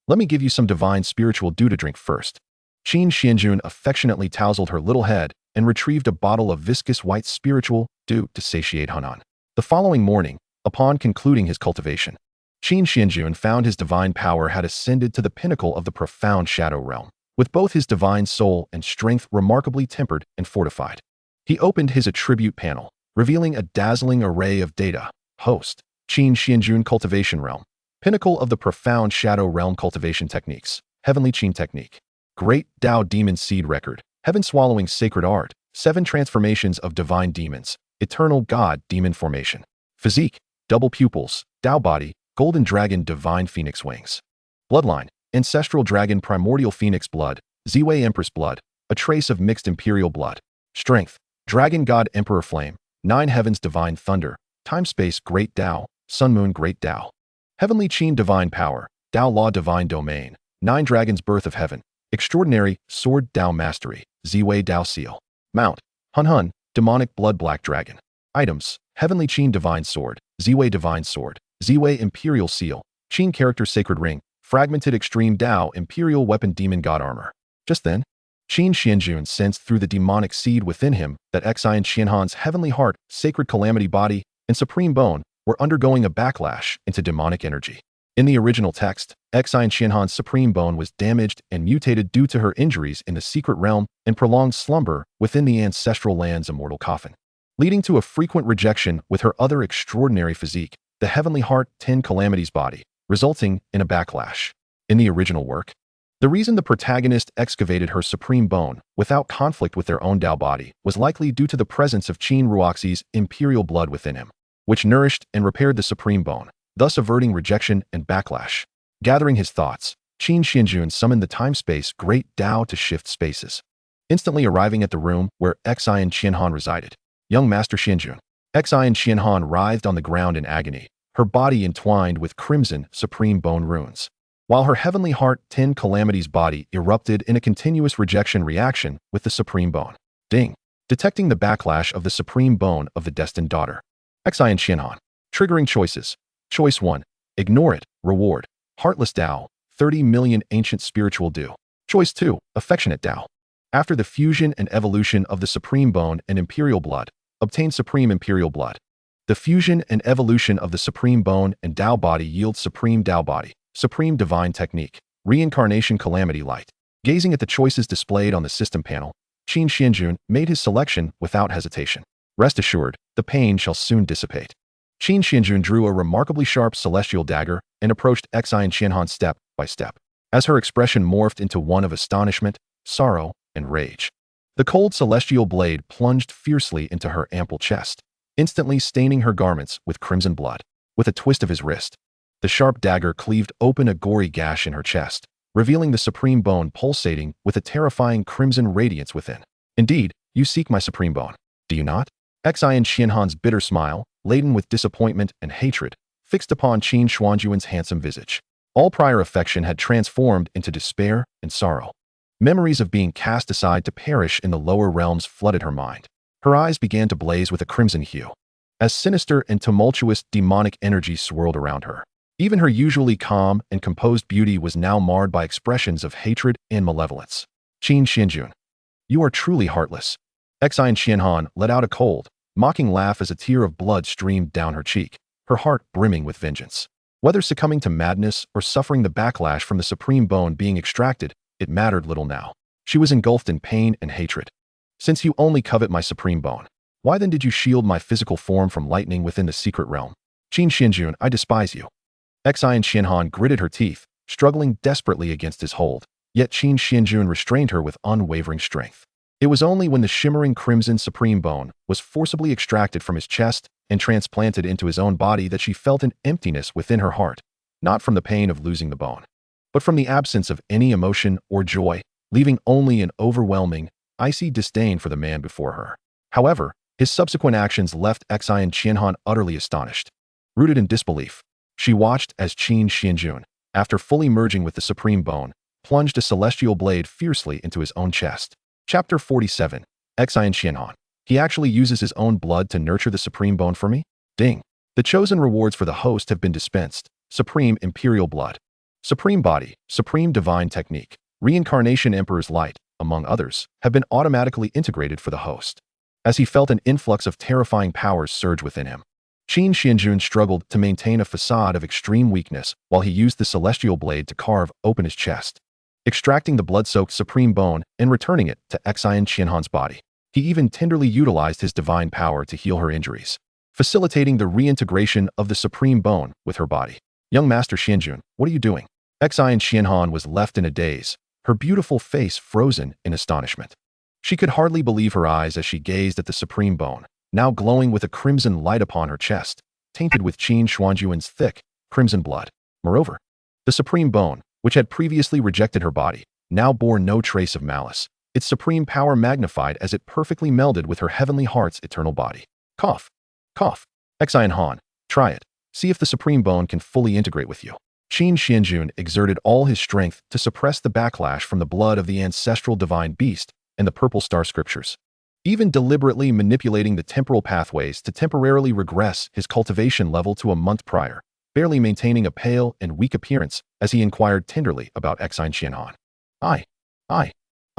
A: let me give you some divine spiritual dew to drink first. Qin Xuanjun affectionately tousled her little head and retrieved a bottle of viscous white spiritual dew to satiate Hun. The following morning, upon concluding his cultivation, Qin Xuanjun found his divine power had ascended to the pinnacle of the profound shadow realm, with both his divine soul and strength remarkably tempered and fortified. He opened his attribute panel, revealing a dazzling array of data. Host, Qin Xuanjun cultivation realm, pinnacle of the profound shadow realm cultivation techniques, heavenly Qin technique, great Dao demon seed record, heaven swallowing sacred art, 7 transformations of divine demons, eternal god demon formation, physique, double pupils, Dao body, golden dragon divine phoenix wings, bloodline, ancestral dragon primordial phoenix blood, Ziwei empress blood, a trace of mixed imperial blood, strength, dragon god emperor flame, 9 heavens divine thunder, time space great Dao, sun moon great Dao, heavenly Qin divine power, Dao law divine domain, 9 dragons birth of heaven, extraordinary sword Dao mastery, Ziwei Dao seal, mount, Hun, demonic blood black dragon, items, heavenly Qin divine sword, Ziwei divine sword, Ziwei imperial seal, Qin character sacred ring, fragmented extreme Dao imperial weapon demon god armor. Just then, Qin Xuanjun sensed through the demonic seed within him that Xian Qianhan's heavenly heart, sacred calamity body, and supreme bone were undergoing a backlash into demonic energy. In the original text, Xian Qianhan's supreme bone was damaged and mutated due to her injuries in the secret realm and prolonged slumber within the ancestral land's immortal coffin, leading to a frequent rejection with her other extraordinary physique, the heavenly heart 10 calamities body, resulting in a backlash. In the original work, the reason the protagonist excavated her supreme bone without conflict with their own Dao body was likely due to the presence of Qin Ruoxi's imperial blood within him, which nourished and repaired the supreme bone, thus averting rejection and backlash. Gathering his thoughts, Qin Xuanjun summoned the time-space great Dao to shift spaces, instantly arriving at the room where Xian Qianhan resided. Young Master Xuanjun. Xian Qianhan writhed on the ground in agony, her body entwined with crimson supreme bone runes, while her heavenly heart 10 calamities body erupted in a continuous rejection reaction with the supreme bone. Ding! Detecting the backlash of the supreme bone of the destined daughter. Xian Qianhan. Triggering choices. Choice 1. Ignore it. Reward. Heartless Dao. 30 million ancient spiritual dew. Choice 2. Affectionate Dao. After the fusion and evolution of the supreme bone and imperial blood, obtain supreme imperial blood. The fusion and evolution of the supreme bone and Dao body yields supreme Dao body, supreme divine technique, reincarnation calamity light. Gazing at the choices displayed on the system panel, Qin Xuanjun made his selection without hesitation. Rest assured, the pain shall soon dissipate. Qin Xuanjun drew a remarkably sharp celestial dagger and approached Xian Qianhan step by step, as her expression morphed into one of astonishment, sorrow, and rage. The cold celestial blade plunged fiercely into her ample chest, instantly staining her garments with crimson blood. With a twist of his wrist, the sharp dagger cleaved open a gory gash in her chest, revealing the supreme bone pulsating with a terrifying crimson radiance within. Indeed, you seek my supreme bone, do you not? Xianxiafan's bitter smile, laden with disappointment and hatred, fixed upon Qin Xuanjun's handsome visage. All prior affection had transformed into despair and sorrow. Memories of being cast aside to perish in the lower realms flooded her mind. Her eyes began to blaze with a crimson hue, as sinister and tumultuous demonic energy swirled around her. Even her usually calm and composed beauty was now marred by expressions of hatred and malevolence. Qin Xuanjun, you are truly heartless. Xianxiafan let out a cold, mocking laugh as a tear of blood streamed down her cheek, her heart brimming with vengeance. Whether succumbing to madness or suffering the backlash from the supreme bone being extracted, it mattered little now. She was engulfed in pain and hatred. Since you only covet my supreme bone, why then did you shield my physical form from lightning within the secret realm? Qin Xuanjun, I despise you. Xianxiafan gritted her teeth, struggling desperately against his hold, yet Qin Xuanjun restrained her with unwavering strength. It was only when the shimmering crimson supreme bone was forcibly extracted from his chest and transplanted into his own body that she felt an emptiness within her heart, not from the pain of losing the bone, but from the absence of any emotion or joy, leaving only an overwhelming, icy disdain for the man before her. However, his subsequent actions left Xianxiafan utterly astonished. Rooted in disbelief, she watched as Qin Xuanjun, after fully merging with the supreme bone, plunged a celestial blade fiercely into his own chest. Chapter 47. Xianxiafan. He actually uses his own blood to nurture the supreme bone for me? Ding. The chosen rewards for the host have been dispensed. Supreme Imperial Blood, Supreme Body, Supreme Divine Technique, Reincarnation Emperor's Light, among others, have been automatically integrated for the host. As he felt an influx of terrifying powers surge within him, Qin Xuanjun struggled to maintain a facade of extreme weakness while he used the celestial blade to carve open his chest, extracting the blood-soaked supreme bone and returning it to Xianxiafan's body. He even tenderly utilized his divine power to heal her injuries, facilitating the reintegration of the supreme bone with her body. Young Master Xuanjun, what are you doing? Xianxiafan was left in a daze, her beautiful face frozen in astonishment. She could hardly believe her eyes as she gazed at the supreme bone, now glowing with a crimson light upon her chest, tainted with Qin Xuanjun's thick, crimson blood. Moreover, the supreme bone, which had previously rejected her body, now bore no trace of malice, its supreme power magnified as it perfectly melded with her heavenly heart's eternal body. Cough. Cough. Xianxiafan, try it. See if the supreme bone can fully integrate with you. Qin Xuanjun exerted all his strength to suppress the backlash from the blood of the ancestral divine beast and the purple star scriptures, even deliberately manipulating the temporal pathways to temporarily regress his cultivation level to a month prior, barely maintaining a pale and weak appearance as he inquired tenderly about Xianxiafan.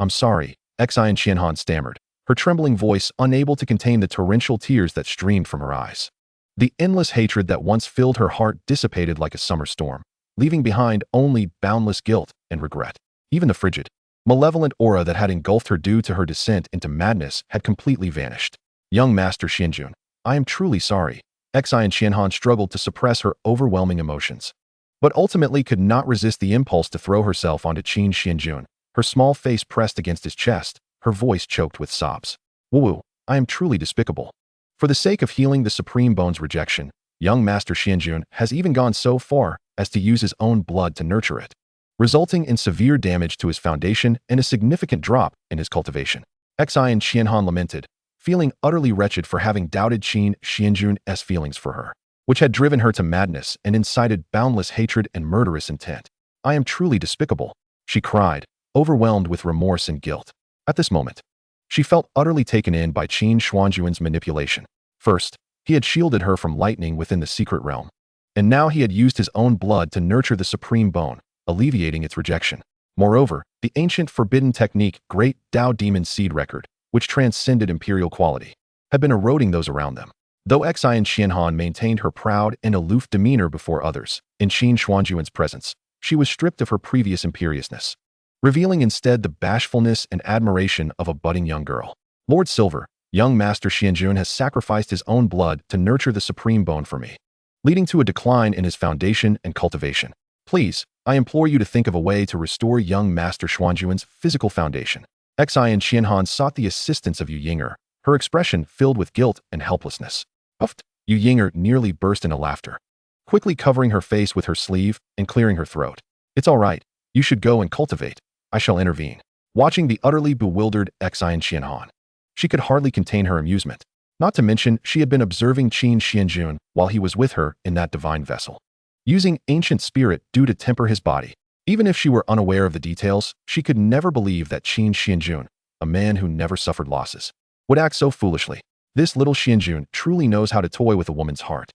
A: I'm sorry, Xianxiafan stammered, her trembling voice unable to contain the torrential tears that streamed from her eyes. The endless hatred that once filled her heart dissipated like a summer storm, leaving behind only boundless guilt and regret. Even the frigid, malevolent aura that had engulfed her due to her descent into madness had completely vanished. Young Master Xuanjun, I am truly sorry. Xianxiafan struggled to suppress her overwhelming emotions, but ultimately could not resist the impulse to throw herself onto Qin Xuanjun, her small face pressed against his chest, her voice choked with sobs. Woo, I am truly despicable. For the sake of healing the supreme bone's rejection, young Master Xuanjun has even gone so far as to use his own blood to nurture it, resulting in severe damage to his foundation and a significant drop in his cultivation. Xianxiafan lamented, feeling utterly wretched for having doubted Qin Xuanjun's feelings for her, which had driven her to madness and incited boundless hatred and murderous intent. I am truly despicable, she cried, overwhelmed with remorse and guilt. At this moment, she felt utterly taken in by Qin Xuanjun's manipulation. First, he had shielded her from lightning within the secret realm, and now he had used his own blood to nurture the supreme bone, alleviating its rejection. Moreover, the ancient forbidden technique Great Dao Demon Seed Record, which transcended imperial quality, had been eroding those around them. Though Xianxiafan maintained her proud and aloof demeanor before others, in Qin Xuanjun's presence, she was stripped of her previous imperiousness, revealing instead the bashfulness and admiration of a budding young girl. Lord Silver, young Master Xuanjun has sacrificed his own blood to nurture the supreme bone for me, leading to a decline in his foundation and cultivation. Please, I implore you to think of a way to restore young Master Xuanjun's physical foundation. Xianxiafan sought the assistance of Yu Yinger, her expression filled with guilt and helplessness. Uffed, Yu Yinger nearly burst into laughter, quickly covering her face with her sleeve and clearing her throat. It's all right, you should go and cultivate. I shall intervene. Watching the utterly bewildered Xianxiafan, she could hardly contain her amusement. Not to mention, she had been observing Qin Xuanjun while he was with her in that divine vessel, using ancient spirit due to temper his body. Even if she were unaware of the details, she could never believe that Qin Xuanjun, a man who never suffered losses, would act so foolishly. This little Xuanjun truly knows how to toy with a woman's heart.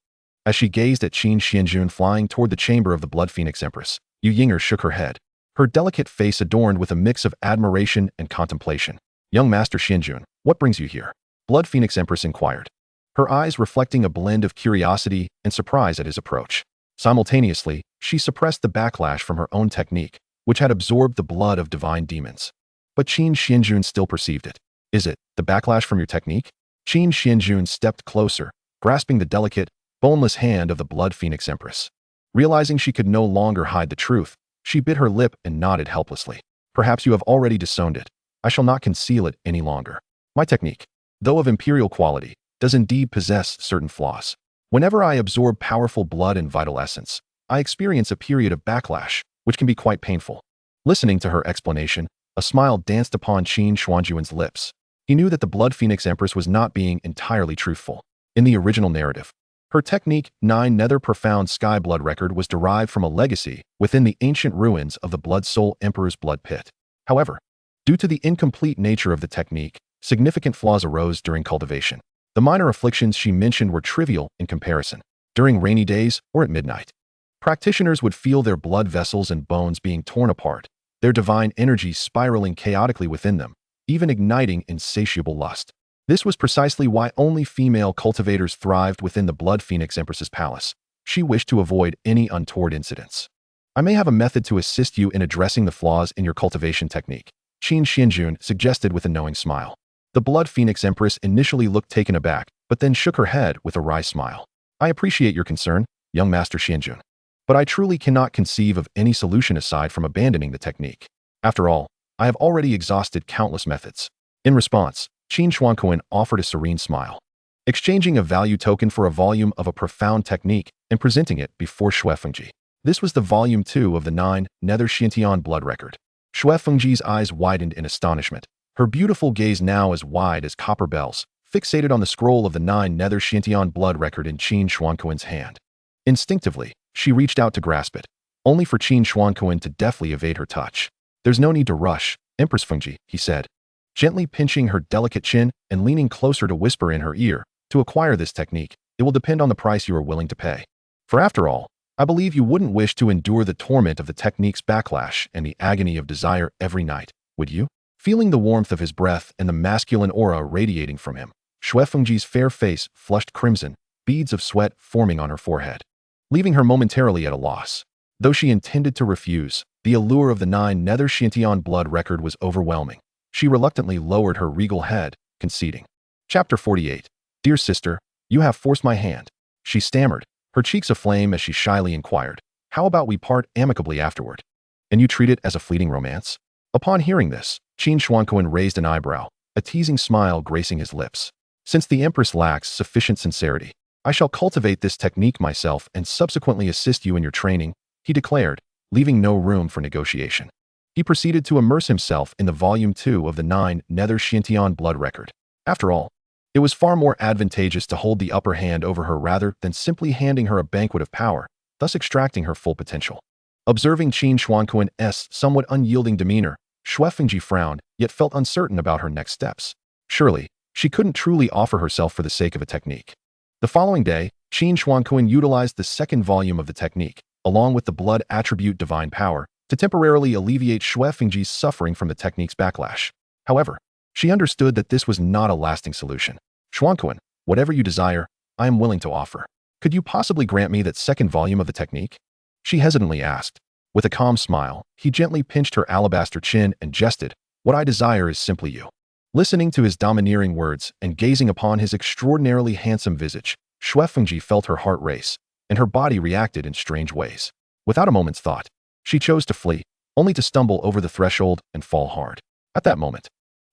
A: As she gazed at Qin Xuanjun flying toward the chamber of the Blood Phoenix Empress, Yu Yinger shook her head, her delicate face adorned with a mix of admiration and contemplation. "Young Master Xuanjun, what brings you here?" Blood Phoenix Empress inquired, her eyes reflecting a blend of curiosity and surprise at his approach. Simultaneously, she suppressed the backlash from her own technique, which had absorbed the blood of divine demons. But Qin Xuanjun still perceived it. "Is it the backlash from your technique?" Qin Xuanjun stepped closer, grasping the delicate, boneless hand of the Blood Phoenix Empress. Realizing she could no longer hide the truth, she bit her lip and nodded helplessly. "Perhaps you have already disowned it. I shall not conceal it any longer. My technique, though of imperial quality, does indeed possess certain flaws. Whenever I absorb powerful blood and vital essence, I experience a period of backlash, which can be quite painful." Listening to her explanation, a smile danced upon Qin Xuanjun's lips. He knew that the Blood Phoenix Empress was not being entirely truthful. In the original narrative, her technique, 9 Nether Profound Sky Blood Record, was derived from a legacy within the ancient ruins of the Blood Soul Emperor's blood pit. However, due to the incomplete nature of the technique, significant flaws arose during cultivation. The minor afflictions she mentioned were trivial in comparison. During rainy days or at midnight, practitioners would feel their blood vessels and bones being torn apart, their divine energy spiraling chaotically within them, even igniting insatiable lust. This was precisely why only female cultivators thrived within the Blood Phoenix Empress's palace. She wished to avoid any untoward incidents. "I may have a method to assist you in addressing the flaws in your cultivation technique," Qin Xuanjun suggested with a knowing smile. The Blood Phoenix Empress initially looked taken aback, but then shook her head with a wry smile. "I appreciate your concern, young Master Xuanjun, but I truly cannot conceive of any solution aside from abandoning the technique. After all, I have already exhausted countless methods." In response, Qin Xuanjun offered a serene smile, exchanging a value token for a volume of a profound technique and presenting it before Shui Fengji. This was the volume 2 of the 9 Nether Xiantian blood record. Shui Fengji's eyes widened in astonishment, her beautiful gaze now as wide as copper bells, fixated on the scroll of the 9 Nether Xiantian blood record in Qin Xuanjun's hand. Instinctively, she reached out to grasp it, only for Qin Xuanjun to deftly evade her touch. "There's no need to rush, Empress Fengji," he said, gently pinching her delicate chin and leaning closer to whisper in her ear. "To acquire this technique, it will depend on the price you are willing to pay. For after all, I believe you wouldn't wish to endure the torment of the technique's backlash and the agony of desire every night, would you?" Feeling the warmth of his breath and the masculine aura radiating from him, Shui Fengji's fair face flushed crimson, beads of sweat forming on her forehead, leaving her momentarily at a loss. Though she intended to refuse, the allure of the 9 Nether Xiantian blood record was overwhelming. She reluctantly lowered her regal head, conceding. Chapter 48. "Dear sister, you have forced my hand," she stammered, her cheeks aflame as she shyly inquired. "How about we part amicably afterward? And you treat it as a fleeting romance?" Upon hearing this, Qin Xuanjun raised an eyebrow, a teasing smile gracing his lips. "Since the Empress lacks sufficient sincerity, I shall cultivate this technique myself and subsequently assist you in your training," he declared, leaving no room for negotiation. He proceeded to immerse himself in the volume 2 of the 9 Nether Xiantian blood record. After all, it was far more advantageous to hold the upper hand over her rather than simply handing her a banquet of power, thus extracting her full potential. Observing Qin Xuanjun's somewhat unyielding demeanor, Shui Fengji frowned, yet felt uncertain about her next steps. Surely, she couldn't truly offer herself for the sake of a technique. The following day, Qin Xuanjun utilized the second volume of the technique, along with the blood attribute divine power, to temporarily alleviate Shui Fengji's suffering from the technique's backlash. However, she understood that this was not a lasting solution. "Xuanjun, whatever you desire, I am willing to offer. Could you possibly grant me that second volume of the technique?" She hesitantly asked. With a calm smile, he gently pinched her alabaster chin and jested, "What I desire is simply you." Listening to his domineering words and gazing upon his extraordinarily handsome visage, Shui Fengji felt her heart race, and her body reacted in strange ways. Without a moment's thought, she chose to flee, only to stumble over the threshold and fall hard. At that moment,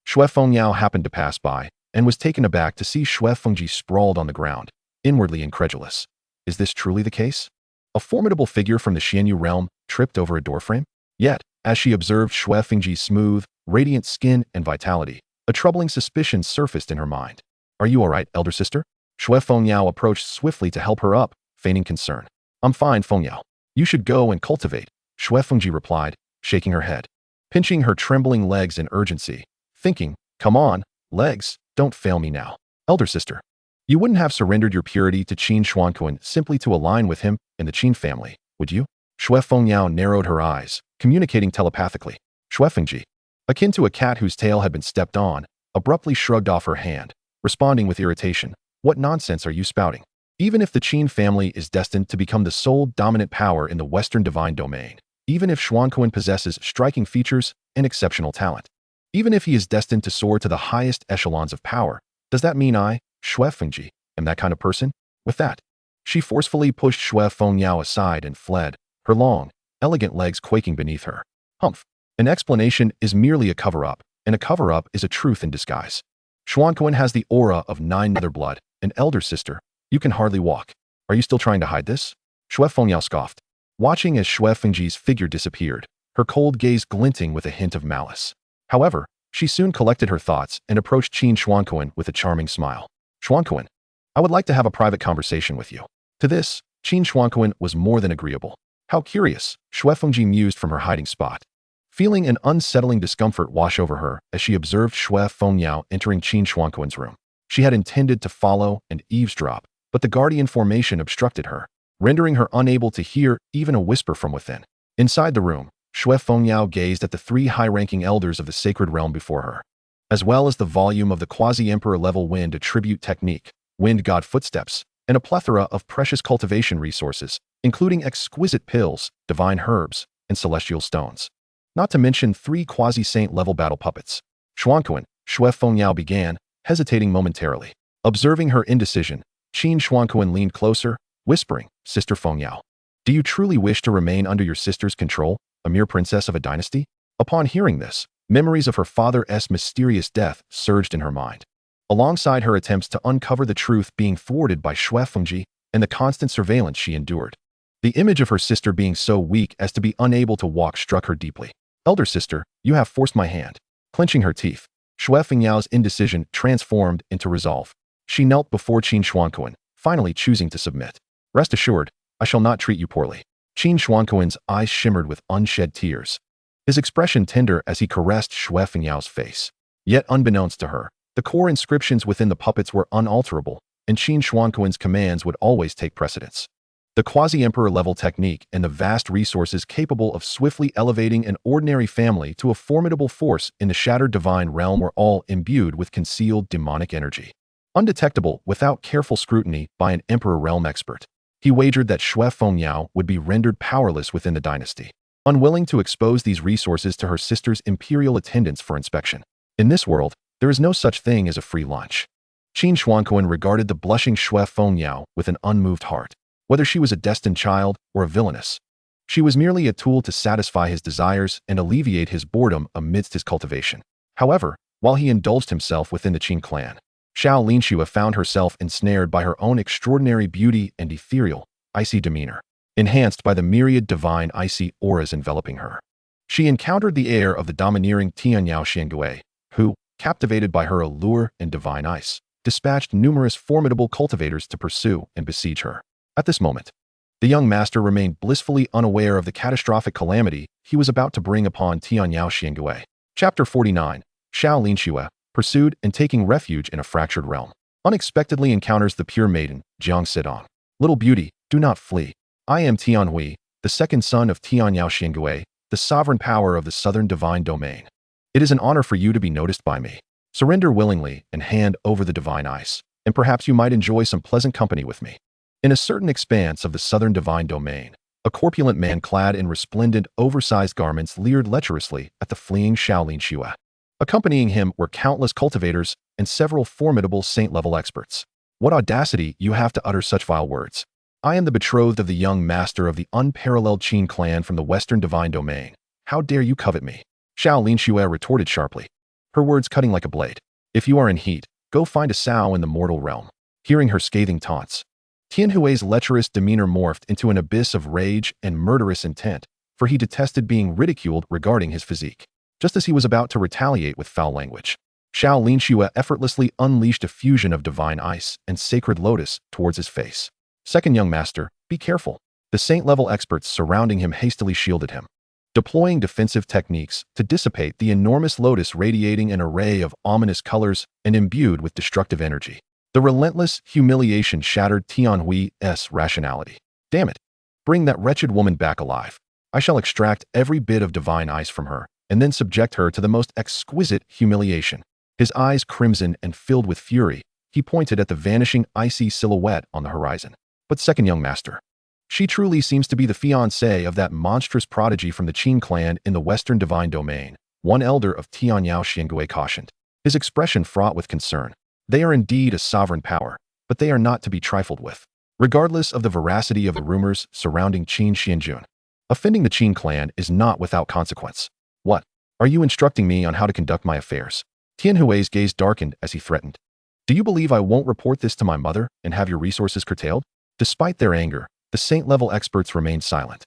A: Shui Fengyao happened to pass by and was taken aback to see Shui Fengji sprawled on the ground, inwardly incredulous. Is this truly the case? A formidable figure from the Xianyu realm tripped over a doorframe? Yet, as she observed Shui Fengji's smooth, radiant skin and vitality, a troubling suspicion surfaced in her mind. Are you all right, elder sister? Xue Fengyao approached swiftly to help her up, feigning concern. I'm fine, Fengyao. You should go and cultivate, Xue Fengji replied, shaking her head, pinching her trembling legs in urgency, thinking, come on, legs, don't fail me now. Elder sister, you wouldn't have surrendered your purity to Qin Xuanjun simply to align with him in the Qin family, would you? Xue Fengyao narrowed her eyes, communicating telepathically. Xue Fengji, akin to a cat whose tail had been stepped on, abruptly shrugged off her hand, responding with irritation. What nonsense are you spouting? Even if the Qin family is destined to become the sole dominant power in the Western divine domain, even if Xuanjun possesses striking features and exceptional talent, even if he is destined to soar to the highest echelons of power, does that mean I, Xue Fengji, am that kind of person? With that, she forcefully pushed Xue Fengyao aside and fled, her long, elegant legs quaking beneath her. Humph. An explanation is merely a cover-up, and a cover-up is a truth in disguise. Xuanjun has the aura of 9 nether blood, an elder sister. You can hardly walk. Are you still trying to hide this? Xue Fengyao scoffed, watching as Xue Fengji's figure disappeared, her cold gaze glinting with a hint of malice. However, she soon collected her thoughts and approached Qin Xuanjun with a charming smile. Xuanjun, I would like to have a private conversation with you. To this, Qin Xuanjun was more than agreeable. How curious, Xue Fengji mused from her hiding spot, feeling an unsettling discomfort wash over her as she observed Xue Fengyao entering Qin Xuanjun's room. She had intended to follow and eavesdrop, but the guardian formation obstructed her, rendering her unable to hear even a whisper from within. Inside the room, Xue Fengyao gazed at the 3 high-ranking elders of the sacred realm before her, as well as the volume of the quasi-emperor level wind attribute technique, wind god footsteps, and a plethora of precious cultivation resources, including exquisite pills, divine herbs, and celestial stones. Not to mention 3 quasi-saint level battle puppets. Xuanjun, Xue Fengyao began, hesitating momentarily. Observing her indecision, Qin Xuanjun leaned closer, whispering, Sister Fengyao, do you truly wish to remain under your sister's control, a mere princess of a dynasty? Upon hearing this, memories of her father's mysterious death surged in her mind, alongside her attempts to uncover the truth being thwarted by Xue Fengji and the constant surveillance she endured. The image of her sister being so weak as to be unable to walk struck her deeply. Elder sister, you have forced my hand. Clenching her teeth, Xue Fengyao's indecision transformed into resolve. She knelt before Qin Xuanjun, finally choosing to submit. Rest assured, I shall not treat you poorly. Qin Xuanjun's eyes shimmered with unshed tears, his expression tender as he caressed Xue Fengyao's face. Yet unbeknownst to her, the core inscriptions within the puppets were unalterable, and Qin Xuanjun's commands would always take precedence. The quasi-emperor level technique and the vast resources capable of swiftly elevating an ordinary family to a formidable force in the shattered divine realm were all imbued with concealed demonic energy, undetectable without careful scrutiny by an emperor realm expert. He wagered that Xue Fengyao would be rendered powerless within the dynasty, unwilling to expose these resources to her sister's imperial attendants for inspection. In this world, there is no such thing as a free lunch. Qin Xuanjun regarded the blushing Xue Fengyao with an unmoved heart. Whether she was a destined child or a villainess, she was merely a tool to satisfy his desires and alleviate his boredom amidst his cultivation. However, while he indulged himself within the Qin Clan, Xiao found herself ensnared by her own extraordinary beauty and ethereal, icy demeanor, enhanced by the myriad divine icy auras enveloping her. She encountered the heir of the domineering Tianyao Xiangui, who, captivated by her allure and divine ice, dispatched numerous formidable cultivators to pursue and besiege her. At this moment, the young master remained blissfully unaware of the catastrophic calamity he was about to bring upon Tianyao Xiangui. Chapter 49, Xiao Linxue, pursued and taking refuge in a fractured realm, unexpectedly encounters the pure maiden, Jiang Sidong. Little beauty, do not flee. I am Tianhui, the second son of Tianyao Xiangui, the sovereign power of the southern divine domain. It is an honor for you to be noticed by me. Surrender willingly and hand over the divine ice, and perhaps you might enjoy some pleasant company with me. In a certain expanse of the southern divine domain, a corpulent man clad in resplendent, oversized garments leered lecherously at the fleeing Xiao Linxue. Accompanying him were countless cultivators and several formidable saint-level experts. What audacity you have to utter such vile words. I am the betrothed of the young master of the unparalleled Qin Clan from the western divine domain. How dare you covet me? Xiao Linxue retorted sharply, her words cutting like a blade. If you are in heat, go find a sow in the mortal realm. Hearing her scathing taunts, Tianhui's lecherous demeanor morphed into an abyss of rage and murderous intent, for he detested being ridiculed regarding his physique. Just as he was about to retaliate with foul language, Xiao Linxue effortlessly unleashed a fusion of divine ice and sacred lotus towards his face. Second young master, be careful. The saint-level experts surrounding him hastily shielded him, deploying defensive techniques to dissipate the enormous lotus radiating an array of ominous colors and imbued with destructive energy. The relentless humiliation shattered Tianhui's rationality. Damn it! Bring that wretched woman back alive. I shall extract every bit of divine ice from her, and then subject her to the most exquisite humiliation. His eyes crimson and filled with fury, he pointed at the vanishing icy silhouette on the horizon. But second young master, she truly seems to be the fiancée of that monstrous prodigy from the Qin Clan in the Western Divine Domain, one elder of Tianyao Xiangui cautioned, his expression fraught with concern. They are indeed a sovereign power, but they are not to be trifled with, regardless of the veracity of the rumors surrounding Qin Xuanjun. Offending the Qin Clan is not without consequence. What? Are you instructing me on how to conduct my affairs? Tianhui's gaze darkened as he threatened. Do you believe I won't report this to my mother and have your resources curtailed? Despite their anger, the saint-level experts remained silent,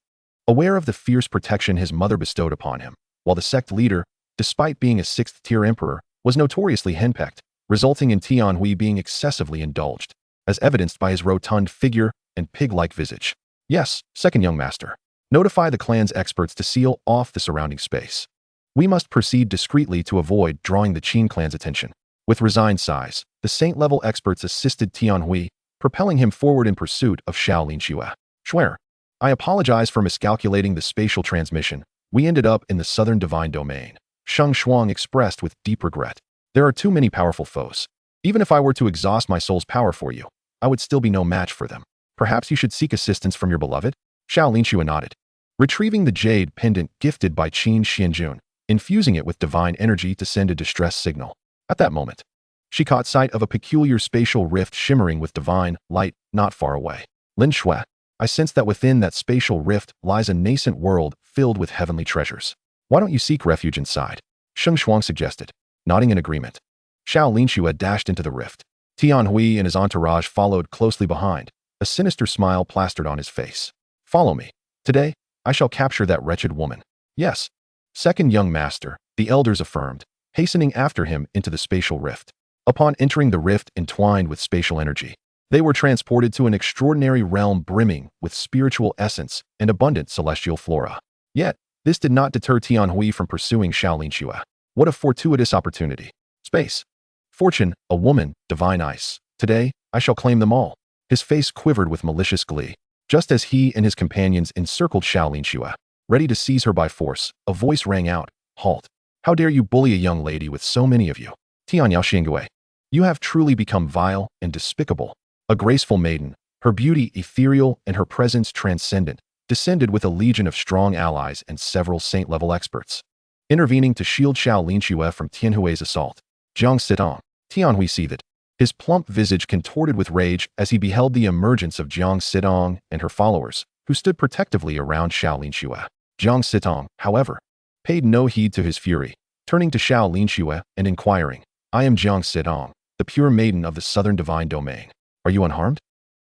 A: aware of the fierce protection his mother bestowed upon him, while the sect leader, despite being a sixth-tier emperor, was notoriously henpecked, resulting in Tianhui being excessively indulged, as evidenced by his rotund figure and pig-like visage. Yes, second young master. Notify the clan's experts to seal off the surrounding space. We must proceed discreetly to avoid drawing the Qin Clan's attention. With resigned sighs, the saint-level experts assisted Tianhui, propelling him forward in pursuit of Xiao Linxue. Swear, I apologize for miscalculating the spatial transmission. We ended up in the southern divine domain. Sheng Shuang expressed with deep regret. There are too many powerful foes. Even if I were to exhaust my soul's power for you, I would still be no match for them. Perhaps you should seek assistance from your beloved? Xiao Linxue nodded, retrieving the jade pendant gifted by Qin Xuanjun, infusing it with divine energy to send a distress signal. At that moment, she caught sight of a peculiar spatial rift shimmering with divine light not far away. Lin Shui, I sense that within that spatial rift lies a nascent world filled with heavenly treasures. Why don't you seek refuge inside? Sheng Shuang suggested, nodding in agreement. Xiao Linxue dashed into the rift. Tianhui and his entourage followed closely behind, a sinister smile plastered on his face. Follow me. Today, I shall capture that wretched woman. Yes. Second young master, the elders affirmed, hastening after him into the spatial rift. Upon entering the rift entwined with spatial energy, they were transported to an extraordinary realm brimming with spiritual essence and abundant celestial flora. Yet, this did not deter Tianhui from pursuing Xiao Linxue. What a fortuitous opportunity. Space. Fortune, a woman, divine ice. Today, I shall claim them all. His face quivered with malicious glee. Just as he and his companions encircled Xiao Linxue, ready to seize her by force, a voice rang out, Halt! How dare you bully a young lady with so many of you? Tianyao Xingui, you have truly become vile and despicable. A graceful maiden, her beauty ethereal and her presence transcendent, descended with a legion of strong allies and several saint-level experts. Intervening to shield Xiao Linxue from Tianhui's assault, Jiang Sitong, Tianhui seethed, his plump visage contorted with rage as he beheld the emergence of Jiang Sitong and her followers, who stood protectively around Xiao Linxue. Jiang Sitong, however, paid no heed to his fury, turning to Xiao Linxue and inquiring, I am Jiang Sitong, the pure maiden of the southern divine domain. Are you unharmed?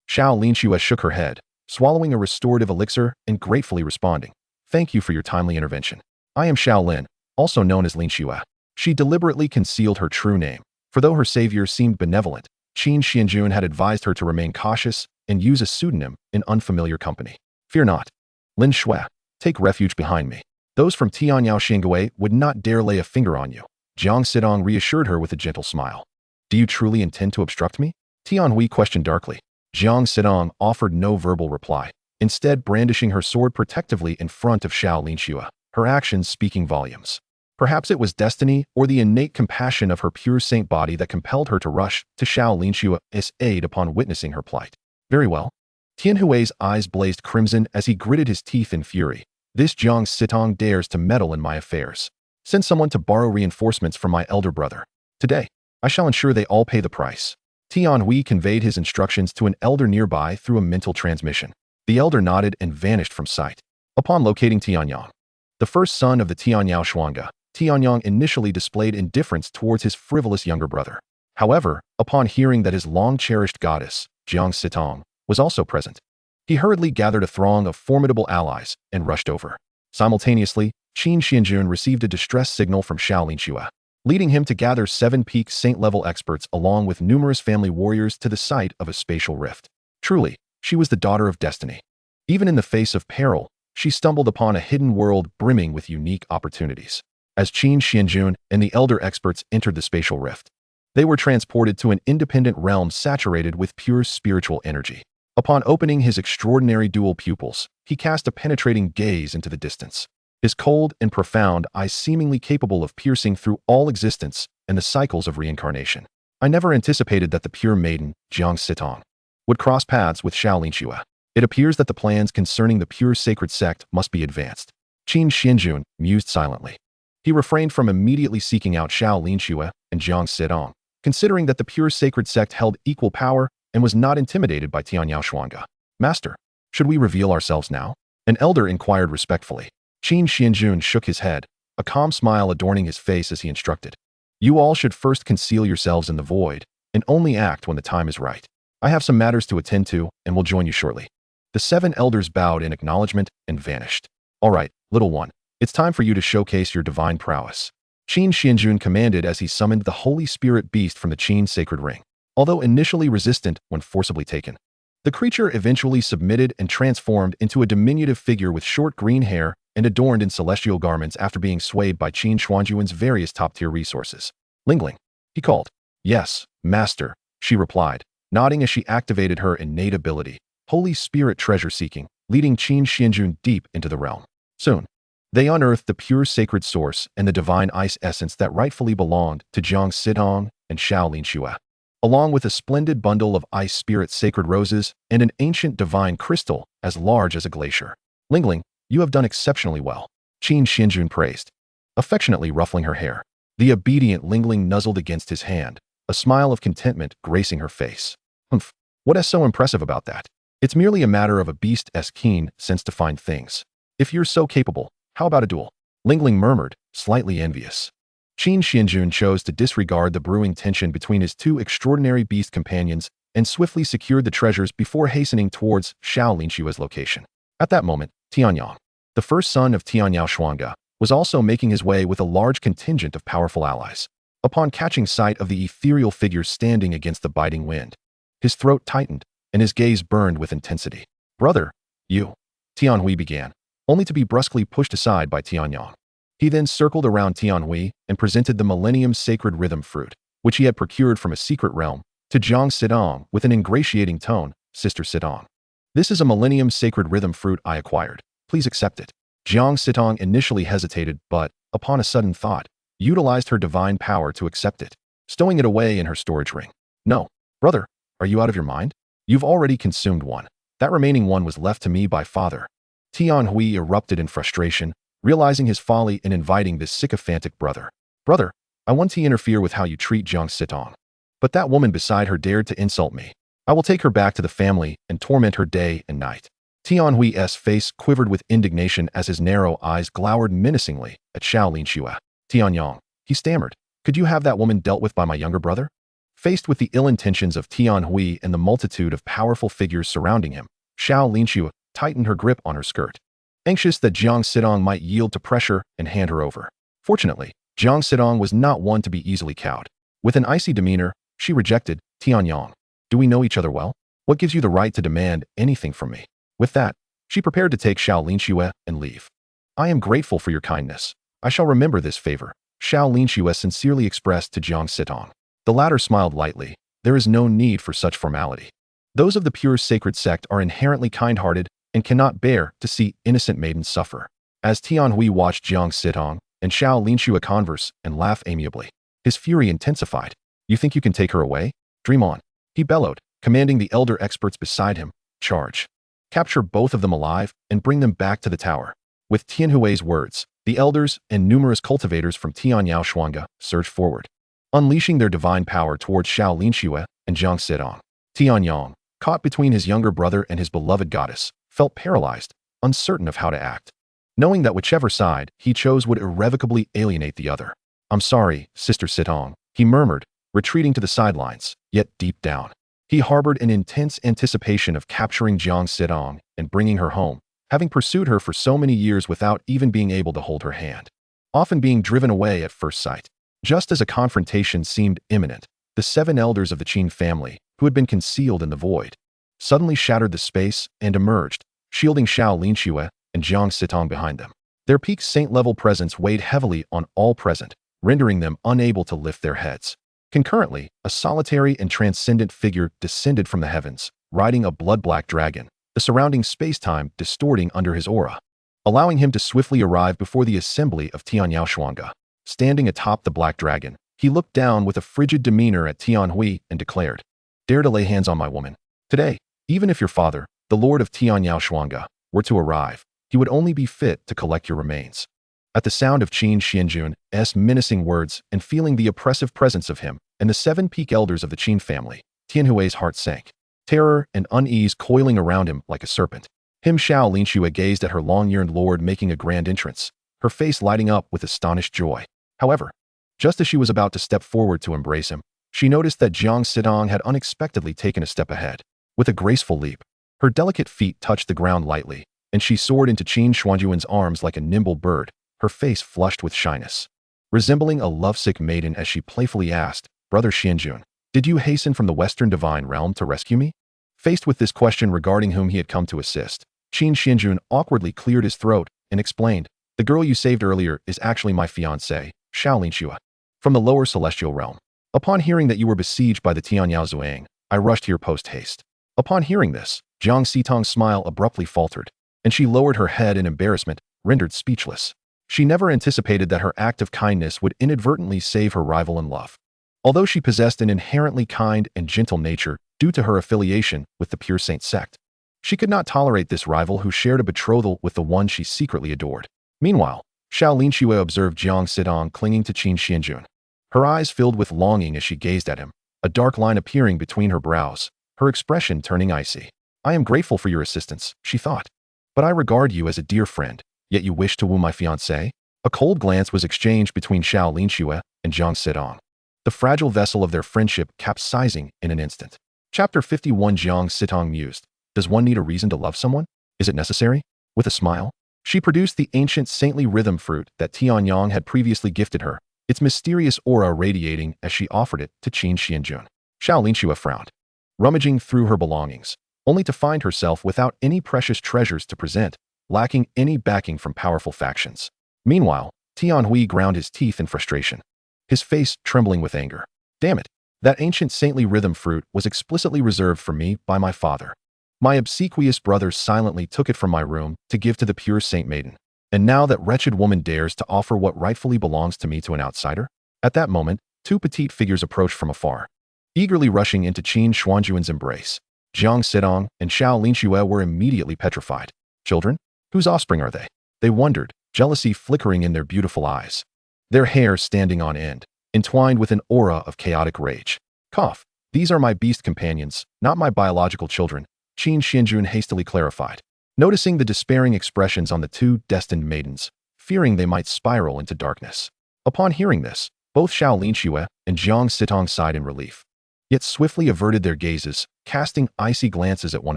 A: Xiao Linxue shook her head, swallowing a restorative elixir and gratefully responding, Thank you for your timely intervention. I am Xiao Lin, also known as Linxue. She deliberately concealed her true name, for though her savior seemed benevolent, Qin Xuanjun had advised her to remain cautious and use a pseudonym in unfamiliar company. Fear not. Lin Shui, take refuge behind me. Those from Tianyao Xingui would not dare lay a finger on you. Jiang Sitong reassured her with a gentle smile. Do you truly intend to obstruct me? Tianhui questioned darkly. Jiang Sitong offered no verbal reply, instead brandishing her sword protectively in front of Xiao Linxue, her actions speaking volumes. Perhaps it was destiny or the innate compassion of her pure saint body that compelled her to rush to Xiao Linxue's aid upon witnessing her plight. Very well. Tianhui's eyes blazed crimson as he gritted his teeth in fury. This Jiang Sitong dares to meddle in my affairs. Send someone to borrow reinforcements from my elder brother. Today, I shall ensure they all pay the price. Tianhui conveyed his instructions to an elder nearby through a mental transmission. The elder nodded and vanished from sight. Upon locating Tianyang, the first son of the Tianyao Shuangga, Tianyang initially displayed indifference towards his frivolous younger brother. However, upon hearing that his long-cherished goddess, Jiang Sitong, was also present, he hurriedly gathered a throng of formidable allies and rushed over. Simultaneously, Qin Xuanjun received a distress signal from Xiao Linxue. leading him to gather 7 peak saint-level experts along with numerous family warriors to the site of a spatial rift. Truly, she was the daughter of destiny. Even in the face of peril, she stumbled upon a hidden world brimming with unique opportunities. As Qin Xuanjun and the elder experts entered the spatial rift, they were transported to an independent realm saturated with pure spiritual energy. Upon opening his extraordinary dual pupils, he cast a penetrating gaze into the distance. His cold and profound eyes seemingly capable of piercing through all existence and the cycles of reincarnation. I never anticipated that the pure maiden, Xianxiaaudiobooks, would cross paths with xianxiaaudiobooks. It appears that the plans concerning the pure sacred sect must be advanced. Qin Xuanjun mused silently. He refrained from immediately seeking out xianxiaaudiobooks and xianxiaaudiobooks, considering that the pure sacred sect held equal power and was not intimidated by Tianyao Shuangge. Master, should we reveal ourselves now? An elder inquired respectfully. Qin Xuanjun shook his head, a calm smile adorning his face as he instructed. You all should first conceal yourselves in the void, and only act when the time is right. I have some matters to attend to, and will join you shortly. The 7 elders bowed in acknowledgement and vanished. All right, little one, it's time for you to showcase your divine prowess. Qin Xuanjun commanded as he summoned the Holy Spirit beast from the Qin sacred ring. Although initially resistant when forcibly taken, the creature eventually submitted and transformed into a diminutive figure with short green hair and adorned in celestial garments after being swayed by Qin Xuanjun's various top-tier resources. Lingling, he called. Yes, master, she replied, nodding as she activated her innate ability, Holy Spirit treasure-seeking, leading Qin Xuanjun deep into the realm. Soon, they unearthed the pure sacred source and the divine ice essence that rightfully belonged to Xianxiaaudiobooks and Xiaolinxue, along with a splendid bundle of ice spirit sacred roses and an ancient divine crystal as large as a glacier. Lingling, you have done exceptionally well, Qin Xuanjun praised, affectionately ruffling her hair. The obedient Lingling nuzzled against his hand, a smile of contentment gracing her face. Humph, what is so impressive about that? It's merely a matter of a beast's keen sense to find things. If you're so capable, how about a duel? Lingling murmured, slightly envious. Qin Xuanjun chose to disregard the brewing tension between his 2 extraordinary beast companions and swiftly secured the treasures before hastening towards Xiaolinxue's location. At that moment, Tianyao, the first son of Tianyao Shuangge, was also making his way with a large contingent of powerful allies. Upon catching sight of the ethereal figure standing against the biting wind, his throat tightened and his gaze burned with intensity. Brother, you, Tianhui began, only to be brusquely pushed aside by Tianyao. He then circled around Tianhui and presented the Millennium Sacred Rhythm Fruit, which he had procured from a secret realm, to Jiang Sidong with an ingratiating tone, Sister Sidong. This is a Millennium Sacred Rhythm Fruit I acquired. Please accept it. Jiang Sidong initially hesitated but, upon a sudden thought, utilized her divine power to accept it, stowing it away in her storage ring. No, brother, are you out of your mind? You've already consumed one. That remaining one was left to me by father. Tianhui erupted in frustration, realizing his folly in inviting this sycophantic brother. Brother, I want to interfere with how you treat Jiang Sidong. But that woman beside her dared to insult me. I will take her back to the family and torment her day and night. Tianhui's face quivered with indignation as his narrow eyes glowered menacingly at Xiaolinxue. Tianyang, he stammered, could you have that woman dealt with by my younger brother? Faced with the ill intentions of Tianhui and the multitude of powerful figures surrounding him, Xiaolinxue tightened her grip on her skirt, anxious that Jiang Sidong might yield to pressure and hand her over. Fortunately, Jiang Sidong was not one to be easily cowed. With an icy demeanor, she rejected, Tianyang, do we know each other well? What gives you the right to demand anything from me? With that, she prepared to take Xiaolinxue and leave. I am grateful for your kindness. I shall remember this favor, Xiaolinxue sincerely expressed to Jiang Sidong. The latter smiled lightly. There is no need for such formality. Those of the pure sacred sect are inherently kind-hearted and cannot bear to see innocent maidens suffer. As Tianhui watched Jiang Sidong and Xiaolinxue converse and laugh amiably, his fury intensified. You think you can take her away? Dream on. He bellowed, commanding the elder experts beside him, charge. Capture both of them alive and bring them back to the tower. With Tianhui's words, the elders and numerous cultivators from Tianyao Shuangge surged forward, unleashing their divine power towards Xiaolinxue and Jiang Sidong. Tianyang, caught between his younger brother and his beloved goddess, felt paralyzed, uncertain of how to act, knowing that whichever side he chose would irrevocably alienate the other. I'm sorry, Sister Sidong, he murmured, retreating to the sidelines, yet deep down, he harbored an intense anticipation of capturing Jiang Sidong and bringing her home, having pursued her for so many years without even being able to hold her hand, often being driven away at first sight. Just as a confrontation seemed imminent, the 7 elders of the Qin family, who had been concealed in the void, suddenly shattered the space and emerged, shielding Xiao Linxue and Jiang Sitong behind them. Their peak saint-level presence weighed heavily on all present, rendering them unable to lift their heads. Concurrently, a solitary and transcendent figure descended from the heavens, riding a blood-black dragon, the surrounding space-time distorting under his aura, allowing him to swiftly arrive before the assembly of Tianyao. Standing atop the black dragon, he looked down with a frigid demeanor at Tianhui and declared, "Dare to lay hands on my woman. Today, even if your father, the lord of Tianyao, were to arrive, he would only be fit to collect your remains." At the sound of Qin Xuanjun's menacing words and feeling the oppressive presence of him and the 7 peak elders of the Qin family, Tianhui's heart sank, terror and unease coiling around him like a serpent. Xiao Linxue gazed at her long-yearned lord making a grand entrance, her face lighting up with astonished joy. However, just as she was about to step forward to embrace him, she noticed that Jiang Sitong had unexpectedly taken a step ahead. With a graceful leap, her delicate feet touched the ground lightly, and she soared into Qin Xuanjun's arms like a nimble bird, her face flushed with shyness. Resembling a lovesick maiden as she playfully asked, "Brother Xuanjun, did you hasten from the Western Divine Realm to rescue me?" Faced with this question regarding whom he had come to assist, Qin Xuanjun awkwardly cleared his throat and explained, "The girl you saved earlier is actually my fiancée, Xiao Linxue, from the lower celestial realm. Upon hearing that you were besieged by the Tianyao, I rushed here post-haste." Upon hearing this, Jiang Sitong's smile abruptly faltered, and she lowered her head in embarrassment, rendered speechless. She never anticipated that her act of kindness would inadvertently save her rival in love. Although she possessed an inherently kind and gentle nature due to her affiliation with the Pure Saint sect, she could not tolerate this rival who shared a betrothal with the one she secretly adored. Meanwhile, Xiao Linxue observed Jiang Sitong clinging to Qin Xuanjun. Her eyes filled with longing as she gazed at him, a dark line appearing between her brows, her expression turning icy. "I am grateful for your assistance," she thought. "But I regard you as a dear friend, yet you wish to woo my fiancée?" A cold glance was exchanged between Xiao Linxue and Jiang Sitong, the fragile vessel of their friendship capsizing in an instant. Chapter 51. Jiang Sitong mused, "Does one need a reason to love someone? Is it necessary?" With a smile, she produced the ancient saintly rhythm fruit that Tianyang had previously gifted her, its mysterious aura radiating as she offered it to Qin Xuanjun. Xiao Linxue frowned, rummaging through her belongings, only to find herself without any precious treasures to present, lacking any backing from powerful factions. Meanwhile, Tianhui ground his teeth in frustration, his face trembling with anger. "Damn it! That ancient saintly rhythm fruit was explicitly reserved for me by my father. My obsequious brother silently took it from my room to give to the pure saint maiden. And now that wretched woman dares to offer what rightfully belongs to me to an outsider?" At that moment, 2 petite figures approached from afar, eagerly rushing into Qin Xuanjun's embrace. Jiang Sitong and Xiao Linxue were immediately petrified. Children? Whose offspring are they? They wondered, jealousy flickering in their beautiful eyes, their hair standing on end, entwined with an aura of chaotic rage. "Cough. These are my beast companions, not my biological children," Qin Xuanjun hastily clarified, noticing the despairing expressions on the 2 destined maidens, fearing they might spiral into darkness. Upon hearing this, both Xiao Linxue and Jiang Sitong sighed in relief, yet swiftly averted their gazes, casting icy glances at one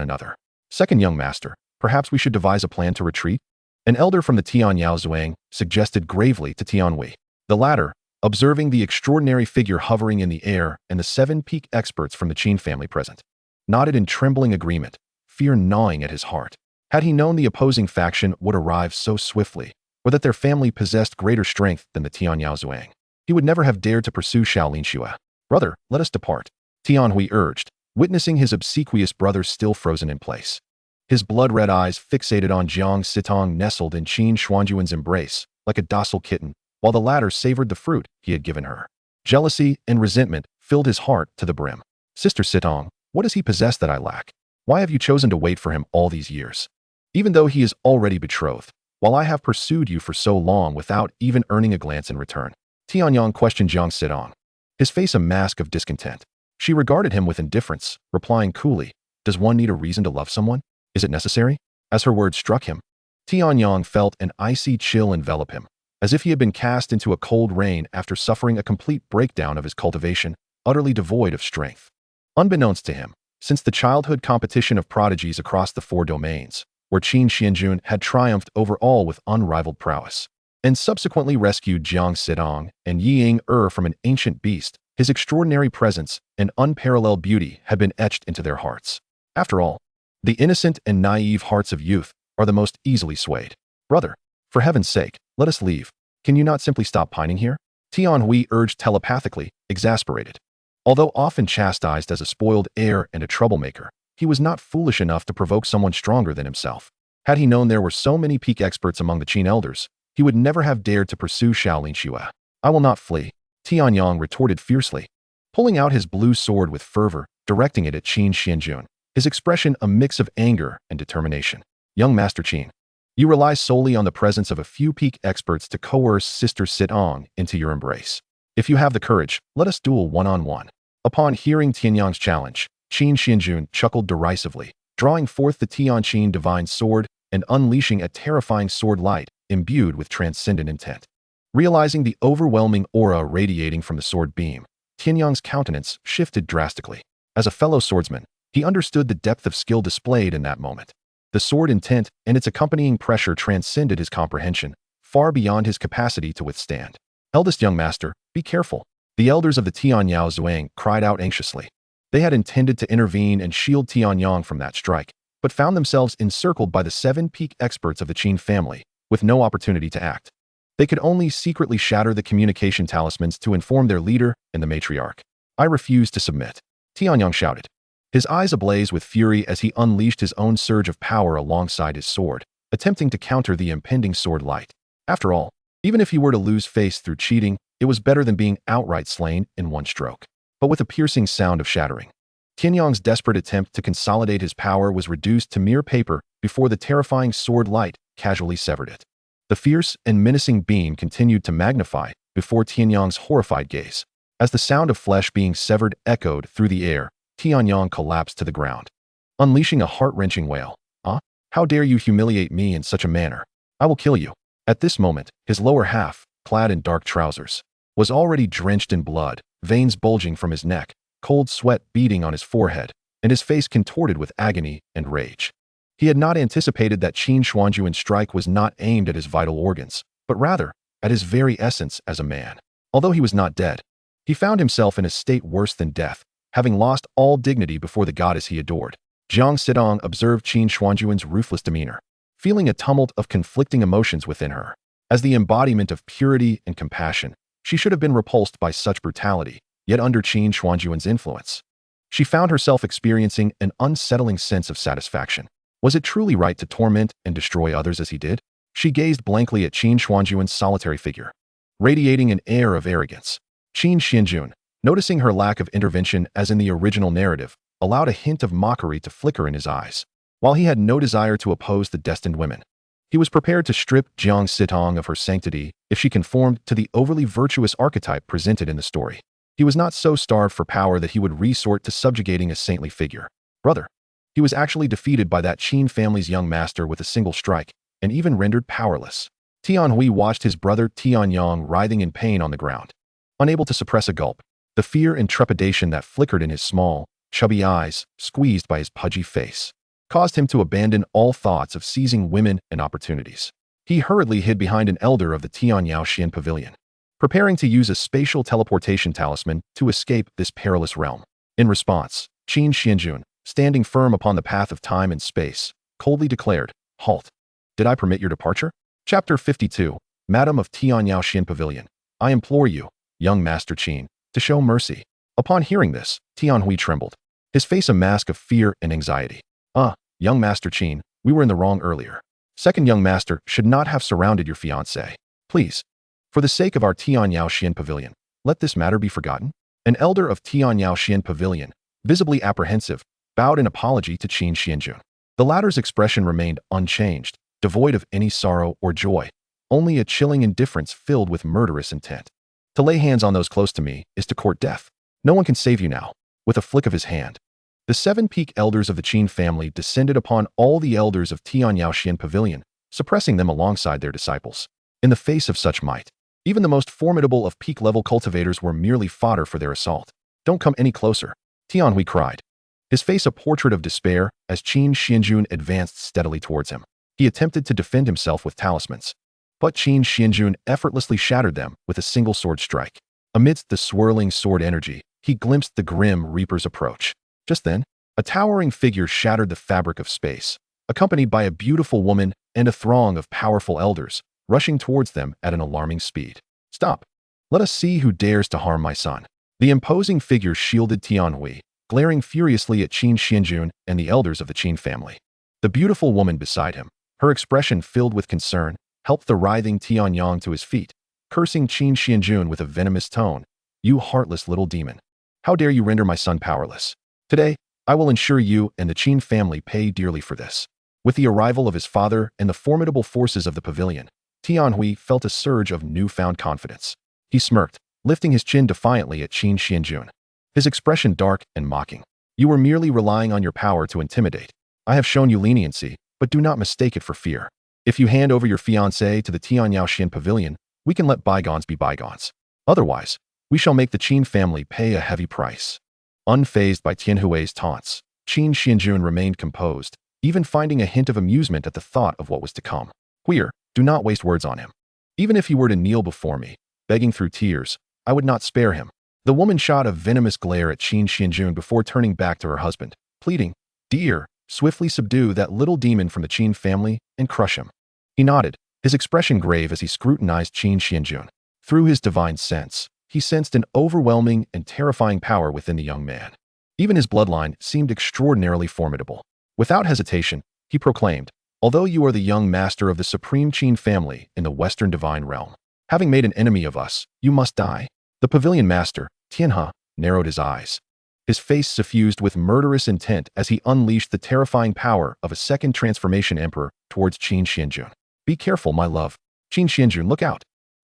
A: another. "Second young master, perhaps we should devise a plan to retreat?" An elder from the Tianyao suggested gravely to Tianhui. The latter, observing the extraordinary figure hovering in the air and the 7 peak experts from the Qin family present, nodded in trembling agreement, fear gnawing at his heart. Had he known the opposing faction would arrive so swiftly, or that their family possessed greater strength than the Tianyao, he would never have dared to pursue Xiao Linxue. "Brother, let us depart," Tianhui urged, witnessing his obsequious brother still frozen in place. His blood-red eyes fixated on Jiang Sitong nestled in Qin Xuanjun's embrace, like a docile kitten, while the latter savored the fruit he had given her. Jealousy and resentment filled his heart to the brim. "Sister Sitong, what does he possess that I lack? Why have you chosen to wait for him all these years? Even though he is already betrothed, while I have pursued you for so long without even earning a glance in return." Tianyang questioned Jiang Sitong, his face a mask of discontent. She regarded him with indifference, replying coolly, "Does one need a reason to love someone? Is it necessary?" As her words struck him, Tianyang felt an icy chill envelop him, as if he had been cast into a cold rain after suffering a complete breakdown of his cultivation, utterly devoid of strength. Unbeknownst to him, since the childhood competition of prodigies across the 4 domains, where Qin Xuanjun had triumphed over all with unrivaled prowess, and subsequently rescued Jiang Sidong and Ying from an ancient beast. His extraordinary presence and unparalleled beauty had been etched into their hearts. After all, the innocent and naive hearts of youth are the most easily swayed. Brother, for heaven's sake, let us leave. Can you not simply stop pining here? Tianhui urged telepathically, exasperated. Although often chastised as a spoiled heir and a troublemaker, he was not foolish enough to provoke someone stronger than himself. Had he known there were so many peak experts among the Qin elders, he would never have dared to pursue Xianxiaaudiobooks. I will not flee, Tianyang retorted fiercely, pulling out his blue sword with fervor, directing it at Qin Xuanjun, his expression a mix of anger and determination. Young Master Qin, you rely solely on the presence of a few peak experts to coerce Sister Sitong into your embrace. If you have the courage, let us duel one-on-one. Upon hearing Tianyang's challenge, Qin Xuanjun chuckled derisively, drawing forth the Tianqin divine sword and unleashing a terrifying sword light imbued with transcendent intent. Realizing the overwhelming aura radiating from the sword beam, Tianyang's countenance shifted drastically. As a fellow swordsman, he understood the depth of skill displayed in that moment. The sword intent and its accompanying pressure transcended his comprehension, far beyond his capacity to withstand. Eldest young master, be careful. The elders of the Tianyao Zhuang cried out anxiously. They had intended to intervene and shield Tianyang from that strike, but found themselves encircled by the 7 peak experts of the Qin family, with no opportunity to act. They could only secretly shatter the communication talismans to inform their leader and the matriarch. I refuse to submit, Tianyang shouted, his eyes ablaze with fury as he unleashed his own surge of power alongside his sword, attempting to counter the impending sword light. After all, even if he were to lose face through cheating, it was better than being outright slain in one stroke. But with a piercing sound of shattering, Tianyang's desperate attempt to consolidate his power was reduced to mere paper before the terrifying sword light casually severed it. The fierce and menacing beam continued to magnify before Tianyang's horrified gaze. As the sound of flesh being severed echoed through the air, Tianyang collapsed to the ground, unleashing a heart-wrenching wail. How dare you humiliate me in such a manner? I will kill you. At this moment, his lower half, clad in dark trousers, was already drenched in blood, veins bulging from his neck, cold sweat beading on his forehead, and his face contorted with agony and rage. He had not anticipated that Qin Xuanjun's strike was not aimed at his vital organs, but rather at his very essence as a man. Although he was not dead, he found himself in a state worse than death, having lost all dignity before the goddess he adored. Jiang Sidong observed Qin Xuanjun's ruthless demeanor, feeling a tumult of conflicting emotions within her. As the embodiment of purity and compassion, she should have been repulsed by such brutality, yet under Qin Xuanjun's influence, she found herself experiencing an unsettling sense of satisfaction. Was it truly right to torment and destroy others as he did? She gazed blankly at Qin Xuanjun's solitary figure, radiating an air of arrogance. Qin Xuanjun, noticing her lack of intervention as in the original narrative, allowed a hint of mockery to flicker in his eyes. While he had no desire to oppose the destined women, he was prepared to strip Jiang Sitong of her sanctity if she conformed to the overly virtuous archetype presented in the story. He was not so starved for power that he would resort to subjugating a saintly figure. Brother, he was actually defeated by that Qin family's young master with a single strike, and even rendered powerless. Tianhui watched his brother Tianyang writhing in pain on the ground, unable to suppress a gulp. The fear and trepidation that flickered in his small, chubby eyes, squeezed by his pudgy face, caused him to abandon all thoughts of seizing women and opportunities. He hurriedly hid behind an elder of the Tianyao Xian Pavilion, preparing to use a spatial teleportation talisman to escape this perilous realm. In response, Qin Xuanjun, standing firm upon the path of time and space, coldly declared, "Halt. Did I permit your departure?" Chapter 52, Madam of Tianyao Xian Pavilion. I implore you, young Master Qin, to show mercy. Upon hearing this, Tianhui trembled, his face a mask of fear and anxiety. Young Master Qin, we were in the wrong earlier. Second young master should not have surrounded your fiancé. Please, for the sake of our Tianyao Xian Pavilion, let this matter be forgotten. An elder of Tianyao Xian Pavilion, visibly apprehensive, bowed in apology to Qin Xuanjun. The latter's expression remained unchanged, devoid of any sorrow or joy, only a chilling indifference filled with murderous intent. To lay hands on those close to me is to court death. No one can save you now. With a flick of his hand, the 7 peak elders of the Qin family descended upon all the elders of Tianyao Xian Pavilion, suppressing them alongside their disciples. In the face of such might, even the most formidable of peak-level cultivators were merely fodder for their assault. Don't come any closer, Tianhui cried, his face a portrait of despair as Qin Xuanjun advanced steadily towards him. He attempted to defend himself with talismans, but Qin Xuanjun effortlessly shattered them with a single sword strike. Amidst the swirling sword energy, he glimpsed the grim Reaper's approach. Just then, a towering figure shattered the fabric of space, accompanied by a beautiful woman and a throng of powerful elders, rushing towards them at an alarming speed. Stop! Let us see who dares to harm my son. The imposing figure shielded Tianhui, glaring furiously at Qin Xuanjun and the elders of the Qin family. The beautiful woman beside him, her expression filled with concern, helped the writhing Tianyang to his feet, cursing Qin Xuanjun with a venomous tone. You heartless little demon. How dare you render my son powerless? Today, I will ensure you and the Qin family pay dearly for this. With the arrival of his father and the formidable forces of the pavilion, Tianhui felt a surge of newfound confidence. He smirked, lifting his chin defiantly at Qin Xuanjun. His expression dark and mocking. You were merely relying on your power to intimidate. I have shown you leniency, but do not mistake it for fear. If you hand over your fiancé to the Tianyao pavilion, we can let bygones be bygones. Otherwise, we shall make the Qin family pay a heavy price. Unfazed by Tianhui's taunts, Qin Xuanjun remained composed, even finding a hint of amusement at the thought of what was to come. Queer, do not waste words on him. Even if he were to kneel before me, begging through tears, I would not spare him. The woman shot a venomous glare at Qin Xuanjun before turning back to her husband, pleading, Dear, swiftly subdue that little demon from the Qin family and crush him. He nodded, his expression grave as he scrutinized Qin Xuanjun. Through his divine sense, he sensed an overwhelming and terrifying power within the young man. Even his bloodline seemed extraordinarily formidable. Without hesitation, he proclaimed, Although you are the young master of the supreme Qin family in the Western divine realm, having made an enemy of us, you must die. The pavilion master, Tianhe, narrowed his eyes. His face suffused with murderous intent as he unleashed the terrifying power of a second transformation emperor towards Qin Xuanjun. Be careful, my love. Qin Xuanjun, look out.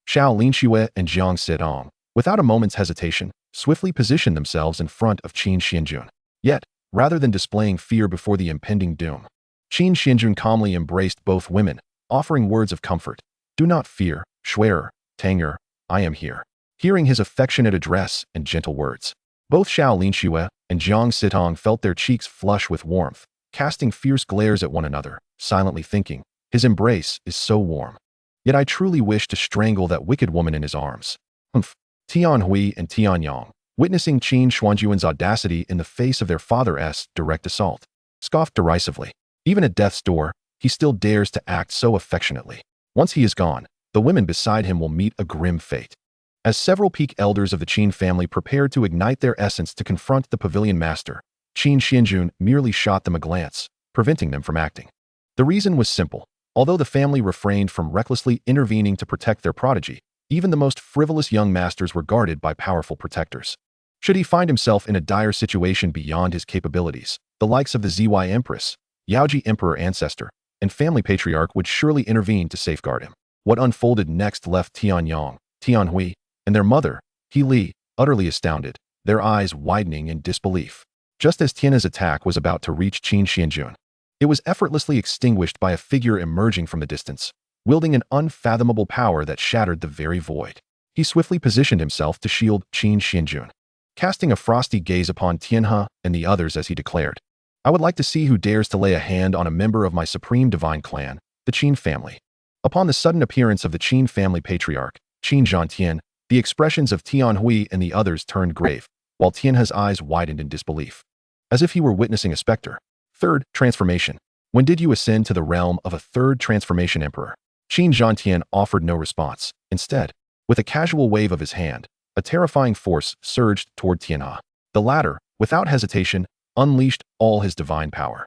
A: Xiao Linxue and Jiang Sidong, without a moment's hesitation, swiftly positioned themselves in front of Qin Xuanjun. Yet, rather than displaying fear before the impending doom, Qin Xuanjun calmly embraced both women, offering words of comfort. Do not fear, Shui'er, Tanger, I am here. Hearing his affectionate address and gentle words, both Xiao Linxue and Jiang Sidong felt their cheeks flush with warmth, casting fierce glares at one another, silently thinking, his embrace is so warm. Yet I truly wish to strangle that wicked woman in his arms. Humph. Tianhui and Tianyang, witnessing Qin Xuanjun's audacity in the face of their father's direct assault, scoffed derisively. Even at death's door, he still dares to act so affectionately. Once he is gone, the women beside him will meet a grim fate. As several peak elders of the Qin family prepared to ignite their essence to confront the pavilion master, Qin Xuanjun merely shot them a glance, preventing them from acting. The reason was simple. Although the family refrained from recklessly intervening to protect their prodigy, even the most frivolous young masters were guarded by powerful protectors. Should he find himself in a dire situation beyond his capabilities, the likes of the Zy Empress, Yaoji Emperor Ancestor, and family patriarch would surely intervene to safeguard him. What unfolded next left Tianyang, Tianhui, and their mother, He Li, utterly astounded, their eyes widening in disbelief. Just as Tianhe's attack was about to reach Qin Xuanjun, it was effortlessly extinguished by a figure emerging from the distance, wielding an unfathomable power that shattered the very void. He swiftly positioned himself to shield Qin Xuanjun, casting a frosty gaze upon Tianhe and the others as he declared, I would like to see who dares to lay a hand on a member of my supreme divine clan, the Qin family. Upon the sudden appearance of the Qin family patriarch, Qin Zhantian, the expressions of Tianhui and the others turned grave, while Tianhe's eyes widened in disbelief, as if he were witnessing a specter. Third transformation. When did you ascend to the realm of a third transformation emperor? Qin Zhantian offered no response. Instead, with a casual wave of his hand, a terrifying force surged toward Tianhe. The latter, without hesitation, unleashed all his divine power,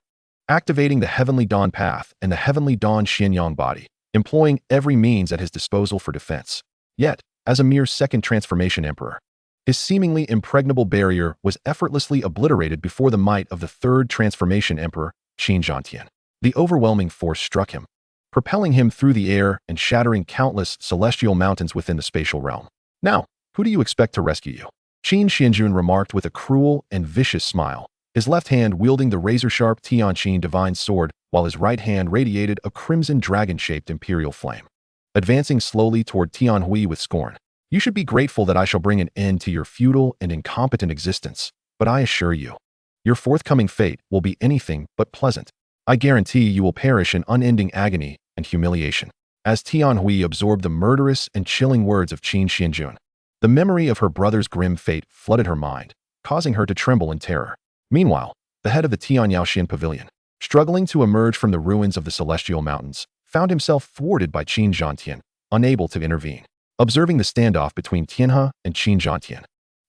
A: activating the Heavenly Dawn Path and the Heavenly Dawn Xianyang body, employing every means at his disposal for defense. Yet, as a mere second transformation emperor, his seemingly impregnable barrier was effortlessly obliterated before the might of the third transformation emperor, Qin Zhantian. The overwhelming force struck him, propelling him through the air and shattering countless celestial mountains within the spatial realm. Now, who do you expect to rescue you? Qin Xuanjun remarked with a cruel and vicious smile, his left hand wielding the razor-sharp Tianqin divine sword, while his right hand radiated a crimson dragon-shaped imperial flame. Advancing slowly toward Tianhui with scorn, you should be grateful that I shall bring an end to your futile and incompetent existence, but I assure you, your forthcoming fate will be anything but pleasant. I guarantee you will perish in unending agony and humiliation. as Tianhui absorbed the murderous and chilling words of Qin Xuanjun. The memory of her brother's grim fate flooded her mind, causing her to tremble in terror. Meanwhile, the head of the Tianyao Pavilion, struggling to emerge from the ruins of the Celestial Mountains, found himself thwarted by Qin Zhantian, unable to intervene. Observing the standoff between Tianhe and Qin Zhantian,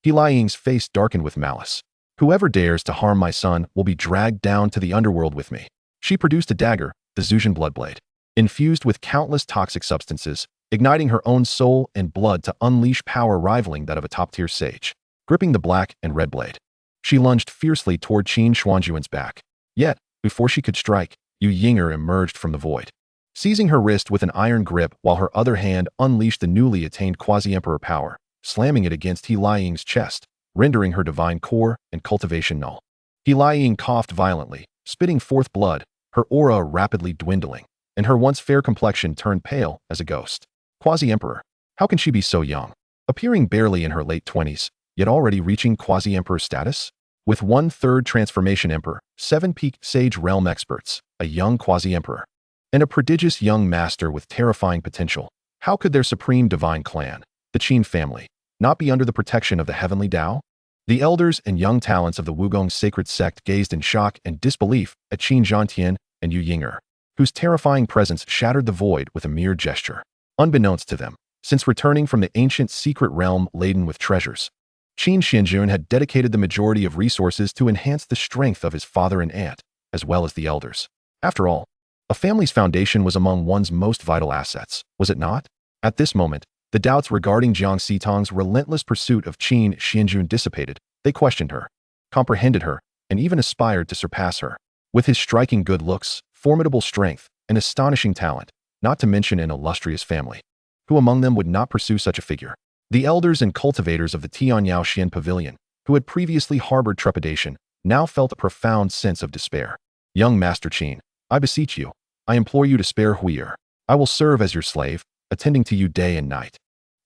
A: Helaying's face darkened with malice. Whoever dares to harm my son will be dragged down to the underworld with me. She produced a dagger, the Zhujian Bloodblade, infused with countless toxic substances, igniting her own soul and blood to unleash power rivaling that of a top-tier sage. Gripping the black and red blade, she lunged fiercely toward Qin Xuanjun's back. Yet, before she could strike, Yu Yinger emerged from the void, seizing her wrist with an iron grip while her other hand unleashed the newly attained quasi-emperor power, slamming it against Helaying's chest, rendering her divine core and cultivation null. Helaying coughed violently, spitting forth blood, her aura rapidly dwindling, and her once fair complexion turned pale as a ghost. Quasi-emperor. How can she be so young? Appearing barely in her late 20s, yet already reaching quasi-emperor status? With 1/3 transformation emperor, 7 peak sage realm experts, a young quasi-emperor, and a prodigious young master with terrifying potential, how could their supreme divine clan, the Qin family, not be under the protection of the heavenly Dao? The elders and young talents of the Wugong sacred sect gazed in shock and disbelief at Qin Zhantian and Yu Yinger, whose terrifying presence shattered the void with a mere gesture. Unbeknownst to them, since returning from the ancient secret realm laden with treasures, Qin Xuanjun had dedicated the majority of resources to enhance the strength of his father and aunt, as well as the elders. After all, a family's foundation was among one's most vital assets, was it not? At this moment, the doubts regarding Jiang Xitong's relentless pursuit of Qin Xuanjun dissipated. They questioned her, comprehended her, and even aspired to surpass her. With his striking good looks, formidable strength, and astonishing talent, not to mention an illustrious family, who among them would not pursue such a figure? The elders and cultivators of the Tianyao Pavilion, who had previously harbored trepidation, now felt a profound sense of despair. Young Master Qin, I beseech you, I implore you to spare Huier. I will serve as your slave, attending to you day and night.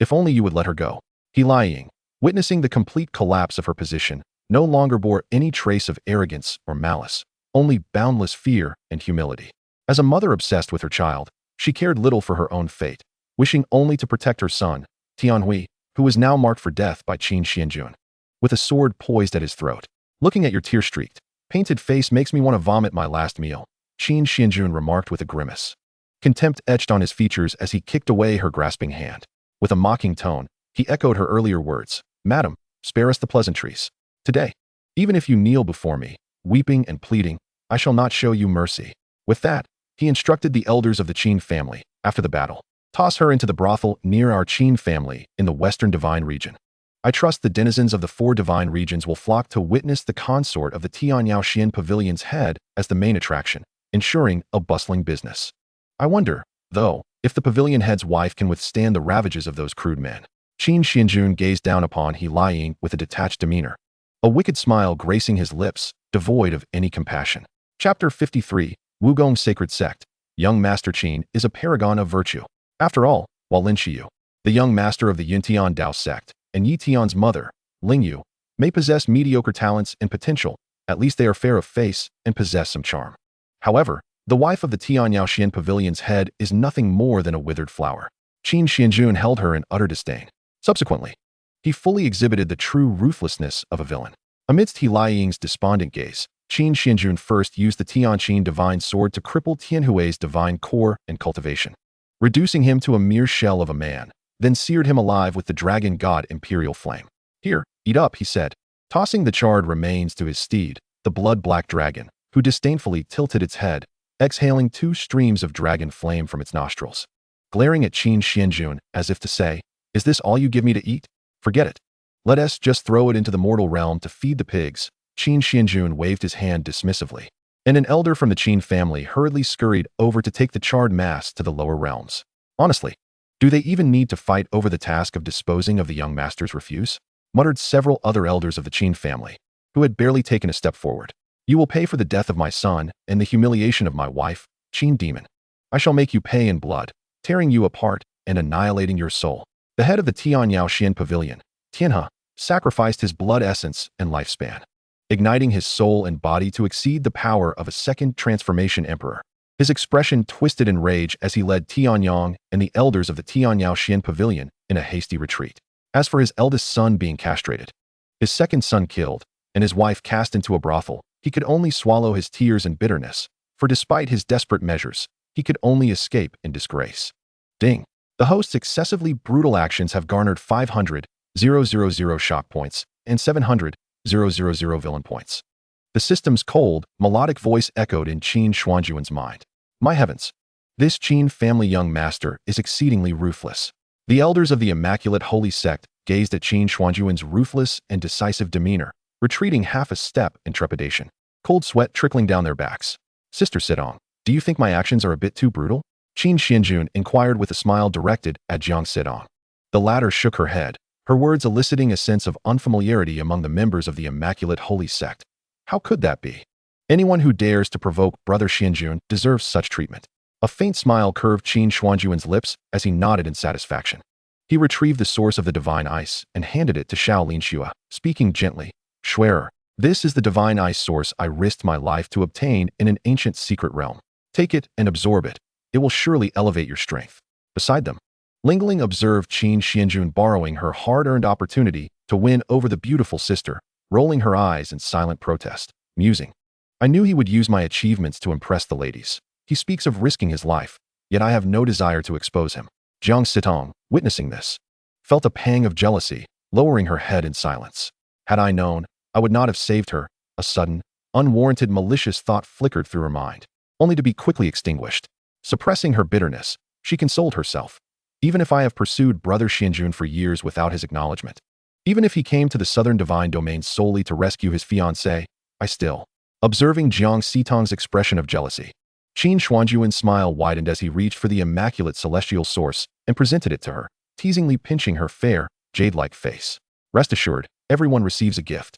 A: If only you would let her go. Helaying, witnessing the complete collapse of her position, no longer bore any trace of arrogance or malice, only boundless fear and humility. As a mother obsessed with her child, she cared little for her own fate, wishing only to protect her son, Tianhui, who was now marked for death by Qin Xuanjun, with a sword poised at his throat. Looking at your tear-streaked, painted face makes me want to vomit my last meal, Qin Xuanjun remarked with a grimace. Contempt etched on his features as he kicked away her grasping hand. With a mocking tone, he echoed her earlier words, Madam, spare us the pleasantries. Today, even if you kneel before me, weeping and pleading, I shall not show you mercy. With that, he instructed the elders of the Qin family, after the battle, toss her into the brothel near our Qin family in the Western Divine Region. I trust the denizens of the 4 divine regions will flock to witness the consort of the Tianyao Pavilion's head as the main attraction, ensuring a bustling business. I wonder, though, if the pavilion head's wife can withstand the ravages of those crude men. Qin Xuanjun gazed down upon Helaying with a detached demeanor, a wicked smile gracing his lips, devoid of any compassion. Chapter 53, Wugong Sacred Sect. Young Master Qin is a paragon of virtue. After all, while Lin Xiyu, the young master of the Yuntian Dao sect, and Yi Tian's mother, Ling Yu, may possess mediocre talents and potential, at least they are fair of face and possess some charm. However, the wife of the Tianyao Pavilion's head is nothing more than a withered flower. Qin Xuanjun held her in utter disdain. Subsequently, he fully exhibited the true ruthlessness of a villain. Amidst Helaying's despondent gaze, Qin Xuanjun first used the Tianqin divine sword to cripple Tianhui's divine core and cultivation, reducing him to a mere shell of a man, then seared him alive with the dragon god imperial flame. Here, eat up, he said, tossing the charred remains to his steed, the blood-black dragon, who disdainfully tilted its head, exhaling 2 streams of dragon flame from its nostrils. Glaring at Qin Xuanjun as if to say, is this all you give me to eat? Forget it. Let us just throw it into the mortal realm to feed the pigs. Qin Xuanjun waved his hand dismissively, and an elder from the Qin family hurriedly scurried over to take the charred mass to the lower realms. Honestly, do they even need to fight over the task of disposing of the young master's refuse? Muttered several other elders of the Qin family, who had barely taken a step forward. You will pay for the death of my son and the humiliation of my wife, Qin Demon. I shall make you pay in blood, tearing you apart and annihilating your soul. The head of the Tianyao Pavilion, Tianhe, sacrificed his blood essence and lifespan, igniting his soul and body to exceed the power of a second transformation emperor. His expression twisted in rage as he led Tianyang and the elders of the Tianyao Xian Pavilion in a hasty retreat. As for his eldest son being castrated, his second son killed, and his wife cast into a brothel, he could only swallow his tears and bitterness, for despite his desperate measures, he could only escape in disgrace. Ding! The host's excessively brutal actions have garnered 500,000 shock points and 700,000 villain points. The system's cold, melodic voice echoed in Qin Xuanjun's mind. My heavens! This Qin family young master is exceedingly ruthless. The elders of the Immaculate Holy Sect gazed at Qin Xuanjun's ruthless and decisive demeanor, retreating half a step in trepidation, cold sweat trickling down their backs. Sister Sidong, do you think my actions are a bit too brutal? Qin Xuanjun inquired with a smile directed at Jiang Sidong. The latter shook her head, her words eliciting a sense of unfamiliarity among the members of the Immaculate Holy Sect. How could that be? Anyone who dares to provoke Brother Xuanjun deserves such treatment. A faint smile curved Qin Xuanjun's lips as he nodded in satisfaction. He retrieved the source of the divine ice and handed it to Xiao Linxue, speaking gently. Schwerer, this is the divine ice source I risked my life to obtain in an ancient secret realm. Take it and absorb it. It will surely elevate your strength. Beside them, Lingling observed Qin Xuanjun borrowing her hard-earned opportunity to win over the beautiful sister, rolling her eyes in silent protest, musing. I knew he would use my achievements to impress the ladies. He speaks of risking his life, yet I have no desire to expose him. Jiang Sidong, witnessing this, felt a pang of jealousy, lowering her head in silence. Had I known, I would not have saved her. A sudden, unwarranted malicious thought flickered through her mind, only to be quickly extinguished. Suppressing her bitterness, she consoled herself. Even if I have pursued Brother Xuanjun for years without his acknowledgement, even if he came to the southern divine domain solely to rescue his fiancée, I still. Observing Jiang Sidong's expression of jealousy, Qin Xuanjun's smile widened as he reached for the immaculate celestial source and presented it to her, teasingly pinching her fair, jade-like face. Rest assured, everyone receives a gift.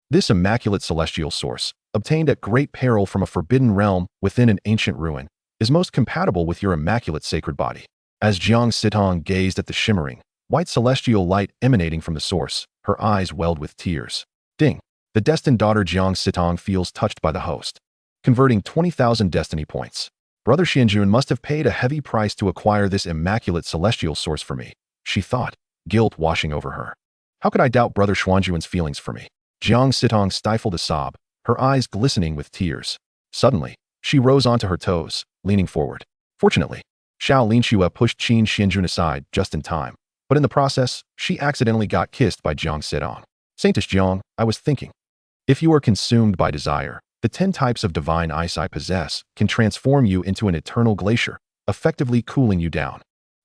A: This immaculate celestial source, obtained at great peril from a forbidden realm within an ancient ruin, is most compatible with your immaculate sacred body. As Jiang Sidong gazed at the shimmering, white celestial light emanating from the source, her eyes welled with tears. Ding! The destined daughter Jiang Sidong feels touched by the host, converting 20,000 destiny points. Brother Xuanjun must have paid a heavy price to acquire this immaculate celestial source for me, she thought, guilt washing over her. How could I doubt Brother Xuanjun's feelings for me? Jiang Sidong stifled a sob, her eyes glistening with tears. Suddenly, she rose onto her toes, leaning forward. Fortunately, Xiao Linxue pushed Qin Xuanjun aside just in time, but in the process, she accidentally got kissed by Jiang Sidong. Saintish Jiang, I was thinking. If you are consumed by desire, the 10 types of divine ice I possess can transform you into an eternal glacier, effectively cooling you down.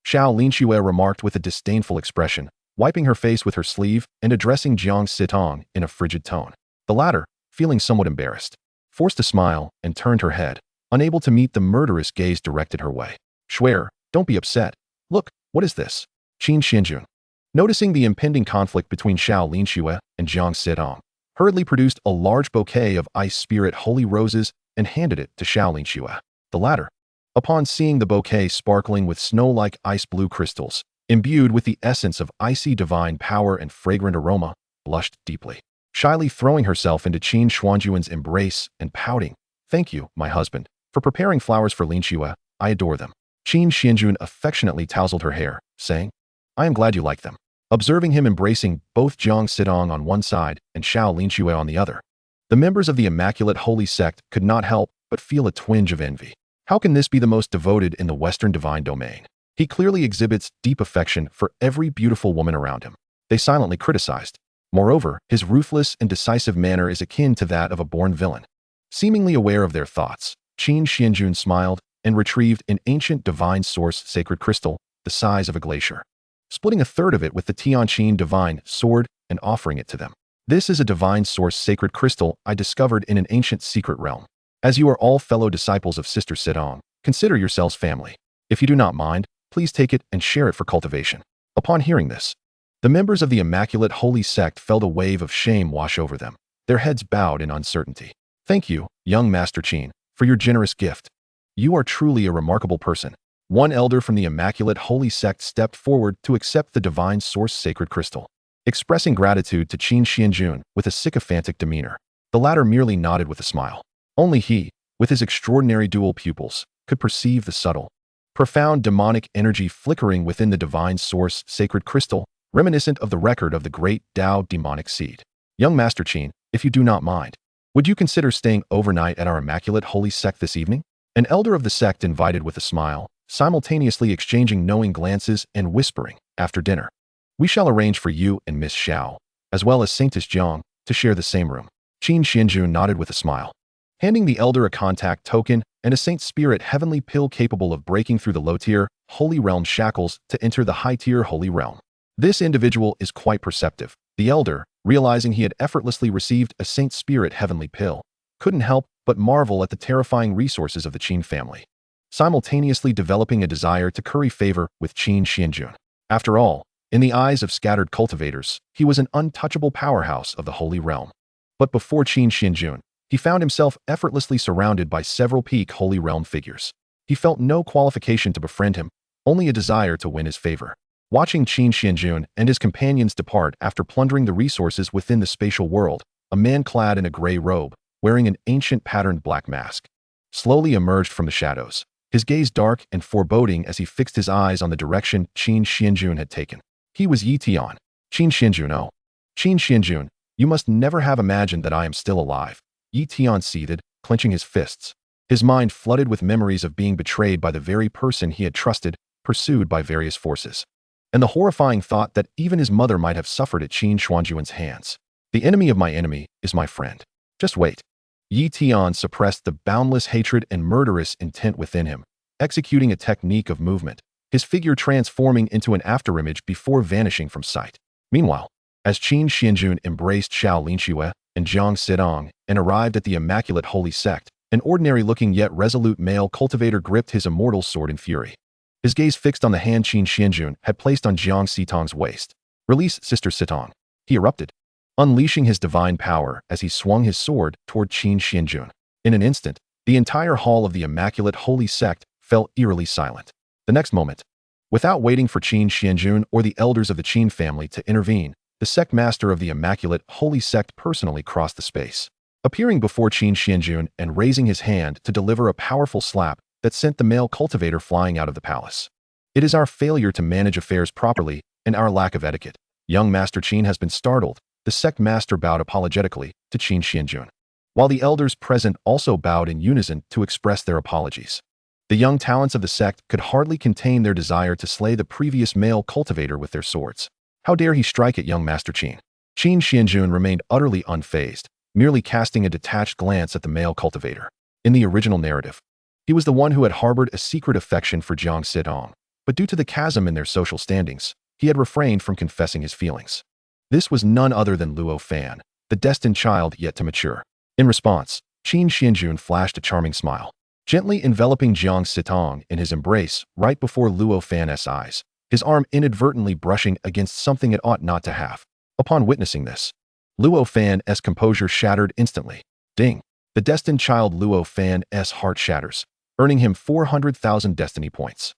A: Xiao Linxue remarked with a disdainful expression, wiping her face with her sleeve and addressing Jiang Sidong in a frigid tone. The latter, feeling somewhat embarrassed, forced a smile and turned her head, unable to meet the murderous gaze directed her way. Schwer, don't be upset. Look, what is this? Qin Xuanjun, noticing the impending conflict between Xiao Linxue and Jiang Sidong, hurriedly produced a large bouquet of ice spirit holy roses and handed it to Xiao Linxue. The latter, upon seeing the bouquet sparkling with snow-like ice blue crystals, imbued with the essence of icy divine power and fragrant aroma, blushed deeply, shyly throwing herself into Qin Xuanjun's embrace and pouting. Thank you, my husband, for preparing flowers for Linxue. I adore them. Qin Xuanjun affectionately tousled her hair, saying, I am glad you like them. Observing him embracing both Jiang Sidong on one side and Xiao Linxue on the other, the members of the Immaculate Holy Sect could not help but feel a twinge of envy. How can this be the most devoted in the Western divine domain? He clearly exhibits deep affection for every beautiful woman around him. They silently criticized. Moreover, his ruthless and decisive manner is akin to that of a born villain. Seemingly aware of their thoughts, Qin Xuanjun smiled and retrieved an ancient divine source sacred crystal the size of a glacier, splitting a third of it with the Tianqin divine sword and offering it to them. This is a divine source sacred crystal I discovered in an ancient secret realm. As you are all fellow disciples of Sister Sidong, consider yourselves family. If you do not mind, please take it and share it for cultivation. Upon hearing this, the members of the Immaculate Holy Sect felt a wave of shame wash over them, their heads bowed in uncertainty. Thank you, young Master Qin, for your generous gift. You are truly a remarkable person. One elder from the Immaculate Holy Sect stepped forward to accept the divine source sacred crystal, expressing gratitude to Qin Xuanjun with a sycophantic demeanor. The latter merely nodded with a smile. Only he, with his extraordinary dual pupils, could perceive the subtle, profound demonic energy flickering within the divine source sacred crystal, reminiscent of the record of the great Dao demonic seed. Young Master Qin, if you do not mind, would you consider staying overnight at our immaculate holy sect this evening? An elder of the sect invited with a smile, simultaneously exchanging knowing glances and whispering, after dinner. We shall arrange for you and Miss Xiao, as well as Saintess Jiang, to share the same room. Qin Xuanjun nodded with a smile, handing the elder a contact token and a Saint Spirit heavenly pill capable of breaking through the low-tier, Holy Realm shackles to enter the high-tier Holy Realm. This individual is quite perceptive. The elder, realizing he had effortlessly received a Saint Spirit heavenly pill, couldn't help but marvel at the terrifying resources of the Qin family, simultaneously developing a desire to curry favor with Qin Xuanjun. After all, in the eyes of scattered cultivators, he was an untouchable powerhouse of the Holy Realm. But before Qin Xuanjun, he found himself effortlessly surrounded by several peak Holy Realm figures. He felt no qualification to befriend him, only a desire to win his favor. Watching Qin Xuanjun and his companions depart after plundering the resources within the spatial world, a man clad in a gray robe, wearing an ancient patterned black mask, slowly emerged from the shadows, his gaze dark and foreboding as he fixed his eyes on the direction Qin Xuanjun had taken. He was Yi Tian. Qin Xuanjun, oh. Qin Xuanjun, you must never have imagined that I am still alive. Yi Tian seethed, clenching his fists, his mind flooded with memories of being betrayed by the very person he had trusted, pursued by various forces, and the horrifying thought that even his mother might have suffered at Qin Xuanjun's hands. The enemy of my enemy is my friend. Just wait. Yi Tian suppressed the boundless hatred and murderous intent within him, executing a technique of movement, his figure transforming into an afterimage before vanishing from sight. Meanwhile, as Qin Xuanjun embraced Xiao Linxue and Zhang Sidong and arrived at the Immaculate Holy Sect, an ordinary-looking yet resolute male cultivator gripped his immortal sword in fury. His gaze fixed on the hand Qin Xuanjun had placed on Zhang Sidong's waist. Release, Sister Sidong. He erupted, unleashing his divine power as he swung his sword toward Qin Xuanjun. In an instant, the entire hall of the Immaculate Holy Sect fell eerily silent. The next moment, without waiting for Qin Xuanjun or the elders of the Qin family to intervene, the sect master of the Immaculate Holy Sect personally crossed the space, appearing before Qin Xuanjun and raising his hand to deliver a powerful slap that sent the male cultivator flying out of the palace. It is our failure to manage affairs properly and our lack of etiquette. Young Master Qin has been startled. The sect master bowed apologetically to Qin Xuanjun, while the elders present also bowed in unison to express their apologies. The young talents of the sect could hardly contain their desire to slay the previous male cultivator with their swords. How dare he strike at young Master Qin? Qin Xuanjun remained utterly unfazed, merely casting a detached glance at the male cultivator. In the original narrative, he was the one who had harbored a secret affection for Zhang Sidong, but due to the chasm in their social standings, he had refrained from confessing his feelings. This was none other than Luo Fan, the destined child yet to mature. In response, Qin Xuanjun flashed a charming smile, gently enveloping Zhang Sidong in his embrace right before Luo Fan's eyes, his arm inadvertently brushing against something it ought not to have. Upon witnessing this, Luo Fan's composure shattered instantly. Ding! The destined child Luo Fan's heart shatters, earning him 400,000 destiny points.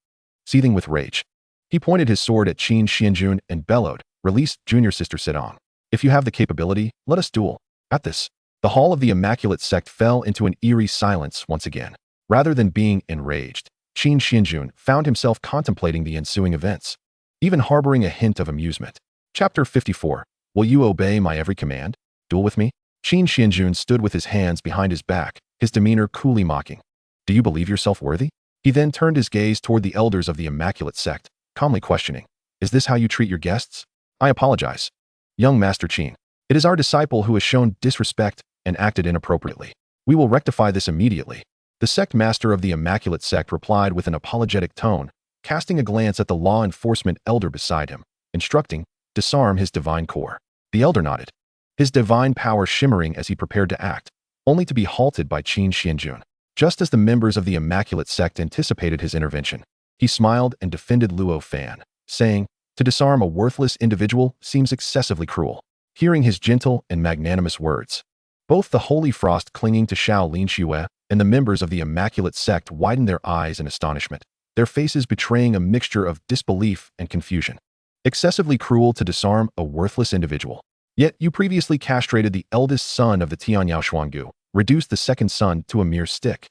A: Seething with rage, he pointed his sword at Qin Xuanjun and bellowed, "Release, junior sister Sidong. If you have the capability, let us duel." At this, the hall of the Immaculate Sect fell into an eerie silence once again. Rather than being enraged, Qin Xuanjun found himself contemplating the ensuing events, even harboring a hint of amusement. Chapter 54. Will you obey my every command? Duel with me? Qin Xuanjun stood with his hands behind his back, his demeanor coolly mocking. Do you believe yourself worthy? He then turned his gaze toward the elders of the Immaculate Sect, calmly questioning, is this how you treat your guests? I apologize. Young Master Qin, it is our disciple who has shown disrespect and acted inappropriately. We will rectify this immediately. The sect master of the Immaculate Sect replied with an apologetic tone, casting a glance at the law enforcement elder beside him, instructing, disarm his divine core. The elder nodded, his divine power shimmering as he prepared to act, only to be halted by Qin Xuanjun. Just as the members of the Immaculate Sect anticipated his intervention, he smiled and defended Luo Fan, saying, to disarm a worthless individual seems excessively cruel. Hearing his gentle and magnanimous words, both the holy frost clinging to Xiao Linxue and the members of the Immaculate Sect widened their eyes in astonishment, their faces betraying a mixture of disbelief and confusion. Excessively cruel to disarm a worthless individual. Yet you previously castrated the eldest son of the Tianyao Shuanggu, reduced the second son to a mere stick.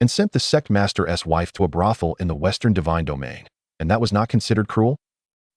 A: and sent the sect master's wife to a brothel in the western divine domain. And that was not considered cruel?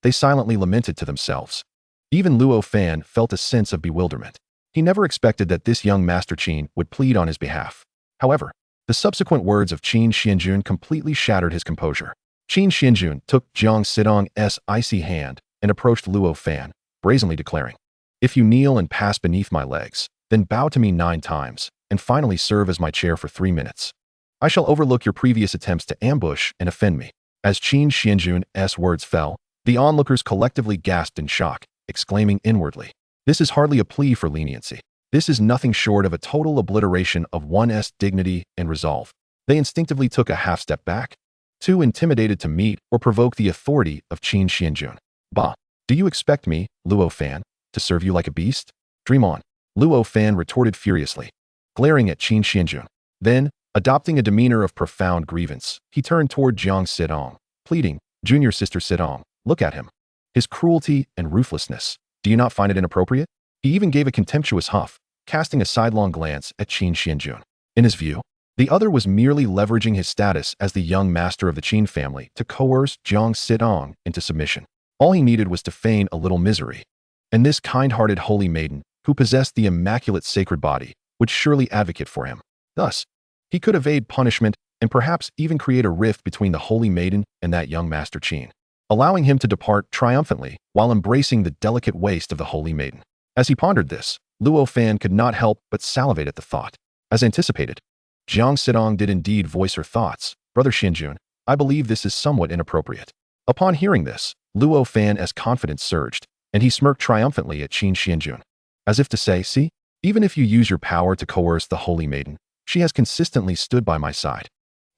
A: They silently lamented to themselves. Even Luo Fan felt a sense of bewilderment. He never expected that this young Master Qin would plead on his behalf. However, the subsequent words of Qin Xuanjun completely shattered his composure. Qin Xuanjun took Jiang Sidong's icy hand and approached Luo Fan, brazenly declaring, "If you kneel and pass beneath my legs, then bow to me 9 times, and finally serve as my chair for 3 minutes. I shall overlook your previous attempts to ambush and offend me." As Qin Xuanjun's words fell, the onlookers collectively gasped in shock, exclaiming inwardly, "This is hardly a plea for leniency. This is nothing short of a total obliteration of one's dignity and resolve." They instinctively took a half step back, too intimidated to meet or provoke the authority of Qin Xuanjun. "Bah, do you expect me, Luo Fan, to serve you like a beast? Dream on," Luo Fan retorted furiously, glaring at Qin Xuanjun. Then, adopting a demeanor of profound grievance, he turned toward Jiang Sidong, pleading, "Junior sister Sidong, look at him. His cruelty and ruthlessness. Do you not find it inappropriate?" He even gave a contemptuous huff, casting a sidelong glance at Qin Xuanjun. In his view, the other was merely leveraging his status as the young master of the Qin family to coerce Jiang Sidong into submission. All he needed was to feign a little misery. And this kind-hearted holy maiden, who possessed the immaculate sacred body, would surely advocate for him. Thus, he could evade punishment and perhaps even create a rift between the holy maiden and that young Master Qin, allowing him to depart triumphantly while embracing the delicate waist of the holy maiden. As he pondered this, Luo Fan could not help but salivate at the thought. As anticipated, Jiang Sidong did indeed voice her thoughts. "Brother Xuanjun, I believe this is somewhat inappropriate." Upon hearing this, Luo Fan's confidence surged, and he smirked triumphantly at Qin Xuanjun, as if to say, "See, even if you use your power to coerce the holy maiden, she has consistently stood by my side."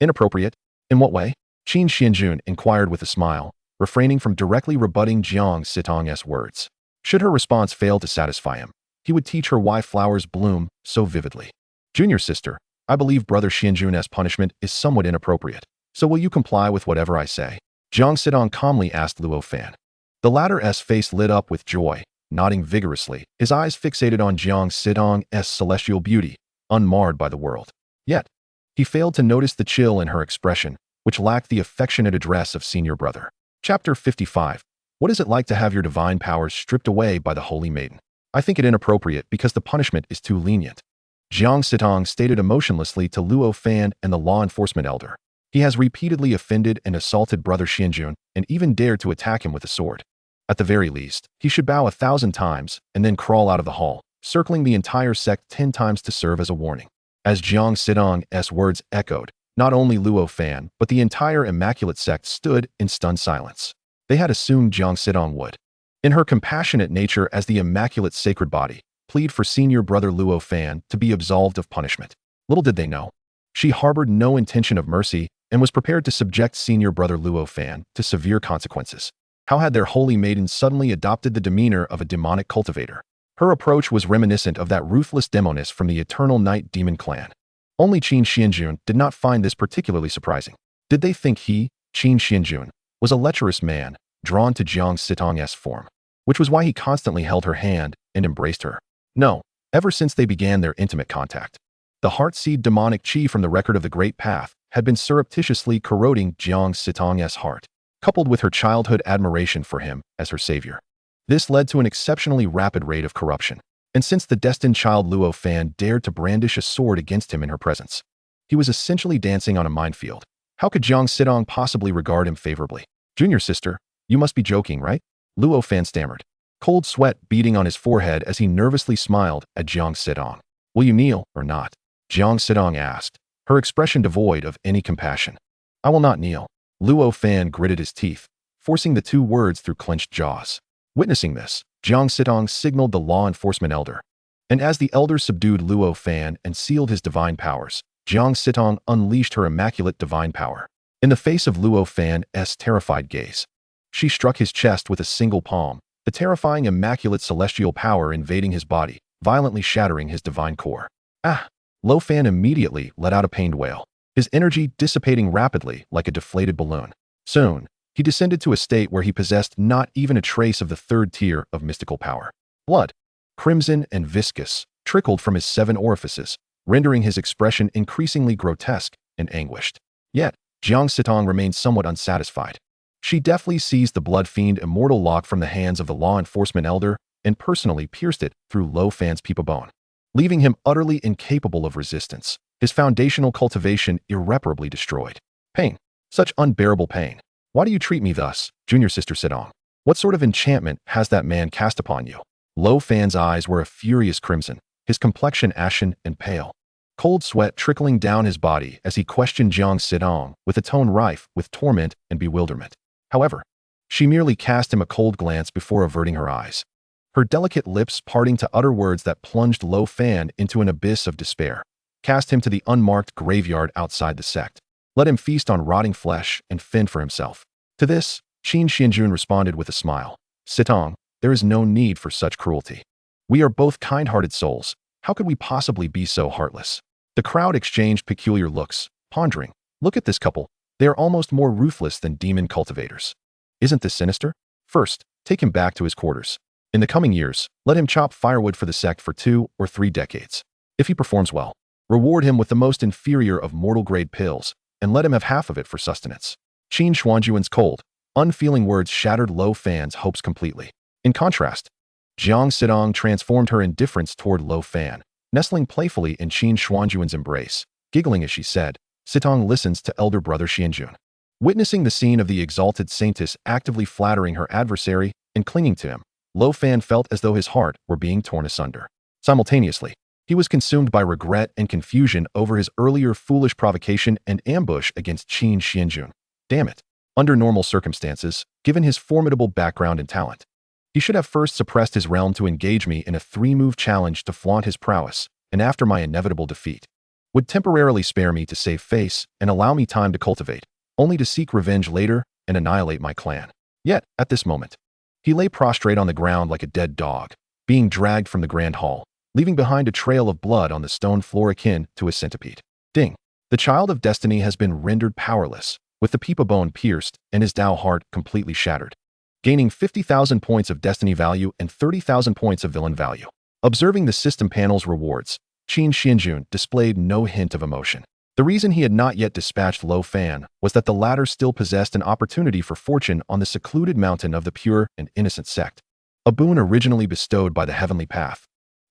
A: "Inappropriate? In what way?" Qin Xuanjun inquired with a smile, refraining from directly rebutting Jiang Sidong's words. Should her response fail to satisfy him, he would teach her why flowers bloom so vividly. "Junior sister, I believe Brother Xuanjun's punishment is somewhat inappropriate, so will you comply with whatever I say?" Jiang Sidong calmly asked Luo Fan. The latter's face lit up with joy, nodding vigorously, his eyes fixated on Jiang Sidong's celestial beauty, unmarred by the world. Yet, he failed to notice the chill in her expression, which lacked the affectionate address of senior brother. Chapter 55. What is it like to have your divine powers stripped away by the holy maiden? "I think it inappropriate because the punishment is too lenient," Jiang Sidong stated emotionlessly to Luo Fan and the law enforcement elder. "He has repeatedly offended and assaulted Brother Xuanjun and even dared to attack him with a sword. At the very least, he should bow 1,000 times and then crawl out of the hall, circling the entire sect 10 times to serve as a warning." As Jiang Sidong's words echoed, not only Luo Fan, but the entire immaculate sect stood in stunned silence. They had assumed Jiang Sidong would, in her compassionate nature as the immaculate sacred body, plead for senior brother Luo Fan to be absolved of punishment. Little did they know, she harbored no intention of mercy and was prepared to subject senior brother Luo Fan to severe consequences. How had their holy maiden suddenly adopted the demeanor of a demonic cultivator? Her approach was reminiscent of that ruthless demoness from the Eternal Night Demon Clan. Only Qin Xuanjun did not find this particularly surprising. Did they think he, Qin Xuanjun, was a lecherous man, drawn to Jiang Sidong's form, which was why he constantly held her hand and embraced her? No, ever since they began their intimate contact, the heart-seed demonic chi from the record of the Great Path had been surreptitiously corroding Jiang Sidong's heart, coupled with her childhood admiration for him as her savior. This led to an exceptionally rapid rate of corruption, and since the destined child Luo Fan dared to brandish a sword against him in her presence, he was essentially dancing on a minefield. How could Jiang Sidong possibly regard him favorably? "Junior sister, you must be joking, right?" Luo Fan stammered, cold sweat beading on his forehead as he nervously smiled at Jiang Sidong. "Will you kneel or not?" Jiang Sidong asked, her expression devoid of any compassion. "I will not kneel." Luo Fan gritted his teeth, forcing the 2 words through clenched jaws. Witnessing this, Jiang Sidong signaled the law enforcement elder. And as the elder subdued Luo Fan and sealed his divine powers, Jiang Sidong unleashed her immaculate divine power. In the face of Luo Fan's terrified gaze, she struck his chest with a single palm, the terrifying immaculate celestial power invading his body, violently shattering his divine core. "Ah!" Luo Fan immediately let out a pained wail, his energy dissipating rapidly like a deflated balloon. Soon, he descended to a state where he possessed not even a trace of the 3rd tier of mystical power. Blood, crimson and viscous, trickled from his 7 orifices, rendering his expression increasingly grotesque and anguished. Yet, Jiang Sitong remained somewhat unsatisfied. She deftly seized the blood fiend immortal lock from the hands of the law enforcement elder and personally pierced it through Lo Fan's peepa bone, leaving him utterly incapable of resistance, his foundational cultivation irreparably destroyed. Pain. Such unbearable pain. Why do you treat me thus, junior sister Sitong? What sort of enchantment has that man cast upon you? Lo Fan's eyes were a furious crimson, his complexion ashen and pale. Cold sweat trickling down his body as he questioned Jiang Sitong with a tone rife with torment and bewilderment. However, she merely cast him a cold glance before averting her eyes, her delicate lips parting to utter words that plunged Lo Fan into an abyss of despair. Cast him to the unmarked graveyard outside the sect. Let him feast on rotting flesh and fend for himself. To this, Qin Xuanjun responded with a smile. Sitong, there is no need for such cruelty. We are both kind-hearted souls. How could we possibly be so heartless? The crowd exchanged peculiar looks, pondering. Look at this couple. They are almost more ruthless than demon cultivators. Isn't this sinister? First, take him back to his quarters. In the coming years, let him chop firewood for the sect for 2 or 3 decades. If he performs well, reward him with the most inferior of mortal-grade pills, and let him have half of it for sustenance. Qin Xuanjun's cold, unfeeling words shattered Lo Fan's hopes completely. In contrast, Jiang Sitong transformed her indifference toward Lo Fan, nestling playfully in Qin Xuanjun's embrace, giggling as she said, Sitong listens to elder brother Xuanjun. Witnessing the scene of the exalted saintess actively flattering her adversary and clinging to him, Lo Fan felt as though his heart were being torn asunder. Simultaneously, he was consumed by regret and confusion over his earlier foolish provocation and ambush against Qin Xuanjun. Damn it. Under normal circumstances, given his formidable background and talent, he should have first suppressed his realm to engage me in a 3-move challenge to flaunt his prowess, and after my inevitable defeat, would temporarily spare me to save face and allow me time to cultivate, only to seek revenge later and annihilate my clan. Yet, at this moment, he lay prostrate on the ground like a dead dog, being dragged from the grand hall, leaving behind a trail of blood on the stone floor akin to a centipede. Ding! The child of destiny has been rendered powerless, with the peepa bone pierced and his Dao heart completely shattered, gaining 50,000 points of destiny value and 30,000 points of villain value. Observing the system panel's rewards, Qin Xuanjun displayed no hint of emotion. The reason he had not yet dispatched Lo Fan was that the latter still possessed an opportunity for fortune on the secluded mountain of the pure and innocent sect, a boon originally bestowed by the heavenly path,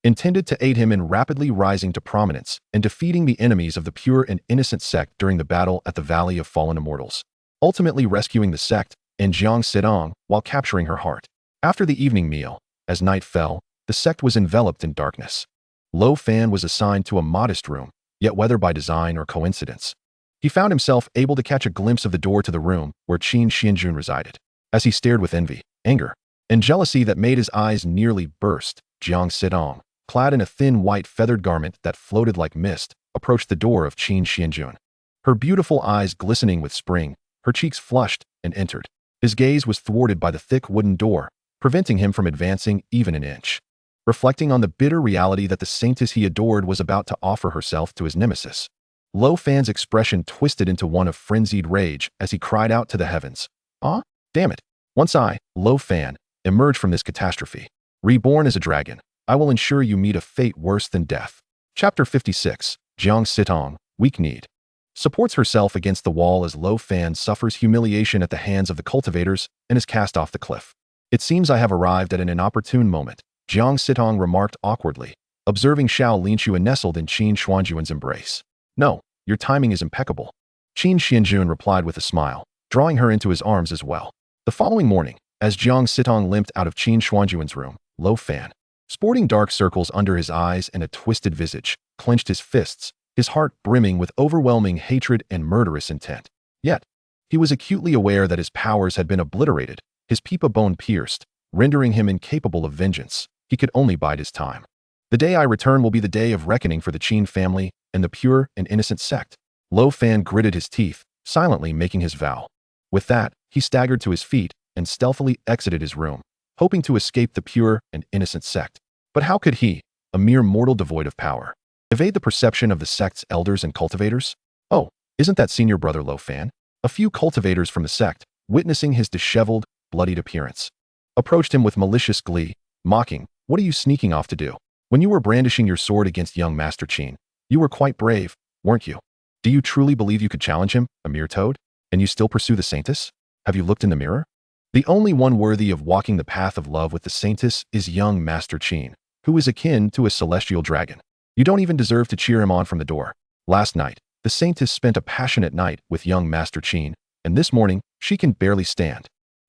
A: intended to aid him in rapidly rising to prominence and defeating the enemies of the pure and innocent sect during the battle at the Valley of Fallen Immortals, ultimately rescuing the sect and Jiang Sitong while capturing her heart. After the evening meal, as night fell, the sect was enveloped in darkness. Lo Fan was assigned to a modest room, yet whether by design or coincidence, he found himself able to catch a glimpse of the door to the room where Qin Xuanjun resided. As he stared with envy, anger, and jealousy that made his eyes nearly burst, Jiang Sitong, clad in a thin white feathered garment that floated like mist, approached the door of Qin Xuanjun. Her beautiful eyes glistening with spring, her cheeks flushed, and entered. His gaze was thwarted by the thick wooden door, preventing him from advancing even an inch. Reflecting on the bitter reality that the saintess he adored was about to offer herself to his nemesis, Lo Fan's expression twisted into one of frenzied rage as he cried out to the heavens, "Ah, damn it! Once I, Lo Fan, emerge from this catastrophe, reborn as a dragon, I will ensure you meet a fate worse than death." Chapter 56. Jiang Sitong, weak-kneed, supports herself against the wall as Lo Fan suffers humiliation at the hands of the cultivators and is cast off the cliff. It seems I have arrived at an inopportune moment, Jiang Sitong remarked awkwardly, observing xianxiaaudiobooks nestled in Qin Xuanjun's embrace. No, your timing is impeccable. Qin Xuanjun replied with a smile, drawing her into his arms as well. The following morning, as Jiang Sitong limped out of Qin Xuanjun's room, Lo Fan, sporting dark circles under his eyes and a twisted visage, clenched his fists, his heart brimming with overwhelming hatred and murderous intent. Yet, he was acutely aware that his powers had been obliterated, his peepa bone pierced, rendering him incapable of vengeance. He could only bide his time. The day I return will be the day of reckoning for the Qin family and the pure and innocent sect. Lo Fan gritted his teeth, silently making his vow. With that, he staggered to his feet and stealthily exited his room, hoping to escape the pure and innocent sect. But how could he, a mere mortal devoid of power, evade the perception of the sect's elders and cultivators? Oh, isn't that senior brother Lo Fan? A few cultivators from the sect, witnessing his disheveled, bloodied appearance, approached him with malicious glee, mocking, "What are you sneaking off to do? When you were brandishing your sword against young Master Qin, you were quite brave, weren't you?" Do you truly believe you could challenge him, a mere toad? And you still pursue the Saintess? Have you looked in the mirror? The only one worthy of walking the path of love with the Saintess is young Master Qin, who is akin to a celestial dragon. You don't even deserve to cheer him on from the door. Last night, the Saintess spent a passionate night with young Master Qin, and this morning, she can barely stand.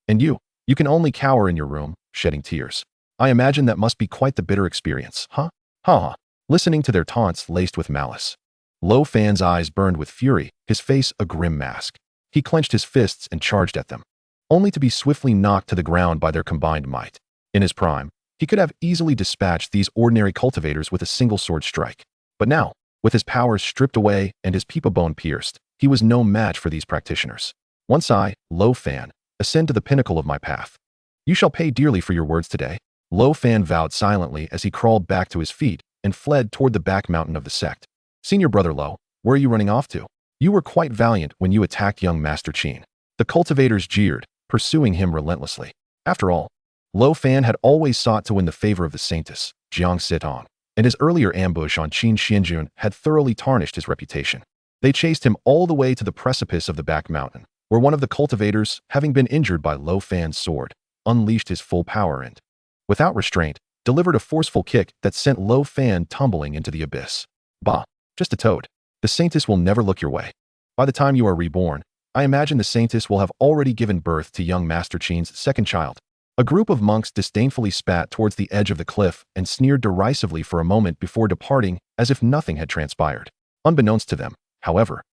A: And you can only cower in your room, shedding tears. I imagine that must be quite the bitter experience, huh? Ha ha. Listening to their taunts laced with malice. Lo Fan's eyes burned with fury, his face a grim mask. He clenched his fists and charged at them, only to be swiftly knocked to the ground by their combined might. In his prime, he could have easily dispatched these ordinary cultivators with a single sword strike. But now, with his powers stripped away and his peepa bone pierced, he was no match for these practitioners. Once I, Lo Fan, ascend to the pinnacle of my path. You shall pay dearly for your words today. Lo Fan vowed silently as he crawled back to his feet and fled toward the back mountain of the sect. Senior brother Lo, where are you running off to? You were quite valiant when you attacked young Master Qin. The cultivators jeered, pursuing him relentlessly. After all, Lo Fan had always sought to win the favor of the Saintess, Xianxiaaudiobooks, and his earlier ambush on Qin Xuanjun had thoroughly tarnished his reputation. They chased him all the way to the precipice of the back mountain, where one of the cultivators, having been injured by Lo Fan's sword, unleashed his full power and, without restraint, delivered a forceful kick that sent Lo Fan tumbling into the abyss. Bah, just a toad. The Saintess will never look your way. By the time you are reborn, I imagine the Saintess will have already given birth to young Master Qin's second child. A group of monks disdainfully spat towards the edge of the cliff and sneered derisively for a moment before departing as if nothing had transpired. Unbeknownst to them, however,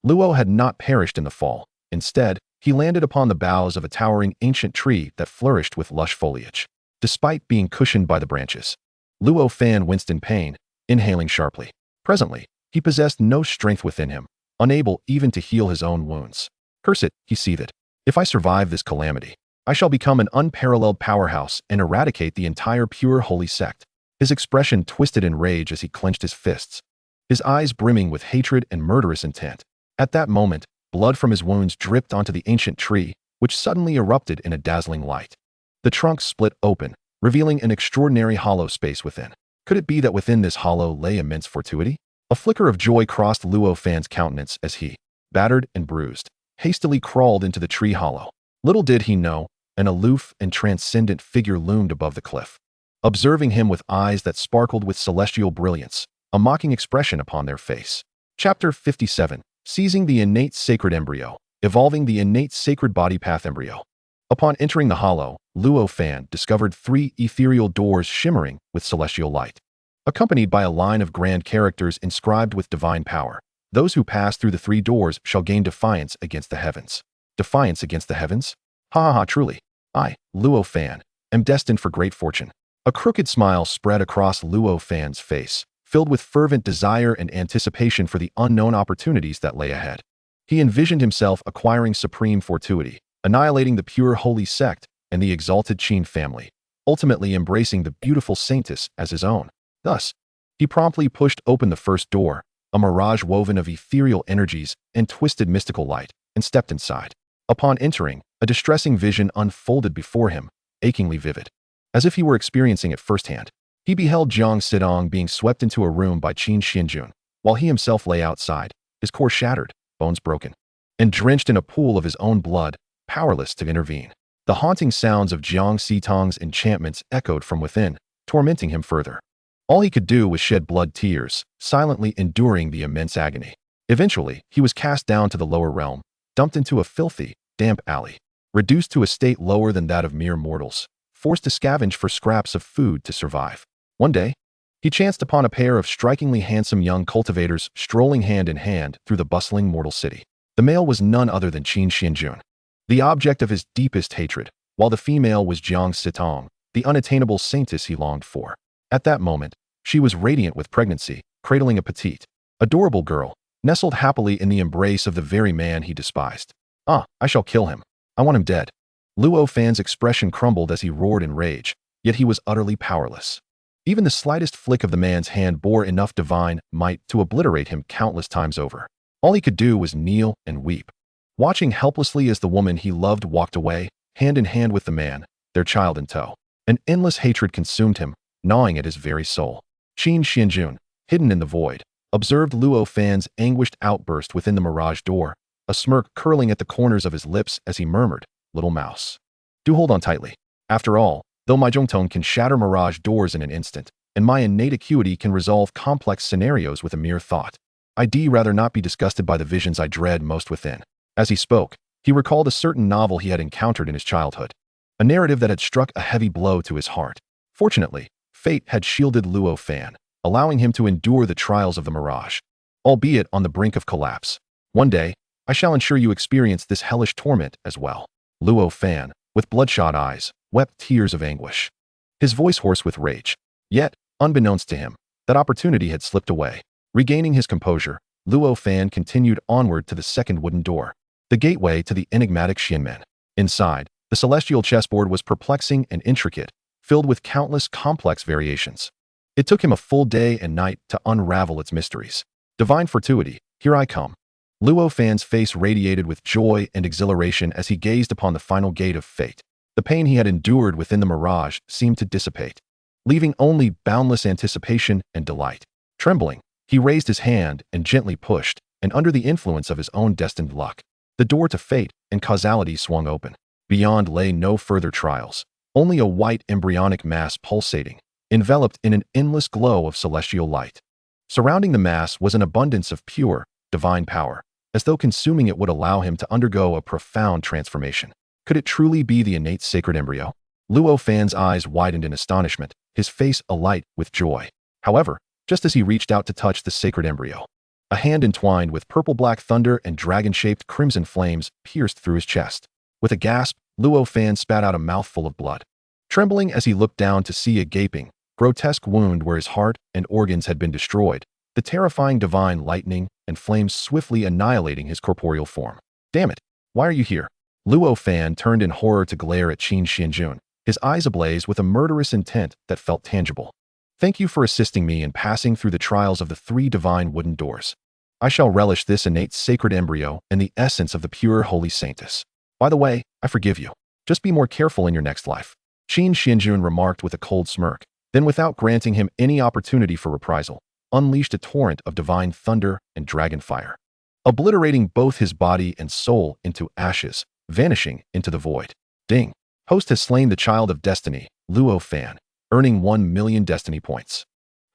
A: Luo had not perished in the fall. Instead, he landed upon the boughs of a towering ancient tree that flourished with lush foliage. Despite being cushioned by the branches, Luo Fan winced in pain, inhaling sharply. Presently, he possessed no strength within him, unable even to heal his own wounds. Curse it, he seethed. If I survive this calamity, I shall become an unparalleled powerhouse and eradicate the entire pure holy sect. His expression twisted in rage as he clenched his fists, his eyes brimming with hatred and murderous intent. At that moment, blood from his wounds dripped onto the ancient tree, which suddenly erupted in a dazzling light. The trunk split open, revealing an extraordinary hollow space within. Could it be that within this hollow lay immense fortuity? A flicker of joy crossed Luo Fan's countenance as he, battered and bruised, hastily crawled into the tree hollow. Little did he know, an aloof and transcendent figure loomed above the cliff. Observing him with eyes that sparkled with celestial brilliance, a mocking expression upon their face. Chapter 57. Seizing the innate sacred embryo, evolving the innate sacred body path embryo. Upon entering the hollow, Luo Fan discovered 3 ethereal doors shimmering with celestial light, accompanied by a line of grand characters inscribed with divine power. Those who pass through the 3 doors shall gain defiance against the heavens. Defiance against the heavens? Ha ha ha, truly. I, Luo Fan, am destined for great fortune. A crooked smile spread across Luo Fan's face, filled with fervent desire and anticipation for the unknown opportunities that lay ahead. He envisioned himself acquiring supreme fortuity, annihilating the pure holy sect and the exalted Qin family, ultimately embracing the beautiful Saintess as his own. Thus, he promptly pushed open the first door, a mirage woven of ethereal energies and twisted mystical light, and stepped inside. Upon entering, a distressing vision unfolded before him, achingly vivid. As if he were experiencing it firsthand, he beheld Jiang Sidong being swept into a room by Qin Xuanjun, while he himself lay outside, his core shattered, bones broken, and drenched in a pool of his own blood, powerless to intervene. The haunting sounds of Jiang Sidong's enchantments echoed from within, tormenting him further. All he could do was shed blood tears, silently enduring the immense agony. Eventually, he was cast down to the lower realm, dumped into a filthy, damp alley, reduced to a state lower than that of mere mortals, forced to scavenge for scraps of food to survive. One day, he chanced upon a pair of strikingly handsome young cultivators strolling hand in hand through the bustling mortal city. The male was none other than Qin Xuanjun, the object of his deepest hatred, while the female was Jiang Sidong, the unattainable saintess he longed for. At that moment, she was radiant with pregnancy, cradling a petite, adorable girl, nestled happily in the embrace of the very man he despised. Ah, I shall kill him. I want him dead. Luo Fan's expression crumbled as he roared in rage, yet he was utterly powerless. Even the slightest flick of the man's hand bore enough divine might to obliterate him countless times over. All he could do was kneel and weep, watching helplessly as the woman he loved walked away, hand in hand with the man, their child in tow. An endless hatred consumed him, gnawing at his very soul. Qin Xuanjun, hidden in the void, observed Luo Fan's anguished outburst within the mirage door, a smirk curling at the corners of his lips as he murmured, "Little mouse. Do hold on tightly. After all, though my Zhongtong can shatter mirage doors in an instant, and my innate acuity can resolve complex scenarios with a mere thought, I'd rather not be disgusted by the visions I dread most within." As he spoke, he recalled a certain novel he had encountered in his childhood, a narrative that had struck a heavy blow to his heart. Fortunately, fate had shielded Luo Fan, allowing him to endure the trials of the mirage, albeit on the brink of collapse. "One day, I shall ensure you experience this hellish torment as well." Luo Fan, with bloodshot eyes, wept tears of anguish, his voice hoarse with rage. Yet, unbeknownst to him, that opportunity had slipped away. Regaining his composure, Luo Fan continued onward to the second wooden door, the gateway to the enigmatic Xianmen. Inside, the celestial chessboard was perplexing and intricate, filled with countless complex variations. It took him a full day and night to unravel its mysteries. Divine fortuity, here I come. Luo Fan's face radiated with joy and exhilaration as he gazed upon the final gate of fate. The pain he had endured within the mirage seemed to dissipate, leaving only boundless anticipation and delight. Trembling, he raised his hand and gently pushed, and under the influence of his own destined luck, the door to fate and causality swung open. Beyond lay no further trials, only a white embryonic mass pulsating, enveloped in an endless glow of celestial light. Surrounding the mass was an abundance of pure, divine power, as though consuming it would allow him to undergo a profound transformation. Could it truly be the innate sacred embryo? Luo Fan's eyes widened in astonishment, his face alight with joy. However, just as he reached out to touch the sacred embryo, a hand entwined with purple-black thunder and dragon-shaped crimson flames pierced through his chest. With a gasp, Luo Fan spat out a mouthful of blood, trembling as he looked down to see a gaping, grotesque wound where his heart and organs had been destroyed, the terrifying divine lightning and flames swiftly annihilating his corporeal form. "Damn it! Why are you here?" Luo Fan turned in horror to glare at Qin Xuanjun, his eyes ablaze with a murderous intent that felt tangible. "Thank you for assisting me in passing through the trials of the 3 divine wooden doors. I shall relish this innate sacred embryo and the essence of the pure holy saintess. By the way, I forgive you. Just be more careful in your next life." Qin Xuanjun remarked with a cold smirk, then without granting him any opportunity for reprisal, unleashed a torrent of divine thunder and dragon fire, obliterating both his body and soul into ashes, vanishing into the void. Ding! Host has slain the child of destiny, Luo Fan, earning 1,000,000 destiny points.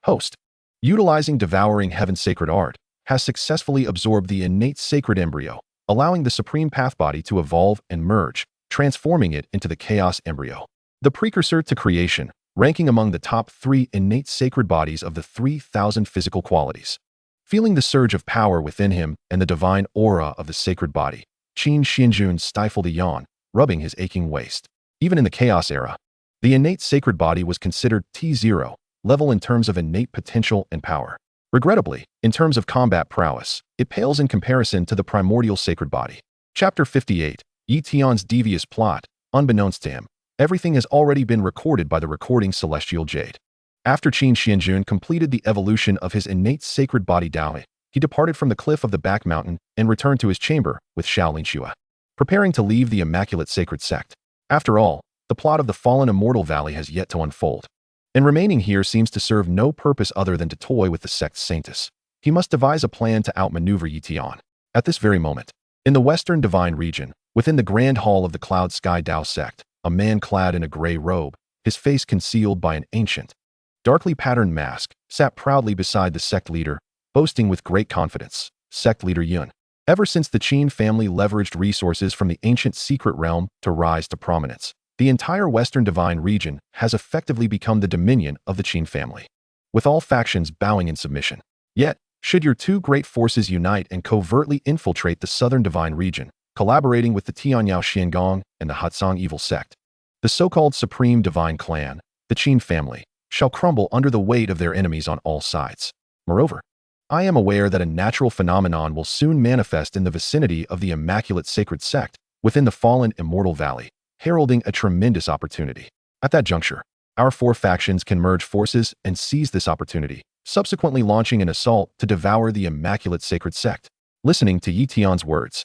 A: Host, utilizing devouring heaven's sacred art, has successfully absorbed the innate sacred embryo, allowing the supreme path body to evolve and merge, transforming it into the chaos embryo, the precursor to creation, ranking among the top 3 innate sacred bodies of the 3,000 physical qualities. Feeling the surge of power within him and the divine aura of the sacred body, Qin Xuanjun stifled a yawn, rubbing his aching waist. Even in the chaos era, the innate sacred body was considered T0 level in terms of innate potential and power. Regrettably, in terms of combat prowess, it pales in comparison to the primordial sacred body. Chapter 58, Yi Tian's devious plot. Unbeknownst to him, everything has already been recorded by the recording celestial jade. After Qin Xuanjun completed the evolution of his innate sacred body Dao, he departed from the cliff of the back mountain and returned to his chamber with Shaolin, preparing to leave the immaculate sacred sect. After all, the plot of the fallen immortal valley has yet to unfold, and remaining here seems to serve no purpose other than to toy with the sect's saintess. He must devise a plan to outmaneuver Yi Tian. At this very moment, in the western divine region, within the grand hall of the Cloud Sky Dao sect, a man clad in a gray robe, his face concealed by an ancient, darkly patterned mask, sat proudly beside the sect leader, boasting with great confidence. Sect leader Yun. Ever since the Qin family leveraged resources from the ancient secret realm to rise to prominence, the entire western divine region has effectively become the dominion of the Qin family, with all factions bowing in submission. Yet, should your 2 great forces unite and covertly infiltrate the southern divine region, collaborating with the Tianyao Xiangong and the Hatsong evil sect, the so-called supreme divine clan, the Qin family, shall crumble under the weight of their enemies on all sides. Moreover, I am aware that a natural phenomenon will soon manifest in the vicinity of the immaculate sacred sect within the fallen immortal valley, heralding a tremendous opportunity. At that juncture, our 4 factions can merge forces and seize this opportunity, subsequently launching an assault to devour the immaculate sacred sect. Listening to Yi Tian's words,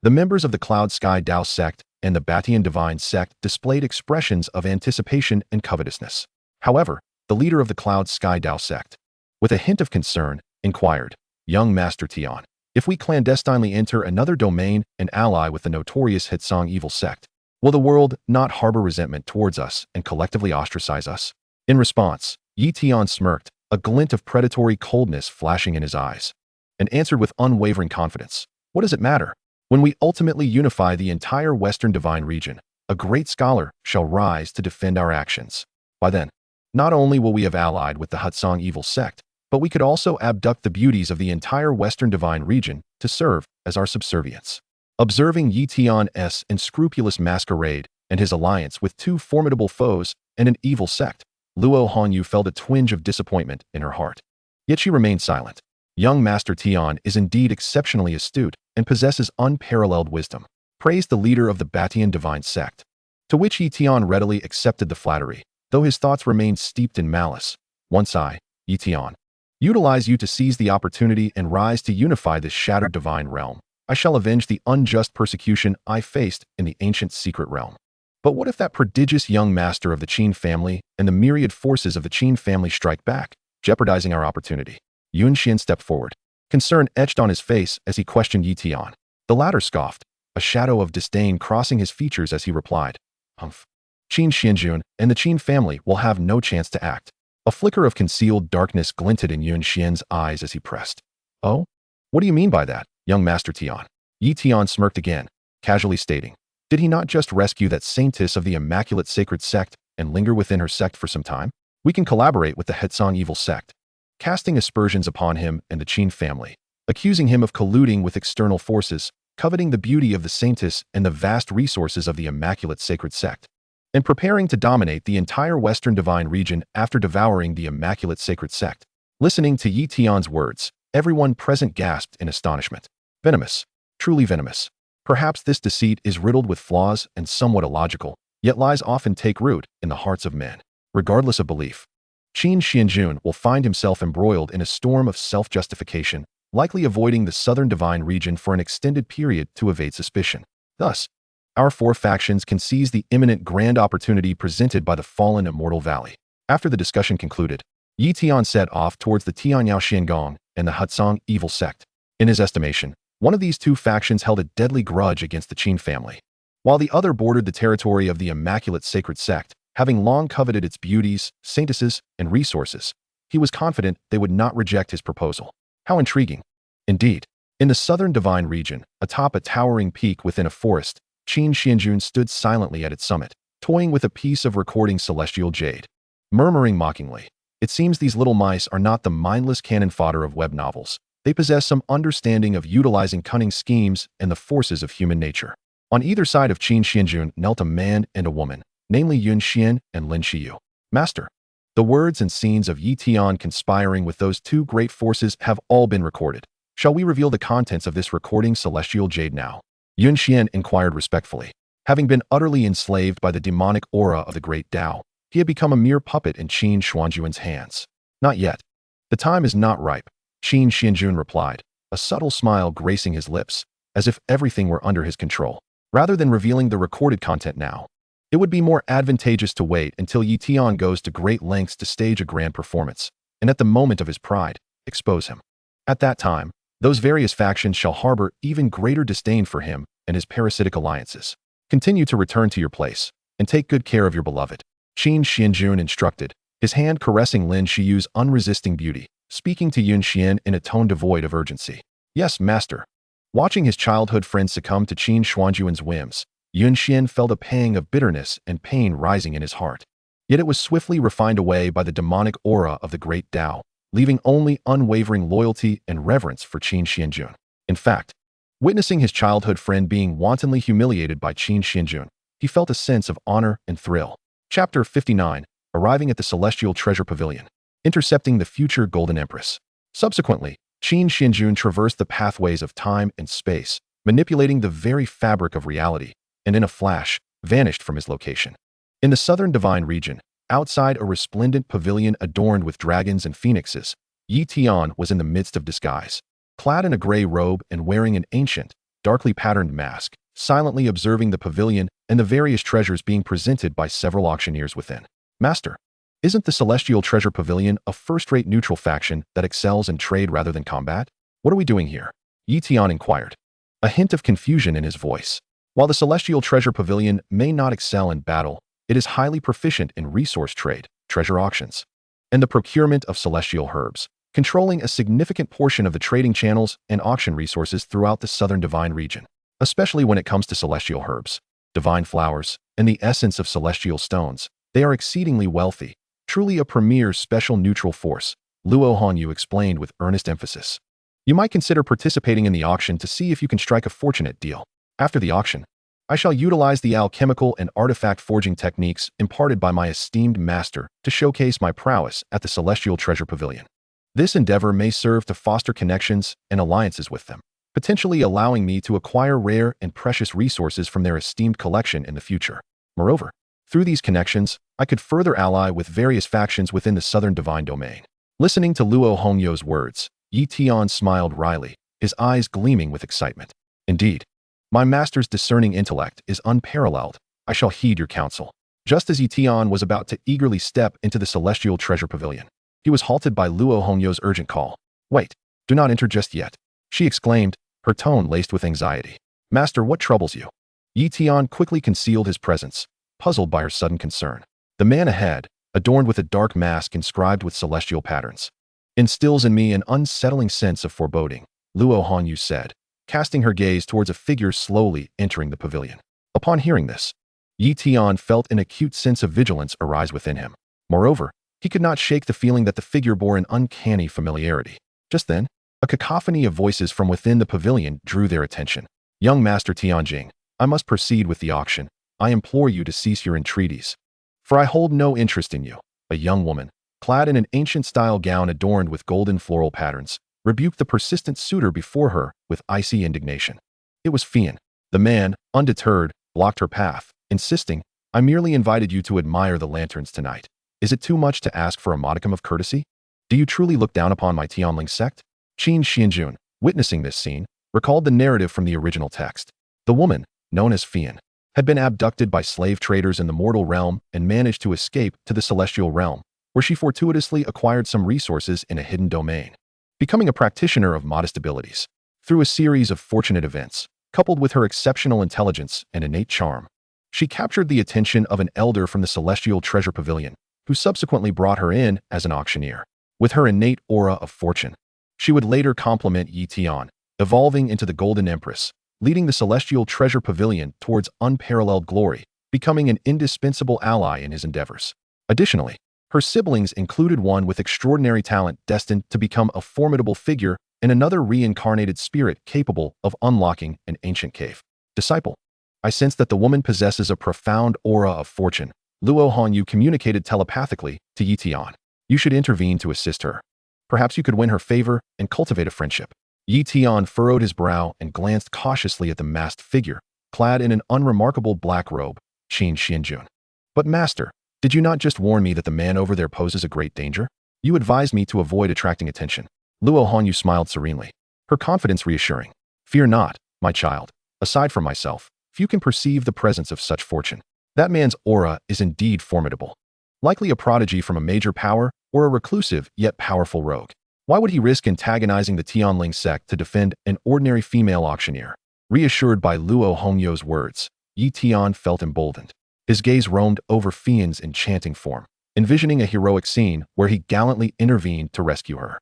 A: the members of the Cloud Sky Dao sect and the Batian divine sect displayed expressions of anticipation and covetousness. However, the leader of the Cloud Sky Dao sect, with a hint of concern, inquired young Master Tian. If we clandestinely enter another domain and ally with the notorious Hitsong evil sect, will the world not harbor resentment towards us and collectively ostracize us? In response, Yi Tian smirked, a glint of predatory coldness flashing in his eyes, and answered with unwavering confidence. What does it matter? When we ultimately unify the entire Western Divine region, a great scholar shall rise to defend our actions. By then, not only will we have allied with the Hitsong evil sect, but we could also abduct the beauties of the entire Western Divine region to serve as our subservience. Observing Yi Tian's unscrupulous masquerade and his alliance with two formidable foes and an evil sect, Luo Hanyu felt a twinge of disappointment in her heart. Yet she remained silent. Young Master Tian is indeed exceptionally astute and possesses unparalleled wisdom, praised the leader of the Batian divine sect, to which Yi Tian readily accepted the flattery, though his thoughts remained steeped in malice. Once I, Yi Tian, utilize you to seize the opportunity and rise to unify this shattered divine realm, I shall avenge the unjust persecution I faced in the ancient secret realm. But what if that prodigious young master of the Qin family and the myriad forces of the Qin family strike back, jeopardizing our opportunity? Yunxian stepped forward, concern etched on his face as he questioned Yi Tian. The latter scoffed, a shadow of disdain crossing his features as he replied, Humph. Qin Xuanjun and the Qin family will have no chance to act. A flicker of concealed darkness glinted in Yunxian's eyes as he pressed. Oh? What do you mean by that, young Master Tian? Yi Tian smirked again, casually stating, did he not just rescue that saintess of the Immaculate Sacred Sect and linger within her sect for some time? We can collaborate with the Hetsong evil sect, casting aspersions upon him and the Qin family, accusing him of colluding with external forces, coveting the beauty of the saintess and the vast resources of the Immaculate Sacred Sect, and preparing to dominate the entire Western Divine region after devouring the Immaculate Sacred Sect. Listening to Yi Tian's words, everyone present gasped in astonishment. Venomous. Truly venomous. Perhaps this deceit is riddled with flaws and somewhat illogical, yet lies often take root in the hearts of men, regardless of belief. Qin Xuanjun will find himself embroiled in a storm of self-justification, likely avoiding the southern divine region for an extended period to evade suspicion. Thus, our four factions can seize the imminent grand opportunity presented by the fallen Immortal Valley. After the discussion concluded, Yi Tian set off towards the Tianyao Xiangong and the Hetsong evil sect. In his estimation, one of these two factions held a deadly grudge against the Qin family, while the other bordered the territory of the Immaculate Sacred Sect, having long coveted its beauties, saintesses, and resources. He was confident they would not reject his proposal. How intriguing. Indeed, in the southern divine region, atop a towering peak within a forest, Qin Xuanjun stood silently at its summit, toying with a piece of recording celestial jade. Murmuring mockingly, it seems these little mice are not the mindless cannon fodder of web novels. They possess some understanding of utilizing cunning schemes and the forces of human nature. On either side of Qin Xuanjun knelt a man and a woman, namely Yun Xian and Lin Xiyu. Master. The words and scenes of Yi Tian conspiring with those two great forces have all been recorded. Shall we reveal the contents of this recording celestial jade now? Yun Xian inquired respectfully. Having been utterly enslaved by the demonic aura of the great Tao, he had become a mere puppet in Qin Xuanjun's hands. Not yet. The time is not ripe, Qin Xuanjun replied, a subtle smile gracing his lips, as if everything were under his control. Rather than revealing the recorded content now, it would be more advantageous to wait until Yi Tian goes to great lengths to stage a grand performance, and at the moment of his pride, expose him. At that time, those various factions shall harbor even greater disdain for him and his parasitic alliances. Continue to return to your place, and take good care of your beloved, Qin Xuanjun instructed, his hand caressing Lin Xiyu's unresisting beauty, speaking to Yun Xian in a tone devoid of urgency. Yes, master. Watching his childhood friend succumb to Qin Xuanjun's whims, Yun Xian felt a pang of bitterness and pain rising in his heart. Yet it was swiftly refined away by the demonic aura of the great Tao, leaving only unwavering loyalty and reverence for Qin Xuanjun. In fact, witnessing his childhood friend being wantonly humiliated by Qin Xuanjun, he felt a sense of honor and thrill. Chapter 59, arriving at the Celestial Treasure Pavilion, intercepting the future Golden Empress. Subsequently, Qin Xuanjun traversed the pathways of time and space, manipulating the very fabric of reality, and in a flash, vanished from his location. In the southern divine region, outside a resplendent pavilion adorned with dragons and phoenixes, Yi Tian was in the midst of disguise. Clad in a gray robe and wearing an ancient, darkly patterned mask, silently observing the pavilion and the various treasures being presented by several auctioneers within. Master. Isn't the Celestial Treasure Pavilion a first-rate neutral faction that excels in trade rather than combat? What are we doing here? Yi Tian inquired, a hint of confusion in his voice. While the Celestial Treasure Pavilion may not excel in battle, it is highly proficient in resource trade, treasure auctions, and the procurement of celestial herbs, controlling a significant portion of the trading channels and auction resources throughout the southern divine region, especially when it comes to celestial herbs, divine flowers, and the essence of celestial stones. They are exceedingly wealthy, truly a premier special neutral force, Luo Hongyu explained with earnest emphasis. You might consider participating in the auction to see if you can strike a fortunate deal. After the auction, I shall utilize the alchemical and artifact forging techniques imparted by my esteemed master to showcase my prowess at the Celestial Treasure Pavilion. This endeavor may serve to foster connections and alliances with them, potentially allowing me to acquire rare and precious resources from their esteemed collection in the future. Moreover, through these connections, I could further ally with various factions within the Southern Divine Domain. Listening to Luo Hongyu's words, Yi Tian smiled wryly, his eyes gleaming with excitement. Indeed, my master's discerning intellect is unparalleled. I shall heed your counsel. Just as Yi Tian was about to eagerly step into the Celestial Treasure Pavilion, he was halted by Luo Hongyu's urgent call. Wait, do not enter just yet, she exclaimed, her tone laced with anxiety. Master, what troubles you? Yi Tian quickly concealed his presence, puzzled by her sudden concern. The man ahead, adorned with a dark mask inscribed with celestial patterns, instills in me an unsettling sense of foreboding, Luo Hongyu said, casting her gaze towards a figure slowly entering the pavilion. Upon hearing this, Yi Tian felt an acute sense of vigilance arise within him. Moreover, he could not shake the feeling that the figure bore an uncanny familiarity. Just then, a cacophony of voices from within the pavilion drew their attention. Young Master Tianjing, I must proceed with the auction. I implore you to cease your entreaties, for I hold no interest in you. A young woman, clad in an ancient-style gown adorned with golden floral patterns, rebuked the persistent suitor before her with icy indignation. It was Fian. The man, undeterred, blocked her path, insisting, I merely invited you to admire the lanterns tonight. Is it too much to ask for a modicum of courtesy? Do you truly look down upon my Tianling sect? Qin Xuanjun, witnessing this scene, recalled the narrative from the original text. The woman, known as Fian, had been abducted by slave traders in the mortal realm and managed to escape to the celestial realm, where she fortuitously acquired some resources in a hidden domain, becoming a practitioner of modest abilities. Through a series of fortunate events, coupled with her exceptional intelligence and innate charm, she captured the attention of an elder from the Celestial Treasure Pavilion, who subsequently brought her in as an auctioneer. With her innate aura of fortune, she would later complement Yi Tian, evolving into the Golden Empress, leading the Celestial Treasure Pavilion towards unparalleled glory, becoming an indispensable ally in his endeavors. Additionally, her siblings included one with extraordinary talent destined to become a formidable figure and another reincarnated spirit capable of unlocking an ancient cave. Disciple, I sense that the woman possesses a profound aura of fortune. Luo Hongyu communicated telepathically to Yi Tian. You should intervene to assist her. Perhaps you could win her favor and cultivate a friendship. Yi Tian furrowed his brow and glanced cautiously at the masked figure, clad in an unremarkable black robe, Qin Xuanjun. But master, did you not just warn me that the man over there poses a great danger? You advised me to avoid attracting attention. Luo Hongyu smiled serenely, her confidence reassuring. Fear not, my child. Aside from myself, few can perceive the presence of such fortune. That man's aura is indeed formidable. Likely a prodigy from a major power or a reclusive yet powerful rogue. Why would he risk antagonizing the Tianling sect to defend an ordinary female auctioneer? Reassured by Luo Hongyu's words, Yi Tian felt emboldened. His gaze roamed over Fian's enchanting form, envisioning a heroic scene where he gallantly intervened to rescue her,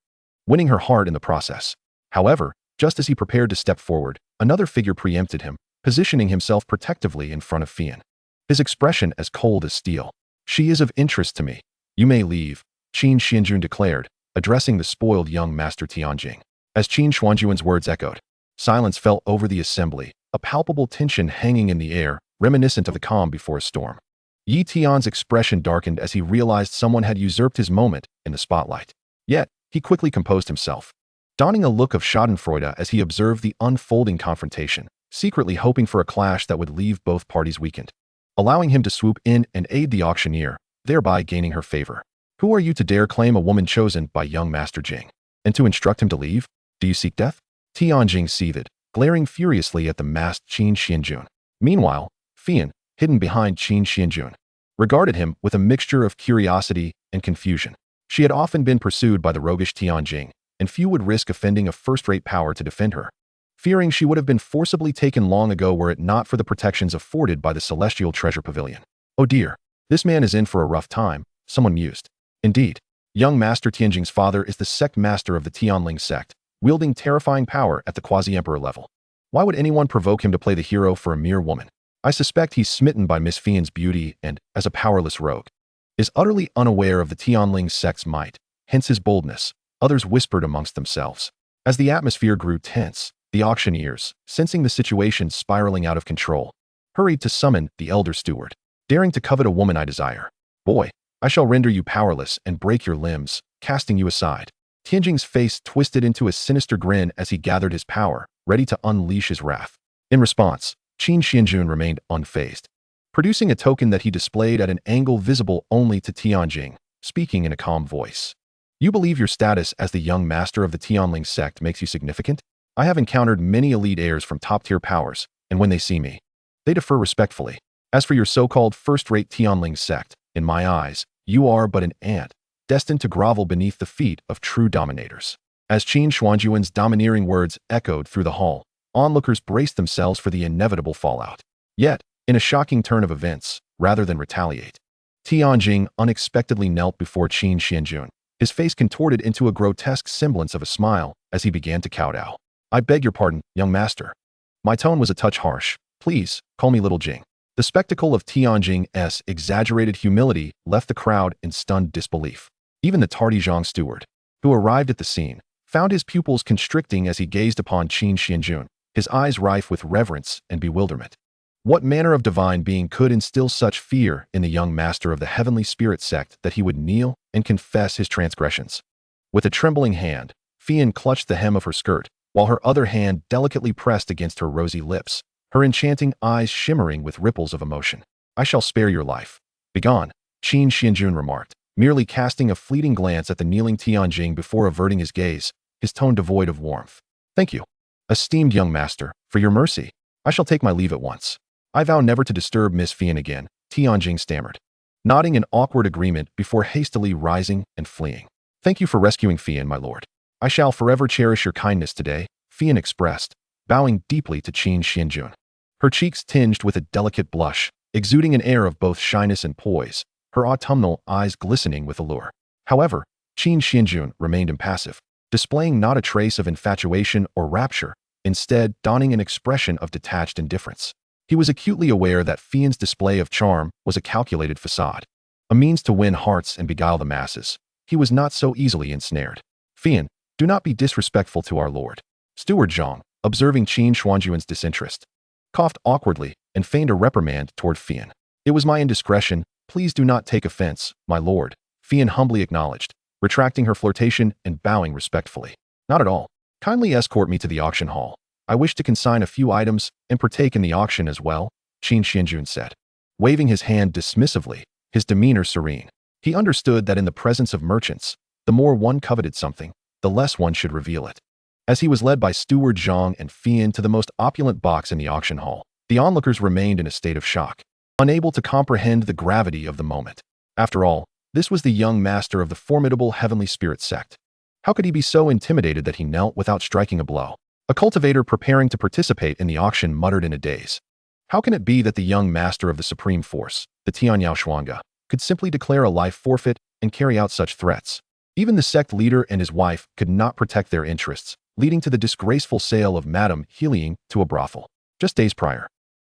A: winning her heart in the process. However, just as he prepared to step forward, another figure preempted him, positioning himself protectively in front of Fian. His expression as cold as steel. She is of interest to me. You may leave, Qin Xuanjun declared, addressing the spoiled young Master Tianjing. As Qin Xuanjun's words echoed, silence fell over the assembly, a palpable tension hanging in the air, reminiscent of the calm before a storm. Yi Tian's expression darkened as he realized someone had usurped his moment in the spotlight. Yet, he quickly composed himself, donning a look of schadenfreude as he observed the unfolding confrontation, secretly hoping for a clash that would leave both parties weakened, allowing him to swoop in and aid the auctioneer, thereby gaining her favor. Who are you to dare claim a woman chosen by young Master Jing, and to instruct him to leave? Do you seek death? Tianjing seethed, glaring furiously at the masked Qin Xuanjun. Meanwhile, Fian, hidden behind Qin Xuanjun, regarded him with a mixture of curiosity and confusion. She had often been pursued by the roguish Tianjing, and few would risk offending a first-rate power to defend her, fearing she would have been forcibly taken long ago were it not for the protections afforded by the Celestial Treasure Pavilion. Oh dear, this man is in for a rough time, someone mused. Indeed, young Master Tianjing's father is the sect master of the Tianling sect, wielding terrifying power at the quasi-emperor level. Why would anyone provoke him to play the hero for a mere woman? I suspect he's smitten by Miss Fian's beauty and, as a powerless rogue, is utterly unaware of the Tianling sect's might, hence his boldness, others whispered amongst themselves. As the atmosphere grew tense, the auctioneers, sensing the situation spiraling out of control, hurried to summon the elder steward. Daring to covet a woman I desire. Boy, I shall render you powerless and break your limbs, casting you aside. Tianjing's face twisted into a sinister grin as he gathered his power, ready to unleash his wrath. In response, Qin Xuanjun remained unfazed, producing a token that he displayed at an angle visible only to Tianjing, speaking in a calm voice. You believe your status as the young master of the Tianling sect makes you significant? I have encountered many elite heirs from top-tier powers, and when they see me, they defer respectfully. As for your so-called first-rate Tianling sect, in my eyes, you are but an ant, destined to grovel beneath the feet of true dominators. As Qin Xuanjun's domineering words echoed through the hall, onlookers braced themselves for the inevitable fallout. Yet, in a shocking turn of events, rather than retaliate, Tianjing unexpectedly knelt before Qin Xuanjun, his face contorted into a grotesque semblance of a smile as he began to kowtow. I beg your pardon, young master. My tone was a touch harsh. Please, call me Little Jing. The spectacle of Tianjing's exaggerated humility left the crowd in stunned disbelief. Even the tardy Zhang steward, who arrived at the scene, found his pupils constricting as he gazed upon Qin Xuanjun, his eyes rife with reverence and bewilderment. What manner of divine being could instill such fear in the young master of the heavenly spirit sect that he would kneel and confess his transgressions? With a trembling hand, Fian clutched the hem of her skirt, while her other hand delicately pressed against her rosy lips, her enchanting eyes shimmering with ripples of emotion. I shall spare your life. Begone, Qin Xuanjun remarked, merely casting a fleeting glance at the kneeling Tianjing before averting his gaze, his tone devoid of warmth. Thank you, esteemed young master, for your mercy. I shall take my leave at once. I vow never to disturb Miss Fian again, Tianjing stammered, nodding in awkward agreement before hastily rising and fleeing. Thank you for rescuing Fian, my lord. I shall forever cherish your kindness today, Fian expressed, bowing deeply to Qin Xuanjun. Her cheeks tinged with a delicate blush, exuding an air of both shyness and poise, her autumnal eyes glistening with allure. However, Qin Xuanjun remained impassive, displaying not a trace of infatuation or rapture, instead donning an expression of detached indifference. He was acutely aware that Fian's display of charm was a calculated facade, a means to win hearts and beguile the masses. He was not so easily ensnared. Fian, do not be disrespectful to our lord. Steward Zhang, observing Qin Xuanjun's disinterest, coughed awkwardly and feigned a reprimand toward Fian. It was my indiscretion. Please do not take offense, my lord, Fian humbly acknowledged, retracting her flirtation and bowing respectfully. Not at all. Kindly escort me to the auction hall. I wish to consign a few items and partake in the auction as well, Qin Xuanjun said, waving his hand dismissively, his demeanor serene. He understood that in the presence of merchants, the more one coveted something, the less one should reveal it. As he was led by Steward Zhang and Fian to the most opulent box in the auction hall, the onlookers remained in a state of shock, unable to comprehend the gravity of the moment. After all, this was the young master of the formidable heavenly spirit sect. How could he be so intimidated that he knelt without striking a blow? A cultivator preparing to participate in the auction muttered in a daze. How can it be that the young master of the supreme force, the Tianyao Shuanga, could simply declare a life forfeit and carry out such threats? Even the sect leader and his wife could not protect their interests, leading to the disgraceful sale of Madame Healing to a brothel. Just days prior,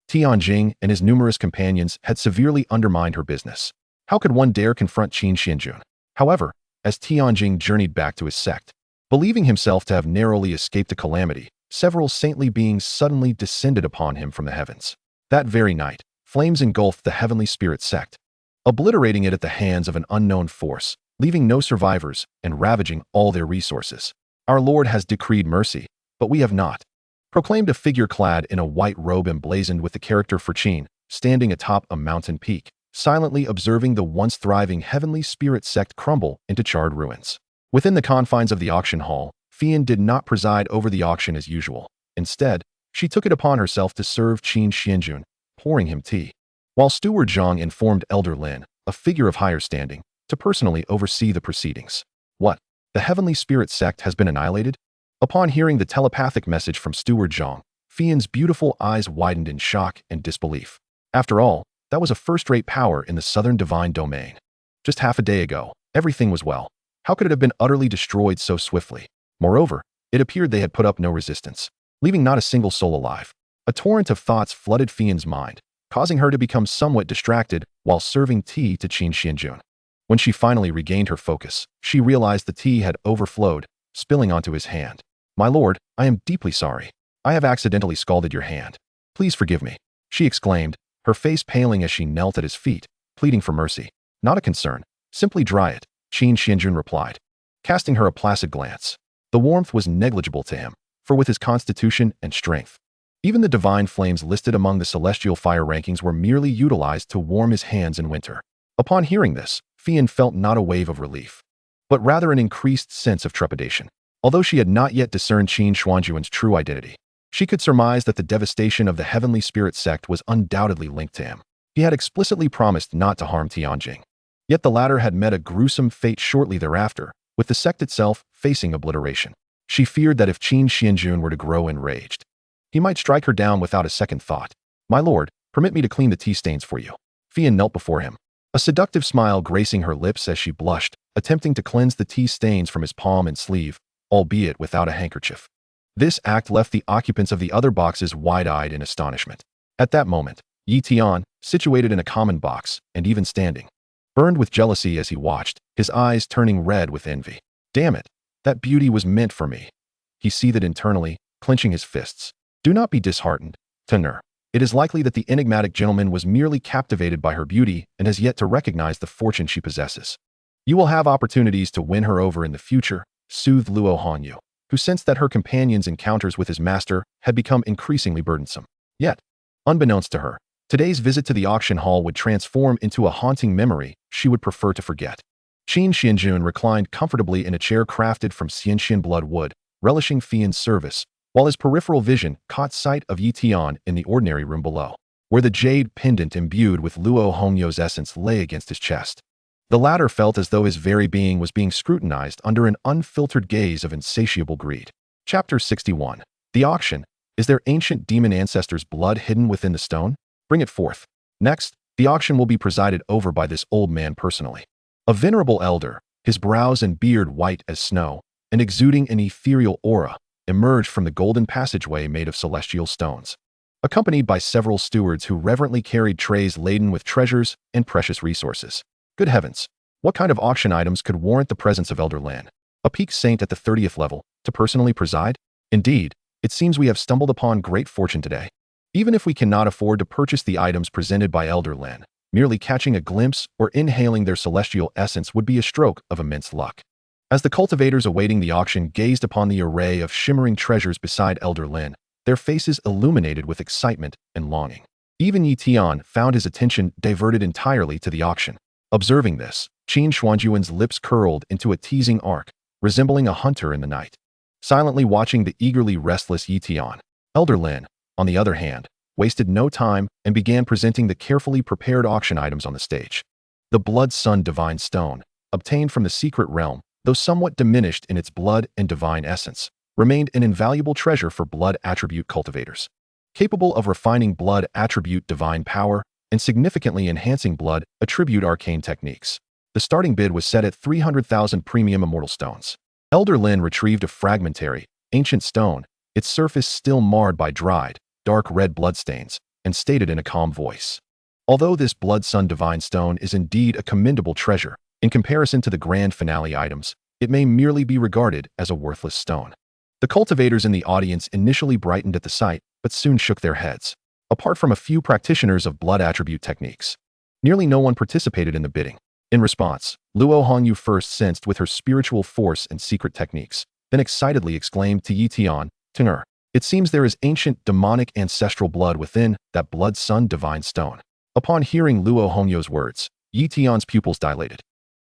A: Tianjing and his numerous companions had severely undermined her business. How could one dare confront Qin Xuanjun? However, as Tianjing journeyed back to his sect, believing himself to have narrowly escaped a calamity, several saintly beings suddenly descended upon him from the heavens. That very night, flames engulfed the heavenly spirit sect, obliterating it at the hands of an unknown force, leaving no survivors and ravaging all their resources. Our Lord has decreed mercy, but we have not, proclaimed a figure clad in a white robe emblazoned with the character for Qin, standing atop a mountain peak, silently observing the once thriving heavenly spirit sect crumble into charred ruins. Within the confines of the auction hall, Fian did not preside over the auction as usual. Instead, she took it upon herself to serve Qin Xuanjun, pouring him tea. while Steward Zhang informed Elder Lin, a figure of higher standing, to personally oversee the proceedings. What? The Heavenly Spirit sect has been annihilated? Upon hearing the telepathic message from Steward Zhang, Fian's beautiful eyes widened in shock and disbelief. After all, that was a first-rate power in the Southern Divine Domain. Just half a day ago, everything was well. How could it have been utterly destroyed so swiftly? Moreover, it appeared they had put up no resistance, leaving not a single soul alive. A torrent of thoughts flooded Fian's mind, causing her to become somewhat distracted while serving tea to Qin Xuanjun. When she finally regained her focus, she realized the tea had overflowed, spilling onto his hand. "My lord, I am deeply sorry. I have accidentally scalded your hand. Please forgive me," she exclaimed, her face paling as she knelt at his feet, pleading for mercy. "Not a concern. Simply dry it," Qin Xuanjun replied, casting her a placid glance. The warmth was negligible to him, for with his constitution and strength, even the divine flames listed among the celestial fire rankings were merely utilized to warm his hands in winter. Upon hearing this, Fian felt not a wave of relief, but rather an increased sense of trepidation. Although she had not yet discerned Qin Xuanjun's true identity, she could surmise that the devastation of the Heavenly Spirit sect was undoubtedly linked to him. He had explicitly promised not to harm Tianjing. Yet the latter had met a gruesome fate shortly thereafter, with the sect itself facing obliteration. She feared that if Qin Xuanjun were to grow enraged, he might strike her down without a second thought. "My lord, permit me to clean the tea stains for you." Fian knelt before him, a seductive smile gracing her lips as she blushed, attempting to cleanse the tea stains from his palm and sleeve, albeit without a handkerchief. This act left the occupants of the other boxes wide-eyed in astonishment. At that moment, Yi Tian, situated in a common box, and even standing, burned with jealousy as he watched, his eyes turning red with envy. "Damn it, that beauty was meant for me," he seethed internally, clenching his fists. "Do not be disheartened, Tenor. It is likely that the enigmatic gentleman was merely captivated by her beauty and has yet to recognize the fortune she possesses. You will have opportunities to win her over in the future," soothed Luo Hongyu, who sensed that her companion's encounters with his master had become increasingly burdensome. Yet, unbeknownst to her, today's visit to the auction hall would transform into a haunting memory she would prefer to forget. Qin Xuanjun reclined comfortably in a chair crafted from xianxian blood wood, relishing Fian's service, while his peripheral vision caught sight of Yi Tian in the ordinary room below, where the jade pendant imbued with Luo Hongyu's essence lay against his chest. The latter felt as though his very being was being scrutinized under an unfiltered gaze of insatiable greed. Chapter 61. The Auction. Is there ancient demon ancestors' blood hidden within the stone? Bring it forth. Next, the auction will be presided over by this old man personally. A venerable elder, his brows and beard white as snow, and exuding an ethereal aura, emerged from the golden passageway made of celestial stones, accompanied by several stewards who reverently carried trays laden with treasures and precious resources. Good heavens, what kind of auction items could warrant the presence of Elder Lin, a peak saint at the 30th level, to personally preside? Indeed, it seems we have stumbled upon great fortune today. Even if we cannot afford to purchase the items presented by Elder Lin, merely catching a glimpse or inhaling their celestial essence would be a stroke of immense luck. As the cultivators awaiting the auction gazed upon the array of shimmering treasures beside Elder Lin, their faces illuminated with excitement and longing. Even Yi Tian found his attention diverted entirely to the auction. Observing this, Qin Xuanjun's lips curled into a teasing arc, resembling a hunter in the night. Silently watching the eagerly restless Yi Tian, Elder Lin, on the other hand, wasted no time and began presenting the carefully prepared auction items on the stage. The Blood Sun Divine Stone, obtained from the secret realm, though somewhat diminished in its blood and divine essence, remained an invaluable treasure for blood attribute cultivators, capable of refining blood attribute divine power and significantly enhancing blood attribute arcane techniques. The starting bid was set at 300,000 premium immortal stones. Elder Lin retrieved a fragmentary, ancient stone, its surface still marred by dried, dark red bloodstains, and stated in a calm voice, "Although this Blood Sun Divine Stone is indeed a commendable treasure, in comparison to the grand finale items, it may merely be regarded as a worthless stone." The cultivators in the audience initially brightened at the sight, but soon shook their heads. Apart from a few practitioners of blood attribute techniques, nearly no one participated in the bidding. In response, Luo Hongyu first sensed with her spiritual force and secret techniques, then excitedly exclaimed to Yi Tian, "Tenor, it seems there is ancient demonic ancestral blood within that Blood Sun Divine Stone." Upon hearing Luo Hongyu's words, Yi Tian's pupils dilated,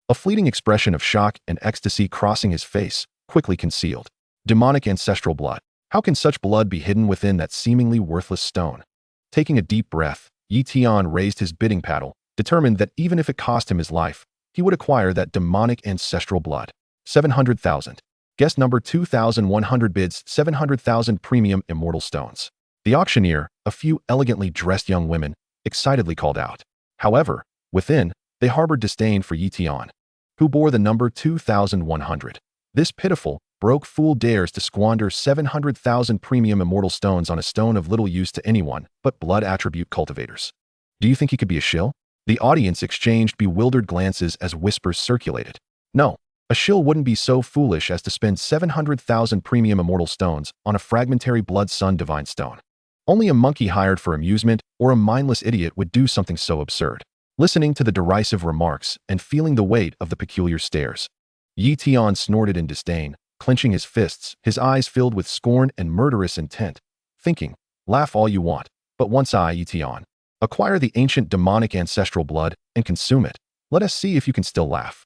A: a fleeting expression of shock and ecstasy crossing his face, quickly concealed. Demonic ancestral blood. How can such blood be hidden within that seemingly worthless stone? Taking a deep breath, Yi Tian raised his bidding paddle, determined that even if it cost him his life, he would acquire that demonic ancestral blood. 700,000. Guest number 2,100 bids 700,000 premium immortal stones. The auctioneer, a few elegantly dressed young women, excitedly called out. However, within, they harbored disdain for Yi Tian, who bore the number 2,100. This pitiful, broke fool dares to squander 700,000 premium immortal stones on a stone of little use to anyone but blood attribute cultivators. Do you think he could be a shill? The audience exchanged bewildered glances as whispers circulated. No, a shill wouldn't be so foolish as to spend 700,000 premium immortal stones on a fragmentary blood sun divine stone. Only a monkey hired for amusement or a mindless idiot would do something so absurd. Listening to the derisive remarks and feeling the weight of the peculiar stares, Yi Tian snorted in disdain, clenching his fists, his eyes filled with scorn and murderous intent, thinking, laugh all you want, but once I, Yi Tian, acquire the ancient demonic ancestral blood and consume it, let us see if you can still laugh.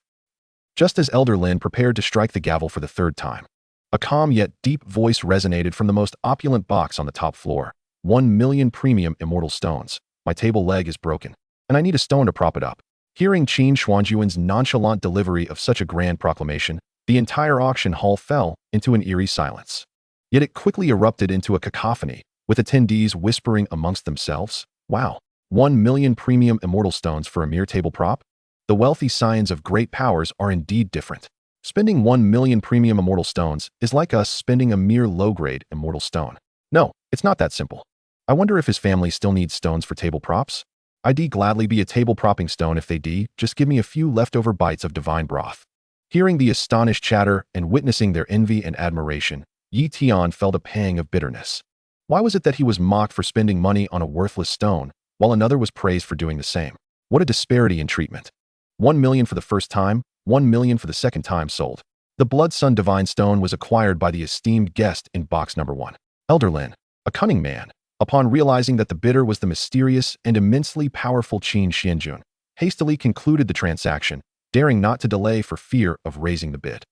A: Just as Elder Lin prepared to strike the gavel for the third time, a calm yet deep voice resonated from the most opulent box on the top floor. 1 million premium immortal stones. My table leg is broken, and I need a stone to prop it up. Hearing Qin Xuanjun's nonchalant delivery of such a grand proclamation, the entire auction hall fell into an eerie silence. Yet it quickly erupted into a cacophony, with attendees whispering amongst themselves, wow, 1 million premium immortal stones for a mere table prop? The wealthy scions of great powers are indeed different. Spending 1 million premium immortal stones is like us spending a mere low-grade immortal stone. No, it's not that simple. I wonder if his family still needs stones for table props? I'd gladly be a table propping stone if they just give me a few leftover bites of divine broth. Hearing the astonished chatter and witnessing their envy and admiration, Yi Tian felt a pang of bitterness. Why was it that he was mocked for spending money on a worthless stone, while another was praised for doing the same? What a disparity in treatment. 1 million for the first time, 1 million for the second time sold. The Blood Sun Divine Stone was acquired by the esteemed guest in box number 1. Elder Lin, a cunning man, upon realizing that the bidder was the mysterious and immensely powerful Qin Xuanjun, hastily concluded the transaction, daring not to delay for fear of raising the bid.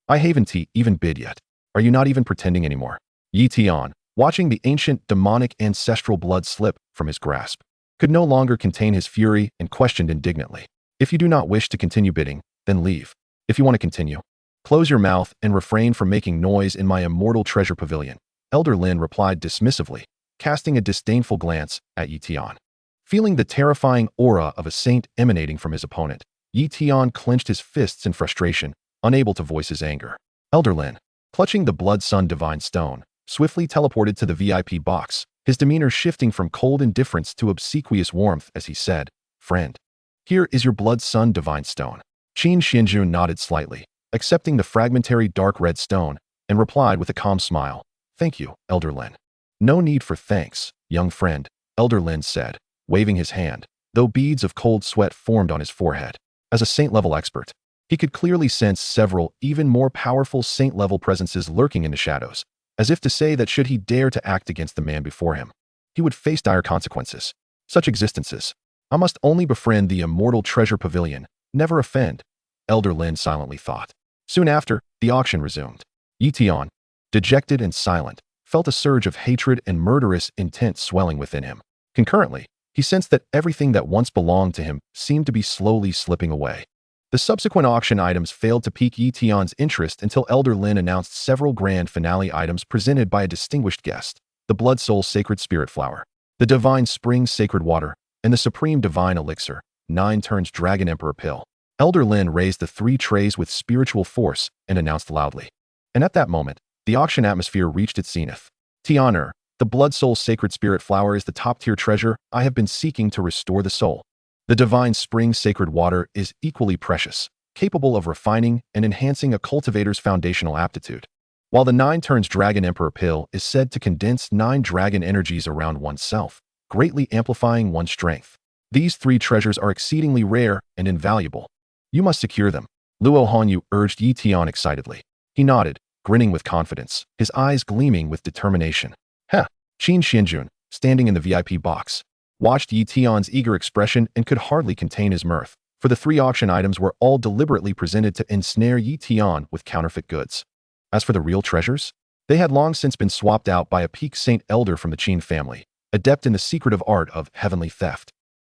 A: I haven't even bid yet. Are you not even pretending anymore? Yi Tian, watching the ancient demonic ancestral blood slip from his grasp, could no longer contain his fury and questioned indignantly. If you do not wish to continue bidding, then leave. If you want to continue, close your mouth and refrain from making noise in my immortal treasure pavilion. Elder Lin replied dismissively, casting a disdainful glance at Yi Tian. Feeling the terrifying aura of a saint emanating from his opponent, Yi Tian clenched his fists in frustration, unable to voice his anger. Elder Lin, clutching the Blood Sun Divine Stone, swiftly teleported to the VIP box, his demeanor shifting from cold indifference to obsequious warmth as he said, "Friend, here is your Blood Sun Divine Stone." Qin Xuanjun nodded slightly, accepting the fragmentary dark red stone, and replied with a calm smile, "Thank you, Elder Lin." "No need for thanks, young friend," Elder Lin said, waving his hand, though beads of cold sweat formed on his forehead. As a saint-level expert, he could clearly sense several even more powerful saint-level presences lurking in the shadows, as if to say that should he dare to act against the man before him, he would face dire consequences. Such existences. I must only befriend the immortal treasure pavilion, never offend, Elder Lin silently thought. Soon after, the auction resumed. Yi Tian, dejected and silent, felt a surge of hatred and murderous intent swelling within him. Concurrently, he sensed that everything that once belonged to him seemed to be slowly slipping away. The subsequent auction items failed to pique Yi Tian's interest until Elder Lin announced several grand finale items presented by a distinguished guest: the Blood Soul Sacred Spirit Flower, the Divine Spring Sacred Water, and the Supreme Divine Elixir, 9 turns Dragon Emperor Pill. Elder Lin raised the 3 trays with spiritual force and announced loudly. And at that moment, the auction atmosphere reached its zenith. Tianer, the Blood Soul Sacred Spirit Flower is the top-tier treasure I have been seeking to restore the soul. The Divine Spring Sacred Water is equally precious, capable of refining and enhancing a cultivator's foundational aptitude. While the 9 turns Dragon Emperor Pill is said to condense 9 dragon energies around oneself, greatly amplifying one's strength. These 3 treasures are exceedingly rare and invaluable. You must secure them, Luo Hanyu urged Yi Tian excitedly. He nodded, grinning with confidence, his eyes gleaming with determination. Qin Xuanjun, standing in the VIP box, watched Yi Tian's eager expression and could hardly contain his mirth, for the 3 auction items were all deliberately presented to ensnare Yi Tian with counterfeit goods. As for the real treasures, they had long since been swapped out by a peak saint elder from the Qin family, adept in the secretive art of heavenly theft.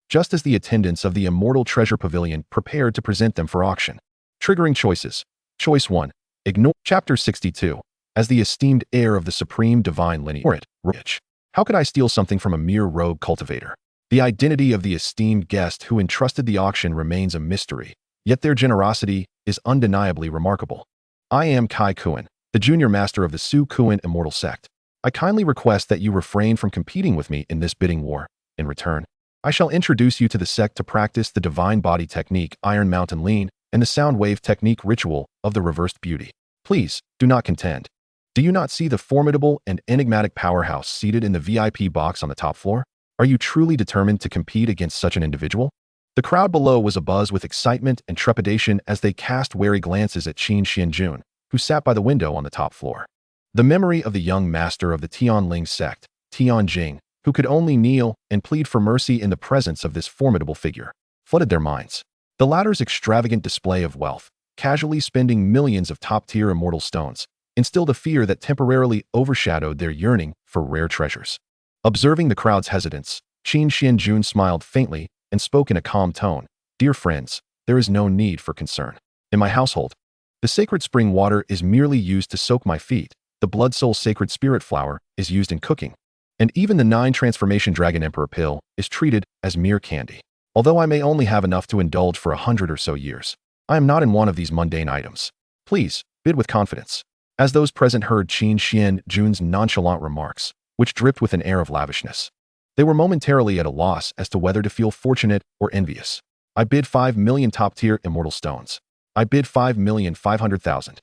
A: Just as the attendants of the Immortal Treasure Pavilion prepared to present them for auction. Triggering choices. Choice 1. Ignore. Chapter 62. As the esteemed heir of the supreme divine lineage. Rich. How could I steal something from a mere rogue cultivator? The identity of the esteemed guest who entrusted the auction remains a mystery, yet their generosity is undeniably remarkable. I am Kai Kuan, the junior master of the Su Kuan Immortal Sect. I kindly request that you refrain from competing with me in this bidding war. In return, I shall introduce you to the sect to practice the Divine Body Technique, Iron Mountain Lean, and the Sound Wave Technique Ritual of the Reversed Beauty. Please, do not contend. Do you not see the formidable and enigmatic powerhouse seated in the VIP box on the top floor? Are you truly determined to compete against such an individual? The crowd below was abuzz with excitement and trepidation as they cast wary glances at Qin Xuanjun, who sat by the window on the top floor. The memory of the young master of the Tianling sect, Tianjing, who could only kneel and plead for mercy in the presence of this formidable figure, flooded their minds. The latter's extravagant display of wealth, casually spending millions of top-tier immortal stones, instilled a fear that temporarily overshadowed their yearning for rare treasures. Observing the crowd's hesitance, Qin Xuanjun smiled faintly and spoke in a calm tone. Dear friends, there is no need for concern. In my household, the sacred spring water is merely used to soak my feet, the blood soul sacred spirit flower is used in cooking, and even the 9 transformation dragon emperor pill is treated as mere candy. Although I may only have enough to indulge for 100 or so years, I am not in one of these mundane items. Please, bid with confidence. As those present heard Qin Xuanjun's nonchalant remarks, which dripped with an air of lavishness, they were momentarily at a loss as to whether to feel fortunate or envious. I bid 5 million top-tier immortal stones. I bid 5,500,000.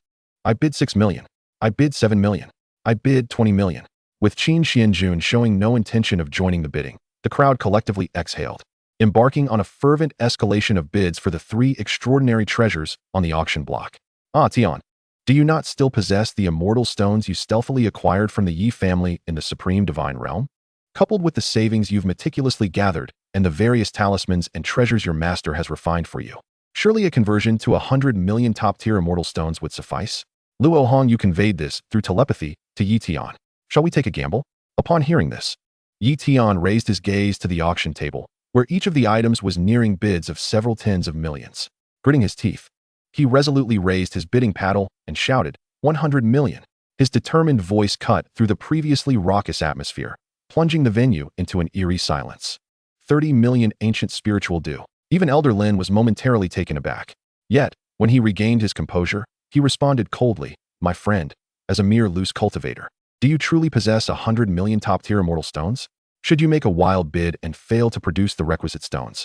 A: I bid 6 million. I bid 7 million. I bid 20 million. With Qin Xuanjun showing no intention of joining the bidding, the crowd collectively exhaled, embarking on a fervent escalation of bids for the 3 extraordinary treasures on the auction block. Ah, Tian, do you not still possess the immortal stones you stealthily acquired from the Yi family in the Supreme Divine Realm? Coupled with the savings you've meticulously gathered and the various talismans and treasures your master has refined for you, surely a conversion to 100 million top-tier immortal stones would suffice? Luo Hong, you conveyed this through telepathy to Yi Tian. Shall we take a gamble? Upon hearing this, Yi Tian raised his gaze to the auction table, where each of the items was nearing bids of several tens of millions. Gritting his teeth, he resolutely raised his bidding paddle and shouted, 100 million. His determined voice cut through the previously raucous atmosphere, plunging the venue into an eerie silence. 30 million ancient spiritual dew. Even Elder Lin was momentarily taken aback. Yet, when he regained his composure, he responded coldly, my friend, as a mere loose cultivator, do you truly possess 100 million top-tier immortal stones? Should you make a wild bid and fail to produce the requisite stones,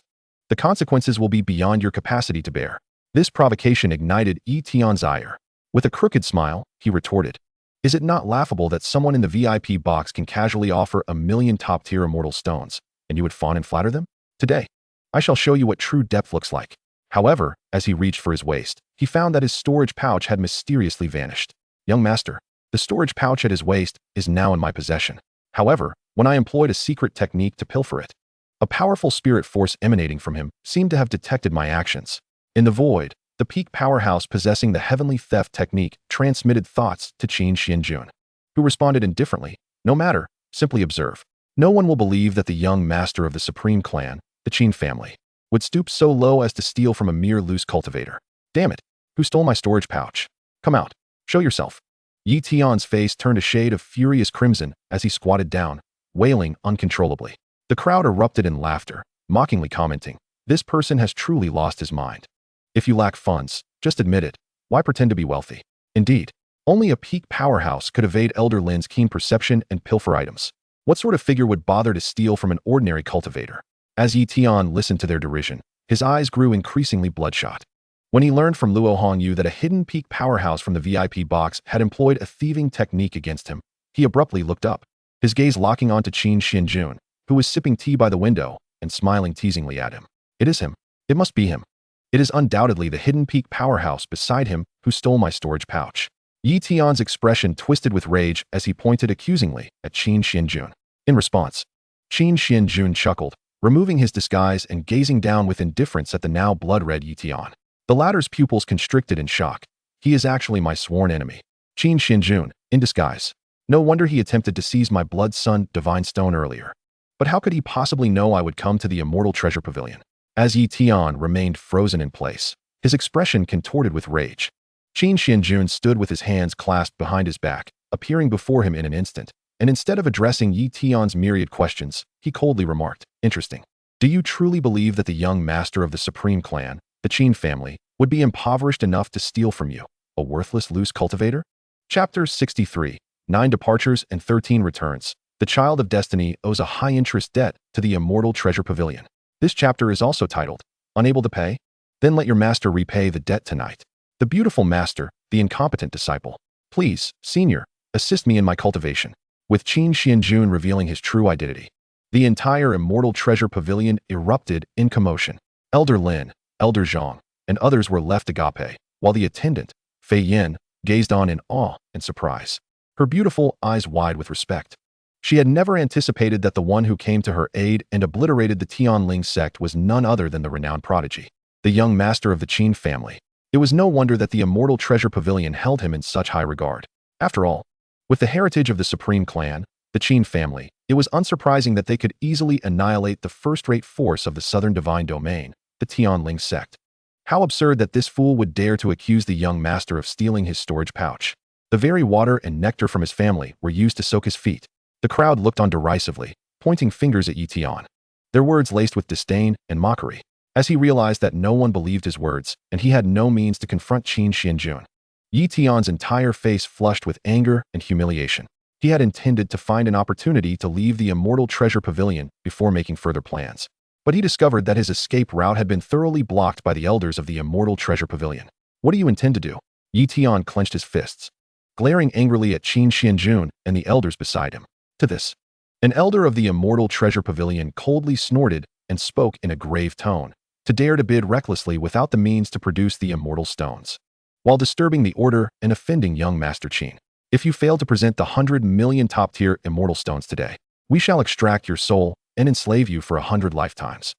A: the consequences will be beyond your capacity to bear. This provocation ignited Yi Tian's ire. With a crooked smile, he retorted, is it not laughable that someone in the VIP box can casually offer 1 million top-tier immortal stones, and you would fawn and flatter them? Today, I shall show you what true depth looks like. However, as he reached for his waist, he found that his storage pouch had mysteriously vanished. Young master, the storage pouch at his waist is now in my possession. However, when I employed a secret technique to pilfer it, a powerful spirit force emanating from him seemed to have detected my actions. In the void, the peak powerhouse possessing the heavenly theft technique transmitted thoughts to Qin Xuanjun, who responded indifferently, no matter, simply observe. No one will believe that the young master of the Supreme Clan, the Qin family, would stoop so low as to steal from a mere loose cultivator. Damn it, who stole my storage pouch? Come out, show yourself. Yi Tian's face turned a shade of furious crimson as he squatted down, wailing uncontrollably. The crowd erupted in laughter, mockingly commenting, this person has truly lost his mind. If you lack funds, just admit it. Why pretend to be wealthy? Indeed, only a peak powerhouse could evade Elder Lin's keen perception and pilfer items. What sort of figure would bother to steal from an ordinary cultivator? As Yi Tian listened to their derision, his eyes grew increasingly bloodshot. When he learned from Luo Hongyu that a hidden peak powerhouse from the VIP box had employed a thieving technique against him, he abruptly looked up, his gaze locking onto Qin Xuanjun, who was sipping tea by the window and smiling teasingly at him. It is him. It must be him. It is undoubtedly the hidden peak powerhouse beside him who stole my storage pouch. Yi Tian's expression twisted with rage as he pointed accusingly at Qin Xuanjun. In response, Qin Xuanjun chuckled, removing his disguise and gazing down with indifference at the now blood-red Yi Tian. The latter's pupils constricted in shock. He is actually my sworn enemy. Qin Xuanjun, in disguise. No wonder he attempted to seize my blood son, Divine Stone, earlier. But how could he possibly know I would come to the Immortal Treasure Pavilion? As Yi Tian remained frozen in place, his expression contorted with rage. Qin Xuanjun stood with his hands clasped behind his back, appearing before him in an instant, and instead of addressing Yi Tian's myriad questions, he coldly remarked, "Interesting. Do you truly believe that the young master of the Supreme Clan, the Qin family, would be impoverished enough to steal from you, a worthless loose cultivator?" Chapter 63, 9 Departures and 13 Returns. The Child of Destiny owes a high-interest debt to the Immortal Treasure Pavilion. This chapter is also titled, Unable to Pay? Then let your master repay the debt tonight. The beautiful master, the incompetent disciple. Please, senior, assist me in my cultivation. With Qin Xuanjun revealing his true identity, the entire Immortal Treasure Pavilion erupted in commotion. Elder Lin, Elder Zhang, and others were left agape, while the attendant, Fei Yin, gazed on in awe and surprise, her beautiful eyes wide with respect. She had never anticipated that the one who came to her aid and obliterated the Tianling sect was none other than the renowned prodigy, the young master of the Qin family. It was no wonder that the Immortal Treasure Pavilion held him in such high regard. After all, with the heritage of the Supreme Clan, the Qin family, it was unsurprising that they could easily annihilate the first-rate force of the Southern Divine Domain, the Tianling sect. How absurd that this fool would dare to accuse the young master of stealing his storage pouch. The very water and nectar from his family were used to soak his feet. The crowd looked on derisively, pointing fingers at Yi Tian, their words laced with disdain and mockery, as he realized that no one believed his words, and he had no means to confront Qin Xuanjun. Yi Tian's entire face flushed with anger and humiliation. He had intended to find an opportunity to leave the Immortal Treasure Pavilion before making further plans. But he discovered that his escape route had been thoroughly blocked by the elders of the Immortal Treasure Pavilion. What do you intend to do? Yi Tian clenched his fists, glaring angrily at Qin Xuanjun and the elders beside him. To this, an elder of the Immortal Treasure Pavilion coldly snorted and spoke in a grave tone, to dare to bid recklessly without the means to produce the immortal stones, while disturbing the order and offending young Master Qin. If you fail to present the 100 million top-tier immortal stones today, we shall extract your soul and enslave you for 100 lifetimes.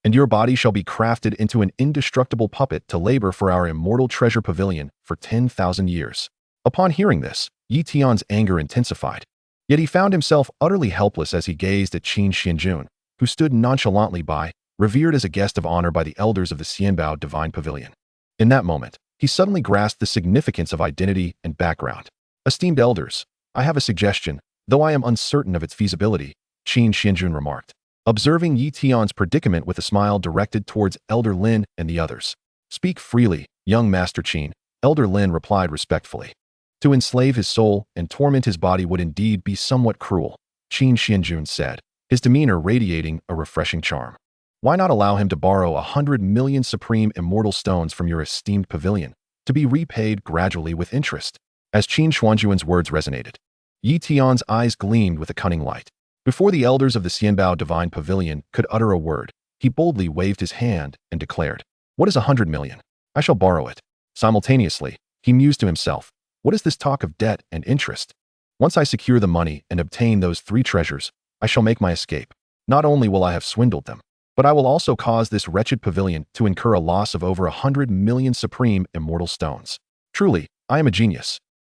A: And your body shall be crafted into an indestructible puppet to labor for our Immortal Treasure Pavilion for 10,000 years. Upon hearing this, Yi Tian's anger intensified. Yet he found himself utterly helpless as he gazed at Qin Xuanjun, who stood nonchalantly by, revered as a guest of honor by the elders of the Xianbao Divine Pavilion. In that moment, he suddenly grasped the significance of identity and background. Esteemed elders, I have a suggestion, though I am uncertain of its feasibility, Qin Xuanjun remarked, observing Yi Tian's predicament with a smile directed towards Elder Lin and the others. Speak freely, young Master Qin, Elder Lin replied respectfully. To enslave his soul and torment his body would indeed be somewhat cruel, Qin Xuanjun said, his demeanor radiating a refreshing charm. Why not allow him to borrow 100 million supreme immortal stones from your esteemed pavilion, to be repaid gradually with interest? As Qin Xuanjun's words resonated, Yi Tian's eyes gleamed with a cunning light. Before the elders of the Xianbao Divine Pavilion could utter a word, he boldly waved his hand and declared, "What is 100 million? I shall borrow it." Simultaneously, he mused to himself, what is this talk of debt and interest? Once I secure the money and obtain those 3 treasures, I shall make my escape. Not only will I have swindled them, but I will also cause this wretched pavilion to incur a loss of over 100 million supreme immortal stones. Truly, I am a genius.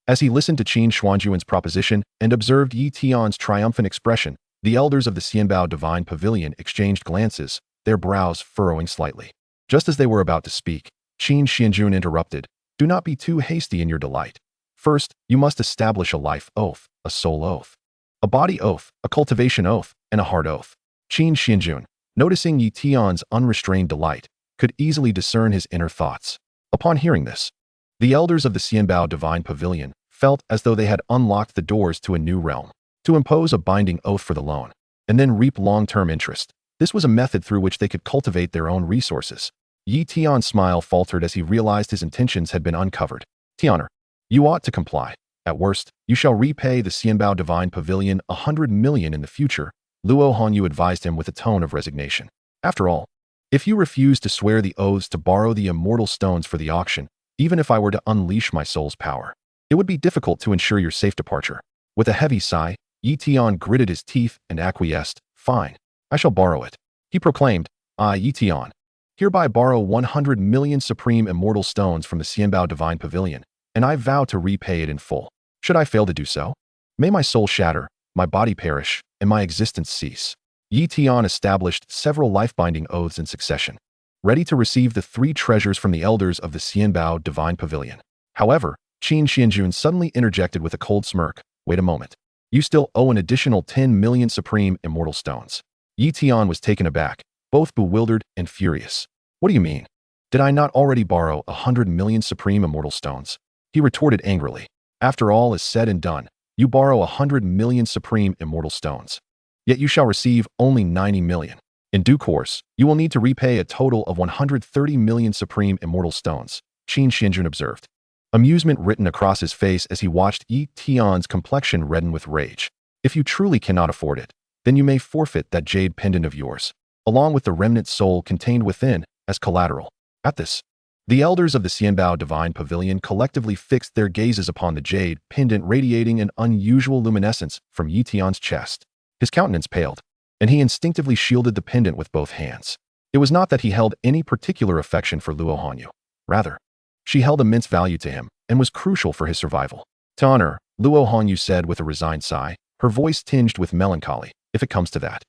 A: As he listened to Qin Xuanjun's proposition and observed Yi Tian's triumphant expression, the elders of the Xianbao Divine Pavilion exchanged glances, their brows furrowing slightly. Just as they were about to speak, Qin Xuanjun interrupted, "Do not be too hasty in your delight. First, you must establish a life oath, a soul oath, a body oath, a cultivation oath, and a heart oath." Qin Xuanjun, noticing Yi Tian's unrestrained delight, could easily discern his inner thoughts. Upon hearing this, the elders of the Xianbao Divine Pavilion felt as though they had unlocked the doors to a new realm. To impose a binding oath for the loan, and then reap long-term interest. This was a method through which they could cultivate their own resources. Yi Tian's smile faltered as he realized his intentions had been uncovered. "Tianer, you ought to comply. At worst, you shall repay the Xianbao Divine Pavilion 100 million in the future," Luo Hongyu advised him with a tone of resignation. "After all, if you refuse to swear the oaths to borrow the immortal stones for the auction, even if I were to unleash my soul's power, it would be difficult to ensure your safe departure." With a heavy sigh, Yi Tian gritted his teeth and acquiesced. "Fine, I shall borrow it." He proclaimed, "I, Yi Tian, hereby borrow 100 million supreme immortal stones from the Xianbao Divine Pavilion, and I vow to repay it in full. Should I fail to do so, may my soul shatter, my body perish, and my existence cease." Yi Tian established several life-binding oaths in succession, ready to receive the 3 treasures from the elders of the Xianbao Divine Pavilion. However, Qin Xuanjun suddenly interjected with a cold smirk. Wait a moment. You still owe an additional 10 million supreme immortal stones. Yi Tian was taken aback, both bewildered and furious. What do you mean? Did I not already borrow 100 million supreme immortal stones? He retorted angrily. After all is said and done, you borrow 100 million supreme immortal stones. Yet you shall receive only 90 million. In due course, you will need to repay a total of 130 million supreme immortal stones, Qin Xuanjun observed. Amusement written across his face as he watched Yi Tian's complexion redden with rage. If you truly cannot afford it, then you may forfeit that jade pendant of yours, along with the remnant soul contained within, as collateral. At this, the elders of the Xianbao Divine Pavilion collectively fixed their gazes upon the jade pendant radiating an unusual luminescence from Yi Tian's chest. His countenance paled, and he instinctively shielded the pendant with both hands. It was not that he held any particular affection for Luo Hanyu. Rather, she held immense value to him and was crucial for his survival. To honor, Luo Hanyu said with a resigned sigh, her voice tinged with melancholy. If it comes to that,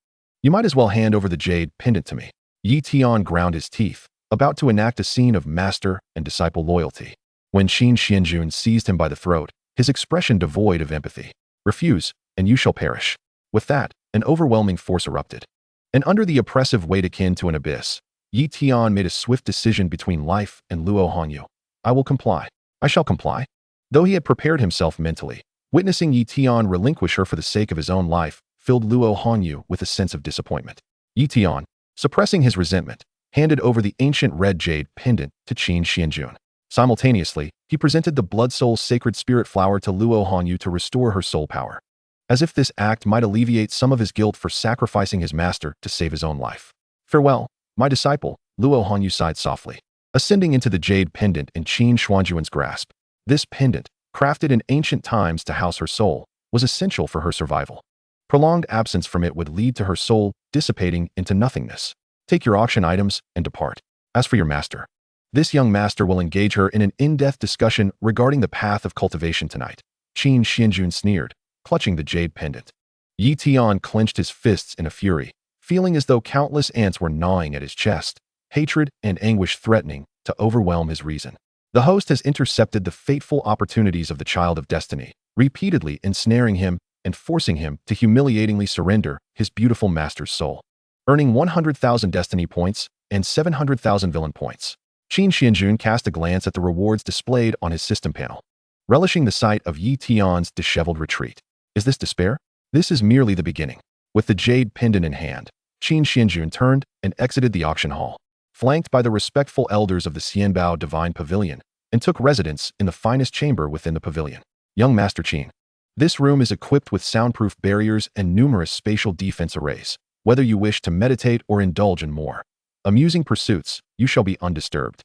A: you might as well hand over the jade pendant to me. Yi Tian ground his teeth, about to enact a scene of master and disciple loyalty. When Qin Xuanjun seized him by the throat, his expression devoid of empathy. Refuse, and you shall perish. With that, an overwhelming force erupted. And under the oppressive weight akin to an abyss, Yi Tian made a swift decision between life and Luo Hanyu. I will comply. I shall comply. Though he had prepared himself mentally, witnessing Yi Tian relinquish her for the sake of his own life filled Luo Hanyu with a sense of disappointment. Yi Tian, suppressing his resentment, handed over the ancient red jade pendant to Qin Xuanjun. Simultaneously, he presented the Blood Soul Sacred Spirit Flower to Luo Hanyu to restore her soul power, as if this act might alleviate some of his guilt for sacrificing his master to save his own life. Farewell, my disciple, Luo Hanyu sighed softly, ascending into the jade pendant in Qin Xuanjun's grasp. This pendant, crafted in ancient times to house her soul, was essential for her survival. Prolonged absence from it would lead to her soul dissipating into nothingness. Take your auction items and depart. As for your master, this young master will engage her in an in-depth discussion regarding the path of cultivation tonight. Qin Xuanjun sneered, clutching the jade pendant. Yi Tian clenched his fists in a fury, feeling as though countless ants were gnawing at his chest, hatred and anguish threatening to overwhelm his reason. The host has intercepted the fateful opportunities of the child of destiny, repeatedly ensnaring him and forcing him to humiliatingly surrender his beautiful master's soul, earning 100,000 destiny points and 700,000 villain points. Qin Xuanjun cast a glance at the rewards displayed on his system panel, relishing the sight of Yi Tian's disheveled retreat. Is this despair? This is merely the beginning. With the jade pendant in hand, Qin Xuanjun turned and exited the auction hall, flanked by the respectful elders of the Xianbao Divine Pavilion, and took residence in the finest chamber within the pavilion. Young Master Qin. This room is equipped with soundproof barriers and numerous spatial defense arrays. Whether you wish to meditate or indulge in more amusing pursuits, you shall be undisturbed.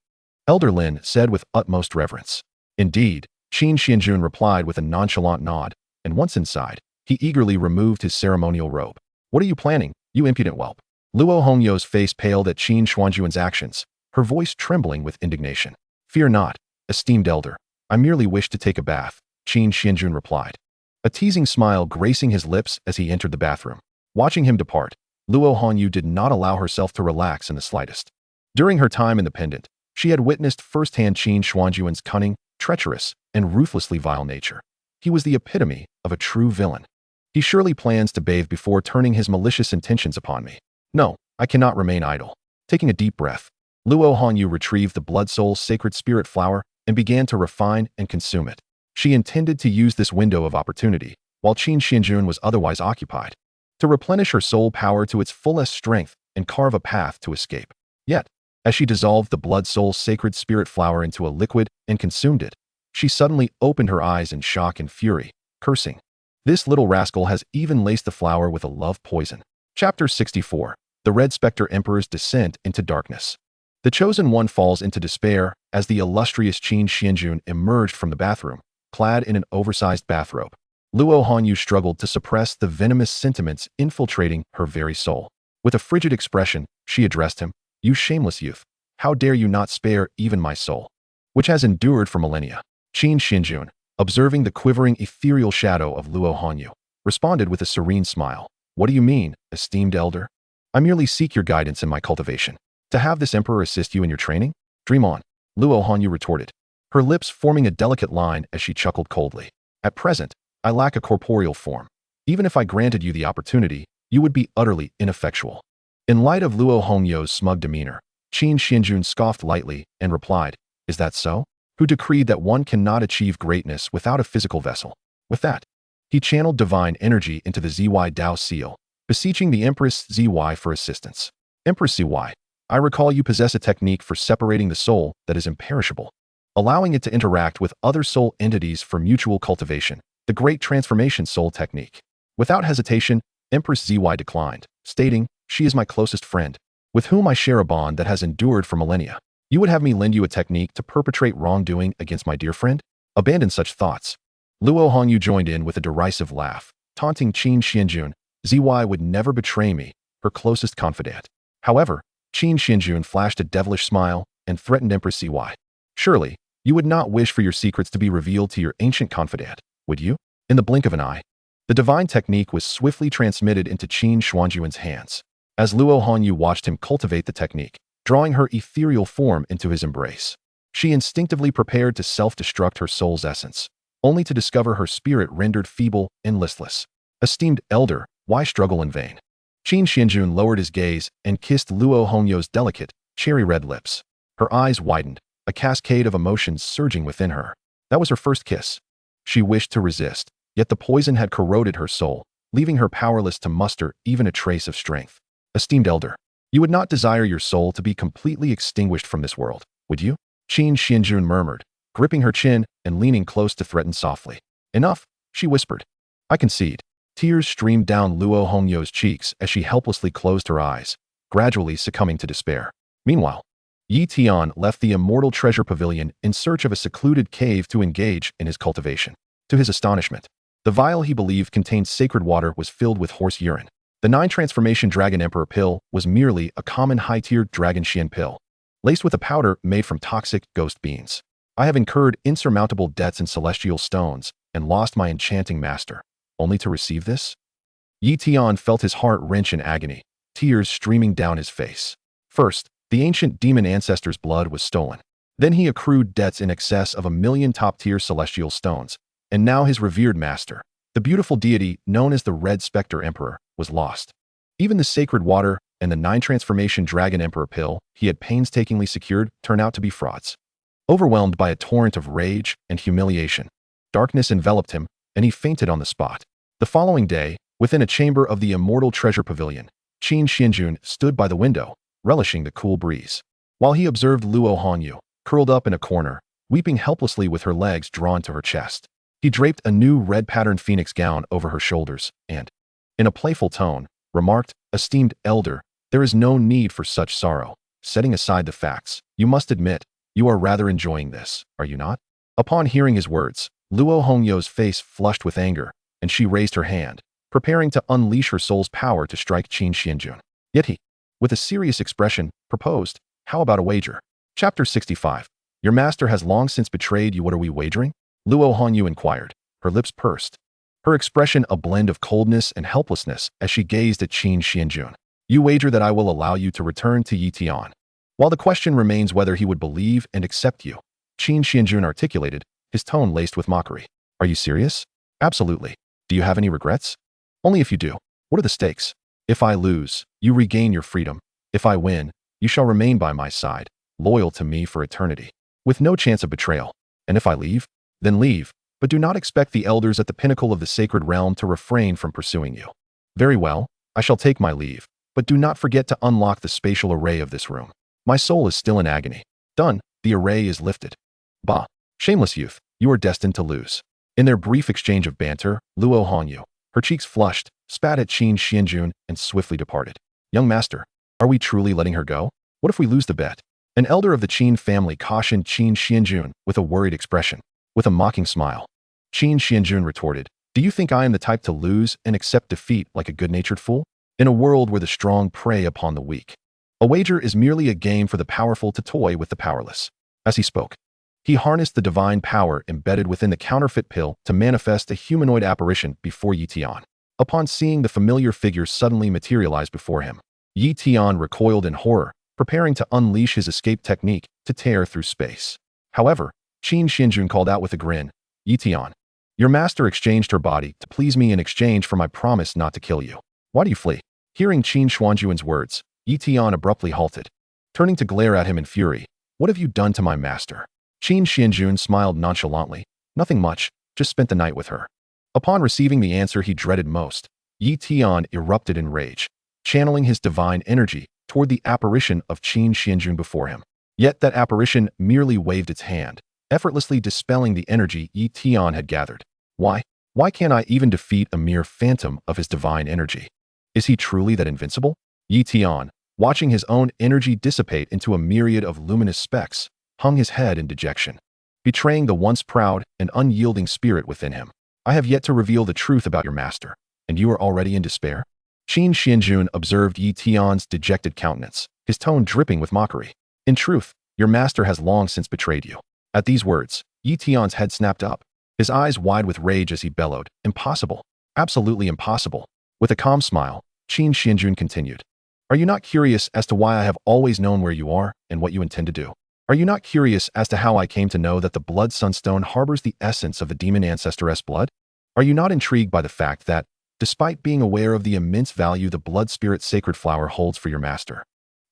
A: Elder Lin said with utmost reverence. Indeed, Qin Xuanjun replied with a nonchalant nod, and once inside, he eagerly removed his ceremonial robe. What are you planning, you impudent whelp? Luo Hongyu's face paled at Qin Xuanjun's actions, her voice trembling with indignation. Fear not, esteemed elder. I merely wish to take a bath, Qin Xuanjun replied, a teasing smile gracing his lips as he entered the bathroom. Watching him depart, Luo Hanyu did not allow herself to relax in the slightest. During her time in the pendant, she had witnessed firsthand Qin Xuanjun's cunning, treacherous, and ruthlessly vile nature. He was the epitome of a true villain. He surely plans to bathe before turning his malicious intentions upon me. No, I cannot remain idle. Taking a deep breath, Luo Hanyu retrieved the Blood Soul Sacred Spirit Flower and began to refine and consume it. She intended to use this window of opportunity, while Qin Xuanjun was otherwise occupied, to replenish her soul power to its fullest strength and carve a path to escape. Yet, as she dissolved the Blood Soul Sacred Spirit Flower into a liquid and consumed it, she suddenly opened her eyes in shock and fury, cursing. This little rascal has even laced the flower with a love poison. Chapter 64. The Red Spectre Emperor's Descent into Darkness. The Chosen One falls into despair as the illustrious Qin Xuanjun emerged from the bathroom, clad in an oversized bathrobe. Luo Hanyu struggled to suppress the venomous sentiments infiltrating her very soul. With a frigid expression, she addressed him, "You shameless youth, how dare you not spare even my soul, which has endured for millennia?" Qin Xuanjun, observing the quivering ethereal shadow of Luo Hanyu, responded with a serene smile. What do you mean, esteemed elder? I merely seek your guidance in my cultivation. To have this emperor assist you in your training? Dream on, Luo Hongyu retorted, her lips forming a delicate line as she chuckled coldly. At present, I lack a corporeal form. Even if I granted you the opportunity, you would be utterly ineffectual. In light of Luo Hongyu's smug demeanor, Qin Xuanjun scoffed lightly and replied, Is that so? Who decreed that one cannot achieve greatness without a physical vessel? With that, he channeled divine energy into the ZY Dao seal, beseeching the Empress ZY for assistance. Empress ZY, I recall you possess a technique for separating the soul that is imperishable, allowing it to interact with other soul entities for mutual cultivation, the Great Transformation Soul Technique. Without hesitation, Empress ZY declined, stating, She is my closest friend, with whom I share a bond that has endured for millennia. You would have me lend you a technique to perpetrate wrongdoing against my dear friend? Abandon such thoughts. Luo Hongyu joined in with a derisive laugh, taunting Qin Xuanjun. ZY would never betray me, her closest confidant. However, Qin Xuanjun flashed a devilish smile and threatened Empress ZY. Surely, you would not wish for your secrets to be revealed to your ancient confidant, would you? In the blink of an eye, the divine technique was swiftly transmitted into Qin Xuanjun's hands. As Luo Hongyu watched him cultivate the technique, drawing her ethereal form into his embrace, she instinctively prepared to self-destruct her soul's essence, only to discover her spirit rendered feeble and listless. Esteemed elder, why struggle in vain? Qin Xuanjun lowered his gaze and kissed Luo Hongyu's delicate, cherry-red lips. Her eyes widened, a cascade of emotions surging within her. That was her first kiss. She wished to resist, yet the poison had corroded her soul, leaving her powerless to muster even a trace of strength. Esteemed elder, you would not desire your soul to be completely extinguished from this world, would you? Qin Xuanjun murmured, gripping her chin and leaning close to threaten softly. Enough, she whispered. I concede. Tears streamed down Luo Hongyu's cheeks as she helplessly closed her eyes, gradually succumbing to despair. Meanwhile, Yi Tian left the Immortal Treasure Pavilion in search of a secluded cave to engage in his cultivation. To his astonishment, the vial he believed contained sacred water was filled with horse urine. The 9-transformation Dragon Emperor pill was merely a common high-tiered Dragon Xian pill, laced with a powder made from toxic ghost beans. I have incurred insurmountable debts in celestial stones and lost my enchanting master, only to receive this? Yi Tian felt his heart wrench in agony, tears streaming down his face. First, the ancient demon ancestor's blood was stolen. Then he accrued debts in excess of 1,000,000 top-tier celestial stones, and now his revered master, the beautiful deity known as the Red Spectre Emperor, was lost. Even the sacred water and the 9-transformation Dragon Emperor pill he had painstakingly secured turned out to be frauds. Overwhelmed by a torrent of rage and humiliation, darkness enveloped him, and he fainted on the spot. The following day, within a chamber of the Immortal Treasure Pavilion, Qin Xuanjun stood by the window, relishing the cool breeze. While he observed Luo Hongyu, curled up in a corner, weeping helplessly with her legs drawn to her chest. He draped a new red-patterned phoenix gown over her shoulders and, in a playful tone, remarked, Esteemed elder, there is no need for such sorrow. Setting aside the facts, you must admit, you are rather enjoying this, are you not? Upon hearing his words, Luo Hongyu's face flushed with anger, and she raised her hand, preparing to unleash her soul's power to strike Qin Xuanjun. Yet he, with a serious expression, proposed, How about a wager? Chapter 65. Your master has long since betrayed you. What are we wagering? Luo Hongyu inquired, her lips pursed, her expression a blend of coldness and helplessness as she gazed at Qin Xuanjun. You wager that I will allow you to return to Yi Tian. While the question remains whether he would believe and accept you, Qin Xuanjun articulated, his tone laced with mockery. Are you serious? Absolutely. Do you have any regrets? Only if you do. What are the stakes? If I lose, you regain your freedom. If I win, you shall remain by my side, loyal to me for eternity, with no chance of betrayal. And if I leave, then leave, but do not expect the elders at the pinnacle of the sacred realm to refrain from pursuing you. Very well, I shall take my leave, but do not forget to unlock the spatial array of this room. My soul is still in agony. Done, the array is lifted. Bah, shameless youth, you are destined to lose. In their brief exchange of banter, Luo Hongyu, her cheeks flushed, spat at Qin Xuanjun, and swiftly departed. Young master, are we truly letting her go? What if we lose the bet? An elder of the Qin family cautioned Qin Xuanjun with a worried expression. With a mocking smile, Qin Xuanjun retorted, Do you think I am the type to lose and accept defeat like a good-natured fool? In a world where the strong prey upon the weak, a wager is merely a game for the powerful to toy with the powerless. As he spoke, he harnessed the divine power embedded within the counterfeit pill to manifest a humanoid apparition before Yi Tian. Upon seeing the familiar figure suddenly materialize before him, Yi Tian recoiled in horror, preparing to unleash his escape technique to tear through space. However, Qin Xuanjun called out with a grin, "Yi Tian, your master exchanged her body to please me in exchange for my promise not to kill you. Why do you flee?" Hearing Qin Xuanjun's words, Yi Tian abruptly halted, turning to glare at him in fury. "What have you done to my master?" Qin Xuanjun smiled nonchalantly. "Nothing much, just spent the night with her." Upon receiving the answer he dreaded most, Yi Tian erupted in rage, channeling his divine energy toward the apparition of Qin Xuanjun before him. Yet that apparition merely waved its hand, effortlessly dispelling the energy Yi Tian had gathered. Why? Why can't I even defeat a mere phantom of his divine energy? Is he truly that invincible? Yi Tian, watching his own energy dissipate into a myriad of luminous specks, hung his head in dejection, betraying the once proud and unyielding spirit within him. "I have yet to reveal the truth about your master, and you are already in despair?" Qin Xuanjun observed Yi Tian's dejected countenance, his tone dripping with mockery. "In truth, your master has long since betrayed you." At these words, Yi Tian's head snapped up, his eyes wide with rage as he bellowed, "Impossible! Absolutely impossible!" With a calm smile, Qin Xuanjun continued, "Are you not curious as to why I have always known where you are and what you intend to do? Are you not curious as to how I came to know that the Blood Sunstone harbors the essence of the demon Ancestor's blood? Are you not intrigued by the fact that, despite being aware of the immense value the Blood Spirit Sacred Flower holds for your master,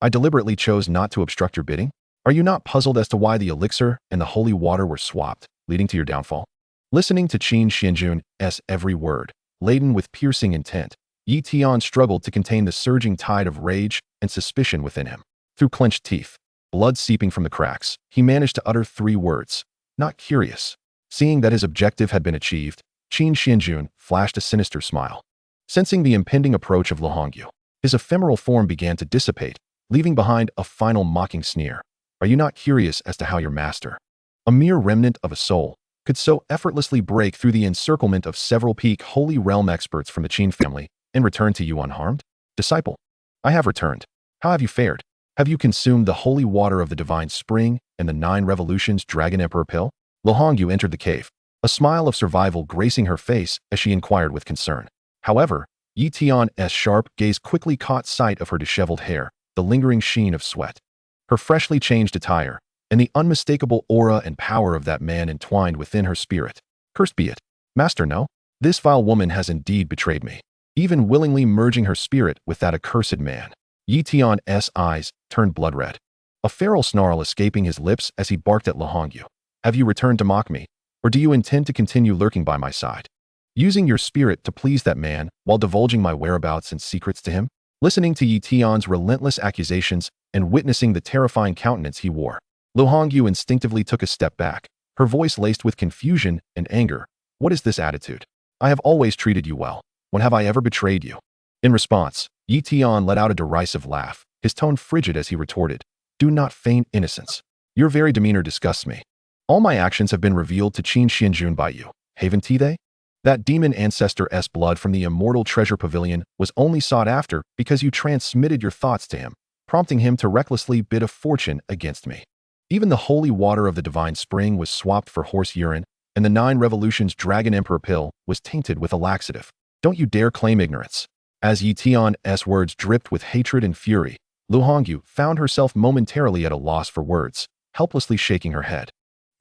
A: I deliberately chose not to obstruct your bidding? Are you not puzzled as to why the elixir and the holy water were swapped, leading to your downfall?" Listening to Qin Xuanjun's every word, laden with piercing intent, Yi Tian struggled to contain the surging tide of rage and suspicion within him. Through clenched teeth, blood seeping from the cracks, he managed to utter 3 words, "Not curious." Seeing that his objective had been achieved, Qin Xuanjun flashed a sinister smile. Sensing the impending approach of Luhongyu, his ephemeral form began to dissipate, leaving behind a final mocking sneer. "Are you not curious as to how your master, a mere remnant of a soul, could so effortlessly break through the encirclement of several peak Holy Realm experts from the Qin family and return to you unharmed? Disciple, I have returned. How have you fared? Have you consumed the holy water of the divine spring and the 9 revolutions Dragon Emperor pill?" Luhongyu entered the cave, a smile of survival gracing her face as she inquired with concern. However, Yi Tian's sharp gaze quickly caught sight of her disheveled hair, the lingering sheen of sweat, her freshly changed attire, and the unmistakable aura and power of that man entwined within her spirit. "Cursed be it, Master, no. This vile woman has indeed betrayed me, even willingly merging her spirit with that accursed man." Yi Tian's eyes turned blood red, a feral snarl escaping his lips as he barked at Luhongyu. "Have you returned to mock me, or do you intend to continue lurking by my side, using your spirit to please that man while divulging my whereabouts and secrets to him?" Listening to Yi Tian's relentless accusations and witnessing the terrifying countenance he wore, Luhongyu instinctively took a step back, her voice laced with confusion and anger. "What is this attitude? I have always treated you well. When have I ever betrayed you?" In response, Yi Tian let out a derisive laugh, his tone frigid as he retorted, "Do not feign innocence. Your very demeanor disgusts me. All my actions have been revealed to Qin Xuanjun by you, haven't they? That demon Ancestor's blood from the immortal treasure pavilion was only sought after because you transmitted your thoughts to him, prompting him to recklessly bid a fortune against me. Even the holy water of the divine spring was swapped for horse urine, and the 9 revolutions Dragon Emperor pill was tainted with a laxative. Don't you dare claim ignorance." As Yi Tian's words dripped with hatred and fury, Luhongyu found herself momentarily at a loss for words, helplessly shaking her head,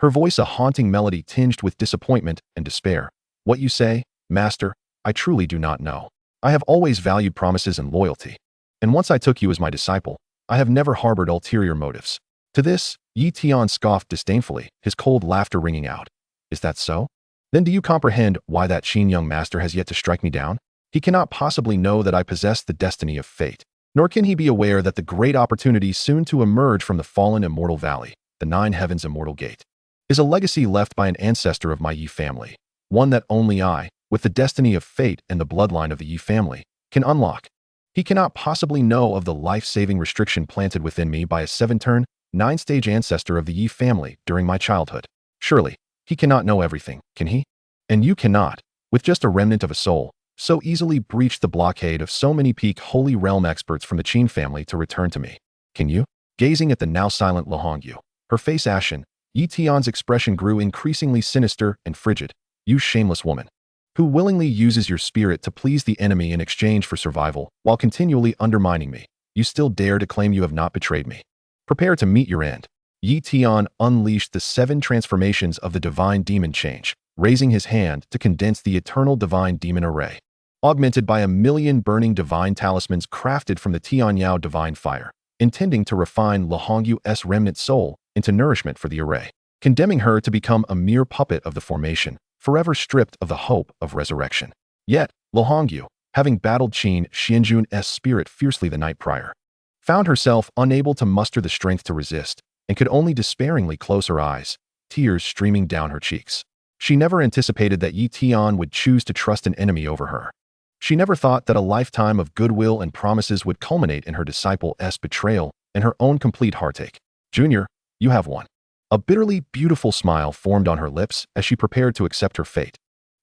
A: her voice a haunting melody tinged with disappointment and despair. "What you say, Master, I truly do not know. I have always valued promises and loyalty, and once I took you as my disciple, I have never harbored ulterior motives." To this, Yi Tian scoffed disdainfully, his cold laughter ringing out. "Is that so? Then do you comprehend why that Qin young master has yet to strike me down? He cannot possibly know that I possess the destiny of fate, nor can he be aware that the great opportunity soon to emerge from the fallen immortal valley, the 9 heavens immortal gate, is a legacy left by an ancestor of my Yi family, one that only I, with the destiny of fate and the bloodline of the Yi family, can unlock. He cannot possibly know of the life-saving restriction planted within me by a 7-turn, 9-stage ancestor of the Yi family during my childhood. Surely, he cannot know everything, can he? And you cannot, with just a remnant of a soul, so easily breach the blockade of so many peak Holy Realm experts from the Qin family to return to me. Can you?" Gazing at the now silent Luhongyu, her face ashen, Yi Tian's expression grew increasingly sinister and frigid. "You shameless woman. who willingly uses your spirit to please the enemy in exchange for survival while continually undermining me. You still dare to claim you have not betrayed me. Prepare to meet your end. Yi Tian unleashed the 7 transformations of the divine demon change, raising his hand to condense the eternal divine demon array, augmented by 1,000,000 burning divine talismans crafted from the Tianyao divine fire, intending to refine Luhongyu's remnant soul into nourishment for the array, condemning her to become a mere puppet of the formation, forever stripped of the hope of resurrection. Yet, Luhongyu, having battled Qin Xuanjun's spirit fiercely the night prior, found herself unable to muster the strength to resist, and could only despairingly close her eyes, tears streaming down her cheeks. She never anticipated that Yi Tian would choose to trust an enemy over her. She never thought that a lifetime of goodwill and promises would culminate in her disciple's betrayal and her own complete heartache. Junior, you have won. A bitterly beautiful smile formed on her lips as she prepared to accept her fate,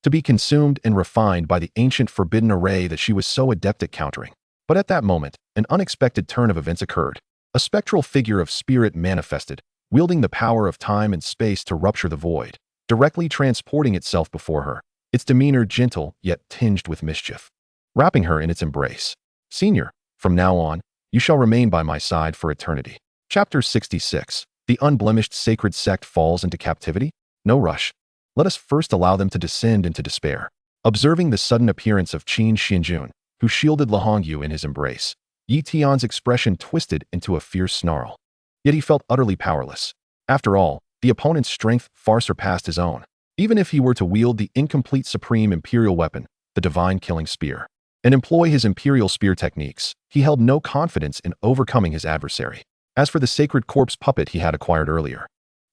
A: to be consumed and refined by the ancient forbidden array that she was so adept at countering. But at that moment, an unexpected turn of events occurred. A spectral figure of spirit manifested, wielding the power of time and space to rupture the void, directly transporting itself before her, its demeanor gentle yet tinged with mischief, wrapping her in its embrace. Senior, from now on, you shall remain by my side for eternity. Chapter 66. The unblemished sacred sect falls into captivity? No rush. Let us first allow them to descend into despair. Observing the sudden appearance of Qin Xuanjun, who shielded Luhongyu in his embrace, Yi Tian's expression twisted into a fierce snarl. Yet he felt utterly powerless. After all, the opponent's strength far surpassed his own, even if he were to wield the incomplete supreme imperial weapon, the divine killing spear, and employ his imperial spear techniques. He held no confidence in overcoming his adversary. As for the sacred corpse puppet he had acquired earlier,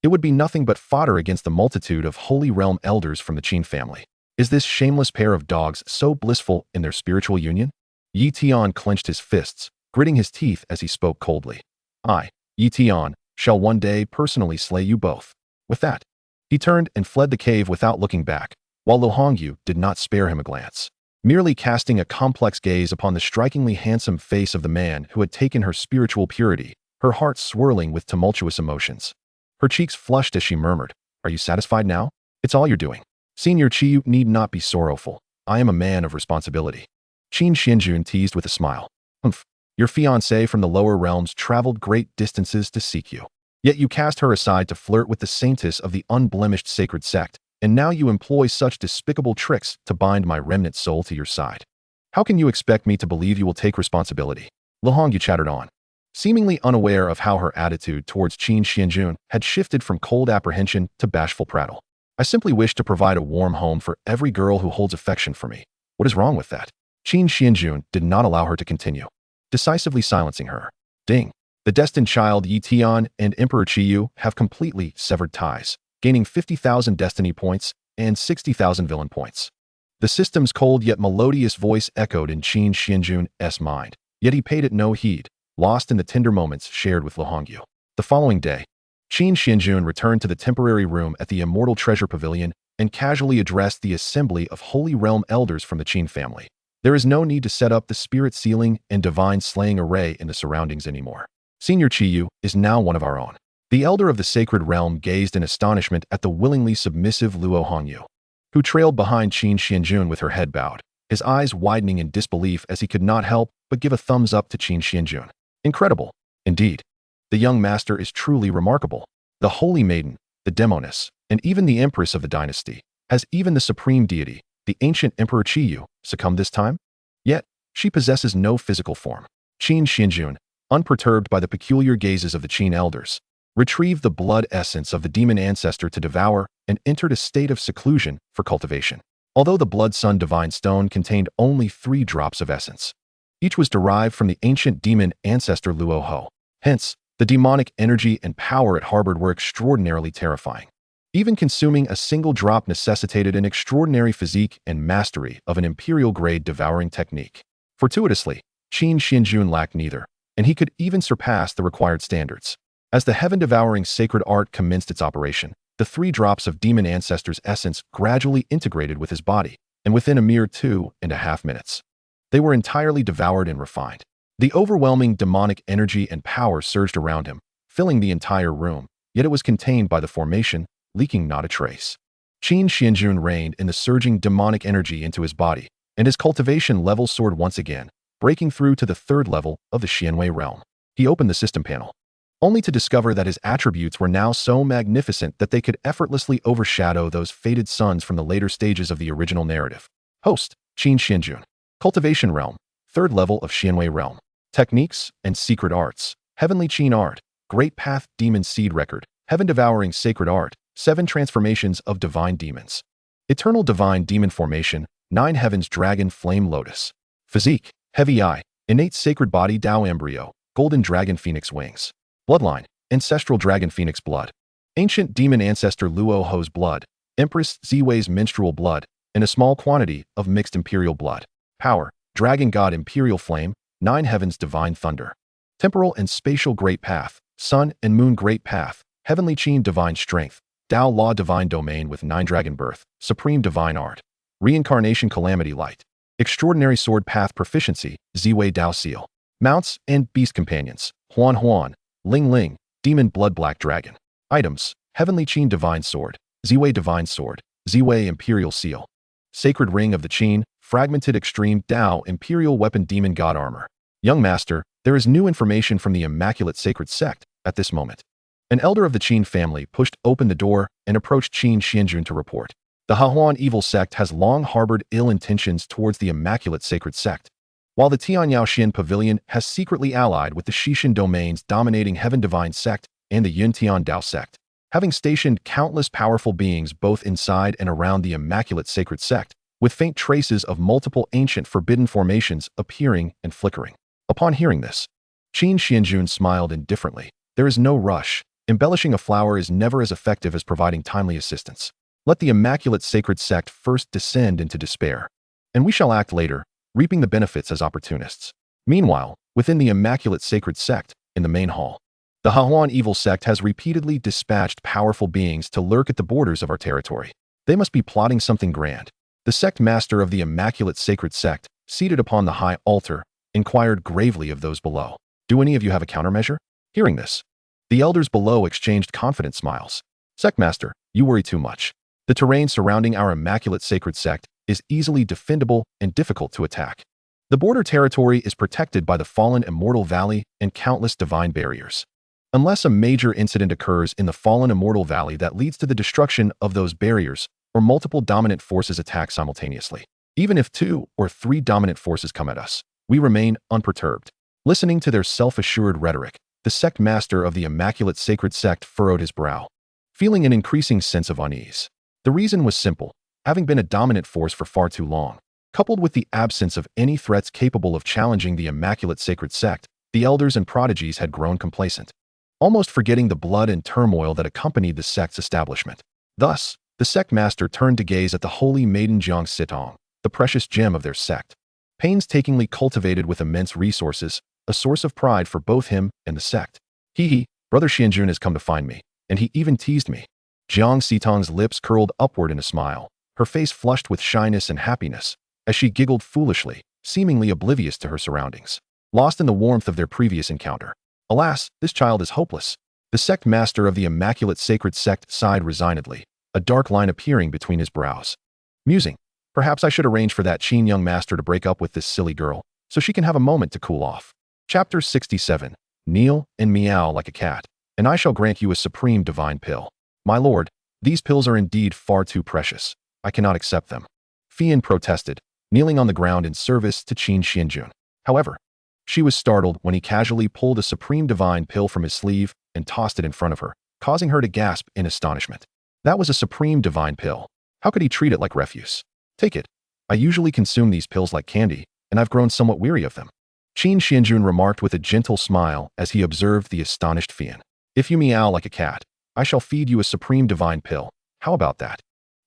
A: it would be nothing but fodder against the multitude of Holy Realm elders from the Qin family. Is this shameless pair of dogs so blissful in their spiritual union? Yi Tian clenched his fists, gritting his teeth as he spoke coldly. I, Yi Tian, shall one day personally slay you both. With that, he turned and fled the cave without looking back, while Luhongyu did not spare him a glance, merely casting a complex gaze upon the strikingly handsome face of the man who had taken her spiritual purity, her heart swirling with tumultuous emotions. Her cheeks flushed as she murmured, "Are you satisfied now? It's all you're doing. Senior Qi, you need not be sorrowful. I am a man of responsibility." Qin Xuanjun teased with a smile. "Humph. Your fiancée from the lower realms traveled great distances to seek you. Yet you cast her aside to flirt with the saintess of the unblemished sacred sect, and now you employ such despicable tricks to bind my remnant soul to your side. How can you expect me to believe you will take responsibility?" Luhongyu chattered on, seemingly unaware of how her attitude towards Qin Xuanjun had shifted from cold apprehension to bashful prattle. "I simply wish to provide a warm home for every girl who holds affection for me. What is wrong with that?" Qin Xuanjun did not allow her to continue, decisively silencing her. Ding. The destined child Yi Tian and Emperor Qiyu have completely severed ties, gaining 50,000 destiny points and 60,000 villain points. The system's cold yet melodious voice echoed in Qin Xuanjun's mind, yet he paid it no heed, lost in the tender moments shared with Luhongyu. The following day, Qin Xuanjun returned to the temporary room at the Immortal Treasure Pavilion and casually addressed the assembly of Holy Realm elders from the Qin family. There is no need to set up the spirit sealing and divine slaying array in the surroundings anymore. Senior Qiyu is now one of our own. The elder of the sacred realm gazed in astonishment at the willingly submissive Luo Hongyu, who trailed behind Qin Xuanjun with her head bowed, his eyes widening in disbelief as he could not help but give a thumbs up to Qin Xuanjun. Incredible. Indeed. The young master is truly remarkable. The holy maiden, the demoness, and even the empress of the dynasty, has even the supreme deity, the ancient Emperor Qiyu, succumbed this time? Yet, she possesses no physical form. Qin Xuanjun, unperturbed by the peculiar gazes of the Qin elders, retrieved the blood essence of the demon ancestor to devour and entered a state of seclusion for cultivation. Although the Blood Sun Divine Stone contained only 3 drops of essence, each was derived from the ancient demon ancestor Luo Ho. Hence, the demonic energy and power it harbored were extraordinarily terrifying. Even consuming a single drop necessitated an extraordinary physique and mastery of an imperial-grade devouring technique. Fortuitously, Qin Xuanjun lacked neither, and he could even surpass the required standards. As the heaven-devouring sacred art commenced its operation, the 3 drops of demon ancestor's essence gradually integrated with his body, and within a mere 2.5 minutes, they were entirely devoured and refined. The overwhelming demonic energy and power surged around him, filling the entire room, yet it was contained by the formation, leaking not a trace. Qin Xuanjun rained in the surging demonic energy into his body, and his cultivation level soared once again, breaking through to the third level of the Xianwei realm. He opened the system panel, only to discover that his attributes were now so magnificent that they could effortlessly overshadow those fated sons from the later stages of the original narrative. Host, Qin Xuanjun. Cultivation realm, third level of Xianwei realm. Techniques and secret arts. Heavenly Qin art, Great Path Demon Seed Record, Heaven-Devouring Sacred Art, 7 Transformations of Divine Demons. Eternal Divine Demon Formation, 9 Heavens Dragon Flame Lotus. Physique, Heavy Eye, Innate Sacred Body Dao Embryo, Golden Dragon Phoenix Wings. Bloodline, Ancestral Dragon Phoenix Blood. Ancient Demon Ancestor Luo Ho's Blood, Empress Ziwei's Menstrual Blood, and a small quantity of Mixed Imperial Blood. Power, Dragon God Imperial Flame, 9 Heavens Divine Thunder. Temporal and Spatial Great Path, Sun and Moon Great Path, Heavenly Qin Divine Strength, Dao Law Divine Domain with 9 Dragon Birth, Supreme Divine Art. Reincarnation Calamity Light. Extraordinary Sword Path Proficiency, Ziwei Dao Seal. Mounts and Beast Companions, Huan Huan, Ling Ling, Demon Blood Black Dragon. Items, Heavenly Qin Divine Sword, Ziwei Divine Sword, Ziwei Imperial Seal. Sacred Ring of the Qin, Fragmented Extreme Dao Imperial Weapon Demon God Armor. Young Master, there is new information from the Immaculate Sacred Sect at this moment. An elder of the Qin family pushed open the door and approached Qin Xuanjun to report. The Hahuan evil sect has long harbored ill intentions towards the Immaculate Sacred Sect, while the Tianyao Xin Pavilion has secretly allied with the Xishan domains dominating Heaven Divine Sect and the Yuntian Dao Sect, having stationed countless powerful beings both inside and around the Immaculate Sacred Sect, with faint traces of multiple ancient forbidden formations appearing and flickering. Upon hearing this, Qin Xuanjun smiled indifferently. There is no rush. Embellishing a flower is never as effective as providing timely assistance. Let the Immaculate Sacred Sect first descend into despair, and we shall act later, reaping the benefits as opportunists. Meanwhile, within the Immaculate Sacred Sect, in the main hall, the Hahuan evil sect has repeatedly dispatched powerful beings to lurk at the borders of our territory. They must be plotting something grand. The sect master of the Immaculate Sacred Sect, seated upon the high altar, inquired gravely of those below. Do any of you have a countermeasure? Hearing this, the elders below exchanged confident smiles. Sectmaster, you worry too much. The terrain surrounding our Immaculate Sacred Sect is easily defendable and difficult to attack. The border territory is protected by the fallen Immortal Valley and countless divine barriers. Unless a major incident occurs in the fallen Immortal Valley that leads to the destruction of those barriers, or multiple dominant forces attack simultaneously, even if 2 or 3 dominant forces come at us, we remain unperturbed. Listening to their self-assured rhetoric, the sect master of the Immaculate Sacred Sect furrowed his brow, feeling an increasing sense of unease. The reason was simple. Having been a dominant force for far too long, coupled with the absence of any threats capable of challenging the Immaculate Sacred Sect, the elders and prodigies had grown complacent, almost forgetting the blood and turmoil that accompanied the sect's establishment. Thus, the sect master turned to gaze at the holy maiden Jiang Sitong, the precious gem of their sect, painstakingly cultivated with immense resources, a source of pride for both him and the sect. Brother Xuanjun has come to find me, and he even teased me. Jiang Sitong's lips curled upward in a smile, her face flushed with shyness and happiness, as she giggled foolishly, seemingly oblivious to her surroundings, lost in the warmth of their previous encounter. Alas, this child is hopeless. The sect master of the Immaculate Sacred Sect sighed resignedly, a dark line appearing between his brows. Musing, perhaps I should arrange for that Qin young master to break up with this silly girl, so she can have a moment to cool off. Chapter 67. Kneel and meow like a cat, and I shall grant you a supreme divine pill. My lord, these pills are indeed far too precious. I cannot accept them. Fian protested, kneeling on the ground in service to Qin Xuanjun. However, she was startled when he casually pulled a supreme divine pill from his sleeve and tossed it in front of her, causing her to gasp in astonishment. That was a supreme divine pill. How could he treat it like refuse? Take it. I usually consume these pills like candy, and I've grown somewhat weary of them. Qin Xuanjun remarked with a gentle smile as he observed the astonished Fian. If you meow like a cat, I shall feed you a supreme divine pill. How about that?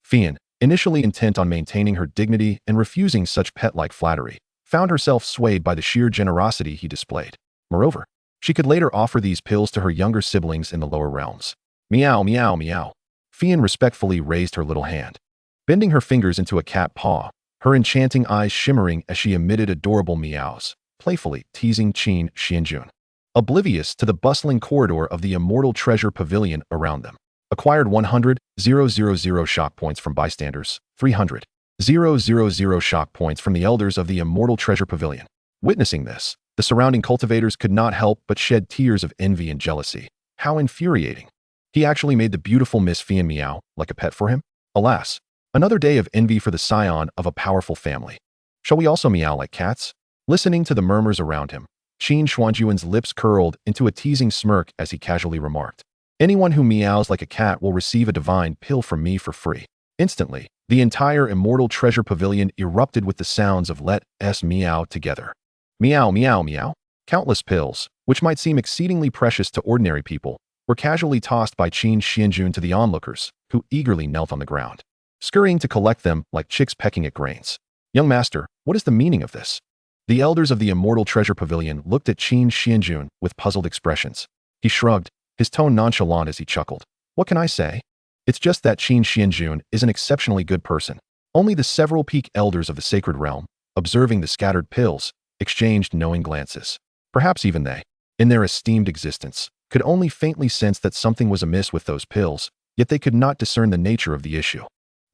A: Fian, initially intent on maintaining her dignity and refusing such pet-like flattery, found herself swayed by the sheer generosity he displayed. Moreover, she could later offer these pills to her younger siblings in the lower realms. Meow, meow, meow. Fian respectfully raised her little hand, bending her fingers into a cat paw, her enchanting eyes shimmering as she emitted adorable meows, playfully teasing Qin Xuanjun, oblivious to the bustling corridor of the Immortal Treasure Pavilion around them. Acquired 100,000 shock points from bystanders, 300,000 shock points from the elders of the Immortal Treasure Pavilion. Witnessing this, the surrounding cultivators could not help but shed tears of envy and jealousy. How infuriating. He actually made the beautiful Miss Fian meow like a pet for him? Alas, another day of envy for the scion of a powerful family. Shall we also meow like cats? Listening to the murmurs around him, Qin Xuanjun's lips curled into a teasing smirk as he casually remarked, "Anyone who meows like a cat will receive a divine pill from me for free." Instantly, the entire Immortal Treasure Pavilion erupted with the sounds of let's meow together. Meow, meow, meow. Countless pills, which might seem exceedingly precious to ordinary people, were casually tossed by Qin Xuanjun to the onlookers, who eagerly knelt on the ground, scurrying to collect them like chicks pecking at grains. "Young master, what is the meaning of this?" The elders of the Immortal Treasure Pavilion looked at Qin Xuanjun with puzzled expressions. He shrugged, his tone nonchalant as he chuckled. "What can I say? It's just that Qin Xuanjun is an exceptionally good person." Only the several peak elders of the sacred realm, observing the scattered pills, exchanged knowing glances. Perhaps even they, in their esteemed existence, could only faintly sense that something was amiss with those pills, yet they could not discern the nature of the issue.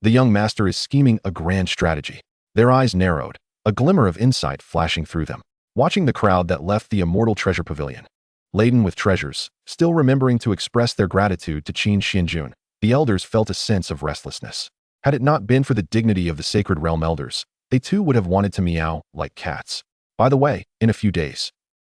A: The young master is scheming a grand strategy. Their eyes narrowed, a glimmer of insight flashing through them, watching the crowd that left the Immortal Treasure Pavilion. Laden with treasures, still remembering to express their gratitude to Qin Xuanjun, the elders felt a sense of restlessness. Had it not been for the dignity of the Sacred Realm elders, they too would have wanted to meow like cats. By the way, in a few days,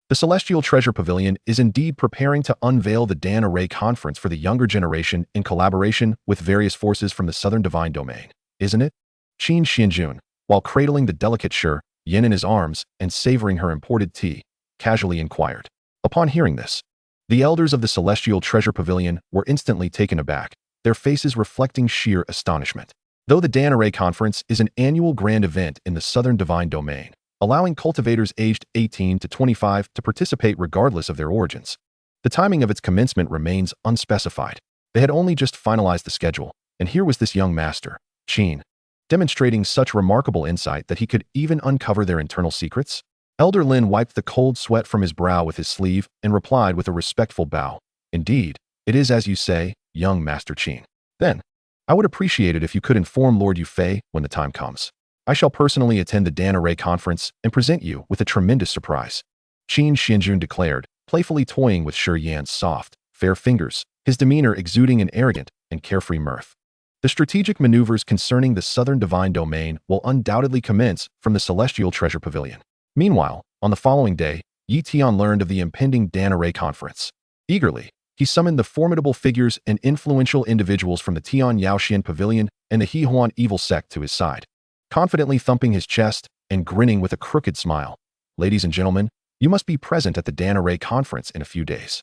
A: the Celestial Treasure Pavilion is indeed preparing to unveil the Dan Array Conference for the younger generation in collaboration with various forces from the Southern Divine Domain, isn't it? Qin Xuanjun, while cradling the delicate Yin in his arms and savoring her imported tea, casually inquired. Upon hearing this, the elders of the Celestial Treasure Pavilion were instantly taken aback, their faces reflecting sheer astonishment. Though the Dan Array Conference is an annual grand event in the Southern Divine Domain, allowing cultivators aged 18 to 25 to participate regardless of their origins, the timing of its commencement remains unspecified. They had only just finalized the schedule, and here was this young master, Qin, demonstrating such remarkable insight that he could even uncover their internal secrets. Elder Lin wiped the cold sweat from his brow with his sleeve and replied with a respectful bow. "Indeed, it is as you say, young Master Qin. Then, I would appreciate it if you could inform Lord Yufei when the time comes. I shall personally attend the Dan Array Conference and present you with a tremendous surprise," Qin Xuanjun declared, playfully toying with Shi Yan's soft, fair fingers, his demeanor exuding an arrogant and carefree mirth. The strategic maneuvers concerning the Southern Divine Domain will undoubtedly commence from the Celestial Treasure Pavilion. Meanwhile, on the following day, Yi Tian learned of the impending Dan Array Conference. Eagerly, he summoned the formidable figures and influential individuals from the Tian Yaoxian Pavilion and the Hehuan evil sect to his side. Confidently thumping his chest and grinning with a crooked smile, "Ladies and gentlemen, you must be present at the Dan Array Conference in a few days.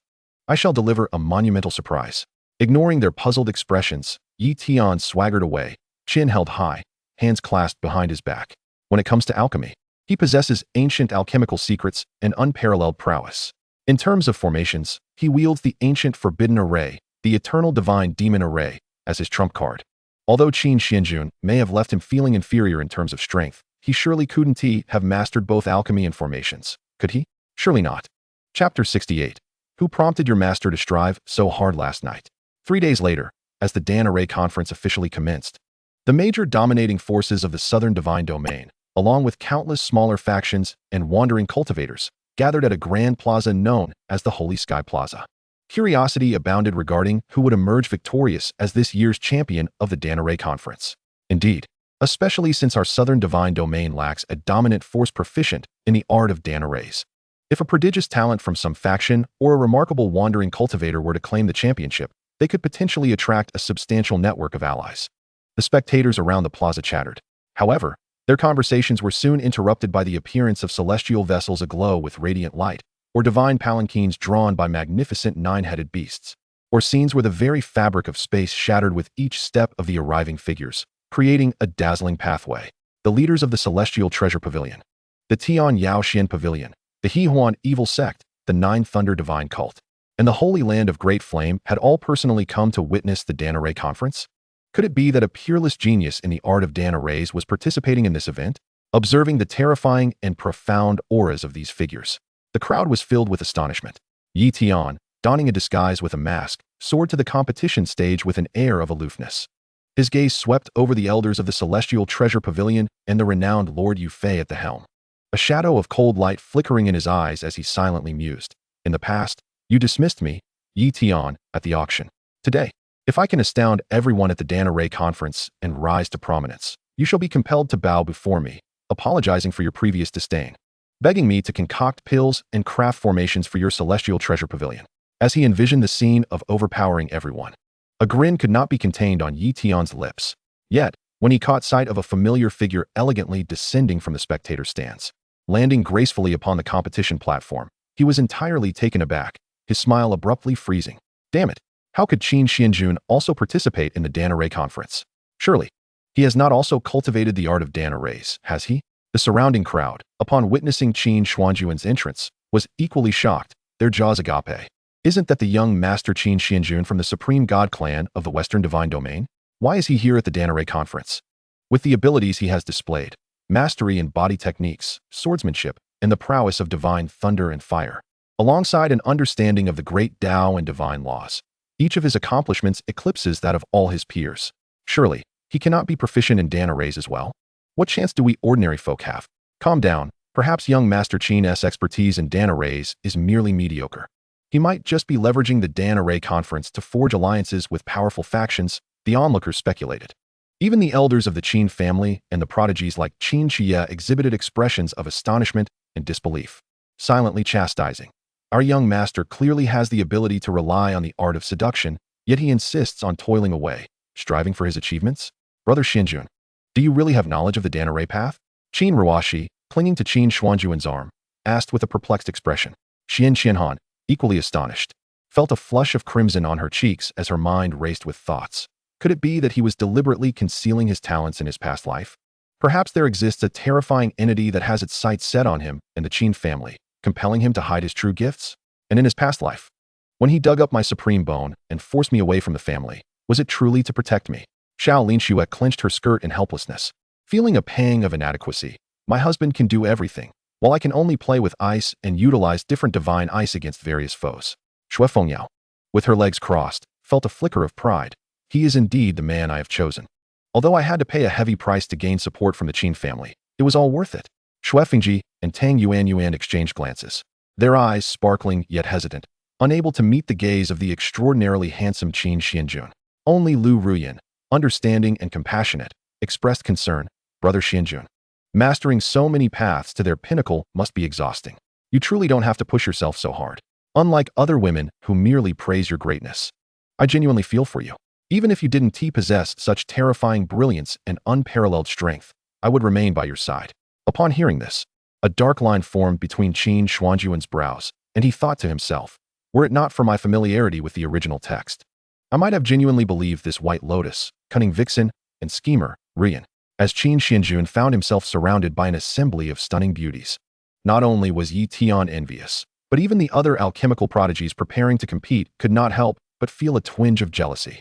A: I shall deliver a monumental surprise." Ignoring their puzzled expressions, Yi Tian swaggered away, chin held high, hands clasped behind his back. When it comes to alchemy, he possesses ancient alchemical secrets and unparalleled prowess. In terms of formations, he wields the ancient Forbidden Array, the eternal Divine Demon Array, as his trump card. Although Qin Xuanjun may have left him feeling inferior in terms of strength, he surely couldn't have mastered both alchemy and formations, could he? Surely not. Chapter 68. Who prompted your master to strive so hard last night? 3 days later, as the Dan Array Conference officially commenced, the major dominating forces of the Southern Divine Domain, along with countless smaller factions and wandering cultivators, gathered at a grand plaza known as the Holy Sky Plaza. Curiosity abounded regarding who would emerge victorious as this year's champion of the Dan Array Conference. Indeed, especially since our Southern Divine Domain lacks a dominant force proficient in the art of Dan Arrays. If a prodigious talent from some faction or a remarkable wandering cultivator were to claim the championship, they could potentially attract a substantial network of allies. The spectators around the plaza chattered. However, their conversations were soon interrupted by the appearance of celestial vessels aglow with radiant light, or divine palanquins drawn by magnificent nine-headed beasts, or scenes where the very fabric of space shattered with each step of the arriving figures, creating a dazzling pathway. The leaders of the Celestial Treasure Pavilion, the Tian Yaoxian Pavilion, the Hehuan Evil Sect, the Nine Thunder Divine Cult, and the Holy Land of Great Flame had all personally come to witness the Dan Array Conference. Could it be that a peerless genius in the art of Dan Arrays was participating in this event? Observing the terrifying and profound auras of these figures, the crowd was filled with astonishment. Yi Tian, donning a disguise with a mask, soared to the competition stage with an air of aloofness. His gaze swept over the elders of the Celestial Treasure Pavilion and the renowned Lord Yufei at the helm. A shadow of cold light flickering in his eyes as he silently mused. In the past, you dismissed me, Yi Tian, at the auction. Today, if I can astound everyone at the Dana Ray conference and rise to prominence, you shall be compelled to bow before me, apologizing for your previous disdain, begging me to concoct pills and craft formations for your Celestial Treasure Pavilion. As he envisioned the scene of overpowering everyone, a grin could not be contained on Yi Tian's lips. Yet, when he caught sight of a familiar figure elegantly descending from the spectator stands, landing gracefully upon the competition platform, he was entirely taken aback, his smile abruptly freezing. Damn it! How could Qin Xuanjun also participate in the Dana Ray conference? Surely, he has not also cultivated the art of Dana Rays, has he? The surrounding crowd, upon witnessing Qin Xuanjun's entrance, was equally shocked, their jaws agape. Isn't that the young master Qin Xuanjun from the Supreme God Clan of the Western Divine Domain? Why is he here at the Dana Ray conference? With the abilities he has displayed, mastery in body techniques, swordsmanship, and the prowess of divine thunder and fire, alongside an understanding of the great Tao and divine laws, each of his accomplishments eclipses that of all his peers. Surely, he cannot be proficient in Dana Rays as well? What chance do we ordinary folk have? Calm down, perhaps young Master Qin's expertise in Dana Rays is merely mediocre. He might just be leveraging the Dana Ray conference to forge alliances with powerful factions, the onlookers speculated. Even the elders of the Qin family and the prodigies like Qin Xia exhibited expressions of astonishment and disbelief, silently chastising. Our young master clearly has the ability to rely on the art of seduction, yet he insists on toiling away, striving for his achievements? Brother Xinjun, do you really have knowledge of the Dana Ray path? Qin Ruoshi, clinging to Qin Xuanjun's arm, asked with a perplexed expression. Xianxiahan, equally astonished, felt a flush of crimson on her cheeks as her mind raced with thoughts. Could it be that he was deliberately concealing his talents in his past life? Perhaps there exists a terrifying entity that has its sights set on him and the Qin family, compelling him to hide his true gifts? And in his past life, when he dug up my supreme bone and forced me away from the family, was it truly to protect me? Xiao Linxue clenched her skirt in helplessness, feeling a pang of inadequacy. My husband can do everything, while I can only play with ice and utilize different divine ice against various foes. Xue Fengyao, with her legs crossed, felt a flicker of pride. He is indeed the man I have chosen. Although I had to pay a heavy price to gain support from the Qin family, it was all worth it. Xue Fengji and Tang Yuan exchanged glances, their eyes sparkling yet hesitant, unable to meet the gaze of the extraordinarily handsome Qin Xuanjun. Only Lu Ruyan, understanding and compassionate, expressed concern. Brother Xuanjun, mastering so many paths to their pinnacle must be exhausting. You truly don't have to push yourself so hard. Unlike other women who merely praise your greatness, I genuinely feel for you. Even if you didn't possess such terrifying brilliance and unparalleled strength, I would remain by your side. Upon hearing this, a dark line formed between Qin Xuanjun's brows, and he thought to himself, were it not for my familiarity with the original text, I might have genuinely believed this white lotus, cunning vixen, and schemer, Rian, as Qin Xuanjun found himself surrounded by an assembly of stunning beauties. Not only was Yi Tian envious, but even the other alchemical prodigies preparing to compete could not help but feel a twinge of jealousy.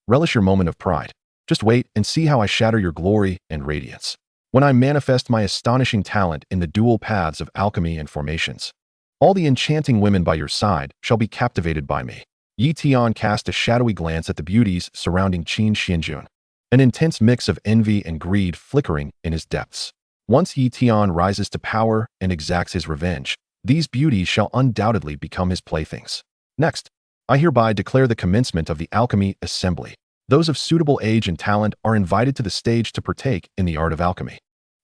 A: Relish your moment of pride. Just wait and see how I shatter your glory and radiance when I manifest my astonishing talent in the dual paths of alchemy and formations. All the enchanting women by your side shall be captivated by me. Yi Tian cast a shadowy glance at the beauties surrounding Qin Xuanjun, an intense mix of envy and greed flickering in his depths. Once Yi Tian rises to power and exacts his revenge, these beauties shall undoubtedly become his playthings. Next, I hereby declare the commencement of the Alchemy Assembly. Those of suitable age and talent are invited to the stage to partake in the art of alchemy.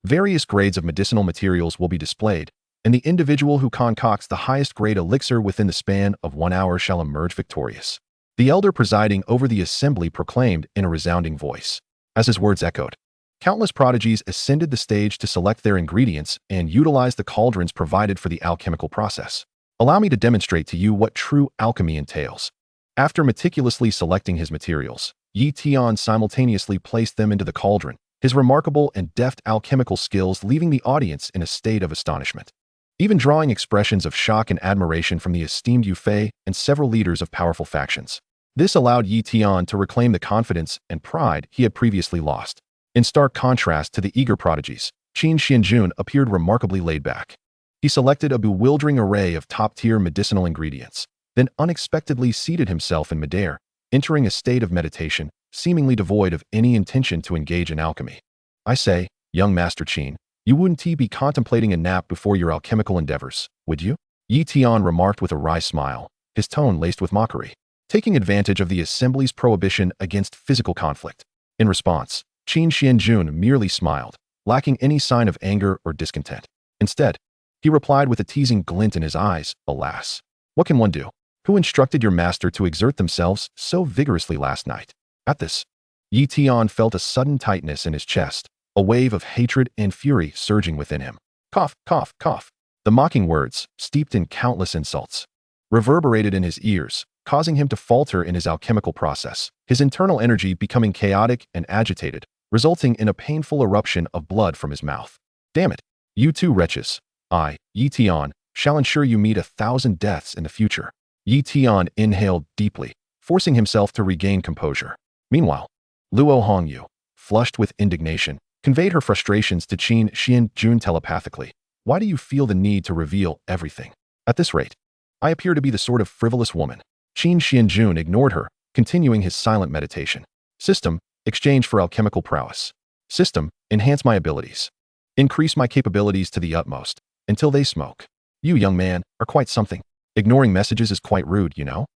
A: Various grades of medicinal materials will be displayed, and the individual who concocts the highest grade elixir within the span of 1 hour shall emerge victorious. The elder presiding over the assembly proclaimed in a resounding voice. As his words echoed, countless prodigies ascended the stage to select their ingredients and utilize the cauldrons provided for the alchemical process. Allow me to demonstrate to you what true alchemy entails. After meticulously selecting his materials, Yi Tian simultaneously placed them into the cauldron, his remarkable and deft alchemical skills leaving the audience in a state of astonishment, even drawing expressions of shock and admiration from the esteemed Yufei and several leaders of powerful factions. This allowed Yi Tian to reclaim the confidence and pride he had previously lost. In stark contrast to the eager prodigies, Qin Xuanjun appeared remarkably laid back. He selected a bewildering array of top-tier medicinal ingredients, then unexpectedly seated himself in midair, entering a state of meditation, seemingly devoid of any intention to engage in alchemy. I say, young Master Qin, you wouldn't be contemplating a nap before your alchemical endeavors, would you? Yi Tian remarked with a wry smile, his tone laced with mockery, taking advantage of the assembly's prohibition against physical conflict. In response, Qin Xuanjun merely smiled, lacking any sign of anger or discontent. Instead, he replied with a teasing glint in his eyes, alas. What can one do? Who instructed your master to exert themselves so vigorously last night? At this, Yi Tian felt a sudden tightness in his chest, a wave of hatred and fury surging within him. Cough, cough, cough. The mocking words, steeped in countless insults, reverberated in his ears, causing him to falter in his alchemical process, his internal energy becoming chaotic and agitated, resulting in a painful eruption of blood from his mouth. Damn it! You two wretches. I, Yi Tian, shall ensure you meet 1,000 deaths in the future. Yi Tian inhaled deeply, forcing himself to regain composure. Meanwhile, Luo Hongyu, flushed with indignation, conveyed her frustrations to Qin Xuanjun telepathically. Why do you feel the need to reveal everything? At this rate, I appear to be the sort of frivolous woman. Qin Xuanjun ignored her, continuing his silent meditation. System, exchange for alchemical prowess. System, enhance my abilities. Increase my capabilities to the utmost, until they smoke. You, young man, are quite something. Ignoring messages is quite rude, you know?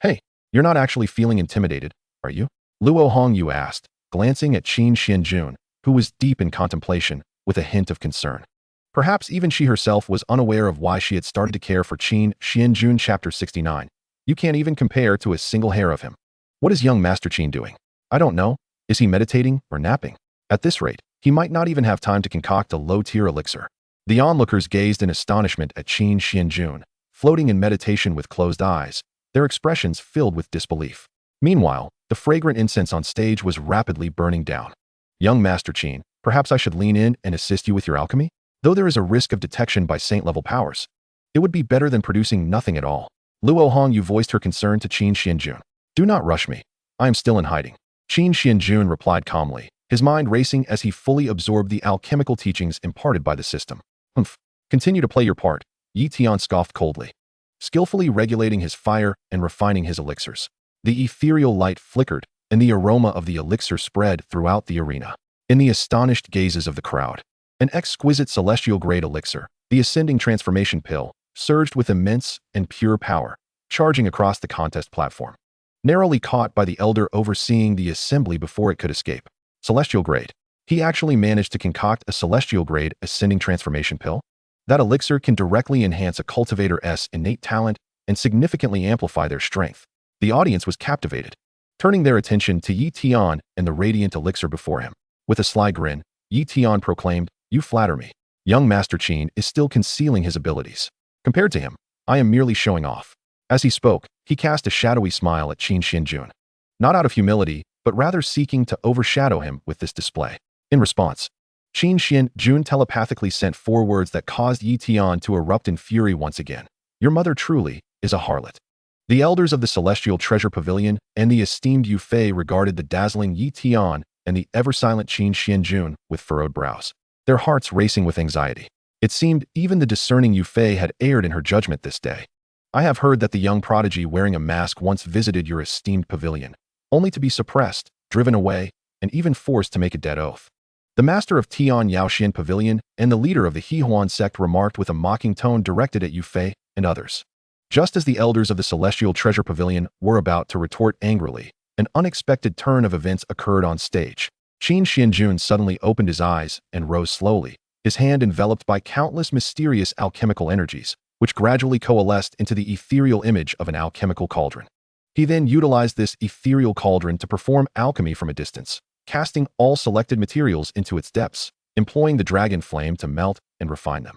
A: Hey, you're not actually feeling intimidated, are you? Luo Hongyu asked, glancing at Qin Xuanjun, who was deep in contemplation, with a hint of concern. Perhaps even she herself was unaware of why she had started to care for Qin Xuanjun. Chapter 69. You can't even compare to a single hair of him. What is young Master Qin doing? I don't know. Is he meditating or napping? At this rate, he might not even have time to concoct a low-tier elixir. The onlookers gazed in astonishment at Qin Xuanjun, floating in meditation with closed eyes, their expressions filled with disbelief. Meanwhile, the fragrant incense on stage was rapidly burning down. Young Master Qin, perhaps I should lean in and assist you with your alchemy? Though there is a risk of detection by saint-level powers, it would be better than producing nothing at all. Luo Hongyu voiced her concern to Qin Xuanjun. Do not rush me. I am still in hiding. Qin Xuanjun replied calmly, his mind racing as he fully absorbed the alchemical teachings imparted by the system. Humph. Continue to play your part, Yi Tian scoffed coldly, skillfully regulating his fire and refining his elixirs. The ethereal light flickered, and the aroma of the elixir spread throughout the arena. In the astonished gazes of the crowd, an exquisite celestial-grade elixir, the ascending transformation pill, surged with immense and pure power, charging across the contest platform. Narrowly caught by the elder overseeing the assembly before it could escape. Celestial grade. He actually managed to concoct a celestial-grade ascending transformation pill? That elixir can directly enhance a cultivator's innate talent and significantly amplify their strength. The audience was captivated, turning their attention to Yi Tian and the radiant elixir before him. With a sly grin, Yi Tian proclaimed, "You flatter me. Young Master Qin is still concealing his abilities. Compared to him, I am merely showing off." As he spoke, he cast a shadowy smile at Qin Xuanjun, not out of humility, but rather seeking to overshadow him with this display. In response, Qin Xuanjun telepathically sent 4 words that caused Yi Tian to erupt in fury once again. Your mother truly is a harlot. The elders of the Celestial Treasure Pavilion and the esteemed Yu Fei regarded the dazzling Yi Tian and the ever-silent Qin Xuanjun with furrowed brows, their hearts racing with anxiety. It seemed even the discerning Yu Fei had erred in her judgment this day. I have heard that the young prodigy wearing a mask once visited your esteemed pavilion, only to be suppressed, driven away, and even forced to make a dead oath. The master of Tian Yaoxian Pavilion and the leader of the Hehuan sect remarked with a mocking tone directed at Yu Fei and others. Just as the elders of the Celestial Treasure Pavilion were about to retort angrily, an unexpected turn of events occurred on stage. Qin Xuanjun suddenly opened his eyes and rose slowly, his hand enveloped by countless mysterious alchemical energies, which gradually coalesced into the ethereal image of an alchemical cauldron. He then utilized this ethereal cauldron to perform alchemy from a distance, casting all selected materials into its depths, employing the dragon flame to melt and refine them.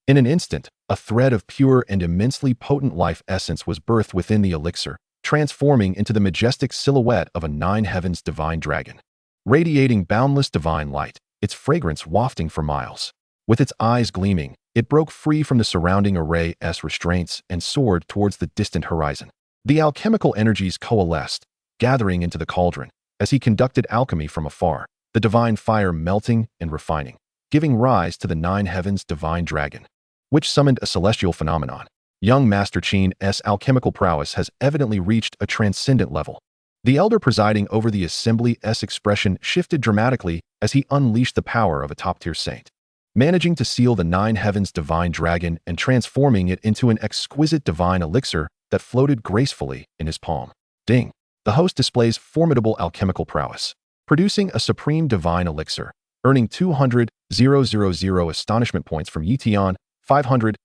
A: In an instant, a thread of pure and immensely potent life essence was birthed within the elixir, transforming into the majestic silhouette of a 9 heavens divine dragon. Radiating boundless divine light, its fragrance wafting for miles. With its eyes gleaming, it broke free from the surrounding array's restraints and soared towards the distant horizon. The alchemical energies coalesced, gathering into the cauldron, as he conducted alchemy from afar, the divine fire melting and refining, giving rise to the 9 heavens divine dragon, which summoned a celestial phenomenon. Young Master Qin's alchemical prowess has evidently reached a transcendent level. The elder presiding over the assembly's expression shifted dramatically as he unleashed the power of a top-tier saint, managing to seal the 9 heavens divine dragon and transforming it into an exquisite divine elixir that floated gracefully in his palm. Ding! The host displays formidable alchemical prowess, producing a supreme divine elixir, earning 200,000 astonishment points from Yitian, 500,000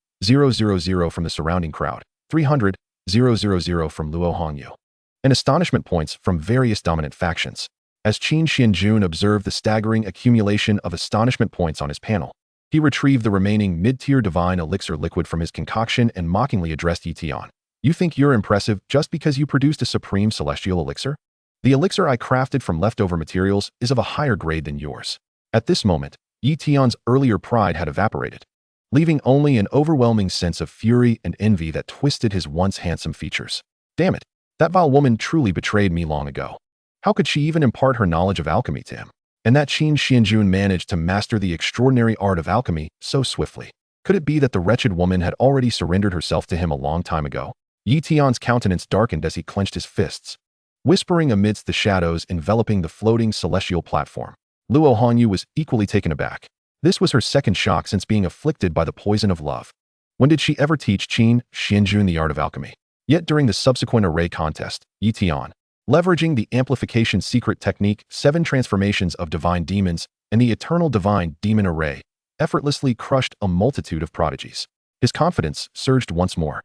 A: from the surrounding crowd, 300,000 from Luo Hongyu, and astonishment points from various dominant factions. As Qin Xuanjun observed the staggering accumulation of astonishment points on his panel, he retrieved the remaining mid-tier divine elixir liquid from his concoction and mockingly addressed Yitian. You think you're impressive just because you produced a supreme celestial elixir? The elixir I crafted from leftover materials is of a higher grade than yours. At this moment, Yitian's earlier pride had evaporated, leaving only an overwhelming sense of fury and envy that twisted his once handsome features. Damn it, that vile woman truly betrayed me long ago. How could she even impart her knowledge of alchemy to him? And that Qin Xuanjun managed to master the extraordinary art of alchemy so swiftly. Could it be that the wretched woman had already surrendered herself to him a long time ago? Yitian's countenance darkened as he clenched his fists, whispering amidst the shadows enveloping the floating celestial platform. Luo Hongyu was equally taken aback. This was her second shock since being afflicted by the poison of love. When did she ever teach Qin Xuanjun the art of alchemy? Yet during the subsequent array contest, Yitian, leveraging the amplification secret technique, 7 transformations of divine demons, and the eternal divine demon array, effortlessly crushed a multitude of prodigies. His confidence surged once more.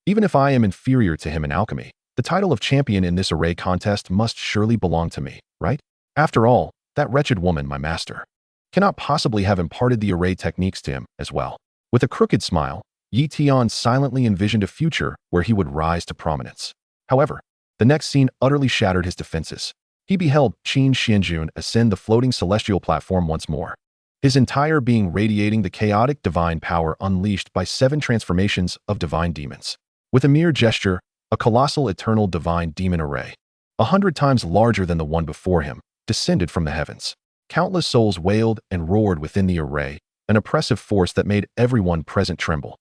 A: Even if I am inferior to him in alchemy, the title of champion in this array contest must surely belong to me, right? After all, that wretched woman, my master, cannot possibly have imparted the array techniques to him as well. With a crooked smile, Yitian silently envisioned a future where he would rise to prominence. However, the next scene utterly shattered his defenses. He beheld Qin Xuanjun ascend the floating celestial platform once more, his entire being radiating the chaotic divine power unleashed by 7 transformations of divine demons. With a mere gesture, a colossal eternal divine demon array, 100 times larger than the one before him, descended from the heavens. Countless souls wailed and roared within the array, an oppressive force that made everyone present tremble.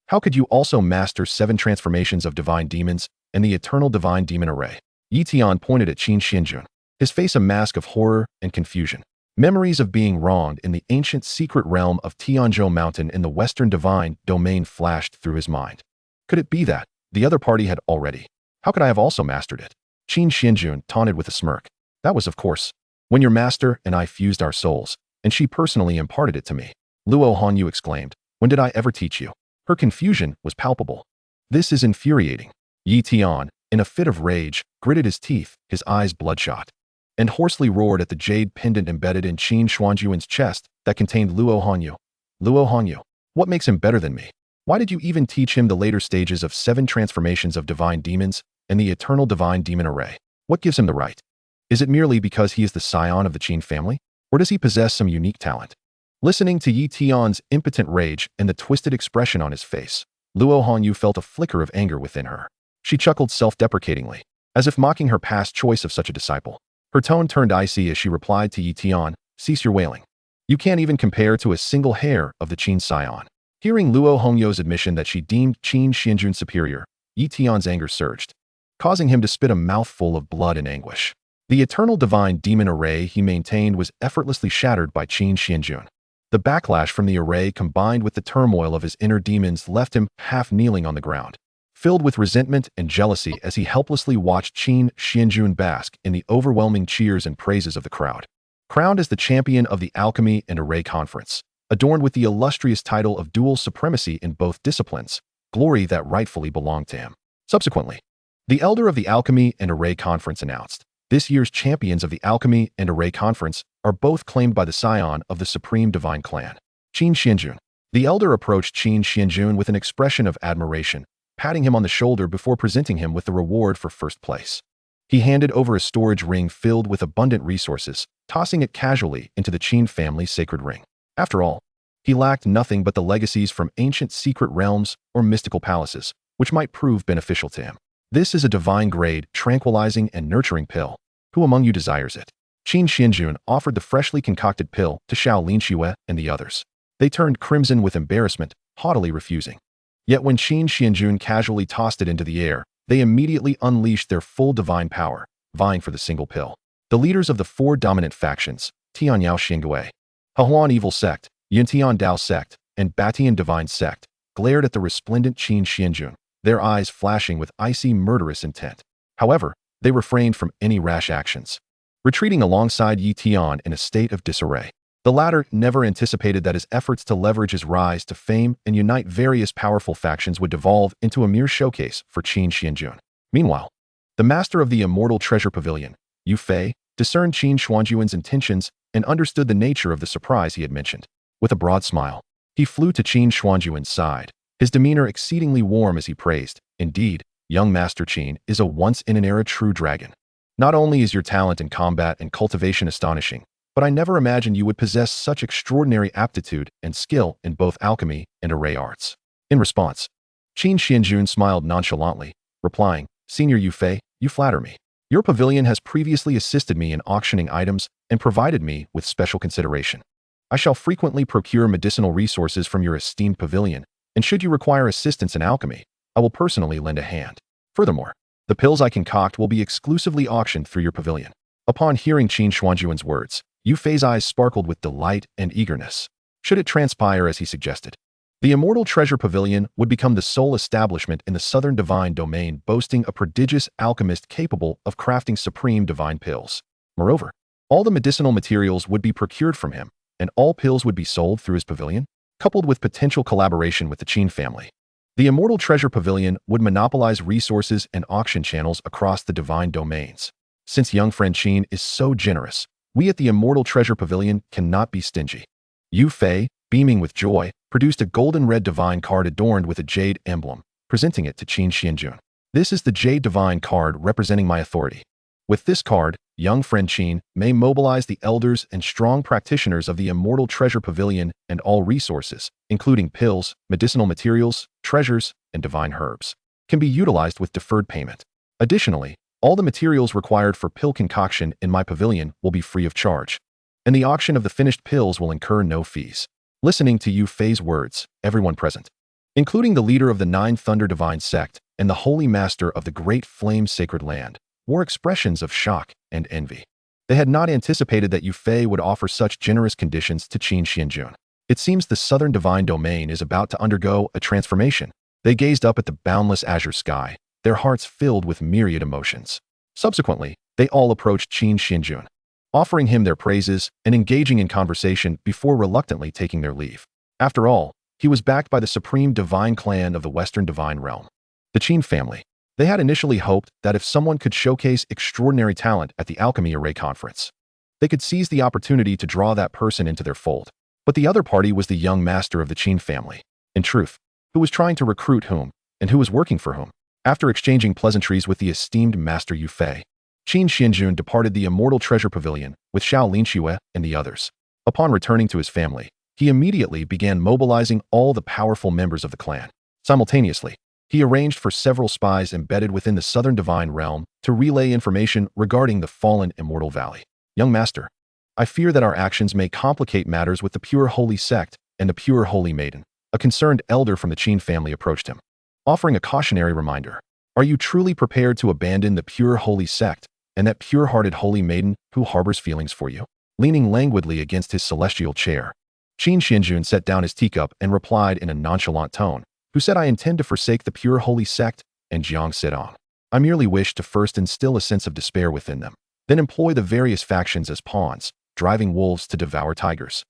A: How could you also master 7 transformations of divine demons and the eternal divine demon array? Yitian pointed at Qin Xuanjun, his face a mask of horror and confusion. Memories of being wronged in the ancient secret realm of Tianzhou Mountain in the western divine domain flashed through his mind. Could it be that the other party had already? How could I have also mastered it? Qin Xuanjun taunted with a smirk. That was, of course, when your master and I fused our souls, and she personally imparted it to me. Luo Hongyu exclaimed, when did I ever teach you? Her confusion was palpable. This is infuriating. Yitian, in a fit of rage, gritted his teeth, his eyes bloodshot, and hoarsely roared at the jade pendant embedded in Qin Xuanjun's chest that contained Luo Hongyu. Luo Hongyu, what makes him better than me? Why did you even teach him the later stages of 7 transformations of divine demons and the eternal divine demon array? What gives him the right? Is it merely because he is the scion of the Qin family? Or does he possess some unique talent? Listening to Yitian's impotent rage and the twisted expression on his face, Luo Hongyu felt a flicker of anger within her. She chuckled self-deprecatingly, as if mocking her past choice of such a disciple. Her tone turned icy as she replied to Yitian, cease your wailing. You can't even compare to a single hair of the Qin scion. Hearing Luo Hongyu's admission that she deemed Qin Xuanjun superior, Yitian's anger surged, causing him to spit a mouthful of blood in anguish. The eternal divine demon array he maintained was effortlessly shattered by Qin Xuanjun. The backlash from the array combined with the turmoil of his inner demons left him half kneeling on the ground, filled with resentment and jealousy as he helplessly watched Qin Xuanjun bask in the overwhelming cheers and praises of the crowd. Crowned as the champion of the Alchemy and Array Conference, adorned with the illustrious title of dual supremacy in both disciplines, glory that rightfully belonged to him. Subsequently, the elder of the Alchemy and Array Conference announced, this year's champions of the Alchemy and Array Conference are both claimed by the scion of the Supreme Divine Clan, Qin Xuanjun. The elder approached Qin Xuanjun with an expression of admiration, patting him on the shoulder before presenting him with the reward for first place. He handed over a storage ring filled with abundant resources, tossing it casually into the Qin family's sacred ring. After all, he lacked nothing but the legacies from ancient secret realms or mystical palaces, which might prove beneficial to him. This is a divine-grade, tranquilizing and nurturing pill. Who among you desires it? Qin Xuanjun offered the freshly concocted pill to Xiao Clan and the others. They turned crimson with embarrassment, haughtily refusing. Yet when Qin Xuanjun casually tossed it into the air, they immediately unleashed their full divine power, vying for the single pill. The leaders of the four dominant factions, Tianyao Xingwei, Hehuan Evil Sect, Yuntian Dao Sect, and Batian Divine Sect, glared at the resplendent Qin Xuanjun, their eyes flashing with icy murderous intent. However, they refrained from any rash actions, retreating alongside Yi Tian in a state of disarray. The latter never anticipated that his efforts to leverage his rise to fame and unite various powerful factions would devolve into a mere showcase for Qin Xuanjun. Meanwhile, the master of the Immortal Treasure Pavilion, Yu Fei, discerned Qin Xuanjun's intentions and understood the nature of the surprise he had mentioned. With a broad smile, he flew to Qin Xuanjun's side, his demeanor exceedingly warm as he praised, "Indeed, young Master Qin is a once-in-an-era true dragon. Not only is your talent in combat and cultivation astonishing, but I never imagined you would possess such extraordinary aptitude and skill in both alchemy and array arts." In response, Qin Xuanjun smiled nonchalantly, replying, "Senior Yu Fei, you flatter me. Your pavilion has previously assisted me in auctioning items and provided me with special consideration. I shall frequently procure medicinal resources from your esteemed pavilion, and should you require assistance in alchemy, I will personally lend a hand. Furthermore, the pills I concoct will be exclusively auctioned through your pavilion." Upon hearing Qin Xuanjun's words, Yu Fei's eyes sparkled with delight and eagerness. Should it transpire as he suggested, the Immortal Treasure Pavilion would become the sole establishment in the Southern Divine Domain boasting a prodigious alchemist capable of crafting supreme divine pills. Moreover, all the medicinal materials would be procured from him, and all pills would be sold through his pavilion, coupled with potential collaboration with the Qin family. The Immortal Treasure Pavilion would monopolize resources and auction channels across the divine domains. Since young friend Qin is so generous, we at the Immortal Treasure Pavilion cannot be stingy. Yu Fei, beaming with joy, produced a golden-red divine card adorned with a jade emblem, presenting it to Qin Xuanjun. "This is the jade divine card representing my authority. With this card, young friend Qin may mobilize the elders and strong practitioners of the Immortal Treasure Pavilion, and all resources, including pills, medicinal materials, treasures, and divine herbs, can be utilized with deferred payment. Additionally, all the materials required for pill concoction in my pavilion will be free of charge, and the auction of the finished pills will incur no fees." Listening to Yu Fei's words, everyone present, including the leader of the Nine Thunder Divine Sect and the Holy Master of the Great Flame Sacred Land, wore expressions of shock and envy. They had not anticipated that Yu Fei would offer such generous conditions to Qin Xuanjun. It seems the Southern Divine Domain is about to undergo a transformation. They gazed up at the boundless azure sky, their hearts filled with myriad emotions. Subsequently, they all approached Qin Xuanjun, offering him their praises and engaging in conversation before reluctantly taking their leave. After all, he was backed by the supreme divine clan of the Western Divine Realm, the Qin family. They had initially hoped that if someone could showcase extraordinary talent at the Alchemy Array Conference, they could seize the opportunity to draw that person into their fold. But the other party was the young master of the Qin family, in truth, who was trying to recruit whom, and who was working for whom. After exchanging pleasantries with the esteemed Master Yu Fei, Qin Xuanjun departed the Immortal Treasure Pavilion with Xiao Linxue and the others. Upon returning to his family, he immediately began mobilizing all the powerful members of the clan. Simultaneously, he arranged for several spies embedded within the Southern Divine Realm to relay information regarding the fallen Immortal Valley. "Young Master, I fear that our actions may complicate matters with the Pure Holy Sect and the Pure Holy Maiden." A concerned elder from the Qin family approached him, offering a cautionary reminder. "Are you truly prepared to abandon the Pure Holy Sect and that pure-hearted Holy Maiden who harbors feelings for you?" Leaning languidly against his celestial chair, Qin Xuanjun set down his teacup and replied in a nonchalant tone, "Who said I intend to forsake the Pure Holy Sect and xianxiaaudiobooks? I merely wish to first instill a sense of despair within them, then employ the various factions as pawns, driving wolves to devour tigers,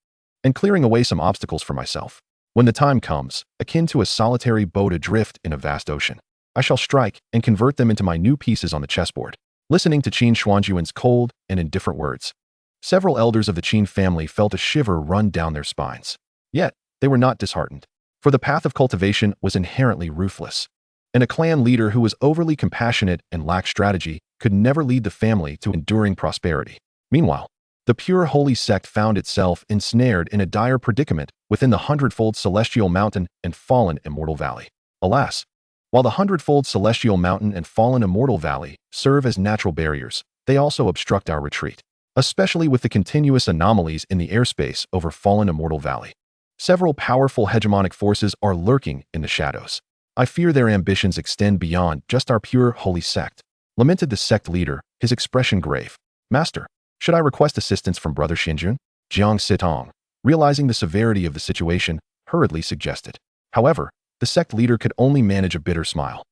A: and clearing away some obstacles for myself. When the time comes, akin to a solitary boat adrift in a vast ocean, I shall strike and convert them into my new pieces on the chessboard." Listening to Qin Xuanjun's cold and indifferent words, several elders of the Qin family felt a shiver run down their spines. Yet, they were not disheartened, for the path of cultivation was inherently ruthless, and a clan leader who was overly compassionate and lacked strategy could never lead the family to enduring prosperity. Meanwhile, the Pure Holy Sect found itself ensnared in a dire predicament within the Hundredfold Celestial Mountain and Fallen Immortal Valley. Alas, while the Hundredfold Celestial Mountain and Fallen Immortal Valley serve as natural barriers, they also obstruct our retreat, especially with the continuous anomalies in the airspace over Fallen Immortal Valley. Several powerful hegemonic forces are lurking in the shadows. I fear their ambitions extend beyond just our pure holy sect, lamented the sect leader, his expression grave. Master, should I request assistance from Brother Xuanjun? Jiang Sitong, realizing the severity of the situation, hurriedly suggested. However, the sect leader could only manage a bitter smile,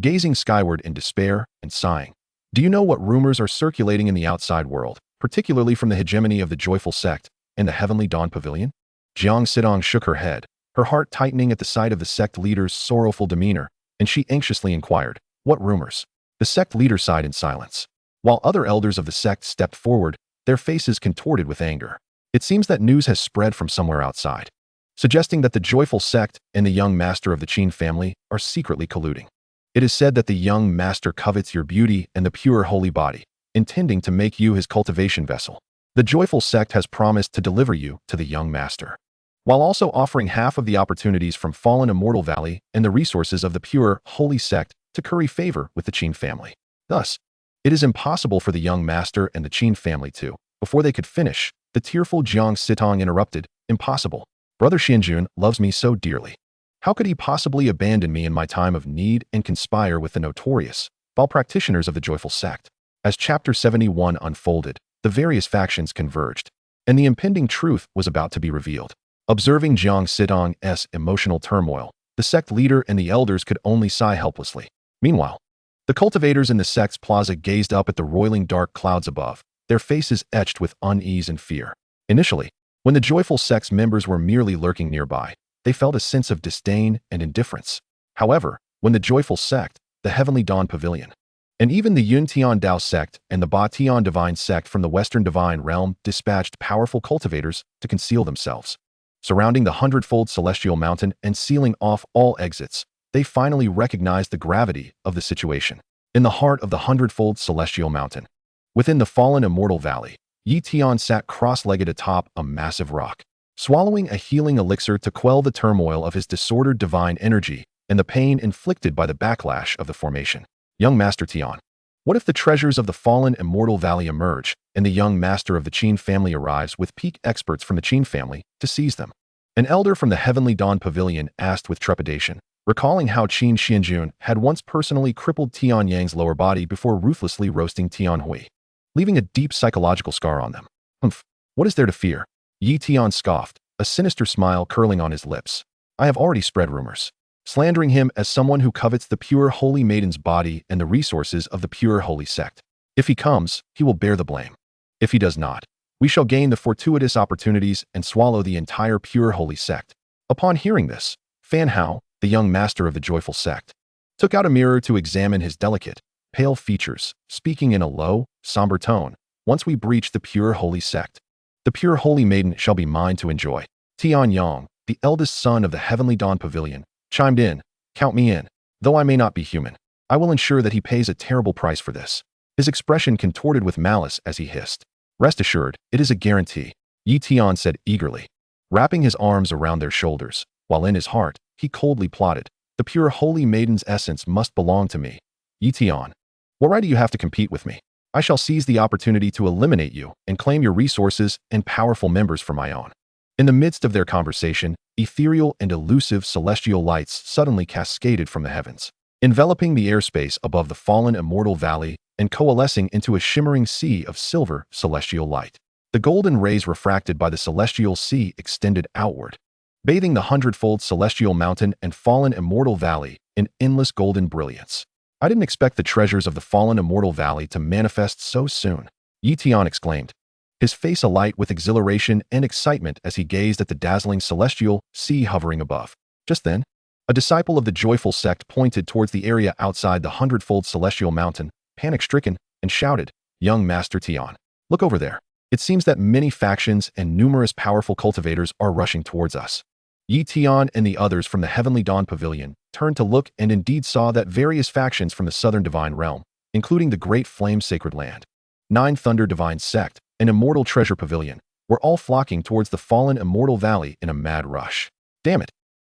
A: gazing skyward in despair and sighing. Do you know what rumors are circulating in the outside world, particularly from the hegemony of the joyful sect and the heavenly dawn pavilion? Jiang Sitong shook her head, her heart tightening at the sight of the sect leader's sorrowful demeanor, and she anxiously inquired, what rumors? The sect leader sighed in silence, while other elders of the sect stepped forward, their faces contorted with anger. It seems that news has spread from somewhere outside, suggesting that the joyful sect and the young master of the Qin family are secretly colluding. It is said that the young master covets your beauty and the pure holy body, intending to make you his cultivation vessel. The joyful sect has promised to deliver you to the young master, while also offering half of the opportunities from fallen Immortal Valley and the resources of the pure holy sect to curry favor with the Qin family. Thus, it is impossible for the young master and the Qin family to, before they could finish, the tearful Jiang Sitong interrupted, impossible. Brother Xuanjun loves me so dearly. How could he possibly abandon me in my time of need and conspire with the notorious, foul practitioners of the joyful sect? As chapter 71 unfolded, the various factions converged, and the impending truth was about to be revealed. Observing Jiang Sitong's emotional turmoil, the sect leader and the elders could only sigh helplessly. Meanwhile, the cultivators in the sect's plaza gazed up at the roiling dark clouds above, their faces etched with unease and fear. Initially, when the joyful sect's members were merely lurking nearby, they felt a sense of disdain and indifference. However, when the joyful sect, the Heavenly Dawn Pavilion, and even the Yuntian Dao sect and the Ba Tian Divine sect from the Western Divine Realm dispatched powerful cultivators to conceal themselves, surrounding the hundredfold celestial mountain and sealing off all exits, they finally recognized the gravity of the situation. In the heart of the hundredfold celestial mountain, within the fallen Immortal Valley, Yi Tian sat cross-legged atop a massive rock, swallowing a healing elixir to quell the turmoil of his disordered divine energy and the pain inflicted by the backlash of the formation. Young Master Tian, what if the treasures of the fallen Immortal Valley emerge and the young master of the Qin family arrives with peak experts from the Qin family to seize them? An elder from the Heavenly Dawn Pavilion asked with trepidation, recalling how Qin Xuanjun had once personally crippled Tian Yang's lower body before ruthlessly roasting Tian Hui, leaving a deep psychological scar on them. Humph, what is there to fear? Yi Tian scoffed, a sinister smile curling on his lips. I have already spread rumors, slandering him as someone who covets the pure holy maiden's body and the resources of the pure holy sect. If he comes, he will bear the blame. If he does not, we shall gain the fortuitous opportunities and swallow the entire pure holy sect. Upon hearing this, Fan Hao, the young master of the joyful sect, took out a mirror to examine his delicate, pale features, speaking in a low, somber tone. Once we breach the pure holy sect, the pure holy maiden shall be mine to enjoy. Tian Yang, the eldest son of the Heavenly Dawn Pavilion, chimed in, count me in. Though I may not be human, I will ensure that he pays a terrible price for this. His expression contorted with malice as he hissed. Rest assured, it is a guarantee, Yi Tian said eagerly, wrapping his arms around their shoulders, while in his heart, he coldly plotted, the pure holy maiden's essence must belong to me. Yi Tian, what right do you have to compete with me? I shall seize the opportunity to eliminate you and claim your resources and powerful members for my own. In the midst of their conversation, ethereal and elusive celestial lights suddenly cascaded from the heavens, enveloping the airspace above the fallen Immortal Valley and coalescing into a shimmering sea of silver celestial light. The golden rays refracted by the celestial sea extended outward, bathing the hundredfold celestial mountain and fallen Immortal Valley in endless golden brilliance. I didn't expect the treasures of the fallen Immortal Valley to manifest so soon, Yi Tian exclaimed, his face alight with exhilaration and excitement as he gazed at the dazzling celestial sea hovering above. Just then, a disciple of the joyful sect pointed towards the area outside the hundredfold celestial mountain, panic-stricken, and shouted, Young Master Tian, look over there. It seems that many factions and numerous powerful cultivators are rushing towards us. Yi Tian and the others from the Heavenly Dawn Pavilion turned to look and indeed saw that various factions from the Southern Divine Realm, including the Great Flame Sacred Land, Nine Thunder Divine Sect, and Immortal Treasure Pavilion, were all flocking towards the fallen Immortal Valley in a mad rush. Damn it!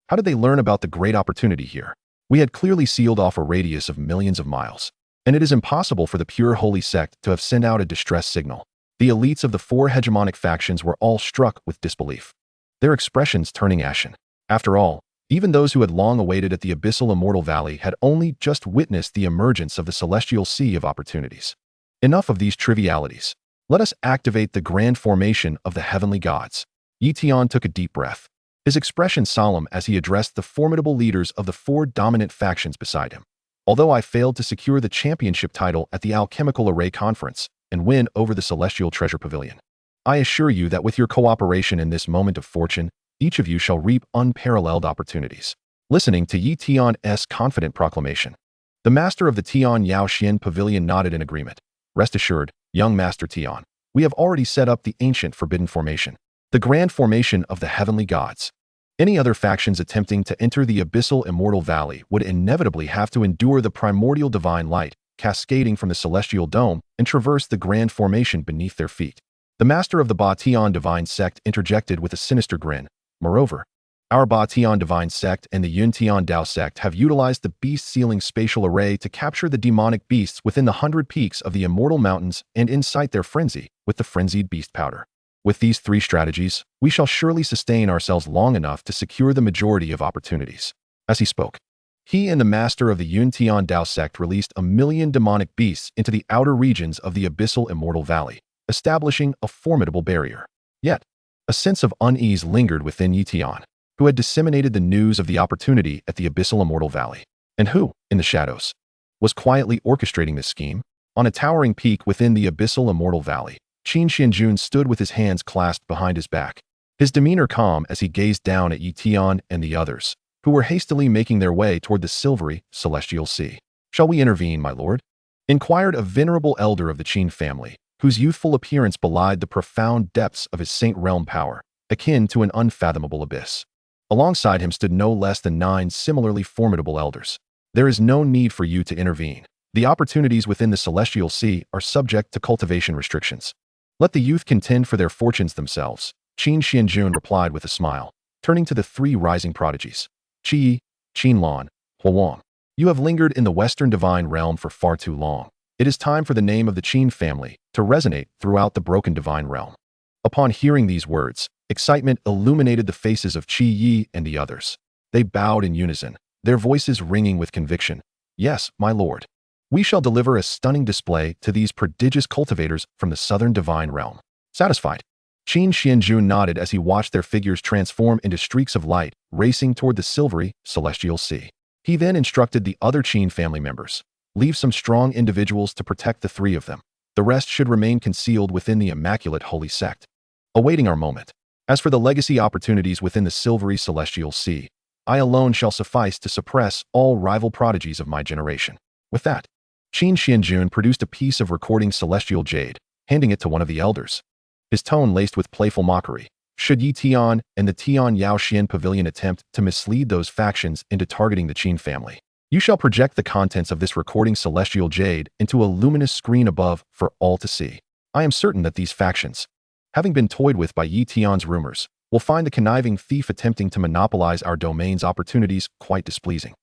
A: How did they learn about the great opportunity here? We had clearly sealed off a radius of millions of miles, and it is impossible for the pure holy sect to have sent out a distress signal. The elites of the four hegemonic factions were all struck with disbelief, their expressions turning ashen. After all, Even those who had long awaited at the abyssal immortal valley had only just witnessed the emergence of the celestial sea of opportunities. Enough of these trivialities. Let us activate the grand formation of the heavenly gods. Yi Tian took a deep breath, his expression solemn as he addressed the formidable leaders of the four dominant factions beside him. Although I failed to secure the championship title at the Alchemical Array Conference and win over the Celestial Treasure Pavilion, I assure you that with your cooperation in this moment of fortune, each of you shall reap unparalleled opportunities. Listening to Yi Tian's confident proclamation, the master of the Tian Yaoxian Pavilion nodded in agreement. Rest assured, young Master Tian, we have already set up the ancient forbidden formation, the grand formation of the heavenly gods. Any other factions attempting to enter the abyssal immortal valley would inevitably have to endure the primordial divine light, cascading from the celestial dome, and traverse the grand formation beneath their feet. The master of the Ba Tian divine sect interjected with a sinister grin. Moreover, our Ba Tian divine sect and the Yun Tian Dao sect have utilized the beast-sealing spatial array to capture the demonic beasts within the 100 peaks of the immortal mountains and incite their frenzy with the frenzied beast powder. With these three strategies, we shall surely sustain ourselves long enough to secure the majority of opportunities. As he spoke, he and the master of the Yun Tian Dao sect released 1,000,000 demonic beasts into the outer regions of the abyssal immortal valley, establishing a formidable barrier. Yet, a sense of unease lingered within Yi Tian, who had disseminated the news of the opportunity at the abyssal immortal valley, and who, in the shadows, was quietly orchestrating this scheme. On a towering peak within the abyssal immortal valley, Qin Xuanjun stood with his hands clasped behind his back, his demeanor calm as he gazed down at Yi Tian and the others, who were hastily making their way toward the silvery, celestial sea. "Shall we intervene, my lord?" inquired a venerable elder of the Qin family, whose youthful appearance belied the profound depths of his saint realm power, akin to an unfathomable abyss. Alongside him stood no less than 9 similarly formidable elders. "There is no need for you to intervene. The opportunities within the celestial sea are subject to cultivation restrictions. Let the youth contend for their fortunes themselves," Qin Xuanjun replied with a smile, turning to the 3 rising prodigies. "Qi, Qinlan, Huang, you have lingered in the Western divine realm for far too long. It is time for the name of the Qin family to resonate throughout the broken divine realm." Upon hearing these words, excitement illuminated the faces of Qi Yi and the others. They bowed in unison, their voices ringing with conviction. "Yes, my lord. We shall deliver a stunning display to these prodigious cultivators from the southern divine realm." Satisfied, Qin Xuanjun nodded as he watched their figures transform into streaks of light, racing toward the silvery, celestial sea. He then instructed the other Qin family members, "Leave some strong individuals to protect the 3 of them. The rest should remain concealed within the immaculate holy sect, awaiting our moment. As for the legacy opportunities within the silvery celestial sea, I alone shall suffice to suppress all rival prodigies of my generation." With that, Qin Xuanjun produced a piece of recording celestial jade, handing it to one of the elders. His tone laced with playful mockery. "Should Yi Tian and the Tian Yaoxian Pavilion attempt to mislead those factions into targeting the Qin family, you shall project the contents of this recording celestial jade into a luminous screen above for all to see. I am certain that these factions, having been toyed with by Yi Tian's rumors, will find the conniving thief attempting to monopolize our domain's opportunities quite displeasing."